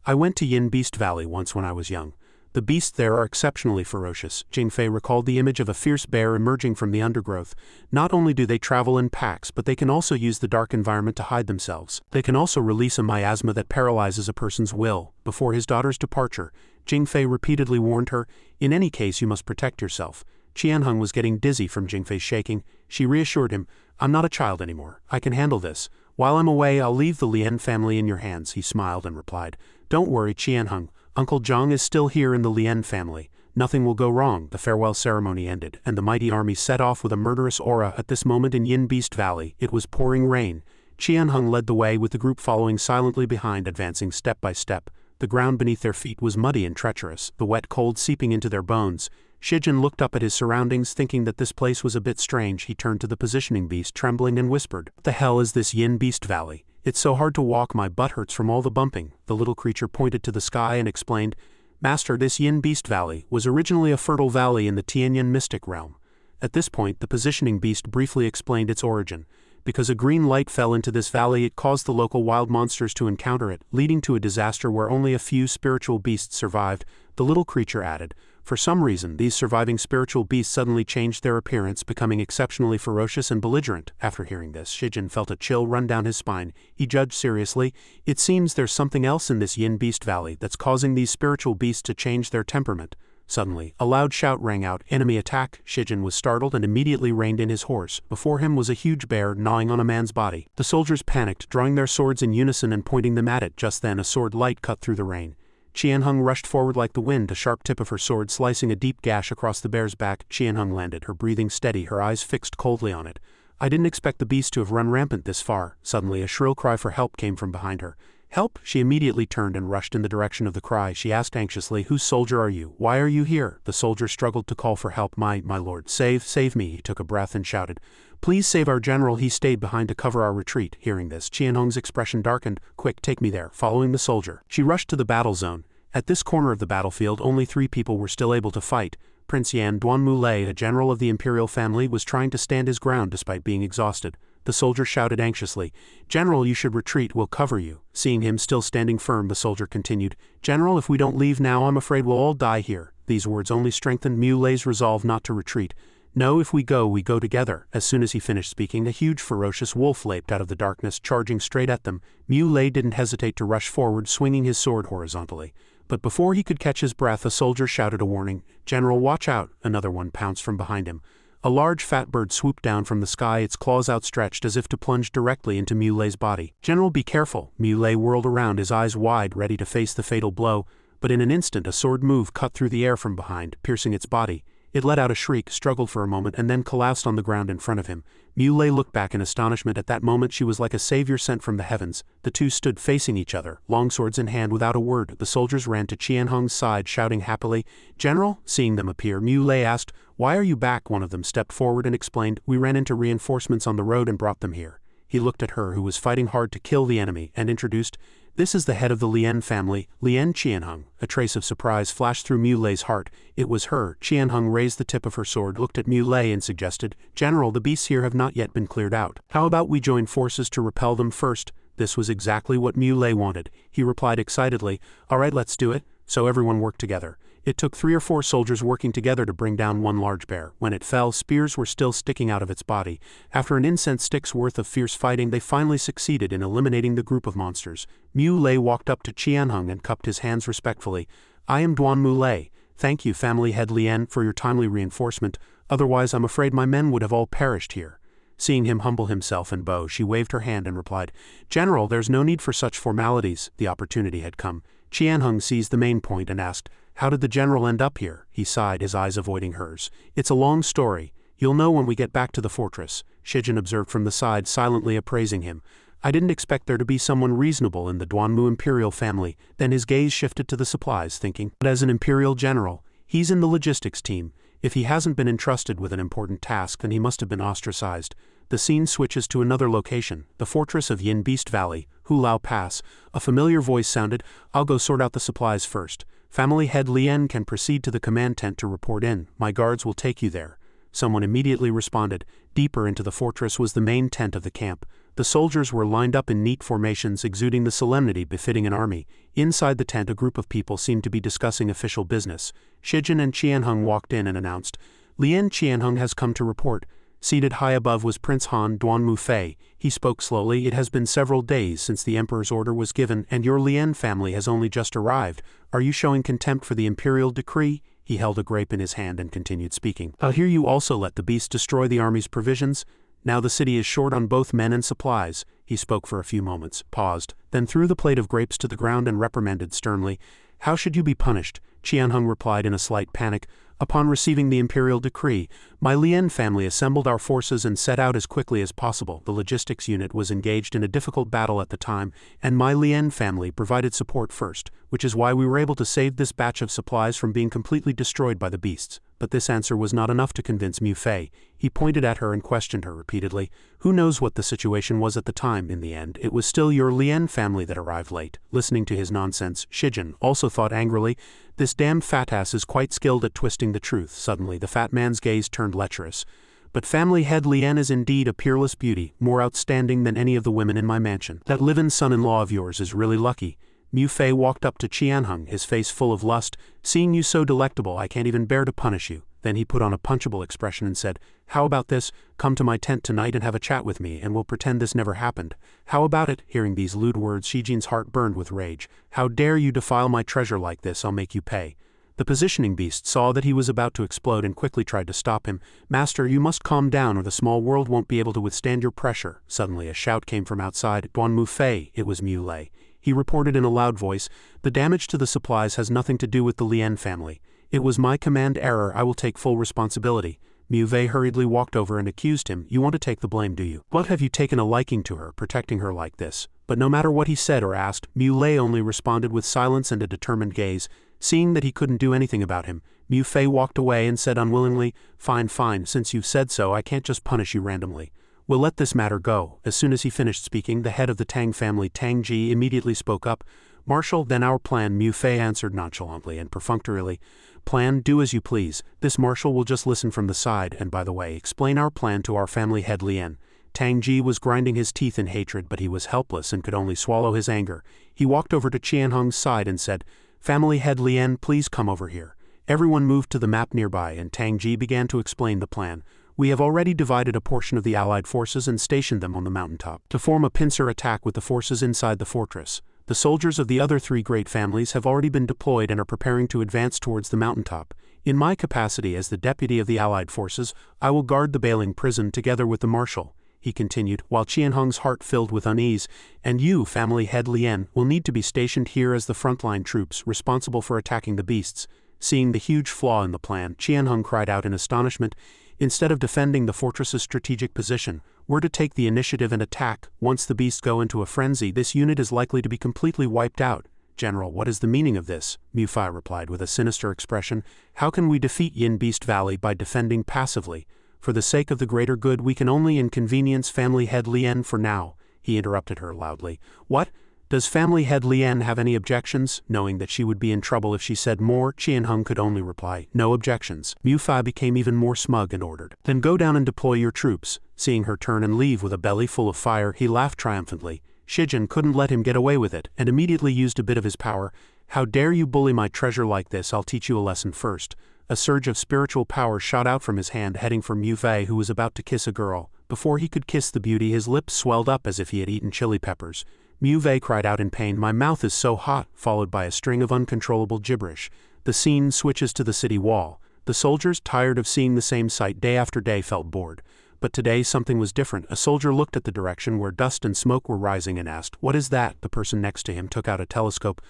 I went to Yin Beast Valley once when I was young. The beasts there are exceptionally ferocious. Jingfei recalled the image of a fierce bear emerging from the undergrowth. Not only do they travel in packs, but they can also use the dark environment to hide themselves. They can also release a miasma that paralyzes a person's will. Before his daughter's departure, Jingfei repeatedly warned her, "In any case you must protect yourself." Qianheng was getting dizzy from Jingfei's shaking. She reassured him, "I'm not a child anymore. I can handle this. While I'm away, I'll leave the Lien family in your hands." He smiled and replied, "Don't worry, Qianheng. Uncle Zhang is still here in the Lien family. Nothing will go wrong." The farewell ceremony ended, and the mighty army set off with a murderous aura. At this moment in Yin Beast Valley, it was pouring rain. Qianheng led the way, with the group following silently behind, advancing step by step. The ground beneath their feet was muddy and treacherous, the wet cold seeping into their bones. Shijin looked up at his surroundings, thinking that this place was a bit strange. He turned to the positioning beast, trembling, and whispered, "What the hell is this Yin Beast Valley? It's so hard to walk, my butt hurts from all the bumping." The little creature pointed to the sky and explained, "Master, this Yin Beast Valley was originally a fertile valley in the Tianyan mystic realm." At this point, the positioning beast briefly explained its origin. Because a green light fell into this valley, it caused the local wild monsters to encounter it, leading to a disaster where only a few spiritual beasts survived. The little creature added, "For some reason, these surviving spiritual beasts suddenly changed their appearance, becoming exceptionally ferocious and belligerent." After hearing this, Shijin felt a chill run down his spine. He judged seriously, "It seems there's something else in this Yin Beast Valley that's causing these spiritual beasts to change their temperament." Suddenly, a loud shout rang out, "Enemy attack!" Shijin was startled and immediately reined in his horse. Before him was a huge bear gnawing on a man's body. The soldiers panicked, drawing their swords in unison and pointing them at it. Just then a sword light cut through the rain. Qianheng rushed forward like the wind, a sharp tip of her sword slicing a deep gash across the bear's back. Qianheng landed, her breathing steady, her eyes fixed coldly on it. "I didn't expect the beast to have run rampant this far." Suddenly a shrill cry for help came from behind her. "Help!" She immediately turned and rushed in the direction of the cry. She asked anxiously, "Whose soldier are you? Why are you here?" The soldier struggled to call for help. My lord, save me." He took a breath and shouted, "Please save our general. He stayed behind to cover our retreat." Hearing this, Qianheng's expression darkened. "Quick, take me there." Following the soldier, she rushed to the battle zone. At this corner of the battlefield, only 3 people were still able to fight. Prince Yan Duanmulei, a general of the imperial family, was trying to stand his ground despite being exhausted. The soldier shouted anxiously, "General, you should retreat, we'll cover you." Seeing him still standing firm, the soldier continued, "General, if we don't leave now, I'm afraid we'll all die here." These words only strengthened Mulei's resolve not to retreat. "No, if we go together." As soon as he finished speaking, a huge ferocious wolf leaped out of the darkness, charging straight at them. Mulei didn't hesitate to rush forward, swinging his sword horizontally. But before he could catch his breath, a soldier shouted a warning, "General, watch out!" Another one pounced from behind him. A large fat bird swooped down from the sky, its claws outstretched as if to plunge directly into Mulei's body. "General, be careful!" Mulei whirled around, his eyes wide, ready to face the fatal blow. But in an instant a sword move cut through the air from behind, piercing its body. It let out a shriek, struggled for a moment, and then collapsed on the ground in front of him. Mulei looked back in astonishment. At that moment she was like a savior sent from the heavens. The two stood facing each other, long swords in hand. Without a word, the soldiers ran to Qianheng's side, shouting happily, "General?" Seeing them appear, Mulei asked, "Why are you back?" One of them stepped forward and explained, "We ran into reinforcements on the road and brought them here." He looked at her, who was fighting hard to kill the enemy, and introduced, "This is the head of the Lien family, Lien Qianheng." A trace of surprise flashed through Mulei's heart. It was her. Qianheng raised the tip of her sword, looked at Mulei and suggested, "General, the beasts here have not yet been cleared out. How about we join forces to repel them first?" This was exactly what Mulei wanted. He replied excitedly, "All right, let's do it." So everyone worked together. It took 3 or 4 soldiers working together to bring down one large bear. When it fell, spears were still sticking out of its body. After an incense stick's worth of fierce fighting, they finally succeeded in eliminating the group of monsters. Mulei walked up to Qianheng and cupped his hands respectfully. "I am Duanmulei. Thank you, family head Lien, for your timely reinforcement. Otherwise, I'm afraid my men would have all perished here." Seeing him humble himself and bow, she waved her hand and replied, "General, there's no need for such formalities." The opportunity had come. Qianheng seized the main point and asked, "How did the general end up here?" He sighed, his eyes avoiding hers. "It's a long story. You'll know when we get back to the fortress." Shijin observed from the side, silently appraising him. "I didn't expect there to be someone reasonable in the Duanmu imperial family." Then his gaze shifted to the supplies, thinking, "But as an imperial general, he's in the logistics team. If he hasn't been entrusted with an important task, then he must have been ostracized." The scene switches to another location, the fortress of Yin Beast Valley, Hulao Pass. A familiar voice sounded, "I'll go sort out the supplies first. Family head Lien can proceed to the command tent to report in. My guards will take you there." someone immediately responded. Deeper into the fortress was the main tent of the camp. The soldiers were lined up in neat formations exuding the solemnity befitting an army. Inside the tent a group of people seemed to be discussing official business. Shijin and Qianheng walked in and announced, "Lien Qianheng has come to report." Seated high above was Prince Han Duan Mufei. He spoke slowly. "It has been several days since the Emperor's order was given, and your Lien family has only just arrived. Are you showing contempt for the imperial decree?" He held a grape in his hand and continued speaking. "I'll hear you also let the beasts destroy the army's provisions. Now the city is short on both men and supplies." He spoke for a few moments, paused, then threw the plate of grapes to the ground and reprimanded sternly, "How should you be punished?" Qianheng replied in a slight panic, "Upon receiving the imperial decree, my Lien family assembled our forces and set out as quickly as possible. The logistics unit was engaged in a difficult battle at the time, and my Lien family provided support first, which is why we were able to save this batch of supplies from being completely destroyed by the beasts." But this answer was not enough to convince Mufei. He pointed at her and questioned her repeatedly. "Who knows what the situation was at the time? In the end, it was still your Lien family that arrived late." Listening to his nonsense, Shijin also thought angrily, "This damn fat ass is quite skilled at twisting the truth." Suddenly the fat man's gaze turned lecherous. "But family head Lien is indeed a peerless beauty, more outstanding than any of the women in my mansion. That live-in son-in-law of yours is really lucky." Mufei walked up to Qianheng, his face full of lust. "Seeing you so delectable, I can't even bear to punish you." Then he put on a punchable expression and said, "How about this? Come to my tent tonight and have a chat with me, and we'll pretend this never happened. How about it?" Hearing these lewd words, Shijin's heart burned with rage. "How dare you defile my treasure like this? I'll make you pay." The positioning beast saw that he was about to explode and quickly tried to stop him. "Master, you must calm down or the small world won't be able to withstand your pressure." Suddenly a shout came from outside. "Duan Mufei!" It was Mu Lei. He reported in a loud voice, "The damage to the supplies has nothing to do with the Lien family. It was my command error. I will take full responsibility." Mu Wei hurriedly walked over and accused him. "You want to take the blame, do you? What have you taken a liking to her, protecting her like this?" But no matter what he said or asked, Mu Lei only responded with silence and a determined gaze. Seeing that he couldn't do anything about him, Mufei walked away and said unwillingly, "Fine, since you've said so, I can't just punish you randomly. We'll let this matter go." As soon as he finished speaking, the head of the Tang family, Tang Ji, immediately spoke up. "Marshal, then our plan," Mufei answered nonchalantly and perfunctorily. "Plan, do as you please. This marshal will just listen from the side, and by the way, explain our plan to our family head Lien." Tang Ji was grinding his teeth in hatred, but he was helpless and could only swallow his anger. He walked over to Qianheng's side and said, "Family head Lien, please come over here." Everyone moved to the map nearby, and Tang Ji began to explain the plan. "We have already divided a portion of the allied forces and stationed them on the mountaintop to form a pincer attack with the forces inside the fortress. The soldiers of the other three great families have already been deployed and are preparing to advance towards the mountaintop. In my capacity as the deputy of the allied forces, I will guard the Bailing prison together with the marshal," he continued, while Qianheng's heart filled with unease, "and you, family head Lien, will need to be stationed here as the frontline troops responsible for attacking the beasts." Seeing the huge flaw in the plan, Qianheng cried out in astonishment, "Instead of defending the fortress's strategic position, we're to take the initiative and attack. Once the beasts go into a frenzy, this unit is likely to be completely wiped out." "General, what is the meaning of this?" Mufei replied with a sinister expression. "How can we defeat Yin Beast Valley by defending passively? For the sake of the greater good, we can only inconvenience family head Lien for now." He interrupted her loudly. "What? Does family head Lien have any objections?" Knowing that she would be in trouble if she said more, Qianheng could only reply, "No objections." Mufei became even more smug and ordered, "Then go down and deploy your troops." Seeing her turn and leave with a belly full of fire, he laughed triumphantly. Shijin couldn't let him get away with it, and immediately used a bit of his power. "How dare you bully my treasure like this? I'll teach you a lesson first." A surge of spiritual power shot out from his hand, heading for Mufei, who was about to kiss a girl. Before he could kiss the beauty, his lips swelled up as if he had eaten chili peppers. Mufei cried out in pain, "My mouth is so hot," followed by a string of uncontrollable gibberish. The scene switches to the city wall. The soldiers, tired of seeing the same sight day after day, felt bored. But today something was different. A soldier looked at the direction where dust and smoke were rising and asked, "What is that?" The person next to him took out a telescope.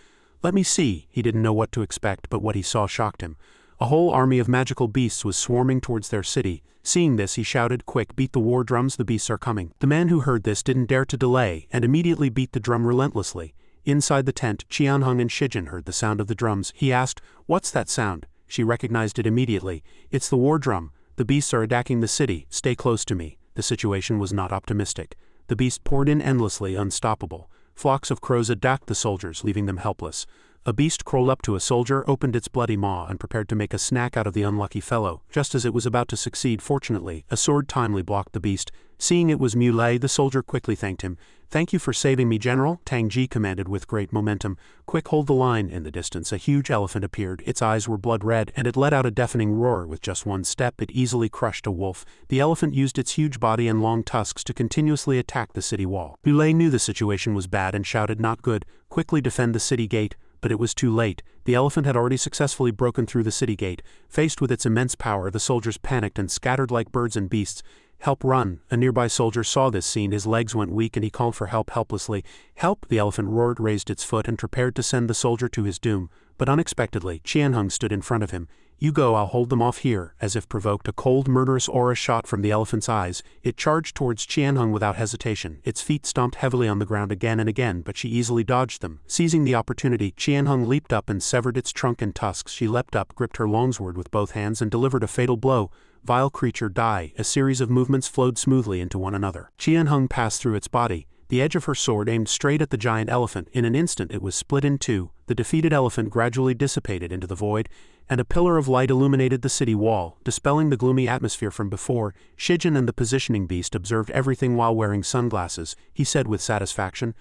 "Let me see." He didn't know what to expect, but what he saw shocked him. A whole army of magical beasts was swarming towards their city. Seeing this, he shouted, "Quick, beat the war drums, the beasts are coming." The man who heard this didn't dare to delay, and immediately beat the drum relentlessly. Inside the tent, Qianheng and Shijin heard the sound of the drums. He asked, "What's that sound?" She recognized it immediately. "It's the war drum. The beasts are attacking the city. Stay close to me." The situation was not optimistic. The beasts poured in endlessly, unstoppable. Flocks of crows attacked the soldiers, leaving them helpless. A beast crawled up to a soldier, opened its bloody maw, and prepared to make a snack out of the unlucky fellow. Just as it was about to succeed, fortunately, a sword timely blocked the beast. Seeing it was Muley, the soldier quickly thanked him. "Thank you for saving me, General," Tang Ji commanded with great momentum. "Quick, hold the line." In the distance, a huge elephant appeared. Its eyes were blood red, and it let out a deafening roar. With just one step, it easily crushed a wolf. The elephant used its huge body and long tusks to continuously attack the city wall. Muley knew the situation was bad and shouted, "Not good. Quickly defend the city gate." But it was too late. The elephant had already successfully broken through the city gate. Faced with its immense power, the soldiers panicked and scattered like birds and beasts. "Help, run!" A nearby soldier saw this scene. His legs went weak and he called for help helplessly. "Help!" The elephant roared, raised its foot, and prepared to send the soldier to his doom. But unexpectedly, Qianheng stood in front of him. "You go, I'll hold them off here." As if provoked, a cold, murderous aura shot from the elephant's eyes. It charged towards Qianheng without hesitation. Its feet stomped heavily on the ground again and again, but she easily dodged them. Seizing the opportunity, Qianheng leaped up and severed its trunk and tusks. She leapt up, gripped her longsword with both hands, and delivered a fatal blow. "Vile creature, die!" A series of movements flowed smoothly into one another. Qianheng passed through its body. The edge of her sword aimed straight at the giant elephant. In an instant it was split in two. The defeated elephant gradually dissipated into the void, and a pillar of light illuminated the city wall, dispelling the gloomy atmosphere from before. Shijin and the positioning beast observed everything while wearing sunglasses. He said with satisfaction,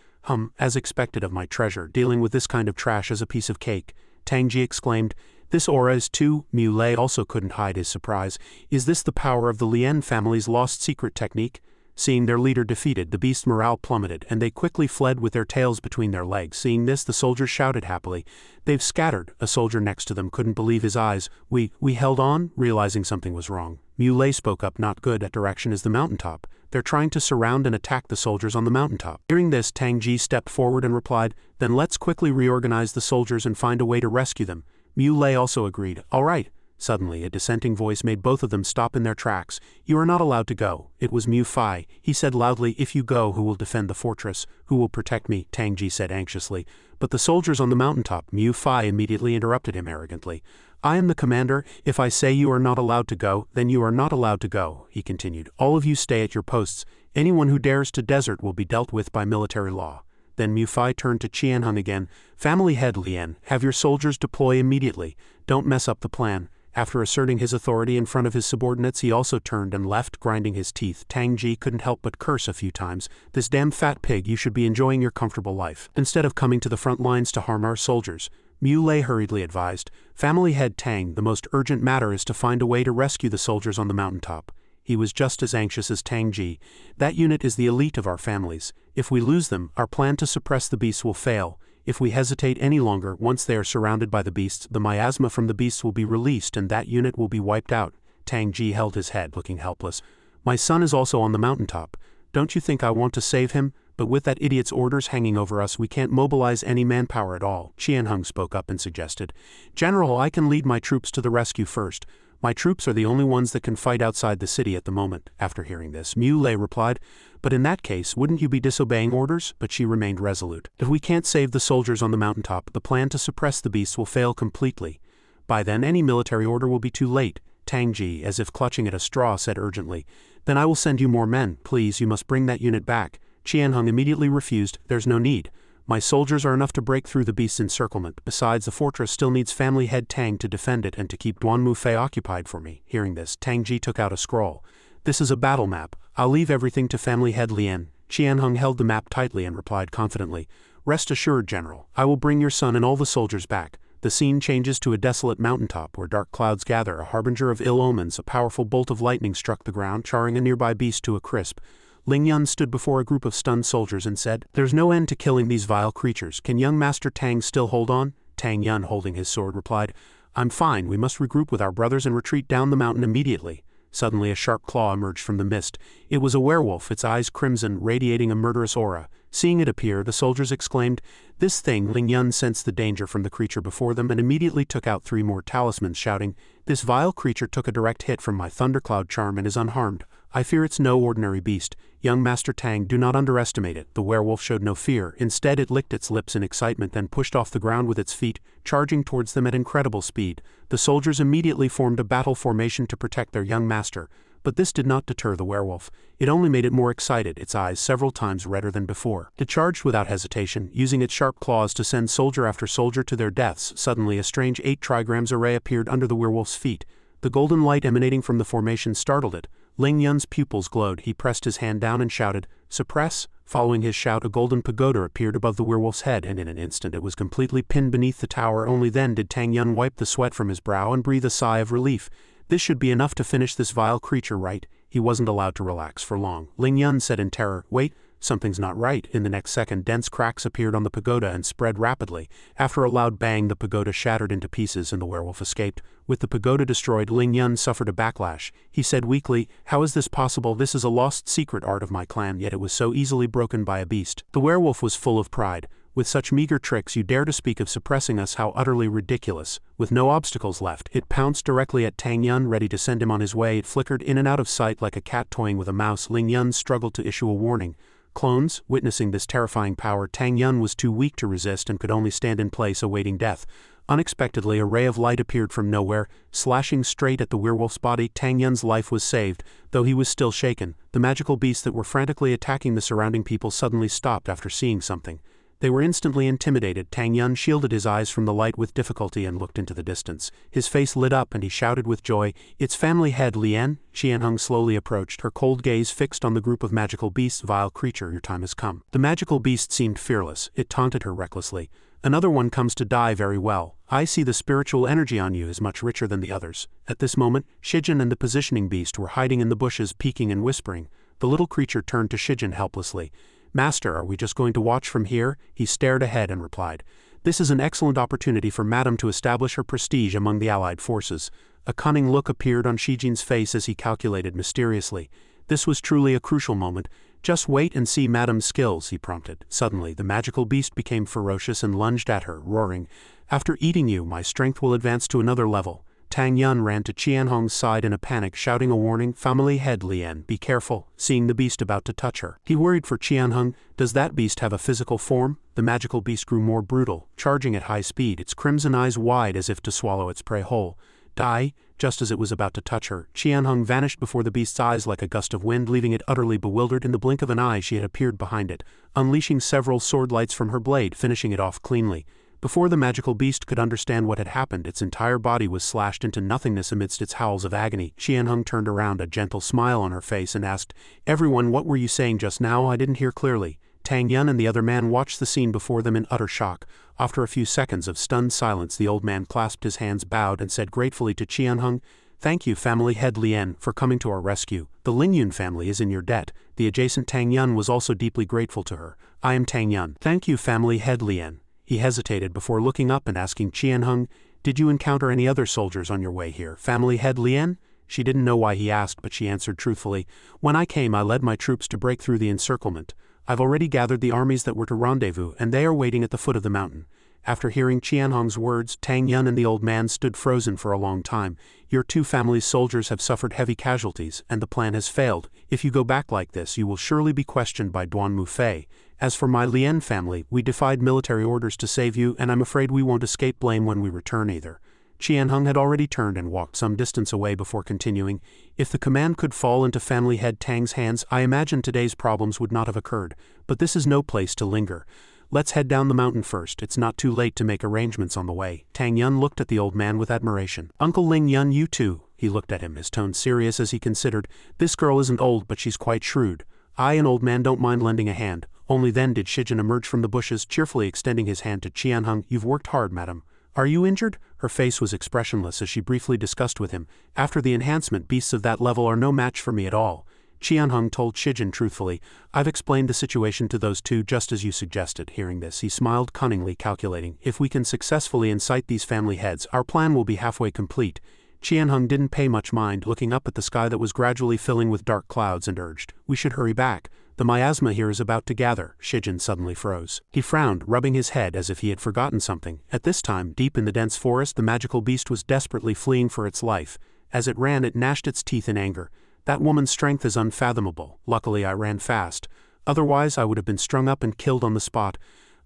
"As expected of my treasure, dealing with this kind of trash as a piece of cake." Tang Ji exclaimed, "This aura is too." Muley also couldn't hide his surprise. "Is this the power of the Lien family's lost secret technique?" Seeing their leader defeated, the beast's morale plummeted, and they quickly fled with their tails between their legs. Seeing this, the soldiers shouted happily, "They've scattered." A soldier next to them couldn't believe his eyes. We held on?" Realizing something was wrong, Muley spoke up, "Not good. That direction is the mountaintop. They're trying to surround and attack the soldiers on the mountaintop." Hearing this, Tang Ji stepped forward and replied, "Then let's quickly reorganize the soldiers and find a way to rescue them." Muley also agreed. "All right." Suddenly, a dissenting voice made both of them stop in their tracks. "You are not allowed to go." It was Mu Fai. He said loudly, "If you go, who will defend the fortress? Who will protect me?" Tang Ji said anxiously. "But the soldiers on the mountaintop." Mu Fai immediately interrupted him arrogantly. "I am the commander. If I say you are not allowed to go, then you are not allowed to go," he continued. "All of you stay at your posts. Anyone who dares to desert will be dealt with by military law." Then Mu Fai turned to Qianheng again. "Family head Lien, have your soldiers deploy immediately. Don't mess up the plan." After asserting his authority in front of his subordinates, he also turned and left, grinding his teeth. Tang Ji couldn't help but curse a few times. "This damn fat pig, you should be enjoying your comfortable life, instead of coming to the front lines to harm our soldiers." Muley hurriedly advised, "Family head Tang, the most urgent matter is to find a way to rescue the soldiers on the mountaintop." He was just as anxious as Tang Ji. "That unit is the elite of our families. If we lose them, our plan to suppress the beasts will fail. If we hesitate any longer, once they are surrounded by the beasts, the miasma from the beasts will be released and that unit will be wiped out." Tang Ji held his head, looking helpless. "My son is also on the mountaintop. Don't you think I want to save him? But with that idiot's orders hanging over us, we can't mobilize any manpower at all." Qianheng spoke up and suggested, "General, I can lead my troops to the rescue first. My troops are the only ones that can fight outside the city at the moment." After hearing this, Muley replied, "But in that case, wouldn't you be disobeying orders?" But she remained resolute. "If we can't save the soldiers on the mountaintop, the plan to suppress the beasts will fail completely. By then, any military order will be too late." Tang Ji, as if clutching at a straw, said urgently, "Then I will send you more men. Please, you must bring that unit back." Qianheng immediately refused. "There's no need. My soldiers are enough to break through the beast's encirclement. Besides, the fortress still needs family head Tang to defend it and to keep Duan Mufei occupied for me." Hearing this, Tang Ji took out a scroll. "This is a battle map. I'll leave everything to family head Lien." Qianheng held the map tightly and replied confidently, "Rest assured, General, I will bring your son and all the soldiers back." The scene changes to a desolate mountaintop where dark clouds gather, a harbinger of ill omens. A powerful bolt of lightning struck the ground, charring a nearby beast to a crisp. Ling Yun stood before a group of stunned soldiers and said, "There's no end to killing these vile creatures. Can young Master Tang still hold on?" Tang Yun, holding his sword, replied, "I'm fine. We must regroup with our brothers and retreat down the mountain immediately." Suddenly a sharp claw emerged from the mist. It was a werewolf, its eyes crimson, radiating a murderous aura. Seeing it appear, the soldiers exclaimed, "This thing!" Ling Yun sensed the danger from the creature before them and immediately took out 3 more talismans, shouting, "This vile creature took a direct hit from my thundercloud charm and is unharmed. I fear it's no ordinary beast. Young Master Tang, do not underestimate it." The werewolf showed no fear. Instead, it licked its lips in excitement, then pushed off the ground with its feet, charging towards them at incredible speed. The soldiers immediately formed a battle formation to protect their young master. but this did not deter the werewolf. It only made it more excited, its eyes several times redder than before. It charged without hesitation, using its sharp claws to send soldier after soldier to their deaths. Suddenly a strange 8 trigrams array appeared under the werewolf's feet. The golden light emanating from the formation startled it. Ling Yun's pupils glowed. He pressed his hand down and shouted, "Suppress!" Following his shout, a golden pagoda appeared above the werewolf's head, and in an instant it was completely pinned beneath the tower. Only then did Tang Yun wipe the sweat from his brow and breathe a sigh of relief. This should be enough to finish this vile creature, right? He wasn't allowed to relax for long. Ling Yun said in terror, "Wait, something's not right." In the next second, dense cracks appeared on the pagoda and spread rapidly. After a loud bang, the pagoda shattered into pieces and the werewolf escaped. With the pagoda destroyed, Ling Yun suffered a backlash. He said weakly, "How is this possible? This is a lost secret art of my clan, yet it was so easily broken by a beast." The werewolf was full of pride. "With such meager tricks you dare to speak of suppressing us? How utterly ridiculous." With no obstacles left, it pounced directly at Tang Yun, ready to send him on his way. It flickered in and out of sight like a cat toying with a mouse. Ling Yun struggled to issue a warning. Clones. Witnessing this terrifying power, Tang Yun was too weak to resist and could only stand in place awaiting death. Unexpectedly, a ray of light appeared from nowhere, slashing straight at the werewolf's body. Tang Yun's life was saved, though he was still shaken. The magical beasts that were frantically attacking the surrounding people suddenly stopped after seeing something. They were instantly intimidated. Tang Yun shielded his eyes from the light with difficulty and looked into the distance. His face lit up and he shouted with joy, "It's family head Lien." Qianheng slowly approached, her cold gaze fixed on the group of magical beasts. "Vile creature, your time has come." The magical beast seemed fearless. It taunted her recklessly. "Another one comes to die. Very well. I see the spiritual energy on you is much richer than the others." At this moment, Shijin and the positioning beast were hiding in the bushes, peeking and whispering. The little creature turned to Shijin helplessly. "Master, are we just going to watch from here?" He stared ahead and replied, "This is an excellent opportunity for Madame to establish her prestige among the allied forces." A cunning look appeared on Shijin's face as he calculated mysteriously. This was truly a crucial moment. "Just wait and see Madame's skills," he prompted. Suddenly, the magical beast became ferocious and lunged at her, roaring, "After eating you, my strength will advance to another level." Tang Yun ran to Qianhong's side in a panic, shouting a warning, "Family head Lien, be careful," seeing the beast about to touch her. He worried for Qianhong. "Does that beast have a physical form?" The magical beast grew more brutal, charging at high speed, its crimson eyes wide as if to swallow its prey whole. "Die!" Just as it was about to touch her, Qianhong vanished before the beast's eyes like a gust of wind, leaving it utterly bewildered. In the blink of an eye she had appeared behind it, unleashing several sword lights from her blade, finishing it off cleanly. Before the magical beast could understand what had happened, its entire body was slashed into nothingness amidst its howls of agony. Qianhong turned around, a gentle smile on her face, and asked, "Everyone, what were you saying just now? I didn't hear clearly." Tang Yun and the other man watched the scene before them in utter shock. After a few seconds of stunned silence, the old man clasped his hands, bowed, and said gratefully to Qianhong, "Thank you, family head Lien, for coming to our rescue. The Lingyun family is in your debt." The adjacent Tang Yun was also deeply grateful to her. "I am Tang Yun." "Thank you, family head Lien." He hesitated before looking up and asking Qianhong, "Did you encounter any other soldiers on your way here, family head Lien?" She didn't know why he asked, but she answered truthfully, "When I came, I led my troops to break through the encirclement. I've already gathered the armies that were to rendezvous, and they are waiting at the foot of the mountain." After hearing Qianhong's words, Tang Yun and the old man stood frozen for a long time. "Your two families' soldiers have suffered heavy casualties, and the plan has failed. If you go back like this, you will surely be questioned by Duan Mufei. As for my Lien family, we defied military orders to save you, and I'm afraid we won't escape blame when we return either." Qianhong had already turned and walked some distance away before continuing, "If the command could fall into family head Tang's hands, I imagine today's problems would not have occurred. But this is no place to linger. Let's head down the mountain first. It's not too late to make arrangements on the way." Tang Yun looked at the old man with admiration. "Uncle Ling Yun, you too." He looked at him, his tone serious as he considered, "This girl isn't old, but she's quite shrewd. I, an old man, don't mind lending a hand." Only then did Shijin emerge from the bushes, cheerfully extending his hand to Qianhong. "You've worked hard, madam. Are you injured?" Her face was expressionless as she briefly discussed with him, "After the enhancement, beasts of that level are no match for me at all." Qianhong told Shijin truthfully, "I've explained the situation to those two just as you suggested." Hearing this, he smiled cunningly, calculating, "If we can successfully incite these family heads, our plan will be halfway complete." Qianhong didn't pay much mind, looking up at the sky that was gradually filling with dark clouds, and urged, "We should hurry back. The miasma here is about to gather." Shijin suddenly froze. He frowned, rubbing his head as if he had forgotten something. At this time, deep in the dense forest, the magical beast was desperately fleeing for its life. As it ran, it gnashed its teeth in anger. "That woman's strength is unfathomable. Luckily I ran fast. Otherwise I would have been strung up and killed on the spot.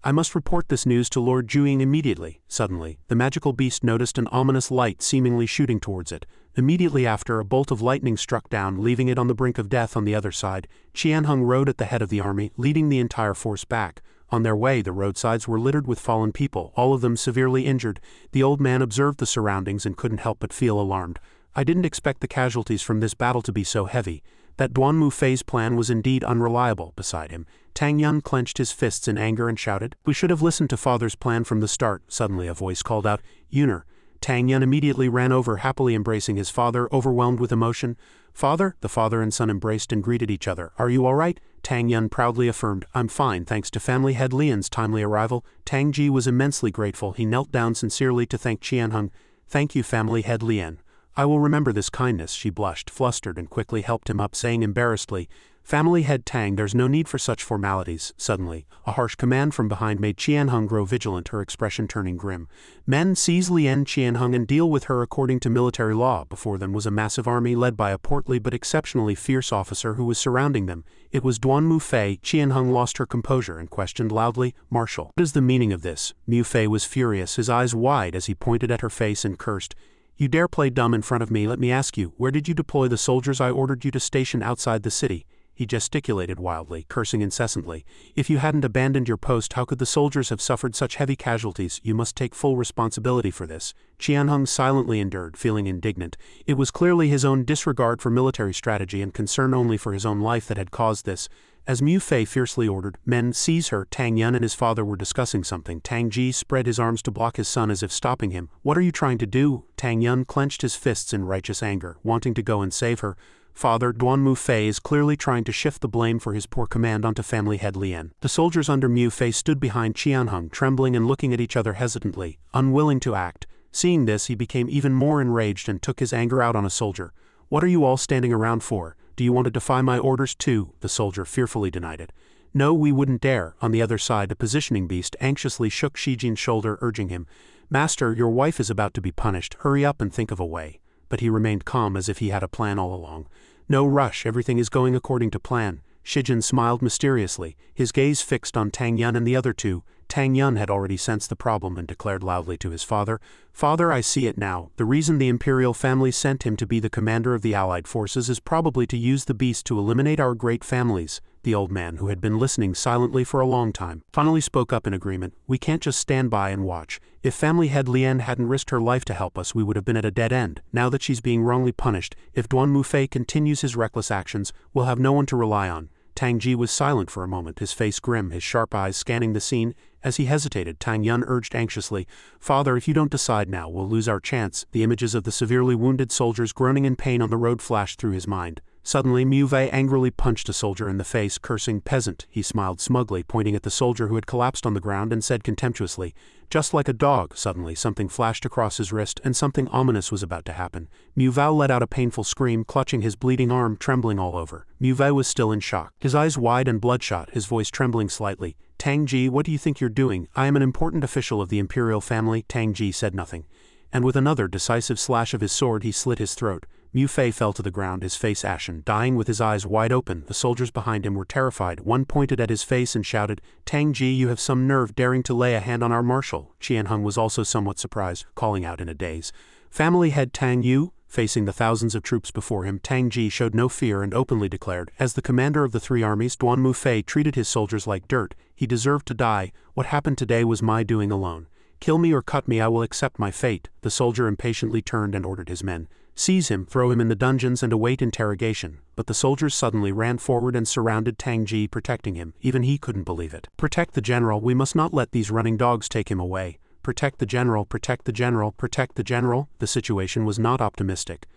I must report this news to Lord Juing immediately." Suddenly, the magical beast noticed an ominous light seemingly shooting towards it. Immediately after, a bolt of lightning struck down, leaving it on the brink of death on the other side. Qianheng rode at the head of the army, leading the entire force back. On their way, the roadsides were littered with fallen people, all of them severely injured. The old man observed the surroundings and couldn't help but feel alarmed. I didn't expect the casualties from this battle to be so heavy. That Duan Mufei's plan was indeed unreliable. Beside him, Tang Yun clenched his fists in anger and shouted, "We should have listened to father's plan from the start." Suddenly a voice called out, "Yuner." Tang Yun immediately ran over, happily embracing his father, overwhelmed with emotion. "Father?" The father and son embraced and greeted each other. "Are you all right?" Tang Yun proudly affirmed, "I'm fine, thanks to family head Lian's timely arrival." Tang Ji was immensely grateful. He knelt down sincerely to thank Qianheng. "Thank you, family head Lian. I will remember this kindness." She blushed, flustered, and quickly helped him up, saying embarrassedly, "Family head Tang, there's no need for such formalities." Suddenly, a harsh command from behind made Qianheng grow vigilant, her expression turning grim. "Men, seize Lian Qianheng and deal with her according to military law." Before them was a massive army led by a portly but exceptionally fierce officer who was surrounding them. It was Duan Mufei. Qianheng lost her composure and questioned loudly, "Marshal, what is the meaning of this?" Mufei was furious, his eyes wide as he pointed at her face and cursed. "You dare play dumb in front of me? Let me ask you, where did you deploy the soldiers I ordered you to station outside the city?" He gesticulated wildly, cursing incessantly. "If you hadn't abandoned your post, how could the soldiers have suffered such heavy casualties? You must take full responsibility for this." Qianheng silently endured, feeling indignant. It was clearly his own disregard for military strategy and concern only for his own life that had caused this. As Mu Fei fiercely ordered, "Men, seize her." Tang Yun and his father were discussing something. Tang Ji spread his arms to block his son as if stopping him. "What are you trying to do?" Tang Yun clenched his fists in righteous anger, wanting to go and save her. "Father, Duan Mufei is clearly trying to shift the blame for his poor command onto family head Lian." The soldiers under Mu Fei stood behind Qianheng, trembling and looking at each other hesitantly, unwilling to act. Seeing this, he became even more enraged and took his anger out on a soldier. "What are you all standing around for? Do you want to defy my orders too?" The soldier fearfully denied it. "No, we wouldn't dare." On the other side, the positioning beast anxiously shook Shijin's shoulder, urging him, "Master, your wife is about to be punished. Hurry up and think of a way." But he remained calm as if he had a plan all along. "No rush, everything is going according to plan." Shijin smiled mysteriously, his gaze fixed on Tang Yun and the other two. Tang Yun had already sensed the problem and declared loudly to his father, "Father, I see it now. The reason the imperial family sent him to be the commander of the allied forces is probably to use the beast to eliminate our great families." The old man, who had been listening silently for a long time, finally spoke up in agreement. "We can't just stand by and watch. If family head Lian hadn't risked her life to help us, we would have been at a dead end. Now that she's being wrongly punished, if Duan Mufei continues his reckless actions, we'll have no one to rely on." Tang Ji was silent for a moment, his face grim, his sharp eyes scanning the scene. As he hesitated, Tang Yun urged anxiously, "Father, if you don't decide now, we'll lose our chance." The images of the severely wounded soldiers groaning in pain on the road flashed through his mind. Suddenly, Mu Fei angrily punched a soldier in the face, cursing, "Peasant." He smiled smugly, pointing at the soldier who had collapsed on the ground, and said contemptuously, "Just like a dog." Suddenly, something flashed across his wrist, and something ominous was about to happen. Mu Fei let out a painful scream, clutching his bleeding arm, trembling all over. Mu Fei was still in shock, his eyes wide and bloodshot, his voice trembling slightly. "Tang Ji, what do you think you're doing? I am an important official of the imperial family." Tang Ji said nothing, and with another decisive slash of his sword he slit his throat. Mu Fei fell to the ground, his face ashen, dying with his eyes wide open. The soldiers behind him were terrified. One pointed at his face and shouted, "Tang Ji, you have some nerve daring to lay a hand on our marshal." Qianheng was also somewhat surprised, calling out in a daze, "Family head Tang Yu?" Facing the thousands of troops before him, Tang Ji showed no fear and openly declared, "As the commander of the three armies, Duan Mufei treated his soldiers like dirt. He deserved to die. What happened today was my doing alone. Kill me or cut me, I will accept my fate." The soldier impatiently turned and ordered his men, "Seize him, throw him in the dungeons and await interrogation." But the soldiers suddenly ran forward and surrounded Tang Ji, protecting him. Even he couldn't believe it. "Protect the general, we must not let these running dogs take him away. Protect the general, protect the general, protect the general." The situation was not optimistic.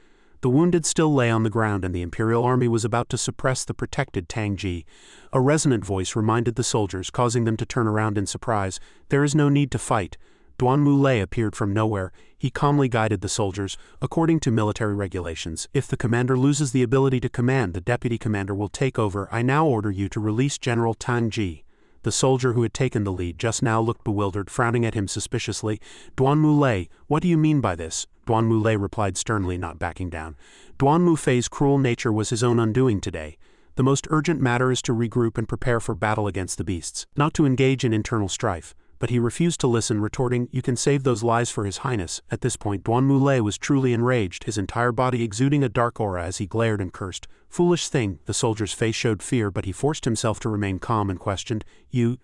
The wounded still lay on the ground and the imperial army was about to suppress the protected Tang Ji. A resonant voice reminded the soldiers, causing them to turn around in surprise, "There is no need to fight." Duan Mulei appeared from nowhere. He calmly guided the soldiers. "According to military regulations, if the commander loses the ability to command, the deputy commander will take over. I now order you to release General Tang Ji." The soldier who had taken the lead just now looked bewildered, frowning at him suspiciously. "Duan Mulei, what do you mean by this?" Duan Mulei replied sternly, not backing down. Duan Mufei's cruel nature was his own undoing today. The most urgent matter is to regroup and prepare for battle against the beasts, not to engage in internal strife. but he refused to listen, retorting, "You can save those lies for His Highness." At this point Duan Mulei was truly enraged, his entire body exuding a dark aura as he glared and cursed. "Foolish thing." The soldier's face showed fear, but he forced himself to remain calm and questioned, You,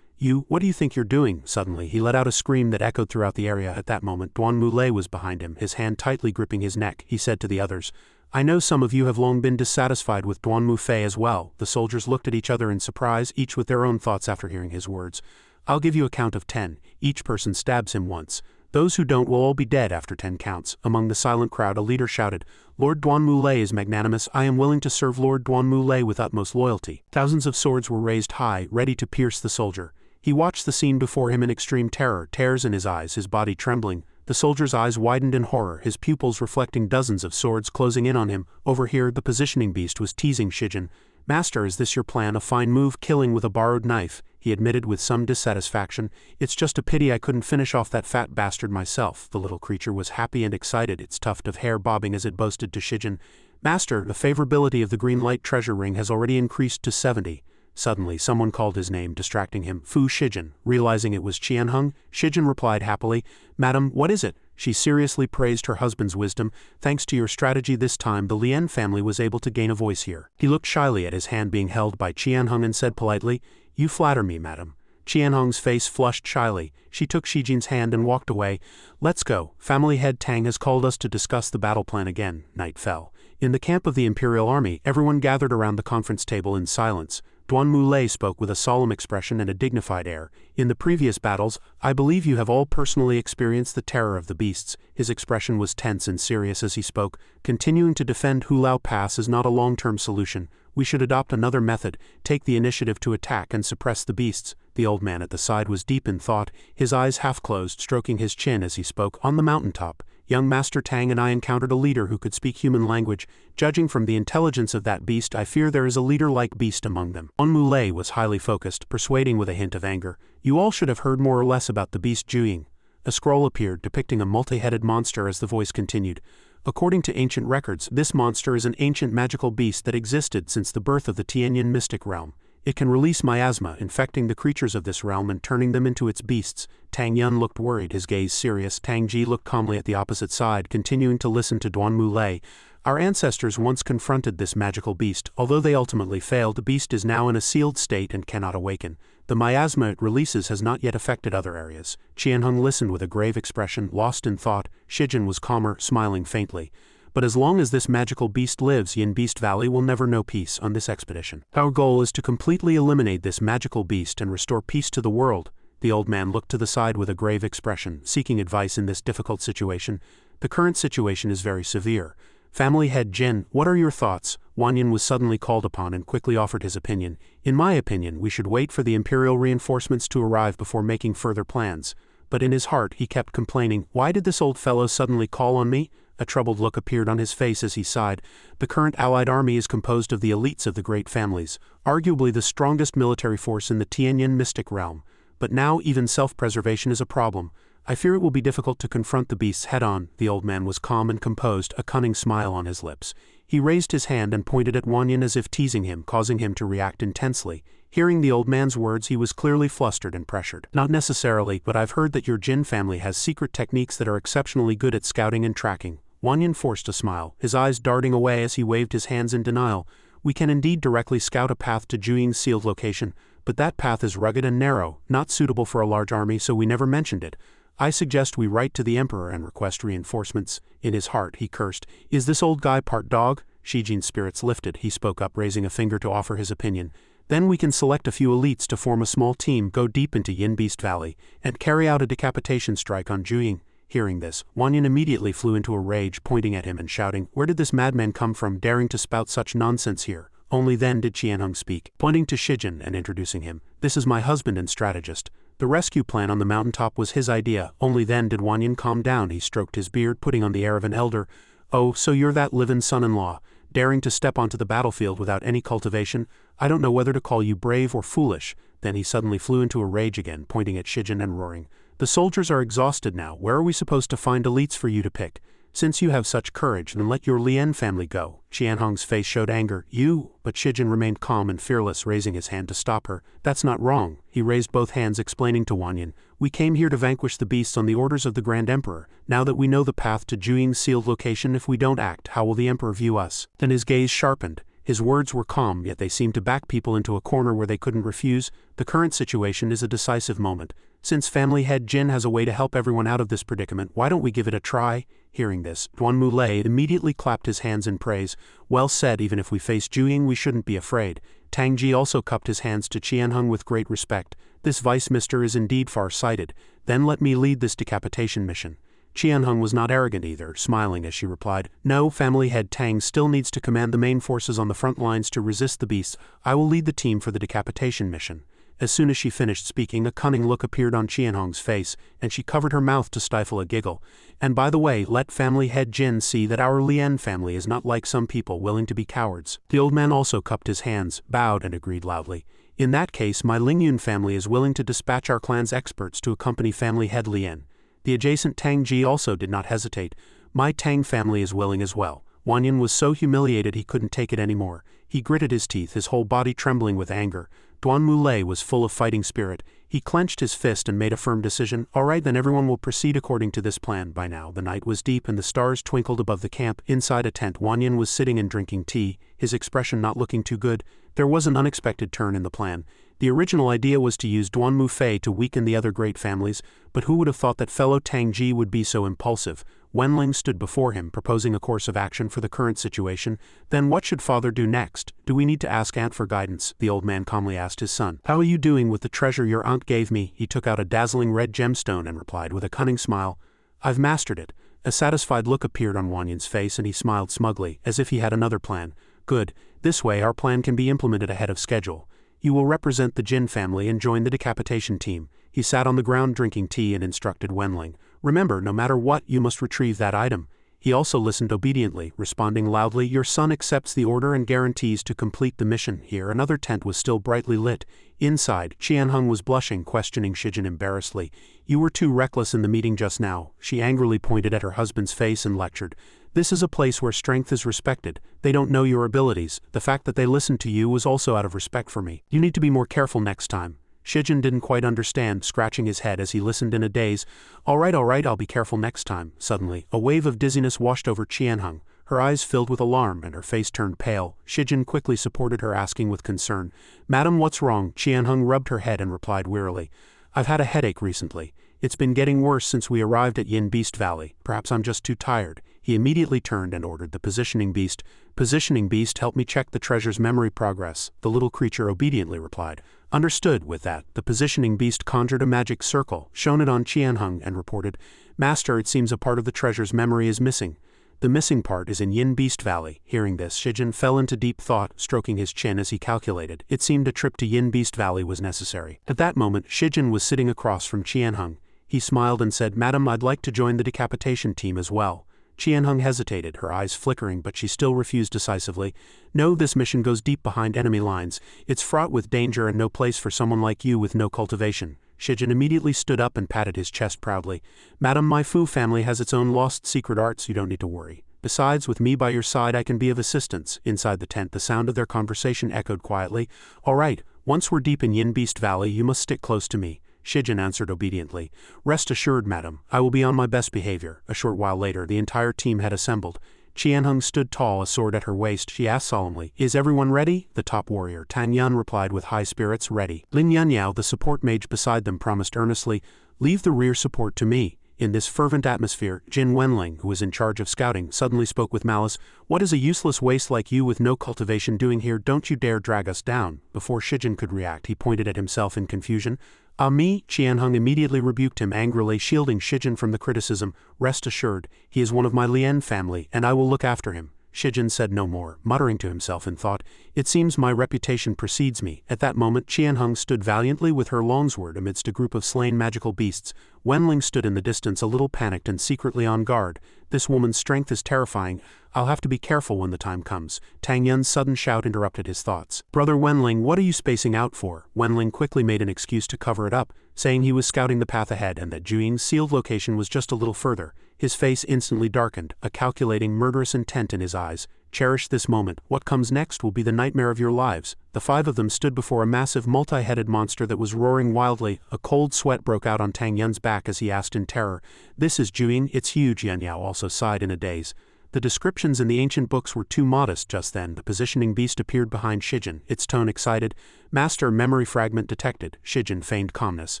what do you think you're doing?" Suddenly he let out a scream that echoed throughout the area. At that moment Duan Mulei was behind him, his hand tightly gripping his neck. He said to the others, "I know some of you have long been dissatisfied with Duan Mufei as well." The soldiers looked at each other in surprise, each with their own thoughts after hearing his words. "I'll give you a count of 10. Each person stabs him once. Those who don't will all be dead after 10 counts." Among the silent crowd a leader shouted, "Lord Duan Mulei is magnanimous. I am willing to serve Lord Duan Mulei with utmost loyalty." Thousands of swords were raised high, ready to pierce the soldier. He watched the scene before him in extreme terror, tears in his eyes, his body trembling. The soldier's eyes widened in horror, his pupils reflecting dozens of swords closing in on him. Over here the positioning beast was teasing Shijin. "Master, is this your plan? A fine move, killing with a borrowed knife," he admitted with some dissatisfaction. "It's just a pity I couldn't finish off that fat bastard myself." The little creature was happy and excited, its tuft of hair bobbing as it boasted to Shijin, "Master, the favorability of the green light treasure ring has already increased to 70. Suddenly someone called his name, distracting him. "Fu Shijin." Realizing it was Qianheng, Shijin replied happily, "Madam, what is it?" She seriously praised her husband's wisdom. "Thanks to your strategy this time, the Lien family was able to gain a voice here." He looked shyly at his hand being held by Qianheng and said politely, "You flatter me, madam." Qianheng's face flushed shyly. She took Shijin's hand and walked away. "Let's go. Family head Tang has called us to discuss the battle plan again." Night fell. In the camp of the Imperial Army, everyone gathered around the conference table in silence. Duan Mulei spoke with a solemn expression and a dignified air. "In the previous battles, I believe you have all personally experienced the terror of the beasts." His expression was tense and serious as he spoke. "Continuing to defend Hulao Pass is not a long-term solution. We should adopt another method, take the initiative to attack and suppress the beasts." The old man at the side was deep in thought, his eyes half closed, stroking his chin as he spoke. "On the mountaintop, young Master Tang and I encountered a leader who could speak human language. Judging from the intelligence of that beast, I fear there is a leader-like beast among them." Duan Mulei was highly focused, persuading with a hint of anger. "You all should have heard more or less about the beast Zhuing." A scroll appeared, depicting a multi-headed monster as the voice continued. "According to ancient records, this monster is an ancient magical beast that existed since the birth of the Tianyin mystic realm. It can release miasma, infecting the creatures of this realm and turning them into its beasts." Tang Yun looked worried, his gaze serious. Tang Ji looked calmly at the opposite side, continuing to listen to Duan Mulei. "Our ancestors once confronted this magical beast. Although they ultimately failed, the beast is now in a sealed state and cannot awaken. The miasma it releases has not yet affected other areas." Qianheng listened with a grave expression, lost in thought. Shijin was calmer, smiling faintly. "But as long as this magical beast lives, Yin Beast Valley will never know peace on this expedition. Our goal is to completely eliminate this magical beast and restore peace to the world." The old man looked to the side with a grave expression, seeking advice in this difficult situation. "The current situation is very severe. Family head Jin, what are your thoughts?" Wanyan was suddenly called upon and quickly offered his opinion. "In my opinion, we should wait for the imperial reinforcements to arrive before making further plans." But in his heart he kept complaining, "Why did this old fellow suddenly call on me?" A troubled look appeared on his face as he sighed. "The current allied army is composed of the elites of the great families, arguably the strongest military force in the Tianyin mystic realm. But now even self-preservation is a problem. I fear it will be difficult to confront the beasts head-on." The old man was calm and composed, a cunning smile on his lips. He raised his hand and pointed at Wanyan as if teasing him, causing him to react intensely. Hearing the old man's words, he was clearly flustered and pressured. "Not necessarily, but I've heard that your Jin family has secret techniques that are exceptionally good at scouting and tracking." Wanyan forced a smile, his eyes darting away as he waved his hands in denial. "We can indeed directly scout a path to Zhuing's sealed location, but that path is rugged and narrow, not suitable for a large army, so we never mentioned it. I suggest we write to the emperor and request reinforcements." In his heart he cursed, "Is this old guy part dog?" Shijin's spirits lifted. He spoke up, raising a finger to offer his opinion. "Then we can select a few elites to form a small team, go deep into Yin Beast Valley, and carry out a decapitation strike on Zhuing." Hearing this, Wanyan immediately flew into a rage, pointing at him and shouting, "Where did this madman come from, daring to spout such nonsense here?" Only then did Qianheng speak, pointing to Shijin and introducing him. "This is my husband and strategist. The rescue plan on the mountaintop was his idea." Only then did Wanyan calm down. He stroked his beard, putting on the air of an elder. "Oh, so you're that live-in son-in-law, daring to step onto the battlefield without any cultivation? I don't know whether to call you brave or foolish." Then he suddenly flew into a rage again, pointing at Shijin and roaring, "The soldiers are exhausted now. Where are we supposed to find elites for you to pick?" Since you have such courage, then let your Lien family go. Qianhong's face showed anger. You, but Shijin remained calm and fearless, raising his hand to stop her. That's not wrong. He raised both hands, explaining to Wanyan. We came here to vanquish the beasts on the orders of the Grand Emperor. Now that we know the path to Juing's sealed location, if we don't act, how will the Emperor view us? Then his gaze sharpened. His words were calm, yet they seemed to back people into a corner where they couldn't refuse. The current situation is a decisive moment. Since family head Jin has a way to help everyone out of this predicament, why don't we give it a try? Hearing this, Duanmu Lei immediately clapped his hands in praise. Well said, even if we face Juing, we shouldn't be afraid. Tang Ji also cupped his hands to Qianhong with great respect. This vice mister is indeed far-sighted. Then let me lead this decapitation mission. Qianhong was not arrogant either, smiling as she replied, No, family head Tang still needs to command the main forces on the front lines to resist the beasts. I will lead the team for the decapitation mission. As soon as she finished speaking, a cunning look appeared on Qianhong's face, and she covered her mouth to stifle a giggle. And by the way, let family head Jin see that our Lien family is not like some people willing to be cowards. The old man also cupped his hands, bowed, and agreed loudly. In that case, my Lingyun family is willing to dispatch our clan's experts to accompany family head Lien. The adjacent Tang Ji also did not hesitate. My Tang family is willing as well. Wanyan was so humiliated he couldn't take it anymore. He gritted his teeth, his whole body trembling with anger. Duanmu Lei was full of fighting spirit. He clenched his fist and made a firm decision. All right, then everyone will proceed according to this plan. By now, the night was deep and the stars twinkled above the camp. Inside a tent, Wanyan was sitting and drinking tea, his expression not looking too good. There was an unexpected turn in the plan. The original idea was to use Duanmu Fei to weaken the other great families, but who would have thought that fellow Tang Ji would be so impulsive? Wenling stood before him, proposing a course of action for the current situation. Then what should father do next? Do we need to ask aunt for guidance? The old man calmly asked his son. How are you doing with the treasure your aunt gave me? He took out a dazzling red gemstone and replied with a cunning smile. I've mastered it. A satisfied look appeared on Wanyan's face and he smiled smugly, as if he had another plan. Good. This way our plan can be implemented ahead of schedule. You will represent the Jin family and join the decapitation team. He sat on the ground drinking tea and instructed Wenling. Remember, no matter what, you must retrieve that item. He also listened obediently, responding loudly, Your son accepts the order and guarantees to complete the mission. Here, another tent was still brightly lit. Inside, Qianhong was blushing, questioning Shijin embarrassedly. You were too reckless in the meeting just now. She angrily pointed at her husband's face and lectured. This is a place where strength is respected. They don't know your abilities. The fact that they listened to you was also out of respect for me. You need to be more careful next time. Shijin didn't quite understand, scratching his head as he listened in a daze. All right, I'll be careful next time. Suddenly, a wave of dizziness washed over Qianhong. Her eyes filled with alarm and her face turned pale. Shijin quickly supported her, asking with concern, Madam, what's wrong? Qianhong rubbed her head and replied wearily, I've had a headache recently. It's been getting worse since we arrived at Yin Beast Valley. Perhaps I'm just too tired. He immediately turned and ordered the positioning beast. Positioning beast, help me check the treasure's memory progress. The little creature obediently replied. Understood. With that, the positioning beast conjured a magic circle, shone it on Qianhong, and reported, Master, it seems a part of the treasure's memory is missing. The missing part is in Yin Beast Valley. Hearing this, Shijin fell into deep thought, stroking his chin as he calculated. It seemed a trip to Yin Beast Valley was necessary. At that moment, Shijin was sitting across from Qianhong. He smiled and said, Madam, I'd like to join the decapitation team as well. Qianhong hesitated, her eyes flickering, but she still refused decisively. No, this mission goes deep behind enemy lines. It's fraught with danger and no place for someone like you with no cultivation. Shijin immediately stood up and patted his chest proudly. Madam, my Fu family has its own lost secret arts, you don't need to worry. Besides, with me by your side I can be of assistance. Inside the tent, the sound of their conversation echoed quietly. All right, once we're deep in Yin Beast Valley, you must stick close to me. Shijin answered obediently. Rest assured, madam, I will be on my best behavior. A short while later, the entire team had assembled. Qianhong stood tall, a sword at her waist. She asked solemnly, Is everyone ready? The top warrior, Tan Yun, replied with high spirits, Ready. Lin Yunyao, the support mage beside them, promised earnestly, Leave the rear support to me. In this fervent atmosphere, Jin Wenling, who was in charge of scouting, suddenly spoke with malice. What is a useless waste like you with no cultivation doing here? Don't you dare drag us down. Before Shijin could react, he pointed at himself in confusion. Ah, me? Qianhong immediately rebuked him angrily, shielding Shijin from the criticism. Rest assured, he is one of my Lien family, and I will look after him. Shijin said no more, muttering to himself in thought, It seems my reputation precedes me. At that moment, Qianhong stood valiantly with her longsword amidst a group of slain magical beasts. Wenling stood in the distance a little panicked and secretly on guard. This woman's strength is terrifying. I'll have to be careful when the time comes. Tang Yun's sudden shout interrupted his thoughts. Brother Wenling, what are you spacing out for? Wenling quickly made an excuse to cover it up, saying he was scouting the path ahead and that Zhuing's sealed location was just a little further. His face instantly darkened, a calculating, murderous intent in his eyes. Cherish this moment. What comes next will be the nightmare of your lives. The five of them stood before a massive multi-headed monster that was roaring wildly. A cold sweat broke out on Tang Yun's back as he asked in terror, "This is Zhuing? It's huge." Yan Yao also sighed in a daze. The descriptions in the ancient books were too modest just then. The positioning beast appeared behind Shijin, its tone excited. "Master, memory fragment detected." Shijin feigned calmness.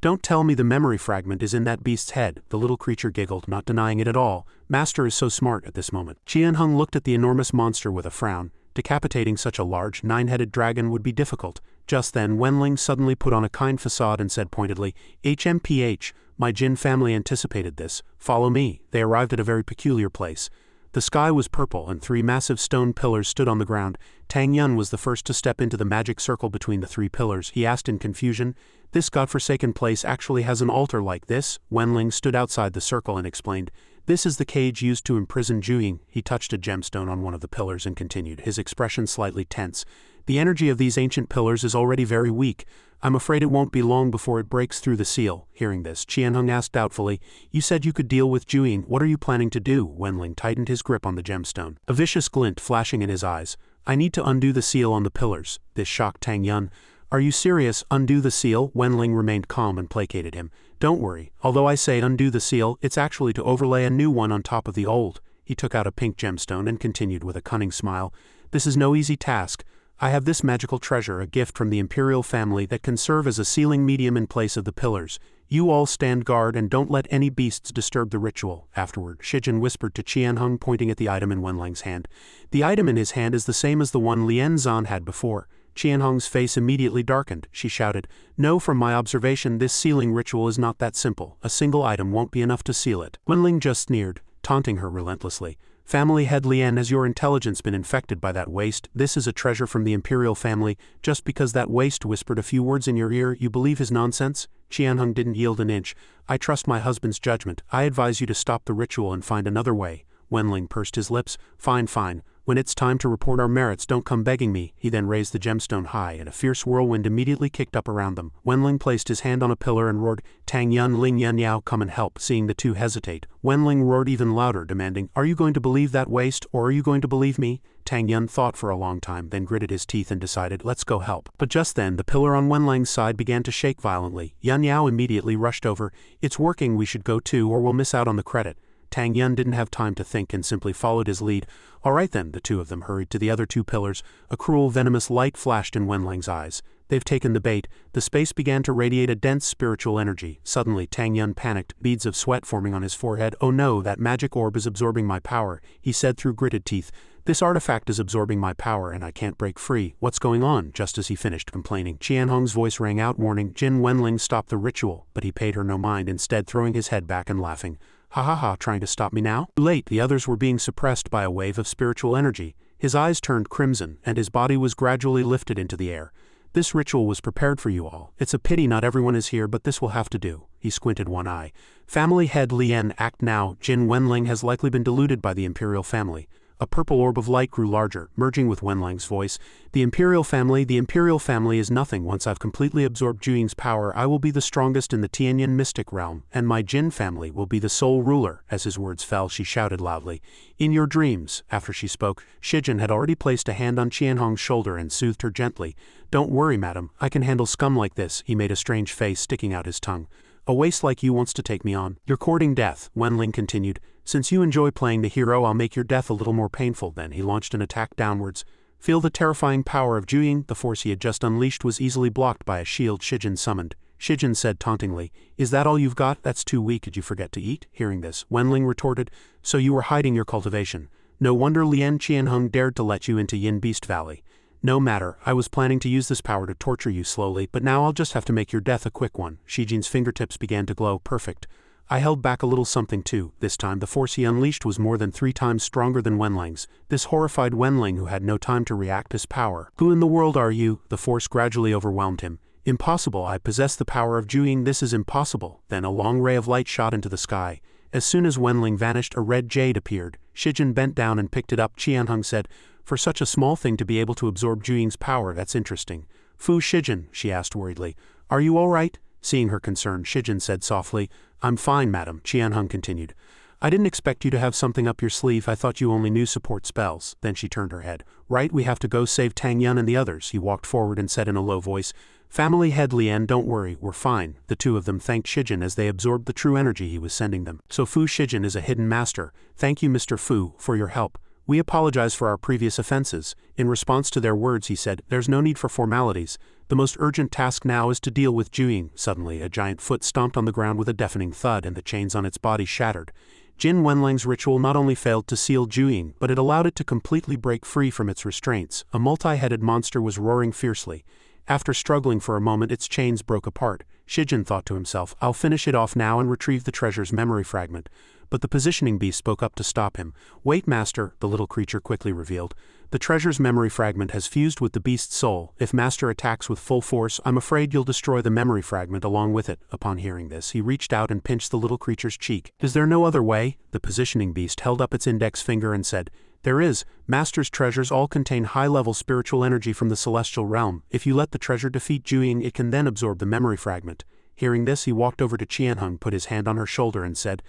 "Don't tell me the memory fragment is in that beast's head." The little creature giggled, not denying it at all. Master is so smart at this moment. Qianheng looked at the enormous monster with a frown. Decapitating such a large, nine-headed dragon would be difficult. Just then Wenling suddenly put on a kind facade and said pointedly, "HMPH, my Jin family anticipated this. Follow me." They arrived at a very peculiar place. The sky was purple and three massive stone pillars stood on the ground. Tang Yun was the first to step into the magic circle between the three pillars. He asked in confusion, "This godforsaken place actually has an altar like this?" Wenling stood outside the circle and explained, "This is the cage used to imprison Zhuing." He touched a gemstone on one of the pillars and continued, his expression slightly tense. "The energy of these ancient pillars is already very weak. I'm afraid it won't be long before it breaks through the seal." Hearing this, Qianheng asked doubtfully, "You said you could deal with Zhuing. What are you planning to do?" Wenling tightened his grip on the gemstone, a vicious glint flashing in his eyes. "I need to undo the seal on the pillars." This shocked Tang Yun. "Are you serious? Undo the seal?" Wenling remained calm and placated him. "Don't worry. Although I say undo the seal, it's actually to overlay a new one on top of the old." He took out a pink gemstone and continued with a cunning smile. "This is no easy task. I have this magical treasure, a gift from the imperial family that can serve as a sealing medium in place of the pillars. You all stand guard and don't let any beasts disturb the ritual." Afterward, Shijin whispered to Qianheng, pointing at the item in Wenling's hand. "The item in his hand is the same as the one Lien Zan had before." Qianheng's face immediately darkened. She shouted, "No, from my observation this sealing ritual is not that simple. A single item won't be enough to seal it." Wenling just sneered, taunting her relentlessly. "Family head Lien, has your intelligence been infected by that waste? This is a treasure from the imperial family. Just because that waste whispered a few words in your ear, you believe his nonsense?" Qianheng didn't yield an inch. "I trust my husband's judgment. I advise you to stop the ritual and find another way." Wenling pursed his lips. "Fine, fine. When it's time to report our merits, don't come begging me." He then raised the gemstone high, and a fierce whirlwind immediately kicked up around them. Wenling placed his hand on a pillar and roared, "Tang Yun, Ling Yan Yao, come and help." Seeing the two hesitate, Wenling roared even louder, demanding, "Are you going to believe that waste, or are you going to believe me?" Tang Yun thought for a long time, then gritted his teeth and decided, "Let's go help." But just then, the pillar on Wenling's side began to shake violently. Yan Yao immediately rushed over. "It's working, we should go too, or we'll miss out on the credit." Tang Yun didn't have time to think and simply followed his lead. "All right then," the two of them hurried to the other two pillars. A cruel, venomous light flashed in Wenling's eyes. "They've taken the bait." The space began to radiate a dense spiritual energy. Suddenly, Tang Yun panicked, beads of sweat forming on his forehead. "Oh no, that magic orb is absorbing my power," he said through gritted teeth. "This artifact is absorbing my power and I can't break free. What's going on?" Just as he finished complaining, Qianheng's voice rang out, warning Jin Wenling stop the ritual, but he paid her no mind, instead throwing his head back and laughing. "Ha ha ha, trying to stop me now?" Too late, the others were being suppressed by a wave of spiritual energy. His eyes turned crimson, and his body was gradually lifted into the air. "This ritual was prepared for you all. It's a pity not everyone is here, but this will have to do." He squinted one eye. "Family head Lien, act now. Jin Wenling has likely been deluded by the imperial family." A purple orb of light grew larger, merging with Wenling's voice. The Imperial family is nothing. Once I've completely absorbed Zhuing's power, I will be the strongest in the Tianyan mystic realm, and my Jin family will be the sole ruler." As his words fell, she shouted loudly, "In your dreams." After she spoke, Shijin had already placed a hand on Qianheng's shoulder and soothed her gently. "Don't worry, madam, I can handle scum like this." He made a strange face, sticking out his tongue. "A waste like you wants to take me on. You're courting death," Wenling continued. "Since you enjoy playing the hero, I'll make your death a little more painful." Then he launched an attack downwards. Feel the terrifying power of Zhuing. The force he had just unleashed was easily blocked by a shield Shijin summoned. Shijin said tauntingly, "Is that all you've got? That's too weak. Did you forget to eat?" Hearing this, Wenling retorted, "So you were hiding your cultivation. No wonder Lien Qianheng dared to let you into Yin Beast Valley. No matter, I was planning to use this power to torture you slowly, but now I'll just have to make your death a quick one." Shijin's fingertips began to glow. "Perfect. I held back a little something too." This time the force he unleashed was more than 3 times stronger than Wenling's. This horrified Wenling, who had no time to react, his power. "Who in the world are you?" The force gradually overwhelmed him. Impossible, I possess the power of Juing, this is impossible. Then a long ray of light shot into the sky. As soon as Wenling vanished, a red jade appeared. Shijin bent down and picked it up. Qianheng said, for such a small thing to be able to absorb Juing's power, that's interesting. Fu Shijin, she asked worriedly, are you all right? Seeing her concern, Shijin said softly, I'm fine, madam, Qianheng continued. I didn't expect you to have something up your sleeve, I thought you only knew support spells. Then she turned her head. Right, we have to go save Tang Yun and the others. He walked forward and said in a low voice, Family head Lian, don't worry, we're fine. The two of them thanked Shijin as they absorbed the true energy he was sending them. So Fu Shijin is a hidden master. Thank you, Mr. Fu, for your help. We apologize for our previous offenses. In response to their words, he said, there's no need for formalities. The most urgent task now is to deal with Juing. Suddenly, a giant foot stomped on the ground with a deafening thud and the chains on its body shattered. Jin Wenlang's ritual not only failed to seal Juing, but it allowed it to completely break free from its restraints. A multi-headed monster was roaring fiercely. After struggling for a moment, its chains broke apart. Shijin thought to himself, I'll finish it off now and retrieve the treasure's memory fragment. But the positioning beast spoke up to stop him. Wait, master, the little creature quickly revealed. The treasure's memory fragment has fused with the beast's soul. If master attacks with full force, I'm afraid you'll destroy the memory fragment along with it. Upon hearing this, he reached out and pinched the little creature's cheek. Is there no other way? The positioning beast held up its index finger and said, there is. Master's treasures all contain high-level spiritual energy from the celestial realm. If you let the treasure defeat Juing, it can then absorb the memory fragment. Hearing this, he walked over to Qianheng, put his hand on her shoulder and said,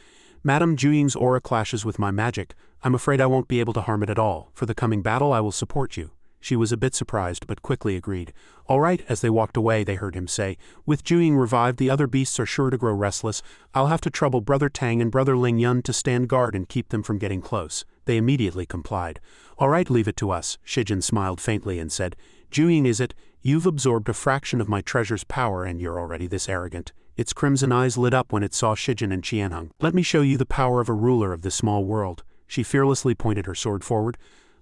Madam, Juing's aura clashes with my magic. I'm afraid I won't be able to harm it at all. For the coming battle, I will support you. She was a bit surprised, but quickly agreed. All right, as they walked away, they heard him say, with Juing revived, the other beasts are sure to grow restless. I'll have to trouble Brother Tang and Brother Ling Yun to stand guard and keep them from getting close. They immediately complied. All right, leave it to us. Shijin smiled faintly and said, Juing, is it? You've absorbed a fraction of my treasure's power and you're already this arrogant. Its crimson eyes lit up when it saw Shijin and Qianheng. Let me show you the power of a ruler of this small world. She fearlessly pointed her sword forward.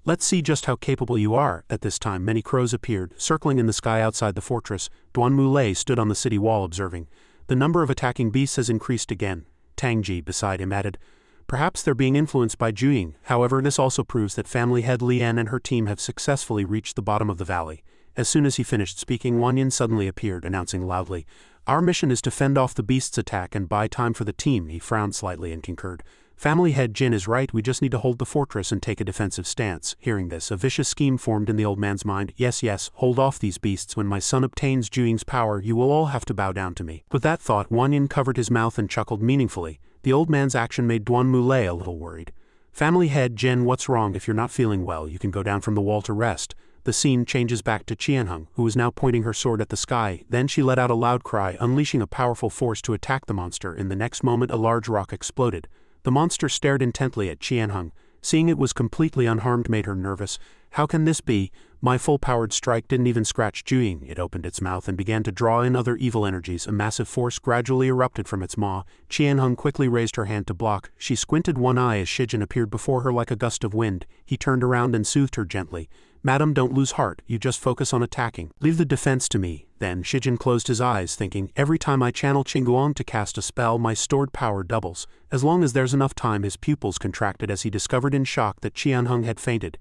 Let's see just how capable you are. At this time, many crows appeared, circling in the sky outside the fortress. Duan Mulei stood on the city wall observing. The number of attacking beasts has increased again. Tangji, beside him, added, perhaps they're being influenced by Juing. However, this also proves that family head Lian and her team have successfully reached the bottom of the valley. As soon as he finished speaking, Wanyan suddenly appeared, announcing loudly, our mission is to fend off the beast's attack and buy time for the team. He frowned slightly and concurred. Family head Jin is right, we just need to hold the fortress and take a defensive stance. Hearing this, a vicious scheme formed in the old man's mind. Yes, hold off these beasts. When my son obtains Juing's power, you will all have to bow down to me. With that thought, Wanyan covered his mouth and chuckled meaningfully. The old man's action made Duan Mulei a little worried. Family head Jin, what's wrong? If you're not feeling well, you can go down from the wall to rest. The scene changes back to Qianheng, who is now pointing her sword at the sky. Then she let out a loud cry, unleashing a powerful force to attack the monster. In the next moment, a large rock exploded. The monster stared intently at Qianheng. Seeing it was completely unharmed made her nervous. How can this be? My full-powered strike didn't even scratch Juing. It opened its mouth and began to draw in other evil energies. A massive force gradually erupted from its maw. Qianheng quickly raised her hand to block. She squinted one eye as Shijin appeared before her like a gust of wind. He turned around and soothed her gently. Madam, don't lose heart, you just focus on attacking. Leave the defense to me. Then Shijin closed his eyes, thinking, every time I channel Qingguang to cast a spell, my stored power doubles. As long as there's enough time, his pupils contracted as he discovered in shock that Qianheng had fainted.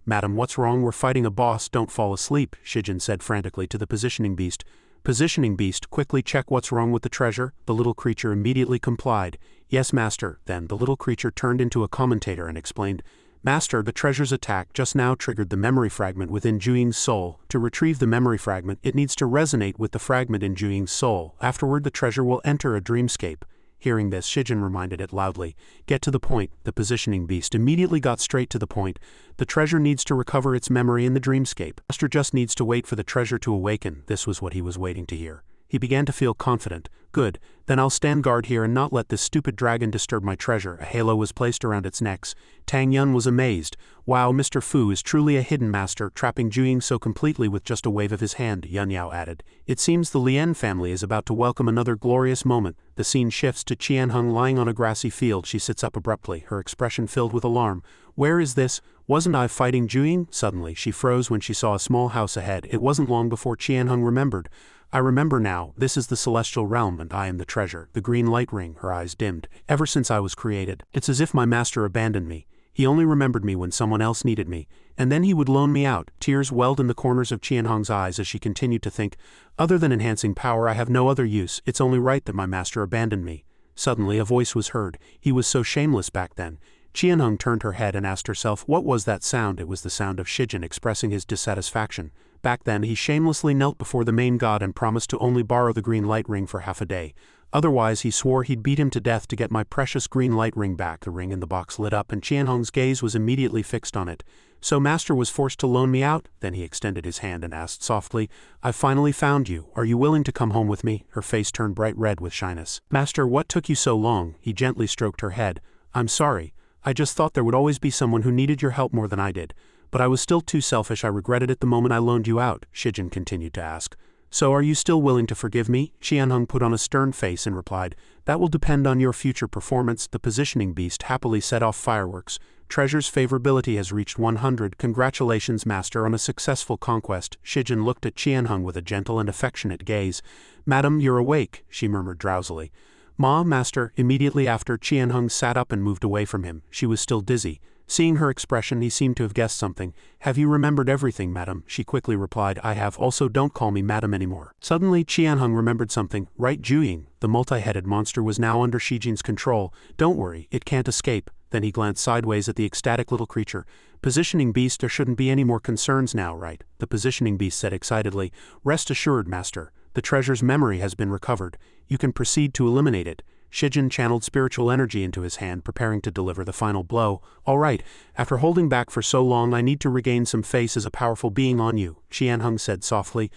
Madam, what's wrong? We're fighting a boss, don't fall asleep, Shijin said frantically to the positioning beast. Positioning beast, quickly check what's wrong with the treasure. The little creature immediately complied. Yes, master. Then the little creature turned into a commentator and explained, Master, the treasure's attack just now triggered the memory fragment within Juing's soul. To retrieve the memory fragment, it needs to resonate with the fragment in Juing's soul. Afterward, the treasure will enter a dreamscape. Hearing this, Shijin reminded it loudly. Get to the point. The positioning beast immediately got straight to the point. The treasure needs to recover its memory in the dreamscape. Master just needs to wait for the treasure to awaken. This was what he was waiting to hear. He began to feel confident. Good, then I'll stand guard here and not let this stupid dragon disturb my treasure. A halo was placed around its necks. Tang Yun was amazed. Wow, Mr. Fu is truly a hidden master, trapping Juing so completely with just a wave of his hand, Yun Yao added. It seems the Lian family is about to welcome another glorious moment. The scene shifts to Qianheng lying on a grassy field. She sits up abruptly, her expression filled with alarm. Where is this? Wasn't I fighting Juing? Suddenly, she froze when she saw a small house ahead. It wasn't long before Qianheng remembered. I remember now, this is the celestial realm and I am the treasure. The green light ring, her eyes dimmed. Ever since I was created, it's as if my master abandoned me. He only remembered me when someone else needed me, and then he would loan me out. Tears welled in the corners of Qianhong's eyes as she continued to think, other than enhancing power I have no other use, it's only right that my master abandoned me. Suddenly a voice was heard. He was so shameless back then. Qianhong turned her head and asked herself, what was that sound? It was the sound of Shijin expressing his dissatisfaction. Back then he shamelessly knelt before the main god and promised to only borrow the green light ring for half a day. Otherwise he swore he'd beat him to death to get my precious green light ring back. The ring in the box lit up and Qianhong's gaze was immediately fixed on it. So master was forced to loan me out? Then he extended his hand and asked softly, I've finally found you. Are you willing to come home with me? Her face turned bright red with shyness. Master, what took you so long? He gently stroked her head. I'm sorry. I just thought there would always be someone who needed your help more than I did. But I was still too selfish. I regretted it the moment I loaned you out, Shijin continued to ask. So are you still willing to forgive me? Qianhong put on a stern face and replied, that will depend on your future performance. The positioning beast happily set off fireworks. Treasure's favorability has reached 100. Congratulations, master, on a successful conquest. Shijin looked at Qianhong with a gentle and affectionate gaze. Madam, you're awake, she murmured drowsily. Ma, master. Immediately after, Qianhong sat up and moved away from him. She was still dizzy. Seeing her expression, he seemed to have guessed something. Have you remembered everything, madam? She quickly replied, I have. Also, don't call me madam anymore. Suddenly, Qianhong remembered something. Right, Juing. The multi-headed monster was now under Shijin's control. Don't worry, it can't escape. Then he glanced sideways at the ecstatic little creature. Positioning beast, there shouldn't be any more concerns now, right? The positioning beast said excitedly. Rest assured, master. The treasure's memory has been recovered. You can proceed to eliminate it. Shijin channeled spiritual energy into his hand, preparing to deliver the final blow. All right, after holding back for so long, I need to regain some face as a powerful being on you, Qianhong said softly.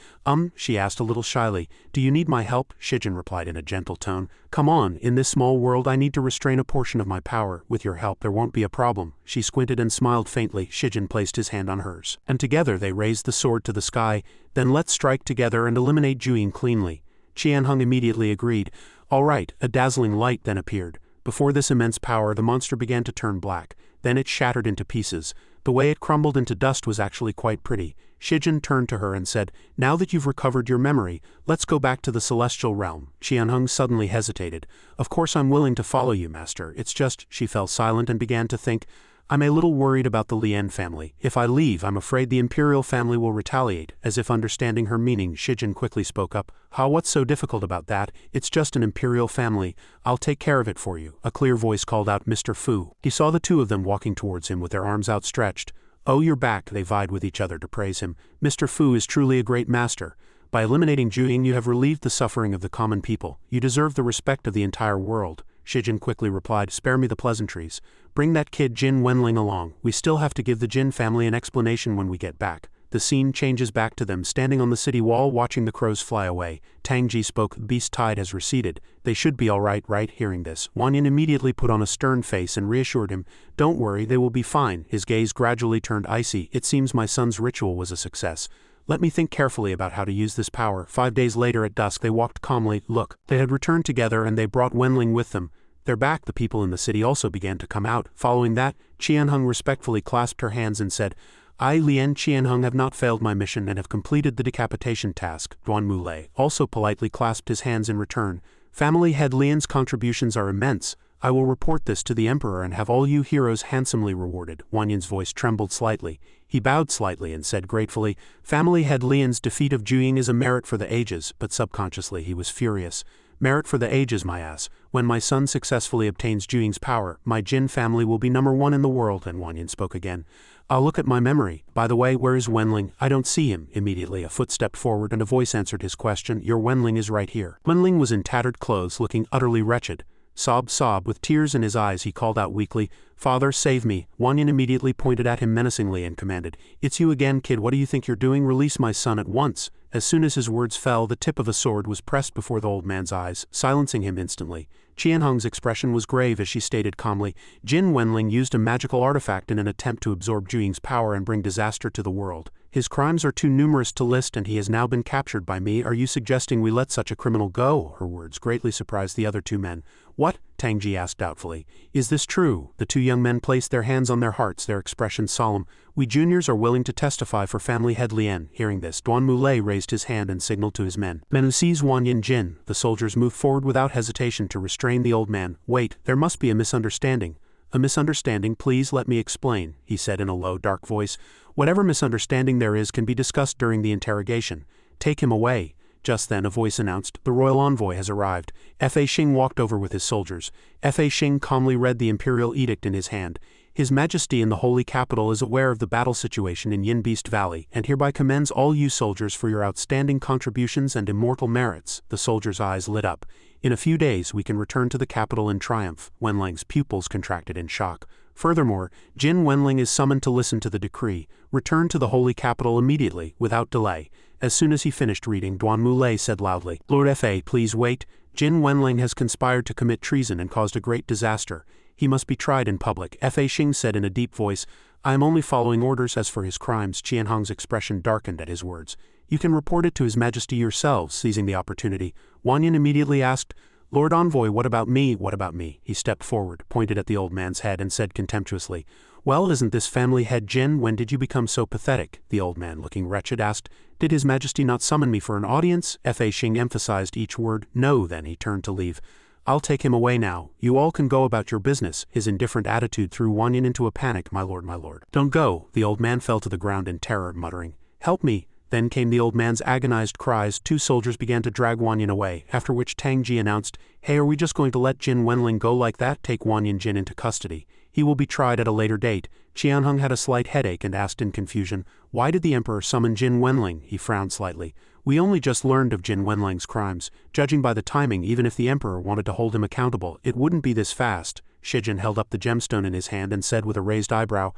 She asked a little shyly. Do you need my help? Shijin replied in a gentle tone. Come on, in this small world I need to restrain a portion of my power. With your help there won't be a problem. She squinted and smiled faintly. Shijin placed his hand on hers. And together they raised the sword to the sky. Then let's strike together and eliminate Juing cleanly. Qianhong immediately agreed. All right, a dazzling light then appeared. Before this immense power, the monster began to turn black. Then it shattered into pieces. The way it crumbled into dust was actually quite pretty. Shijin turned to her and said, now that you've recovered your memory, let's go back to the celestial realm. Qianhong suddenly hesitated. Of course I'm willing to follow you, master. It's just, she fell silent and began to think, I'm a little worried about the Lien family. If I leave, I'm afraid the imperial family will retaliate. As if understanding her meaning, Shijin quickly spoke up. What's so difficult about that? It's just an imperial family. I'll take care of it for you. A clear voice called out Mr. Fu. He saw the two of them walking towards him with their arms outstretched. Oh, you're back, they vied with each other to praise him. Mr. Fu is truly a great master. By eliminating Juing, you have relieved the suffering of the common people. You deserve the respect of the entire world. Shijin quickly replied, spare me the pleasantries. Bring that kid Jin Wenling along. We still have to give the Jin family an explanation when we get back. The scene changes back to them standing on the city wall watching the crows fly away. Tangji spoke, the beast tide has receded. They should be all right, right? Hearing this, Wanyan immediately put on a stern face and reassured him, don't worry, they will be fine. His gaze gradually turned icy. It seems my son's ritual was a success. Let me think carefully about how to use this power. 5 days later at dusk they walked calmly. Look, they had returned together and they brought Wenling with them. They're back. The people in the city also began to come out. Following that, Qianhong respectfully clasped her hands and said, I, Lien Qianhong, have not failed my mission and have completed the decapitation task. Duan Mulei also politely clasped his hands in return. Family head Lien's contributions are immense. I will report this to the emperor and have all you heroes handsomely rewarded. Wanyan's voice trembled slightly. He bowed slightly and said gratefully, Family head Lien's defeat of Juing is a merit for the ages, but subconsciously he was furious. Merit for the ages, my ass. When my son successfully obtains Juing's power, my Jin family will be #1 in the world. And Wanyan spoke again. I'll look at my memory. By the way, where is Wenling? I don't see him. Immediately a foot stepped forward and a voice answered his question. Your Wenling is right here. Wenling was in tattered clothes, looking utterly wretched. Sob, with tears in his eyes, he called out weakly, Father, save me. Wanyan immediately pointed at him menacingly and commanded, It's you again, kid. What do you think you're doing? Release my son at once. As soon as his words fell, the tip of a sword was pressed before the old man's eyes, silencing him instantly. Qianhong's expression was grave as she stated calmly, Jin Wenling used a magical artifact in an attempt to absorb Juing's power and bring disaster to the world. His crimes are too numerous to list and he has now been captured by me. Are you suggesting we let such a criminal go? Her words greatly surprised the other two men. What? Tangji asked doubtfully. Is this true? The two young men placed their hands on their hearts, their expression solemn. We juniors are willing to testify for family head Lien. Hearing this, Duan Mulei raised his hand and signaled to his men. Men who seize Wanyan Jin. The soldiers moved forward without hesitation to restrain the old man. Wait, there must be a misunderstanding. A misunderstanding, please let me explain, he said in a low, dark voice. Whatever misunderstanding there is can be discussed during the interrogation. Take him away. Just then a voice announced, the royal envoy has arrived. Fa Xing walked over with his soldiers. Fa Xing calmly read the imperial edict in his hand. His Majesty in the holy capital is aware of the battle situation in Yin Beast Valley, and hereby commends all you soldiers for your outstanding contributions and immortal merits. The soldiers' eyes lit up. In a few days we can return to the capital in triumph. Wenling's pupils contracted in shock. Furthermore, Jin Wenling is summoned to listen to the decree. Return to the holy capital immediately, without delay. As soon as he finished reading, Duanmu Lei said loudly, Lord Fa, please wait. Jin Wenling has conspired to commit treason and caused a great disaster. He must be tried in public. Fa Xing said in a deep voice, I am only following orders. As for his crimes, Qianhong's expression darkened at his words. You can report it to His Majesty yourselves. Seizing the opportunity, Wanyan immediately asked, Lord Envoy, what about me? What about me? He stepped forward, pointed at the old man's head and said contemptuously, Well, isn't this family head Jin? When did you become so pathetic? The old man, looking wretched, asked, Did His Majesty not summon me for an audience? Fa Xing emphasized each word. No. Then he turned to leave. I'll take him away now. You all can go about your business. His indifferent attitude threw Wanyan into a panic. My lord, my lord. Don't go. The old man fell to the ground in terror, muttering, Help me. Then came the old man's agonized cries. Two soldiers began to drag Wanyan away, after which Tang Ji announced, Hey, are we just going to let Jin Wenling go like that? Take Wanyan Jin into custody. He will be tried at a later date. Qianhong had a slight headache and asked in confusion, Why did the emperor summon Jin Wenling? He frowned slightly. We only just learned of Jin Wenling's crimes. Judging by the timing, even if the emperor wanted to hold him accountable, it wouldn't be this fast. Shijin held up the gemstone in his hand and said with a raised eyebrow,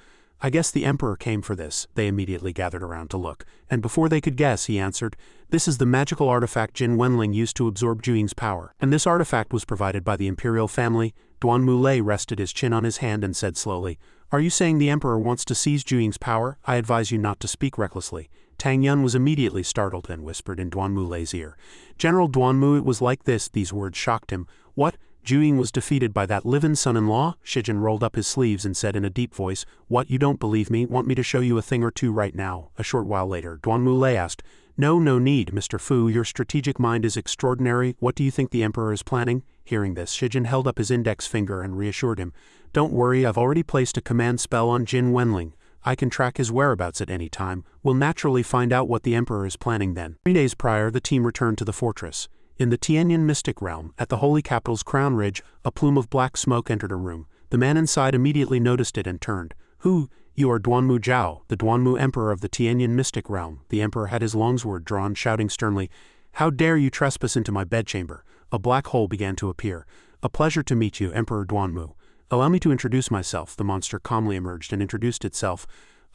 I guess the emperor came for this. They immediately gathered around to look, and before they could guess, he answered, This is the magical artifact Jin Wenling used to absorb Zhuing's power, and this artifact was provided by the imperial family. Duanmu Lei rested his chin on his hand and said slowly, Are you saying the emperor wants to seize Zhuing's power? I advise you not to speak recklessly. Tang Yun was immediately startled and whispered in Duanmu Lei's ear, General Duanmu, it was like this. These words shocked him. What? Zhuing was defeated by that live-in son-in-law? Shijin rolled up his sleeves and said in a deep voice, What, you don't believe me? Want me to show you a thing or two right now? A short while later, Duanmu Lei asked, No need, Mr. Fu, your strategic mind is extraordinary. What do you think the emperor is planning? Hearing this, Shijin held up his index finger and reassured him, Don't worry, I've already placed a command spell on Jin Wenling. I can track his whereabouts at any time. We'll naturally find out what the emperor is planning then. 3 days prior, the team returned to the fortress. In the Tianyin mystic realm, at the holy capital's crown ridge, a plume of black smoke entered a room. The man inside immediately noticed it and turned. Who? You are Duanmu Zhao, the Duanmu emperor of the Tianyin mystic realm. The emperor had his longsword drawn, shouting sternly, How dare you trespass into my bedchamber? A black hole began to appear. A pleasure to meet you, Emperor Duanmu. Allow me to introduce myself. The monster calmly emerged and introduced itself.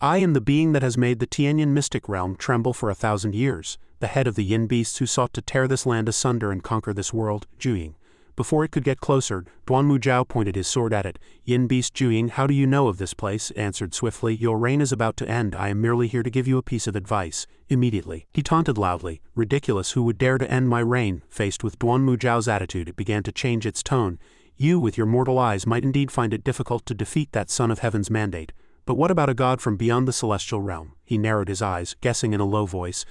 I am the being that has made the Tianyin mystic realm tremble for 1,000 years, the head of the Yin beasts who sought to tear this land asunder and conquer this world, Zhuing. Before it could get closer, Duanmu Zhao pointed his sword at it. Yin beast Zhuing, how do you know of this place? It answered swiftly, Your reign is about to end. I am merely here to give you a piece of advice. Immediately, he taunted loudly, Ridiculous, who would dare to end my reign? Faced with Duanmu Zhao's attitude, it began to change its tone. You, with your mortal eyes, might indeed find it difficult to defeat that son of heaven's mandate. But what about a god from beyond the celestial realm? He narrowed his eyes, guessing in a low voice.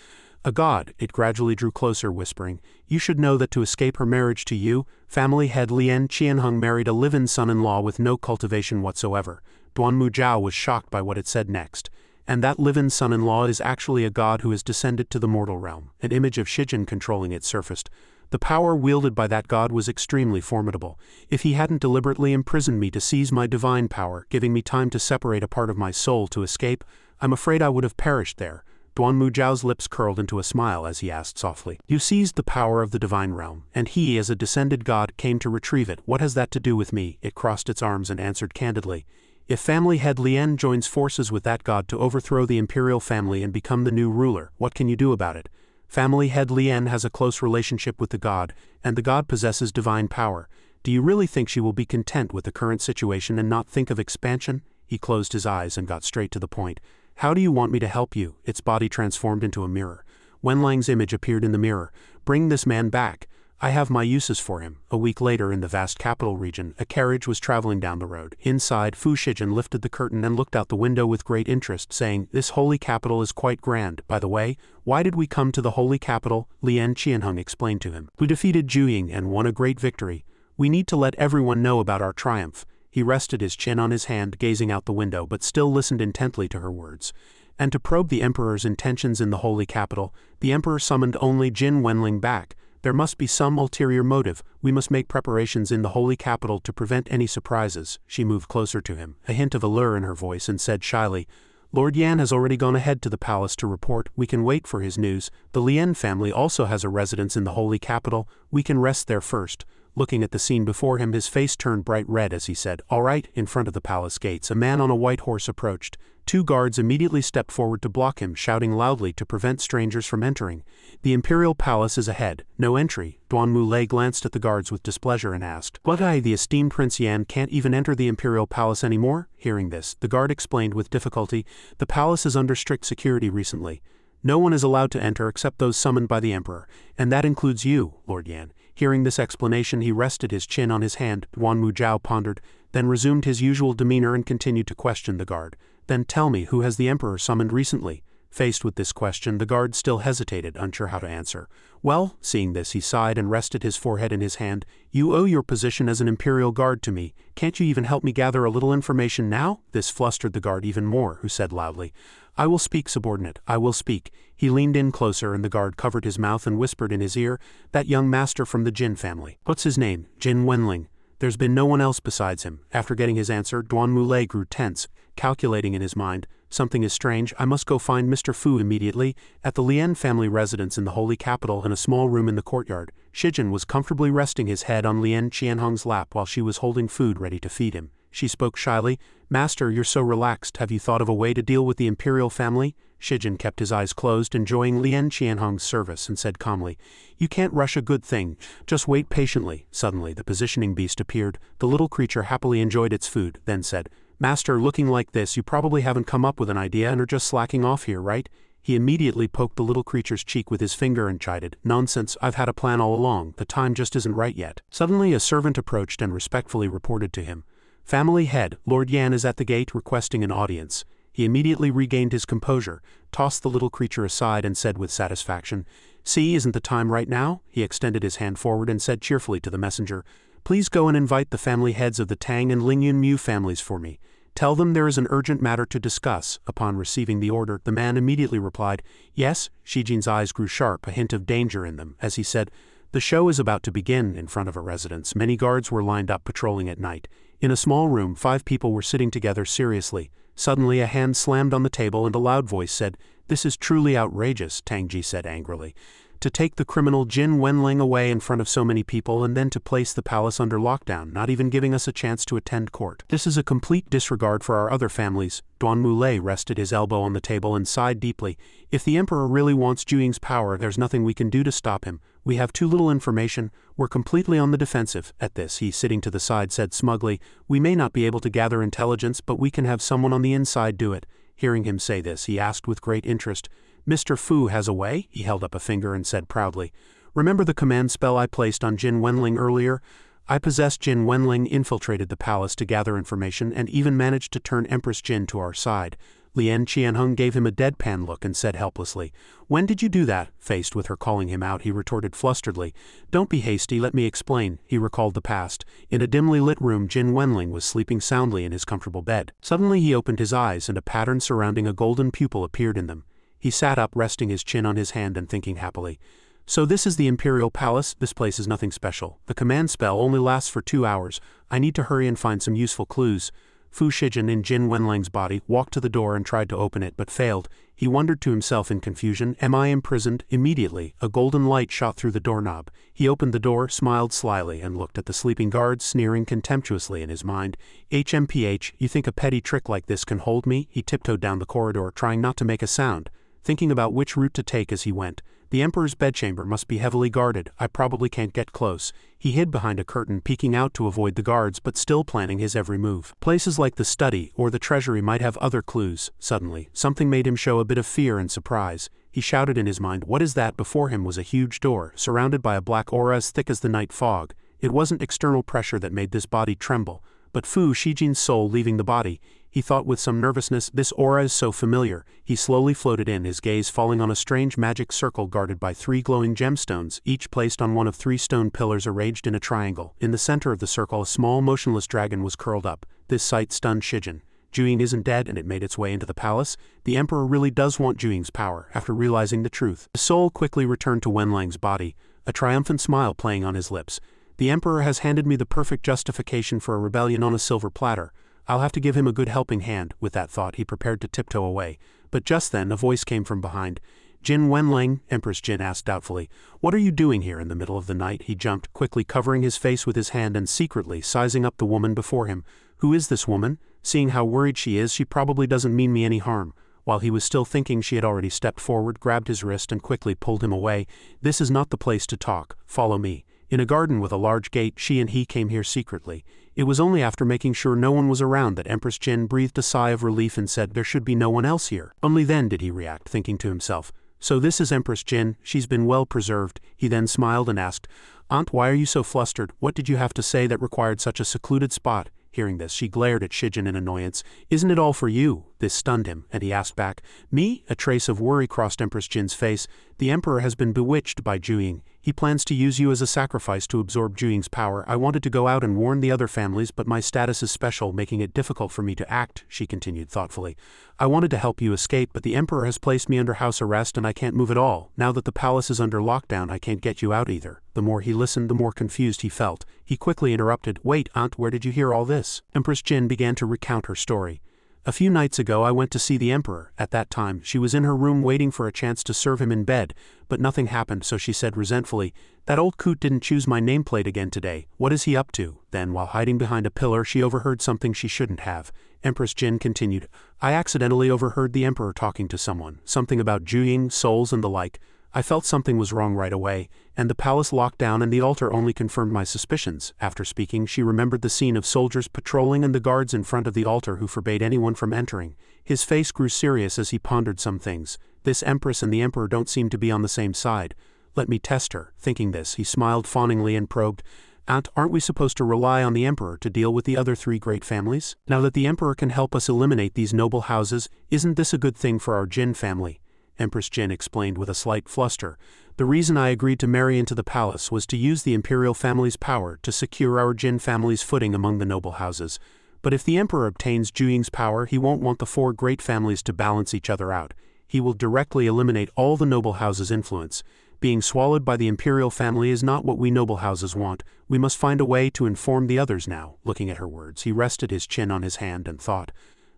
A god. It gradually drew closer, whispering, You should know that to escape her marriage to you, family head Lien Qianhong married a live-in son-in-law with no cultivation whatsoever. Duanmu Zhao was shocked by what it said next. And that live-in son-in-law is actually a god who has descended to the mortal realm. An image of Shijin controlling it surfaced. The power wielded by that god was extremely formidable. If he hadn't deliberately imprisoned me to seize my divine power, giving me time to separate a part of my soul to escape, I'm afraid I would have perished there. Duanmu Zhao's lips curled into a smile as he asked softly, You seized the power of the divine realm, and he, as a descended god, came to retrieve it. What has that to do with me? It crossed its arms and answered candidly, If family head Lien joins forces with that god to overthrow the imperial family and become the new ruler, what can you do about it? Family head Lien has a close relationship with the god, and the god possesses divine power. Do you really think she will be content with the current situation and not think of expansion? He closed his eyes and got straight to the point. How do you want me to help you? Its body transformed into a mirror. Wenlang's image appeared in the mirror. Bring this man back. I have my uses for him. A week later, in the vast capital region, a carriage was traveling down the road. Inside, Fu Shijin lifted the curtain and looked out the window with great interest, saying, This holy capital is quite grand. By the way, why did we come to the holy capital? Lien Qianhong explained to him. We defeated Zhuing and won a great victory. We need to let everyone know about our triumph. He rested his chin on his hand, gazing out the window, but still listened intently to her words. And to probe the Emperor's intentions in the holy capital, the Emperor summoned only Jin Wenling back. There must be some ulterior motive. We must make preparations in the holy capital to prevent any surprises. She moved closer to him, a hint of allure in her voice, and said shyly, Lord Yan has already gone ahead to the palace to report. We can wait for his news. The Lien family also has a residence in the holy capital. We can rest there first. Looking at the scene before him, his face turned bright red as he said, All right. In front of the palace gates, a man on a white horse approached. 2 guards immediately stepped forward to block him, shouting loudly to prevent strangers from entering. The imperial palace is ahead. No entry. Duan Mulei glanced at the guards with displeasure and asked, What the esteemed Prince Yan can't even enter the imperial palace anymore? Hearing this, the guard explained with difficulty, The palace is under strict security recently. No one is allowed to enter except those summoned by the Emperor, and that includes you, Lord Yan. Hearing this explanation, he rested his chin on his hand. Duan Muzhao pondered, then resumed his usual demeanor and continued to question the guard. Then tell me, who has the Emperor summoned recently? Faced with this question, the guard still hesitated, unsure how to answer. Well, seeing this, he sighed and rested his forehead in his hand. You owe your position as an imperial guard to me. Can't you even help me gather a little information now? This flustered the guard even more, who said loudly, I will speak, subordinate. I will speak. He leaned in closer and the guard covered his mouth and whispered in his ear, That young master from the Jin family. What's his name? Jin Wenling. There's been no one else besides him. After getting his answer, Duan Mulei grew tense, calculating in his mind, Something is strange. I must go find Mr. Fu immediately. At the Lien family residence in the holy capital, in a small room in the courtyard, Shijin was comfortably resting his head on Lien Qianhong's lap while she was holding food ready to feed him. She spoke shyly, Master, you're so relaxed. Have you thought of a way to deal with the imperial family? Shijin kept his eyes closed, enjoying Lien Qianhong's service, and said calmly, You can't rush a good thing. Just wait patiently. Suddenly, the positioning beast appeared. The little creature happily enjoyed its food, then said, Master, looking like this, you probably haven't come up with an idea and are just slacking off here, right? He immediately poked the little creature's cheek with his finger and chided, Nonsense, I've had a plan all along. The time just isn't right yet. Suddenly, a servant approached and respectfully reported to him, Family head, Lord Yan is at the gate requesting an audience. He immediately regained his composure, tossed the little creature aside and said with satisfaction, See, isn't the time right now? He extended his hand forward and said cheerfully to the messenger, Please go and invite the family heads of the Tang and Lingyun Mu families for me. Tell them there is an urgent matter to discuss. Upon receiving the order, the man immediately replied, Yes. Shijin's eyes grew sharp, a hint of danger in them, as he said, The show is about to begin. In front of a residence, many guards were lined up patrolling at night. In a small room, 5 people were sitting together seriously. Suddenly a hand slammed on the table and a loud voice said, This is truly outrageous, Tangji said angrily. To take the criminal Jin Wenling away in front of so many people and then to place the palace under lockdown, not even giving us a chance to attend court. This is a complete disregard for our other families. Duan Mulei rested his elbow on the table and sighed deeply. If the Emperor really wants Juying's power, there's nothing we can do to stop him. We have too little information. We're completely on the defensive. At this, he, sitting to the side, said smugly, We may not be able to gather intelligence, but we can have someone on the inside do it. Hearing him say this, he asked with great interest, Mr. Fu has a way? He held up a finger and said proudly, Remember the command spell I placed on Jin Wenling earlier? I possessed Jin Wenling, infiltrated the palace to gather information, and even managed to turn Empress Jin to our side. Lien Qianhong gave him a deadpan look and said helplessly, When did you do that? Faced with her calling him out, he retorted flusteredly, Don't be hasty, let me explain. He recalled the past. In a dimly lit room, Jin Wenling was sleeping soundly in his comfortable bed. Suddenly he opened his eyes and a pattern surrounding a golden pupil appeared in them. He sat up, resting his chin on his hand and thinking happily. So this is the Imperial Palace? This place is nothing special. The command spell only lasts for 2 hours. I need to hurry and find some useful clues. Fu Shijin, in Jin Wenling's body, walked to the door and tried to open it but failed. He wondered to himself in confusion, Am I imprisoned? Immediately, a golden light shot through the doorknob. He opened the door, smiled slyly, and looked at the sleeping guards, sneering contemptuously in his mind. HMPH, you think a petty trick like this can hold me? He tiptoed down the corridor, trying not to make a sound, thinking about which route to take as he went. The Emperor's bedchamber must be heavily guarded. I probably can't get close. He hid behind a curtain, peeking out to avoid the guards, but still planning his every move. Places like the study or the treasury might have other clues. Suddenly, something made him show a bit of fear and surprise. He shouted in his mind, What is that? Before him was a huge door, surrounded by a black aura as thick as the night fog. It wasn't external pressure that made this body tremble, but Fu Shijin's soul leaving the body. he thought with some nervousness. This aura is so familiar. He slowly floated in, his gaze falling on a strange magic circle guarded by 3 glowing gemstones, each placed on one of 3 stone pillars arranged in a triangle. In the center of the circle, a small motionless dragon was curled up. This sight stunned Shijin. Juing isn't dead, and it made its way into the palace. The emperor really does want Juing's power. After realizing the truth, his soul quickly returned to Wenlang's body, a triumphant smile playing on his lips. The emperor has handed me the perfect justification for a rebellion on a silver platter. I'll have to give him a good helping hand. With that thought, he prepared to tiptoe away. But just then, a voice came from behind. Jin Wenlang, Empress Jin asked doubtfully. What are you doing here in the middle of the night? He jumped, quickly covering his face with his hand and secretly sizing up the woman before him. Who is this woman? Seeing how worried she is, she probably doesn't mean me any harm. While he was still thinking, she had already stepped forward, grabbed his wrist and quickly pulled him away. This is not the place to talk. Follow me. In a garden with a large gate, she and he came here secretly. It was only after making sure no one was around that Empress Jin breathed a sigh of relief and said there should be no one else here. Only then did he react, thinking to himself, so this is Empress Jin, she's been well preserved. He then smiled and asked, Aunt, why are you so flustered? What did you have to say that required such a secluded spot? Hearing this, she glared at Shijin in annoyance. Isn't it all for you? This stunned him, and he asked back, Me? A trace of worry crossed Empress Jin's face. The emperor has been bewitched by Juing. He plans to use you as a sacrifice to absorb Juing's power. I wanted to go out and warn the other families, but my status is special, making it difficult for me to act, she continued thoughtfully. I wanted to help you escape, but the emperor has placed me under house arrest and I can't move at all. Now that the palace is under lockdown, I can't get you out either. The more he listened, the more confused he felt. He quickly interrupted, Wait, Aunt, where did you hear all this? Empress Jin began to recount her story. A few nights ago I went to see the emperor. At that time, she was in her room waiting for a chance to serve him in bed, but nothing happened, so she said resentfully, That old coot didn't choose my nameplate again today. What is he up to? Then, while hiding behind a pillar, she overheard something she shouldn't have. Empress Jin continued, I accidentally overheard the emperor talking to someone, something about Juing, souls and the like. I felt something was wrong right away, and the palace locked down and the altar only confirmed my suspicions. After speaking, she remembered the scene of soldiers patrolling and the guards in front of the altar who forbade anyone from entering. His face grew serious as he pondered some things. This empress and the emperor don't seem to be on the same side. Let me test her. Thinking this, he smiled fawningly and probed, Aunt, aren't we supposed to rely on the emperor to deal with the other 3 great families? Now that the emperor can help us eliminate these noble houses, isn't this a good thing for our Jin family? Empress Jin explained with a slight fluster. The reason I agreed to marry into the palace was to use the imperial family's power to secure our Jin family's footing among the noble houses. But if the emperor obtains Juing's power, he won't want the 4 great families to balance each other out. He will directly eliminate all the noble houses' influence. Being swallowed by the imperial family is not what we noble houses want. We must find a way to inform the others now. Looking at her words, he rested his chin on his hand and thought.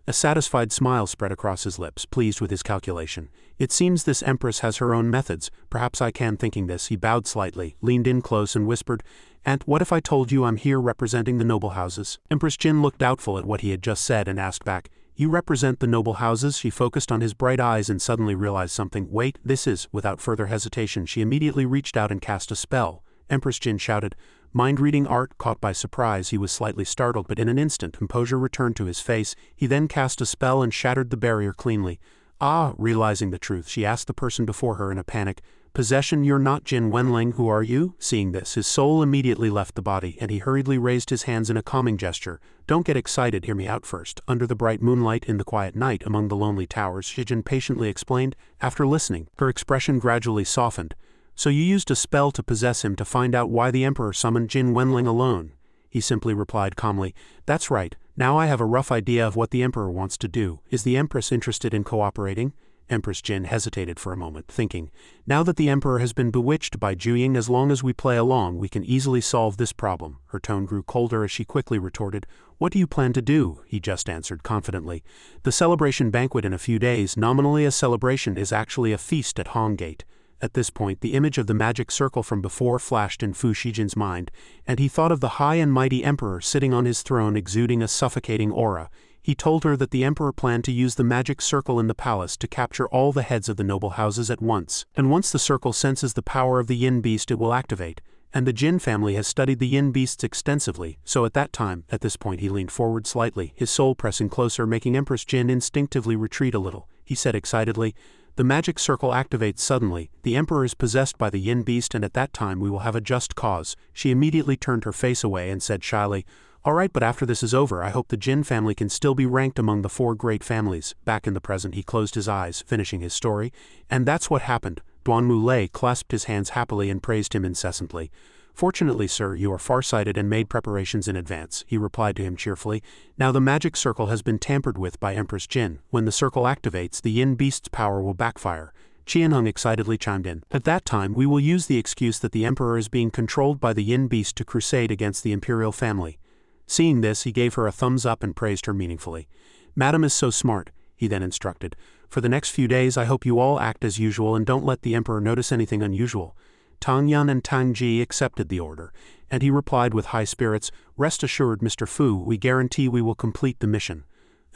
A satisfied smile spread across his lips, pleased with his calculation. It seems this empress has her own methods. Perhaps I can. Thinking this, he bowed slightly, leaned in close and whispered, Aunt, what if I told you I'm here representing the noble houses? Empress Jin looked doubtful at what he had just said and asked back, You represent the noble houses? She focused on his bright eyes and suddenly realized something. Wait, this is... Without further hesitation, she immediately reached out and cast a spell. Empress Jin shouted, Mind-reading art. Caught by surprise, he was slightly startled, but in an instant composure returned to his face. He then cast a spell and shattered the barrier cleanly. Ah, realizing the truth, she asked the person before her in a panic, Possession, you're not Jin Wenling, who are you? Seeing this, his soul immediately left the body, and he hurriedly raised his hands in a calming gesture. Don't get excited, hear me out first. Under the bright moonlight in the quiet night among the lonely towers, Shijin patiently explained. After listening, her expression gradually softened. So you used a spell to possess him to find out why the emperor summoned Jin Wenling alone? He simply replied calmly, That's right. Now I have a rough idea of what the emperor wants to do. Is the empress interested in cooperating? Empress Jin hesitated for a moment, thinking, Now that the emperor has been bewitched by Juing, as long as we play along, we can easily solve this problem. Her tone grew colder as she quickly retorted, What do you plan to do? He just answered confidently. The celebration banquet in a few days, nominally a celebration, is actually a feast at Honggate. At this point, the image of the magic circle from before flashed in Fu Shijin's mind, and he thought of the high and mighty emperor sitting on his throne exuding a suffocating aura. He told her that the emperor planned to use the magic circle in the palace to capture all the heads of the noble houses at once, and once the circle senses the power of the yin beast, it will activate. And the Jin family has studied the yin beasts extensively, so at this point he leaned forward slightly, his soul pressing closer, making Empress Jin instinctively retreat a little. He said excitedly, The magic circle activates suddenly. The emperor is possessed by the yin beast, and at that time we will have a just cause. She immediately turned her face away and said shyly, Alright, but after this is over, I hope the Jin family can still be ranked among the 4 great families. Back in the present, he closed his eyes, finishing his story. And that's what happened. Duan Mulei clasped his hands happily and praised him incessantly. Fortunately, sir, you are farsighted and made preparations in advance, he replied to him cheerfully. Now the magic circle has been tampered with by Empress Jin. When the circle activates, the Yin Beast's power will backfire. Qianheng excitedly chimed in. At that time, we will use the excuse that the Emperor is being controlled by the Yin Beast to crusade against the imperial family. Seeing this, he gave her a thumbs up and praised her meaningfully. Madam is so smart, he then instructed. For the next few days, I hope you all act as usual and don't let the Emperor notice anything unusual. Tang Yun and Tang Ji accepted the order, and he replied with high spirits, Rest assured, Mr. Fu, we guarantee we will complete the mission.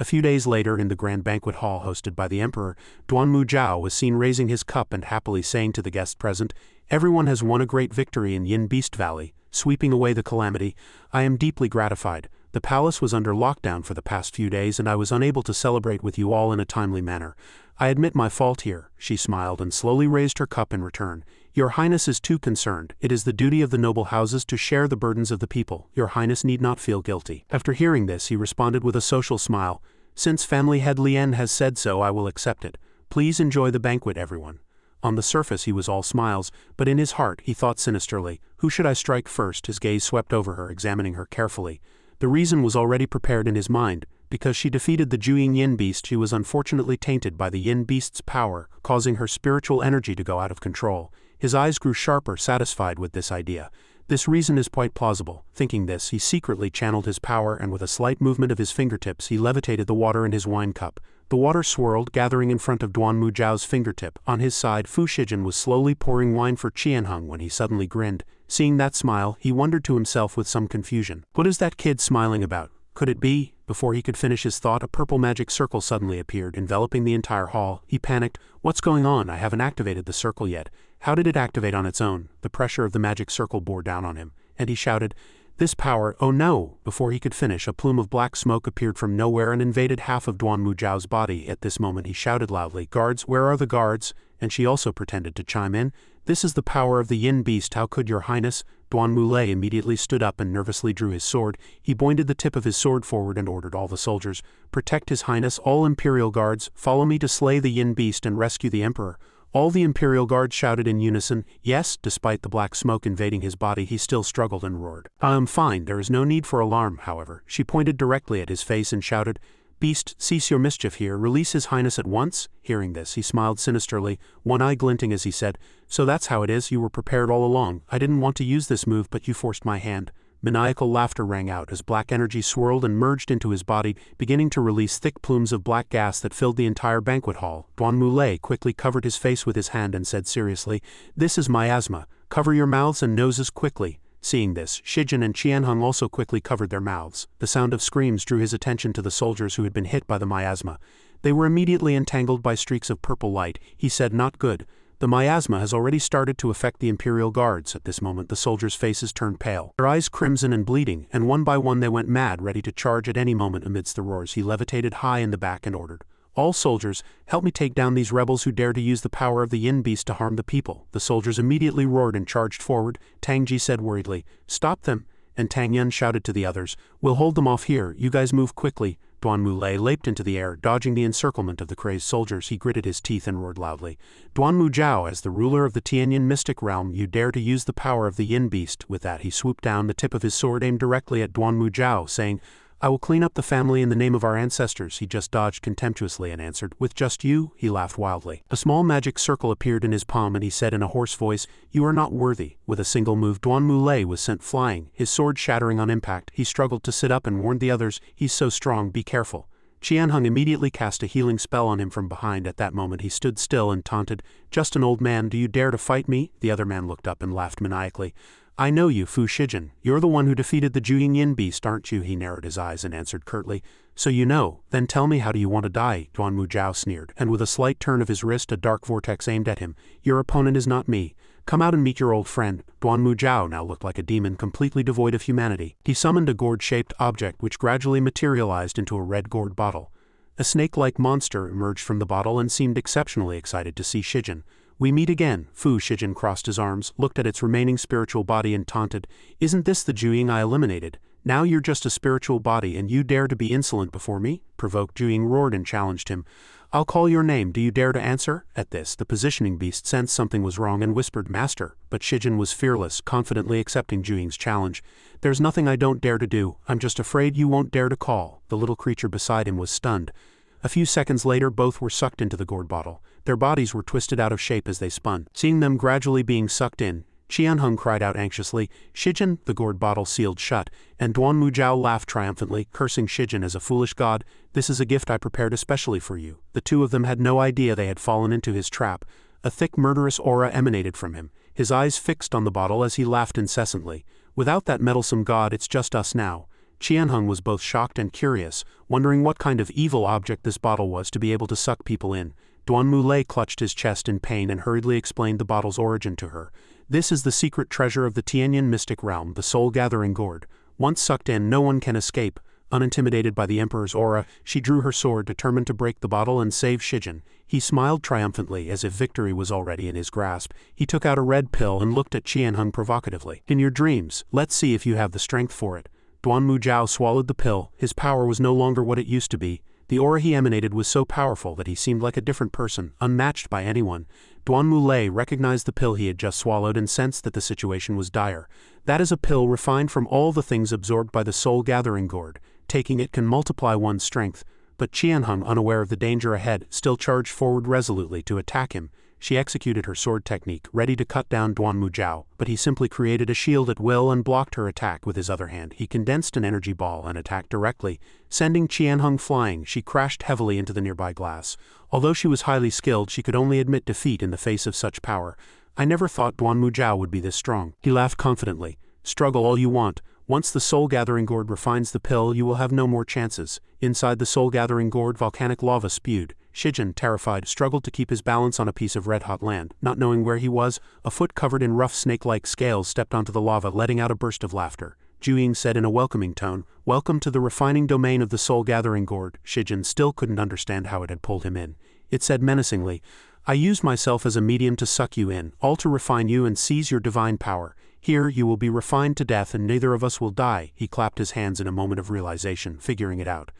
A few days later, in the grand banquet hall hosted by the Emperor, Duan Muzhao was seen raising his cup and happily saying to the guests present, Everyone has won a great victory in Yin Beast Valley, sweeping away the calamity. I am deeply gratified. The palace was under lockdown for the past few days and I was unable to celebrate with you all in a timely manner. I admit my fault here, she smiled and slowly raised her cup in return. Your Highness is too concerned. It is the duty of the noble houses to share the burdens of the people. Your Highness need not feel guilty. After hearing this, he responded with a social smile. Since family head Lien has said so, I will accept it. Please enjoy the banquet, everyone. On the surface he was all smiles, but in his heart he thought sinisterly, who should I strike first? His gaze swept over her, examining her carefully. The reason was already prepared in his mind. Because she defeated the Juyin Yin Beast, she was unfortunately tainted by the Yin Beast's power, causing her spiritual energy to go out of control. His eyes grew sharper, satisfied with this idea. This reason is quite plausible. Thinking this, he secretly channeled his power and with a slight movement of his fingertips he levitated the water in his wine cup. The water swirled, gathering in front of Duan Muzhao's fingertip. On his side, Fu Shijin was slowly pouring wine for Qianheng when he suddenly grinned. Seeing that smile, he wondered to himself with some confusion. What is that kid smiling about? Could it be? Before he could finish his thought, a purple magic circle suddenly appeared, enveloping the entire hall. He panicked. What's going on? I haven't activated the circle yet. How did it activate on its own? The pressure of the magic circle bore down on him, and he shouted, This power, oh no! Before he could finish, a plume of black smoke appeared from nowhere and invaded half of Duan Muzhao's body. At this moment he shouted loudly, Guards, where are the guards? And she also pretended to chime in, This is the power of the Yin Beast, how could your Highness? Duan Mulei immediately stood up and nervously drew his sword. He pointed the tip of his sword forward and ordered all the soldiers, Protect his Highness, all Imperial guards, follow me to slay the Yin Beast and rescue the Emperor. All the Imperial guards shouted in unison, yes. Despite the black smoke invading his body, he still struggled and roared. I am fine, there is no need for alarm, however. She pointed directly at his face and shouted, Beast, cease your mischief here, release his Highness at once. Hearing this, he smiled sinisterly, one eye glinting as he said, So that's how it is, you were prepared all along. I didn't want to use this move, but you forced my hand. Maniacal laughter rang out as black energy swirled and merged into his body, beginning to release thick plumes of black gas that filled the entire banquet hall. Duan Mulei quickly covered his face with his hand and said seriously, This is miasma. Cover your mouths and noses quickly. Seeing this, Shijin and Qianheng also quickly covered their mouths. The sound of screams drew his attention to the soldiers who had been hit by the miasma. They were immediately entangled by streaks of purple light. He said, Not good. The miasma has already started to affect the Imperial guards. At this moment the soldiers' faces turned pale, their eyes crimson and bleeding, and one by one they went mad, ready to charge at any moment. Amidst the roars he levitated high in the back and ordered, All soldiers, help me take down these rebels who dare to use the power of the Yin Beast to harm the people. The soldiers immediately roared and charged forward. Tang Ji said worriedly, Stop them, and Tang Yun shouted to the others, We'll hold them off here, you guys move quickly. Duan Mulei leaped into the air, dodging the encirclement of the crazed soldiers. He gritted his teeth and roared loudly, Duan Muzhao, as the ruler of the Tianyin mystic realm, you dare to use the power of the Yin Beast. With that he swooped down, the tip of his sword aimed directly at Duan Muzhao, saying, I will clean up the family in the name of our ancestors. He just dodged contemptuously and answered, With just you? He laughed wildly. A small magic circle appeared in his palm and he said in a hoarse voice, You are not worthy. With a single move Duan Mulei was sent flying, his sword shattering on impact. He struggled to sit up and warned the others, He's so strong, be careful. Qianheng immediately cast a healing spell on him from behind. At that moment he stood still and taunted, Just an old man, do you dare to fight me? The other man looked up and laughed maniacally. I know you, Fu Shijin. You're the one who defeated the Juyin Yin Beast, aren't you? He narrowed his eyes and answered curtly, So you know, then tell me, how do you want to die? Duan Muzhao sneered, and with a slight turn of his wrist a dark vortex aimed at him. Your opponent is not me. Come out and meet your old friend. Duan Muzhao now looked like a demon, completely devoid of humanity. He summoned a gourd-shaped object which gradually materialized into a red gourd bottle. A snake-like monster emerged from the bottle and seemed exceptionally excited to see Shijin. We meet again. Fu Shijin crossed his arms, looked at its remaining spiritual body and taunted, Isn't this the Juyin I eliminated? Now you're just a spiritual body and you dare to be insolent before me? Provoked Juing roared and challenged him. I'll call your name, do you dare to answer? At this, the positioning beast sensed something was wrong and whispered, Master, but Shijin was fearless, confidently accepting Juing's challenge. There's nothing I don't dare to do, I'm just afraid you won't dare to call. The little creature beside him was stunned. A few seconds later both were sucked into the gourd bottle. Their bodies were twisted out of shape as they spun. Seeing them gradually being sucked in, Qianheng cried out anxiously, Shijin, the gourd bottle sealed shut, and Duan Mujiao laughed triumphantly, cursing Shijin as a foolish god. This is a gift I prepared especially for you. The two of them had no idea they had fallen into his trap. A thick murderous aura emanated from him, his eyes fixed on the bottle as he laughed incessantly. Without that meddlesome god, it's just us now. Qianheng was both shocked and curious, wondering what kind of evil object this bottle was to be able to suck people in. Duan Mulei clutched his chest in pain and hurriedly explained the bottle's origin to her. This is the secret treasure of the Tianyan mystic realm, the soul-gathering gourd. Once sucked in, no one can escape. Unintimidated by the Emperor's aura, she drew her sword, determined to break the bottle and save Shijin. He smiled triumphantly, as if victory was already in his grasp. He took out a red pill and looked at Qianheng provocatively. In your dreams, let's see if you have the strength for it. Duan Mujiao swallowed the pill. His power was no longer what it used to be. The aura he emanated was so powerful that he seemed like a different person, unmatched by anyone. Duan Mulei recognized the pill he had just swallowed and sensed that the situation was dire. That is a pill refined from all the things absorbed by the soul-gathering gourd. Taking it can multiply one's strength. But Qianheng, unaware of the danger ahead, still charged forward resolutely to attack him. She executed her sword technique, ready to cut down Duan Mujiao, but he simply created a shield at will and blocked her attack with his other hand. He condensed an energy ball and attacked directly, sending Qianheng flying. She crashed heavily into the nearby glass. Although she was highly skilled, she could only admit defeat in the face of such power. I never thought Duan Mujiao would be this strong. He laughed confidently. Struggle all you want. Once the soul-gathering gourd refines the pill, you will have no more chances. Inside the soul-gathering gourd, volcanic lava spewed. Shijin, terrified, struggled to keep his balance on a piece of red-hot land. Not knowing where he was, a foot covered in rough snake-like scales stepped onto the lava, letting out a burst of laughter. Juing said in a welcoming tone, Welcome to the refining domain of the soul-gathering gourd. Shijin still couldn't understand how it had pulled him in. It said menacingly, I used myself as a medium to suck you in, all to refine you and seize your divine power. Here you will be refined to death and neither of us will die. He clapped his hands in a moment of realization, figuring it out.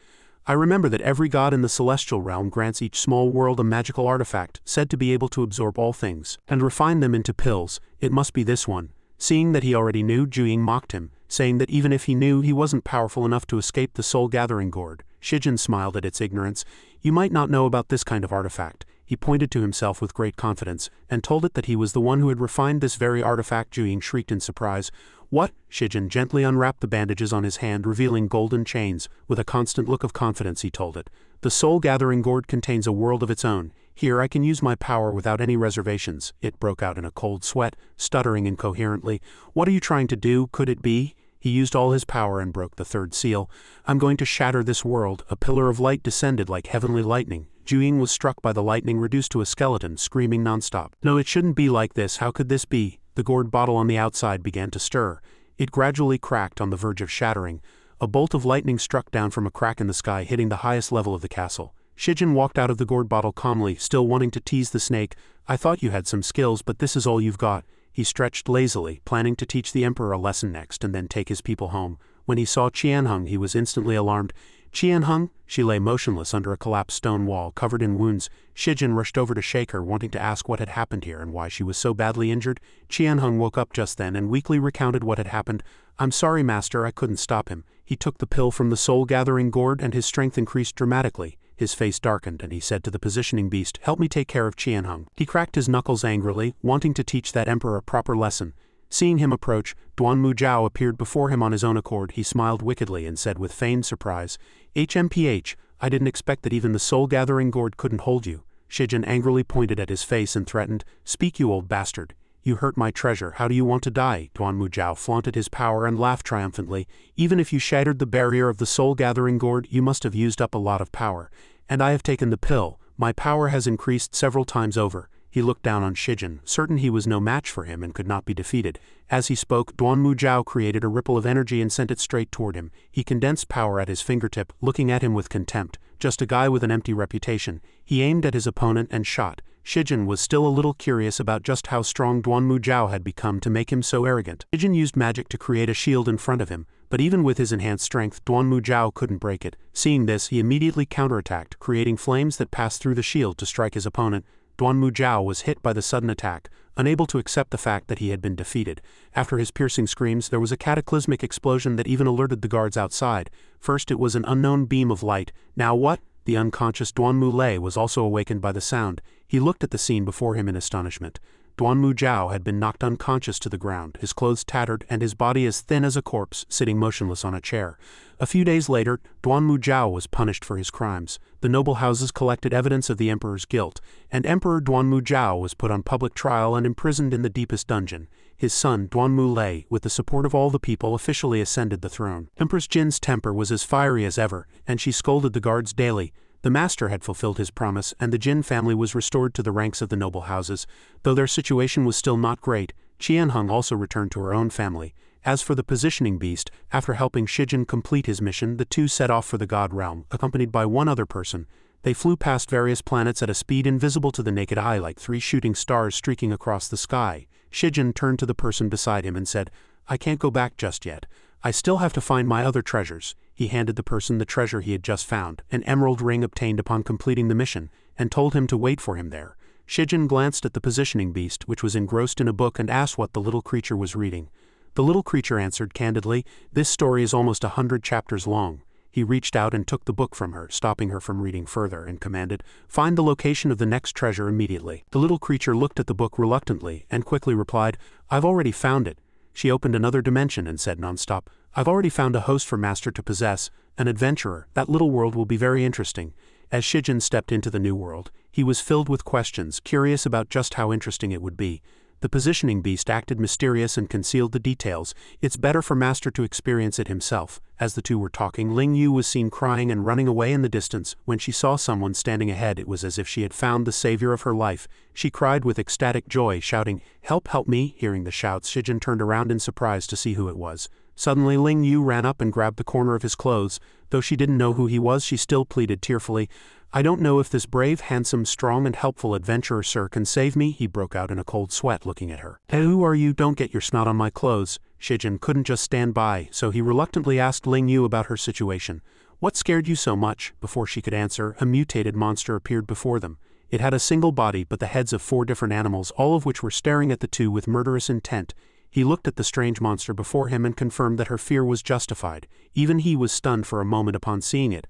I remember that every god in the celestial realm grants each small world a magical artifact, said to be able to absorb all things, and refine them into pills. It must be this one. Seeing that he already knew, Juing mocked him, saying that even if he knew, he wasn't powerful enough to escape the soul-gathering gourd. Shijin smiled at its ignorance. You might not know about this kind of artifact. He pointed to himself with great confidence, and told it that he was the one who had refined this very artifact. Juing shrieked in surprise. What? Shijin gently unwrapped the bandages on his hand, revealing golden chains. With a constant look of confidence he told it. The soul-gathering gourd contains a world of its own. Here I can use my power without any reservations. It broke out in a cold sweat, stuttering incoherently. What are you trying to do? Could it be? He used all his power and broke the third seal. I'm going to shatter this world. A pillar of light descended like heavenly lightning. Juing was struck by the lightning, reduced to a skeleton, screaming nonstop. No, it shouldn't be like this. How could this be? The gourd bottle on the outside began to stir. It gradually cracked on the verge of shattering. A bolt of lightning struck down from a crack in the sky, hitting the highest level of the castle. Shijin walked out of the gourd bottle calmly, still wanting to tease the snake. I thought you had some skills, but this is all you've got. He stretched lazily, planning to teach the Emperor a lesson next and then take his people home. When he saw Qianheng, he was instantly alarmed. Qianheng? She lay motionless under a collapsed stone wall, covered in wounds. Shijin rushed over to shake her, wanting to ask what had happened here and why she was so badly injured. Qianheng woke up just then and weakly recounted what had happened. I'm sorry, master, I couldn't stop him. He took the pill from the soul-gathering gourd and his strength increased dramatically. His face darkened and he said to the positioning beast, Help me take care of Qianheng. He cracked his knuckles angrily, wanting to teach that emperor a proper lesson. Seeing him approach, Duan Mujiao appeared before him on his own accord. He smiled wickedly and said with feigned surprise, HMPH, I didn't expect that even the soul-gathering gourd couldn't hold you. Shijin angrily pointed at his face and threatened, Speak, you old bastard. You hurt my treasure. How do you want to die? Duan Mujiao flaunted his power and laughed triumphantly. Even if you shattered the barrier of the soul-gathering gourd, you must have used up a lot of power. And I have taken the pill. My power has increased several times over. He looked down on Shijin, certain he was no match for him and could not be defeated. As he spoke, Duan Mujiao created a ripple of energy and sent it straight toward him. He condensed power at his fingertip, looking at him with contempt. Just a guy with an empty reputation. He aimed at his opponent and shot. Shijin was still a little curious about just how strong Duan Mujiao had become to make him so arrogant. Shijin used magic to create a shield in front of him, but even with his enhanced strength, Duanmu Zhao couldn't break it. Seeing this, he immediately counterattacked, creating flames that passed through the shield to strike his opponent. Duanmu Zhao was hit by the sudden attack, unable to accept the fact that he had been defeated. After his piercing screams, there was a cataclysmic explosion that even alerted the guards outside. First it was an unknown beam of light. Now what? The unconscious Duanmu Lei was also awakened by the sound. He looked at the scene before him in astonishment. Duanmu Zhao had been knocked unconscious to the ground, his clothes tattered and his body as thin as a corpse, sitting motionless on a chair. A few days later, Duanmu Zhao was punished for his crimes. The noble houses collected evidence of the emperor's guilt, and Emperor Duanmu Zhao was put on public trial and imprisoned in the deepest dungeon. His son, Duanmu Lei, with the support of all the people, officially ascended the throne. Empress Jin's temper was as fiery as ever, and she scolded the guards daily. The master had fulfilled his promise, and the Jin family was restored to the ranks of the noble houses. Though their situation was still not great, Qianheng also returned to her own family. As for the positioning beast, after helping Shijin complete his mission, the two set off for the God Realm, accompanied by one other person. They flew past various planets at a speed invisible to the naked eye, like 3 shooting stars streaking across the sky. Shijin turned to the person beside him and said, "I can't go back just yet. I still have to find my other treasures." He handed the person the treasure he had just found, an emerald ring obtained upon completing the mission, and told him to wait for him there. Shijin glanced at the positioning beast, which was engrossed in a book, and asked what the little creature was reading. The little creature answered candidly, "This story is almost 100 chapters long." He reached out and took the book from her, stopping her from reading further, and commanded, "Find the location of the next treasure immediately." The little creature looked at the book reluctantly, and quickly replied, "I've already found it." She opened another dimension and said nonstop, "I've already found a host for Master to possess, an adventurer. That little world will be very interesting." As Shijin stepped into the new world, he was filled with questions, curious about just how interesting it would be. The positioning beast acted mysterious and concealed the details. "It's better for Master to experience it himself." As the two were talking, Ling Yu was seen crying and running away in the distance. When she saw someone standing ahead, it was as if she had found the savior of her life. She cried with ecstatic joy, shouting, "Help, help me!" Hearing the shouts, Shijin turned around in surprise to see who it was. Suddenly Ling Yu ran up and grabbed the corner of his clothes. Though she didn't know who he was, she still pleaded tearfully, "I don't know if this brave, handsome, strong and helpful adventurer sir can save me." He broke out in a cold sweat looking at her. "Hey, who are you? Don't get your snot on my clothes." Shijin couldn't just stand by, so he reluctantly asked Ling Yu about her situation. "What scared you so much?" Before she could answer, a mutated monster appeared before them. It had a single body but the heads of 4 different animals, all of which were staring at the two with murderous intent. He looked at the strange monster before him and confirmed that her fear was justified. Even he was stunned for a moment upon seeing it.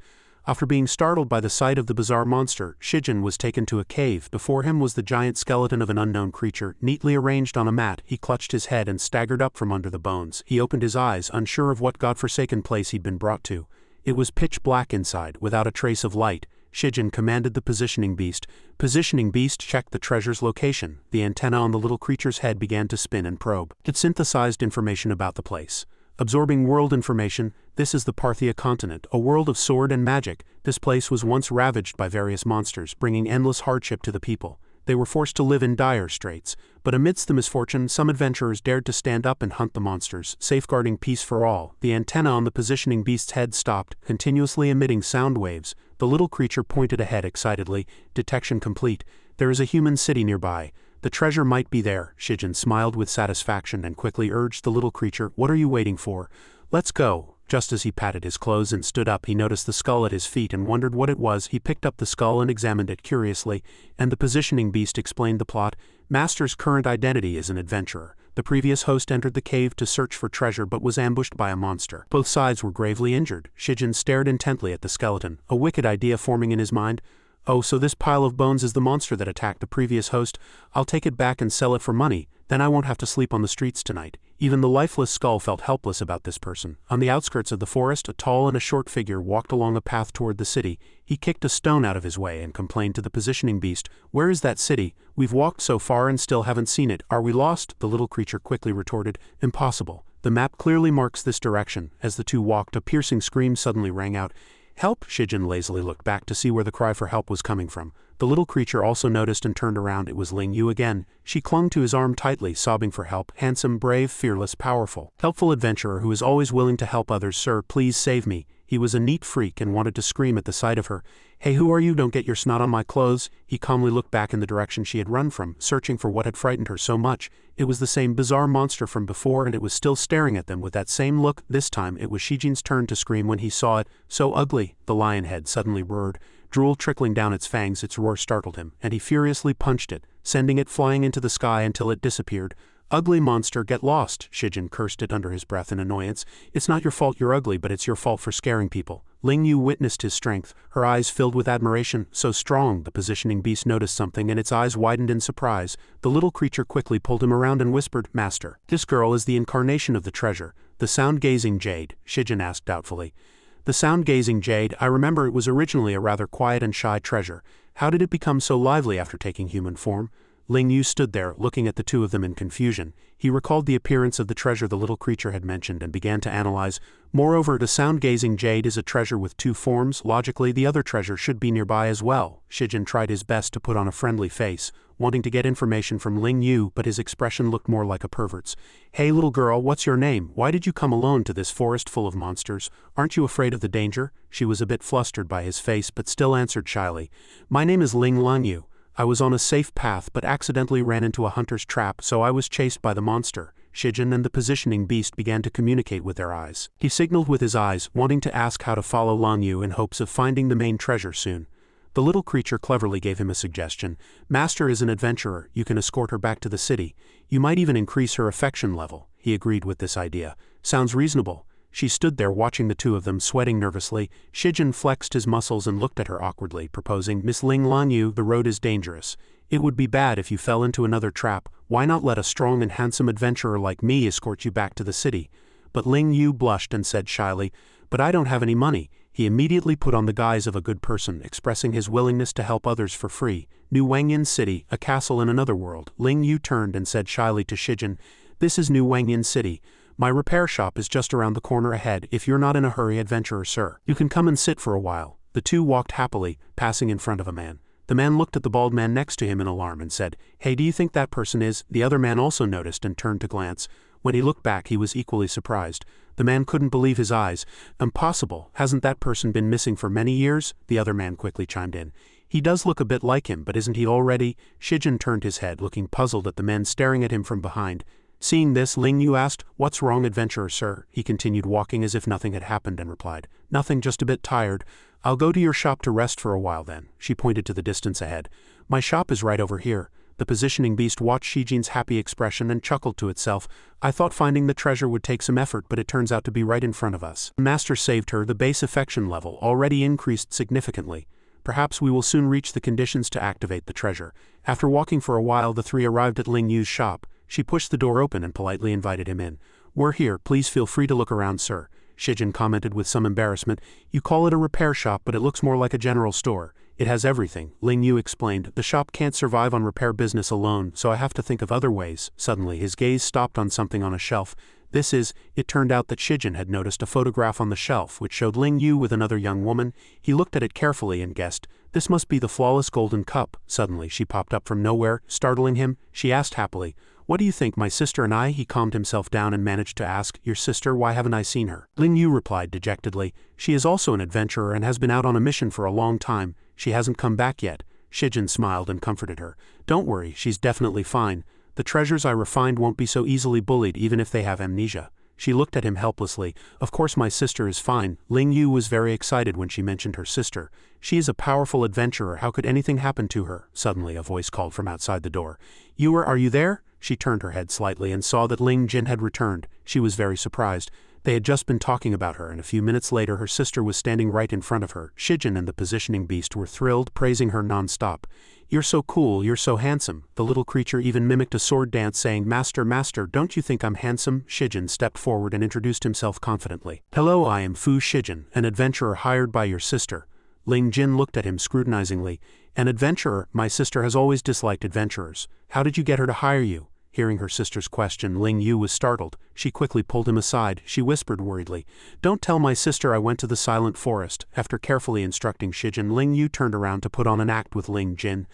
After being startled by the sight of the bizarre monster, Shijin was taken to a cave. Before him was the giant skeleton of an unknown creature, neatly arranged on a mat. He clutched his head and staggered up from under the bones. He opened his eyes, unsure of what godforsaken place he'd been brought to. It was pitch black inside, without a trace of light. Shijin commanded the positioning beast. "Positioning beast, check the treasure's location." The antenna on the little creature's head began to spin and probe. It synthesized information about the place. Absorbing world information, "This is the Parthia continent, a world of sword and magic. This place was once ravaged by various monsters, bringing endless hardship to the people. They were forced to live in dire straits. But amidst the misfortune, some adventurers dared to stand up and hunt the monsters, safeguarding peace for all." The antenna on the positioning beast's head stopped, continuously emitting sound waves. The little creature pointed ahead excitedly. "Detection complete. There is a human city nearby. The treasure might be there." Shijin smiled with satisfaction and quickly urged the little creature, "What are you waiting for? Let's go." Just as he patted his clothes and stood up, he noticed the skull at his feet and wondered what it was. He picked up the skull and examined it curiously, and the positioning beast explained the plot. "Master's current identity is an adventurer. The previous host entered the cave to search for treasure but was ambushed by a monster. Both sides were gravely injured." Shijin stared intently at the skeleton, a wicked idea forming in his mind. "Oh, so this pile of bones is the monster that attacked the previous host. I'll take it back and sell it for money, then I won't have to sleep on the streets tonight." Even the lifeless skull felt helpless about this person. On the outskirts of the forest, a tall and a short figure walked along a path toward the city. He kicked a stone out of his way and complained to the positioning beast, "Where is that city? We've walked so far and still haven't seen it. Are we lost?" The little creature quickly retorted, "Impossible. The map clearly marks this direction." As the two walked, a piercing scream suddenly rang out. "Help!" Shijin lazily looked back to see where the cry for help was coming from. The little creature also noticed and turned around. It was Ling Yu again. She clung to his arm tightly, sobbing for help. "Handsome, brave, fearless, powerful, helpful adventurer who is always willing to help others, sir, please save me." He was a neat freak and wanted to scream at the sight of her. "Hey, who are you? Don't get your snot on my clothes." He calmly looked back in the direction she had run from, searching for what had frightened her so much. It was the same bizarre monster from before, and it was still staring at them with that same look. This time it was Shijin's turn to scream when he saw it. "So ugly," the lion head suddenly roared. Drool trickling down its fangs, its roar startled him, and he furiously punched it, sending it flying into the sky until it disappeared. "Ugly monster, get lost," Shijin cursed it under his breath in annoyance. "It's not your fault you're ugly, but it's your fault for scaring people." Ling Yu witnessed his strength, her eyes filled with admiration. "So strong." The positioning beast noticed something and its eyes widened in surprise. The little creature quickly pulled him around and whispered, "Master, this girl is the incarnation of the treasure, the sound-gazing jade," Shijin asked doubtfully. "The sound-gazing jade, I remember it was originally a rather quiet and shy treasure. How did it become so lively after taking human form?" Ling Yu stood there, looking at the two of them in confusion. He recalled the appearance of the treasure the little creature had mentioned and began to analyze. "Moreover, the sound-gazing jade is a treasure with two forms. Logically, the other treasure should be nearby as well." Shijin tried his best to put on a friendly face, wanting to get information from Ling Yu, but his expression looked more like a pervert's. "Hey little girl, what's your name? Why did you come alone to this forest full of monsters? Aren't you afraid of the danger?" She was a bit flustered by his face but still answered shyly. "My name is Ling Yu. I was on a safe path but accidentally ran into a hunter's trap, so I was chased by the monster." Shijin and the positioning beast began to communicate with their eyes. He signaled with his eyes, wanting to ask how to follow Lang Yu in hopes of finding the main treasure soon. The little creature cleverly gave him a suggestion. "Master is an adventurer, you can escort her back to the city. You might even increase her affection level." He agreed with this idea. "Sounds reasonable." She stood there watching the two of them, sweating nervously. Shijin flexed his muscles and looked at her awkwardly, proposing, "Miss Ling Yu, the road is dangerous. It would be bad if you fell into another trap. Why not let a strong and handsome adventurer like me escort you back to the city?" But Ling Yu blushed and said shyly, "But I don't have any money." He immediately put on the guise of a good person, expressing his willingness to help others for free. New Wangyan City, a castle in another world. Ling Yu turned and said shyly to Shijin, "This is New Wangyan City. My repair shop is just around the corner ahead. If you're not in a hurry, adventurer sir, you can come and sit for a while." The two walked happily, passing in front of a man. The man looked at the bald man next to him in alarm and said, "Hey, do you think that person is?" The other man also noticed and turned to glance. When he looked back, he was equally surprised. The man couldn't believe his eyes. "Impossible, hasn't that person been missing for many years?" The other man quickly chimed in. "He does look a bit like him, but isn't he already?" Shijin turned his head, looking puzzled at the men staring at him from behind. Seeing this, Ling Yu asked, "What's wrong, adventurer sir?" He continued walking as if nothing had happened and replied, "Nothing, just a bit tired. I'll go to your shop to rest for a while then." She pointed to the distance ahead. "My shop is right over here." The positioning beast watched Shijin's happy expression and chuckled to itself. "I thought finding the treasure would take some effort, but it turns out to be right in front of us." The master saved her. The base affection level already increased significantly. Perhaps we will soon reach the conditions to activate the treasure. After walking for a while, the three arrived at Ling Yu's shop. She pushed the door open and politely invited him in. "We're here, please feel free to look around, sir." Shijin commented with some embarrassment. "You call it a repair shop, but it looks more like a general store. It has everything," Ling Yu explained. "The shop can't survive on repair business alone, so I have to think of other ways." Suddenly, his gaze stopped on something on a shelf. It turned out that Shijin had noticed a photograph on the shelf which showed Ling Yu with another young woman. He looked at it carefully and guessed, "This must be the flawless golden cup." Suddenly, she popped up from nowhere, startling him. She asked happily, "What do you think, my sister and I?" He calmed himself down and managed to ask, "Your sister, why haven't I seen her?" Ling Yu replied dejectedly, "She is also an adventurer and has been out on a mission for a long time. She hasn't come back yet." Shijin smiled and comforted her. "Don't worry, she's definitely fine. The treasures I refined won't be so easily bullied even if they have amnesia." She looked at him helplessly. "Of course my sister is fine." Ling Yu was very excited when she mentioned her sister. "She is a powerful adventurer. How could anything happen to her?" Suddenly a voice called from outside the door. Are you there?" She turned her head slightly and saw that Ling Jin had returned. She was very surprised. They had just been talking about her, and a few minutes later her sister was standing right in front of her. Shijin and the positioning beast were thrilled, praising her non-stop. "You're so cool, you're so handsome." The little creature even mimicked a sword dance, saying, "Master, master, don't you think I'm handsome?" Shijin stepped forward and introduced himself confidently. "Hello, I am Fu Shijin, an adventurer hired by your sister." Ling Jin looked at him scrutinizingly. "An adventurer? My sister has always disliked adventurers. How did you get her to hire you?" Hearing her sister's question, Ling Yu was startled. She quickly pulled him aside. She whispered worriedly, "Don't tell my sister I went to the silent forest." After carefully instructing Shijin, Ling Yu turned around to put on an act with Ling Jin.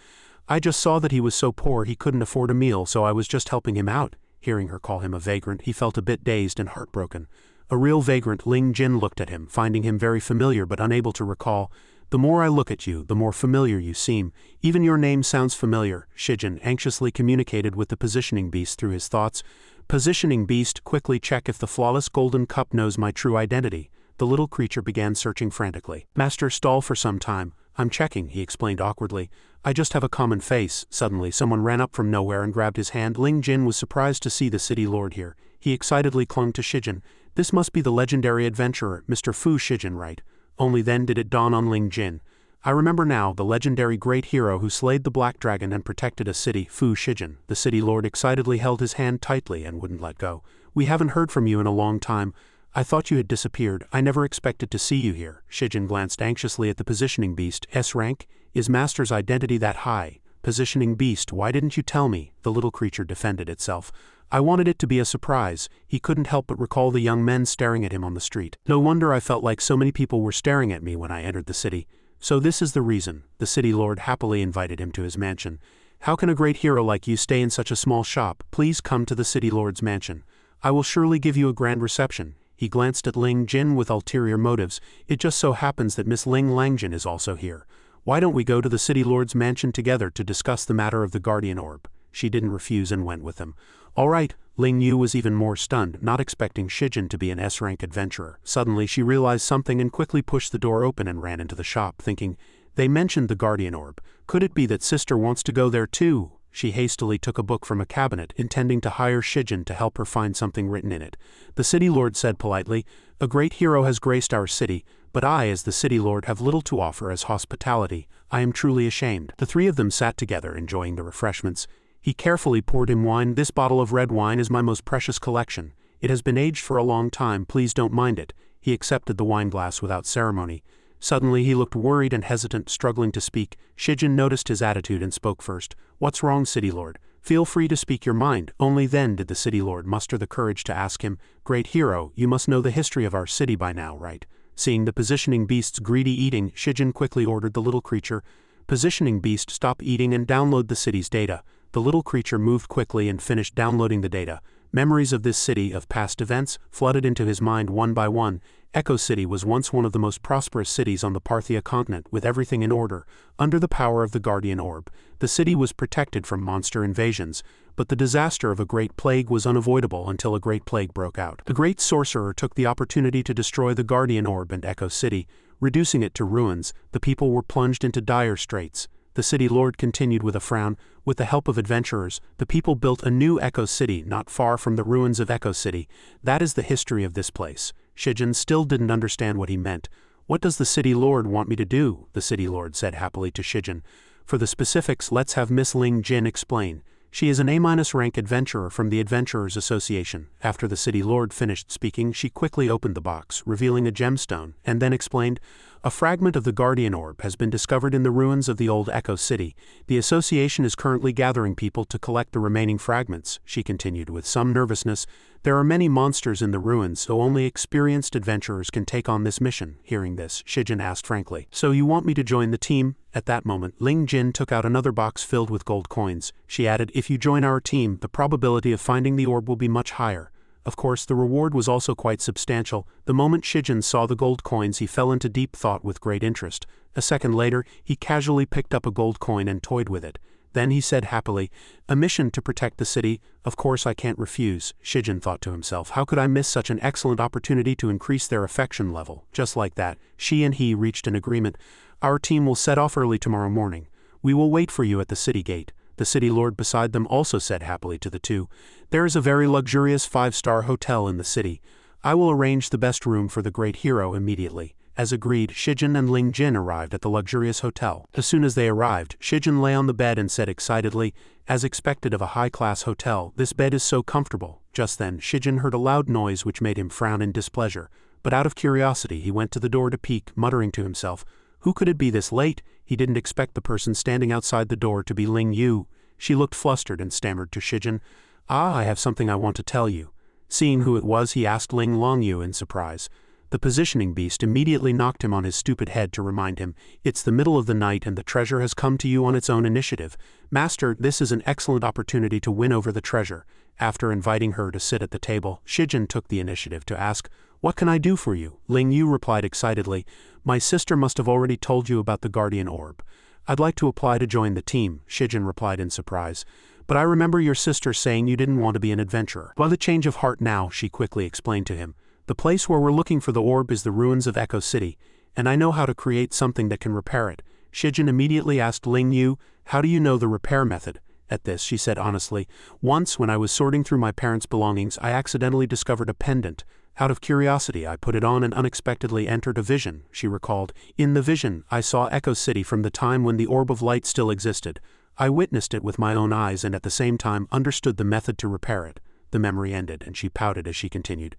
"I just saw that he was so poor he couldn't afford a meal, so I was just helping him out." Hearing her call him a vagrant, he felt a bit dazed and heartbroken. "A real vagrant?" Ling Jin looked at him, finding him very familiar but unable to recall. The more I look at you, the more familiar you seem. Even your name sounds familiar, Shijin anxiously communicated with the positioning beast through his thoughts. Positioning beast, quickly check if the flawless golden cup knows my true identity. The little creature began searching frantically. Master, stall for some time. I'm checking, he explained awkwardly. I just have a common face. Suddenly someone ran up from nowhere and grabbed his hand. Ling Jin was surprised to see the city lord here. He excitedly clung to Shijin. This must be the legendary adventurer, Mr. Fu Shijin, right? Only then did it dawn on Ling Jin. I remember now, the legendary great hero who slayed the black dragon and protected a city, Fu Shijin. The city lord excitedly held his hand tightly and wouldn't let go. We haven't heard from you in a long time. I thought you had disappeared. I never expected to see you here. Shijin glanced anxiously at the positioning beast. S rank? Is Master's identity that high? Positioning beast, why didn't you tell me? The little creature defended itself. I wanted it to be a surprise. He couldn't help but recall the young men staring at him on the street. No wonder I felt like so many people were staring at me when I entered the city. So this is the reason. The city lord happily invited him to his mansion. How can a great hero like you stay in such a small shop? Please come to the city lord's mansion. I will surely give you a grand reception. He glanced at Ling Jin with ulterior motives. It just so happens that Miss Ling Langjin is also here. Why don't we go to the city lord's mansion together to discuss the matter of the guardian orb? She didn't refuse and went with him. All right. Ling Yu was even more stunned, not expecting Shijin to be an S-rank adventurer. Suddenly she realized something and quickly pushed the door open and ran into the shop, thinking, they mentioned the guardian orb. Could it be that sister wants to go there too? She hastily took a book from a cabinet, intending to hire Shijin to help her find something written in it. The city lord said politely, a great hero has graced our city, but I, as the city lord, have little to offer as hospitality. I am truly ashamed. The three of them sat together, enjoying the refreshments. He carefully poured him wine. This bottle of red wine is my most precious collection. It has been aged for a long time, please don't mind it. He accepted the wine glass without ceremony. Suddenly he looked worried and hesitant, struggling to speak. Shijin noticed his attitude and spoke first. What's wrong, city lord? Feel free to speak your mind. Only then did the city lord muster the courage to ask him, great hero, you must know the history of our city by now, right? Seeing the positioning beast's greedy eating, Shijin quickly ordered the little creature, positioning beast, stop eating and download the city's data. The little creature moved quickly and finished downloading the data. Memories of this city, of past events, flooded into his mind one by one. Echo City was once one of the most prosperous cities on the Parthia continent, with everything in order. Under the power of the Guardian Orb, the city was protected from monster invasions, but the disaster of a great plague was unavoidable until a great plague broke out. The great sorcerer took the opportunity to destroy the Guardian Orb and Echo City, reducing it to ruins. The people were plunged into dire straits. The city lord continued with a frown. With the help of adventurers, the people built a new Echo City not far from the ruins of Echo City. That is the history of this place. Shijin still didn't understand what he meant. What does the city lord want me to do? The city lord said happily to Shijin. For the specifics, let's have Miss Ling Jin explain. She is an A-rank adventurer from the Adventurers Association. After the city lord finished speaking, she quickly opened the box, revealing a gemstone, and then explained, a fragment of the Guardian Orb has been discovered in the ruins of the old Echo City. The association is currently gathering people to collect the remaining fragments, she continued with some nervousness. There are many monsters in the ruins, so only experienced adventurers can take on this mission. Hearing this, Shijin asked frankly, so you want me to join the team? At that moment, Ling Jin took out another box filled with gold coins. She added, if you join our team, the probability of finding the orb will be much higher. Of course, the reward was also quite substantial. The moment Shijin saw the gold coins, he fell into deep thought with great interest. A second later, he casually picked up a gold coin and toyed with it. Then he said happily, a mission to protect the city, of course I can't refuse. Shijin thought to himself, how could I miss such an excellent opportunity to increase their affection level? Just like that, she and he reached an agreement. Our team will set off early tomorrow morning. We will wait for you at the city gate. The city lord beside them also said happily to the two, there is a very luxurious 5-star hotel in the city. I will arrange the best room for the great hero immediately. As agreed, Shijin and Ling Jin arrived at the luxurious hotel. As soon as they arrived, Shijin lay on the bed and said excitedly, as expected of a high-class hotel, this bed is so comfortable. Just then, Shijin heard a loud noise which made him frown in displeasure, but out of curiosity he went to the door to peek, muttering to himself, who could it be this late? He didn't expect the person standing outside the door to be Ling Yu. She looked flustered and stammered to Shijin, I have something I want to tell you. Seeing who it was, he asked Ling Longyu in surprise. The positioning beast immediately knocked him on his stupid head to remind him, it's the middle of the night and the treasure has come to you on its own initiative. Master, this is an excellent opportunity to win over the treasure. After inviting her to sit at the table, Shijin took the initiative to ask, "What can I do for you?" Ling Yu replied excitedly. "My sister must have already told you about the guardian orb." "I'd like to apply to join the team," Shijin replied in surprise. "But I remember your sister saying you didn't want to be an adventurer." "Well, the change of heart now," she quickly explained to him. "The place where we're looking for the orb is the ruins of Echo City, and I know how to create something that can repair it." Shijin immediately asked Ling Yu, "How do you know the repair method?" At this, she said honestly, "Once, when I was sorting through my parents' belongings, I accidentally discovered a pendant. Out of curiosity, I put it on and unexpectedly entered a vision," she recalled. "In the vision, I saw Echo City from the time when the orb of light still existed. I witnessed it with my own eyes and at the same time understood the method to repair it." The memory ended, and she pouted as she continued.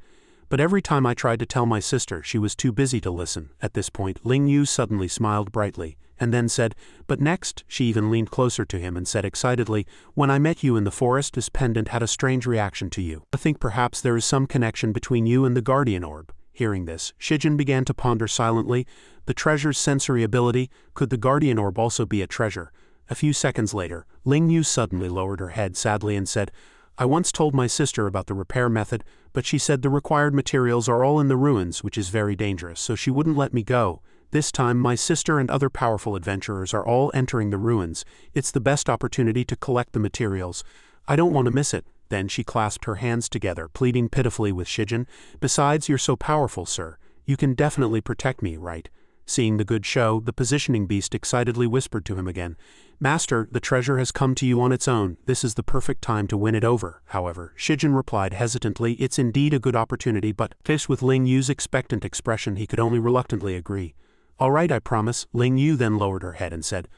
"But every time I tried to tell my sister, she was too busy to listen." At this point, Ling Yu suddenly smiled brightly, and then said, "But next," she even leaned closer to him and said excitedly, "when I met you in the forest, this pendant had a strange reaction to you. I think perhaps there is some connection between you and the guardian orb." Hearing this, Shijin began to ponder silently. The treasure's sensory ability, could the guardian orb also be a treasure? A few seconds later, Ling Yu suddenly lowered her head sadly and said, "I once told my sister about the repair method, but she said the required materials are all in the ruins, which is very dangerous, so she wouldn't let me go. This time, my sister and other powerful adventurers are all entering the ruins. It's the best opportunity to collect the materials. I don't want to miss it." Then she clasped her hands together, pleading pitifully with Shijin, "Besides, you're so powerful, sir. You can definitely protect me, right?" Seeing the good show, the positioning beast excitedly whispered to him again, "Master, the treasure has come to you on its own. This is the perfect time to win it over." However, Shijin replied hesitantly, "It's indeed a good opportunity, but," faced with Ling Yu's expectant expression, he could only reluctantly agree. "All right, I promise." Ling Yu then lowered her head and said,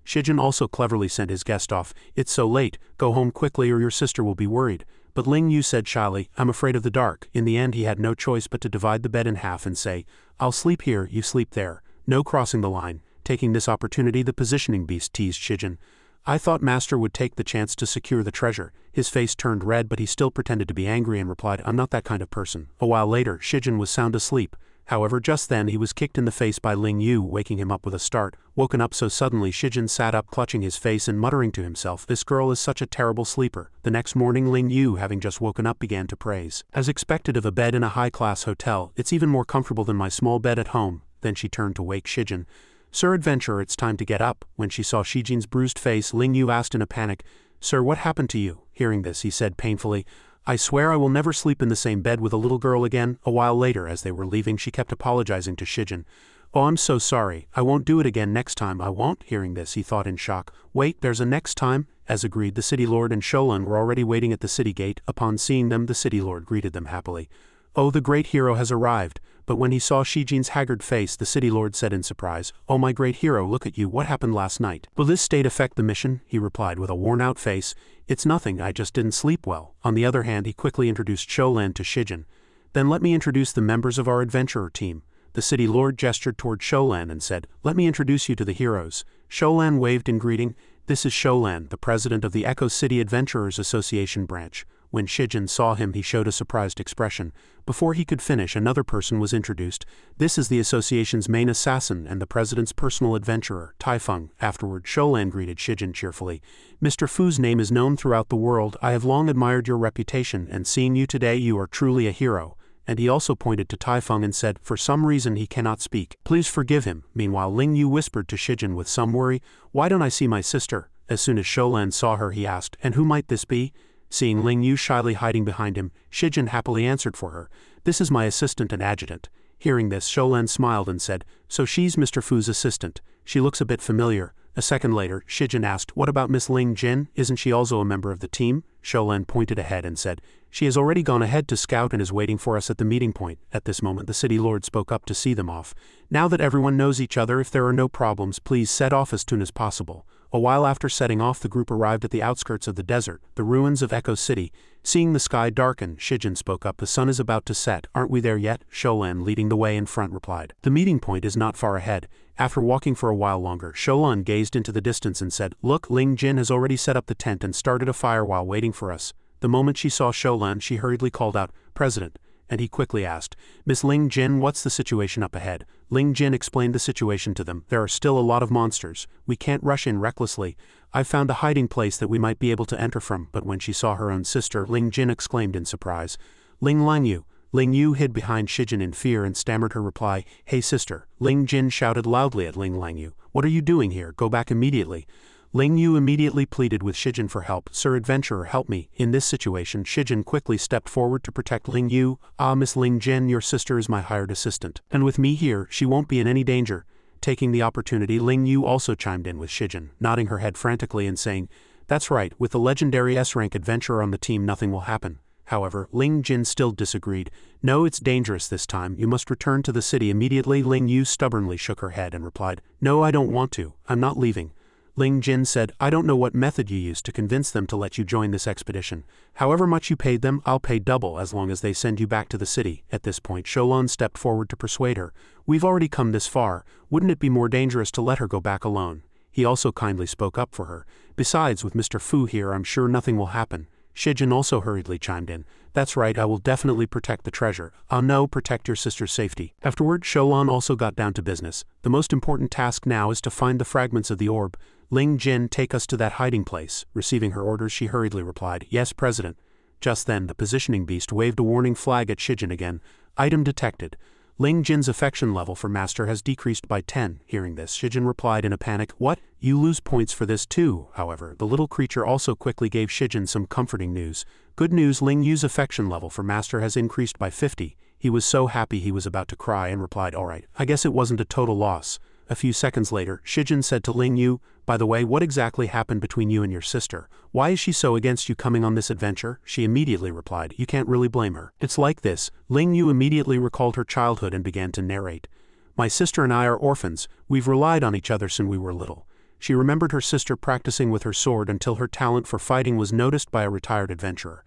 Shijin also cleverly sent his guest off. "It's so late, go home quickly or your sister will be worried." But Ling Yu said shyly, "I'm afraid of the dark." In the end, he had no choice but to divide the bed in half and say, "I'll sleep here, you sleep there. No crossing the line." Taking this opportunity, the positioning beast teased Shijin. "I thought Master would take the chance to secure the treasure." His face turned red, but he still pretended to be angry and replied, "I'm not that kind of person." A while later, Shijin was sound asleep. However, just then he was kicked in the face by Ling Yu, waking him up with a start. Woken up so suddenly, Shijin sat up, clutching his face and muttering to himself, "This girl is such a terrible sleeper." The next morning, Ling Yu, having just woken up, began to praise. "As expected of a bed in a high-class hotel, it's even more comfortable than my small bed at home." Then she turned to wake Shijin. "Sir Adventurer, it's time to get up." When she saw Shijin's bruised face, Ling Yu asked in a panic, "Sir, what happened to you?" Hearing this, he said painfully, "I swear I will never sleep in the same bed with a little girl again." A while later, as they were leaving, she kept apologizing to Shijin. "Oh, I'm so sorry. I won't do it again next time, I won't." Hearing this, he thought in shock, "Wait, there's a next time?" As agreed, the city lord and Sholan were already waiting at the city gate. Upon seeing them, the city lord greeted them happily. "Oh, the great hero has arrived." But when he saw Shijin's haggard face, the city lord said in surprise, "Oh, my great hero, look at you, what happened last night?" "Will this state affect the mission?" he replied with a worn-out face. "It's nothing, I just didn't sleep well." On the other hand, he quickly introduced Sholan to Shijin. "Then let me introduce the members of our adventurer team." The city lord gestured toward Sholan and said, "Let me introduce you to the heroes." Sholan waved in greeting. "This is Sholan, the president of the Echo City Adventurers Association branch." When Shijin saw him, he showed a surprised expression. Before he could finish, another person was introduced. "This is the association's main assassin and the president's personal adventurer, Taifeng." Afterward, Sholan greeted Shijin cheerfully. "Mr. Fu's name is known throughout the world. I have long admired your reputation, and seeing you today, you are truly a hero." And he also pointed to Taifeng and said, "For some reason he cannot speak. Please forgive him." Meanwhile, Ling Yu whispered to Shijin with some worry, "Why don't I see my sister?" As soon as Sholan saw her, he asked, "And who might this be?" Seeing Ling Yu shyly hiding behind him, Shijin happily answered for her, "This is my assistant and adjutant." Hearing this, Sholan smiled and said, "So she's Mr. Fu's assistant. She looks a bit familiar." A second later, Shijin asked, "What about Miss Ling Jin? Isn't she also a member of the team?" Sholan pointed ahead and said, "She has already gone ahead to scout and is waiting for us at the meeting point." At this moment, the city lord spoke up to see them off. "Now that everyone knows each other, if there are no problems, please set off as soon as possible." A while after setting off, the group arrived at the outskirts of the desert, the ruins of Echo City. Seeing the sky darken, Shijin spoke up, "The sun is about to set. Aren't we there yet?" Sholan, leading the way in front, replied, "The meeting point is not far ahead." After walking for a while longer, Sholan gazed into the distance and said, "Look, Ling Jin has already set up the tent and started a fire while waiting for us." The moment she saw Sholan, she hurriedly called out, "President," and he quickly asked, "Miss Ling Jin, what's the situation up ahead?" Ling Jin explained the situation to them. "There are still a lot of monsters. We can't rush in recklessly. I've found a hiding place that we might be able to enter from." But when she saw her own sister, Ling Jin exclaimed in surprise, "Ling Langyu, Ling Yu hid behind Shijin in fear and stammered her reply, "Hey sister." Ling Jin shouted loudly at Ling Langyu, "What are you doing here? Go back immediately." Ling Yu immediately pleaded with Shijin for help. "Sir Adventurer, help me." In this situation, Shijin quickly stepped forward to protect Ling Yu. "Ah, Miss Ling Jin, your sister is my hired assistant. And with me here, she won't be in any danger." Taking the opportunity, Ling Yu also chimed in with Shijin, nodding her head frantically and saying, "That's right, with the legendary S-rank adventurer on the team nothing will happen." However, Ling Jin still disagreed. "No, it's dangerous this time. You must return to the city immediately." Ling Yu stubbornly shook her head and replied, "No, I don't want to. I'm not leaving." Ling Jin said, "I don't know what method you used to convince them to let you join this expedition. However much you paid them, I'll pay double as long as they send you back to the city." At this point, Sholan stepped forward to persuade her. "We've already come this far. Wouldn't it be more dangerous to let her go back alone?" He also kindly spoke up for her. "Besides, with Mr. Fu here, I'm sure nothing will happen." Shijin also hurriedly chimed in. "That's right, I will definitely protect the treasure. No, protect your sister's safety." Afterward, Sholan also got down to business. "The most important task now is to find the fragments of the orb. Ling Jin, take us to that hiding place." Receiving her orders, she hurriedly replied, "Yes, President." Just then, the positioning beast waved a warning flag at Shijin again. "Item detected. Ling Jin's affection level for Master has decreased by 10. Hearing this, Shijin replied in a panic, "What? You lose points for this too." However, the little creature also quickly gave Shijin some comforting news. "Good news, Ling Yu's affection level for Master has increased by 50. He was so happy he was about to cry and replied, "Alright, I guess it wasn't a total loss." A few seconds later, Shijin said to Ling Yu, "By the way, what exactly happened between you and your sister? Why is she so against you coming on this adventure?" She immediately replied, "You can't really blame her. It's like this." Ling Yu immediately recalled her childhood and began to narrate. "My sister and I are orphans. We've relied on each other since we were little." She remembered her sister practicing with her sword until her talent for fighting was noticed by a retired adventurer.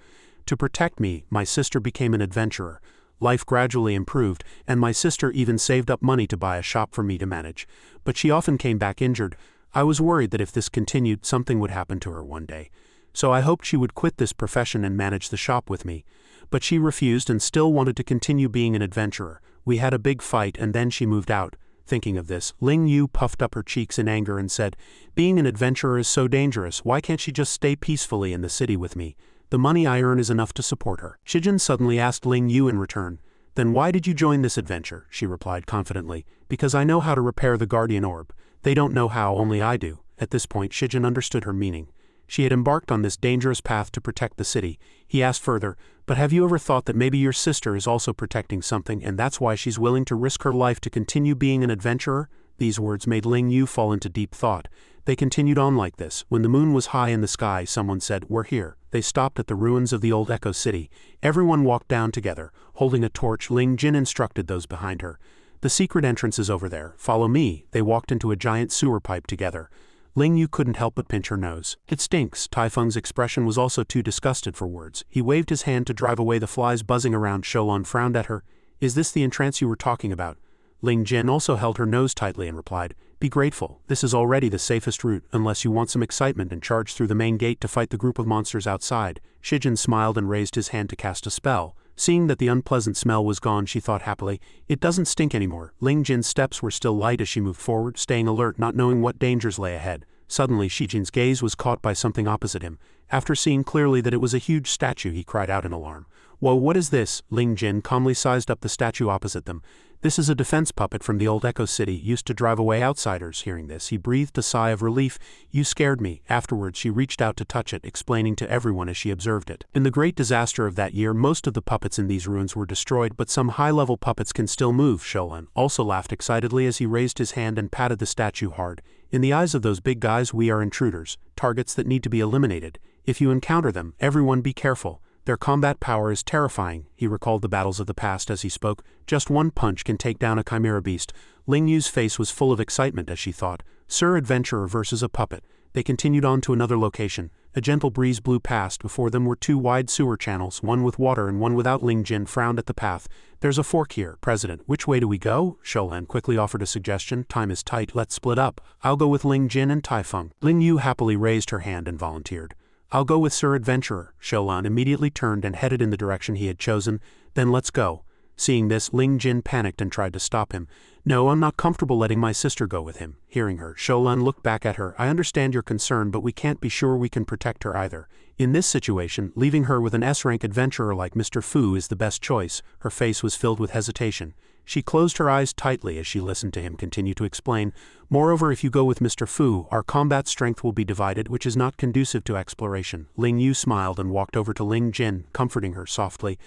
"To protect me, my sister became an adventurer. Life gradually improved, and my sister even saved up money to buy a shop for me to manage. But she often came back injured. I was worried that if this continued, something would happen to her one day. So I hoped she would quit this profession and manage the shop with me. But she refused and still wanted to continue being an adventurer. We had a big fight and then she moved out." Thinking of this, Ling Yu puffed up her cheeks in anger and said, "Being an adventurer is so dangerous. Why can't she just stay peacefully in the city with me? The money I earn is enough to support her." Shijin suddenly asked Ling Yu in return, "Then why did you join this adventure?" She replied confidently, "Because I know how to repair the guardian orb. They don't know how, only I do." At this point, Shijin understood her meaning. She had embarked on this dangerous path to protect the city. He asked further, "But have you ever thought that maybe your sister is also protecting something and that's why she's willing to risk her life to continue being an adventurer?" These words made Ling Yu fall into deep thought. They continued on like this. When the moon was high in the sky, someone said, "We're here." They stopped at the ruins of the old Echo City. Everyone walked down together. Holding a torch, Ling Jin instructed those behind her. "The secret entrance is over there. Follow me." They walked into a giant sewer pipe together. Ling Yu couldn't help but pinch her nose. "It stinks." Taifeng's expression was also too disgusted for words. He waved his hand to drive away the flies buzzing around. Sholan frowned at her. "Is this the entrance you were talking about?" Ling Jin also held her nose tightly and replied, "Be grateful. This is already the safest route, unless you want some excitement and charge through the main gate to fight the group of monsters outside." Shijin smiled and raised his hand to cast a spell. Seeing that the unpleasant smell was gone, she thought happily, "It doesn't stink anymore." Ling Jin's steps were still light as she moved forward, staying alert, not knowing what dangers lay ahead. Suddenly, Shijin's gaze was caught by something opposite him. After seeing clearly that it was a huge statue, he cried out in alarm. "Whoa, what is this?" Ling Jin calmly sized up the statue opposite them. "This is a defense puppet from the old Echo City, used to drive away outsiders." Hearing this, he breathed a sigh of relief. "You scared me." Afterwards, she reached out to touch it, explaining to everyone as she observed it. In the great disaster of that year, most of the puppets in these ruins were destroyed, but some high-level puppets can still move. Sholan also laughed excitedly as he raised his hand and patted the statue hard. "In the eyes of those big guys, we are intruders, targets that need to be eliminated. If you encounter them, everyone be careful. Their combat power is terrifying." He recalled the battles of the past as he spoke. Just one punch can take down a chimera beast. Ling Yu's face was full of excitement as she thought, "Sir Adventurer versus a puppet." They continued on to another location. A gentle breeze blew past. Before them were two wide sewer channels, one with water and one without. Ling Jin frowned at the path. "There's a fork here, President. Which way do we go?" Sholan quickly offered a suggestion. "Time is tight. Let's split up. I'll go with Ling Jin and Taifeng." Ling Yu happily raised her hand and volunteered. "I'll go with Sir Adventurer." Sholan immediately turned and headed in the direction he had chosen. "Then let's go." Seeing this, Ling Jin panicked and tried to stop him. "No, I'm not comfortable letting my sister go with him." Hearing her, Sholan looked back at her. "I understand your concern, but we can't be sure we can protect her either. In this situation, leaving her with an S-rank adventurer like Mr. Fu is the best choice." Her face was filled with hesitation. She closed her eyes tightly as she listened to him continue to explain. "Moreover, if you go with Mr. Fu, our combat strength will be divided, which is not conducive to exploration." Ling Yu smiled and walked over to Ling Jin, comforting her softly.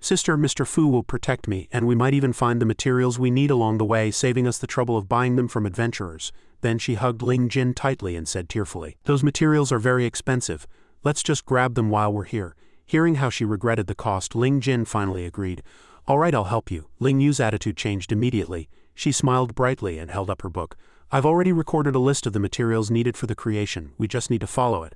"Sister, Mr. Fu will protect me, and we might even find the materials we need along the way, saving us the trouble of buying them from adventurers." Then she hugged Ling Jin tightly and said tearfully, "Those materials are very expensive. Let's just grab them while we're here." Hearing how she regretted the cost, Ling Jin finally agreed. "All right, I'll help you." Ling Yu's attitude changed immediately. She smiled brightly and held up her book. "I've already recorded a list of the materials needed for the creation. We just need to follow it."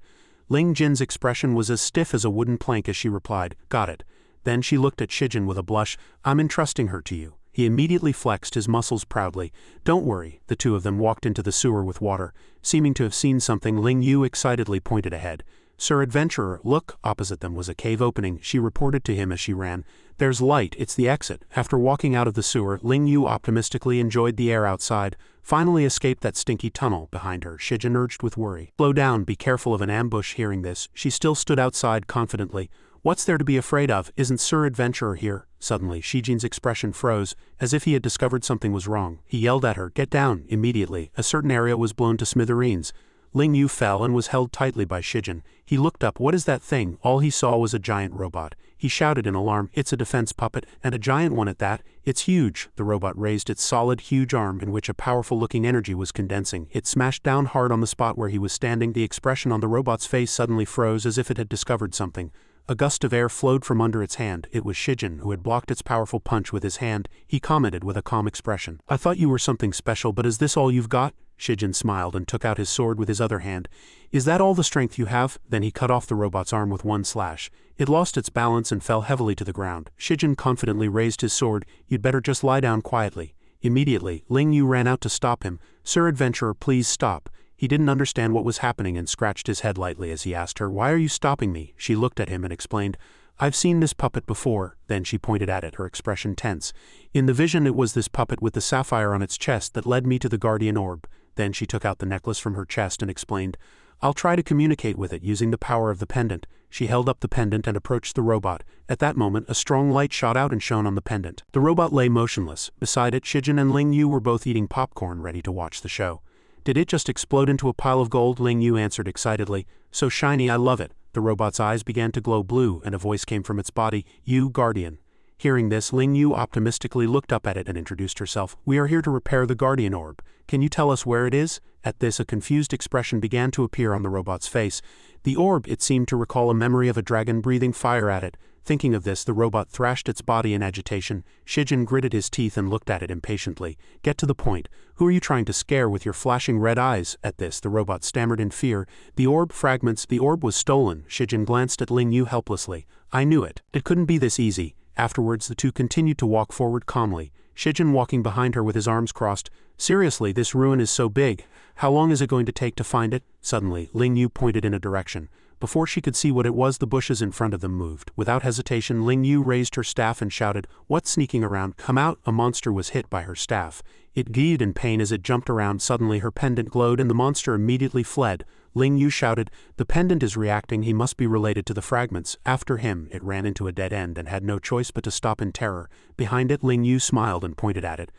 Ling Jin's expression was as stiff as a wooden plank as she replied, "Got it." Then she looked at Shijin with a blush. "I'm entrusting her to you." He immediately flexed his muscles proudly. "Don't worry." The two of them walked into the sewer with water. Seeming to have seen something, Ling Yu excitedly pointed ahead. "Sir Adventurer, look." Opposite them was a cave opening, she reported to him as she ran. "There's light, it's the exit." After walking out of the sewer, Ling Yu optimistically enjoyed the air outside. Finally escaped that stinky tunnel. Behind her, Shijin urged with worry. "Slow down, be careful of an ambush." Hearing this, she still stood outside confidently. "What's there to be afraid of? Isn't Sir Adventurer here?" Suddenly, Shijin's expression froze, as if he had discovered something was wrong. He yelled at her, "Get down!" Immediately, a certain area was blown to smithereens. Ling Yu fell and was held tightly by Shijin. He looked up. "What is that thing?" All he saw was a giant robot. He shouted in alarm, "It's a defense puppet, and a giant one at that. It's huge." The robot raised its solid, huge arm in which a powerful-looking energy was condensing. It smashed down hard on the spot where he was standing. The expression on the robot's face suddenly froze as if it had discovered something. A gust of air flowed from under its hand. It was Shijin, who had blocked its powerful punch with his hand. He commented with a calm expression, "I thought you were something special, but is this all you've got?" Shijin smiled and took out his sword with his other hand. "Is that all the strength you have?" Then he cut off the robot's arm with one slash. It lost its balance and fell heavily to the ground. Shijin confidently raised his sword. "You'd better just lie down quietly." Immediately, Ling Yu ran out to stop him. "Sir Adventurer, please stop." He didn't understand what was happening and scratched his head lightly as he asked her, "Why are you stopping me?" She looked at him and explained, "I've seen this puppet before." Then she pointed at it, her expression tense. "In the vision it was this puppet with the sapphire on its chest that led me to the guardian orb." Then she took out the necklace from her chest and explained, "I'll try to communicate with it using the power of the pendant." She held up the pendant and approached the robot. At that moment, a strong light shot out and shone on the pendant. The robot lay motionless. Beside it, Shijin and Ling Yu were both eating popcorn, ready to watch the show. "Did it just explode into a pile of gold?" Ling Yu answered excitedly. "So shiny, I love it." The robot's eyes began to glow blue, and a voice came from its body, "You, Guardian." Hearing this, Ling Yu optimistically looked up at it and introduced herself. "We are here to repair the guardian orb. Can you tell us where it is?" At this, a confused expression began to appear on the robot's face. The orb, it seemed to recall a memory of a dragon breathing fire at it. Thinking of this, the robot thrashed its body in agitation. Shijin gritted his teeth and looked at it impatiently. "Get to the point. Who are you trying to scare with your flashing red eyes?" At this, the robot stammered in fear. "The orb fragments. The orb was stolen." Shijin glanced at Ling Yu helplessly. "I knew it. It couldn't be this easy." Afterwards, the two continued to walk forward calmly, Shijin walking behind her with his arms crossed. "Seriously, this ruin is so big. How long is it going to take to find it?" Suddenly, Ling Yu pointed in a direction. Before she could see what it was, the bushes in front of them moved. Without hesitation, Ling Yu raised her staff and shouted, "What's sneaking around? Come out!" A monster was hit by her staff. It gleed in pain as it jumped around. Suddenly, her pendant glowed and the monster immediately fled. Ling Yu shouted, "The pendant is reacting, he must be related to the fragments." After him, it ran into a dead end and had no choice but to stop in terror. Behind it, Ling Yu smiled and pointed at it.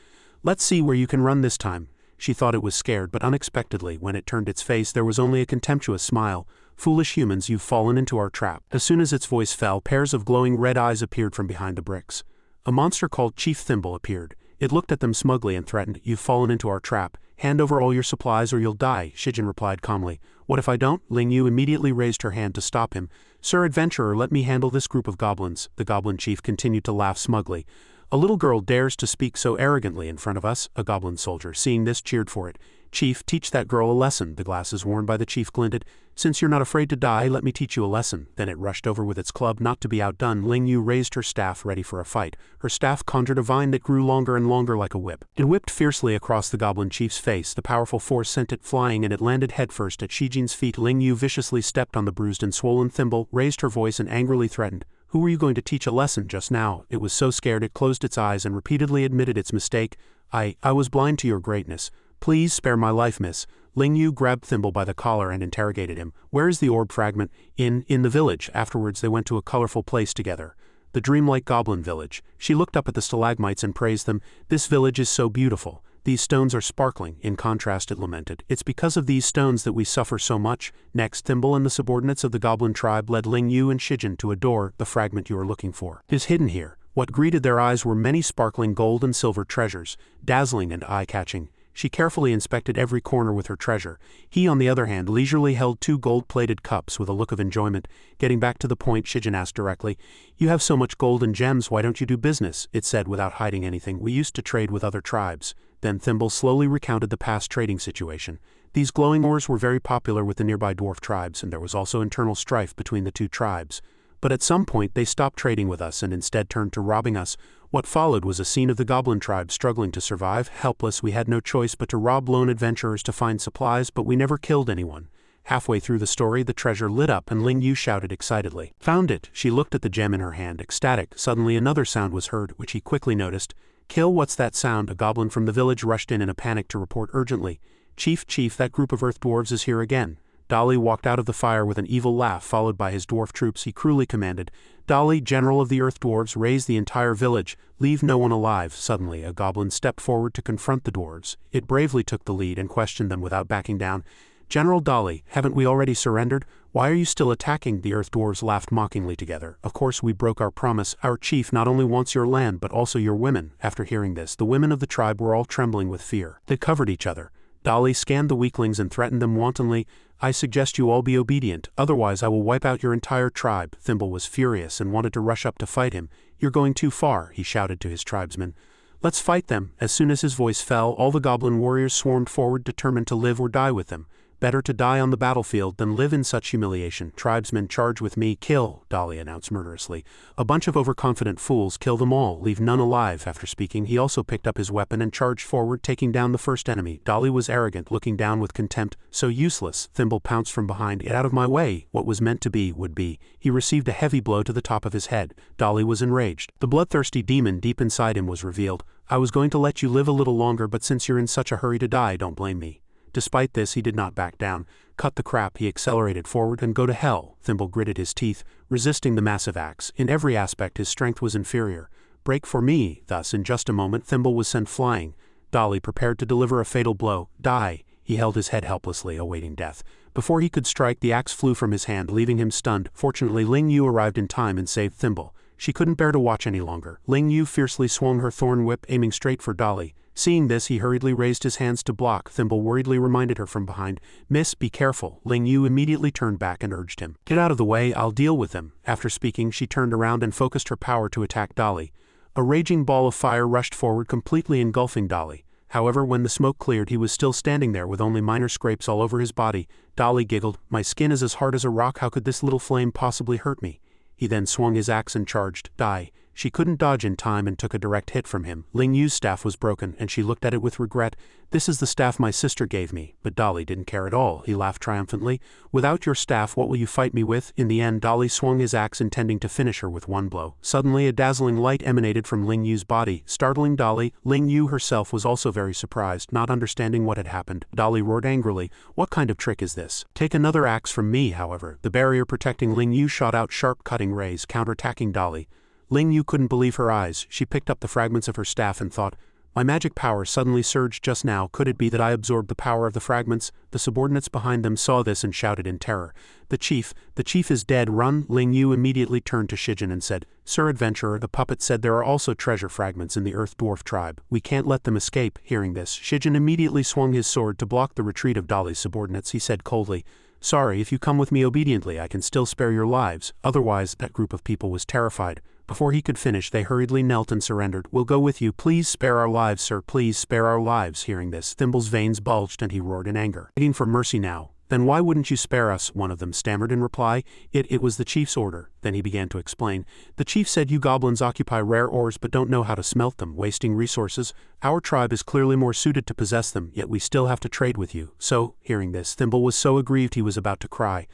"Let's see where you can run this time." She thought it was scared, but unexpectedly, when it turned its face, there was only a contemptuous smile. "Foolish humans, you've fallen into our trap." As soon as its voice fell, pairs of glowing red eyes appeared from behind the bricks. A monster called Chief Thimble appeared. It looked at them smugly and threatened, "You've fallen into our trap. Hand over all your supplies or you'll die." Shijin replied calmly, "What if I don't?" Ling Yu immediately raised her hand to stop him. "Sir Adventurer, let me handle this group of goblins." The goblin chief continued to laugh smugly. "A little girl dares to speak so arrogantly in front of us." A goblin soldier, seeing this, cheered for it. "Chief, teach that girl a lesson." The glasses worn by the chief glinted. "Since you're not afraid to die, let me teach you a lesson." Then it rushed over with its club. Not to be outdone, Ling Yu raised her staff ready for a fight. Her staff conjured a vine that grew longer and longer like a whip. It whipped fiercely across the goblin chief's face. The powerful force sent it flying and it landed headfirst at Shijin's feet. Ling Yu viciously stepped on the bruised and swollen thimble, raised her voice and angrily threatened, Who were you going to teach a lesson just now? It was so scared it closed its eyes and repeatedly admitted its mistake. I was blind to your greatness. Please spare my life, miss. Ling Yu grabbed Thimble by the collar and interrogated him. Where is the orb fragment? In the village. Afterwards they went to a colorful place together. The dreamlike goblin village. She looked up at the stalagmites and praised them. This village is so beautiful. These stones are sparkling. In contrast, it lamented. It's because of these stones that we suffer so much. Next, Thimble and the subordinates of the goblin tribe led Ling Yu and Shijin to a door. The fragment you are looking for is hidden here. What greeted their eyes were many sparkling gold and silver treasures, dazzling and eye-catching. She carefully inspected every corner with her treasure. He, on the other hand, leisurely held 2 gold-plated cups with a look of enjoyment. Getting back to the point, Shijin asked directly, "You have so much gold and gems, why don't you do business?" It said without hiding anything. "We used to trade with other tribes." Then Thimble slowly recounted the past trading situation. These glowing ores were very popular with the nearby dwarf tribes, and there was also internal strife between the 2 tribes. But at some point they stopped trading with us and instead turned to robbing us. What followed was a scene of the goblin tribe struggling to survive. Helpless, we had no choice but to rob lone adventurers to find supplies, but we never killed anyone. Halfway through the story, the treasure lit up and Ling Yu shouted excitedly. "Found it!" She looked at the gem in her hand, ecstatic. Suddenly another sound was heard, which he quickly noticed. "Kill, what's that sound?" A goblin from the village rushed in a panic to report urgently. Chief, that group of earth dwarves is here again." Dali walked out of the fire with an evil laugh, followed by his dwarf troops. He cruelly commanded, "Dali, general of the earth dwarves, raise the entire village. Leave no one alive." Suddenly, a goblin stepped forward to confront the dwarves. It bravely took the lead and questioned them without backing down. "General Dali, haven't we already surrendered? Why are you still attacking?" The earth dwarves laughed mockingly together. "Of course we broke our promise. Our chief not only wants your land but also your women." After hearing this, the women of the tribe were all trembling with fear. They covered each other. Dali scanned the weaklings and threatened them wantonly. "I suggest you all be obedient, otherwise I will wipe out your entire tribe." Thimble was furious and wanted to rush up to fight him. "You're going too far," he shouted to his tribesmen. "Let's fight them." As soon as his voice fell, all the goblin warriors swarmed forward, determined to live or die with them. Better to die on the battlefield than live in such humiliation. "Tribesmen, charge with me." "Kill," Dali announced murderously. "A bunch of overconfident fools. Kill them all. Leave none alive." After speaking, he also picked up his weapon and charged forward, taking down the first enemy. Dali was arrogant, looking down with contempt. "So useless." Thimble pounced from behind. "Get out of my way. What was meant to be, would be." He received a heavy blow to the top of his head. Dali was enraged. The bloodthirsty demon deep inside him was revealed. "I was going to let you live a little longer, but since you're in such a hurry to die, don't blame me." Despite this, he did not back down. "Cut the crap," he accelerated forward. "And go to hell." Thimble gritted his teeth, resisting the massive axe. In every aspect his strength was inferior. "Break for me." Thus, in just a moment, Thimble was sent flying. Dali prepared to deliver a fatal blow. "Die." He held his head helplessly, awaiting death. Before he could strike, the axe flew from his hand, leaving him stunned. Fortunately, Ling Yu arrived in time and saved Thimble. She couldn't bear to watch any longer. Ling Yu fiercely swung her thorn whip, aiming straight for Dali. Seeing this, he hurriedly raised his hands to block. Thimble worriedly reminded her from behind, "Miss, be careful." Ling Yu immediately turned back and urged him, "Get out of the way, I'll deal with them." After speaking, she turned around and focused her power to attack Dali. A raging ball of fire rushed forward, completely engulfing Dali. However, when the smoke cleared, he was still standing there with only minor scrapes all over his body. Dali giggled, "My skin is as hard as a rock, how could this little flame possibly hurt me?" He then swung his axe and charged. Die. She couldn't dodge in time and took a direct hit from him. Ling Yu's staff was broken, and she looked at it with regret. "This is the staff my sister gave me." But Dali didn't care at all. He laughed triumphantly. "Without your staff, what will you fight me with?" In the end, Dali swung his axe, intending to finish her with one blow. Suddenly, a dazzling light emanated from Ling Yu's body, startling Dali. Ling Yu herself was also very surprised, not understanding what had happened. Dali roared angrily, "What kind of trick is this?" "Take another axe from me," however. The barrier protecting Ling Yu shot out sharp cutting rays, counterattacking Dali. Ling Yu couldn't believe her eyes. She picked up the fragments of her staff and thought, "My magic power suddenly surged just now. Could it be that I absorbed the power of the fragments?" The subordinates behind them saw this and shouted in terror, the chief is dead, run!" Ling Yu immediately turned to Shijin and said, "Sir adventurer, the puppet said there are also treasure fragments in the Earth Dwarf tribe. We can't let them escape." Hearing this, Shijin immediately swung his sword to block the retreat of Dali's subordinates. He said coldly, "Sorry, if you come with me obediently, I can still spare your lives." Otherwise, that group of people was terrified. Before he could finish, they hurriedly knelt and surrendered. "We'll go with you. Please spare our lives, sir. Please spare our lives." Hearing this, Thimble's veins bulged and he roared in anger, begging for mercy now. "Then why wouldn't you spare us?" one of them stammered in reply. It was the chief's order." Then he began to explain. "The chief said you goblins occupy rare ores but don't know how to smelt them, wasting resources. Our tribe is clearly more suited to possess them, yet we still have to trade with you. So," hearing this, Thimble was so aggrieved he was about to cry.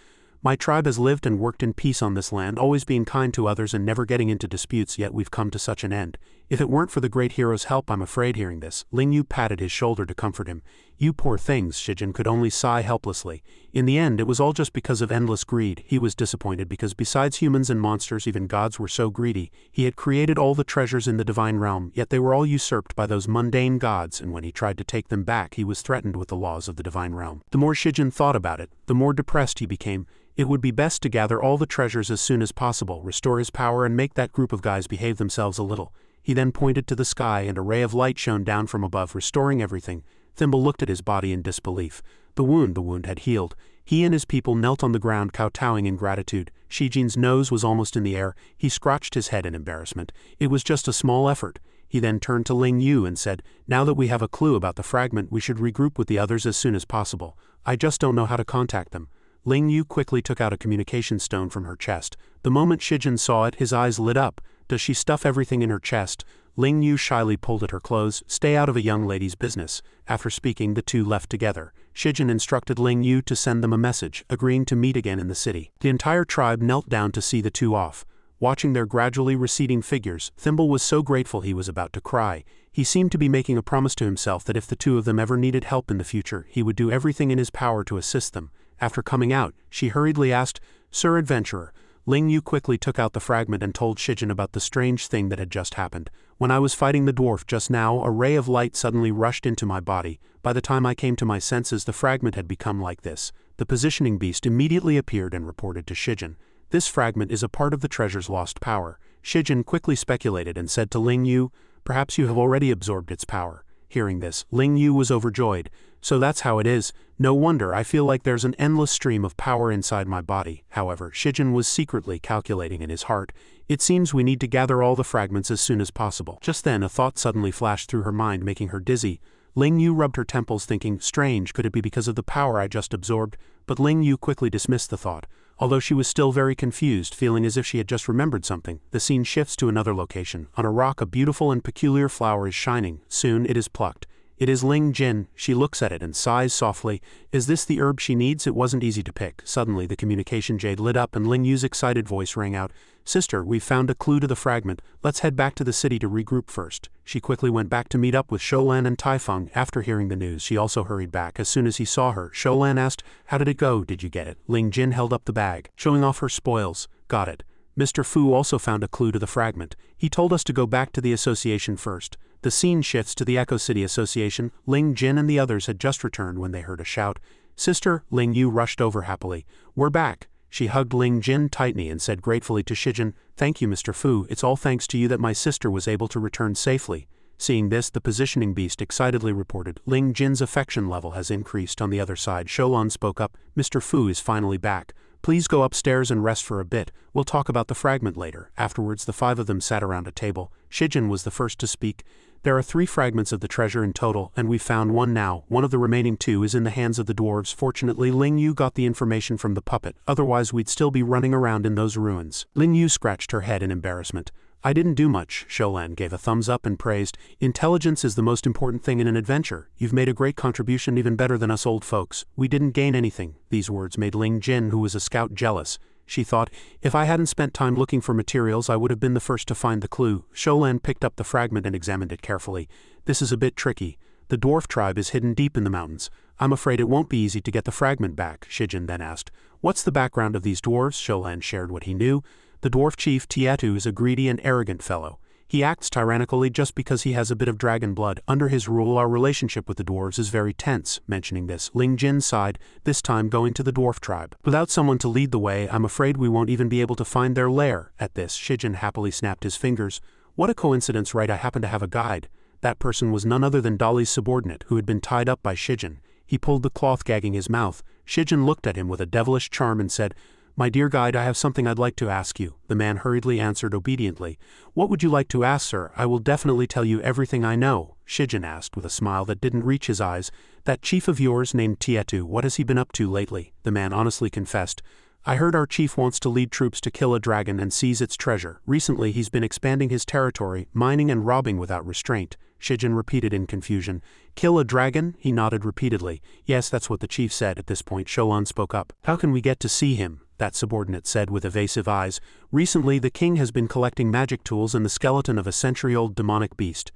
My tribe has lived and worked in peace on this land, always being kind to others and never getting into disputes, yet we've come to such an end. If it weren't for the great hero's help, I'm afraid. Hearing this, Ling Yu patted his shoulder to comfort him. You poor things, Shijin could only sigh helplessly. In the end, it was all just because of endless greed. He was disappointed because besides humans and monsters, even gods were so greedy. He had created all the treasures in the divine realm, yet they were all usurped by those mundane gods, and when he tried to take them back, he was threatened with the laws of the divine realm. The more Shijin thought about it, the more depressed he became. It would be best to gather all the treasures as soon as possible, restore his power, and make that group of guys behave themselves a little. He then pointed to the sky, and a ray of light shone down from above, restoring everything. Thimble looked at his body in disbelief. The wound had healed. He and his people knelt on the ground, kowtowing in gratitude. Shijin's nose was almost in the air. He scratched his head in embarrassment. It was just a small effort. He then turned to Ling Yu and said, now that we have a clue about the fragment, we should regroup with the others as soon as possible. I just don't know how to contact them. Ling Yu quickly took out a communication stone from her chest. The moment Shijin saw it, his eyes lit up. Does she stuff everything in her chest? Ling Yu shyly pulled at her clothes. Stay out of a young lady's business. After speaking, the two left together. Shijin instructed Ling Yu to send them a message, agreeing to meet again in the city. The entire tribe knelt down to see the two off. Watching their gradually receding figures, Thimble was so grateful he was about to cry. He seemed to be making a promise to himself that if the two of them ever needed help in the future, he would do everything in his power to assist them. After coming out, she hurriedly asked, Sir Adventurer. Ling Yu quickly took out the fragment and told Shijin about the strange thing that had just happened. When I was fighting the dwarf just now, a ray of light suddenly rushed into my body. By the time I came to my senses, the fragment had become like this. The positioning beast immediately appeared and reported to Shijin. This fragment is a part of the treasure's lost power. Shijin quickly speculated and said to Ling Yu, perhaps you have already absorbed its power. Hearing this, Ling Yu was overjoyed. So that's how it is. No wonder I feel like there's an endless stream of power inside my body. However, Shijin was secretly calculating in his heart. It seems we need to gather all the fragments as soon as possible. Just then a thought suddenly flashed through her mind, making her dizzy. Ling Yu rubbed her temples, thinking, strange, could it be because of the power I just absorbed? But Ling Yu quickly dismissed the thought. Although she was still very confused, feeling as if she had just remembered something, the scene shifts to another location. On a rock, a beautiful and peculiar flower is shining. Soon it is plucked. It is Ling Jin. She looks at it and sighs softly. Is this the herb she needs? It wasn't easy to pick. Suddenly the communication jade lit up and Ling Yu's excited voice rang out. Sister, we've found a clue to the fragment. Let's head back to the city to regroup first. She quickly went back to meet up with Sholan and Taifeng. After hearing the news, she also hurried back. As soon as he saw her, Sholan asked, how did it go? Did you get it? Ling Jin held up the bag, showing off her spoils. Got it. Mr. Fu also found a clue to the fragment. He told us to go back to the association first. The scene shifts to the Echo City Association. Ling Jin and the others had just returned when they heard a shout. Sister, Ling Yu rushed over happily. We're back. She hugged Ling Jin tightly and said gratefully to Shijin, thank you, Mr. Fu. It's all thanks to you that my sister was able to return safely. Seeing this, the positioning beast excitedly reported, Ling Jin's affection level has increased. On the other side, Sholan spoke up, Mr. Fu is finally back. Please go upstairs and rest for a bit. We'll talk about the fragment later. Afterwards, the five of them sat around a table. Shijin was the first to speak. There are 3 fragments of the treasure in total, and we've found one now. One of the remaining 2 is in the hands of the dwarves. Fortunately, Ling Yu got the information from the puppet, otherwise we'd still be running around in those ruins. Ling Yu scratched her head in embarrassment. I didn't do much. Sholan gave a thumbs up and praised. Intelligence is the most important thing in an adventure. You've made a great contribution, even better than us old folks. We didn't gain anything. These words made Ling Jin, who was a scout, jealous. She thought, if I hadn't spent time looking for materials, I would have been the first to find the clue. Sholan picked up the fragment and examined it carefully. This is a bit tricky. The dwarf tribe is hidden deep in the mountains. I'm afraid it won't be easy to get the fragment back, Shijin then asked. What's the background of these dwarves? Sholan shared what he knew. The dwarf chief Tietu is a greedy and arrogant fellow. He acts tyrannically just because he has a bit of dragon blood. Under his rule, our relationship with the dwarves is very tense. Mentioning this, Ling Jin sighed, this time going to the dwarf tribe. Without someone to lead the way, I'm afraid we won't even be able to find their lair. At this, Shijin happily snapped his fingers. What a coincidence, right? I happen to have a guide. That person was none other than Dali's subordinate, who had been tied up by Shijin. He pulled the cloth, gagging his mouth. Shijin looked at him with a devilish charm and said, My dear guide, I have something I'd like to ask you. The man hurriedly answered obediently. What would you like to ask, sir? I will definitely tell you everything I know. Shijin asked with a smile that didn't reach his eyes. That chief of yours named Tietu, what has he been up to lately? The man honestly confessed. I heard our chief wants to lead troops to kill a dragon and seize its treasure. Recently he's been expanding his territory, mining and robbing without restraint, Shijin repeated in confusion. Kill a dragon? He nodded repeatedly. Yes, that's what the chief said. At this point Sholan spoke up. How can we get to see him? That subordinate said with evasive eyes. Recently the king has been collecting magic tools and the skeleton of a century-old demonic beast.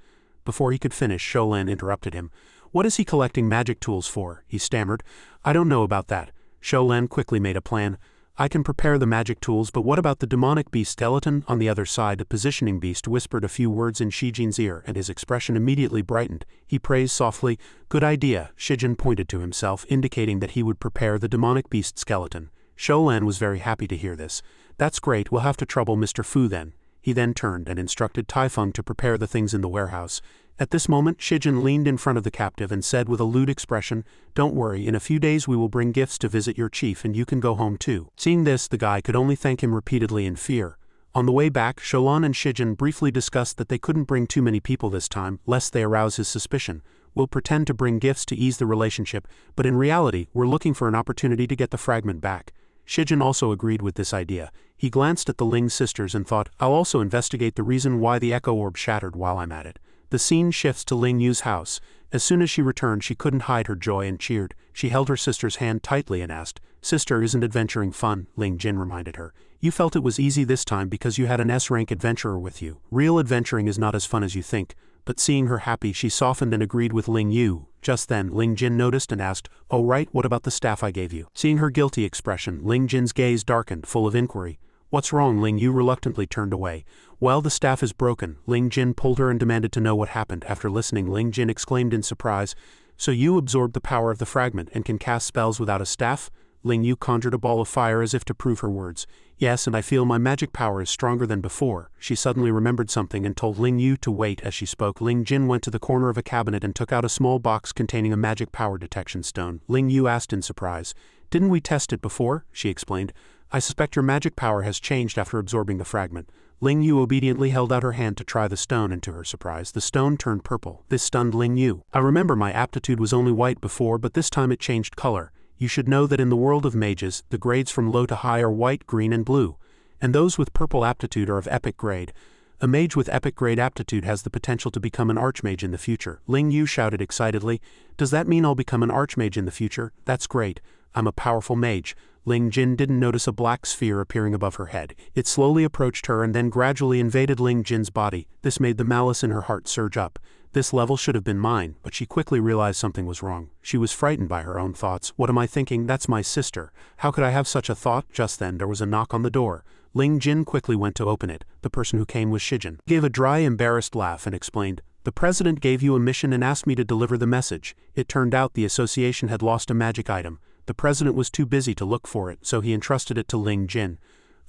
Before he could finish, Sholan interrupted him. What is he collecting magic tools for? He stammered. I don't know about that. Sholan quickly made a plan. I can prepare the magic tools, but what about the demonic beast skeleton? On the other side, the positioning beast whispered a few words in Shijin's ear, and his expression immediately brightened. He praised softly. Good idea. Shijin pointed to himself, indicating that he would prepare the demonic beast skeleton. Sholan was very happy to hear this. That's great, we'll have to trouble Mr. Fu then. He then turned and instructed Taifeng to prepare the things in the warehouse. At this moment, Shijin leaned in front of the captive and said with a lewd expression, Don't worry, in a few days we will bring gifts to visit your chief and you can go home too. Seeing this, the guy could only thank him repeatedly in fear. On the way back, Sholan and Shijin briefly discussed that they couldn't bring too many people this time, lest they arouse his suspicion. We'll pretend to bring gifts to ease the relationship, but in reality, we're looking for an opportunity to get the fragment back. Shijin also agreed with this idea. He glanced at the Ling sisters and thought, I'll also investigate the reason why the echo orb shattered while I'm at it. The scene shifts to Ling Yu's house. As soon as she returned, she couldn't hide her joy and cheered. She held her sister's hand tightly and asked, Sister, isn't adventuring fun? Ling Jin reminded her. You felt it was easy this time because you had an S-rank adventurer with you. Real adventuring is not as fun as you think. But seeing her happy, she softened and agreed with Ling Yu. Just then, Ling Jin noticed and asked, Oh right, what about the staff I gave you? Seeing her guilty expression, Ling Jin's gaze darkened, full of inquiry. What's wrong? Ling Yu reluctantly turned away. Well, the staff is broken. Ling Jin pulled her and demanded to know what happened. After listening, Ling Jin exclaimed in surprise, So you absorbed the power of the fragment and can cast spells without a staff? Ling Yu conjured a ball of fire as if to prove her words. Yes, and I feel my magic power is stronger than before. She suddenly remembered something and told Ling Yu to wait. As she spoke, Ling Jin went to the corner of a cabinet and took out a small box containing a magic power detection stone. Ling Yu asked in surprise, Didn't we test it before? She explained. I suspect your magic power has changed after absorbing the fragment. Ling Yu obediently held out her hand to try the stone, and to her surprise, the stone turned purple. This stunned Ling Yu. I remember my aptitude was only white before, but this time it changed color. You should know that in the world of mages, the grades from low to high are white, green, and blue, and those with purple aptitude are of epic grade. A mage with epic grade aptitude has the potential to become an archmage in the future. Ling Yu shouted excitedly, Does that mean I'll become an archmage in the future? That's great. I'm a powerful mage. Ling Jin didn't notice a black sphere appearing above her head. It slowly approached her and then gradually invaded Ling Jin's body. This made the malice in her heart surge up. This level should have been mine, but she quickly realized something was wrong. She was frightened by her own thoughts. What am I thinking? That's my sister. How could I have such a thought? Just then there was a knock on the door. Ling Jin quickly went to open it. The person who came was Shijin. He gave a dry, embarrassed laugh and explained, The president gave you a mission and asked me to deliver the message. It turned out the association had lost a magic item. The president was too busy to look for it, so he entrusted it to Ling Jin.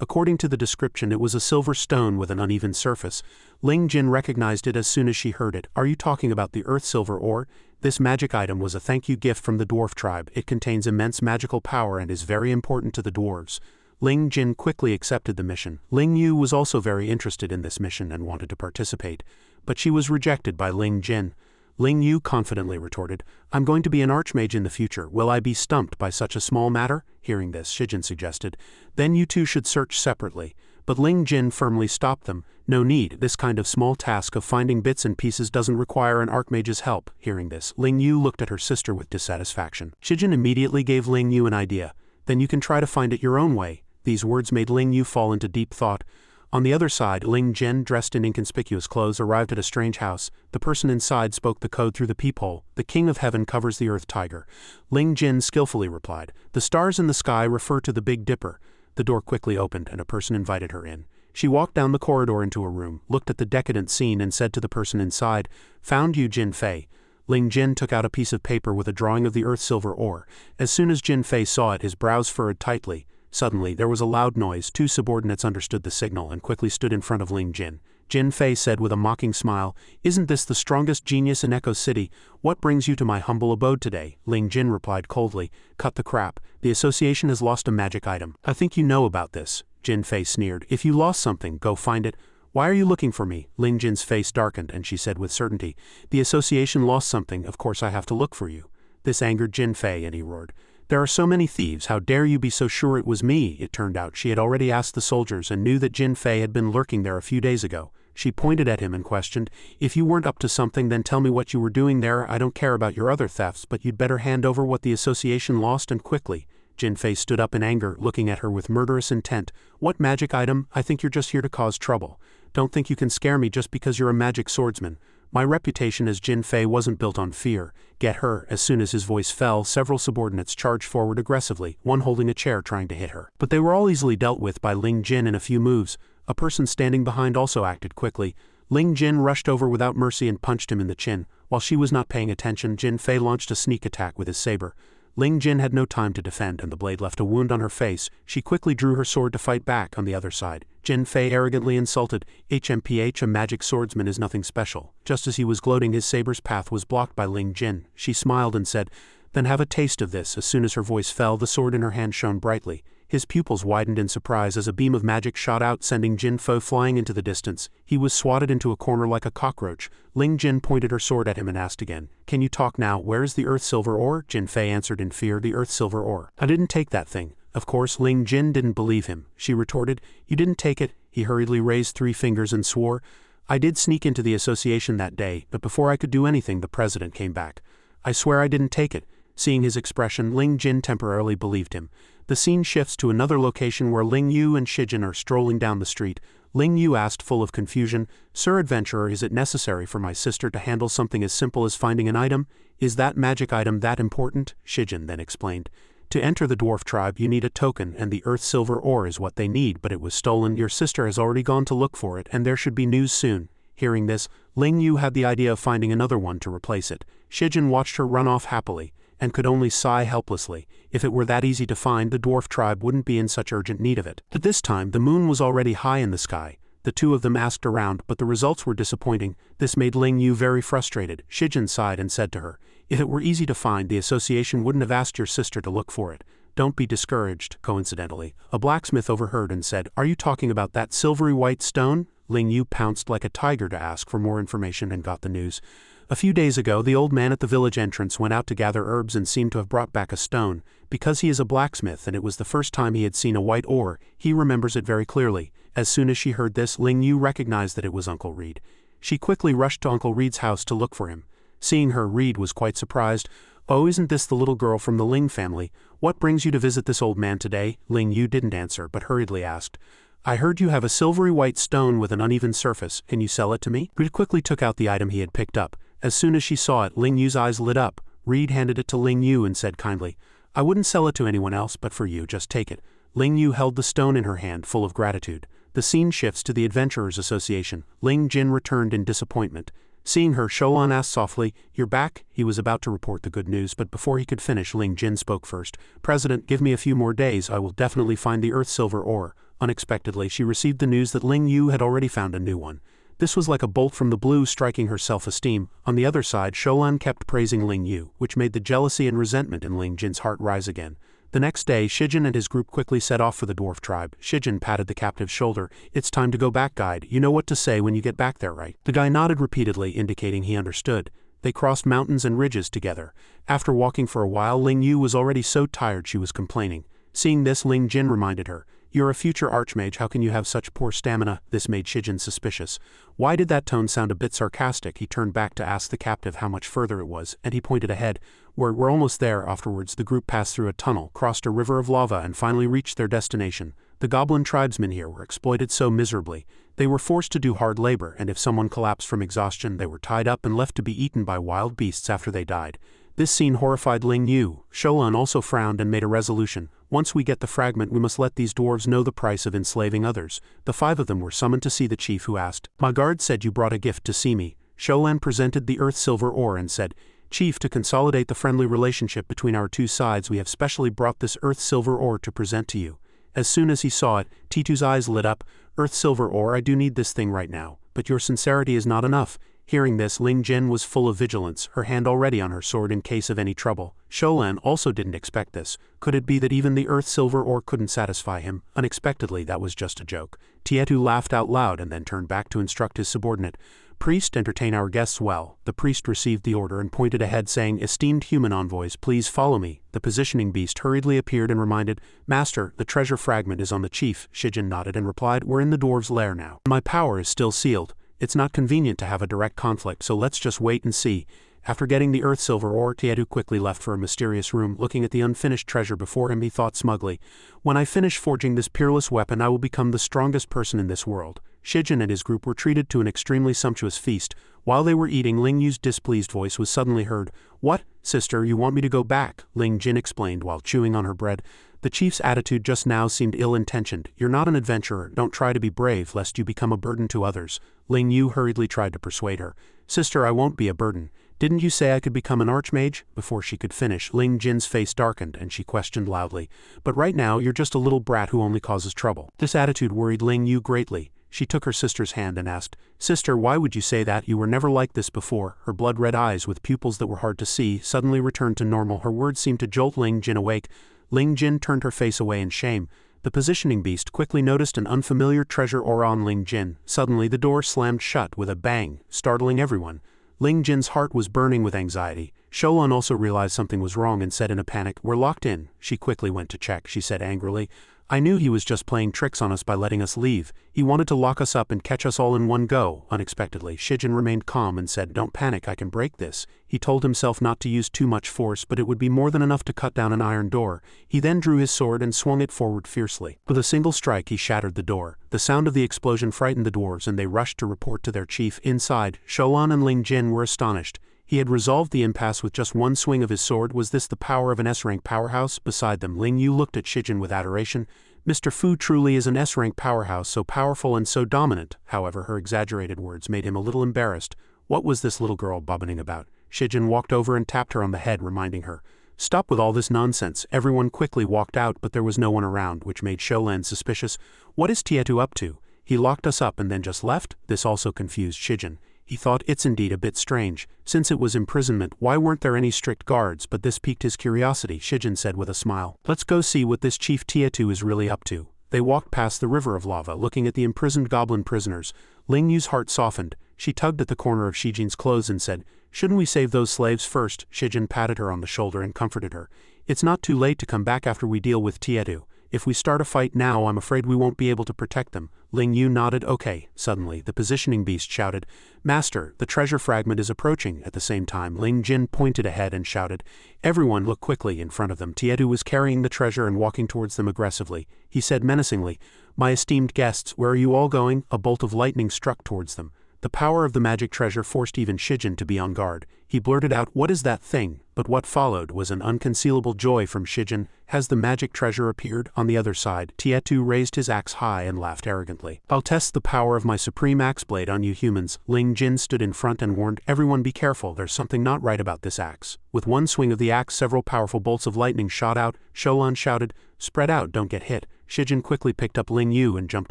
According to the description, it was a silver stone with an uneven surface. Ling Jin recognized it as soon as she heard it. Are you talking about the earth silver ore? This magic item was a thank you gift from the dwarf tribe. It contains immense magical power and is very important to the dwarves. Ling Jin quickly accepted the mission. Ling Yu was also very interested in this mission and wanted to participate, but she was rejected by Ling Jin. Ling Yu confidently retorted, I'm going to be an archmage in the future. Will I be stumped by such a small matter? Hearing this, Shijin suggested, Then you two should search separately. But Ling Jin firmly stopped them. No need, this kind of small task of finding bits and pieces doesn't require an archmage's help. Hearing this, Ling Yu looked at her sister with dissatisfaction. Shijin immediately gave Ling Yu an idea. Then you can try to find it your own way. These words made Ling Yu fall into deep thought. On the other side, Ling Jin, dressed in inconspicuous clothes, arrived at a strange house. The person inside spoke the code through the peephole. The king of heaven covers the earth tiger. Ling Jin skillfully replied, The stars in the sky refer to the Big Dipper. The door quickly opened and a person invited her in. She walked down the corridor into a room, looked at the decadent scene and said to the person inside, Found you, Jin Fei. Ling Jin took out a piece of paper with a drawing of the earth silver ore. As soon as Jin Fei saw it, his brows furrowed tightly. Suddenly, there was a loud noise. Two subordinates understood the signal and quickly stood in front of Ling Jin. Jin Fei said with a mocking smile, Isn't this the strongest genius in Echo City? What brings you to my humble abode today? Ling Jin replied coldly, Cut the crap. The association has lost a magic item. I think you know about this. Jin Fei sneered, If you lost something, go find it. Why are you looking for me? Ling Jin's face darkened and she said with certainty, The association lost something, of course I have to look for you. This angered Jin Fei and he roared, "There are so many thieves, how dare you be so sure it was me?" It turned out she had already asked the soldiers and knew that Jin Fei had been lurking there a few days ago. She pointed at him and questioned, "If you weren't up to something, then tell me what you were doing there. I don't care about your other thefts, but you'd better hand over what the association lost and quickly." Jin Fei stood up in anger, looking at her with murderous intent. "What magic item? I think you're just here to cause trouble. Don't think you can scare me just because you're a magic swordsman. My reputation as Jin Fei wasn't built on fear. Get her." As soon as his voice fell, several subordinates charged forward aggressively, one holding a chair trying to hit her. But they were all easily dealt with by Ling Jin in a few moves. A person standing behind also acted quickly. Ling Jin rushed over without mercy and punched him in the chin. While she was not paying attention, Jin Fei launched a sneak attack with his saber. Ling Jin had no time to defend, and the blade left a wound on her face. She quickly drew her sword to fight back on the other side. Jin Fei arrogantly insulted, "HMPH, a magic swordsman is nothing special." Just as he was gloating, his saber's path was blocked by Ling Jin. She smiled and said, "Then have a taste of this." As soon as her voice fell, the sword in her hand shone brightly. His pupils widened in surprise as a beam of magic shot out, sending Jin Fei flying into the distance. He was swatted into a corner like a cockroach. Ling Jin pointed her sword at him and asked again, "Can you talk now? Where is the earth silver ore?" Jin Fei answered in fear, "The earth silver ore. I didn't take that thing." Of course, Ling Jin didn't believe him. She retorted, "You didn't take it?" He hurriedly raised 3 fingers and swore, "I did sneak into the association that day, but before I could do anything, the president came back. I swear I didn't take it." Seeing his expression, Ling Jin temporarily believed him. The scene shifts to another location where Ling Yu and Shijin are strolling down the street. Ling Yu asked, full of confusion, "Sir Adventurer, is it necessary for my sister to handle something as simple as finding an item? Is that magic item that important?" Shijin then explained, "To enter the dwarf tribe you need a token, and the earth silver ore is what they need, but it was stolen. Your sister has already gone to look for it, and there should be news soon." Hearing this, Ling Yu had the idea of finding another one to replace it. Shijin watched her run off happily, and could only sigh helplessly. If it were that easy to find, the dwarf tribe wouldn't be in such urgent need of it. But this time, the moon was already high in the sky. The two of them asked around, but the results were disappointing. This made Ling Yu very frustrated. Shijin sighed and said to her, "If it were easy to find, the association wouldn't have asked your sister to look for it. Don't be discouraged." Coincidentally, a blacksmith overheard and said, "Are you talking about that silvery white stone?" Ling Yu pounced like a tiger to ask for more information and got the news. A few days ago, the old man at the village entrance went out to gather herbs and seemed to have brought back a stone. Because he is a blacksmith and it was the first time he had seen a white ore, he remembers it very clearly. As soon as she heard this, Ling Yu recognized that it was Uncle Reed. She quickly rushed to Uncle Reed's house to look for him. Seeing her, Reed was quite surprised. "Oh, isn't this the little girl from the Ling family? What brings you to visit this old man today?" Ling Yu didn't answer, but hurriedly asked, "I heard you have a silvery white stone with an uneven surface. Can you sell it to me?" Reed quickly took out the item he had picked up. As soon as she saw it, Ling Yu's eyes lit up. Reed handed it to Ling Yu and said kindly, "I wouldn't sell it to anyone else, but for you, just take it." Ling Yu held the stone in her hand, full of gratitude. The scene shifts to the Adventurers Association. Ling Jin returned in disappointment. Seeing her, Sholan asked softly, "You're back?" He was about to report the good news, but before he could finish, Ling Jin spoke first. "President, give me a few more days. I will definitely find the earth silver ore." Unexpectedly, she received the news that Ling Yu had already found a new one. This was like a bolt from the blue, striking her self-esteem. On the other side, Sholan kept praising Ling Yu, which made the jealousy and resentment in Ling Jin's heart rise again. The next day, Shijin and his group quickly set off for the dwarf tribe. Shijin patted the captive's shoulder. "It's time to go back, guide. You know what to say when you get back there, right?" The guy nodded repeatedly, indicating he understood. They crossed mountains and ridges together. After walking for a while, Ling Yu was already so tired she was complaining. Seeing this, Ling Jin reminded her, "You're a future archmage, how can you have such poor stamina?" This made Shijin suspicious. Why did that tone sound a bit sarcastic? He turned back to ask the captive how much further it was, and he pointed ahead. We're almost there." Afterwards, the group passed through a tunnel, crossed a river of lava, and finally reached their destination. The goblin tribesmen here were exploited so miserably. They were forced to do hard labor, and if someone collapsed from exhaustion, they were tied up and left to be eaten by wild beasts after they died. This scene horrified Ling Yu. Sholan also frowned and made a resolution. "Once we get the fragment, we must let these dwarves know the price of enslaving others." The 5 of them were summoned to see the chief, who asked, "My guard said you brought a gift to see me." Sholan presented the earth silver ore and said, "Chief, to consolidate the friendly relationship between our two sides, we have specially brought this earth silver ore to present to you." As soon as he saw it, Titu's eyes lit up. "Earth silver ore, I do need this thing right now, but your sincerity is not enough." Hearing this, Ling Jin was full of vigilance, her hand already on her sword in case of any trouble. Sholan also didn't expect this. Could it be that even the earth silver ore couldn't satisfy him? Unexpectedly, that was just a joke. Tietu laughed out loud and then turned back to instruct his subordinate. "Priest, entertain our guests well." The priest received the order and pointed ahead saying, "Esteemed human envoys, please follow me." The positioning beast hurriedly appeared and reminded, "Master, the treasure fragment is on the chief." Shijin nodded and replied, "We're in the dwarves' lair now. My power is still sealed. It's not convenient to have a direct conflict, so let's just wait and see." After getting the earth silver ore, Tiedu quickly left for a mysterious room. Looking at the unfinished treasure before him, he thought smugly, "When I finish forging this peerless weapon, I will become the strongest person in this world." Shijin and his group were treated to an extremely sumptuous feast. While they were eating, Ling Yu's displeased voice was suddenly heard. "What, sister, you want me to go back?" Ling Jin explained while chewing on her bread. The chief's attitude just now seemed ill-intentioned. "You're not an adventurer, don't try to be brave lest you become a burden to others." Ling Yu hurriedly tried to persuade her. "Sister, I won't be a burden. Didn't you say I could become an archmage?" Before she could finish, Ling Jin's face darkened and she questioned loudly, "But right now you're just a little brat who only causes trouble." This attitude worried Ling Yu greatly. She took her sister's hand and asked, "Sister, why would you say that? You were never like this before." Her blood-red eyes, with pupils that were hard to see, suddenly returned to normal. Her words seemed to jolt Ling Jin awake. Ling Jin turned her face away in shame. The positioning beast quickly noticed an unfamiliar treasure ore on Ling Jin. Suddenly the door slammed shut with a bang, startling everyone. Ling Jin's heart was burning with anxiety. Sholan also realized something was wrong and said in a panic, "We're locked in." She quickly went to check. She said angrily, "I knew he was just playing tricks on us by letting us leave. He wanted to lock us up and catch us all in one go." Unexpectedly, Shijin remained calm and said, "Don't panic, I can break this." He told himself not to use too much force, but it would be more than enough to cut down an iron door. He then drew his sword and swung it forward fiercely. With a single strike, he shattered the door. The sound of the explosion frightened the dwarves and they rushed to report to their chief. Inside, Sholan and Ling Jin were astonished. He had resolved the impasse with just one swing of his sword. Was this the power of an S-rank powerhouse? Beside them, Ling Yu looked at Shijin with adoration. Mr. Fu truly is an S-rank powerhouse, so powerful and so dominant. However, her exaggerated words made him a little embarrassed. What was this little girl bubbling about? Shijin walked over and tapped her on the head, reminding her, "Stop with all this nonsense." Everyone quickly walked out, but there was no one around, which made Sholan suspicious. "What is Tietu up to? He locked us up and then just left?" This also confused Shijin. He thought, "It's indeed a bit strange. Since it was imprisonment, why weren't there any strict guards?" But this piqued his curiosity. Shijin said with a smile, "Let's go see what this Chief Tietu is really up to." They walked past the river of lava, looking at the imprisoned goblin prisoners. Ling Yu's heart softened. She tugged at the corner of Shijin's clothes and said, "Shouldn't we save those slaves first?" Shijin patted her on the shoulder and comforted her. "It's not too late to come back after we deal with Tietu. If we start a fight now, I'm afraid we won't be able to protect them." Ling Yu nodded. "Okay." Suddenly, the positioning beast shouted, "Master, the treasure fragment is approaching." At the same time, Ling Jin pointed ahead and shouted. Everyone looked quickly in front of them. Tietu was carrying the treasure and walking towards them aggressively. He said menacingly, "My esteemed guests, where are you all going?" A bolt of lightning struck towards them. The power of the magic treasure forced even Shijin to be on guard. He blurted out, "What is that thing?" But what followed was an unconcealable joy from Shijin. Has the magic treasure appeared? On the other side, Tietu raised his axe high and laughed arrogantly. "I'll test the power of my supreme axe blade on you humans." Ling Jin stood in front and warned, "Everyone be careful, there's something not right about this axe." With one swing of the axe, several powerful bolts of lightning shot out. Sholan shouted, "Spread out, don't get hit." Shijin quickly picked up Ling Yu and jumped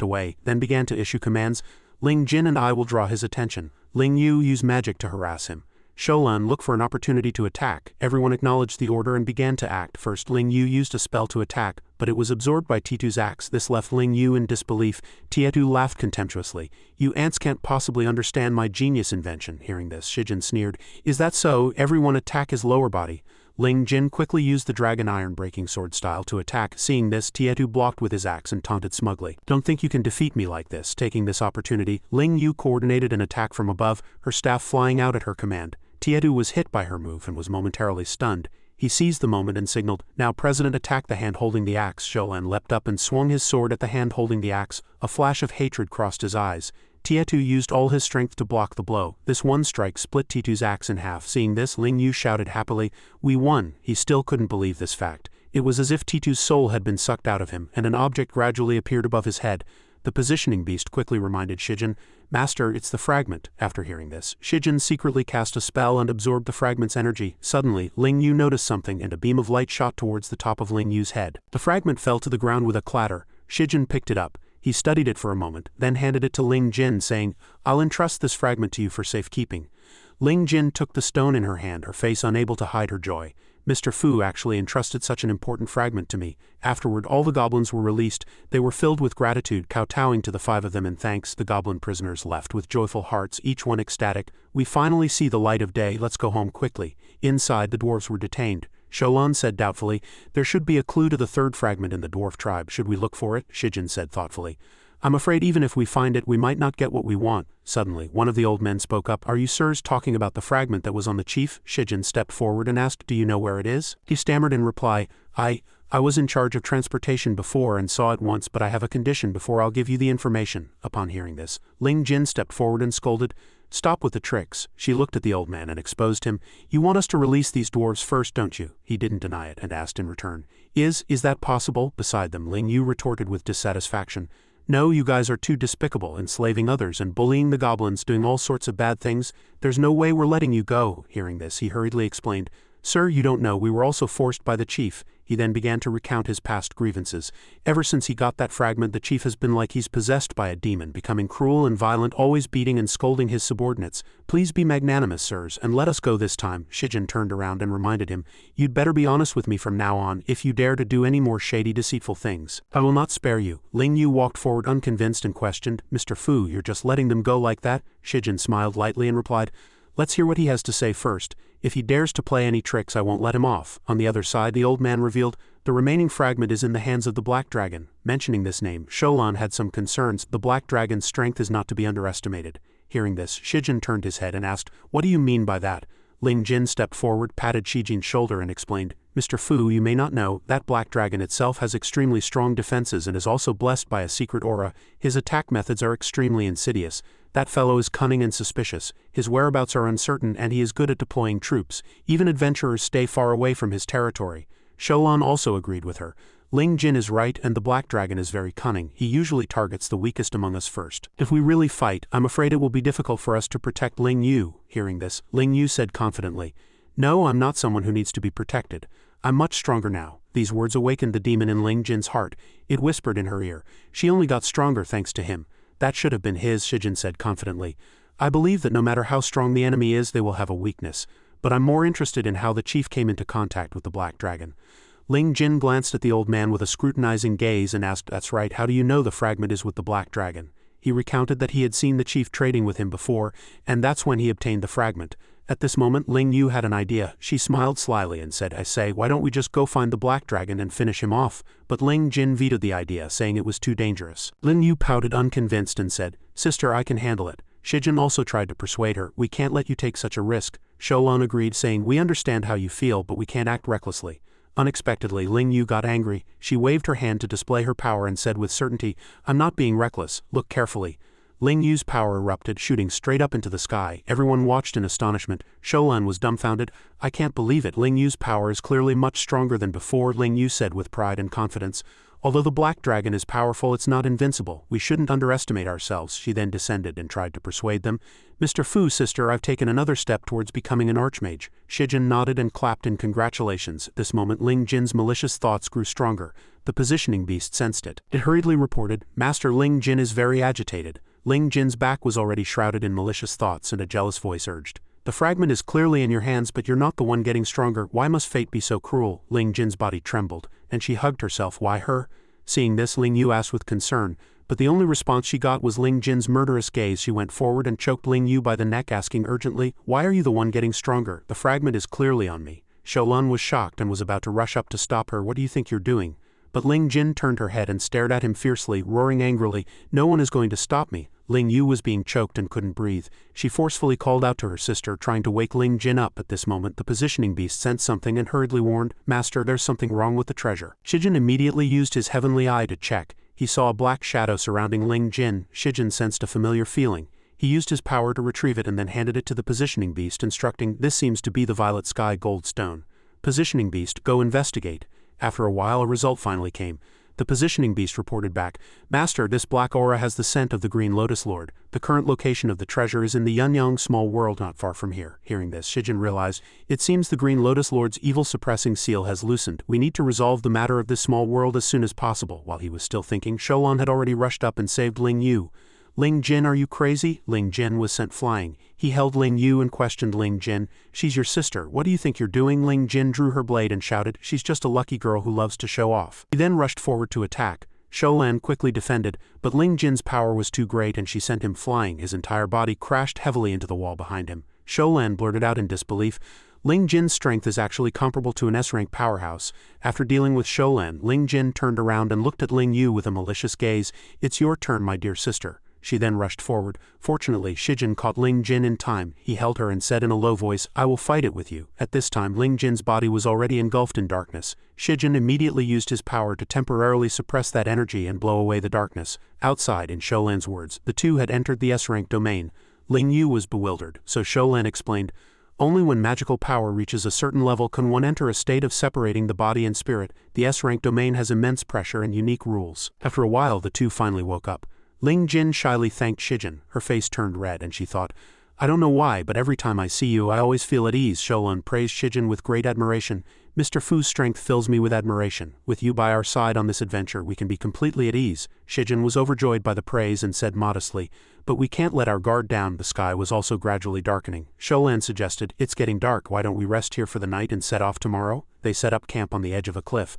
away, then began to issue commands. "Ling Jin and I will draw his attention. Ling Yu, use magic to harass him. Sholan, look for an opportunity to attack." Everyone acknowledged the order and began to act. First, Ling Yu used a spell to attack, but it was absorbed by Tietu's axe. This left Ling Yu in disbelief. Tietu laughed contemptuously. "You ants can't possibly understand my genius invention." Hearing this, Shijin sneered, "Is that so? Everyone attack his lower body." Ling Jin quickly used the dragon iron breaking sword style to attack. Seeing this, Tietu blocked with his axe and taunted smugly, "Don't think you can defeat me like this." Taking this opportunity, Ling Yu coordinated an attack from above, her staff flying out at her command. Tietu was hit by her move and was momentarily stunned. He seized the moment and signaled, "Now President, attack the hand holding the axe." Sholan leapt up and swung his sword at the hand holding the axe. A flash of hatred crossed his eyes. Tietu used all his strength to block the blow. This one strike split Tietu's axe in half. Seeing this, Ling Yu shouted happily, "We won." He still couldn't believe this fact. It was as if Tietu's soul had been sucked out of him, and an object gradually appeared above his head. The positioning beast quickly reminded Shijin, "Master, it's the fragment." After hearing this, Shijin secretly cast a spell and absorbed the fragment's energy. Suddenly, Ling Yu noticed something and a beam of light shot towards the top of Ling Yu's head. The fragment fell to the ground with a clatter. Shijin picked it up. He studied it for a moment, then handed it to Ling Jin, saying, "I'll entrust this fragment to you for safekeeping." Ling Jin took the stone in her hand, her face unable to hide her joy. Mr. Fu actually entrusted such an important fragment to me. Afterward, all the goblins were released. They were filled with gratitude, kowtowing to the 5 of them in thanks. The goblin prisoners left with joyful hearts, each one ecstatic. We finally see the light of day, let's go home quickly. Inside, the dwarves were detained. Sholan said doubtfully, there should be a clue to the 3rd fragment in the dwarf tribe. Should we look for it? Shijin said thoughtfully. I'm afraid even if we find it, we might not get what we want. Suddenly, one of the old men spoke up. Are you sirs talking about the fragment that was on the chief? Shijin stepped forward and asked, do you know where it is? He stammered in reply, I was in charge of transportation before and saw it once, but I have a condition before I'll give you the information. Upon hearing this, Ling Jin stepped forward and scolded, stop with the tricks. She looked at the old man and exposed him. You want us to release these dwarves first, don't you? He didn't deny it and asked in return. Is that possible? Beside them, Ling Yu retorted with dissatisfaction. No, you guys are too despicable, enslaving others and bullying the goblins, doing all sorts of bad things. There's no way we're letting you go. Hearing this, he hurriedly explained, Sir, you don't know, we were also forced by the chief. He then began to recount his past grievances. Ever since he got that fragment, the chief has been like he's possessed by a demon, becoming cruel and violent, always beating and scolding his subordinates. Please be magnanimous, sirs, and let us go this time. Shijin turned around and reminded him, you'd better be honest with me from now on. If you dare to do any more shady, deceitful things, I will not spare you. Ling Yu walked forward unconvinced and questioned, Mr. Fu, you're just letting them go like that? Shijin smiled lightly and replied, let's hear what he has to say first. If he dares to play any tricks, I won't let him off. On the other side, the old man revealed, the remaining fragment is in the hands of the Black Dragon. Mentioning this name, Sholan had some concerns. The Black Dragon's strength is not to be underestimated. Hearing this, Shijin turned his head and asked, what do you mean by that? Ling Jin stepped forward, patted Shijin's shoulder and explained, Mr. Fu, you may not know, that Black Dragon itself has extremely strong defenses and is also blessed by a secret aura. His attack methods are extremely insidious. That fellow is cunning and suspicious. His whereabouts are uncertain and he is good at deploying troops. Even adventurers stay far away from his territory. Sholan also agreed with her. Ling Jin is right and the Black Dragon is very cunning. He usually targets the weakest among us first. If we really fight, I'm afraid it will be difficult for us to protect Ling Yu. Hearing this, Ling Yu said confidently, no, I'm not someone who needs to be protected. I'm much stronger now. These words awakened the demon in Ling Jin's heart. It whispered in her ear, she only got stronger thanks to him. That should have been his, Shijin said confidently. I believe that no matter how strong the enemy is, they will have a weakness. But I'm more interested in how the chief came into contact with the Black Dragon. Ling Jin glanced at the old man with a scrutinizing gaze and asked, that's right, how do you know the fragment is with the Black Dragon? He recounted that he had seen the chief trading with him before, and that's when he obtained the fragment. At this moment, Ling Yu had an idea. She smiled slyly and said, I say, why don't we just go find the Black Dragon and finish him off? But Ling Jin vetoed the idea, saying it was too dangerous. Ling Yu pouted unconvinced and said, sister, I can handle it. Shijin also tried to persuade her, we can't let you take such a risk. Sholan agreed, saying, we understand how you feel, but we can't act recklessly. Unexpectedly, Ling Yu got angry. She waved her hand to display her power and said with certainty, I'm not being reckless, look carefully. Ling Yu's power erupted, shooting straight up into the sky. Everyone watched in astonishment. Sholan was dumbfounded. I can't believe it. Ling Yu's power is clearly much stronger than before, Ling Yu said with pride and confidence. Although the Black Dragon is powerful, it's not invincible. We shouldn't underestimate ourselves. She then descended and tried to persuade them. Mr. Fu, sister, I've taken another step towards becoming an archmage. Shijin nodded and clapped in congratulations. At this moment, Ling Jin's malicious thoughts grew stronger. The positioning beast sensed it. It hurriedly reported, Master Ling Jin is very agitated. Ling Jin's back was already shrouded in malicious thoughts, and a jealous voice urged, the fragment is clearly in your hands, but you're not the one getting stronger. Why must fate be so cruel? Ling Jin's body trembled, and she hugged herself. Why her? Seeing this, Ling Yu asked with concern, but the only response she got was Ling Jin's murderous gaze. She went forward and choked Ling Yu by the neck, asking urgently, why are you the one getting stronger? The fragment is clearly on me. Sholan was shocked and was about to rush up to stop her. What do you think you're doing? But Ling Jin turned her head and stared at him fiercely, roaring angrily, no one is going to stop me. Ling Yu was being choked and couldn't breathe. She forcefully called out to her sister, trying to wake Ling Jin up. At this moment, the positioning beast sensed something and hurriedly warned, Master, there's something wrong with the treasure. Shijin immediately used his heavenly eye to check. He saw a black shadow surrounding Ling Jin. Shijin sensed a familiar feeling. He used his power to retrieve it and then handed it to the positioning beast, instructing, this seems to be the violet sky gold stone. Positioning beast, go investigate. After a while, a result finally came. The positioning beast reported back, Master, this black aura has the scent of the Green Lotus Lord. The current location of the treasure is in the Yunyang small world not far from here. Hearing this, Shijin realized, it seems the Green Lotus Lord's evil suppressing seal has loosened. We need to resolve the matter of this small world as soon as possible. While he was still thinking, Sholan had already rushed up and saved Ling Yu. Ling Jin, are you crazy? Ling Jin was sent flying. He held Ling Yu and questioned Ling Jin. She's your sister. What do you think you're doing? Ling Jin drew her blade and shouted, she's just a lucky girl who loves to show off. He then rushed forward to attack. Sholan quickly defended, but Ling Jin's power was too great and she sent him flying. His entire body crashed heavily into the wall behind him. Sholan blurted out in disbelief, Ling Jin's strength is actually comparable to an S-rank powerhouse. After dealing with Sholan, Ling Jin turned around and looked at Ling Yu with a malicious gaze. It's your turn, my dear sister. She then rushed forward. Fortunately, Shijin caught Ling Jin in time. He held her and said in a low voice, I will fight it with you. At this time, Ling Jin's body was already engulfed in darkness. Shijin immediately used his power to temporarily suppress that energy and blow away the darkness. Outside, in Sholan's words, the two had entered the S-rank domain. Ling Yu was bewildered, so Sholan explained, only when magical power reaches a certain level can one enter a state of separating the body and spirit. The S-rank domain has immense pressure and unique rules. After a while, the two finally woke up. Ling Jin shyly thanked Shijin. Her face turned red and she thought, I don't know why, but every time I see you I always feel at ease. Sholan praised Shijin with great admiration. Mr. Fu's strength fills me with admiration. With you by our side on this adventure we can be completely at ease. Shijin was overjoyed by the praise and said modestly, but we can't let our guard down. The sky was also gradually darkening. Sholan suggested, it's getting dark, why don't we rest here for the night and set off tomorrow? They set up camp on the edge of a cliff.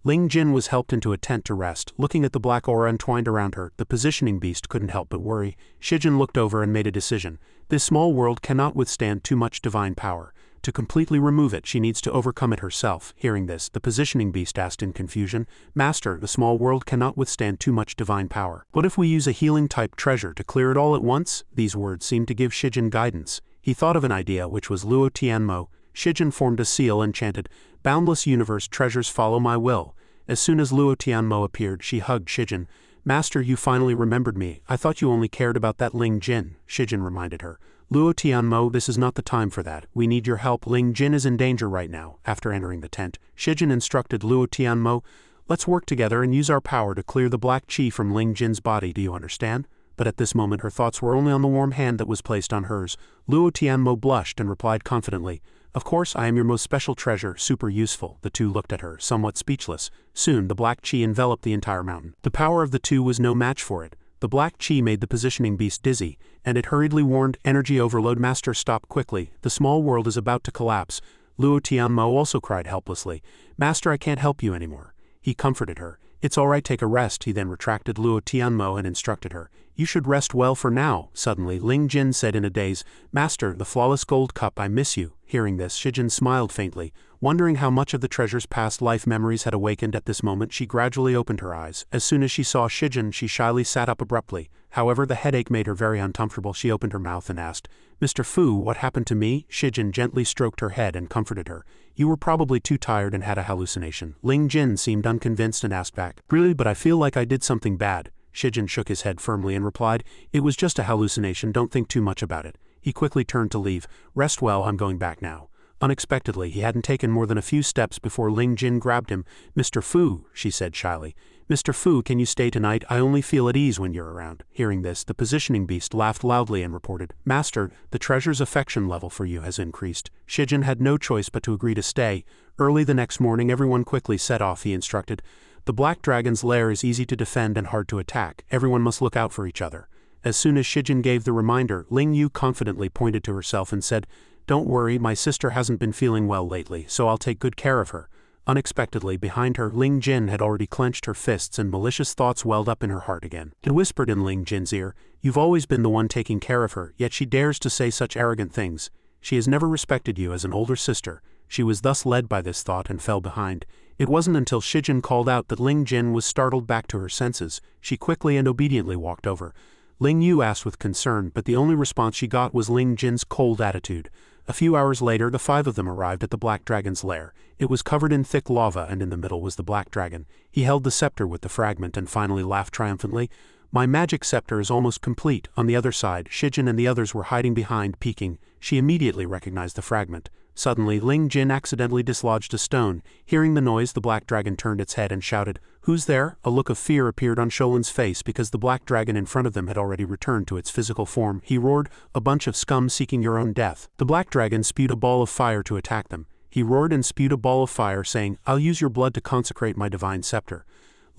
Ling Jin was helped into a tent to rest. Looking at the black aura entwined around her, the positioning beast couldn't help but worry. Shijin looked over and made a decision. This small world cannot withstand too much divine power. To completely remove it, she needs to overcome it herself. Hearing this, the positioning beast asked in confusion, Master, the small world cannot withstand too much divine power. What if we use a healing-type treasure to clear it all at once? These words seemed to give Shijin guidance. He thought of an idea, which was Luo Tianmo. Shijin formed a seal and chanted, Boundless universe treasures follow my will. As soon as Luo Tianmo appeared, she hugged Shijin. Master, you finally remembered me. I thought you only cared about that Ling Jin, Shijin reminded her. Luo Tianmo, this is not the time for that. We need your help. Ling Jin is in danger right now. After entering the tent, Shijin instructed Luo Tianmo, let's work together and use our power to clear the black chi from Ling Jin's body, do you understand? But at this moment her thoughts were only on the warm hand that was placed on hers. Luo Tianmo blushed and replied confidently, Of course, I am your most special treasure, super useful. The two looked at her, somewhat speechless. Soon the black chi enveloped the entire mountain. The power of the two was no match for it. The black chi made the positioning beast dizzy, and it hurriedly warned, Energy overload. Master, stop quickly. The small world is about to collapse. Luo Tianmo also cried helplessly, Master, I can't help you anymore. He comforted her. It's all right, take a rest. He then retracted Luo Tianmo and instructed her. You should rest well for now. Suddenly, Ling Jin said in a daze, Master, the flawless gold cup, I miss you. Hearing this, Shijin smiled faintly. Wondering how much of the treasure's past life memories had awakened at this moment, she gradually opened her eyes. As soon as she saw Shijin, she shyly sat up abruptly. However, the headache made her very uncomfortable. She opened her mouth and asked, Mr. Fu, what happened to me? Shijin gently stroked her head and comforted her. You were probably too tired and had a hallucination. Ling Jin seemed unconvinced and asked back, Really, but I feel like I did something bad. Shijin shook his head firmly and replied, It was just a hallucination, don't think too much about it. He quickly turned to leave. Rest well, I'm going back now. Unexpectedly, he hadn't taken more than a few steps before Ling Jin grabbed him. Mr. Fu, she said shyly. Mr. Fu, can you stay tonight? I only feel at ease when you're around. Hearing this, the positioning beast laughed loudly and reported, Master, the treasure's affection level for you has increased. Shijin had no choice but to agree to stay. Early the next morning, everyone quickly set off. He instructed, The black dragon's lair is easy to defend and hard to attack. Everyone must look out for each other. As soon as Shijin gave the reminder, Ling Yu confidently pointed to herself and said, Don't worry, my sister hasn't been feeling well lately, so I'll take good care of her. Unexpectedly, behind her, Ling Jin had already clenched her fists and malicious thoughts welled up in her heart again. It whispered in Ling Jin's ear, You've always been the one taking care of her, yet she dares to say such arrogant things. She has never respected you as an older sister. She was thus led by this thought and fell behind. It wasn't until Shijin called out that Ling Jin was startled back to her senses. She quickly and obediently walked over. Ling Yu asked with concern, but the only response she got was Ling Jin's cold attitude. A few hours later, the five of them arrived at the black dragon's lair. It was covered in thick lava, and in the middle was the black dragon. He held the scepter with the fragment and finally laughed triumphantly. My magic scepter is almost complete. On the other side, Shijin and the others were hiding behind, peeking. She immediately recognized the fragment. Suddenly, Ling Jin accidentally dislodged a stone. Hearing the noise, the black dragon turned its head and shouted, Who's there? A look of fear appeared on Sholan's face because the black dragon in front of them had already returned to its physical form. He roared, A bunch of scum seeking your own death. The black dragon spewed a ball of fire to attack them. He roared and spewed a ball of fire, saying, I'll use your blood to consecrate my divine scepter.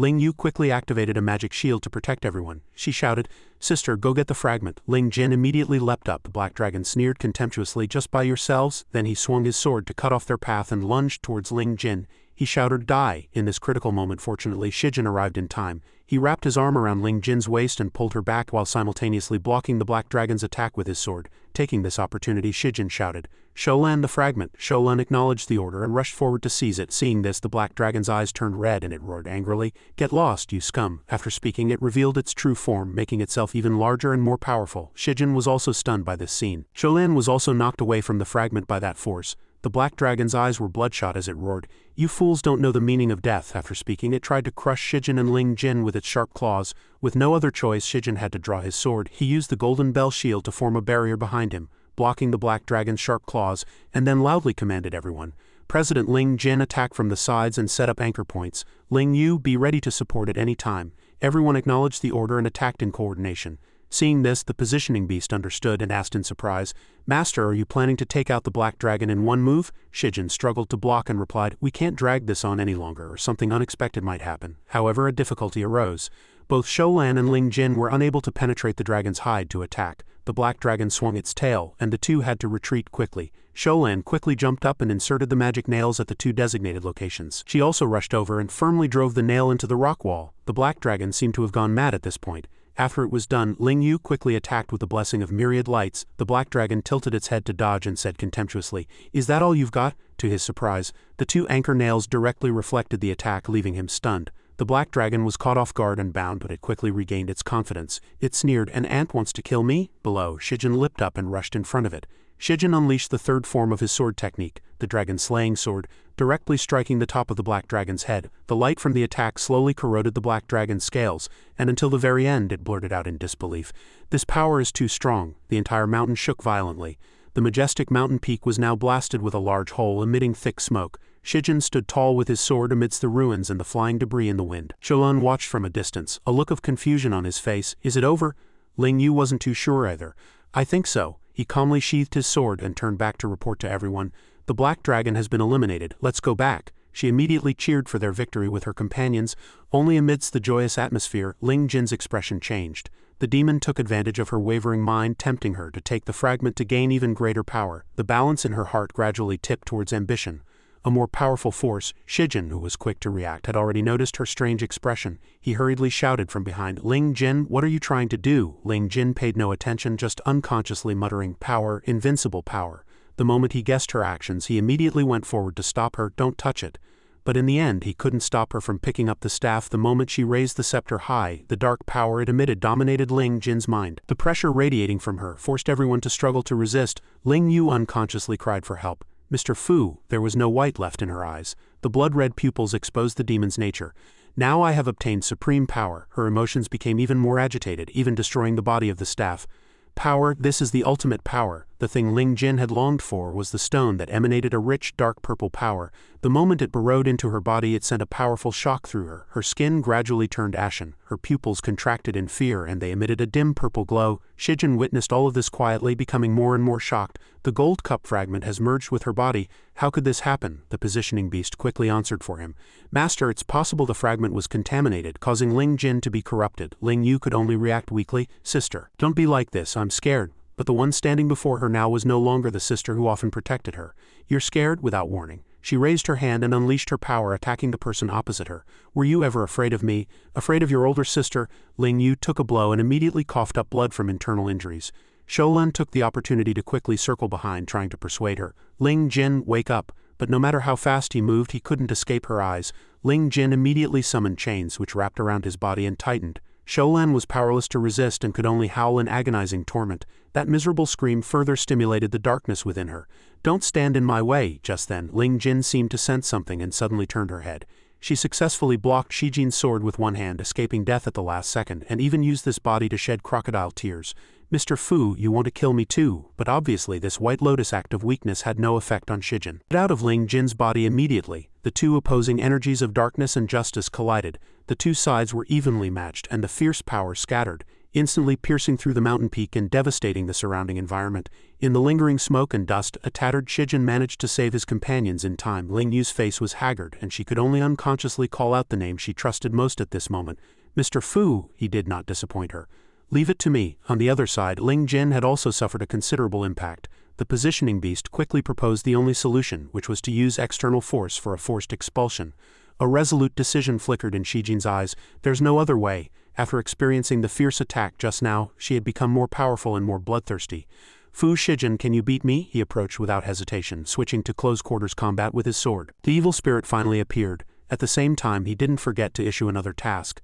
Ling Yu quickly activated a magic shield to protect everyone. She shouted, "Sister, go get the fragment." Ling Jin immediately leapt up. The black dragon sneered contemptuously, "Just by yourselves?" Then he swung his sword to cut off their path and lunged towards Ling Jin. He shouted, "Die!" In this critical moment, fortunately, Shijin arrived in time. He wrapped his arm around Ling Jin's waist and pulled her back while simultaneously blocking the black dragon's attack with his sword. Taking this opportunity, Shijin shouted, "Sholan, the fragment!" Sholan acknowledged the order and rushed forward to seize it. Seeing this, the black dragon's eyes turned red and it roared angrily, "Get lost, you scum!" After speaking, it revealed its true form, making itself even larger and more powerful. Shijin was also stunned by this scene. Sholan was also knocked away from the fragment by that force. The black dragon's eyes were bloodshot as it roared, "You fools don't know the meaning of death." After speaking, it tried to crush Shijin and Ling Jin with its sharp claws. With no other choice, Shijin had to draw his sword. He used the golden bell shield to form a barrier behind him, blocking the black dragon's sharp claws, and then loudly commanded everyone. President Ling Jin attacked from the sides and set up anchor points. Ling Yu, be ready to support at any time. Everyone acknowledged the order and attacked in coordination. Seeing this, the positioning beast understood and asked in surprise, "Master, are you planning to take out the black dragon in one move?" Shijin struggled to block and replied, "We can't drag this on any longer, or something unexpected might happen." However, a difficulty arose. Both Sholan and Ling Jin were unable to penetrate the dragon's hide to attack. The black dragon swung its tail, and the two had to retreat quickly. Sholan quickly jumped up and inserted the magic nails at the two designated locations. She also rushed over and firmly drove the nail into the rock wall. The black dragon seemed to have gone mad at this point. After it was done, Ling Yu quickly attacked with the blessing of myriad lights. The black dragon tilted its head to dodge and said contemptuously, "Is that all you've got?" To his surprise, the two anchor nails directly reflected the attack, leaving him stunned. The black dragon was caught off guard and bound, but it quickly regained its confidence. It sneered, "An ant wants to kill me?" Below, Shijin leapt up and rushed in front of it. Shijin unleashed the third form of his sword technique, the dragon slaying sword, directly striking the top of the black dragon's head. The light from the attack slowly corroded the black dragon's scales, and until the very end it blurted out in disbelief, "This power is too strong." The entire mountain shook violently. The majestic mountain peak was now blasted with a large hole emitting thick smoke. Shijin stood tall with his sword amidst the ruins and the flying debris in the wind. Sholan watched from a distance, a look of confusion on his face. "Is it over?" Ling Yu wasn't too sure either. "I think so." He calmly sheathed his sword and turned back to report to everyone, "The black dragon has been eliminated, let's go back." She immediately cheered for their victory with her companions. Only amidst the joyous atmosphere, Ling Jin's expression changed. The demon took advantage of her wavering mind, tempting her to take the fragment to gain even greater power. The balance in her heart gradually tipped towards ambition. A more powerful force. Shijin, who was quick to react, had already noticed her strange expression. He hurriedly shouted from behind, "Ling Jin, what are you trying to do?" Ling Jin paid no attention, just unconsciously muttering, "Power, invincible power." The moment he guessed her actions, he immediately went forward to stop her. "Don't touch it." But in the end, he couldn't stop her from picking up the staff. The moment she raised the scepter high, the dark power it emitted dominated Ling Jin's mind. The pressure radiating from her forced everyone to struggle to resist. Ling Yu unconsciously cried for help. "Mr. Fu," there was no white left in her eyes. The blood-red pupils exposed the demon's nature. "Now I have obtained supreme power." Her emotions became even more agitated, even destroying the body of the staff. Power, this is the ultimate power. The thing Ling Jin had longed for was the stone that emanated a rich, dark purple power. The moment it burrowed into her body, it sent a powerful shock through her. Her skin gradually turned ashen, her pupils contracted in fear, and they emitted a dim purple glow. Shijin witnessed all of this quietly, becoming more and more shocked. "The gold cup fragment has merged with her body. How could this happen?" The positioning beast quickly answered for him. "Master, it's possible the fragment was contaminated, causing Ling Jin to be corrupted." Ling Yu could only react weakly. "Sister, don't be like this, I'm scared." But the one standing before her now was no longer the sister who often protected her. "You're scared?" Without warning, she raised her hand and unleashed her power, attacking the person opposite her. "Were you ever afraid of me? Afraid of your older sister?" Ling Yu took a blow and immediately coughed up blood from internal injuries. Sholan took the opportunity to quickly circle behind, trying to persuade her. "Ling Jin, wake up." But no matter how fast he moved, he couldn't escape her eyes. Ling Jin immediately summoned chains, which wrapped around his body and tightened. Sholan was powerless to resist and could only howl in agonizing torment. That miserable scream further stimulated the darkness within her. "Don't stand in my way." Just then, Ling Jin seemed to sense something and suddenly turned her head. She successfully blocked Shijin's sword with one hand, escaping death at the last second, and even used this body to shed crocodile tears. "Mr. Fu, you want to kill me too?" But obviously this White Lotus act of weakness had no effect on Shijin. Get out of Ling Jin's body immediately. The two opposing energies of darkness and justice collided. The two sides were evenly matched, and the fierce power scattered. instantly piercing through the mountain peak and devastating the surrounding environment. In the lingering smoke and dust, a tattered Shijin managed to save his companions in time. Ling Yu's face was haggard, and she could only unconsciously call out the name she trusted most at this moment. Mr. Fu. He did not disappoint her. Leave it to me. On the other side, Ling Jin had also suffered a considerable impact. The positioning beast quickly proposed the only solution, which was to use external force for a forced expulsion. A resolute decision flickered in Shijin's eyes. There's no other way. After experiencing the fierce attack just now, she had become more powerful and more bloodthirsty. Fu Shijin, can you beat me? He approached without hesitation, switching to close-quarters combat with his sword. The evil spirit finally appeared. At the same time, he didn't forget to issue another task.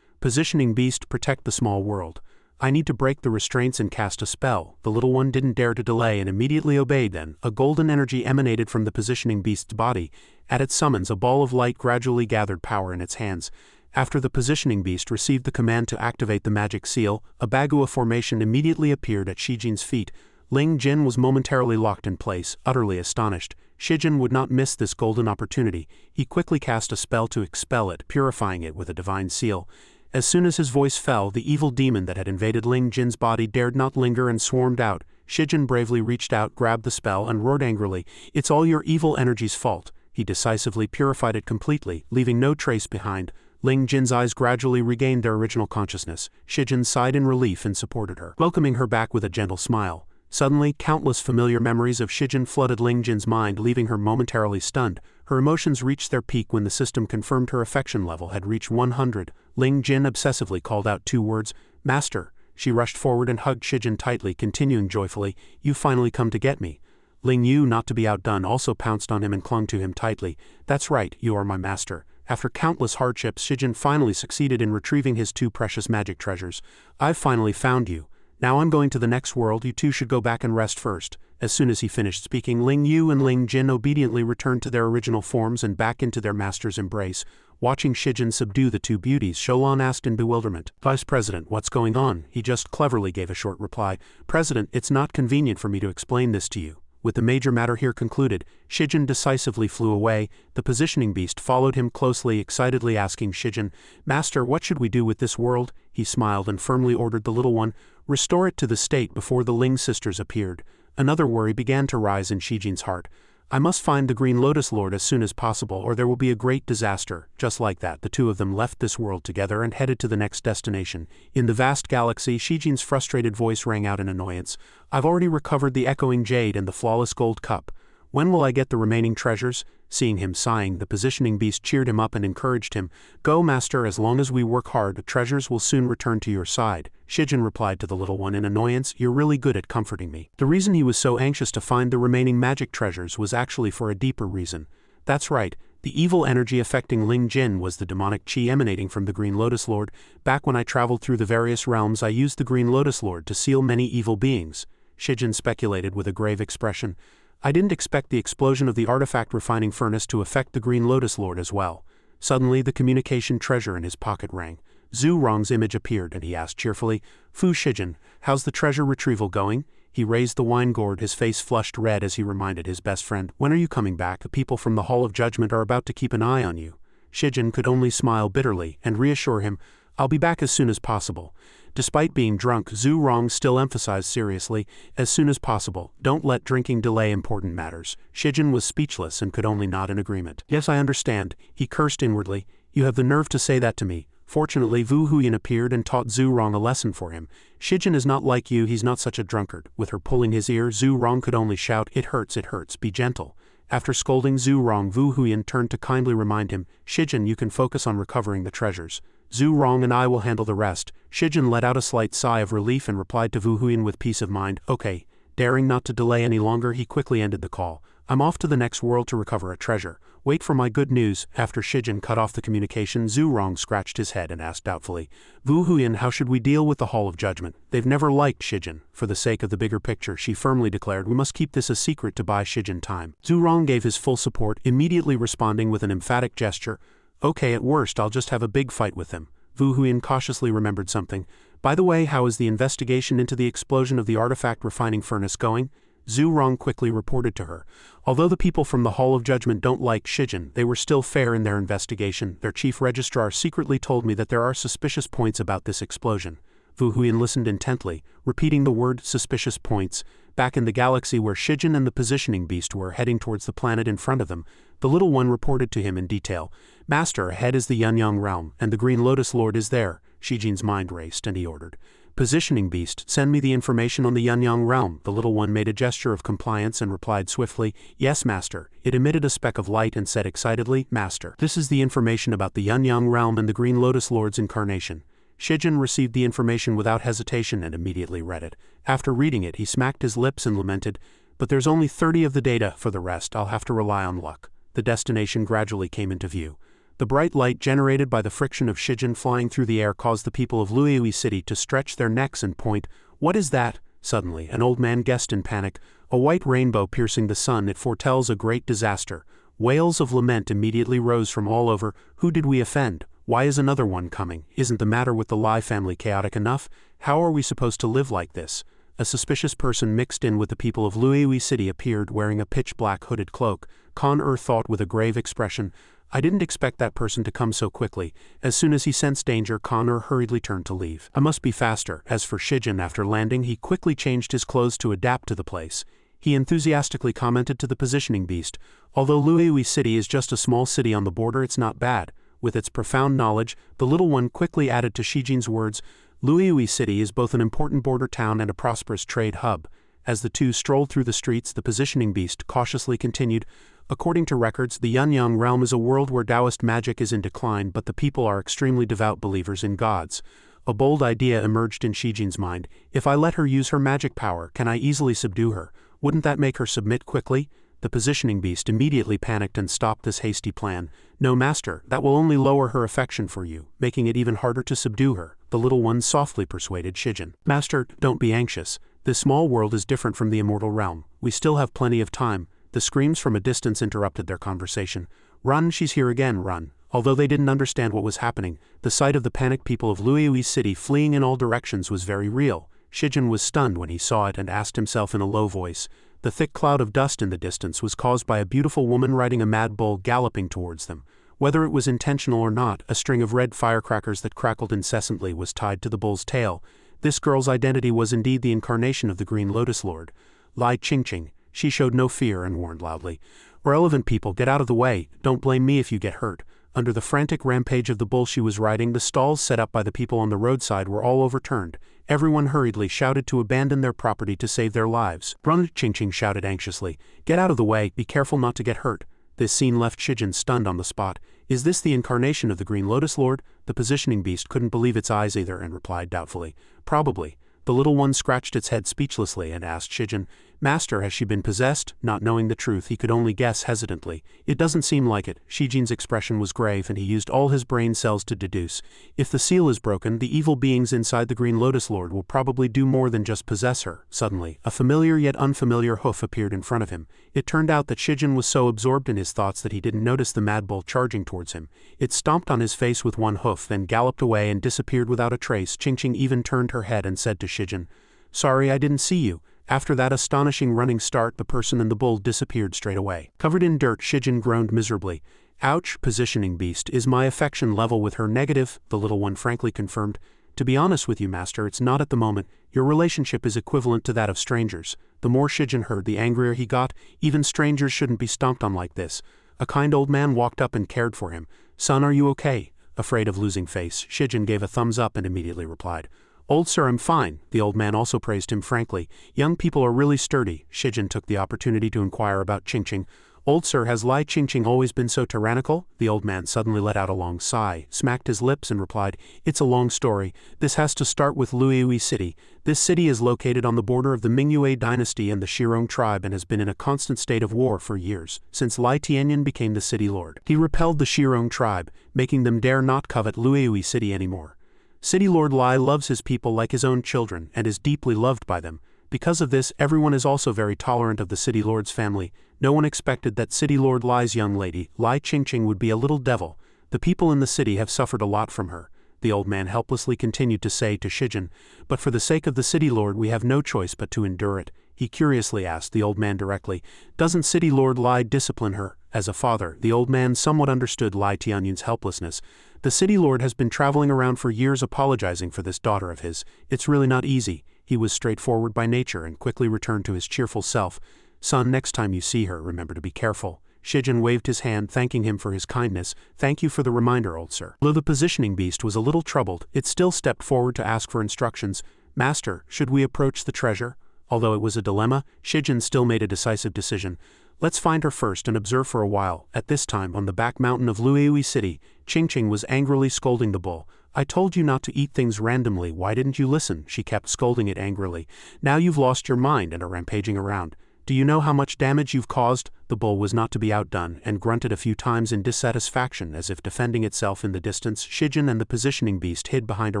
Positioning beast, protect the small world. I need to break the restraints and cast a spell. The little one didn't dare to delay and immediately obeyed. Then, a golden energy emanated from the positioning beast's body. At its summons, a ball of light gradually gathered power in its hands. After the positioning beast received the command to activate the magic seal, a Bagua formation immediately appeared at Shijin's feet. Ling Jin was momentarily locked in place, utterly astonished. Shijin would not miss this golden opportunity. He quickly cast a spell to expel it, purifying it with a divine seal. As soon as his voice fell, the evil demon that had invaded Ling Jin's body dared not linger and swarmed out. Shijin bravely reached out, grabbed the spell, and roared angrily, "It's all your evil energy's fault." He decisively purified it completely, leaving no trace behind. Ling Jin's eyes gradually regained their original consciousness. Shijin sighed in relief and supported her, welcoming her back with a gentle smile. Suddenly, countless familiar memories of Shijin flooded Ling Jin's mind, leaving her momentarily stunned. Her emotions reached their peak when the system confirmed her affection level had reached 100. Ling Jin obsessively called out 2 words, "Master." She rushed forward and hugged Shijin tightly, continuing joyfully, "You finally come to get me." Ling Yu, not to be outdone, also pounced on him and clung to him tightly. "That's right, you are my master." After countless hardships, Shijin finally succeeded in retrieving his 2 precious magic treasures. "I've finally found you. Now I'm going to the next world. You two should go back and rest first." As soon as he finished speaking, Ling Yu and Ling Jin obediently returned to their original forms and back into their master's embrace. Watching Shijin subdue the 2 beauties, Sholan asked in bewilderment, "Vice President, what's going on?" He just cleverly gave a short reply, "President, it's not convenient for me to explain this to you." With the major matter here concluded, Shijin decisively flew away. The positioning beast followed him closely, excitedly asking Shijin, "Master, what should we do with this world?" He smiled and firmly ordered the little one, "Restore it to the state before the Ling sisters appeared." Another worry began to rise in Shijin's heart. "I must find the Green Lotus Lord as soon as possible, or there will be a great disaster." Just like that, the 2 of them left this world together and headed to the next destination. In the vast galaxy, Shijin's frustrated voice rang out in annoyance. "I've already recovered the echoing jade and the flawless gold cup. When will I get the remaining treasures?" Seeing him sighing, the positioning beast cheered him up and encouraged him. "Go, master, as long as we work hard, the treasures will soon return to your side." Shijin replied to the little one in annoyance, "You're really good at comforting me." The reason he was so anxious to find the remaining magic treasures was actually for a deeper reason. That's right, the evil energy affecting Ling Jin was the demonic chi emanating from the Green Lotus Lord. Back when I traveled through the various realms, I used the Green Lotus Lord to seal many evil beings. Shijin speculated with a grave expression. "I didn't expect the explosion of the artifact refining furnace to affect the Green Lotus Lord as well." Suddenly, the communication treasure in his pocket rang. Zhu Rong's image appeared and he asked cheerfully, "Fu Shijin, how's the treasure retrieval going?" He raised the wine gourd, his face flushed red as he reminded his best friend, "When are you coming back? The people from the Hall of Judgment are about to keep an eye on you." Shijin could only smile bitterly and reassure him, "I'll be back as soon as possible." Despite being drunk, Zhu Rong still emphasized seriously, "As soon as possible. Don't let drinking delay important matters." Shijin was speechless and could only nod in agreement. "Yes, I understand," he cursed inwardly. "You have the nerve to say that to me." Fortunately, Wu Huyan appeared and taught Zhu Rong a lesson for him. "Shijin is not like you, he's not such a drunkard." With her pulling his ear, Zhu Rong could only shout, it hurts, be gentle." After scolding Zhu Rong, Wu Huyan turned to kindly remind him, "Shijin, you can focus on recovering the treasures. Zhu Rong and I will handle the rest." Shijin let out a slight sigh of relief and replied to Wu Huyan with peace of mind, "Okay." Daring not to delay any longer, he quickly ended the call. "I'm off to the next world to recover a treasure. Wait for my good news." After Shijin cut off the communication, Zhu Rong scratched his head and asked doubtfully, "Wu Huyan, how should we deal with the Hall of Judgment?" They've never liked Shijin. For the sake of the bigger picture, she firmly declared, "We must keep this a secret to buy Shijin time." Zhu Rong gave his full support, immediately responding with an emphatic gesture, "Okay, at worst I'll just have a big fight with them." Wu Huyan cautiously remembered something. "By the way, how is the investigation into the explosion of the artifact refining furnace going?" Zhu Rong quickly reported to her. Although the people from the Hall of Judgment don't like Shijin, they were still fair in their investigation. Their chief registrar secretly told me that there are suspicious points about this explosion. Fu Huiyan listened intently, repeating the word suspicious points. Back in the galaxy where Shijin and the positioning beast were heading towards the planet in front of them, the little one reported to him in detail. Master, ahead is the Yunyang realm, and the Green Lotus Lord is there. Shijin's mind raced, and he ordered. Positioning beast, send me the information on the Yunyang realm. The little one made a gesture of compliance and replied swiftly, yes, master. It emitted a speck of light and said excitedly, master. This is the information about the Yunyang realm and the Green Lotus Lord's incarnation. Shijin received the information without hesitation and immediately read it. After reading it, he smacked his lips and lamented, but there's only 30 of the data. For the rest, I'll have to rely on luck. The destination gradually came into view. The bright light generated by the friction of Shijin flying through the air caused the people of Luiui City to stretch their necks and point. What is that? Suddenly, an old man guessed in panic. A white rainbow piercing the sun, it foretells a great disaster. Wails of lament immediately rose from all over. Who did we offend? Why is another one coming? Isn't the matter with the Lai family chaotic enough? How are we supposed to live like this? A suspicious person mixed in with the people of Luiui City appeared wearing a pitch-black hooded cloak. Con-Er thought with a grave expression, I didn't expect that person to come so quickly. As soon as he sensed danger, Con-Er hurriedly turned to leave. I must be faster. As for Shijin, after landing, he quickly changed his clothes to adapt to the place. He enthusiastically commented to the positioning beast, although Luiui City is just a small city on the border, it's not bad. With its profound knowledge, the little one quickly added to Shijin's words, Luiui City is both an important border town and a prosperous trade hub. As the two strolled through the streets, the positioning beast cautiously continued, according to records, the Yunyang realm is a world where Taoist magic is in decline, but the people are extremely devout believers in gods. A bold idea emerged in Shijin's mind. If I let her use her magic power, can I easily subdue her? Wouldn't that make her submit quickly? The positioning beast immediately panicked and stopped this hasty plan. No, master, that will only lower her affection for you, making it even harder to subdue her. The little one softly persuaded Shijin. Master, don't be anxious. This small world is different from the immortal realm. We still have plenty of time. The screams from a distance interrupted their conversation. Run, she's here again, run. Although they didn't understand what was happening, the sight of the panicked people of Luiui City fleeing in all directions was very real. Shijin was stunned when he saw it and asked himself in a low voice. The thick cloud of dust in the distance was caused by a beautiful woman riding a mad bull galloping towards them. Whether it was intentional or not, a string of red firecrackers that crackled incessantly was tied to the bull's tail. This girl's identity was indeed the incarnation of the Green Lotus Lord. Lai Qingqing. She showed no fear and warned loudly. Relevant people, get out of the way. Don't blame me if you get hurt. Under the frantic rampage of the bull she was riding, the stalls set up by the people on the roadside were all overturned. Everyone hurriedly shouted to abandon their property to save their lives. Run, Qingqing shouted anxiously. Get out of the way, be careful not to get hurt. This scene left Shijin stunned on the spot. Is this the incarnation of the Green Lotus Lord? The positioning beast couldn't believe its eyes either and replied doubtfully. Probably. The little one scratched its head speechlessly and asked Shijin, Master, has she been possessed? Not knowing the truth, he could only guess hesitantly. It doesn't seem like it. Shijin's expression was grave and he used all his brain cells to deduce. If the seal is broken, the evil beings inside the Green Lotus Lord will probably do more than just possess her. Suddenly, a familiar yet unfamiliar hoof appeared in front of him. It turned out that Shijin was so absorbed in his thoughts that he didn't notice the mad bull charging towards him. It stomped on his face with one hoof, then galloped away and disappeared without a trace. Qingqing even turned her head and said to Shijin, Sorry, I didn't see you. After that astonishing running start, the person and the bull disappeared straight away. Covered in dirt, Shijin groaned miserably. Ouch, positioning beast, is my affection level with her negative? The little one frankly confirmed. To be honest with you, master, it's not at the moment. Your relationship is equivalent to that of strangers. The more Shijin heard, the angrier he got. Even strangers shouldn't be stomped on like this. A kind old man walked up and cared for him. Son, are you okay? Afraid of losing face, Shijin gave a thumbs up and immediately replied. Old sir, I'm fine. The old man also praised him frankly. Young people are really sturdy. Shijin took the opportunity to inquire about Qingqing. Old sir, has Lai Qingqing always been so tyrannical? The old man suddenly let out a long sigh, smacked his lips and replied, It's a long story. This has to start with Luiui City. This city is located on the border of the Mingyue dynasty and the Shirong tribe and has been in a constant state of war for years, since Lai Tianyan became the city lord. He repelled the Shirong tribe, making them dare not covet Luiui City anymore. City Lord Lai loves his people like his own children and is deeply loved by them. Because of this, everyone is also very tolerant of the City Lord's family. No one expected that City Lord Lai's young lady, Lai Qingqing, would be a little devil. The people in the city have suffered a lot from her. The old man helplessly continued to say to Shijin, But for the sake of the City Lord we have no choice but to endure it. he curiously asked the old man directly. Doesn't City Lord Lai discipline her? As a father, the old man somewhat understood Lai Tianyun's helplessness. The City Lord has been traveling around for years apologizing for this daughter of his. It's really not easy. He was straightforward by nature and quickly returned to his cheerful self. Son, next time you see her, remember to be careful. Shijin waved his hand, thanking him for his kindness. Thank you for the reminder, old sir. Though the positioning beast was a little troubled, it still stepped forward to ask for instructions. Master, should we approach the treasure? Although it was a dilemma, Shijin still made a decisive decision. Let's find her first and observe for a while. At this time, on the back mountain of Luiui City, Qingqing was angrily scolding the bull. I told you not to eat things randomly, why didn't you listen? She kept scolding it angrily. Now you've lost your mind and are rampaging around. Do you know how much damage you've caused? The bull was not to be outdone, and grunted a few times in dissatisfaction as if defending itself in the distance. Shijin and the positioning beast hid behind a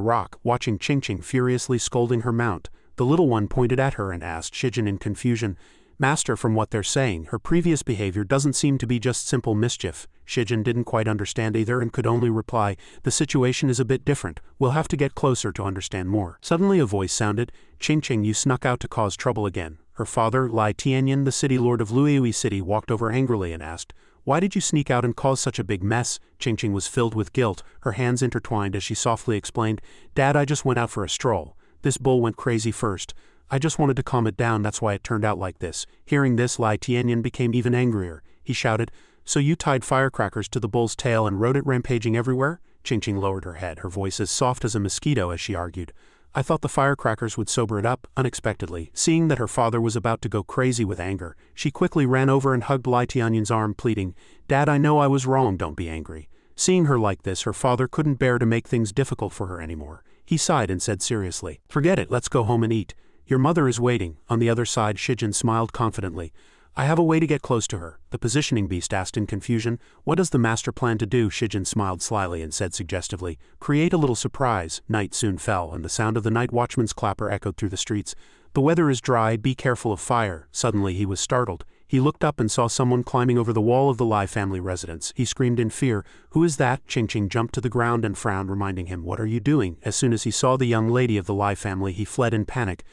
rock, watching Qingqing furiously scolding her mount. The little one pointed at her and asked Shijin in confusion, Master, from what they're saying, her previous behavior doesn't seem to be just simple mischief. Shijin didn't quite understand either and could only reply, the situation is a bit different, we'll have to get closer to understand more. Suddenly a voice sounded, Qingqing, you snuck out to cause trouble again. Her father, Lai Tianyan, the city lord of Luiui City, walked over angrily and asked, why did you sneak out and cause such a big mess? Qingqing was filled with guilt, her hands intertwined as she softly explained, Dad, I just went out for a stroll. This bull went crazy first. I just wanted to calm it down, that's why it turned out like this. Hearing this, Lai Tianyan became even angrier. He shouted, so you tied firecrackers to the bull's tail and rode it rampaging everywhere? Qingqing lowered her head, her voice as soft as a mosquito as she argued. I thought the firecrackers would sober it up. Unexpectedly, seeing that her father was about to go crazy with anger, she quickly ran over and hugged Lai Tianyan's arm, pleading, Dad, I know I was wrong, don't be angry. Seeing her like this, her father couldn't bear to make things difficult for her anymore. He sighed and said seriously, forget it, let's go home and eat. Your mother is waiting. On the other side, Shijin smiled confidently. I have a way to get close to her. The positioning beast asked in confusion. What does the master plan to do? Shijin smiled slyly and said suggestively, create a little surprise. Night soon fell, and the sound of the night watchman's clapper echoed through the streets. The weather is dry, be careful of fire. Suddenly he was startled. He looked up and saw someone climbing over the wall of the Lai family residence. He screamed in fear. Who is that? Qingqing jumped to the ground and frowned, reminding him, what are you doing? As soon as he saw the young lady of the Lai family, he fled in panic.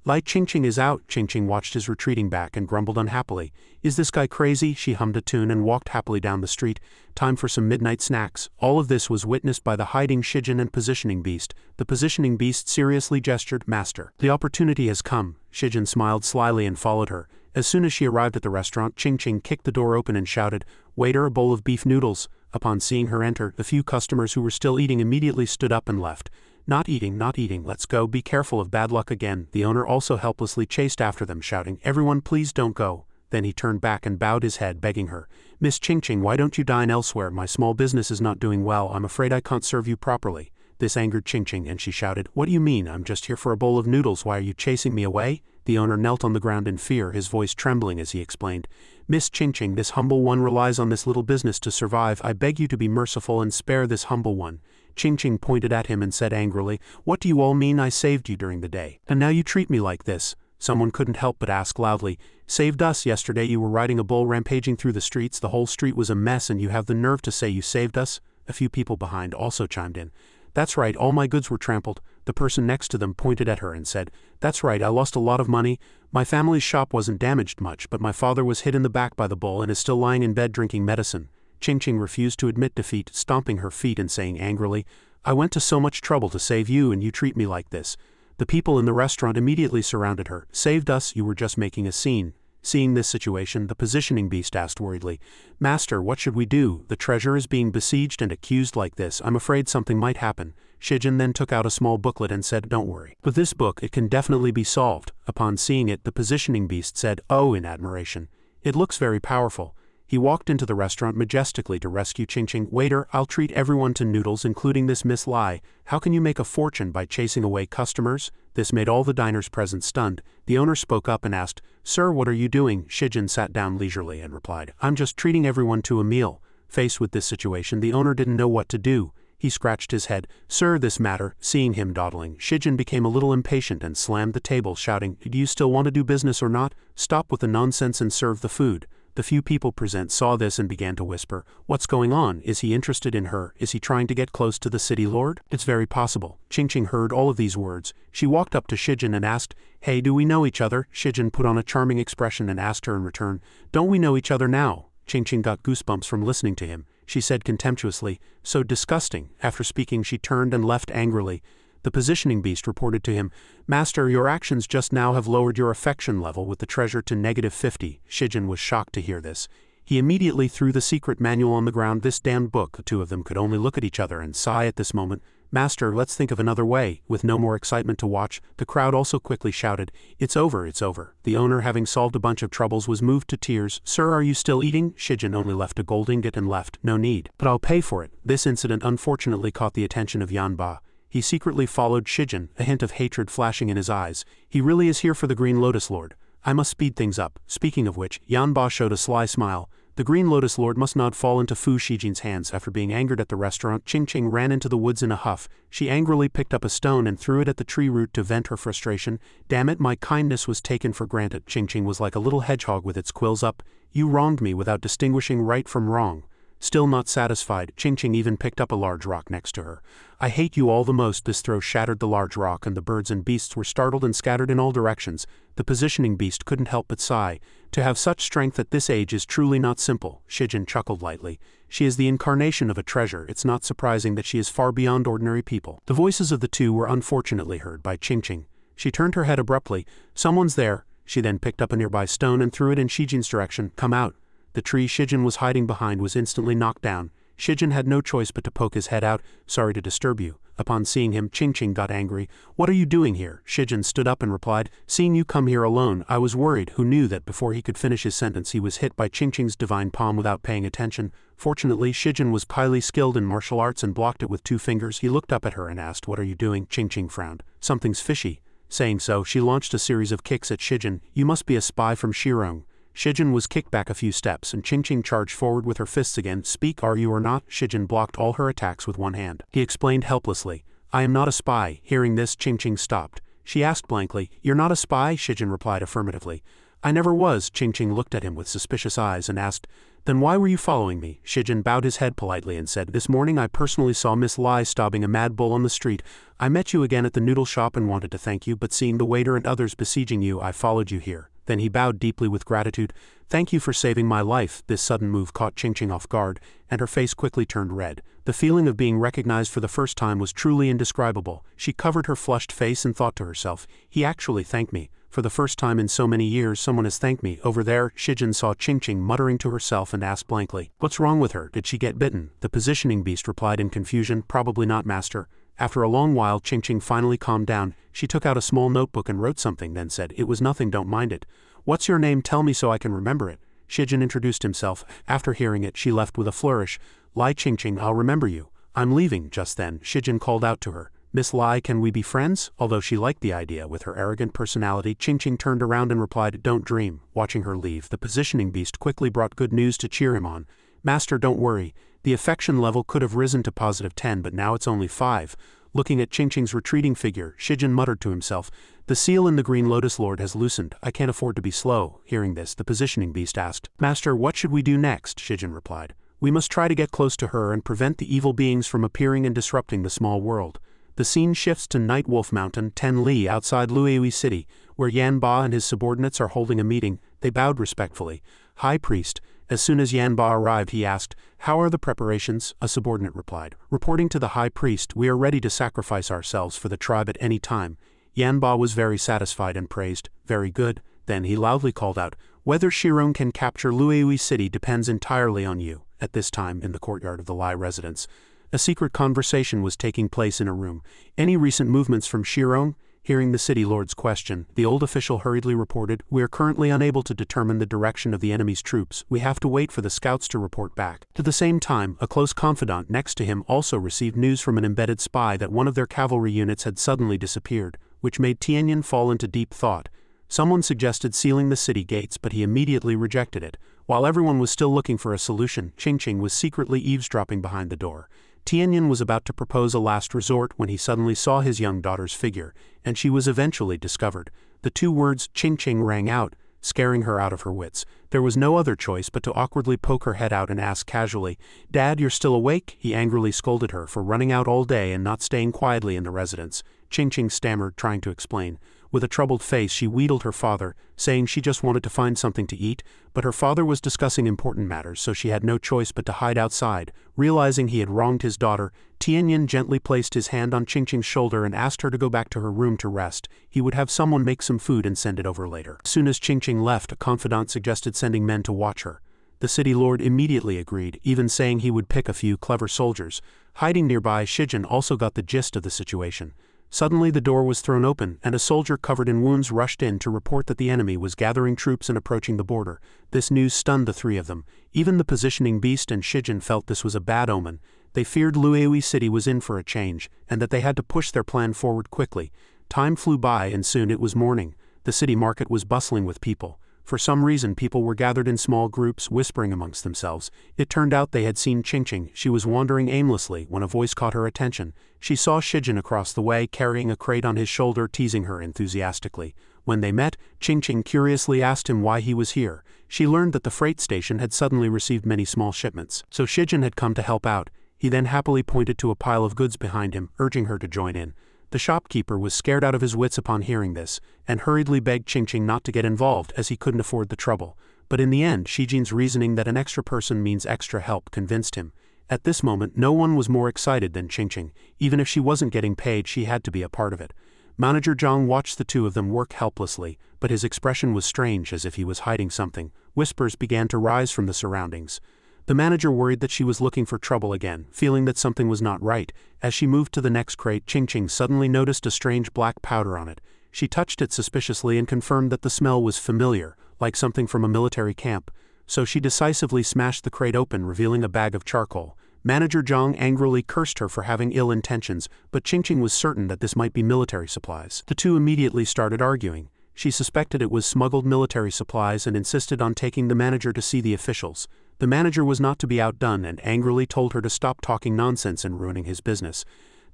Lai Qingqing is out. Qingqing watched his retreating back and grumbled unhappily. Is this guy crazy? She hummed a tune and walked happily down the street. Time for some midnight snacks. All of this was witnessed by the hiding Shijin and positioning beast. The positioning beast seriously gestured, Master. The opportunity has come. Shijin smiled slyly and followed her. As soon as she arrived at the restaurant, Qingqing kicked the door open and shouted, Waiter, a bowl of beef noodles. Upon seeing her enter, the few customers who were still eating immediately stood up and left. Not eating, let's go, be careful of bad luck again. The owner also helplessly chased after them, shouting, Everyone please don't go. Then he turned back and bowed his head, begging her, Miss Qingqing, why don't you dine elsewhere? My small business is not doing well, I'm afraid I can't serve you properly. This angered Qingqing and she shouted, What do you mean? I'm just here for a bowl of noodles, why are you chasing me away? The owner knelt on the ground in fear, his voice trembling as he explained, Miss Qingqing, this humble one relies on this little business to survive. I beg you to be merciful and spare this humble one. Qingqing pointed at him and said angrily, What do you all mean? I saved you during the day, and now you treat me like this? Someone couldn't help but ask loudly, Saved us? Yesterday you were riding a bull rampaging through the streets, the whole street was a mess and you have the nerve to say you saved us? A few people behind also chimed in. That's right, all my goods were trampled. The person next to them pointed at her and said, That's right, I lost a lot of money. My family's shop wasn't damaged much, but my father was hit in the back by the bull and is still lying in bed drinking medicine. Qingqing refused to admit defeat, stomping her feet and saying angrily, I went to so much trouble to save you and you treat me like this. The people in the restaurant immediately surrounded her. Saved us? You were just making a scene. Seeing this situation, the positioning beast asked worriedly, Master, what should we do? The treasure is being besieged and accused like this. I'm afraid something might happen. Shijin then took out a small booklet and said, Don't worry. With this book, it can definitely be solved. Upon seeing it, the positioning beast said, Oh, in admiration. It looks very powerful. He walked into the restaurant majestically to rescue Qingqing. Waiter, I'll treat everyone to noodles, including this Miss Lai. How can you make a fortune by chasing away customers? This made all the diners present stunned. The owner spoke up and asked, Sir, what are you doing? Shijin sat down leisurely and replied, I'm just treating everyone to a meal. Faced with this situation, the owner didn't know what to do. He scratched his head. Sir, this matter. Seeing him dawdling, Shijin became a little impatient and slammed the table, shouting, Do you still want to do business or not? Stop with the nonsense and serve the food. The few people present saw this and began to whisper, "What's going on? Is he interested in her? Is he trying to get close to the city lord?" "It's very possible." Qingqing heard all of these words. She walked up to Shijin and asked, "Hey, do we know each other?" Shijin put on a charming expression and asked her in return, "Don't we know each other now?" Qingqing got goosebumps from listening to him. She said contemptuously, "So disgusting." After speaking, she turned and left angrily. The positioning beast reported to him, "Master, your actions just now have lowered your affection level with the treasure to -50. Shijin was shocked to hear this. He immediately threw the secret manual on the ground. This damned book. The two of them could only look at each other and sigh at this moment. "Master, let's think of another way." With no more excitement to watch, the crowd also quickly shouted, "It's over, it's over." The owner, having solved a bunch of troubles, was moved to tears. "Sir, are you still eating?" Shijin only left a gold ingot and left. "No need. But I'll pay for it." This incident unfortunately caught the attention of Yanba. He secretly followed Shijin, a hint of hatred flashing in his eyes. "He really is here for the Green Lotus Lord. I must speed things up." Speaking of which, Yanba showed a sly smile. The Green Lotus Lord must not fall into Fu Shijin's hands. After being angered at the restaurant, Qingqing ran into the woods in a huff. She angrily picked up a stone and threw it at the tree root to vent her frustration. "Damn it, my kindness was taken for granted." Qingqing was like a little hedgehog with its quills up. "You wronged me without distinguishing right from wrong." Still not satisfied, Qingqing even picked up a large rock next to her. "I hate you all the most." This throw shattered the large rock and the birds and beasts were startled and scattered in all directions. The positioning beast couldn't help but sigh. To have such strength at this age is truly not simple. Shijin chuckled lightly. She is the incarnation of a treasure. It's not surprising that she is far beyond ordinary people. The voices of the two were unfortunately heard by Qingqing. She turned her head abruptly. "Someone's there." She then picked up a nearby stone and threw it in Shijin's direction. "Come out." The tree Shijin was hiding behind was instantly knocked down. Shijin had no choice but to poke his head out. "Sorry to disturb you." Upon seeing him, Qingqing got angry. "What are you doing here?" Shijin stood up and replied, "Seeing you come here alone, I was worried." Who knew that before he could finish his sentence he was hit by Qingqing's divine palm without paying attention. Fortunately, Shijin was highly skilled in martial arts and blocked it with 2 fingers. He looked up at her and asked, "What are you doing?" Qingqing frowned. "Something's fishy." Saying so, she launched a series of kicks at Shijin. "You must be a spy from Shirong." Shijin was kicked back a few steps and Qingqing charged forward with her fists again. "Speak, are you or not?" Shijin blocked all her attacks with one hand. He explained helplessly, "I am not a spy." Hearing this, Qingqing stopped. She asked blankly, "You're not a spy?" Shijin replied affirmatively. "I never was." Qingqing looked at him with suspicious eyes and asked, "Then why were you following me?" Shijin bowed his head politely and said, "This morning I personally saw Miss Lai stabbing a mad bull on the street. I met you again at the noodle shop and wanted to thank you, but seeing the waiter and others besieging you, I followed you here." Then he bowed deeply with gratitude. "Thank you for saving my life." This sudden move caught Qingqing off guard, and her face quickly turned red. The feeling of being recognized for the first time was truly indescribable. She covered her flushed face and thought to herself, "He actually thanked me. For the first time in so many years someone has thanked me." Over there, Shijin saw Qingqing muttering to herself and asked blankly, "What's wrong with her? Did she get bitten?" The positioning beast replied in confusion, "Probably not, master." After a long while, Qingqing finally calmed down. She took out a small notebook and wrote something, then said, "It was nothing, don't mind it." "What's your name? Tell me so I can remember it." Shijin introduced himself. After hearing it, she left with a flourish. "Lai Qingqing, I'll remember you." "I'm leaving." Just then, Shijin called out to her, "Miss Lai, can we be friends?" Although she liked the idea, with her arrogant personality, Qingqing turned around and replied, "Don't dream." Watching her leave, the positioning beast quickly brought good news to cheer him on. "Master, don't worry. The affection level could have risen to +10, but now it's only 5. Looking at Qingqing's retreating figure, Shijin muttered to himself, "The seal in the Green Lotus Lord has loosened. I can't afford to be slow." Hearing this, the positioning beast asked, "Master, what should we do next?" Shijin replied, "We must try to get close to her and prevent the evil beings from appearing and disrupting the small world." The scene shifts to Night Wolf Mountain, 10 li outside Lueui City, where Yanba and his subordinates are holding a meeting. They bowed respectfully. "High Priest." As soon as Yanba arrived, he asked, "How are the preparations?" A subordinate replied, reporting to the High Priest, "We are ready to sacrifice ourselves for the tribe at any time." Yanba was very satisfied and praised, "Very good." Then he loudly called out, "Whether Shirong can capture Lueui City depends entirely on you." At this time, in the courtyard of the Lai residence, a secret conversation was taking place in a room. "Any recent movements from Shirong?" Hearing the city lord's question, the old official hurriedly reported, "We are currently unable to determine the direction of the enemy's troops. We have to wait for the scouts to report back." At the same time, a close confidant next to him also received news from an embedded spy that one of their cavalry units had suddenly disappeared, which made Tianyan fall into deep thought. Someone suggested sealing the city gates, but he immediately rejected it. While everyone was still looking for a solution, Qingqing was secretly eavesdropping behind the door. Tianyan was about to propose a last resort when he suddenly saw his young daughter's figure, and she was eventually discovered. The 2 words Qingqing rang out. scaring her out of her wits. There was no other choice but to awkwardly poke her head out and ask casually, "Dad, you're still awake?" He angrily scolded her for running out all day and not staying quietly in the residence. Ching stammered, trying to explain. With a troubled face she wheedled her father, saying she just wanted to find something to eat, but her father was discussing important matters, so she had no choice but to hide outside. Realizing he had wronged his daughter, Tianyin gently placed his hand on Ching's shoulder and asked her to go back to her room to rest. He would have someone make some food and send it over later. As soon as Ching left, a confidant suggested sending men to watch her. The city lord immediately agreed, even saying he would pick a few clever soldiers. Hiding nearby, Shijin also got the gist of the situation. Suddenly the door was thrown open, and a soldier covered in wounds rushed in to report that the enemy was gathering troops and approaching the border. This news stunned the three of them. Even the positioning beast and Shijin felt this was a bad omen. They feared Lueui City was in for a change, and that they had to push their plan forward quickly. Time flew by and soon it was morning. The city market was bustling with people. For some reason people were gathered in small groups, whispering amongst themselves. It turned out they had seen Ching. She was wandering aimlessly when a voice caught her attention. She saw Shijin across the way carrying a crate on his shoulder, teasing her enthusiastically. When they met, Ching curiously asked him why he was here. She learned that the freight station had suddenly received many small shipments, so Shijin had come to help out. He then happily pointed to a pile of goods behind him, urging her to join in. The shopkeeper was scared out of his wits upon hearing this, and hurriedly begged Ching not to get involved as he couldn't afford the trouble. But in the end, Shijin's reasoning that an extra person means extra help convinced him. At this moment, no one was more excited than Ching. Even if she wasn't getting paid, she had to be a part of it. Manager Zhang watched the two of them work helplessly, but his expression was strange, as if he was hiding something. Whispers began to rise from the surroundings. The manager worried that she was looking for trouble again, feeling that something was not right. As she moved to the next crate, Ching suddenly noticed a strange black powder on it. She touched it suspiciously and confirmed that the smell was familiar, like something from a military camp. So she decisively smashed the crate open, revealing a bag of charcoal. Manager Zhang angrily cursed her for having ill intentions, but Ching was certain that this might be military supplies. The two immediately started arguing. She suspected it was smuggled military supplies and insisted on taking the manager to see the officials. The manager was not to be outdone and angrily told her to stop talking nonsense and ruining his business.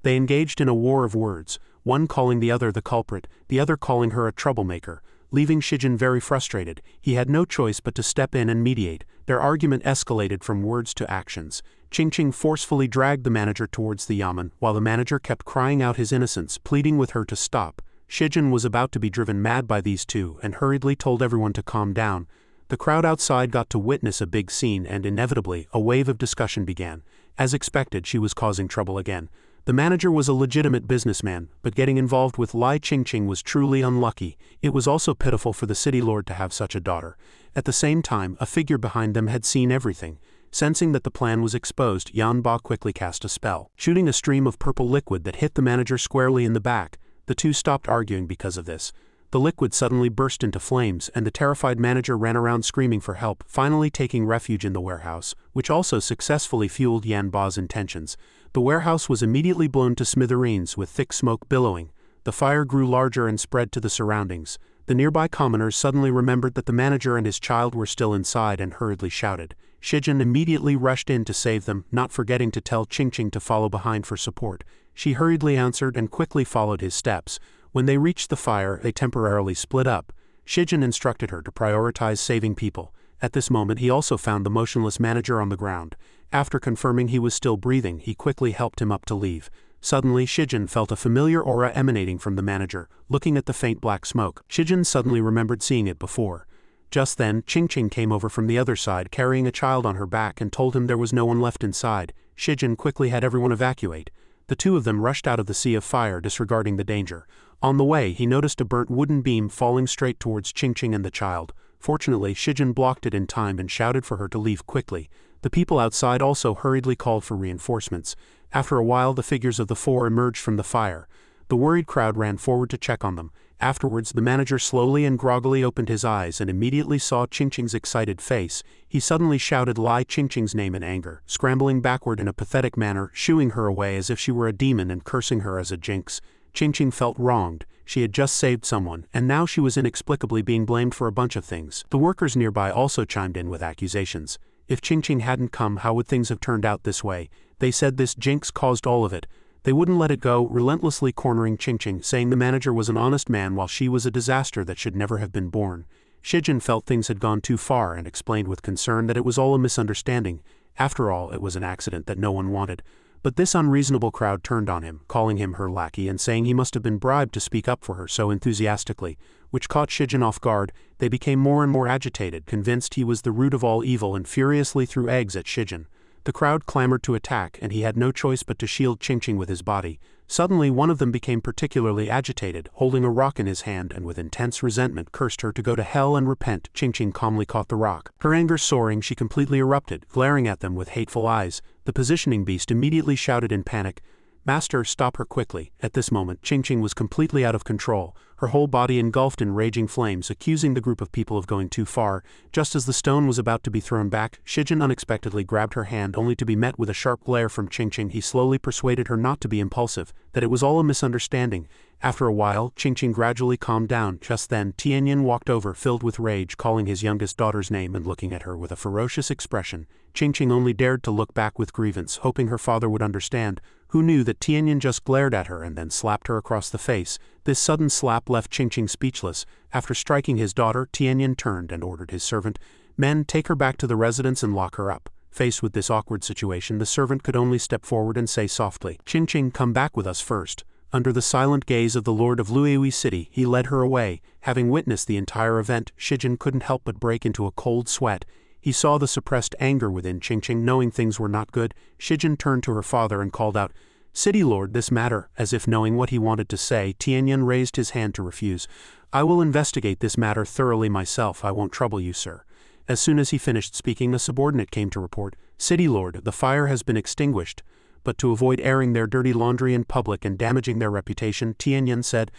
They engaged in a war of words, one calling the other the culprit, the other calling her a troublemaker. Leaving Shijin very frustrated, he had no choice but to step in and mediate. Their argument escalated from words to actions. Ching forcefully dragged the manager towards the yamen, while the manager kept crying out his innocence, pleading with her to stop. Shijin was about to be driven mad by these two and hurriedly told everyone to calm down. The crowd outside got to witness a big scene, and inevitably, a wave of discussion began. As expected, she was causing trouble again. The manager was a legitimate businessman, but getting involved with Lai Ching was truly unlucky. It was also pitiful for the city lord to have such a daughter. At the same time, a figure behind them had seen everything. Sensing that the plan was exposed, Yan Ba quickly cast a spell, shooting a stream of purple liquid that hit the manager squarely in the back. The two stopped arguing because of this. The liquid suddenly burst into flames, and the terrified manager ran around screaming for help, finally taking refuge in the warehouse, which also successfully fueled Yan Ba's intentions. The warehouse was immediately blown to smithereens, with thick smoke billowing. The fire grew larger and spread to the surroundings. The nearby commoners suddenly remembered that the manager and his child were still inside and hurriedly shouted. Shijin immediately rushed in to save them, not forgetting to tell Ching to follow behind for support. She hurriedly answered and quickly followed his steps. When they reached the fire, they temporarily split up. Shijin instructed her to prioritize saving people. At this moment, he also found the motionless manager on the ground. After confirming he was still breathing, he quickly helped him up to leave. Suddenly, Shijin felt a familiar aura emanating from the manager. Looking at the faint black smoke, Shijin suddenly remembered seeing it before. Just then, Ching came over from the other side carrying a child on her back and told him there was no one left inside. Shijin quickly had everyone evacuate. The two of them rushed out of the sea of fire, disregarding the danger. On the way, he noticed a burnt wooden beam falling straight towards Ching and the child. Fortunately, Shijin blocked it in time and shouted for her to leave quickly. The people outside also hurriedly called for reinforcements. After a while, the figures of the four emerged from the fire. The worried crowd ran forward to check on them. Afterwards, the manager slowly and groggily opened his eyes and immediately saw Ching excited face. He suddenly shouted Lai Ching's name in anger, scrambling backward in a pathetic manner, shooing her away as if she were a demon and cursing her as a jinx. Ching felt wronged. She had just saved someone, and now she was inexplicably being blamed for a bunch of things. The workers nearby also chimed in with accusations. If Ching hadn't come, how would things have turned out this way? They said this jinx caused all of it. They wouldn't let it go, relentlessly cornering Ching, saying the manager was an honest man while she was a disaster that should never have been born. Shijin felt things had gone too far and explained with concern that it was all a misunderstanding. After all, it was an accident that no one wanted. But this unreasonable crowd turned on him, calling him her lackey and saying he must have been bribed to speak up for her so enthusiastically, which caught Shijin off guard. They became more and more agitated, convinced he was the root of all evil, and furiously threw eggs at Shijin. The crowd clamored to attack, and he had no choice but to shield Qingqing with his body. Suddenly one of them became particularly agitated, holding a rock in his hand, and with intense resentment cursed her to go to hell and repent. Qingqing calmly caught the rock. Her anger soaring, she completely erupted, glaring at them with hateful eyes. The positioning beast immediately shouted in panic, "Master, stop her quickly." At this moment, Qingqing was completely out of control, her whole body engulfed in raging flames, accusing the group of people of going too far. Just as the stone was about to be thrown back, Shijin unexpectedly grabbed her hand, only to be met with a sharp glare from Qingqing. He slowly persuaded her not to be impulsive, that it was all a misunderstanding. After a while, Qingqing gradually calmed down. Just then, Tianyin walked over, filled with rage, calling his youngest daughter's name and looking at her with a ferocious expression. Qingqing only dared to look back with grievance, hoping her father would understand, who knew that Tianyin just glared at her and then slapped her across the face. This sudden slap left Qingqing speechless. After striking his daughter, Tianyin turned and ordered his servant, "Men, take her back to the residence and lock her up." Faced with this awkward situation, the servant could only step forward and say softly, "Qingqing, come back with us first." Under the silent gaze of the lord of Luiyi City, he led her away. Having witnessed the entire event, Shijin couldn't help but break into a cold sweat. He saw the suppressed anger within Qingqing. Knowing things were not good, Shijin turned to her father and called out, "City Lord, this matter," as if knowing what he wanted to say. Tianyin raised his hand to refuse. "I will investigate this matter thoroughly myself. I won't trouble you, sir." As soon as he finished speaking, a subordinate came to report, "City Lord, the fire has been extinguished." But to avoid airing their dirty laundry in public and damaging their reputation, Tianyin said,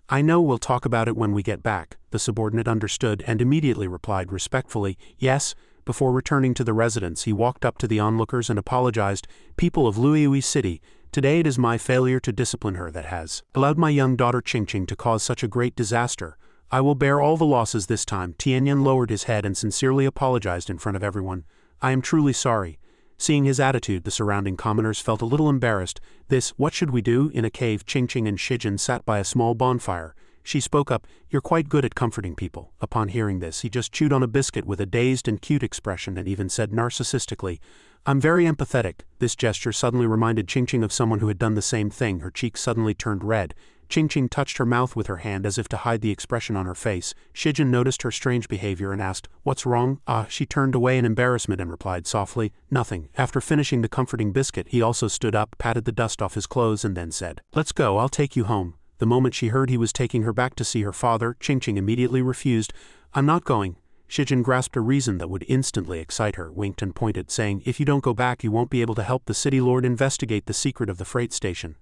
"I know, we'll talk about it when we get back." The subordinate understood and immediately replied respectfully, "Yes." Before returning to the residence, he walked up to the onlookers and apologized, "People of Luiyi City, today it is my failure to discipline her that has allowed my young daughter Qingqing to cause such a great disaster. I will bear all the losses this time." Tianyin lowered his head and sincerely apologized in front of everyone. "I am truly sorry." Seeing his attitude, the surrounding commoners felt a little embarrassed. What should we do? In a cave, Qingqing and Shijin sat by a small bonfire. She spoke up, "You're quite good at comforting people." Upon hearing this, he just chewed on a biscuit with a dazed and cute expression and even said narcissistically, "I'm very empathetic." This gesture suddenly reminded Qingqing of someone who had done the same thing. Her cheeks suddenly turned red. Qingqing touched her mouth with her hand as if to hide the expression on her face. Shijin noticed her strange behavior and asked, "What's wrong?" She turned away in embarrassment and replied softly, "Nothing." After finishing the comforting biscuit, he also stood up, patted the dust off his clothes and then said, "Let's go, I'll take you home." The moment she heard he was taking her back to see her father, Qingqing immediately refused. "I'm not going." Shijin grasped a reason that would instantly excite her, winked and pointed, saying, "If you don't go back, you won't be able to help the city lord investigate the secret of the freight station."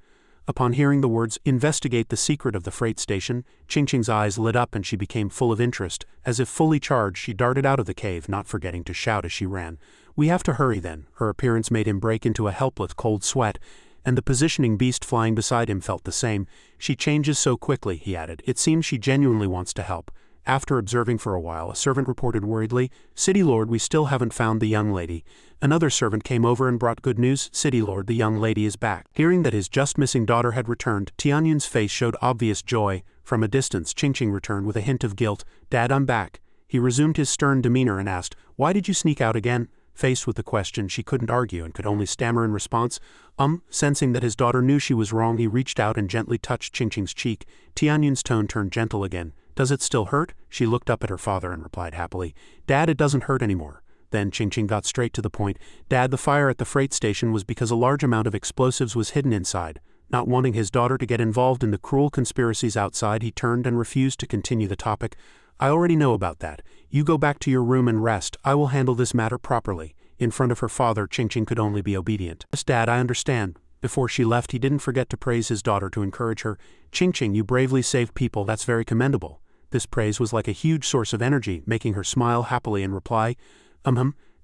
Upon hearing the words, "investigate the secret of the freight station," Qingqing's eyes lit up and she became full of interest. As if fully charged, she darted out of the cave, not forgetting to shout as she ran, "We have to hurry then." Her appearance made him break into a helpless cold sweat, and the positioning beast flying beside him felt the same. "She changes so quickly," he added. "It seems she genuinely wants to help." After observing for a while, a servant reported worriedly, "City Lord, we still haven't found the young lady." Another servant came over and brought good news, "City Lord, the young lady is back." Hearing that his just missing daughter had returned, Tianyin's face showed obvious joy. From a distance, Qingqing returned with a hint of guilt. "Dad, I'm back." He resumed his stern demeanor and asked, "Why did you sneak out again?" Faced with the question, she couldn't argue and could only stammer in response. Sensing that his daughter knew she was wrong, he reached out and gently touched Qingqing's cheek. Tianyin's tone turned gentle again. "Does it still hurt?" She looked up at her father and replied happily, "Dad, it doesn't hurt anymore." Then Qingqing got straight to the point. "Dad, the fire at the freight station was because a large amount of explosives was hidden inside." Not wanting his daughter to get involved in the cruel conspiracies outside, he turned and refused to continue the topic. "I already know about that. You go back to your room and rest. I will handle this matter properly." In front of her father, Qingqing could only be obedient. "Yes, Dad, I understand." Before she left, he didn't forget to praise his daughter to encourage her. "Qingqing, you bravely saved people. That's very commendable." This praise was like a huge source of energy, making her smile happily and reply,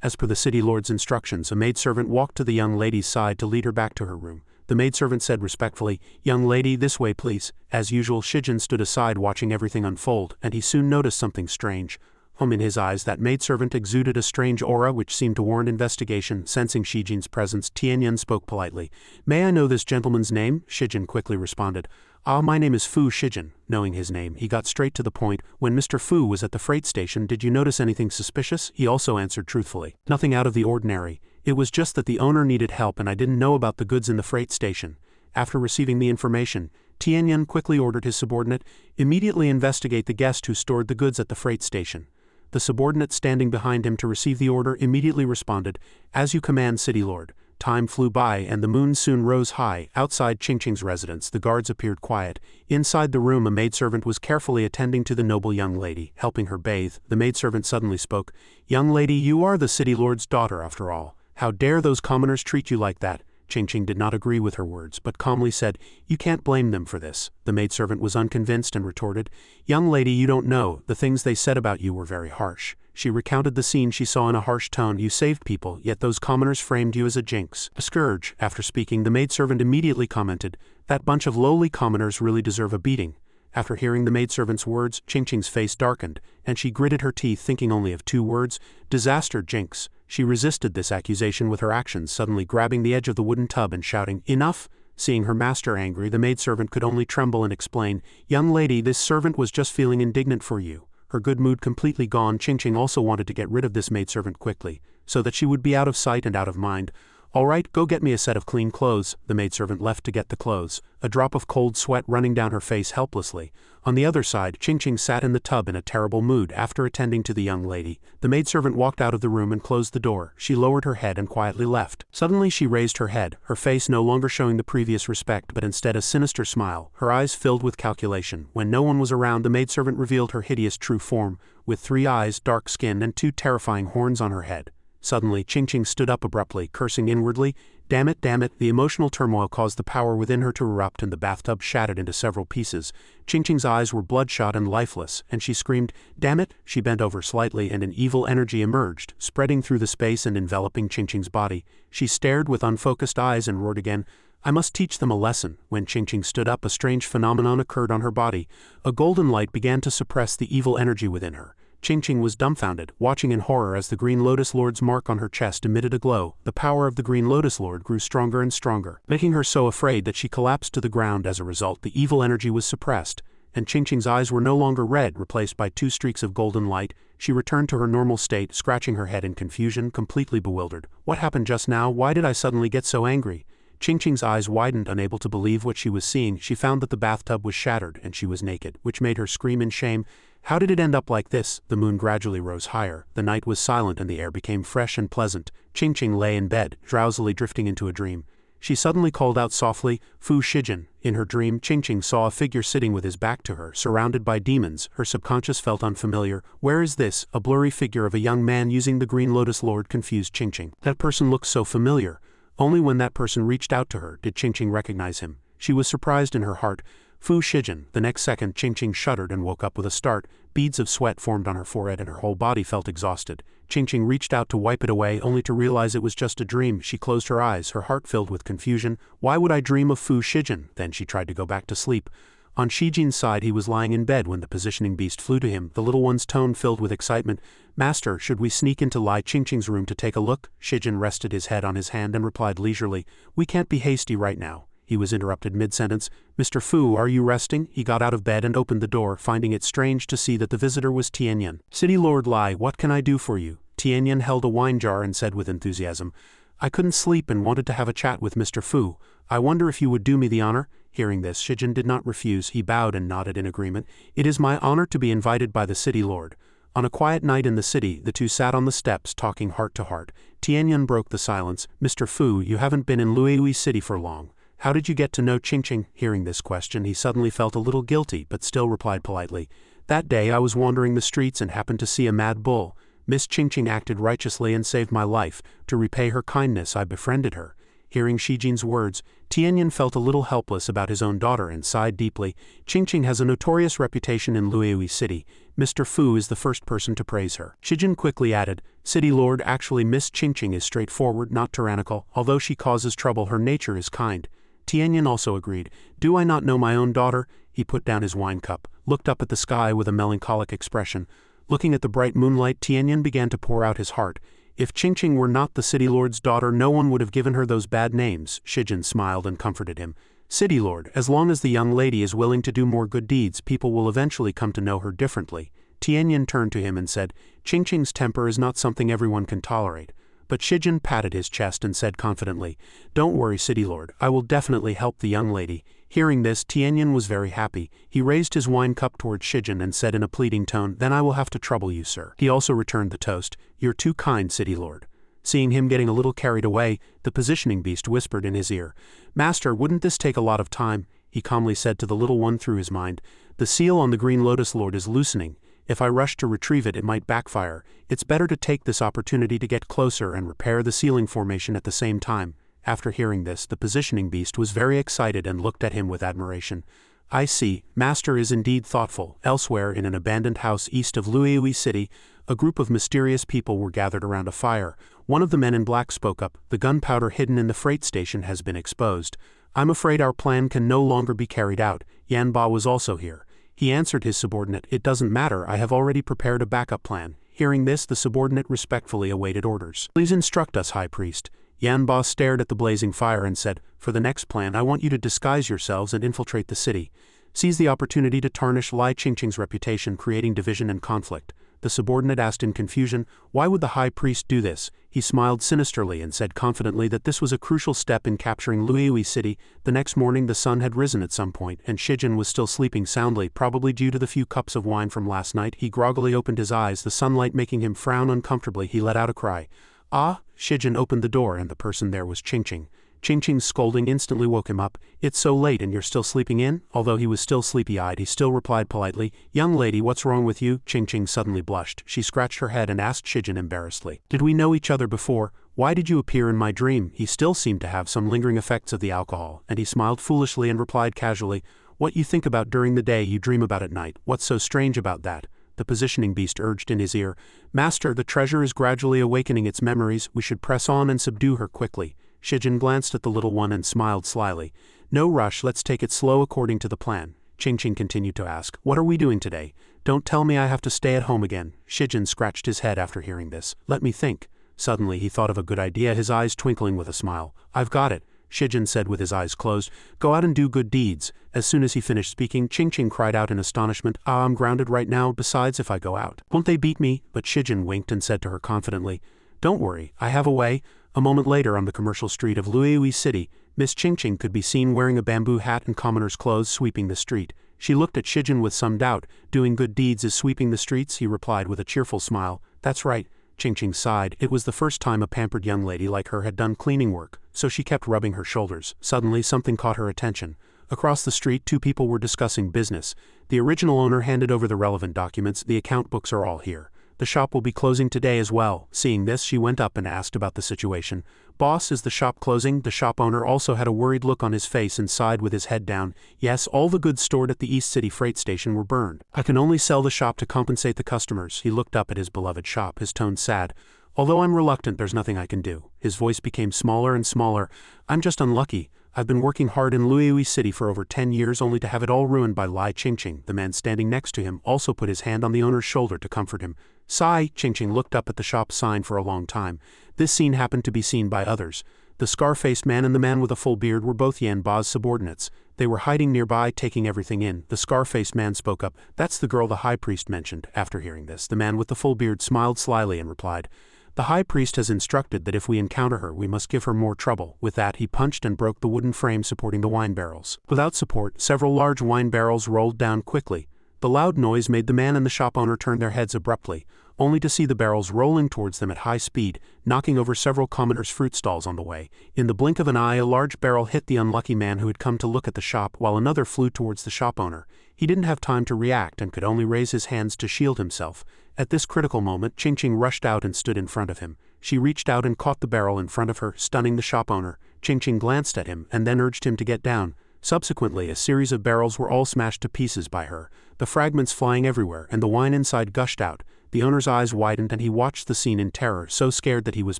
As per the city lord's instructions, a maidservant walked to the young lady's side to lead her back to her room. The maidservant said respectfully, "Young lady, this way please." As usual, Shijin stood aside watching everything unfold, and he soon noticed something strange. In his eyes that maidservant exuded a strange aura which seemed to warrant investigation. Sensing Shijin's presence, Tianyan spoke politely. "May I know this gentleman's name?" Shijin quickly responded. "Ah, my name is Fu Shijin." Knowing his name, he got straight to the point. "When Mr. Fu was at the freight station, did you notice anything suspicious?" He also answered truthfully. "Nothing out of the ordinary. It was just that the owner needed help and I didn't know about the goods in the freight station." After receiving the information, Tianyan quickly ordered his subordinate, "Immediately investigate the guest who stored the goods at the freight station." The subordinate standing behind him to receive the order immediately responded, "As you command, City Lord." Time flew by and the moon soon rose high. Outside Qingqing's residence, the guards appeared quiet. Inside the room, a maidservant was carefully attending to the noble young lady, helping her bathe. The maidservant suddenly spoke, "Young lady, you are the City Lord's daughter after all. How dare those commoners treat you like that?" Qingqing did not agree with her words, but calmly said, "You can't blame them for this." The maidservant was unconvinced and retorted, "Young lady, you don't know, the things they said about you were very harsh." She recounted the scene she saw in a harsh tone. "You saved people, yet those commoners framed you as a jinx, a scourge." After speaking, the maidservant immediately commented, "That bunch of lowly commoners really deserve a beating." After hearing the maidservant's words, Qingqing's face darkened, and she gritted her teeth, thinking only of two words, "Disaster, jinx." She resisted this accusation with her actions, suddenly grabbing the edge of the wooden tub and shouting, "Enough!" Seeing her master angry, the maidservant could only tremble and explain, "Young lady, this servant was just feeling indignant for you." Her good mood completely gone, Qingqing also wanted to get rid of this maidservant quickly, so that she would be out of sight and out of mind. "All right, go get me a set of clean clothes." The maidservant left to get the clothes, a drop of cold sweat running down her face helplessly. On the other side, Qingqing sat in the tub in a terrible mood. After attending to the young lady, the maidservant walked out of the room and closed the door. She lowered her head and quietly left. Suddenly she raised her head, her face no longer showing the previous respect but instead a sinister smile, her eyes filled with calculation. When no one was around, the maidservant revealed her hideous true form, with 3 eyes, dark skin, and 2 terrifying horns on her head. Suddenly, Qingqing stood up abruptly, cursing inwardly. Damn it, damn it." The emotional turmoil caused the power within her to erupt and the bathtub shattered into several pieces. Qingqing's eyes were bloodshot and lifeless, and she screamed, "Damn it!" She bent over slightly and an evil energy emerged, spreading through the space and enveloping Qingqing's body. She stared with unfocused eyes and roared again, "I must teach them a lesson." When Qingqing stood up, a strange phenomenon occurred on her body. A golden light began to suppress the evil energy within her. Qingqing was dumbfounded, watching in horror as the Green Lotus Lord's mark on her chest emitted a glow. The power of the Green Lotus Lord grew stronger and stronger, making her so afraid that she collapsed to the ground. As a result, the evil energy was suppressed, and Qingqing's eyes were no longer red, replaced by 2 streaks of golden light. She returned to her normal state, scratching her head in confusion, completely bewildered. "What happened just now? Why did I suddenly get so angry?" Qingqing's eyes widened, unable to believe what she was seeing. She found that the bathtub was shattered and she was naked, which made her scream in shame. How did it end up like this? The moon gradually rose higher, the night was silent and the air became fresh and pleasant. Qingqing lay in bed, drowsily drifting into a dream. She suddenly called out softly, "Fu Shijin." In her dream, Qingqing saw a figure sitting with his back to her, surrounded by demons. Her subconscious felt unfamiliar. Where is this? A blurry figure of a young man using the Green Lotus Lord confused Qingqing. That person looked so familiar. Only when that person reached out to her did Qingqing recognize him. She was surprised in her heart. "Fu Shijin." The next second, Qingqing shuddered and woke up with a start. Beads of sweat formed on her forehead and her whole body felt exhausted. Qingqing reached out to wipe it away, only to realize it was just a dream. She closed her eyes, her heart filled with confusion. Why would I dream of Fu Shijin? Then she tried to go back to sleep. On Shijin's side, he was lying in bed when the positioning beast flew to him, the little one's tone filled with excitement. "Master, should we sneak into Lai Qingqing's room to take a look?" Shijin rested his head on his hand and replied leisurely, "We can't be hasty right now." He was interrupted mid-sentence. "Mr. Fu, are you resting?" He got out of bed and opened the door, finding it strange to see that the visitor was Tianyan. "City Lord Lai, what can I do for you?" Tianyan held a wine jar and said with enthusiasm, "I couldn't sleep and wanted to have a chat with Mr. Fu. I wonder if you would do me the honor?" Hearing this, Shijin did not refuse. He bowed and nodded in agreement. "It is my honor to be invited by the City Lord." On a quiet night in the city, the two sat on the steps, talking heart to heart. Tianyan broke the silence. "Mr. Fu, you haven't been in Luiui City for long. How did you get to know Qingqing?" Hearing this question, he suddenly felt a little guilty, but still replied politely, "That day I was wandering the streets and happened to see a mad bull. Miss Qingqing acted righteously and saved my life. To repay her kindness, I befriended her." Hearing Shijin's words, Tianyan felt a little helpless about his own daughter and sighed deeply. "Qingqing has a notorious reputation in Luiui City. Mr. Fu is the first person to praise her." Shijin quickly added, "City Lord, actually Miss Qingqing is straightforward, not tyrannical. Although she causes trouble, her nature is kind." Tianyan also agreed. "Do I not know my own daughter?" He put down his wine cup, looked up at the sky with a melancholic expression. Looking at the bright moonlight, Tianyan began to pour out his heart. If Qingqing were not the city lord's daughter, no one would have given her those bad names. Shijin smiled and comforted him. City lord, as long as the young lady is willing to do more good deeds, people will eventually come to know her differently. Tianyan turned to him and said, Qingqing's temper is not something everyone can tolerate. But Shijin patted his chest and said confidently, Don't worry, city lord, I will definitely help the young lady. Hearing this, Tianyan was very happy. He raised his wine cup towards Shijin and said in a pleading tone, Then I will have to trouble you, sir. He also returned the toast, You're too kind, city lord. Seeing him getting a little carried away, the positioning beast whispered in his ear, Master, wouldn't this take a lot of time? He calmly said to the little one through his mind, The seal on the green lotus lord is loosening. If I rush to retrieve it, it might backfire. It's better to take this opportunity to get closer and repair the sealing formation at the same time. After hearing this, the positioning beast was very excited and looked at him with admiration. I see, Master is indeed thoughtful. Elsewhere, in an abandoned house east of Luiyui City, a group of mysterious people were gathered around a fire. One of the men in black spoke up, The gunpowder hidden in the freight station has been exposed. I'm afraid our plan can no longer be carried out. Yanba was also here. He answered his subordinate, It doesn't matter, I have already prepared a backup plan. Hearing this, the subordinate respectfully awaited orders. Please instruct us, High Priest. Yanba stared at the blazing fire and said, For the next plan, I want you to disguise yourselves and infiltrate the city. Seize the opportunity to tarnish Lai Qingqing's reputation, creating division and conflict. The subordinate asked in confusion, Why would the High Priest do this? He smiled sinisterly and said confidently that this was a crucial step in capturing Luiyui City. The next morning the sun had risen at some point, and Shijin was still sleeping soundly, probably due to the few cups of wine from last night. He groggily opened his eyes, the sunlight making him frown uncomfortably. He let out a cry. Ah! Shijin opened the door and the person there was Qingqing. Qingqing's scolding instantly woke him up. It's so late and you're still sleeping in? Although he was still sleepy-eyed, he still replied politely, Young lady, what's wrong with you? Qingqing suddenly blushed. She scratched her head and asked Shijin embarrassedly, Did we know each other before? Why did you appear in my dream? He still seemed to have some lingering effects of the alcohol, and he smiled foolishly and replied casually, What you think about during the day you dream about at night. What's so strange about that? The positioning beast urged in his ear, Master, the treasure is gradually awakening its memories. We should press on and subdue her quickly. Shijin glanced at the little one and smiled slyly. No rush, let's take it slow according to the plan. Qingqing continued to ask, What are we doing today? Don't tell me I have to stay at home again. Shijin scratched his head after hearing this. Let me think. Suddenly he thought of a good idea, his eyes twinkling with a smile. I've got it, Shijin said with his eyes closed. Go out and do good deeds. As soon as he finished speaking, Qingqing cried out in astonishment, I'm grounded right now, besides if I go out, won't they beat me? But Shijin winked and said to her confidently, Don't worry, I have a way. A moment later on the commercial street of Luiyui City, Miss Qingqing could be seen wearing a bamboo hat and commoner's clothes sweeping the street. She looked at Shijin with some doubt. Doing good deeds is sweeping the streets, he replied with a cheerful smile. That's right. Qingqing sighed. It was the first time a pampered young lady like her had done cleaning work, so she kept rubbing her shoulders. Suddenly something caught her attention. Across the street, two people were discussing business. The original owner handed over the relevant documents. The account books are all here. The shop will be closing today as well. Seeing this, she went up and asked about the situation. Boss, is the shop closing? The shop owner also had a worried look on his face and sighed with his head down. Yes, all the goods stored at the East City freight station were burned. I can only sell the shop to compensate the customers. He looked up at his beloved shop, his tone sad. Although I'm reluctant, there's nothing I can do. His voice became smaller and smaller. I'm just unlucky. I've been working hard in Luiyui City for over 10 years only to have it all ruined by Lai Qingqing. The man standing next to him also put his hand on the owner's shoulder to comfort him. Sigh, Qingqing looked up at the shop sign for a long time. This scene happened to be seen by others. The scar-faced man and the man with a full beard were both Yanba's subordinates. They were hiding nearby, taking everything in. The scar-faced man spoke up. That's the girl the high priest mentioned. After hearing this, the man with the full beard smiled slyly and replied, The high priest has instructed that if we encounter her, we must give her more trouble. With that, he punched and broke the wooden frame supporting the wine barrels. Without support, several large wine barrels rolled down quickly. The loud noise made the man and the shop owner turn their heads abruptly, only to see the barrels rolling towards them at high speed, knocking over several commoners' fruit stalls on the way. In the blink of an eye, a large barrel hit the unlucky man who had come to look at the shop, while another flew towards the shop owner. He didn't have time to react and could only raise his hands to shield himself. At this critical moment, Qingqing rushed out and stood in front of him. She reached out and caught the barrel in front of her, stunning the shop owner. Qingqing glanced at him and then urged him to get down. Subsequently, a series of barrels were all smashed to pieces by her, the fragments flying everywhere, and the wine inside gushed out. The owner's eyes widened and he watched the scene in terror, so scared that he was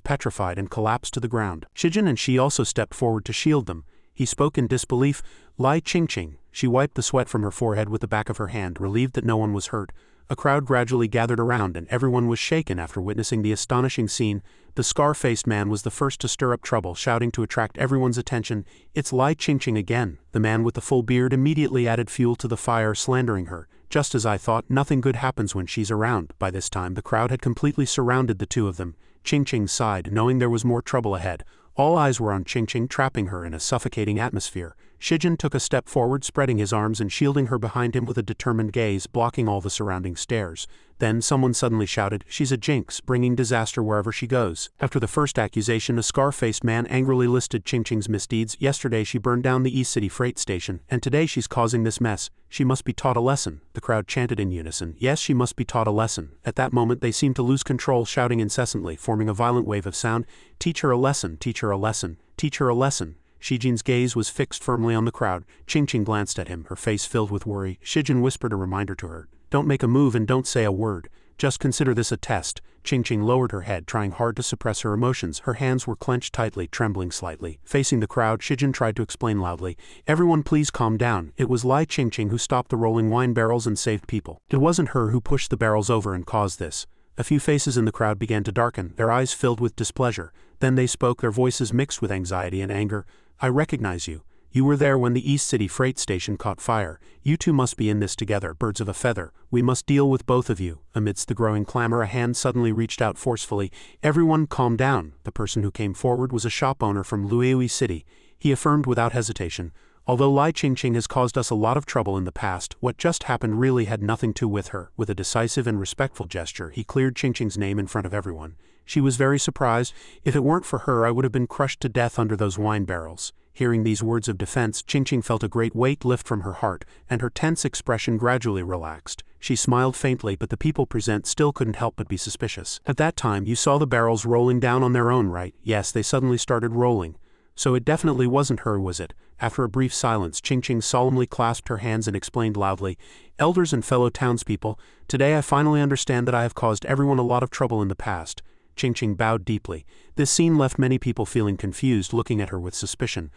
petrified and collapsed to the ground. Shijin and she also stepped forward to shield them. He spoke in disbelief. Lai Qingqing. She wiped the sweat from her forehead with the back of her hand, relieved that no one was hurt. A crowd gradually gathered around and everyone was shaken after witnessing the astonishing scene. The scar-faced man was the first to stir up trouble, shouting to attract everyone's attention, "It's Lai Qingqing again." The man with the full beard immediately added fuel to the fire, slandering her. "Just as I thought, nothing good happens when she's around." By this time the crowd had completely surrounded the two of them. Qingqing sighed, knowing there was more trouble ahead. All eyes were on Qingqing, trapping her in a suffocating atmosphere. Shijin took a step forward, spreading his arms and shielding her behind him with a determined gaze, blocking all the surrounding stares. Then someone suddenly shouted, "She's a jinx, bringing disaster wherever she goes." After the first accusation, a scar-faced man angrily listed Qingqing's misdeeds. "Yesterday she burned down the East City freight station, and today she's causing this mess. She must be taught a lesson." The crowd chanted in unison, "Yes, she must be taught a lesson." At that moment they seemed to lose control, shouting incessantly, forming a violent wave of sound, "Teach her a lesson, teach her a lesson, teach her a lesson." Shijin's gaze was fixed firmly on the crowd. Qingqing glanced at him, her face filled with worry. Shijin whispered a reminder to her, "Don't make a move and don't say a word. Just consider this a test." Qingqing lowered her head, trying hard to suppress her emotions. Her hands were clenched tightly, trembling slightly. Facing the crowd, Shijin tried to explain loudly, "Everyone please calm down. It was Lai Qingqing who stopped the rolling wine barrels and saved people. It wasn't her who pushed the barrels over and caused this." A few faces in the crowd began to darken, their eyes filled with displeasure. Then they spoke, their voices mixed with anxiety and anger. "I recognize you. You were there when the East City freight station caught fire. You two must be in this together, birds of a feather. We must deal with both of you." Amidst the growing clamor, a hand suddenly reached out forcefully. "Everyone calm down." The person who came forward was a shop owner from Lueui City. He affirmed without hesitation, "Although Lai Qingqing has caused us a lot of trouble in the past, what just happened really had nothing to do with her." With a decisive and respectful gesture, he cleared Qingqing's name in front of everyone. She was very surprised. "If it weren't for her, I would have been crushed to death under those wine barrels." Hearing these words of defense, Qingqing felt a great weight lift from her heart, and her tense expression gradually relaxed. She smiled faintly, but the people present still couldn't help but be suspicious. "At that time, you saw the barrels rolling down on their own, right?" "Yes, they suddenly started rolling." "So it definitely wasn't her, was it?" After a brief silence, Qingqing solemnly clasped her hands and explained loudly, "Elders and fellow townspeople, today I finally understand that I have caused everyone a lot of trouble in the past." Qingqing bowed deeply. This scene left many people feeling confused, looking at her with suspicion.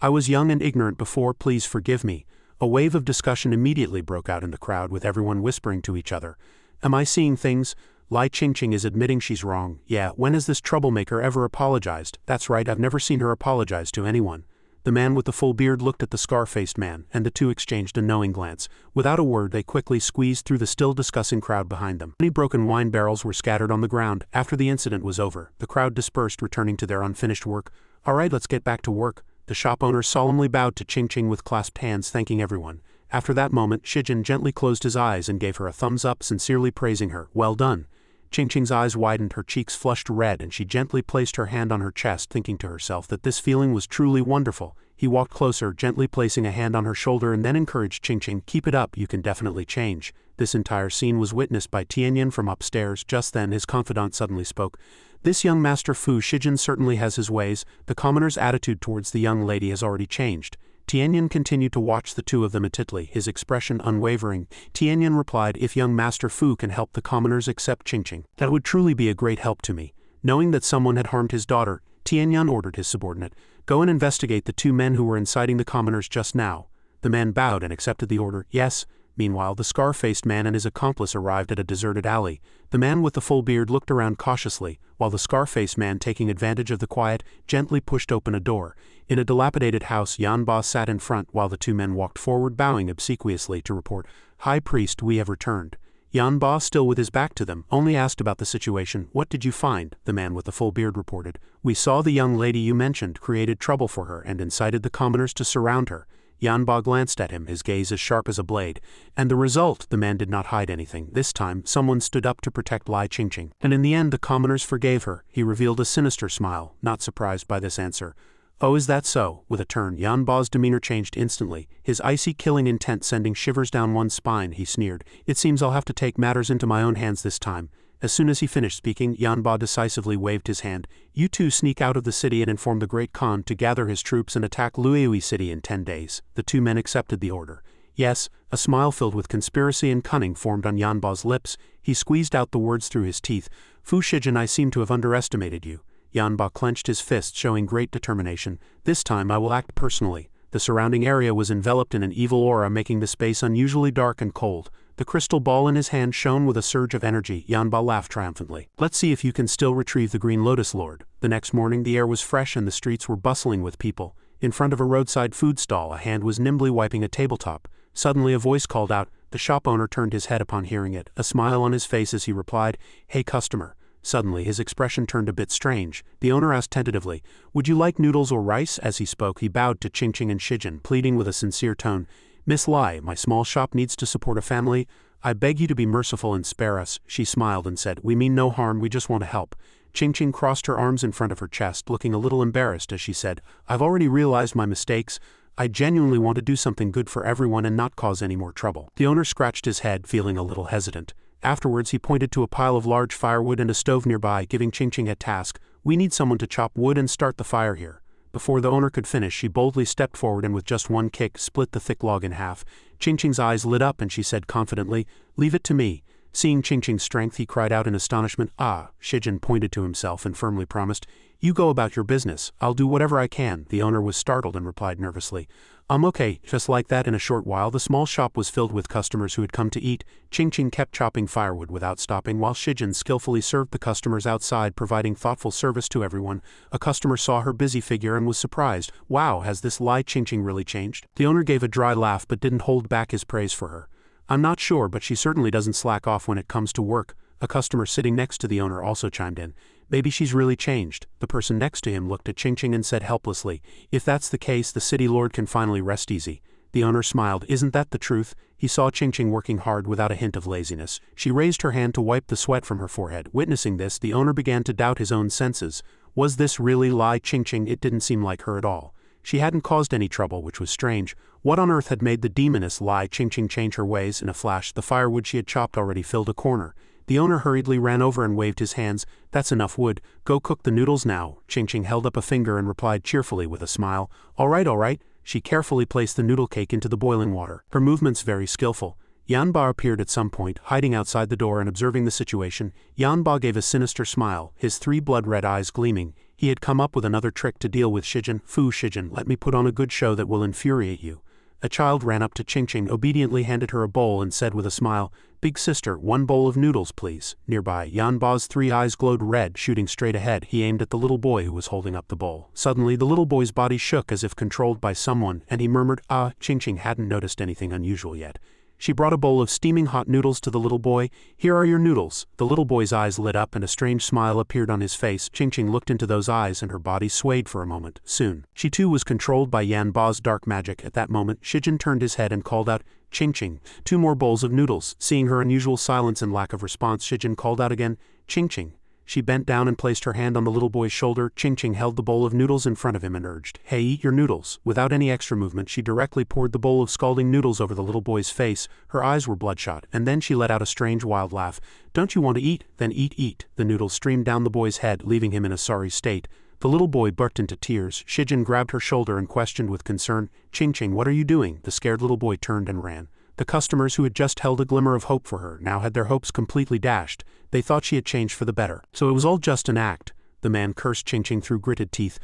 "I was young and ignorant before, please forgive me." A wave of discussion immediately broke out in the crowd, with everyone whispering to each other. "Am I seeing things? Lai Qingqing is admitting she's wrong. Yeah, when has this troublemaker ever apologized?" "That's right, I've never seen her apologize to anyone." The man with the full beard looked at the scar-faced man, and the two exchanged a knowing glance. Without a word, they quickly squeezed through the still discussing crowd behind them. Many broken wine barrels were scattered on the ground. After the incident was over, the crowd dispersed, returning to their unfinished work. "All right, let's get back to work." The shop owner solemnly bowed to Qingqing with clasped hands, thanking everyone. After that moment, Shijin gently closed his eyes and gave her a thumbs up, sincerely praising her. "Well done." Qingqing's eyes widened, her cheeks flushed red, and she gently placed her hand on her chest, thinking to herself that this feeling was truly wonderful. He walked closer, gently placing a hand on her shoulder, and then encouraged Qingqing, "Keep it up, you can definitely change." This entire scene was witnessed by Tianyan from upstairs. Just then his confidant suddenly spoke. "This young Master Fu Shijin certainly has his ways. The commoner's attitude towards the young lady has already changed." Tianyan continued to watch the two of them attentively, his expression unwavering. Tianyan replied, "If young Master Fu can help the commoners accept Qingqing, that would truly be a great help to me." Knowing that someone had harmed his daughter, Tianyan ordered his subordinate, "Go and investigate the two men who were inciting the commoners just now." The man bowed and accepted the order. "Yes." Meanwhile, the scar-faced man and his accomplice arrived at a deserted alley. The man with the full beard looked around cautiously, while the scar-faced man, taking advantage of the quiet, gently pushed open a door. In a dilapidated house, Yanba sat in front while the two men walked forward, bowing obsequiously to report, "High Priest, we have returned." Yanba, still with his back to them, only asked about the situation. "What did you find?" The man with the full beard reported. "We saw the young lady you mentioned created trouble for her and incited the commoners to surround her." Yanba glanced at him, his gaze as sharp as a blade. "And the result?" The man did not hide anything. This time, someone stood up to protect Lai Qingqing. "And in the end, the commoners forgave her." He revealed a sinister smile, not surprised by this answer. "Oh, is that so?" With a turn, Yanba's demeanor changed instantly, his icy killing intent sending shivers down one's spine. He sneered, "It seems I'll have to take matters into my own hands this time." As soon as he finished speaking, Yanba decisively waved his hand. "You two sneak out of the city and inform the Great Khan to gather his troops and attack Lueui City in 10 days. The two men accepted the order. "Yes." A smile filled with conspiracy and cunning formed on Yanba's lips. He squeezed out the words through his teeth. "Fu Shijin, I seem to have underestimated you." Yanba clenched his fist, showing great determination. "This time I will act personally." The surrounding area was enveloped in an evil aura, making the space unusually dark and cold. The crystal ball in his hand shone with a surge of energy. Yanba laughed triumphantly. Let's see if you can still retrieve the Green Lotus, Lord. The next morning the air was fresh and the streets were bustling with people. In front of a roadside food stall, a hand was nimbly wiping a tabletop. Suddenly a voice called out. The shop owner turned his head upon hearing it, a smile on his face as he replied, "Hey customer." Suddenly his expression turned a bit strange. The owner asked tentatively, "Would you like noodles or rice?" As he spoke, he bowed to Ching and Shijin, pleading with a sincere tone, "Miss Lai, my small shop needs to support a family. I beg you to be merciful and spare us." She smiled and said, "We mean no harm, we just want to help." Ching crossed her arms in front of her chest, looking a little embarrassed as she said, "I've already realized my mistakes. I genuinely want to do something good for everyone and not cause any more trouble." The owner scratched his head, feeling a little hesitant. Afterwards he pointed to a pile of large firewood and a stove nearby, giving Ching a task. "We need someone to chop wood and start the fire here." Before the owner could finish, she boldly stepped forward and with just one kick split the thick log in half. Ching's eyes lit up and she said confidently, "Leave it to me." Seeing Ching's strength, he cried out in astonishment, "Ah!" Shijin pointed to himself and firmly promised, "You go about your business, I'll do whatever I can." The owner was startled and replied nervously, Okay." Just like that, in a short while the small shop was filled with customers who had come to eat. Ching kept chopping firewood without stopping while Shijin skillfully served the customers outside, providing thoughtful service to everyone. A customer saw her busy figure and was surprised. "Wow, has this Lai Ching really changed?" The owner gave a dry laugh but didn't hold back his praise for her. "I'm not sure, but she certainly doesn't slack off when it comes to work." A customer sitting next to the owner also chimed in. "Maybe she's really changed." The person next to him looked at Ching and said helplessly, "If that's the case, the city lord can finally rest easy." The owner smiled. "Isn't that the truth?" He saw Ching working hard without a hint of laziness. She raised her hand to wipe the sweat from her forehead. Witnessing this, the owner began to doubt his own senses. Was this really Lai Ching? It didn't seem like her at all. She hadn't caused any trouble, which was strange. What on earth had made the demoness Lai Ching change her ways? In a flash, the firewood she had chopped already filled a corner. The owner hurriedly ran over and waved his hands. "That's enough wood. Go cook the noodles now." Ching held up a finger and replied cheerfully with a smile, All right." She carefully placed the noodle cake into the boiling water, her movements very skillful. Yanba appeared at some point, hiding outside the door and observing the situation. Yanba gave a sinister smile, his 3 blood-red eyes gleaming. He had come up with another trick to deal with Shijin. "Fu Shijin, let me put on a good show that will infuriate you." A child ran up to Ching, obediently handed her a bowl and said with a smile, "Big sister, 1 bowl of noodles, please." Nearby, Yanba's 3 eyes glowed red, shooting straight ahead. He aimed at the little boy who was holding up the bowl. Suddenly, the little boy's body shook as if controlled by someone, and he murmured, "Ah." Ching hadn't noticed anything unusual yet. She brought a bowl of steaming hot noodles to the little boy. "Here are your noodles." The little boy's eyes lit up and a strange smile appeared on his face. Ching looked into those eyes and her body swayed for a moment. Soon, she too was controlled by Yanba's dark magic. At that moment, Shijin turned his head and called out, "Ching, 2 more bowls of noodles." Seeing her unusual silence and lack of response, Shijin called out again, "Ching." She bent down and placed her hand on the little boy's shoulder. Ching held the bowl of noodles in front of him and urged, "Hey, eat your noodles." Without any extra movement, she directly poured the bowl of scalding noodles over the little boy's face. Her eyes were bloodshot, and then she let out a strange wild laugh. "Don't you want to eat? Then eat." The noodles streamed down the boy's head, leaving him in a sorry state. The little boy burst into tears. Shijin grabbed her shoulder and questioned with concern, Ching, what are you doing?" The scared little boy turned and ran. The customers who had just held a glimmer of hope for her now had their hopes completely dashed. They thought she had changed for the better. So it was all just an act. The man cursed Ching through gritted teeth.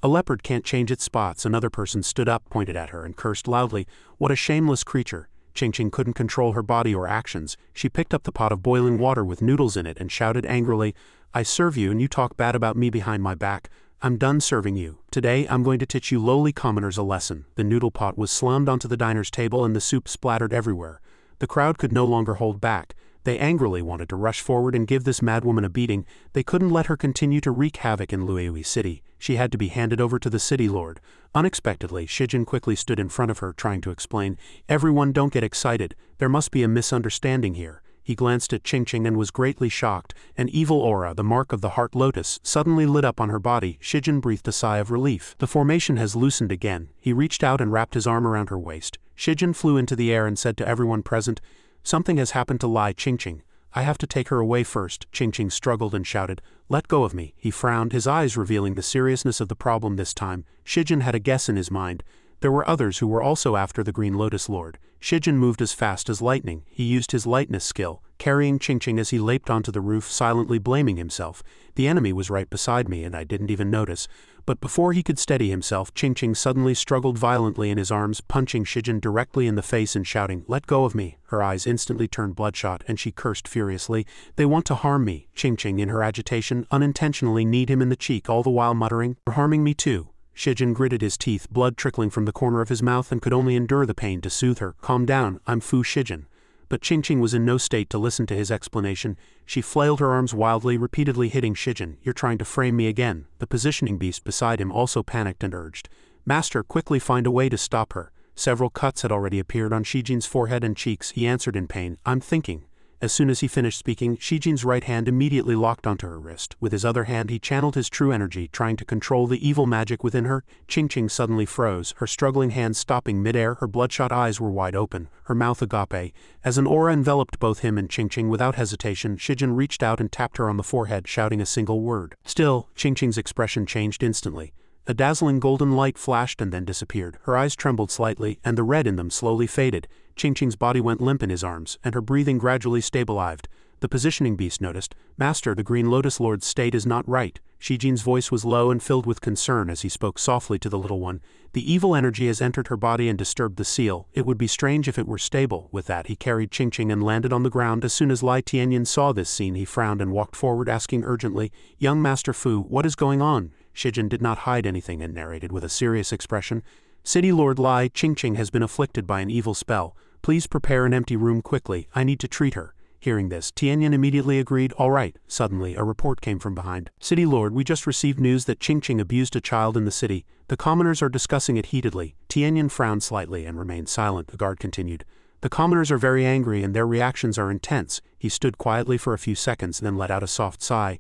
"A leopard can't change its spots." Another person stood up, pointed at her, and cursed loudly. "What a shameless creature." Ching couldn't control her body or actions. She picked up the pot of boiling water with noodles in it and shouted angrily, "I serve you and you talk bad about me behind my back. I'm done serving you. Today I'm going to teach you lowly commoners a lesson." The noodle pot was slammed onto the diner's table and the soup splattered everywhere. The crowd could no longer hold back. They angrily wanted to rush forward and give this madwoman a beating. They couldn't let her continue to wreak havoc in Lueui City. She had to be handed over to the city lord. Unexpectedly, Shijin quickly stood in front of her, trying to explain, "Everyone, don't get excited. There must be a misunderstanding here." He glanced at Ching and was greatly shocked. An evil aura, the mark of the heart lotus, suddenly lit up on her body. Shijin breathed a sigh of relief. The formation has loosened again. He reached out and wrapped his arm around her waist. Shijin flew into the air and said to everyone present, "Something has happened to Lai Ching. I have to take her away first." Ching struggled and shouted, "Let go of me." He frowned, his eyes revealing the seriousness of the problem this time. Shijin had a guess in his mind. There were others who were also after the Green Lotus Lord. Shijin moved as fast as lightning. He used his lightness skill, carrying Qingqing as he leaped onto the roof, silently blaming himself. The enemy was right beside me and I didn't even notice. But before he could steady himself, Qingqing suddenly struggled violently in his arms, punching Shijin directly in the face and shouting, "Let go of me." Her eyes instantly turned bloodshot and she cursed furiously. "They want to harm me." Qingqing, in her agitation, unintentionally kneed him in the cheek, all the while muttering, "They're harming me too." Shijin gritted his teeth, blood trickling from the corner of his mouth, and could only endure the pain to soothe her. "Calm down, I'm Fu Shijin." But Qingqing was in no state to listen to his explanation. She flailed her arms wildly, repeatedly hitting Shijin. "You're trying to frame me again." The positioning beast beside him also panicked and urged, "Master, quickly find a way to stop her." Several cuts had already appeared on Shijin's forehead and cheeks. He answered in pain, "I'm thinking." As soon as he finished speaking, Shijin's right hand immediately locked onto her wrist. With his other hand he channeled his true energy, trying to control the evil magic within her. Qingqing suddenly froze, her struggling hands stopping midair. Her bloodshot eyes were wide open, her mouth agape. As an aura enveloped both him and Qingqing, without hesitation, Shijin reached out and tapped her on the forehead, shouting a single word. Still, Qingqing's expression changed instantly. A dazzling golden light flashed and then disappeared. Her eyes trembled slightly, and the red in them slowly faded. Qingqing's body went limp in his arms, and her breathing gradually stabilized. The positioning beast noticed, "Master, the Green Lotus Lord's state is not right." Shijin's voice was low and filled with concern as he spoke softly to the little one. "The evil energy has entered her body and disturbed the seal. It would be strange if it were stable." With that he carried Qingqing and landed on the ground. As soon as Lai Tianyan saw this scene he frowned and walked forward, asking urgently, "Young Master Fu, what is going on?" Shijin did not hide anything and narrated with a serious expression, "City Lord Lai, Qingqing has been afflicted by an evil spell. Please prepare an empty room quickly. I need to treat her." Hearing this, Tianyan immediately agreed, "All right." Suddenly, a report came from behind. "City Lord, we just received news that Qingqing abused a child in the city. The commoners are discussing it heatedly." Tianyan frowned slightly and remained silent. The guard continued, "The commoners are very angry and their reactions are intense." He stood quietly for a few seconds, then let out a soft sigh.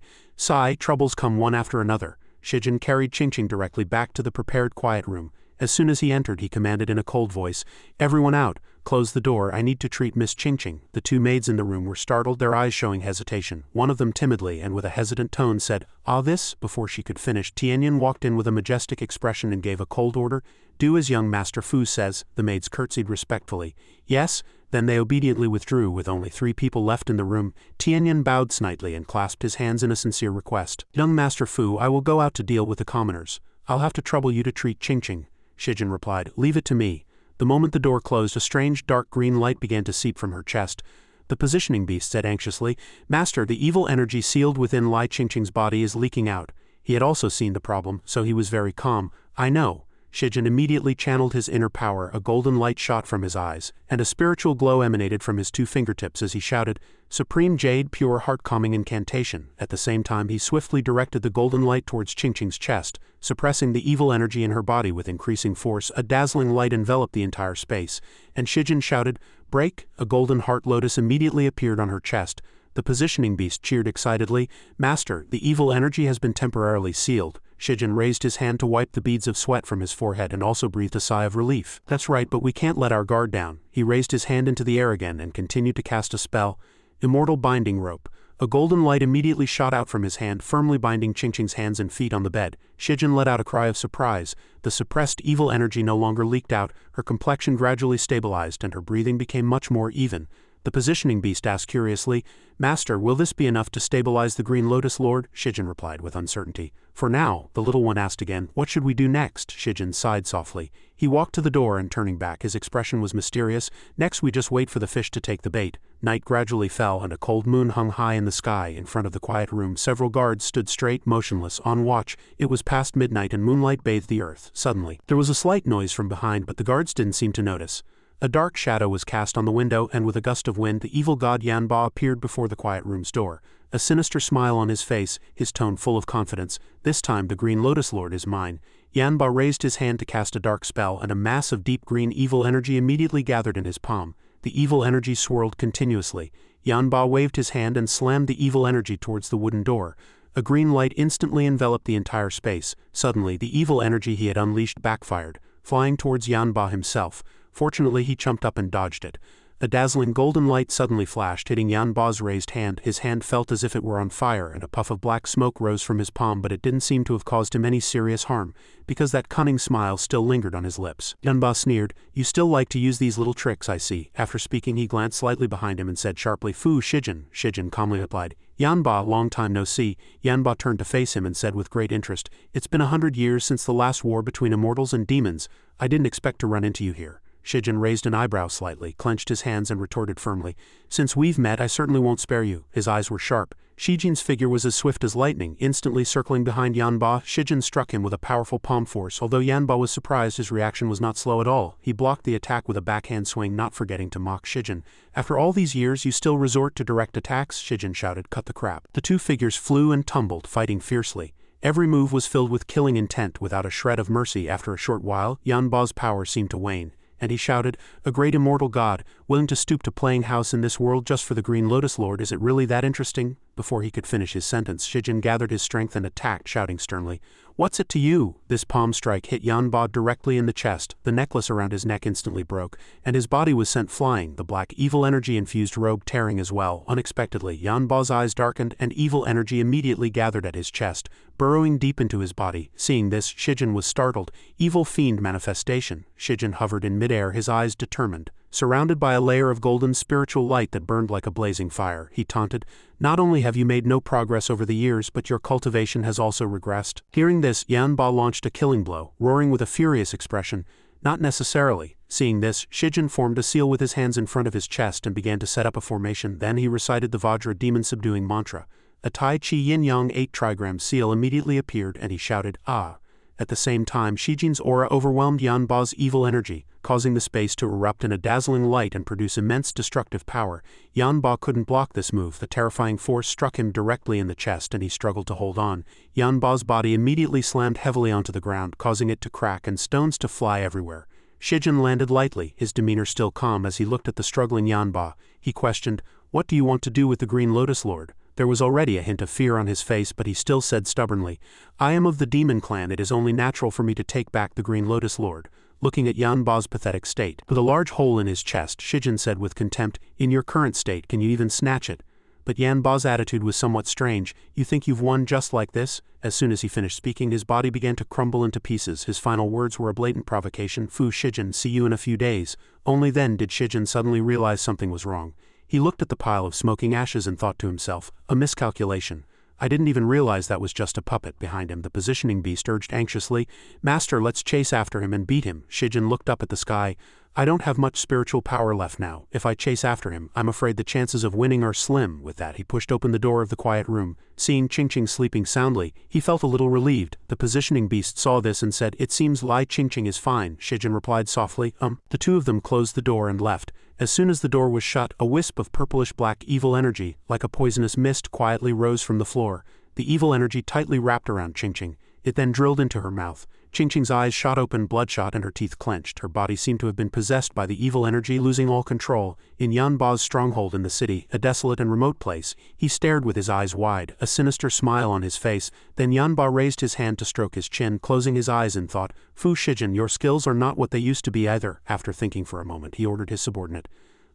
Troubles come one after another." Shijin carried Qingqing directly back to the prepared quiet room. As soon as he entered, he commanded in a cold voice, "Everyone out. Close the door. I need to treat Miss Qingqing." The two maids in the room were startled, their eyes showing hesitation. One of them timidly and with a hesitant tone said, "This?" Before she could finish, Tianyan walked in with a majestic expression and gave a cold order, "Do as young Master Fu says." The maids curtsied respectfully. "Yes." Then they obediently withdrew. With only 3 people left in the room, Tianyan bowed slightly and clasped his hands in a sincere request. "Young Master Fu, I will go out to deal with the commoners. I'll have to trouble you to treat Qingqing." Shijin replied, "Leave it to me." The moment the door closed, a strange dark green light began to seep from her chest. The positioning beast said anxiously, "Master, the evil energy sealed within Lai Qingqing's body is leaking out." He had also seen the problem, so he was very calm. "I know." Shijin immediately channeled his inner power. A golden light shot from his eyes, and a spiritual glow emanated from his 2 fingertips as he shouted, "Supreme Jade, pure heart-calming incantation." At the same time he swiftly directed the golden light towards Qingqing's chest, suppressing the evil energy in her body with increasing force. A dazzling light enveloped the entire space, and Shijin shouted, "Break!" A golden heart lotus immediately appeared on her chest. The positioning beast cheered excitedly, "Master, the evil energy has been temporarily sealed." Shijin raised his hand to wipe the beads of sweat from his forehead and also breathed a sigh of relief. "That's right, but we can't let our guard down." He raised his hand into the air again and continued to cast a spell, Immortal Binding Rope. A golden light immediately shot out from his hand, firmly binding Qingqing's hands and feet on the bed. Shijin let out a cry of surprise. The suppressed evil energy no longer leaked out, her complexion gradually stabilized, and her breathing became much more even. The positioning beast asked curiously, "Master, will this be enough to stabilize the Green Lotus Lord?" Shijin replied with uncertainty. "For now." The little one asked again, "What should we do next?" Shijin sighed softly. He walked to the door and turning back, his expression was mysterious. "Next we just wait for the fish to take the bait." Night gradually fell and a cold moon hung high in the sky. In front of the quiet room several guards stood straight, motionless, on watch. It was past midnight and moonlight bathed the earth. Suddenly, there was a slight noise from behind, but the guards didn't seem to notice. A dark shadow was cast on the window, and with a gust of wind, the evil god Yanba appeared before the quiet room's door. A sinister smile on his face, his tone full of confidence. "This time the Green Lotus Lord is mine." Yanba raised his hand to cast a dark spell, and a mass of deep green evil energy immediately gathered in his palm. The evil energy swirled continuously. Yanba waved his hand and slammed the evil energy towards the wooden door. A green light instantly enveloped the entire space. Suddenly, the evil energy he had unleashed backfired, flying towards Yanba himself. Fortunately, he jumped up and dodged it. A dazzling golden light suddenly flashed, hitting Yanba's raised hand. His hand felt as if it were on fire, and a puff of black smoke rose from his palm, but it didn't seem to have caused him any serious harm, because that cunning smile still lingered on his lips. Yanba sneered, "You still like to use these little tricks, I see." After speaking, he glanced slightly behind him and said sharply, "Fu Shijin." Shijin calmly replied, "Yanba, long time no see." Yanba turned to face him and said with great interest, "It's been 100 years since the last war between immortals and demons. I didn't expect to run into you here." Shijin raised an eyebrow slightly, clenched his hands and retorted firmly, "Since we've met, I certainly won't spare you." His eyes were sharp. Shijin's figure was as swift as lightning, instantly circling behind Yanba. Shijin struck him with a powerful palm force. Although Yanba was surprised, his reaction was not slow at all. He blocked the attack with a backhand swing, not forgetting to mock Shijin. "After all these years, you still resort to direct attacks?" Shijin shouted, "Cut the crap." The two figures flew and tumbled, fighting fiercely. Every move was filled with killing intent, without a shred of mercy. After a short while, Yanba's power seemed to wane, and he shouted, "A great immortal god, willing to stoop to playing house in this world just for the Green Lotus Lord, is it really that interesting?" Before he could finish his sentence, Shijin gathered his strength and attacked, shouting sternly, "What's it to you?" This palm strike hit Yanba directly in the chest. The necklace around his neck instantly broke, and his body was sent flying, the black evil energy-infused robe tearing as well. Unexpectedly, Yanba's eyes darkened, and evil energy immediately gathered at his chest, burrowing deep into his body. Seeing this, Shijin was startled. Evil fiend manifestation. Shijin hovered in midair, his eyes determined. Surrounded by a layer of golden spiritual light that burned like a blazing fire, he taunted, "Not only have you made no progress over the years, but your cultivation has also regressed." Hearing this, Yanba launched a killing blow, roaring with a furious expression, "Not necessarily." Seeing this, Shijin formed a seal with his hands in front of his chest and began to set up a formation. Then he recited the Vajra demon subduing mantra. A Tai Chi Yin-Yang 8 trigram seal immediately appeared, and he shouted, "Ah!" At the same time, Shijin's aura overwhelmed Yanba's evil energy, causing the space to erupt in a dazzling light and produce immense destructive power. Yanba couldn't block this move. The terrifying force struck him directly in the chest, and he struggled to hold on. Yanba's body immediately slammed heavily onto the ground, causing it to crack and stones to fly everywhere. Shijin landed lightly, his demeanor still calm as he looked at the struggling Yanba. He questioned, "What do you want to do with the Green Lotus Lord?" There was already a hint of fear on his face, but he still said stubbornly, "I am of the demon clan. It is only natural for me to take back the Green Lotus Lord." Looking at Yanba's pathetic state, with a large hole in his chest, Shijin said with contempt, "In your current state, can you even snatch it?" But Yanba's attitude was somewhat strange. "You think you've won just like this?" As soon as he finished speaking, his body began to crumble into pieces. His final words were a blatant provocation, "Fu Shijin, see you in a few days." Only then did Shijin suddenly realize something was wrong. He looked at the pile of smoking ashes and thought to himself, "A miscalculation. I didn't even realize that was just a puppet." Behind him, the positioning beast urged anxiously, "Master, let's chase after him and beat him." Shijin looked up at the sky. "I don't have much spiritual power left now. If I chase after him, I'm afraid the chances of winning are slim." With that, he pushed open the door of the quiet room. Seeing Qingqing sleeping soundly, he felt a little relieved. The positioning beast saw this and said, "It seems Lai Qingqing is fine." Shijin replied softly, The two of them closed the door and left. As soon as the door was shut, a wisp of purplish-black evil energy, like a poisonous mist, quietly rose from the floor. The evil energy tightly wrapped around Qingqing. It then drilled into her mouth. Qingqing's eyes shot open, bloodshot, and her teeth clenched. Her body seemed to have been possessed by the evil energy, losing all control. In Yanba's stronghold in the city, a desolate and remote place, he stared with his eyes wide, a sinister smile on his face. Then Yanba raised his hand to stroke his chin, closing his eyes in thought. "Fu Shijin, your skills are not what they used to be either." After thinking for a moment, he ordered his subordinate,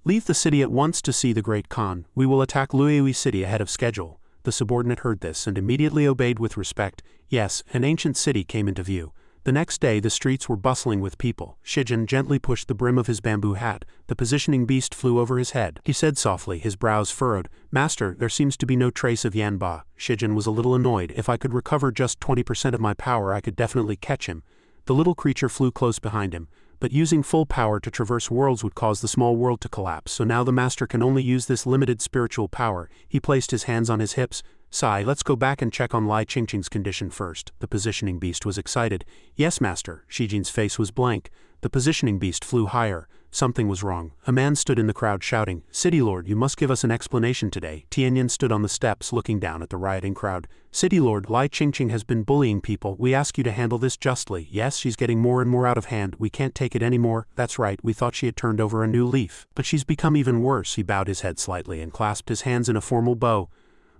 "Leave the city at once to see the Great Khan. We will attack Luiyui City ahead of schedule." The subordinate heard this and immediately obeyed with respect. Yes, an ancient city came into view. The next day, the streets were bustling with people. Shijin gently pushed the brim of his bamboo hat. The positioning beast flew over his head. He said softly, his brows furrowed, "Master, there seems to be no trace of Yanba." Shijin was a little annoyed. "If I could recover just 20% of my power, I could definitely catch him." The little creature flew close behind him. But using full power to traverse worlds would cause the small world to collapse, so now the master can only use this limited spiritual power. He placed his hands on his hips. "Sai, let's go back and check on Lai Qingqing's condition first." The positioning beast was excited. "Yes, master." Shijin's face was blank. The positioning beast flew higher. Something was wrong. A man stood in the crowd shouting, "City Lord, you must give us an explanation today." Tianyan stood on the steps looking down at the rioting crowd. "City Lord, Lai Qingqing has been bullying people. We ask you to handle this justly." "Yes, she's getting more and more out of hand. We can't take it anymore." "That's right, we thought she had turned over a new leaf. But she's become even worse." He bowed his head slightly and clasped his hands in a formal bow.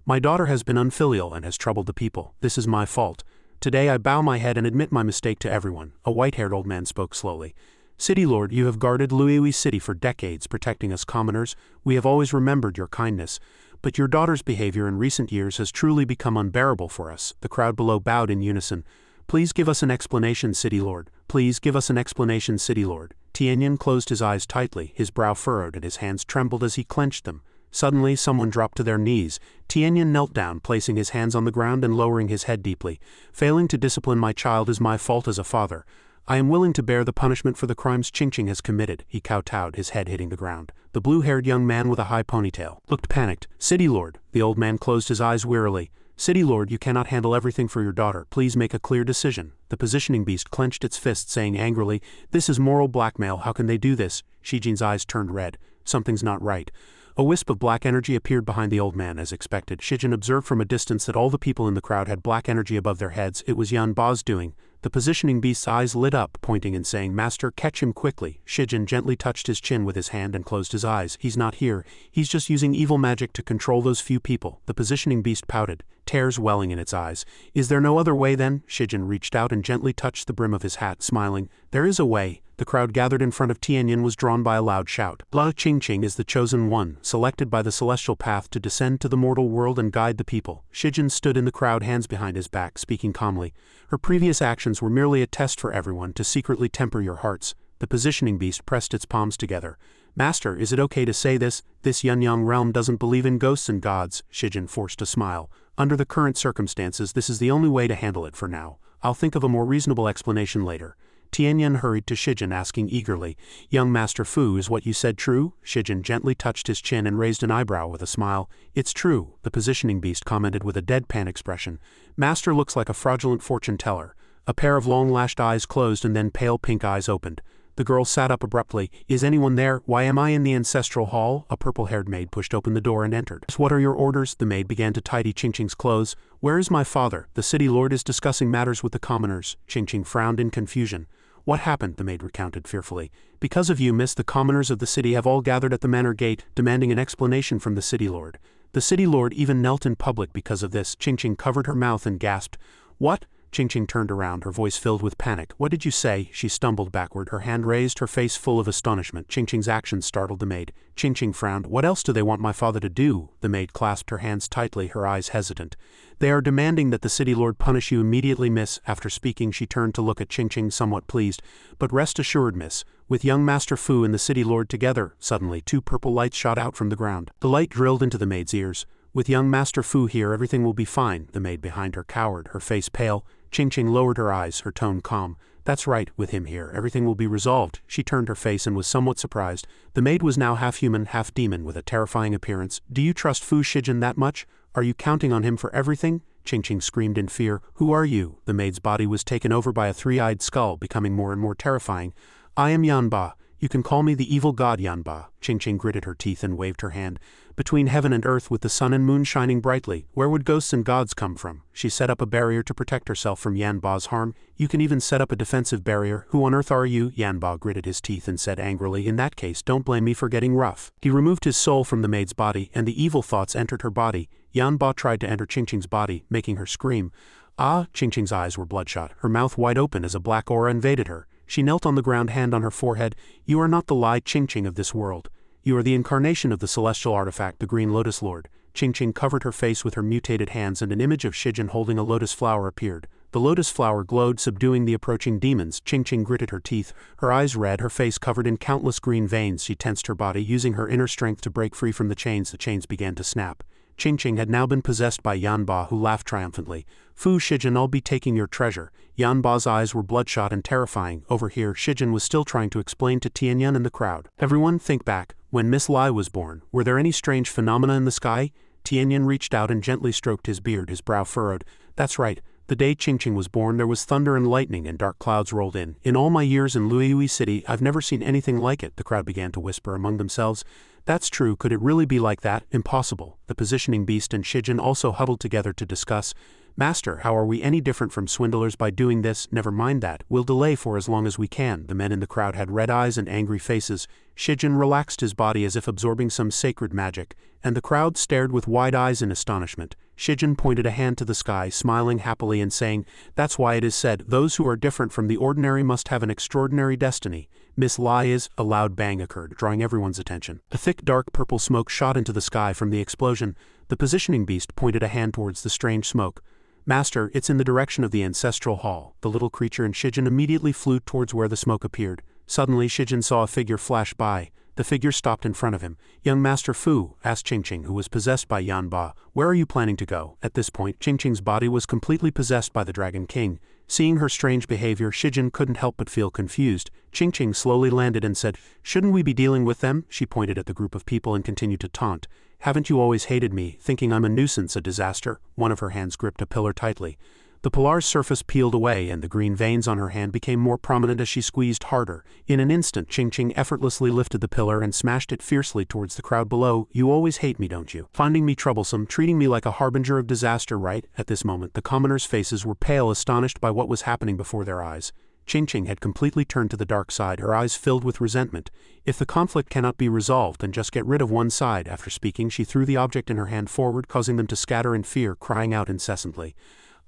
"My daughter has been unfilial and has troubled the people. This is my fault. Today I bow my head and admit my mistake to everyone." A white-haired old man spoke slowly. City Lord, you have guarded Luiui City for decades, protecting us commoners. We have always remembered your kindness. But your daughter's behavior in recent years has truly become unbearable for us. The crowd below bowed in unison. Please give us an explanation, City Lord. Please give us an explanation, City Lord. Tianyan closed his eyes tightly, his brow furrowed and his hands trembled as he clenched them. Suddenly, someone dropped to their knees. Tianyan knelt down, placing his hands on the ground and lowering his head deeply. Failing to discipline my child is my fault as a father. I am willing to bear the punishment for the crimes Qingqing has committed, he kowtowed, his head hitting the ground. The blue-haired young man with a high ponytail looked panicked. City Lord, the old man closed his eyes wearily. City Lord, you cannot handle everything for your daughter. Please make a clear decision. The positioning beast clenched its fist, saying angrily, this is moral blackmail. How can they do this? Shijin's eyes turned red. Something's not right. A wisp of black energy appeared behind the old man as expected. Shijin observed from a distance that all the people in the crowd had black energy above their heads. It was Yanba's doing. The positioning beast's eyes lit up, pointing and saying, Master, catch him quickly. Shijin gently touched his chin with his hand and closed his eyes. He's not here. He's just using evil magic to control those few people. The positioning beast pouted, tears welling in its eyes. Is there no other way then? Shijin reached out and gently touched the brim of his hat, smiling. There is a way. The crowd gathered in front of Tianyan was drawn by a loud shout. La Qingqing is the chosen one, selected by the celestial path to descend to the mortal world and guide the people. Shijin stood in the crowd, hands behind his back, speaking calmly. Her previous actions were merely a test for everyone to secretly temper your hearts. The positioning beast pressed its palms together. Master, is it okay to say this? This Yunyang realm doesn't believe in ghosts and gods. Shijin forced a smile. Under the current circumstances, this is the only way to handle it for now. I'll think of a more reasonable explanation later. Tianyan hurried to Shijin, asking eagerly, Young Master Fu, is what you said true? Shijin gently touched his chin and raised an eyebrow with a smile. It's true, the positioning beast commented with a deadpan expression. Master looks like a fraudulent fortune teller. A pair of long-lashed eyes closed and then pale pink eyes opened. The girl sat up abruptly. Is anyone there? Why am I in the ancestral hall? A purple-haired maid pushed open the door and entered. What are your orders? The maid began to tidy Qingqing's clothes. Where is my father? The city lord is discussing matters with the commoners. Qingqing frowned in confusion. What happened? The maid recounted fearfully. Because of you, miss, the commoners of the city have all gathered at the manor gate, demanding an explanation from the city lord. The city lord even knelt in public because of this. Qingqing covered her mouth and gasped. What? Qingqing turned around, her voice filled with panic. What did you say? She stumbled backward, her hand raised, her face full of astonishment. Qingqing's actions startled the maid. Qingqing frowned. What else do they want my father to do? The maid clasped her hands tightly, her eyes hesitant. They are demanding that the city lord punish you immediately, miss. After speaking, she turned to look at Qingqing, somewhat pleased. But rest assured, miss, with young Master Fu and the city lord together. Suddenly, two purple lights shot out from the ground. The light drilled into the maid's ears. With young Master Fu here, everything will be fine. The maid behind her cowered, her face pale. Qingqing lowered her eyes, her tone calm. That's right, with him here, everything will be resolved. She turned her face and was somewhat surprised. The maid was now half human, half demon, with a terrifying appearance. Do you trust Fu Shijin that much? Are you counting on him for everything? Qingqing screamed in fear. Who are you? The maid's body was taken over by a three-eyed skull, becoming more and more terrifying. I am Yanba. You can call me the evil god Yanba. Qingqing gritted her teeth and waved her hand. Between heaven and earth, with the sun and moon shining brightly, where would ghosts and gods come from? She set up a barrier to protect herself from Yanba's harm. You can even set up a defensive barrier. Who on earth are you? Yanba gritted his teeth and said angrily, in that case, don't blame me for getting rough. He removed his soul from the maid's body, and the evil thoughts entered her body. Yanba tried to enter Qingqing's body, making her scream. Ah! Qingqing's eyes were bloodshot, her mouth wide open as a black aura invaded her. She knelt on the ground, hand on her forehead. You are not the Lai Qingqing of this world. You are the incarnation of the celestial artifact, the Green Lotus Lord. Qingqing covered her face with her mutated hands and an image of Shijin holding a lotus flower appeared. The lotus flower glowed, subduing the approaching demons. Qingqing gritted her teeth, her eyes red, her face covered in countless green veins. She tensed her body, using her inner strength to break free from the chains. The chains began to snap. Qingqing had now been possessed by Yanba, who laughed triumphantly. Fu Shijin, I'll be taking your treasure. Yanba's eyes were bloodshot and terrifying. Over here, Shijin was still trying to explain to Tianyan and the crowd. Everyone, think back. When Miss Lai was born, were there any strange phenomena in the sky? Tianyan reached out and gently stroked his beard, his brow furrowed. That's right. The day Qingqing was born, there was thunder and lightning and dark clouds rolled in. In all my years in Luiui City, I've never seen anything like it, the crowd began to whisper among themselves. That's true, could it really be like that? Impossible. The positioning beast and Shijin also huddled together to discuss. Master, how are we any different from swindlers by doing this? Never mind that, we'll delay for as long as we can. The men in the crowd had red eyes and angry faces. Shijin relaxed his body as if absorbing some sacred magic, and the crowd stared with wide eyes in astonishment. Shijin pointed a hand to the sky, smiling happily and saying, "That's why it is said, those who are different from the ordinary must have an extraordinary destiny." Miss Lai is, a loud bang occurred, drawing everyone's attention. A thick dark purple smoke shot into the sky from the explosion. The positioning beast pointed a hand towards the strange smoke. "Master, it's in the direction of the ancestral hall." The little creature and Shijin immediately flew towards where the smoke appeared. Suddenly Shijin saw a figure flash by. The figure stopped in front of him. "Young Master Fu," asked Qingqing, who was possessed by Yanba, "where are you planning to go?" At this point, Qingqing's body was completely possessed by the Dragon King. Seeing her strange behavior, Shijin couldn't help but feel confused. Qingqing slowly landed and said, "Shouldn't we be dealing with them?" She pointed at the group of people and continued to taunt. "Haven't you always hated me, thinking I'm a nuisance, a disaster?" One of her hands gripped a pillar tightly. The pillar's surface peeled away and the green veins on her hand became more prominent as she squeezed harder. In an instant, Qingqing effortlessly lifted the pillar and smashed it fiercely towards the crowd below. "You always hate me, don't you? Finding me troublesome, treating me like a harbinger of disaster, right?" At this moment, the commoners' faces were pale, astonished by what was happening before their eyes. Qingqing had completely turned to the dark side, her eyes filled with resentment. "If the conflict cannot be resolved, then just get rid of one side." After speaking, she threw the object in her hand forward, causing them to scatter in fear, crying out incessantly.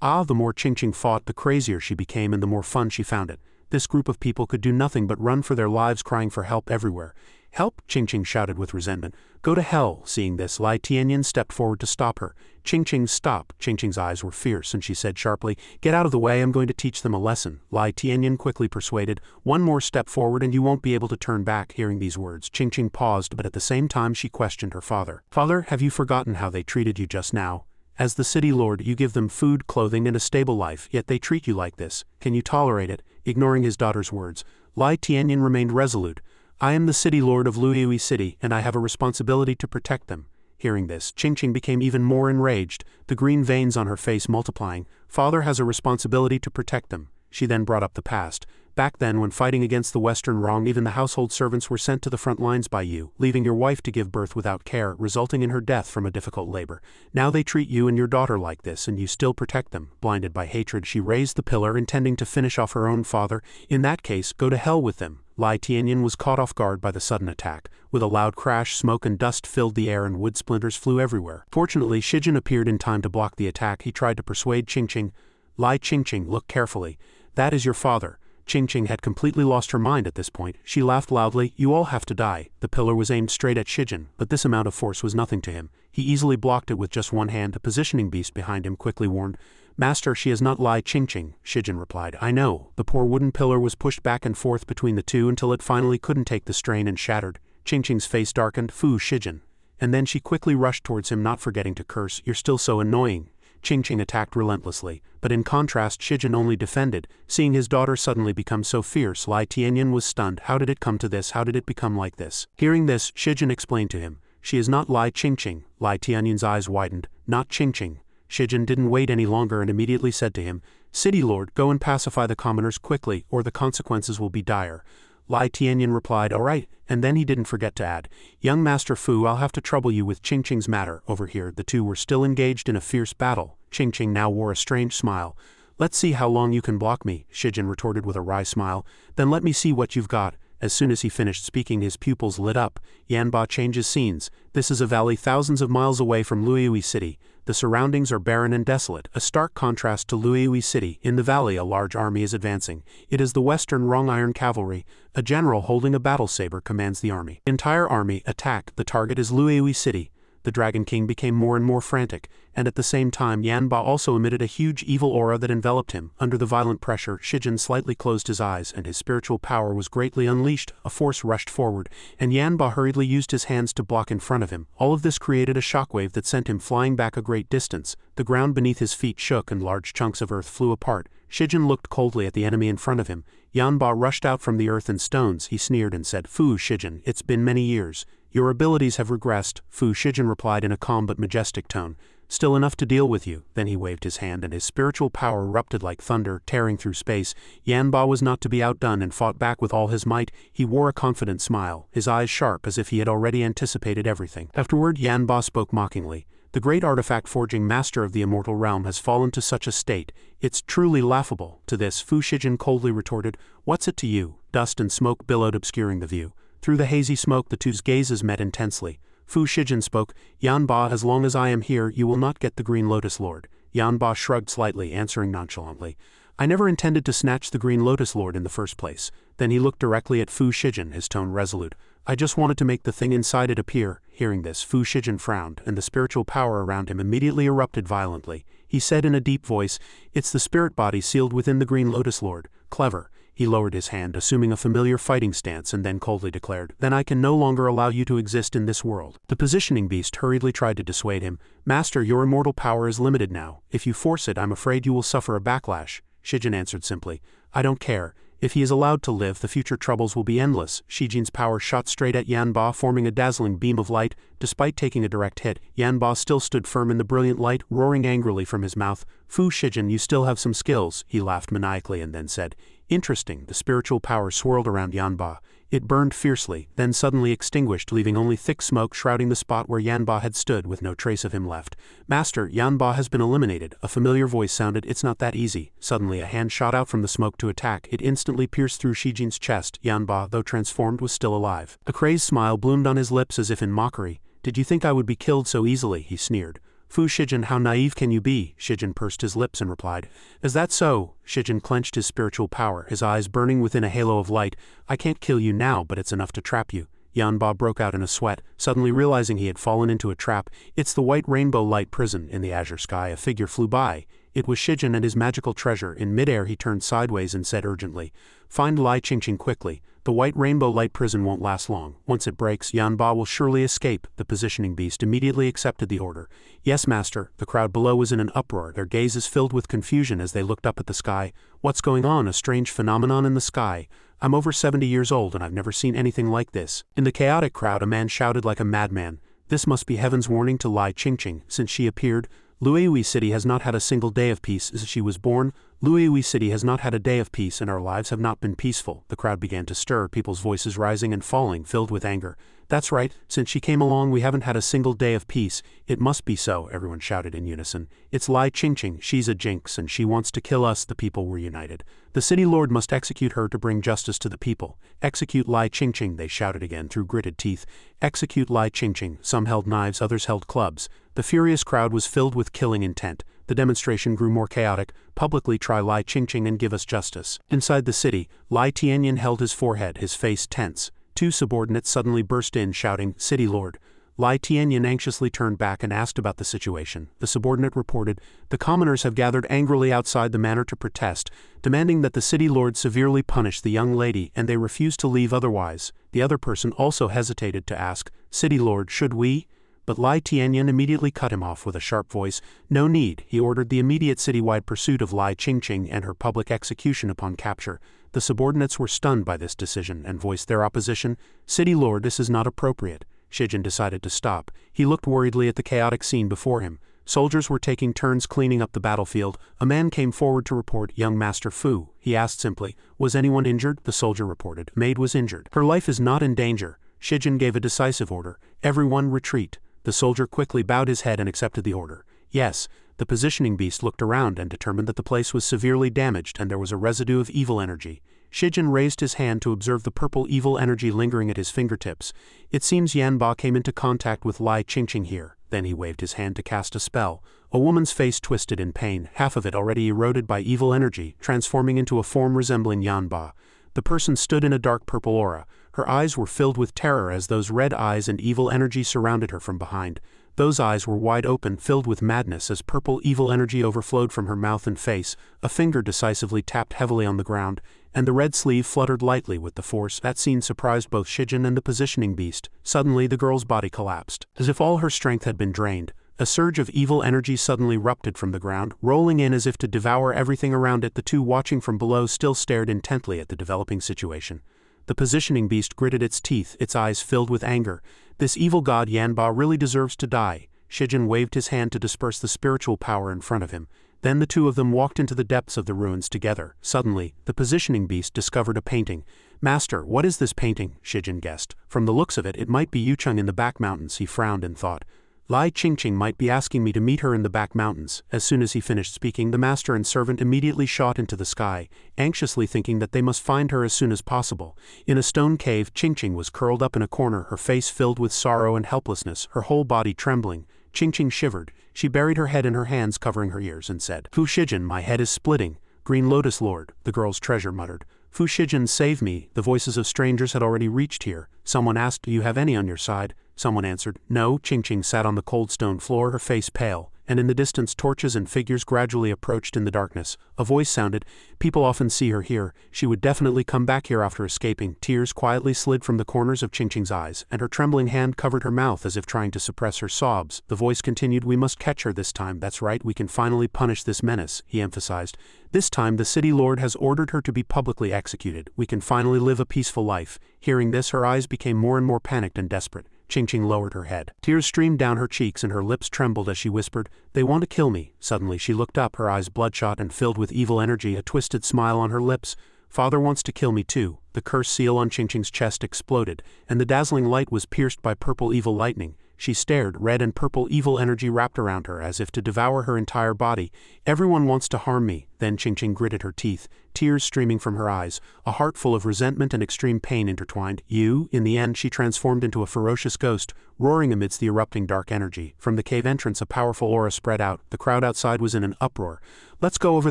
The more Qingqing fought, the crazier she became and the more fun she found it. This group of people could do nothing but run for their lives, crying for help everywhere. "Help!" Qingqing shouted with resentment. "Go to hell!" Seeing this, Lai Tianyin stepped forward to stop her. "Qingqing, stop!" Qingqing's eyes were fierce and she said sharply, "Get out of the way, I'm going to teach them a lesson." Lai Tianyin quickly persuaded, "One more step forward and you won't be able to turn back." Hearing these words, Qingqing paused, but at the same time she questioned her father. "Father, have you forgotten how they treated you just now? As the city lord, you give them food, clothing, and a stable life, yet they treat you like this. Can you tolerate it?" Ignoring his daughter's words, Lai Tianyin remained resolute. "I am the city lord of Luiyui City, and I have a responsibility to protect them." Hearing this, Qingqing became even more enraged, the green veins on her face multiplying. "Father has a responsibility to protect them." She then brought up the past. "Back then, when fighting against the Western wrong, even the household servants were sent to the front lines by you, leaving your wife to give birth without care, resulting in her death from a difficult labor. Now they treat you and your daughter like this, and you still protect them." Blinded by hatred, she raised the pillar, intending to finish off her own father. "In that case, go to hell with them." Lai Tianyin was caught off guard by the sudden attack. With a loud crash, smoke and dust filled the air and wood splinters flew everywhere. Fortunately, Shijin appeared in time to block the attack. He tried to persuade Qingqing. "Lai Qingqing, look carefully. That is your father." Qingqing had completely lost her mind at this point. She laughed loudly. "You all have to die." The pillar was aimed straight at Shijin, but this amount of force was nothing to him. He easily blocked it with just one hand. A positioning beast behind him quickly warned, "Master, she is not Lai Qingqing." Shijin replied, "I know." The poor wooden pillar was pushed back and forth between the two until it finally couldn't take the strain and shattered. Qingqing's face darkened. "Fu, Shijin." And then she quickly rushed towards him, not forgetting to curse, "You're still so annoying." Qingqing attacked relentlessly, but in contrast Shijin only defended. Seeing his daughter suddenly become so fierce, Lai Tianyin was stunned. How did it come to this? How did it become like this? Hearing this, Shijin explained to him, "She is not Lai Qingqing." Lai Tianyin's eyes widened. "Not Qingqing." Shijin didn't wait any longer and immediately said to him, "City Lord, go and pacify the commoners quickly, or the consequences will be dire." Lai Tianyin replied, "All right," and then he didn't forget to add, "Young Master Fu, I'll have to trouble you with Qingqing's matter." Over here, the two were still engaged in a fierce battle. Qingqing now wore a strange smile. "Let's see how long you can block me," Shijin retorted with a wry smile. "Then let me see what you've got." As soon as he finished speaking, his pupils lit up. Yanba changes scenes. This is a valley thousands of miles away from Luiyui City. The surroundings are barren and desolate, a stark contrast to Luiyui City. In the valley, a large army is advancing. It is the Western Wrong Iron Cavalry. A general holding a battle saber commands the army. The entire army attack. The target is Luiyui City. The Dragon King became more and more frantic, and at the same time Yanba also emitted a huge evil aura that enveloped him. Under the violent pressure, Shijin slightly closed his eyes, and his spiritual power was greatly unleashed. A force rushed forward, and Yanba hurriedly used his hands to block in front of him. All of this created a shockwave that sent him flying back a great distance. The ground beneath his feet shook and large chunks of earth flew apart. Shijin looked coldly at the enemy in front of him. Yanba rushed out from the earth and stones. He sneered and said, "Fu, Shijin, it's been many years. Your abilities have regressed." "Fu," Shijin replied in a calm but majestic tone. "Still enough to deal with you." Then he waved his hand and his spiritual power erupted like thunder, tearing through space. Yanba was not to be outdone and fought back with all his might. He wore a confident smile, his eyes sharp as if he had already anticipated everything. Afterward, Yanba spoke mockingly. "The great artifact forging master of the immortal realm has fallen to such a state. It's truly laughable." To this, Fu Shijin coldly retorted, "What's it to you?" Dust and smoke billowed, obscuring the view. Through the hazy smoke, the two's gazes met intensely. Fu Shijin spoke, Yanba, as long as I am here, you will not get the Green Lotus Lord. Yanba shrugged slightly, answering nonchalantly, I never intended to snatch the Green Lotus Lord in the first place. Then he looked directly at Fu Shijin, his tone resolute. I just wanted to make the thing inside it appear. Hearing this, Fu Shijin frowned, and the spiritual power around him immediately erupted violently. He said in a deep voice, It's the spirit body sealed within the Green Lotus Lord. Clever. He lowered his hand, assuming a familiar fighting stance, and then coldly declared, Then I can no longer allow you to exist in this world. The positioning beast hurriedly tried to dissuade him. Master, your immortal power is limited now. If you force it, I'm afraid you will suffer a backlash. Shijin answered simply, I don't care. If he is allowed to live, the future troubles will be endless. Shijin's power shot straight at Yanba, forming a dazzling beam of light. Despite taking a direct hit, Yanba still stood firm in the brilliant light, roaring angrily from his mouth. Fu Shijin, you still have some skills. He laughed maniacally and then said, Interesting. The spiritual power swirled around Yanba. It burned fiercely, then suddenly extinguished, leaving only thick smoke shrouding the spot where Yanba had stood, with no trace of him left. Master, Yanba has been eliminated. A familiar voice sounded, It's not that easy. Suddenly a hand shot out from the smoke to attack. It instantly pierced through Shijin's chest. Yanba, though transformed, was still alive. A crazed smile bloomed on his lips as if in mockery. Did you think I would be killed so easily? He sneered. Fu Shijin, how naive can you be? Shijin pursed his lips and replied, Is that so? Shijin clenched his spiritual power, his eyes burning within a halo of light. I can't kill you now, but it's enough to trap you. Yanba broke out in a sweat, suddenly realizing he had fallen into a trap. It's the white rainbow light prison. In the azure sky a figure flew by. It was Shijin and his magical treasure. In midair he turned sideways and said urgently, Find Lai Qingqing quickly. The white rainbow light prison won't last long. Once it breaks, Yanba will surely escape. The positioning beast immediately accepted the order. Yes, master. The crowd below was in an uproar, their gazes filled with confusion as they looked up at the sky. What's going on? A strange phenomenon in the sky. I'm over 70 years old and I've never seen anything like this. In the chaotic crowd a man shouted like a madman, This must be heaven's warning to Lai Qingqing. Since she appeared, Luiui City has not had a single day of peace since she was born. Luiui City has not had a day of peace and our lives have not been peaceful. The crowd began to stir, people's voices rising and falling, filled with anger. That's right, since she came along we haven't had a single day of peace. It must be so, everyone shouted in unison. It's Lai Qingqing, she's a jinx and she wants to kill us. The people were united. The city lord must execute her to bring justice to the people. Execute Lai Qingqing, they shouted again through gritted teeth. Execute Lai Qingqing. Some held knives, others held clubs. The furious crowd was filled with killing intent. The demonstration grew more chaotic. Publicly try Lai Qingqing and give us justice. Inside the city, Lai Tianyan held his forehead, his face tense. Two subordinates suddenly burst in, shouting, City Lord. Lai Tianyan anxiously turned back and asked about the situation. The subordinate reported, The commoners have gathered angrily outside the manor to protest, demanding that the city lord severely punish the young lady, and they refuse to leave otherwise. The other person also hesitated to ask, City Lord, should we? But Lai Tianyan immediately cut him off with a sharp voice. No need. He ordered the immediate citywide pursuit of Lai Qingqing and her public execution upon capture. The subordinates were stunned by this decision and voiced their opposition. City Lord, this is not appropriate. Shijin decided to stop. He looked worriedly at the chaotic scene before him. Soldiers were taking turns cleaning up the battlefield. A man came forward to report, Young Master Fu. He asked simply, Was anyone injured? The soldier reported, Maid was injured. Her life is not in danger. Shijin gave a decisive order. Everyone retreat. The soldier quickly bowed his head and accepted the order. Yes. The positioning beast looked around and determined that the place was severely damaged and there was a residue of evil energy. Shijin raised his hand to observe the purple evil energy lingering at his fingertips. It seems Yanba came into contact with Lai Qingqing here. Then he waved his hand to cast a spell. A woman's face twisted in pain, half of it already eroded by evil energy, transforming into a form resembling Yanba. The person stood in a dark purple aura. Her eyes were filled with terror as those red eyes and evil energy surrounded her from behind. Those eyes were wide open, filled with madness as purple evil energy overflowed from her mouth and face. A finger decisively tapped heavily on the ground, and the red sleeve fluttered lightly with the force. That scene surprised both Shijin and the positioning beast. Suddenly the girl's body collapsed. As if all her strength had been drained, a surge of evil energy suddenly erupted from the ground, rolling in as if to devour everything around it. The two watching from below still stared intently at the developing situation. The positioning beast gritted its teeth, its eyes filled with anger. This evil god Yanba really deserves to die. Shijin waved his hand to disperse the spiritual power in front of him. Then the two of them walked into the depths of the ruins together. Suddenly, the positioning beast discovered a painting. Master, what is this painting? Shijin guessed. From the looks of it, it might be Yucheng in the back mountains. He frowned and thought. Lai Qingqing might be asking me to meet her in the back mountains. As soon as he finished speaking, the master and servant immediately shot into the sky, anxiously thinking that they must find her as soon as possible. In a stone cave, Qingqing was curled up in a corner, her face filled with sorrow and helplessness, her whole body trembling. Qingqing shivered. She buried her head in her hands, covering her ears, and said, "Fu Shijin, my head is splitting." "Green Lotus Lord," the girl's treasure muttered. "Fu Shijin, save me." The voices of strangers had already reached here. Someone asked, "Do you have any on your side?" Someone answered, "No." Qingqing sat on the cold stone floor, her face pale, and in the distance torches and figures gradually approached in the darkness. A voice sounded, "People often see her here. She would definitely come back here after escaping." Tears quietly slid from the corners of Qingqing's eyes, and her trembling hand covered her mouth as if trying to suppress her sobs. The voice continued, "We must catch her this time. That's right, we can finally punish this menace," he emphasized. "This time the city lord has ordered her to be publicly executed. We can finally live a peaceful life." Hearing this, her eyes became more and more panicked and desperate. Qingqing lowered her head. Tears streamed down her cheeks and her lips trembled as she whispered, "They want to kill me." Suddenly she looked up, her eyes bloodshot and filled with evil energy, a twisted smile on her lips. "Father wants to kill me too." The curse seal on Qingqing's chest exploded, and the dazzling light was pierced by purple evil lightning. She stared, red and purple evil energy wrapped around her as if to devour her entire body. "Everyone wants to harm me." Then Qingqing gritted her teeth, tears streaming from her eyes, a heart full of resentment and extreme pain intertwined. "You?" In the end she transformed into a ferocious ghost, roaring amidst the erupting dark energy. From the cave entrance a powerful aura spread out. The crowd outside was in an uproar. "Let's go over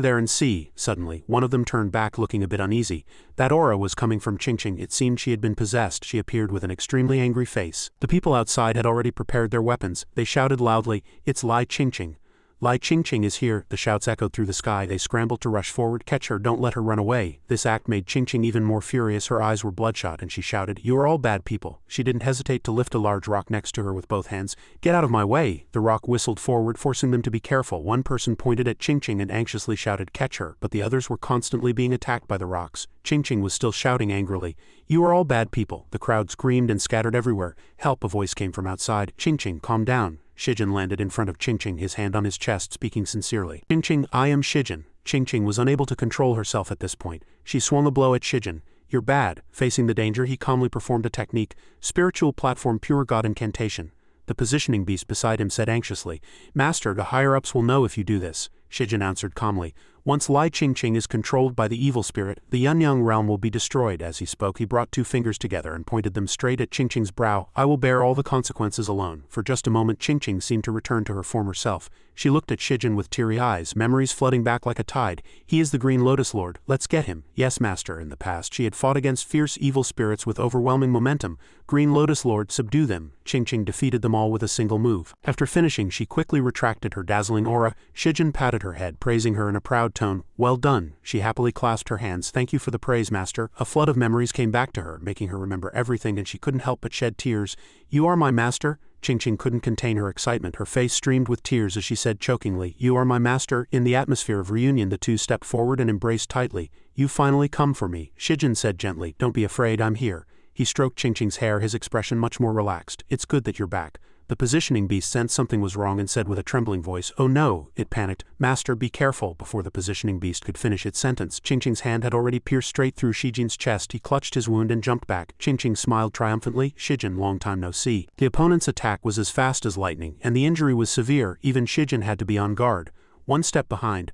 there and see." Suddenly, one of them turned back, looking a bit uneasy. That aura was coming from Qingqing. It seemed she had been possessed. She appeared with an extremely angry face. The people outside had already prepared their weapons. They shouted loudly, "It's Lai Qingqing! Lai Qingqing is here." The shouts echoed through the sky. They scrambled to rush forward. "Catch her, don't let her run away." This act made Qingqing even more furious. Her eyes were bloodshot and she shouted, "You are all bad people." She didn't hesitate to lift a large rock next to her with both hands. "Get out of my way." The rock whistled forward, forcing them to be careful. One person pointed at Qingqing and anxiously shouted, "Catch her," but the others were constantly being attacked by the rocks. Qingqing was still shouting angrily, "You are all bad people." The crowd screamed and scattered everywhere. "Help," a voice came from outside. "Qingqing, calm down." Shijin landed in front of Qingqing, his hand on his chest, speaking sincerely. "Qingqing, I am Shijin." Qingqing was unable to control herself at this point. She swung a blow at Shijin. "You're bad." Facing the danger, he calmly performed a technique, spiritual platform pure god incantation. The positioning beast beside him said anxiously, "Master, the higher-ups will know if you do this." Shijin answered calmly, "Once Lai Qingqing is controlled by the evil spirit, the Yunyang realm will be destroyed." As he spoke, he brought two fingers together and pointed them straight at Qingqing's brow. "I will bear all the consequences alone." For just a moment Qingqing seemed to return to her former self. She looked at Shijin with teary eyes, memories flooding back like a tide. "He is the Green Lotus Lord. Let's get him." "Yes, master." In the past she had fought against fierce evil spirits with overwhelming momentum. "Green Lotus Lord, subdue them." Qingqing defeated them all with a single move. After finishing, she quickly retracted her dazzling aura. Shijin patted her head, praising her in a proud tone. "Well done." She happily clasped her hands. "Thank you for the praise, master." A flood of memories came back to her, making her remember everything, and she couldn't help but shed tears. "You are my master?" Qingqing couldn't contain her excitement. Her face streamed with tears as she said chokingly, "You are my master." In the atmosphere of reunion the two stepped forward and embraced tightly. "You finally come for me." Shijin said gently, "Don't be afraid, I'm here." He stroked Qingqing's hair, his expression much more relaxed. "It's good that you're back." The positioning beast sensed something was wrong and said with a trembling voice, "Oh no!" It panicked. "Master, be careful." Before the positioning beast could finish its sentence, Qingqing's hand had already pierced straight through Shijin's chest. He clutched his wound and jumped back. Qingqing smiled triumphantly. "Shijin, long time no see." The opponent's attack was as fast as lightning, and the injury was severe. Even Shijin had to be on guard. One step behind.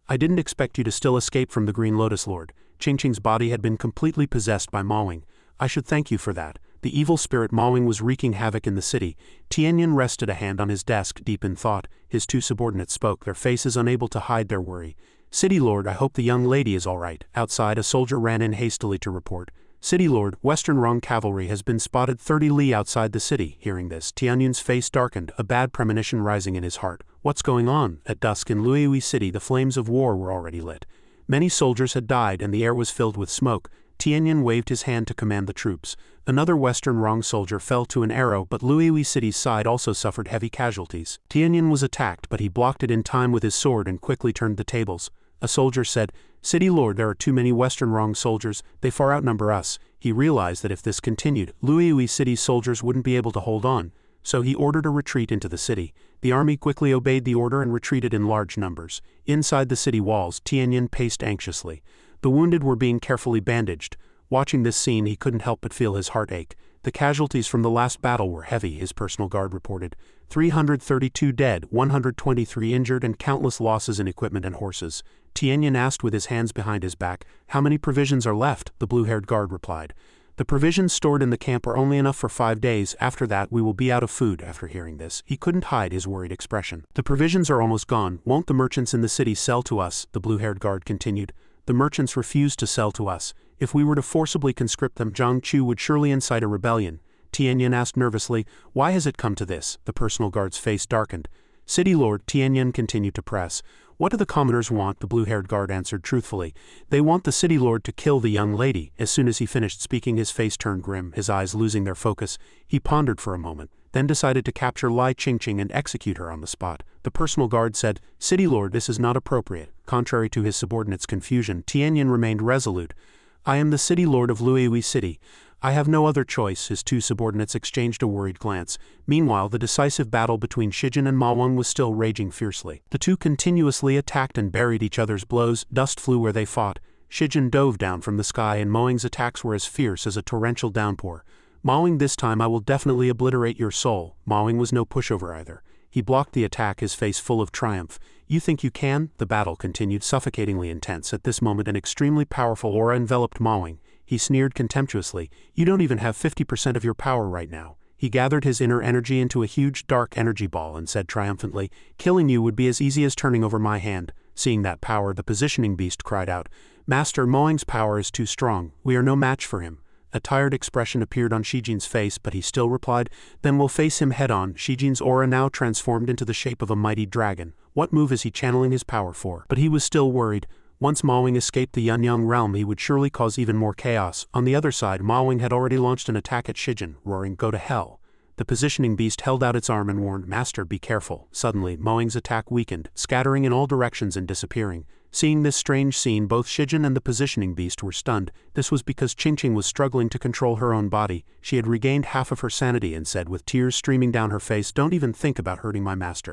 "I didn't expect you to still escape from the Green Lotus Lord." Qingqing's body had been completely possessed by Mawing. "I should thank you for that." The evil spirit Mawing was wreaking havoc in the city. Tianyan rested a hand on his desk, deep in thought. His two subordinates spoke, their faces unable to hide their worry. "City Lord, I hope the young lady is all right." Outside, a soldier ran in hastily to report. "City Lord, Western Rong cavalry has been spotted 30 li outside the city." Hearing this, Tianyan's face darkened, a bad premonition rising in his heart. What's going on? At dusk in Luiyui City the flames of war were already lit. Many soldiers had died and the air was filled with smoke. Tianyan waved his hand to command the troops. Another Western Rong soldier fell to an arrow, but Luiyui City's side also suffered heavy casualties. Tianyan was attacked, but he blocked it in time with his sword and quickly turned the tables. A soldier said, "City Lord, there are too many Western Rong soldiers, they far outnumber us." He realized that if this continued, Luiyui City's soldiers wouldn't be able to hold on, so he ordered a retreat into the city. The army quickly obeyed the order and retreated in large numbers. Inside the city walls, Tianyan paced anxiously. The wounded were being carefully bandaged. Watching this scene, he couldn't help but feel his heart ache. The casualties from the last battle were heavy, his personal guard reported. 332 dead, 123 injured, and countless losses in equipment and horses. Tianyan asked with his hands behind his back. How many provisions are left? The blue-haired guard replied. The provisions stored in the camp are only enough for 5 days. After that, we will be out of food. After hearing this, he couldn't hide his worried expression. The provisions are almost gone. Won't the merchants in the city sell to us? The blue-haired guard continued. The merchants refuse to sell to us. If we were to forcibly conscript them, Zhang Chu would surely incite a rebellion. Tianyan asked nervously, why has it come to this? The personal guard's face darkened. City Lord, Tianyan continued to press. What do the commoners want? The blue-haired guard answered truthfully. They want the city lord to kill the young lady. As soon as he finished speaking, his face turned grim, his eyes losing their focus. He pondered for a moment, then decided to capture Lai Qingqing and execute her on the spot. The personal guard said, City Lord, this is not appropriate. Contrary to his subordinate's confusion, Tianyan remained resolute. I am the city lord of Luiyi City. I have no other choice. His two subordinates exchanged a worried glance. Meanwhile, the decisive battle between Shijin and Ma Wang was still raging fiercely. The two continuously attacked and buried each other's blows. Dust flew where they fought. Shijin dove down from the sky, and Ma Wang's attacks were as fierce as a torrential downpour. Ma Wang, this time I will definitely obliterate your soul. Ma Wang was no pushover either. He blocked the attack, his face full of triumph. You think you can? The battle continued, suffocatingly intense. At this moment, an extremely powerful aura enveloped Ma Wang. He sneered contemptuously. You don't even have 50% of your power right now. He gathered his inner energy into a huge dark energy ball and said triumphantly, killing you would be as easy as turning over my hand. Seeing that power, the positioning beast cried out, Master, Ma Wang's power is too strong. We are no match for him. A tired expression appeared on Shijin's face, but he still replied, then we'll face him head-on. Shijin's aura now transformed into the shape of a mighty dragon. What move is he channeling his power for? But he was still worried. Once Ma Wang escaped the Yunyang realm, he would surely cause even more chaos. On the other side, Ma Wang had already launched an attack at Shijin, roaring, go to hell. The positioning beast held out its arm and warned, Master, be careful. Suddenly, Ma Wang's attack weakened, scattering in all directions and disappearing. Seeing this strange scene, both Shijin and the positioning beast were stunned. This was because Qingqing was struggling to control her own body. She had regained half of her sanity and said with tears streaming down her face, don't even think about hurting my master.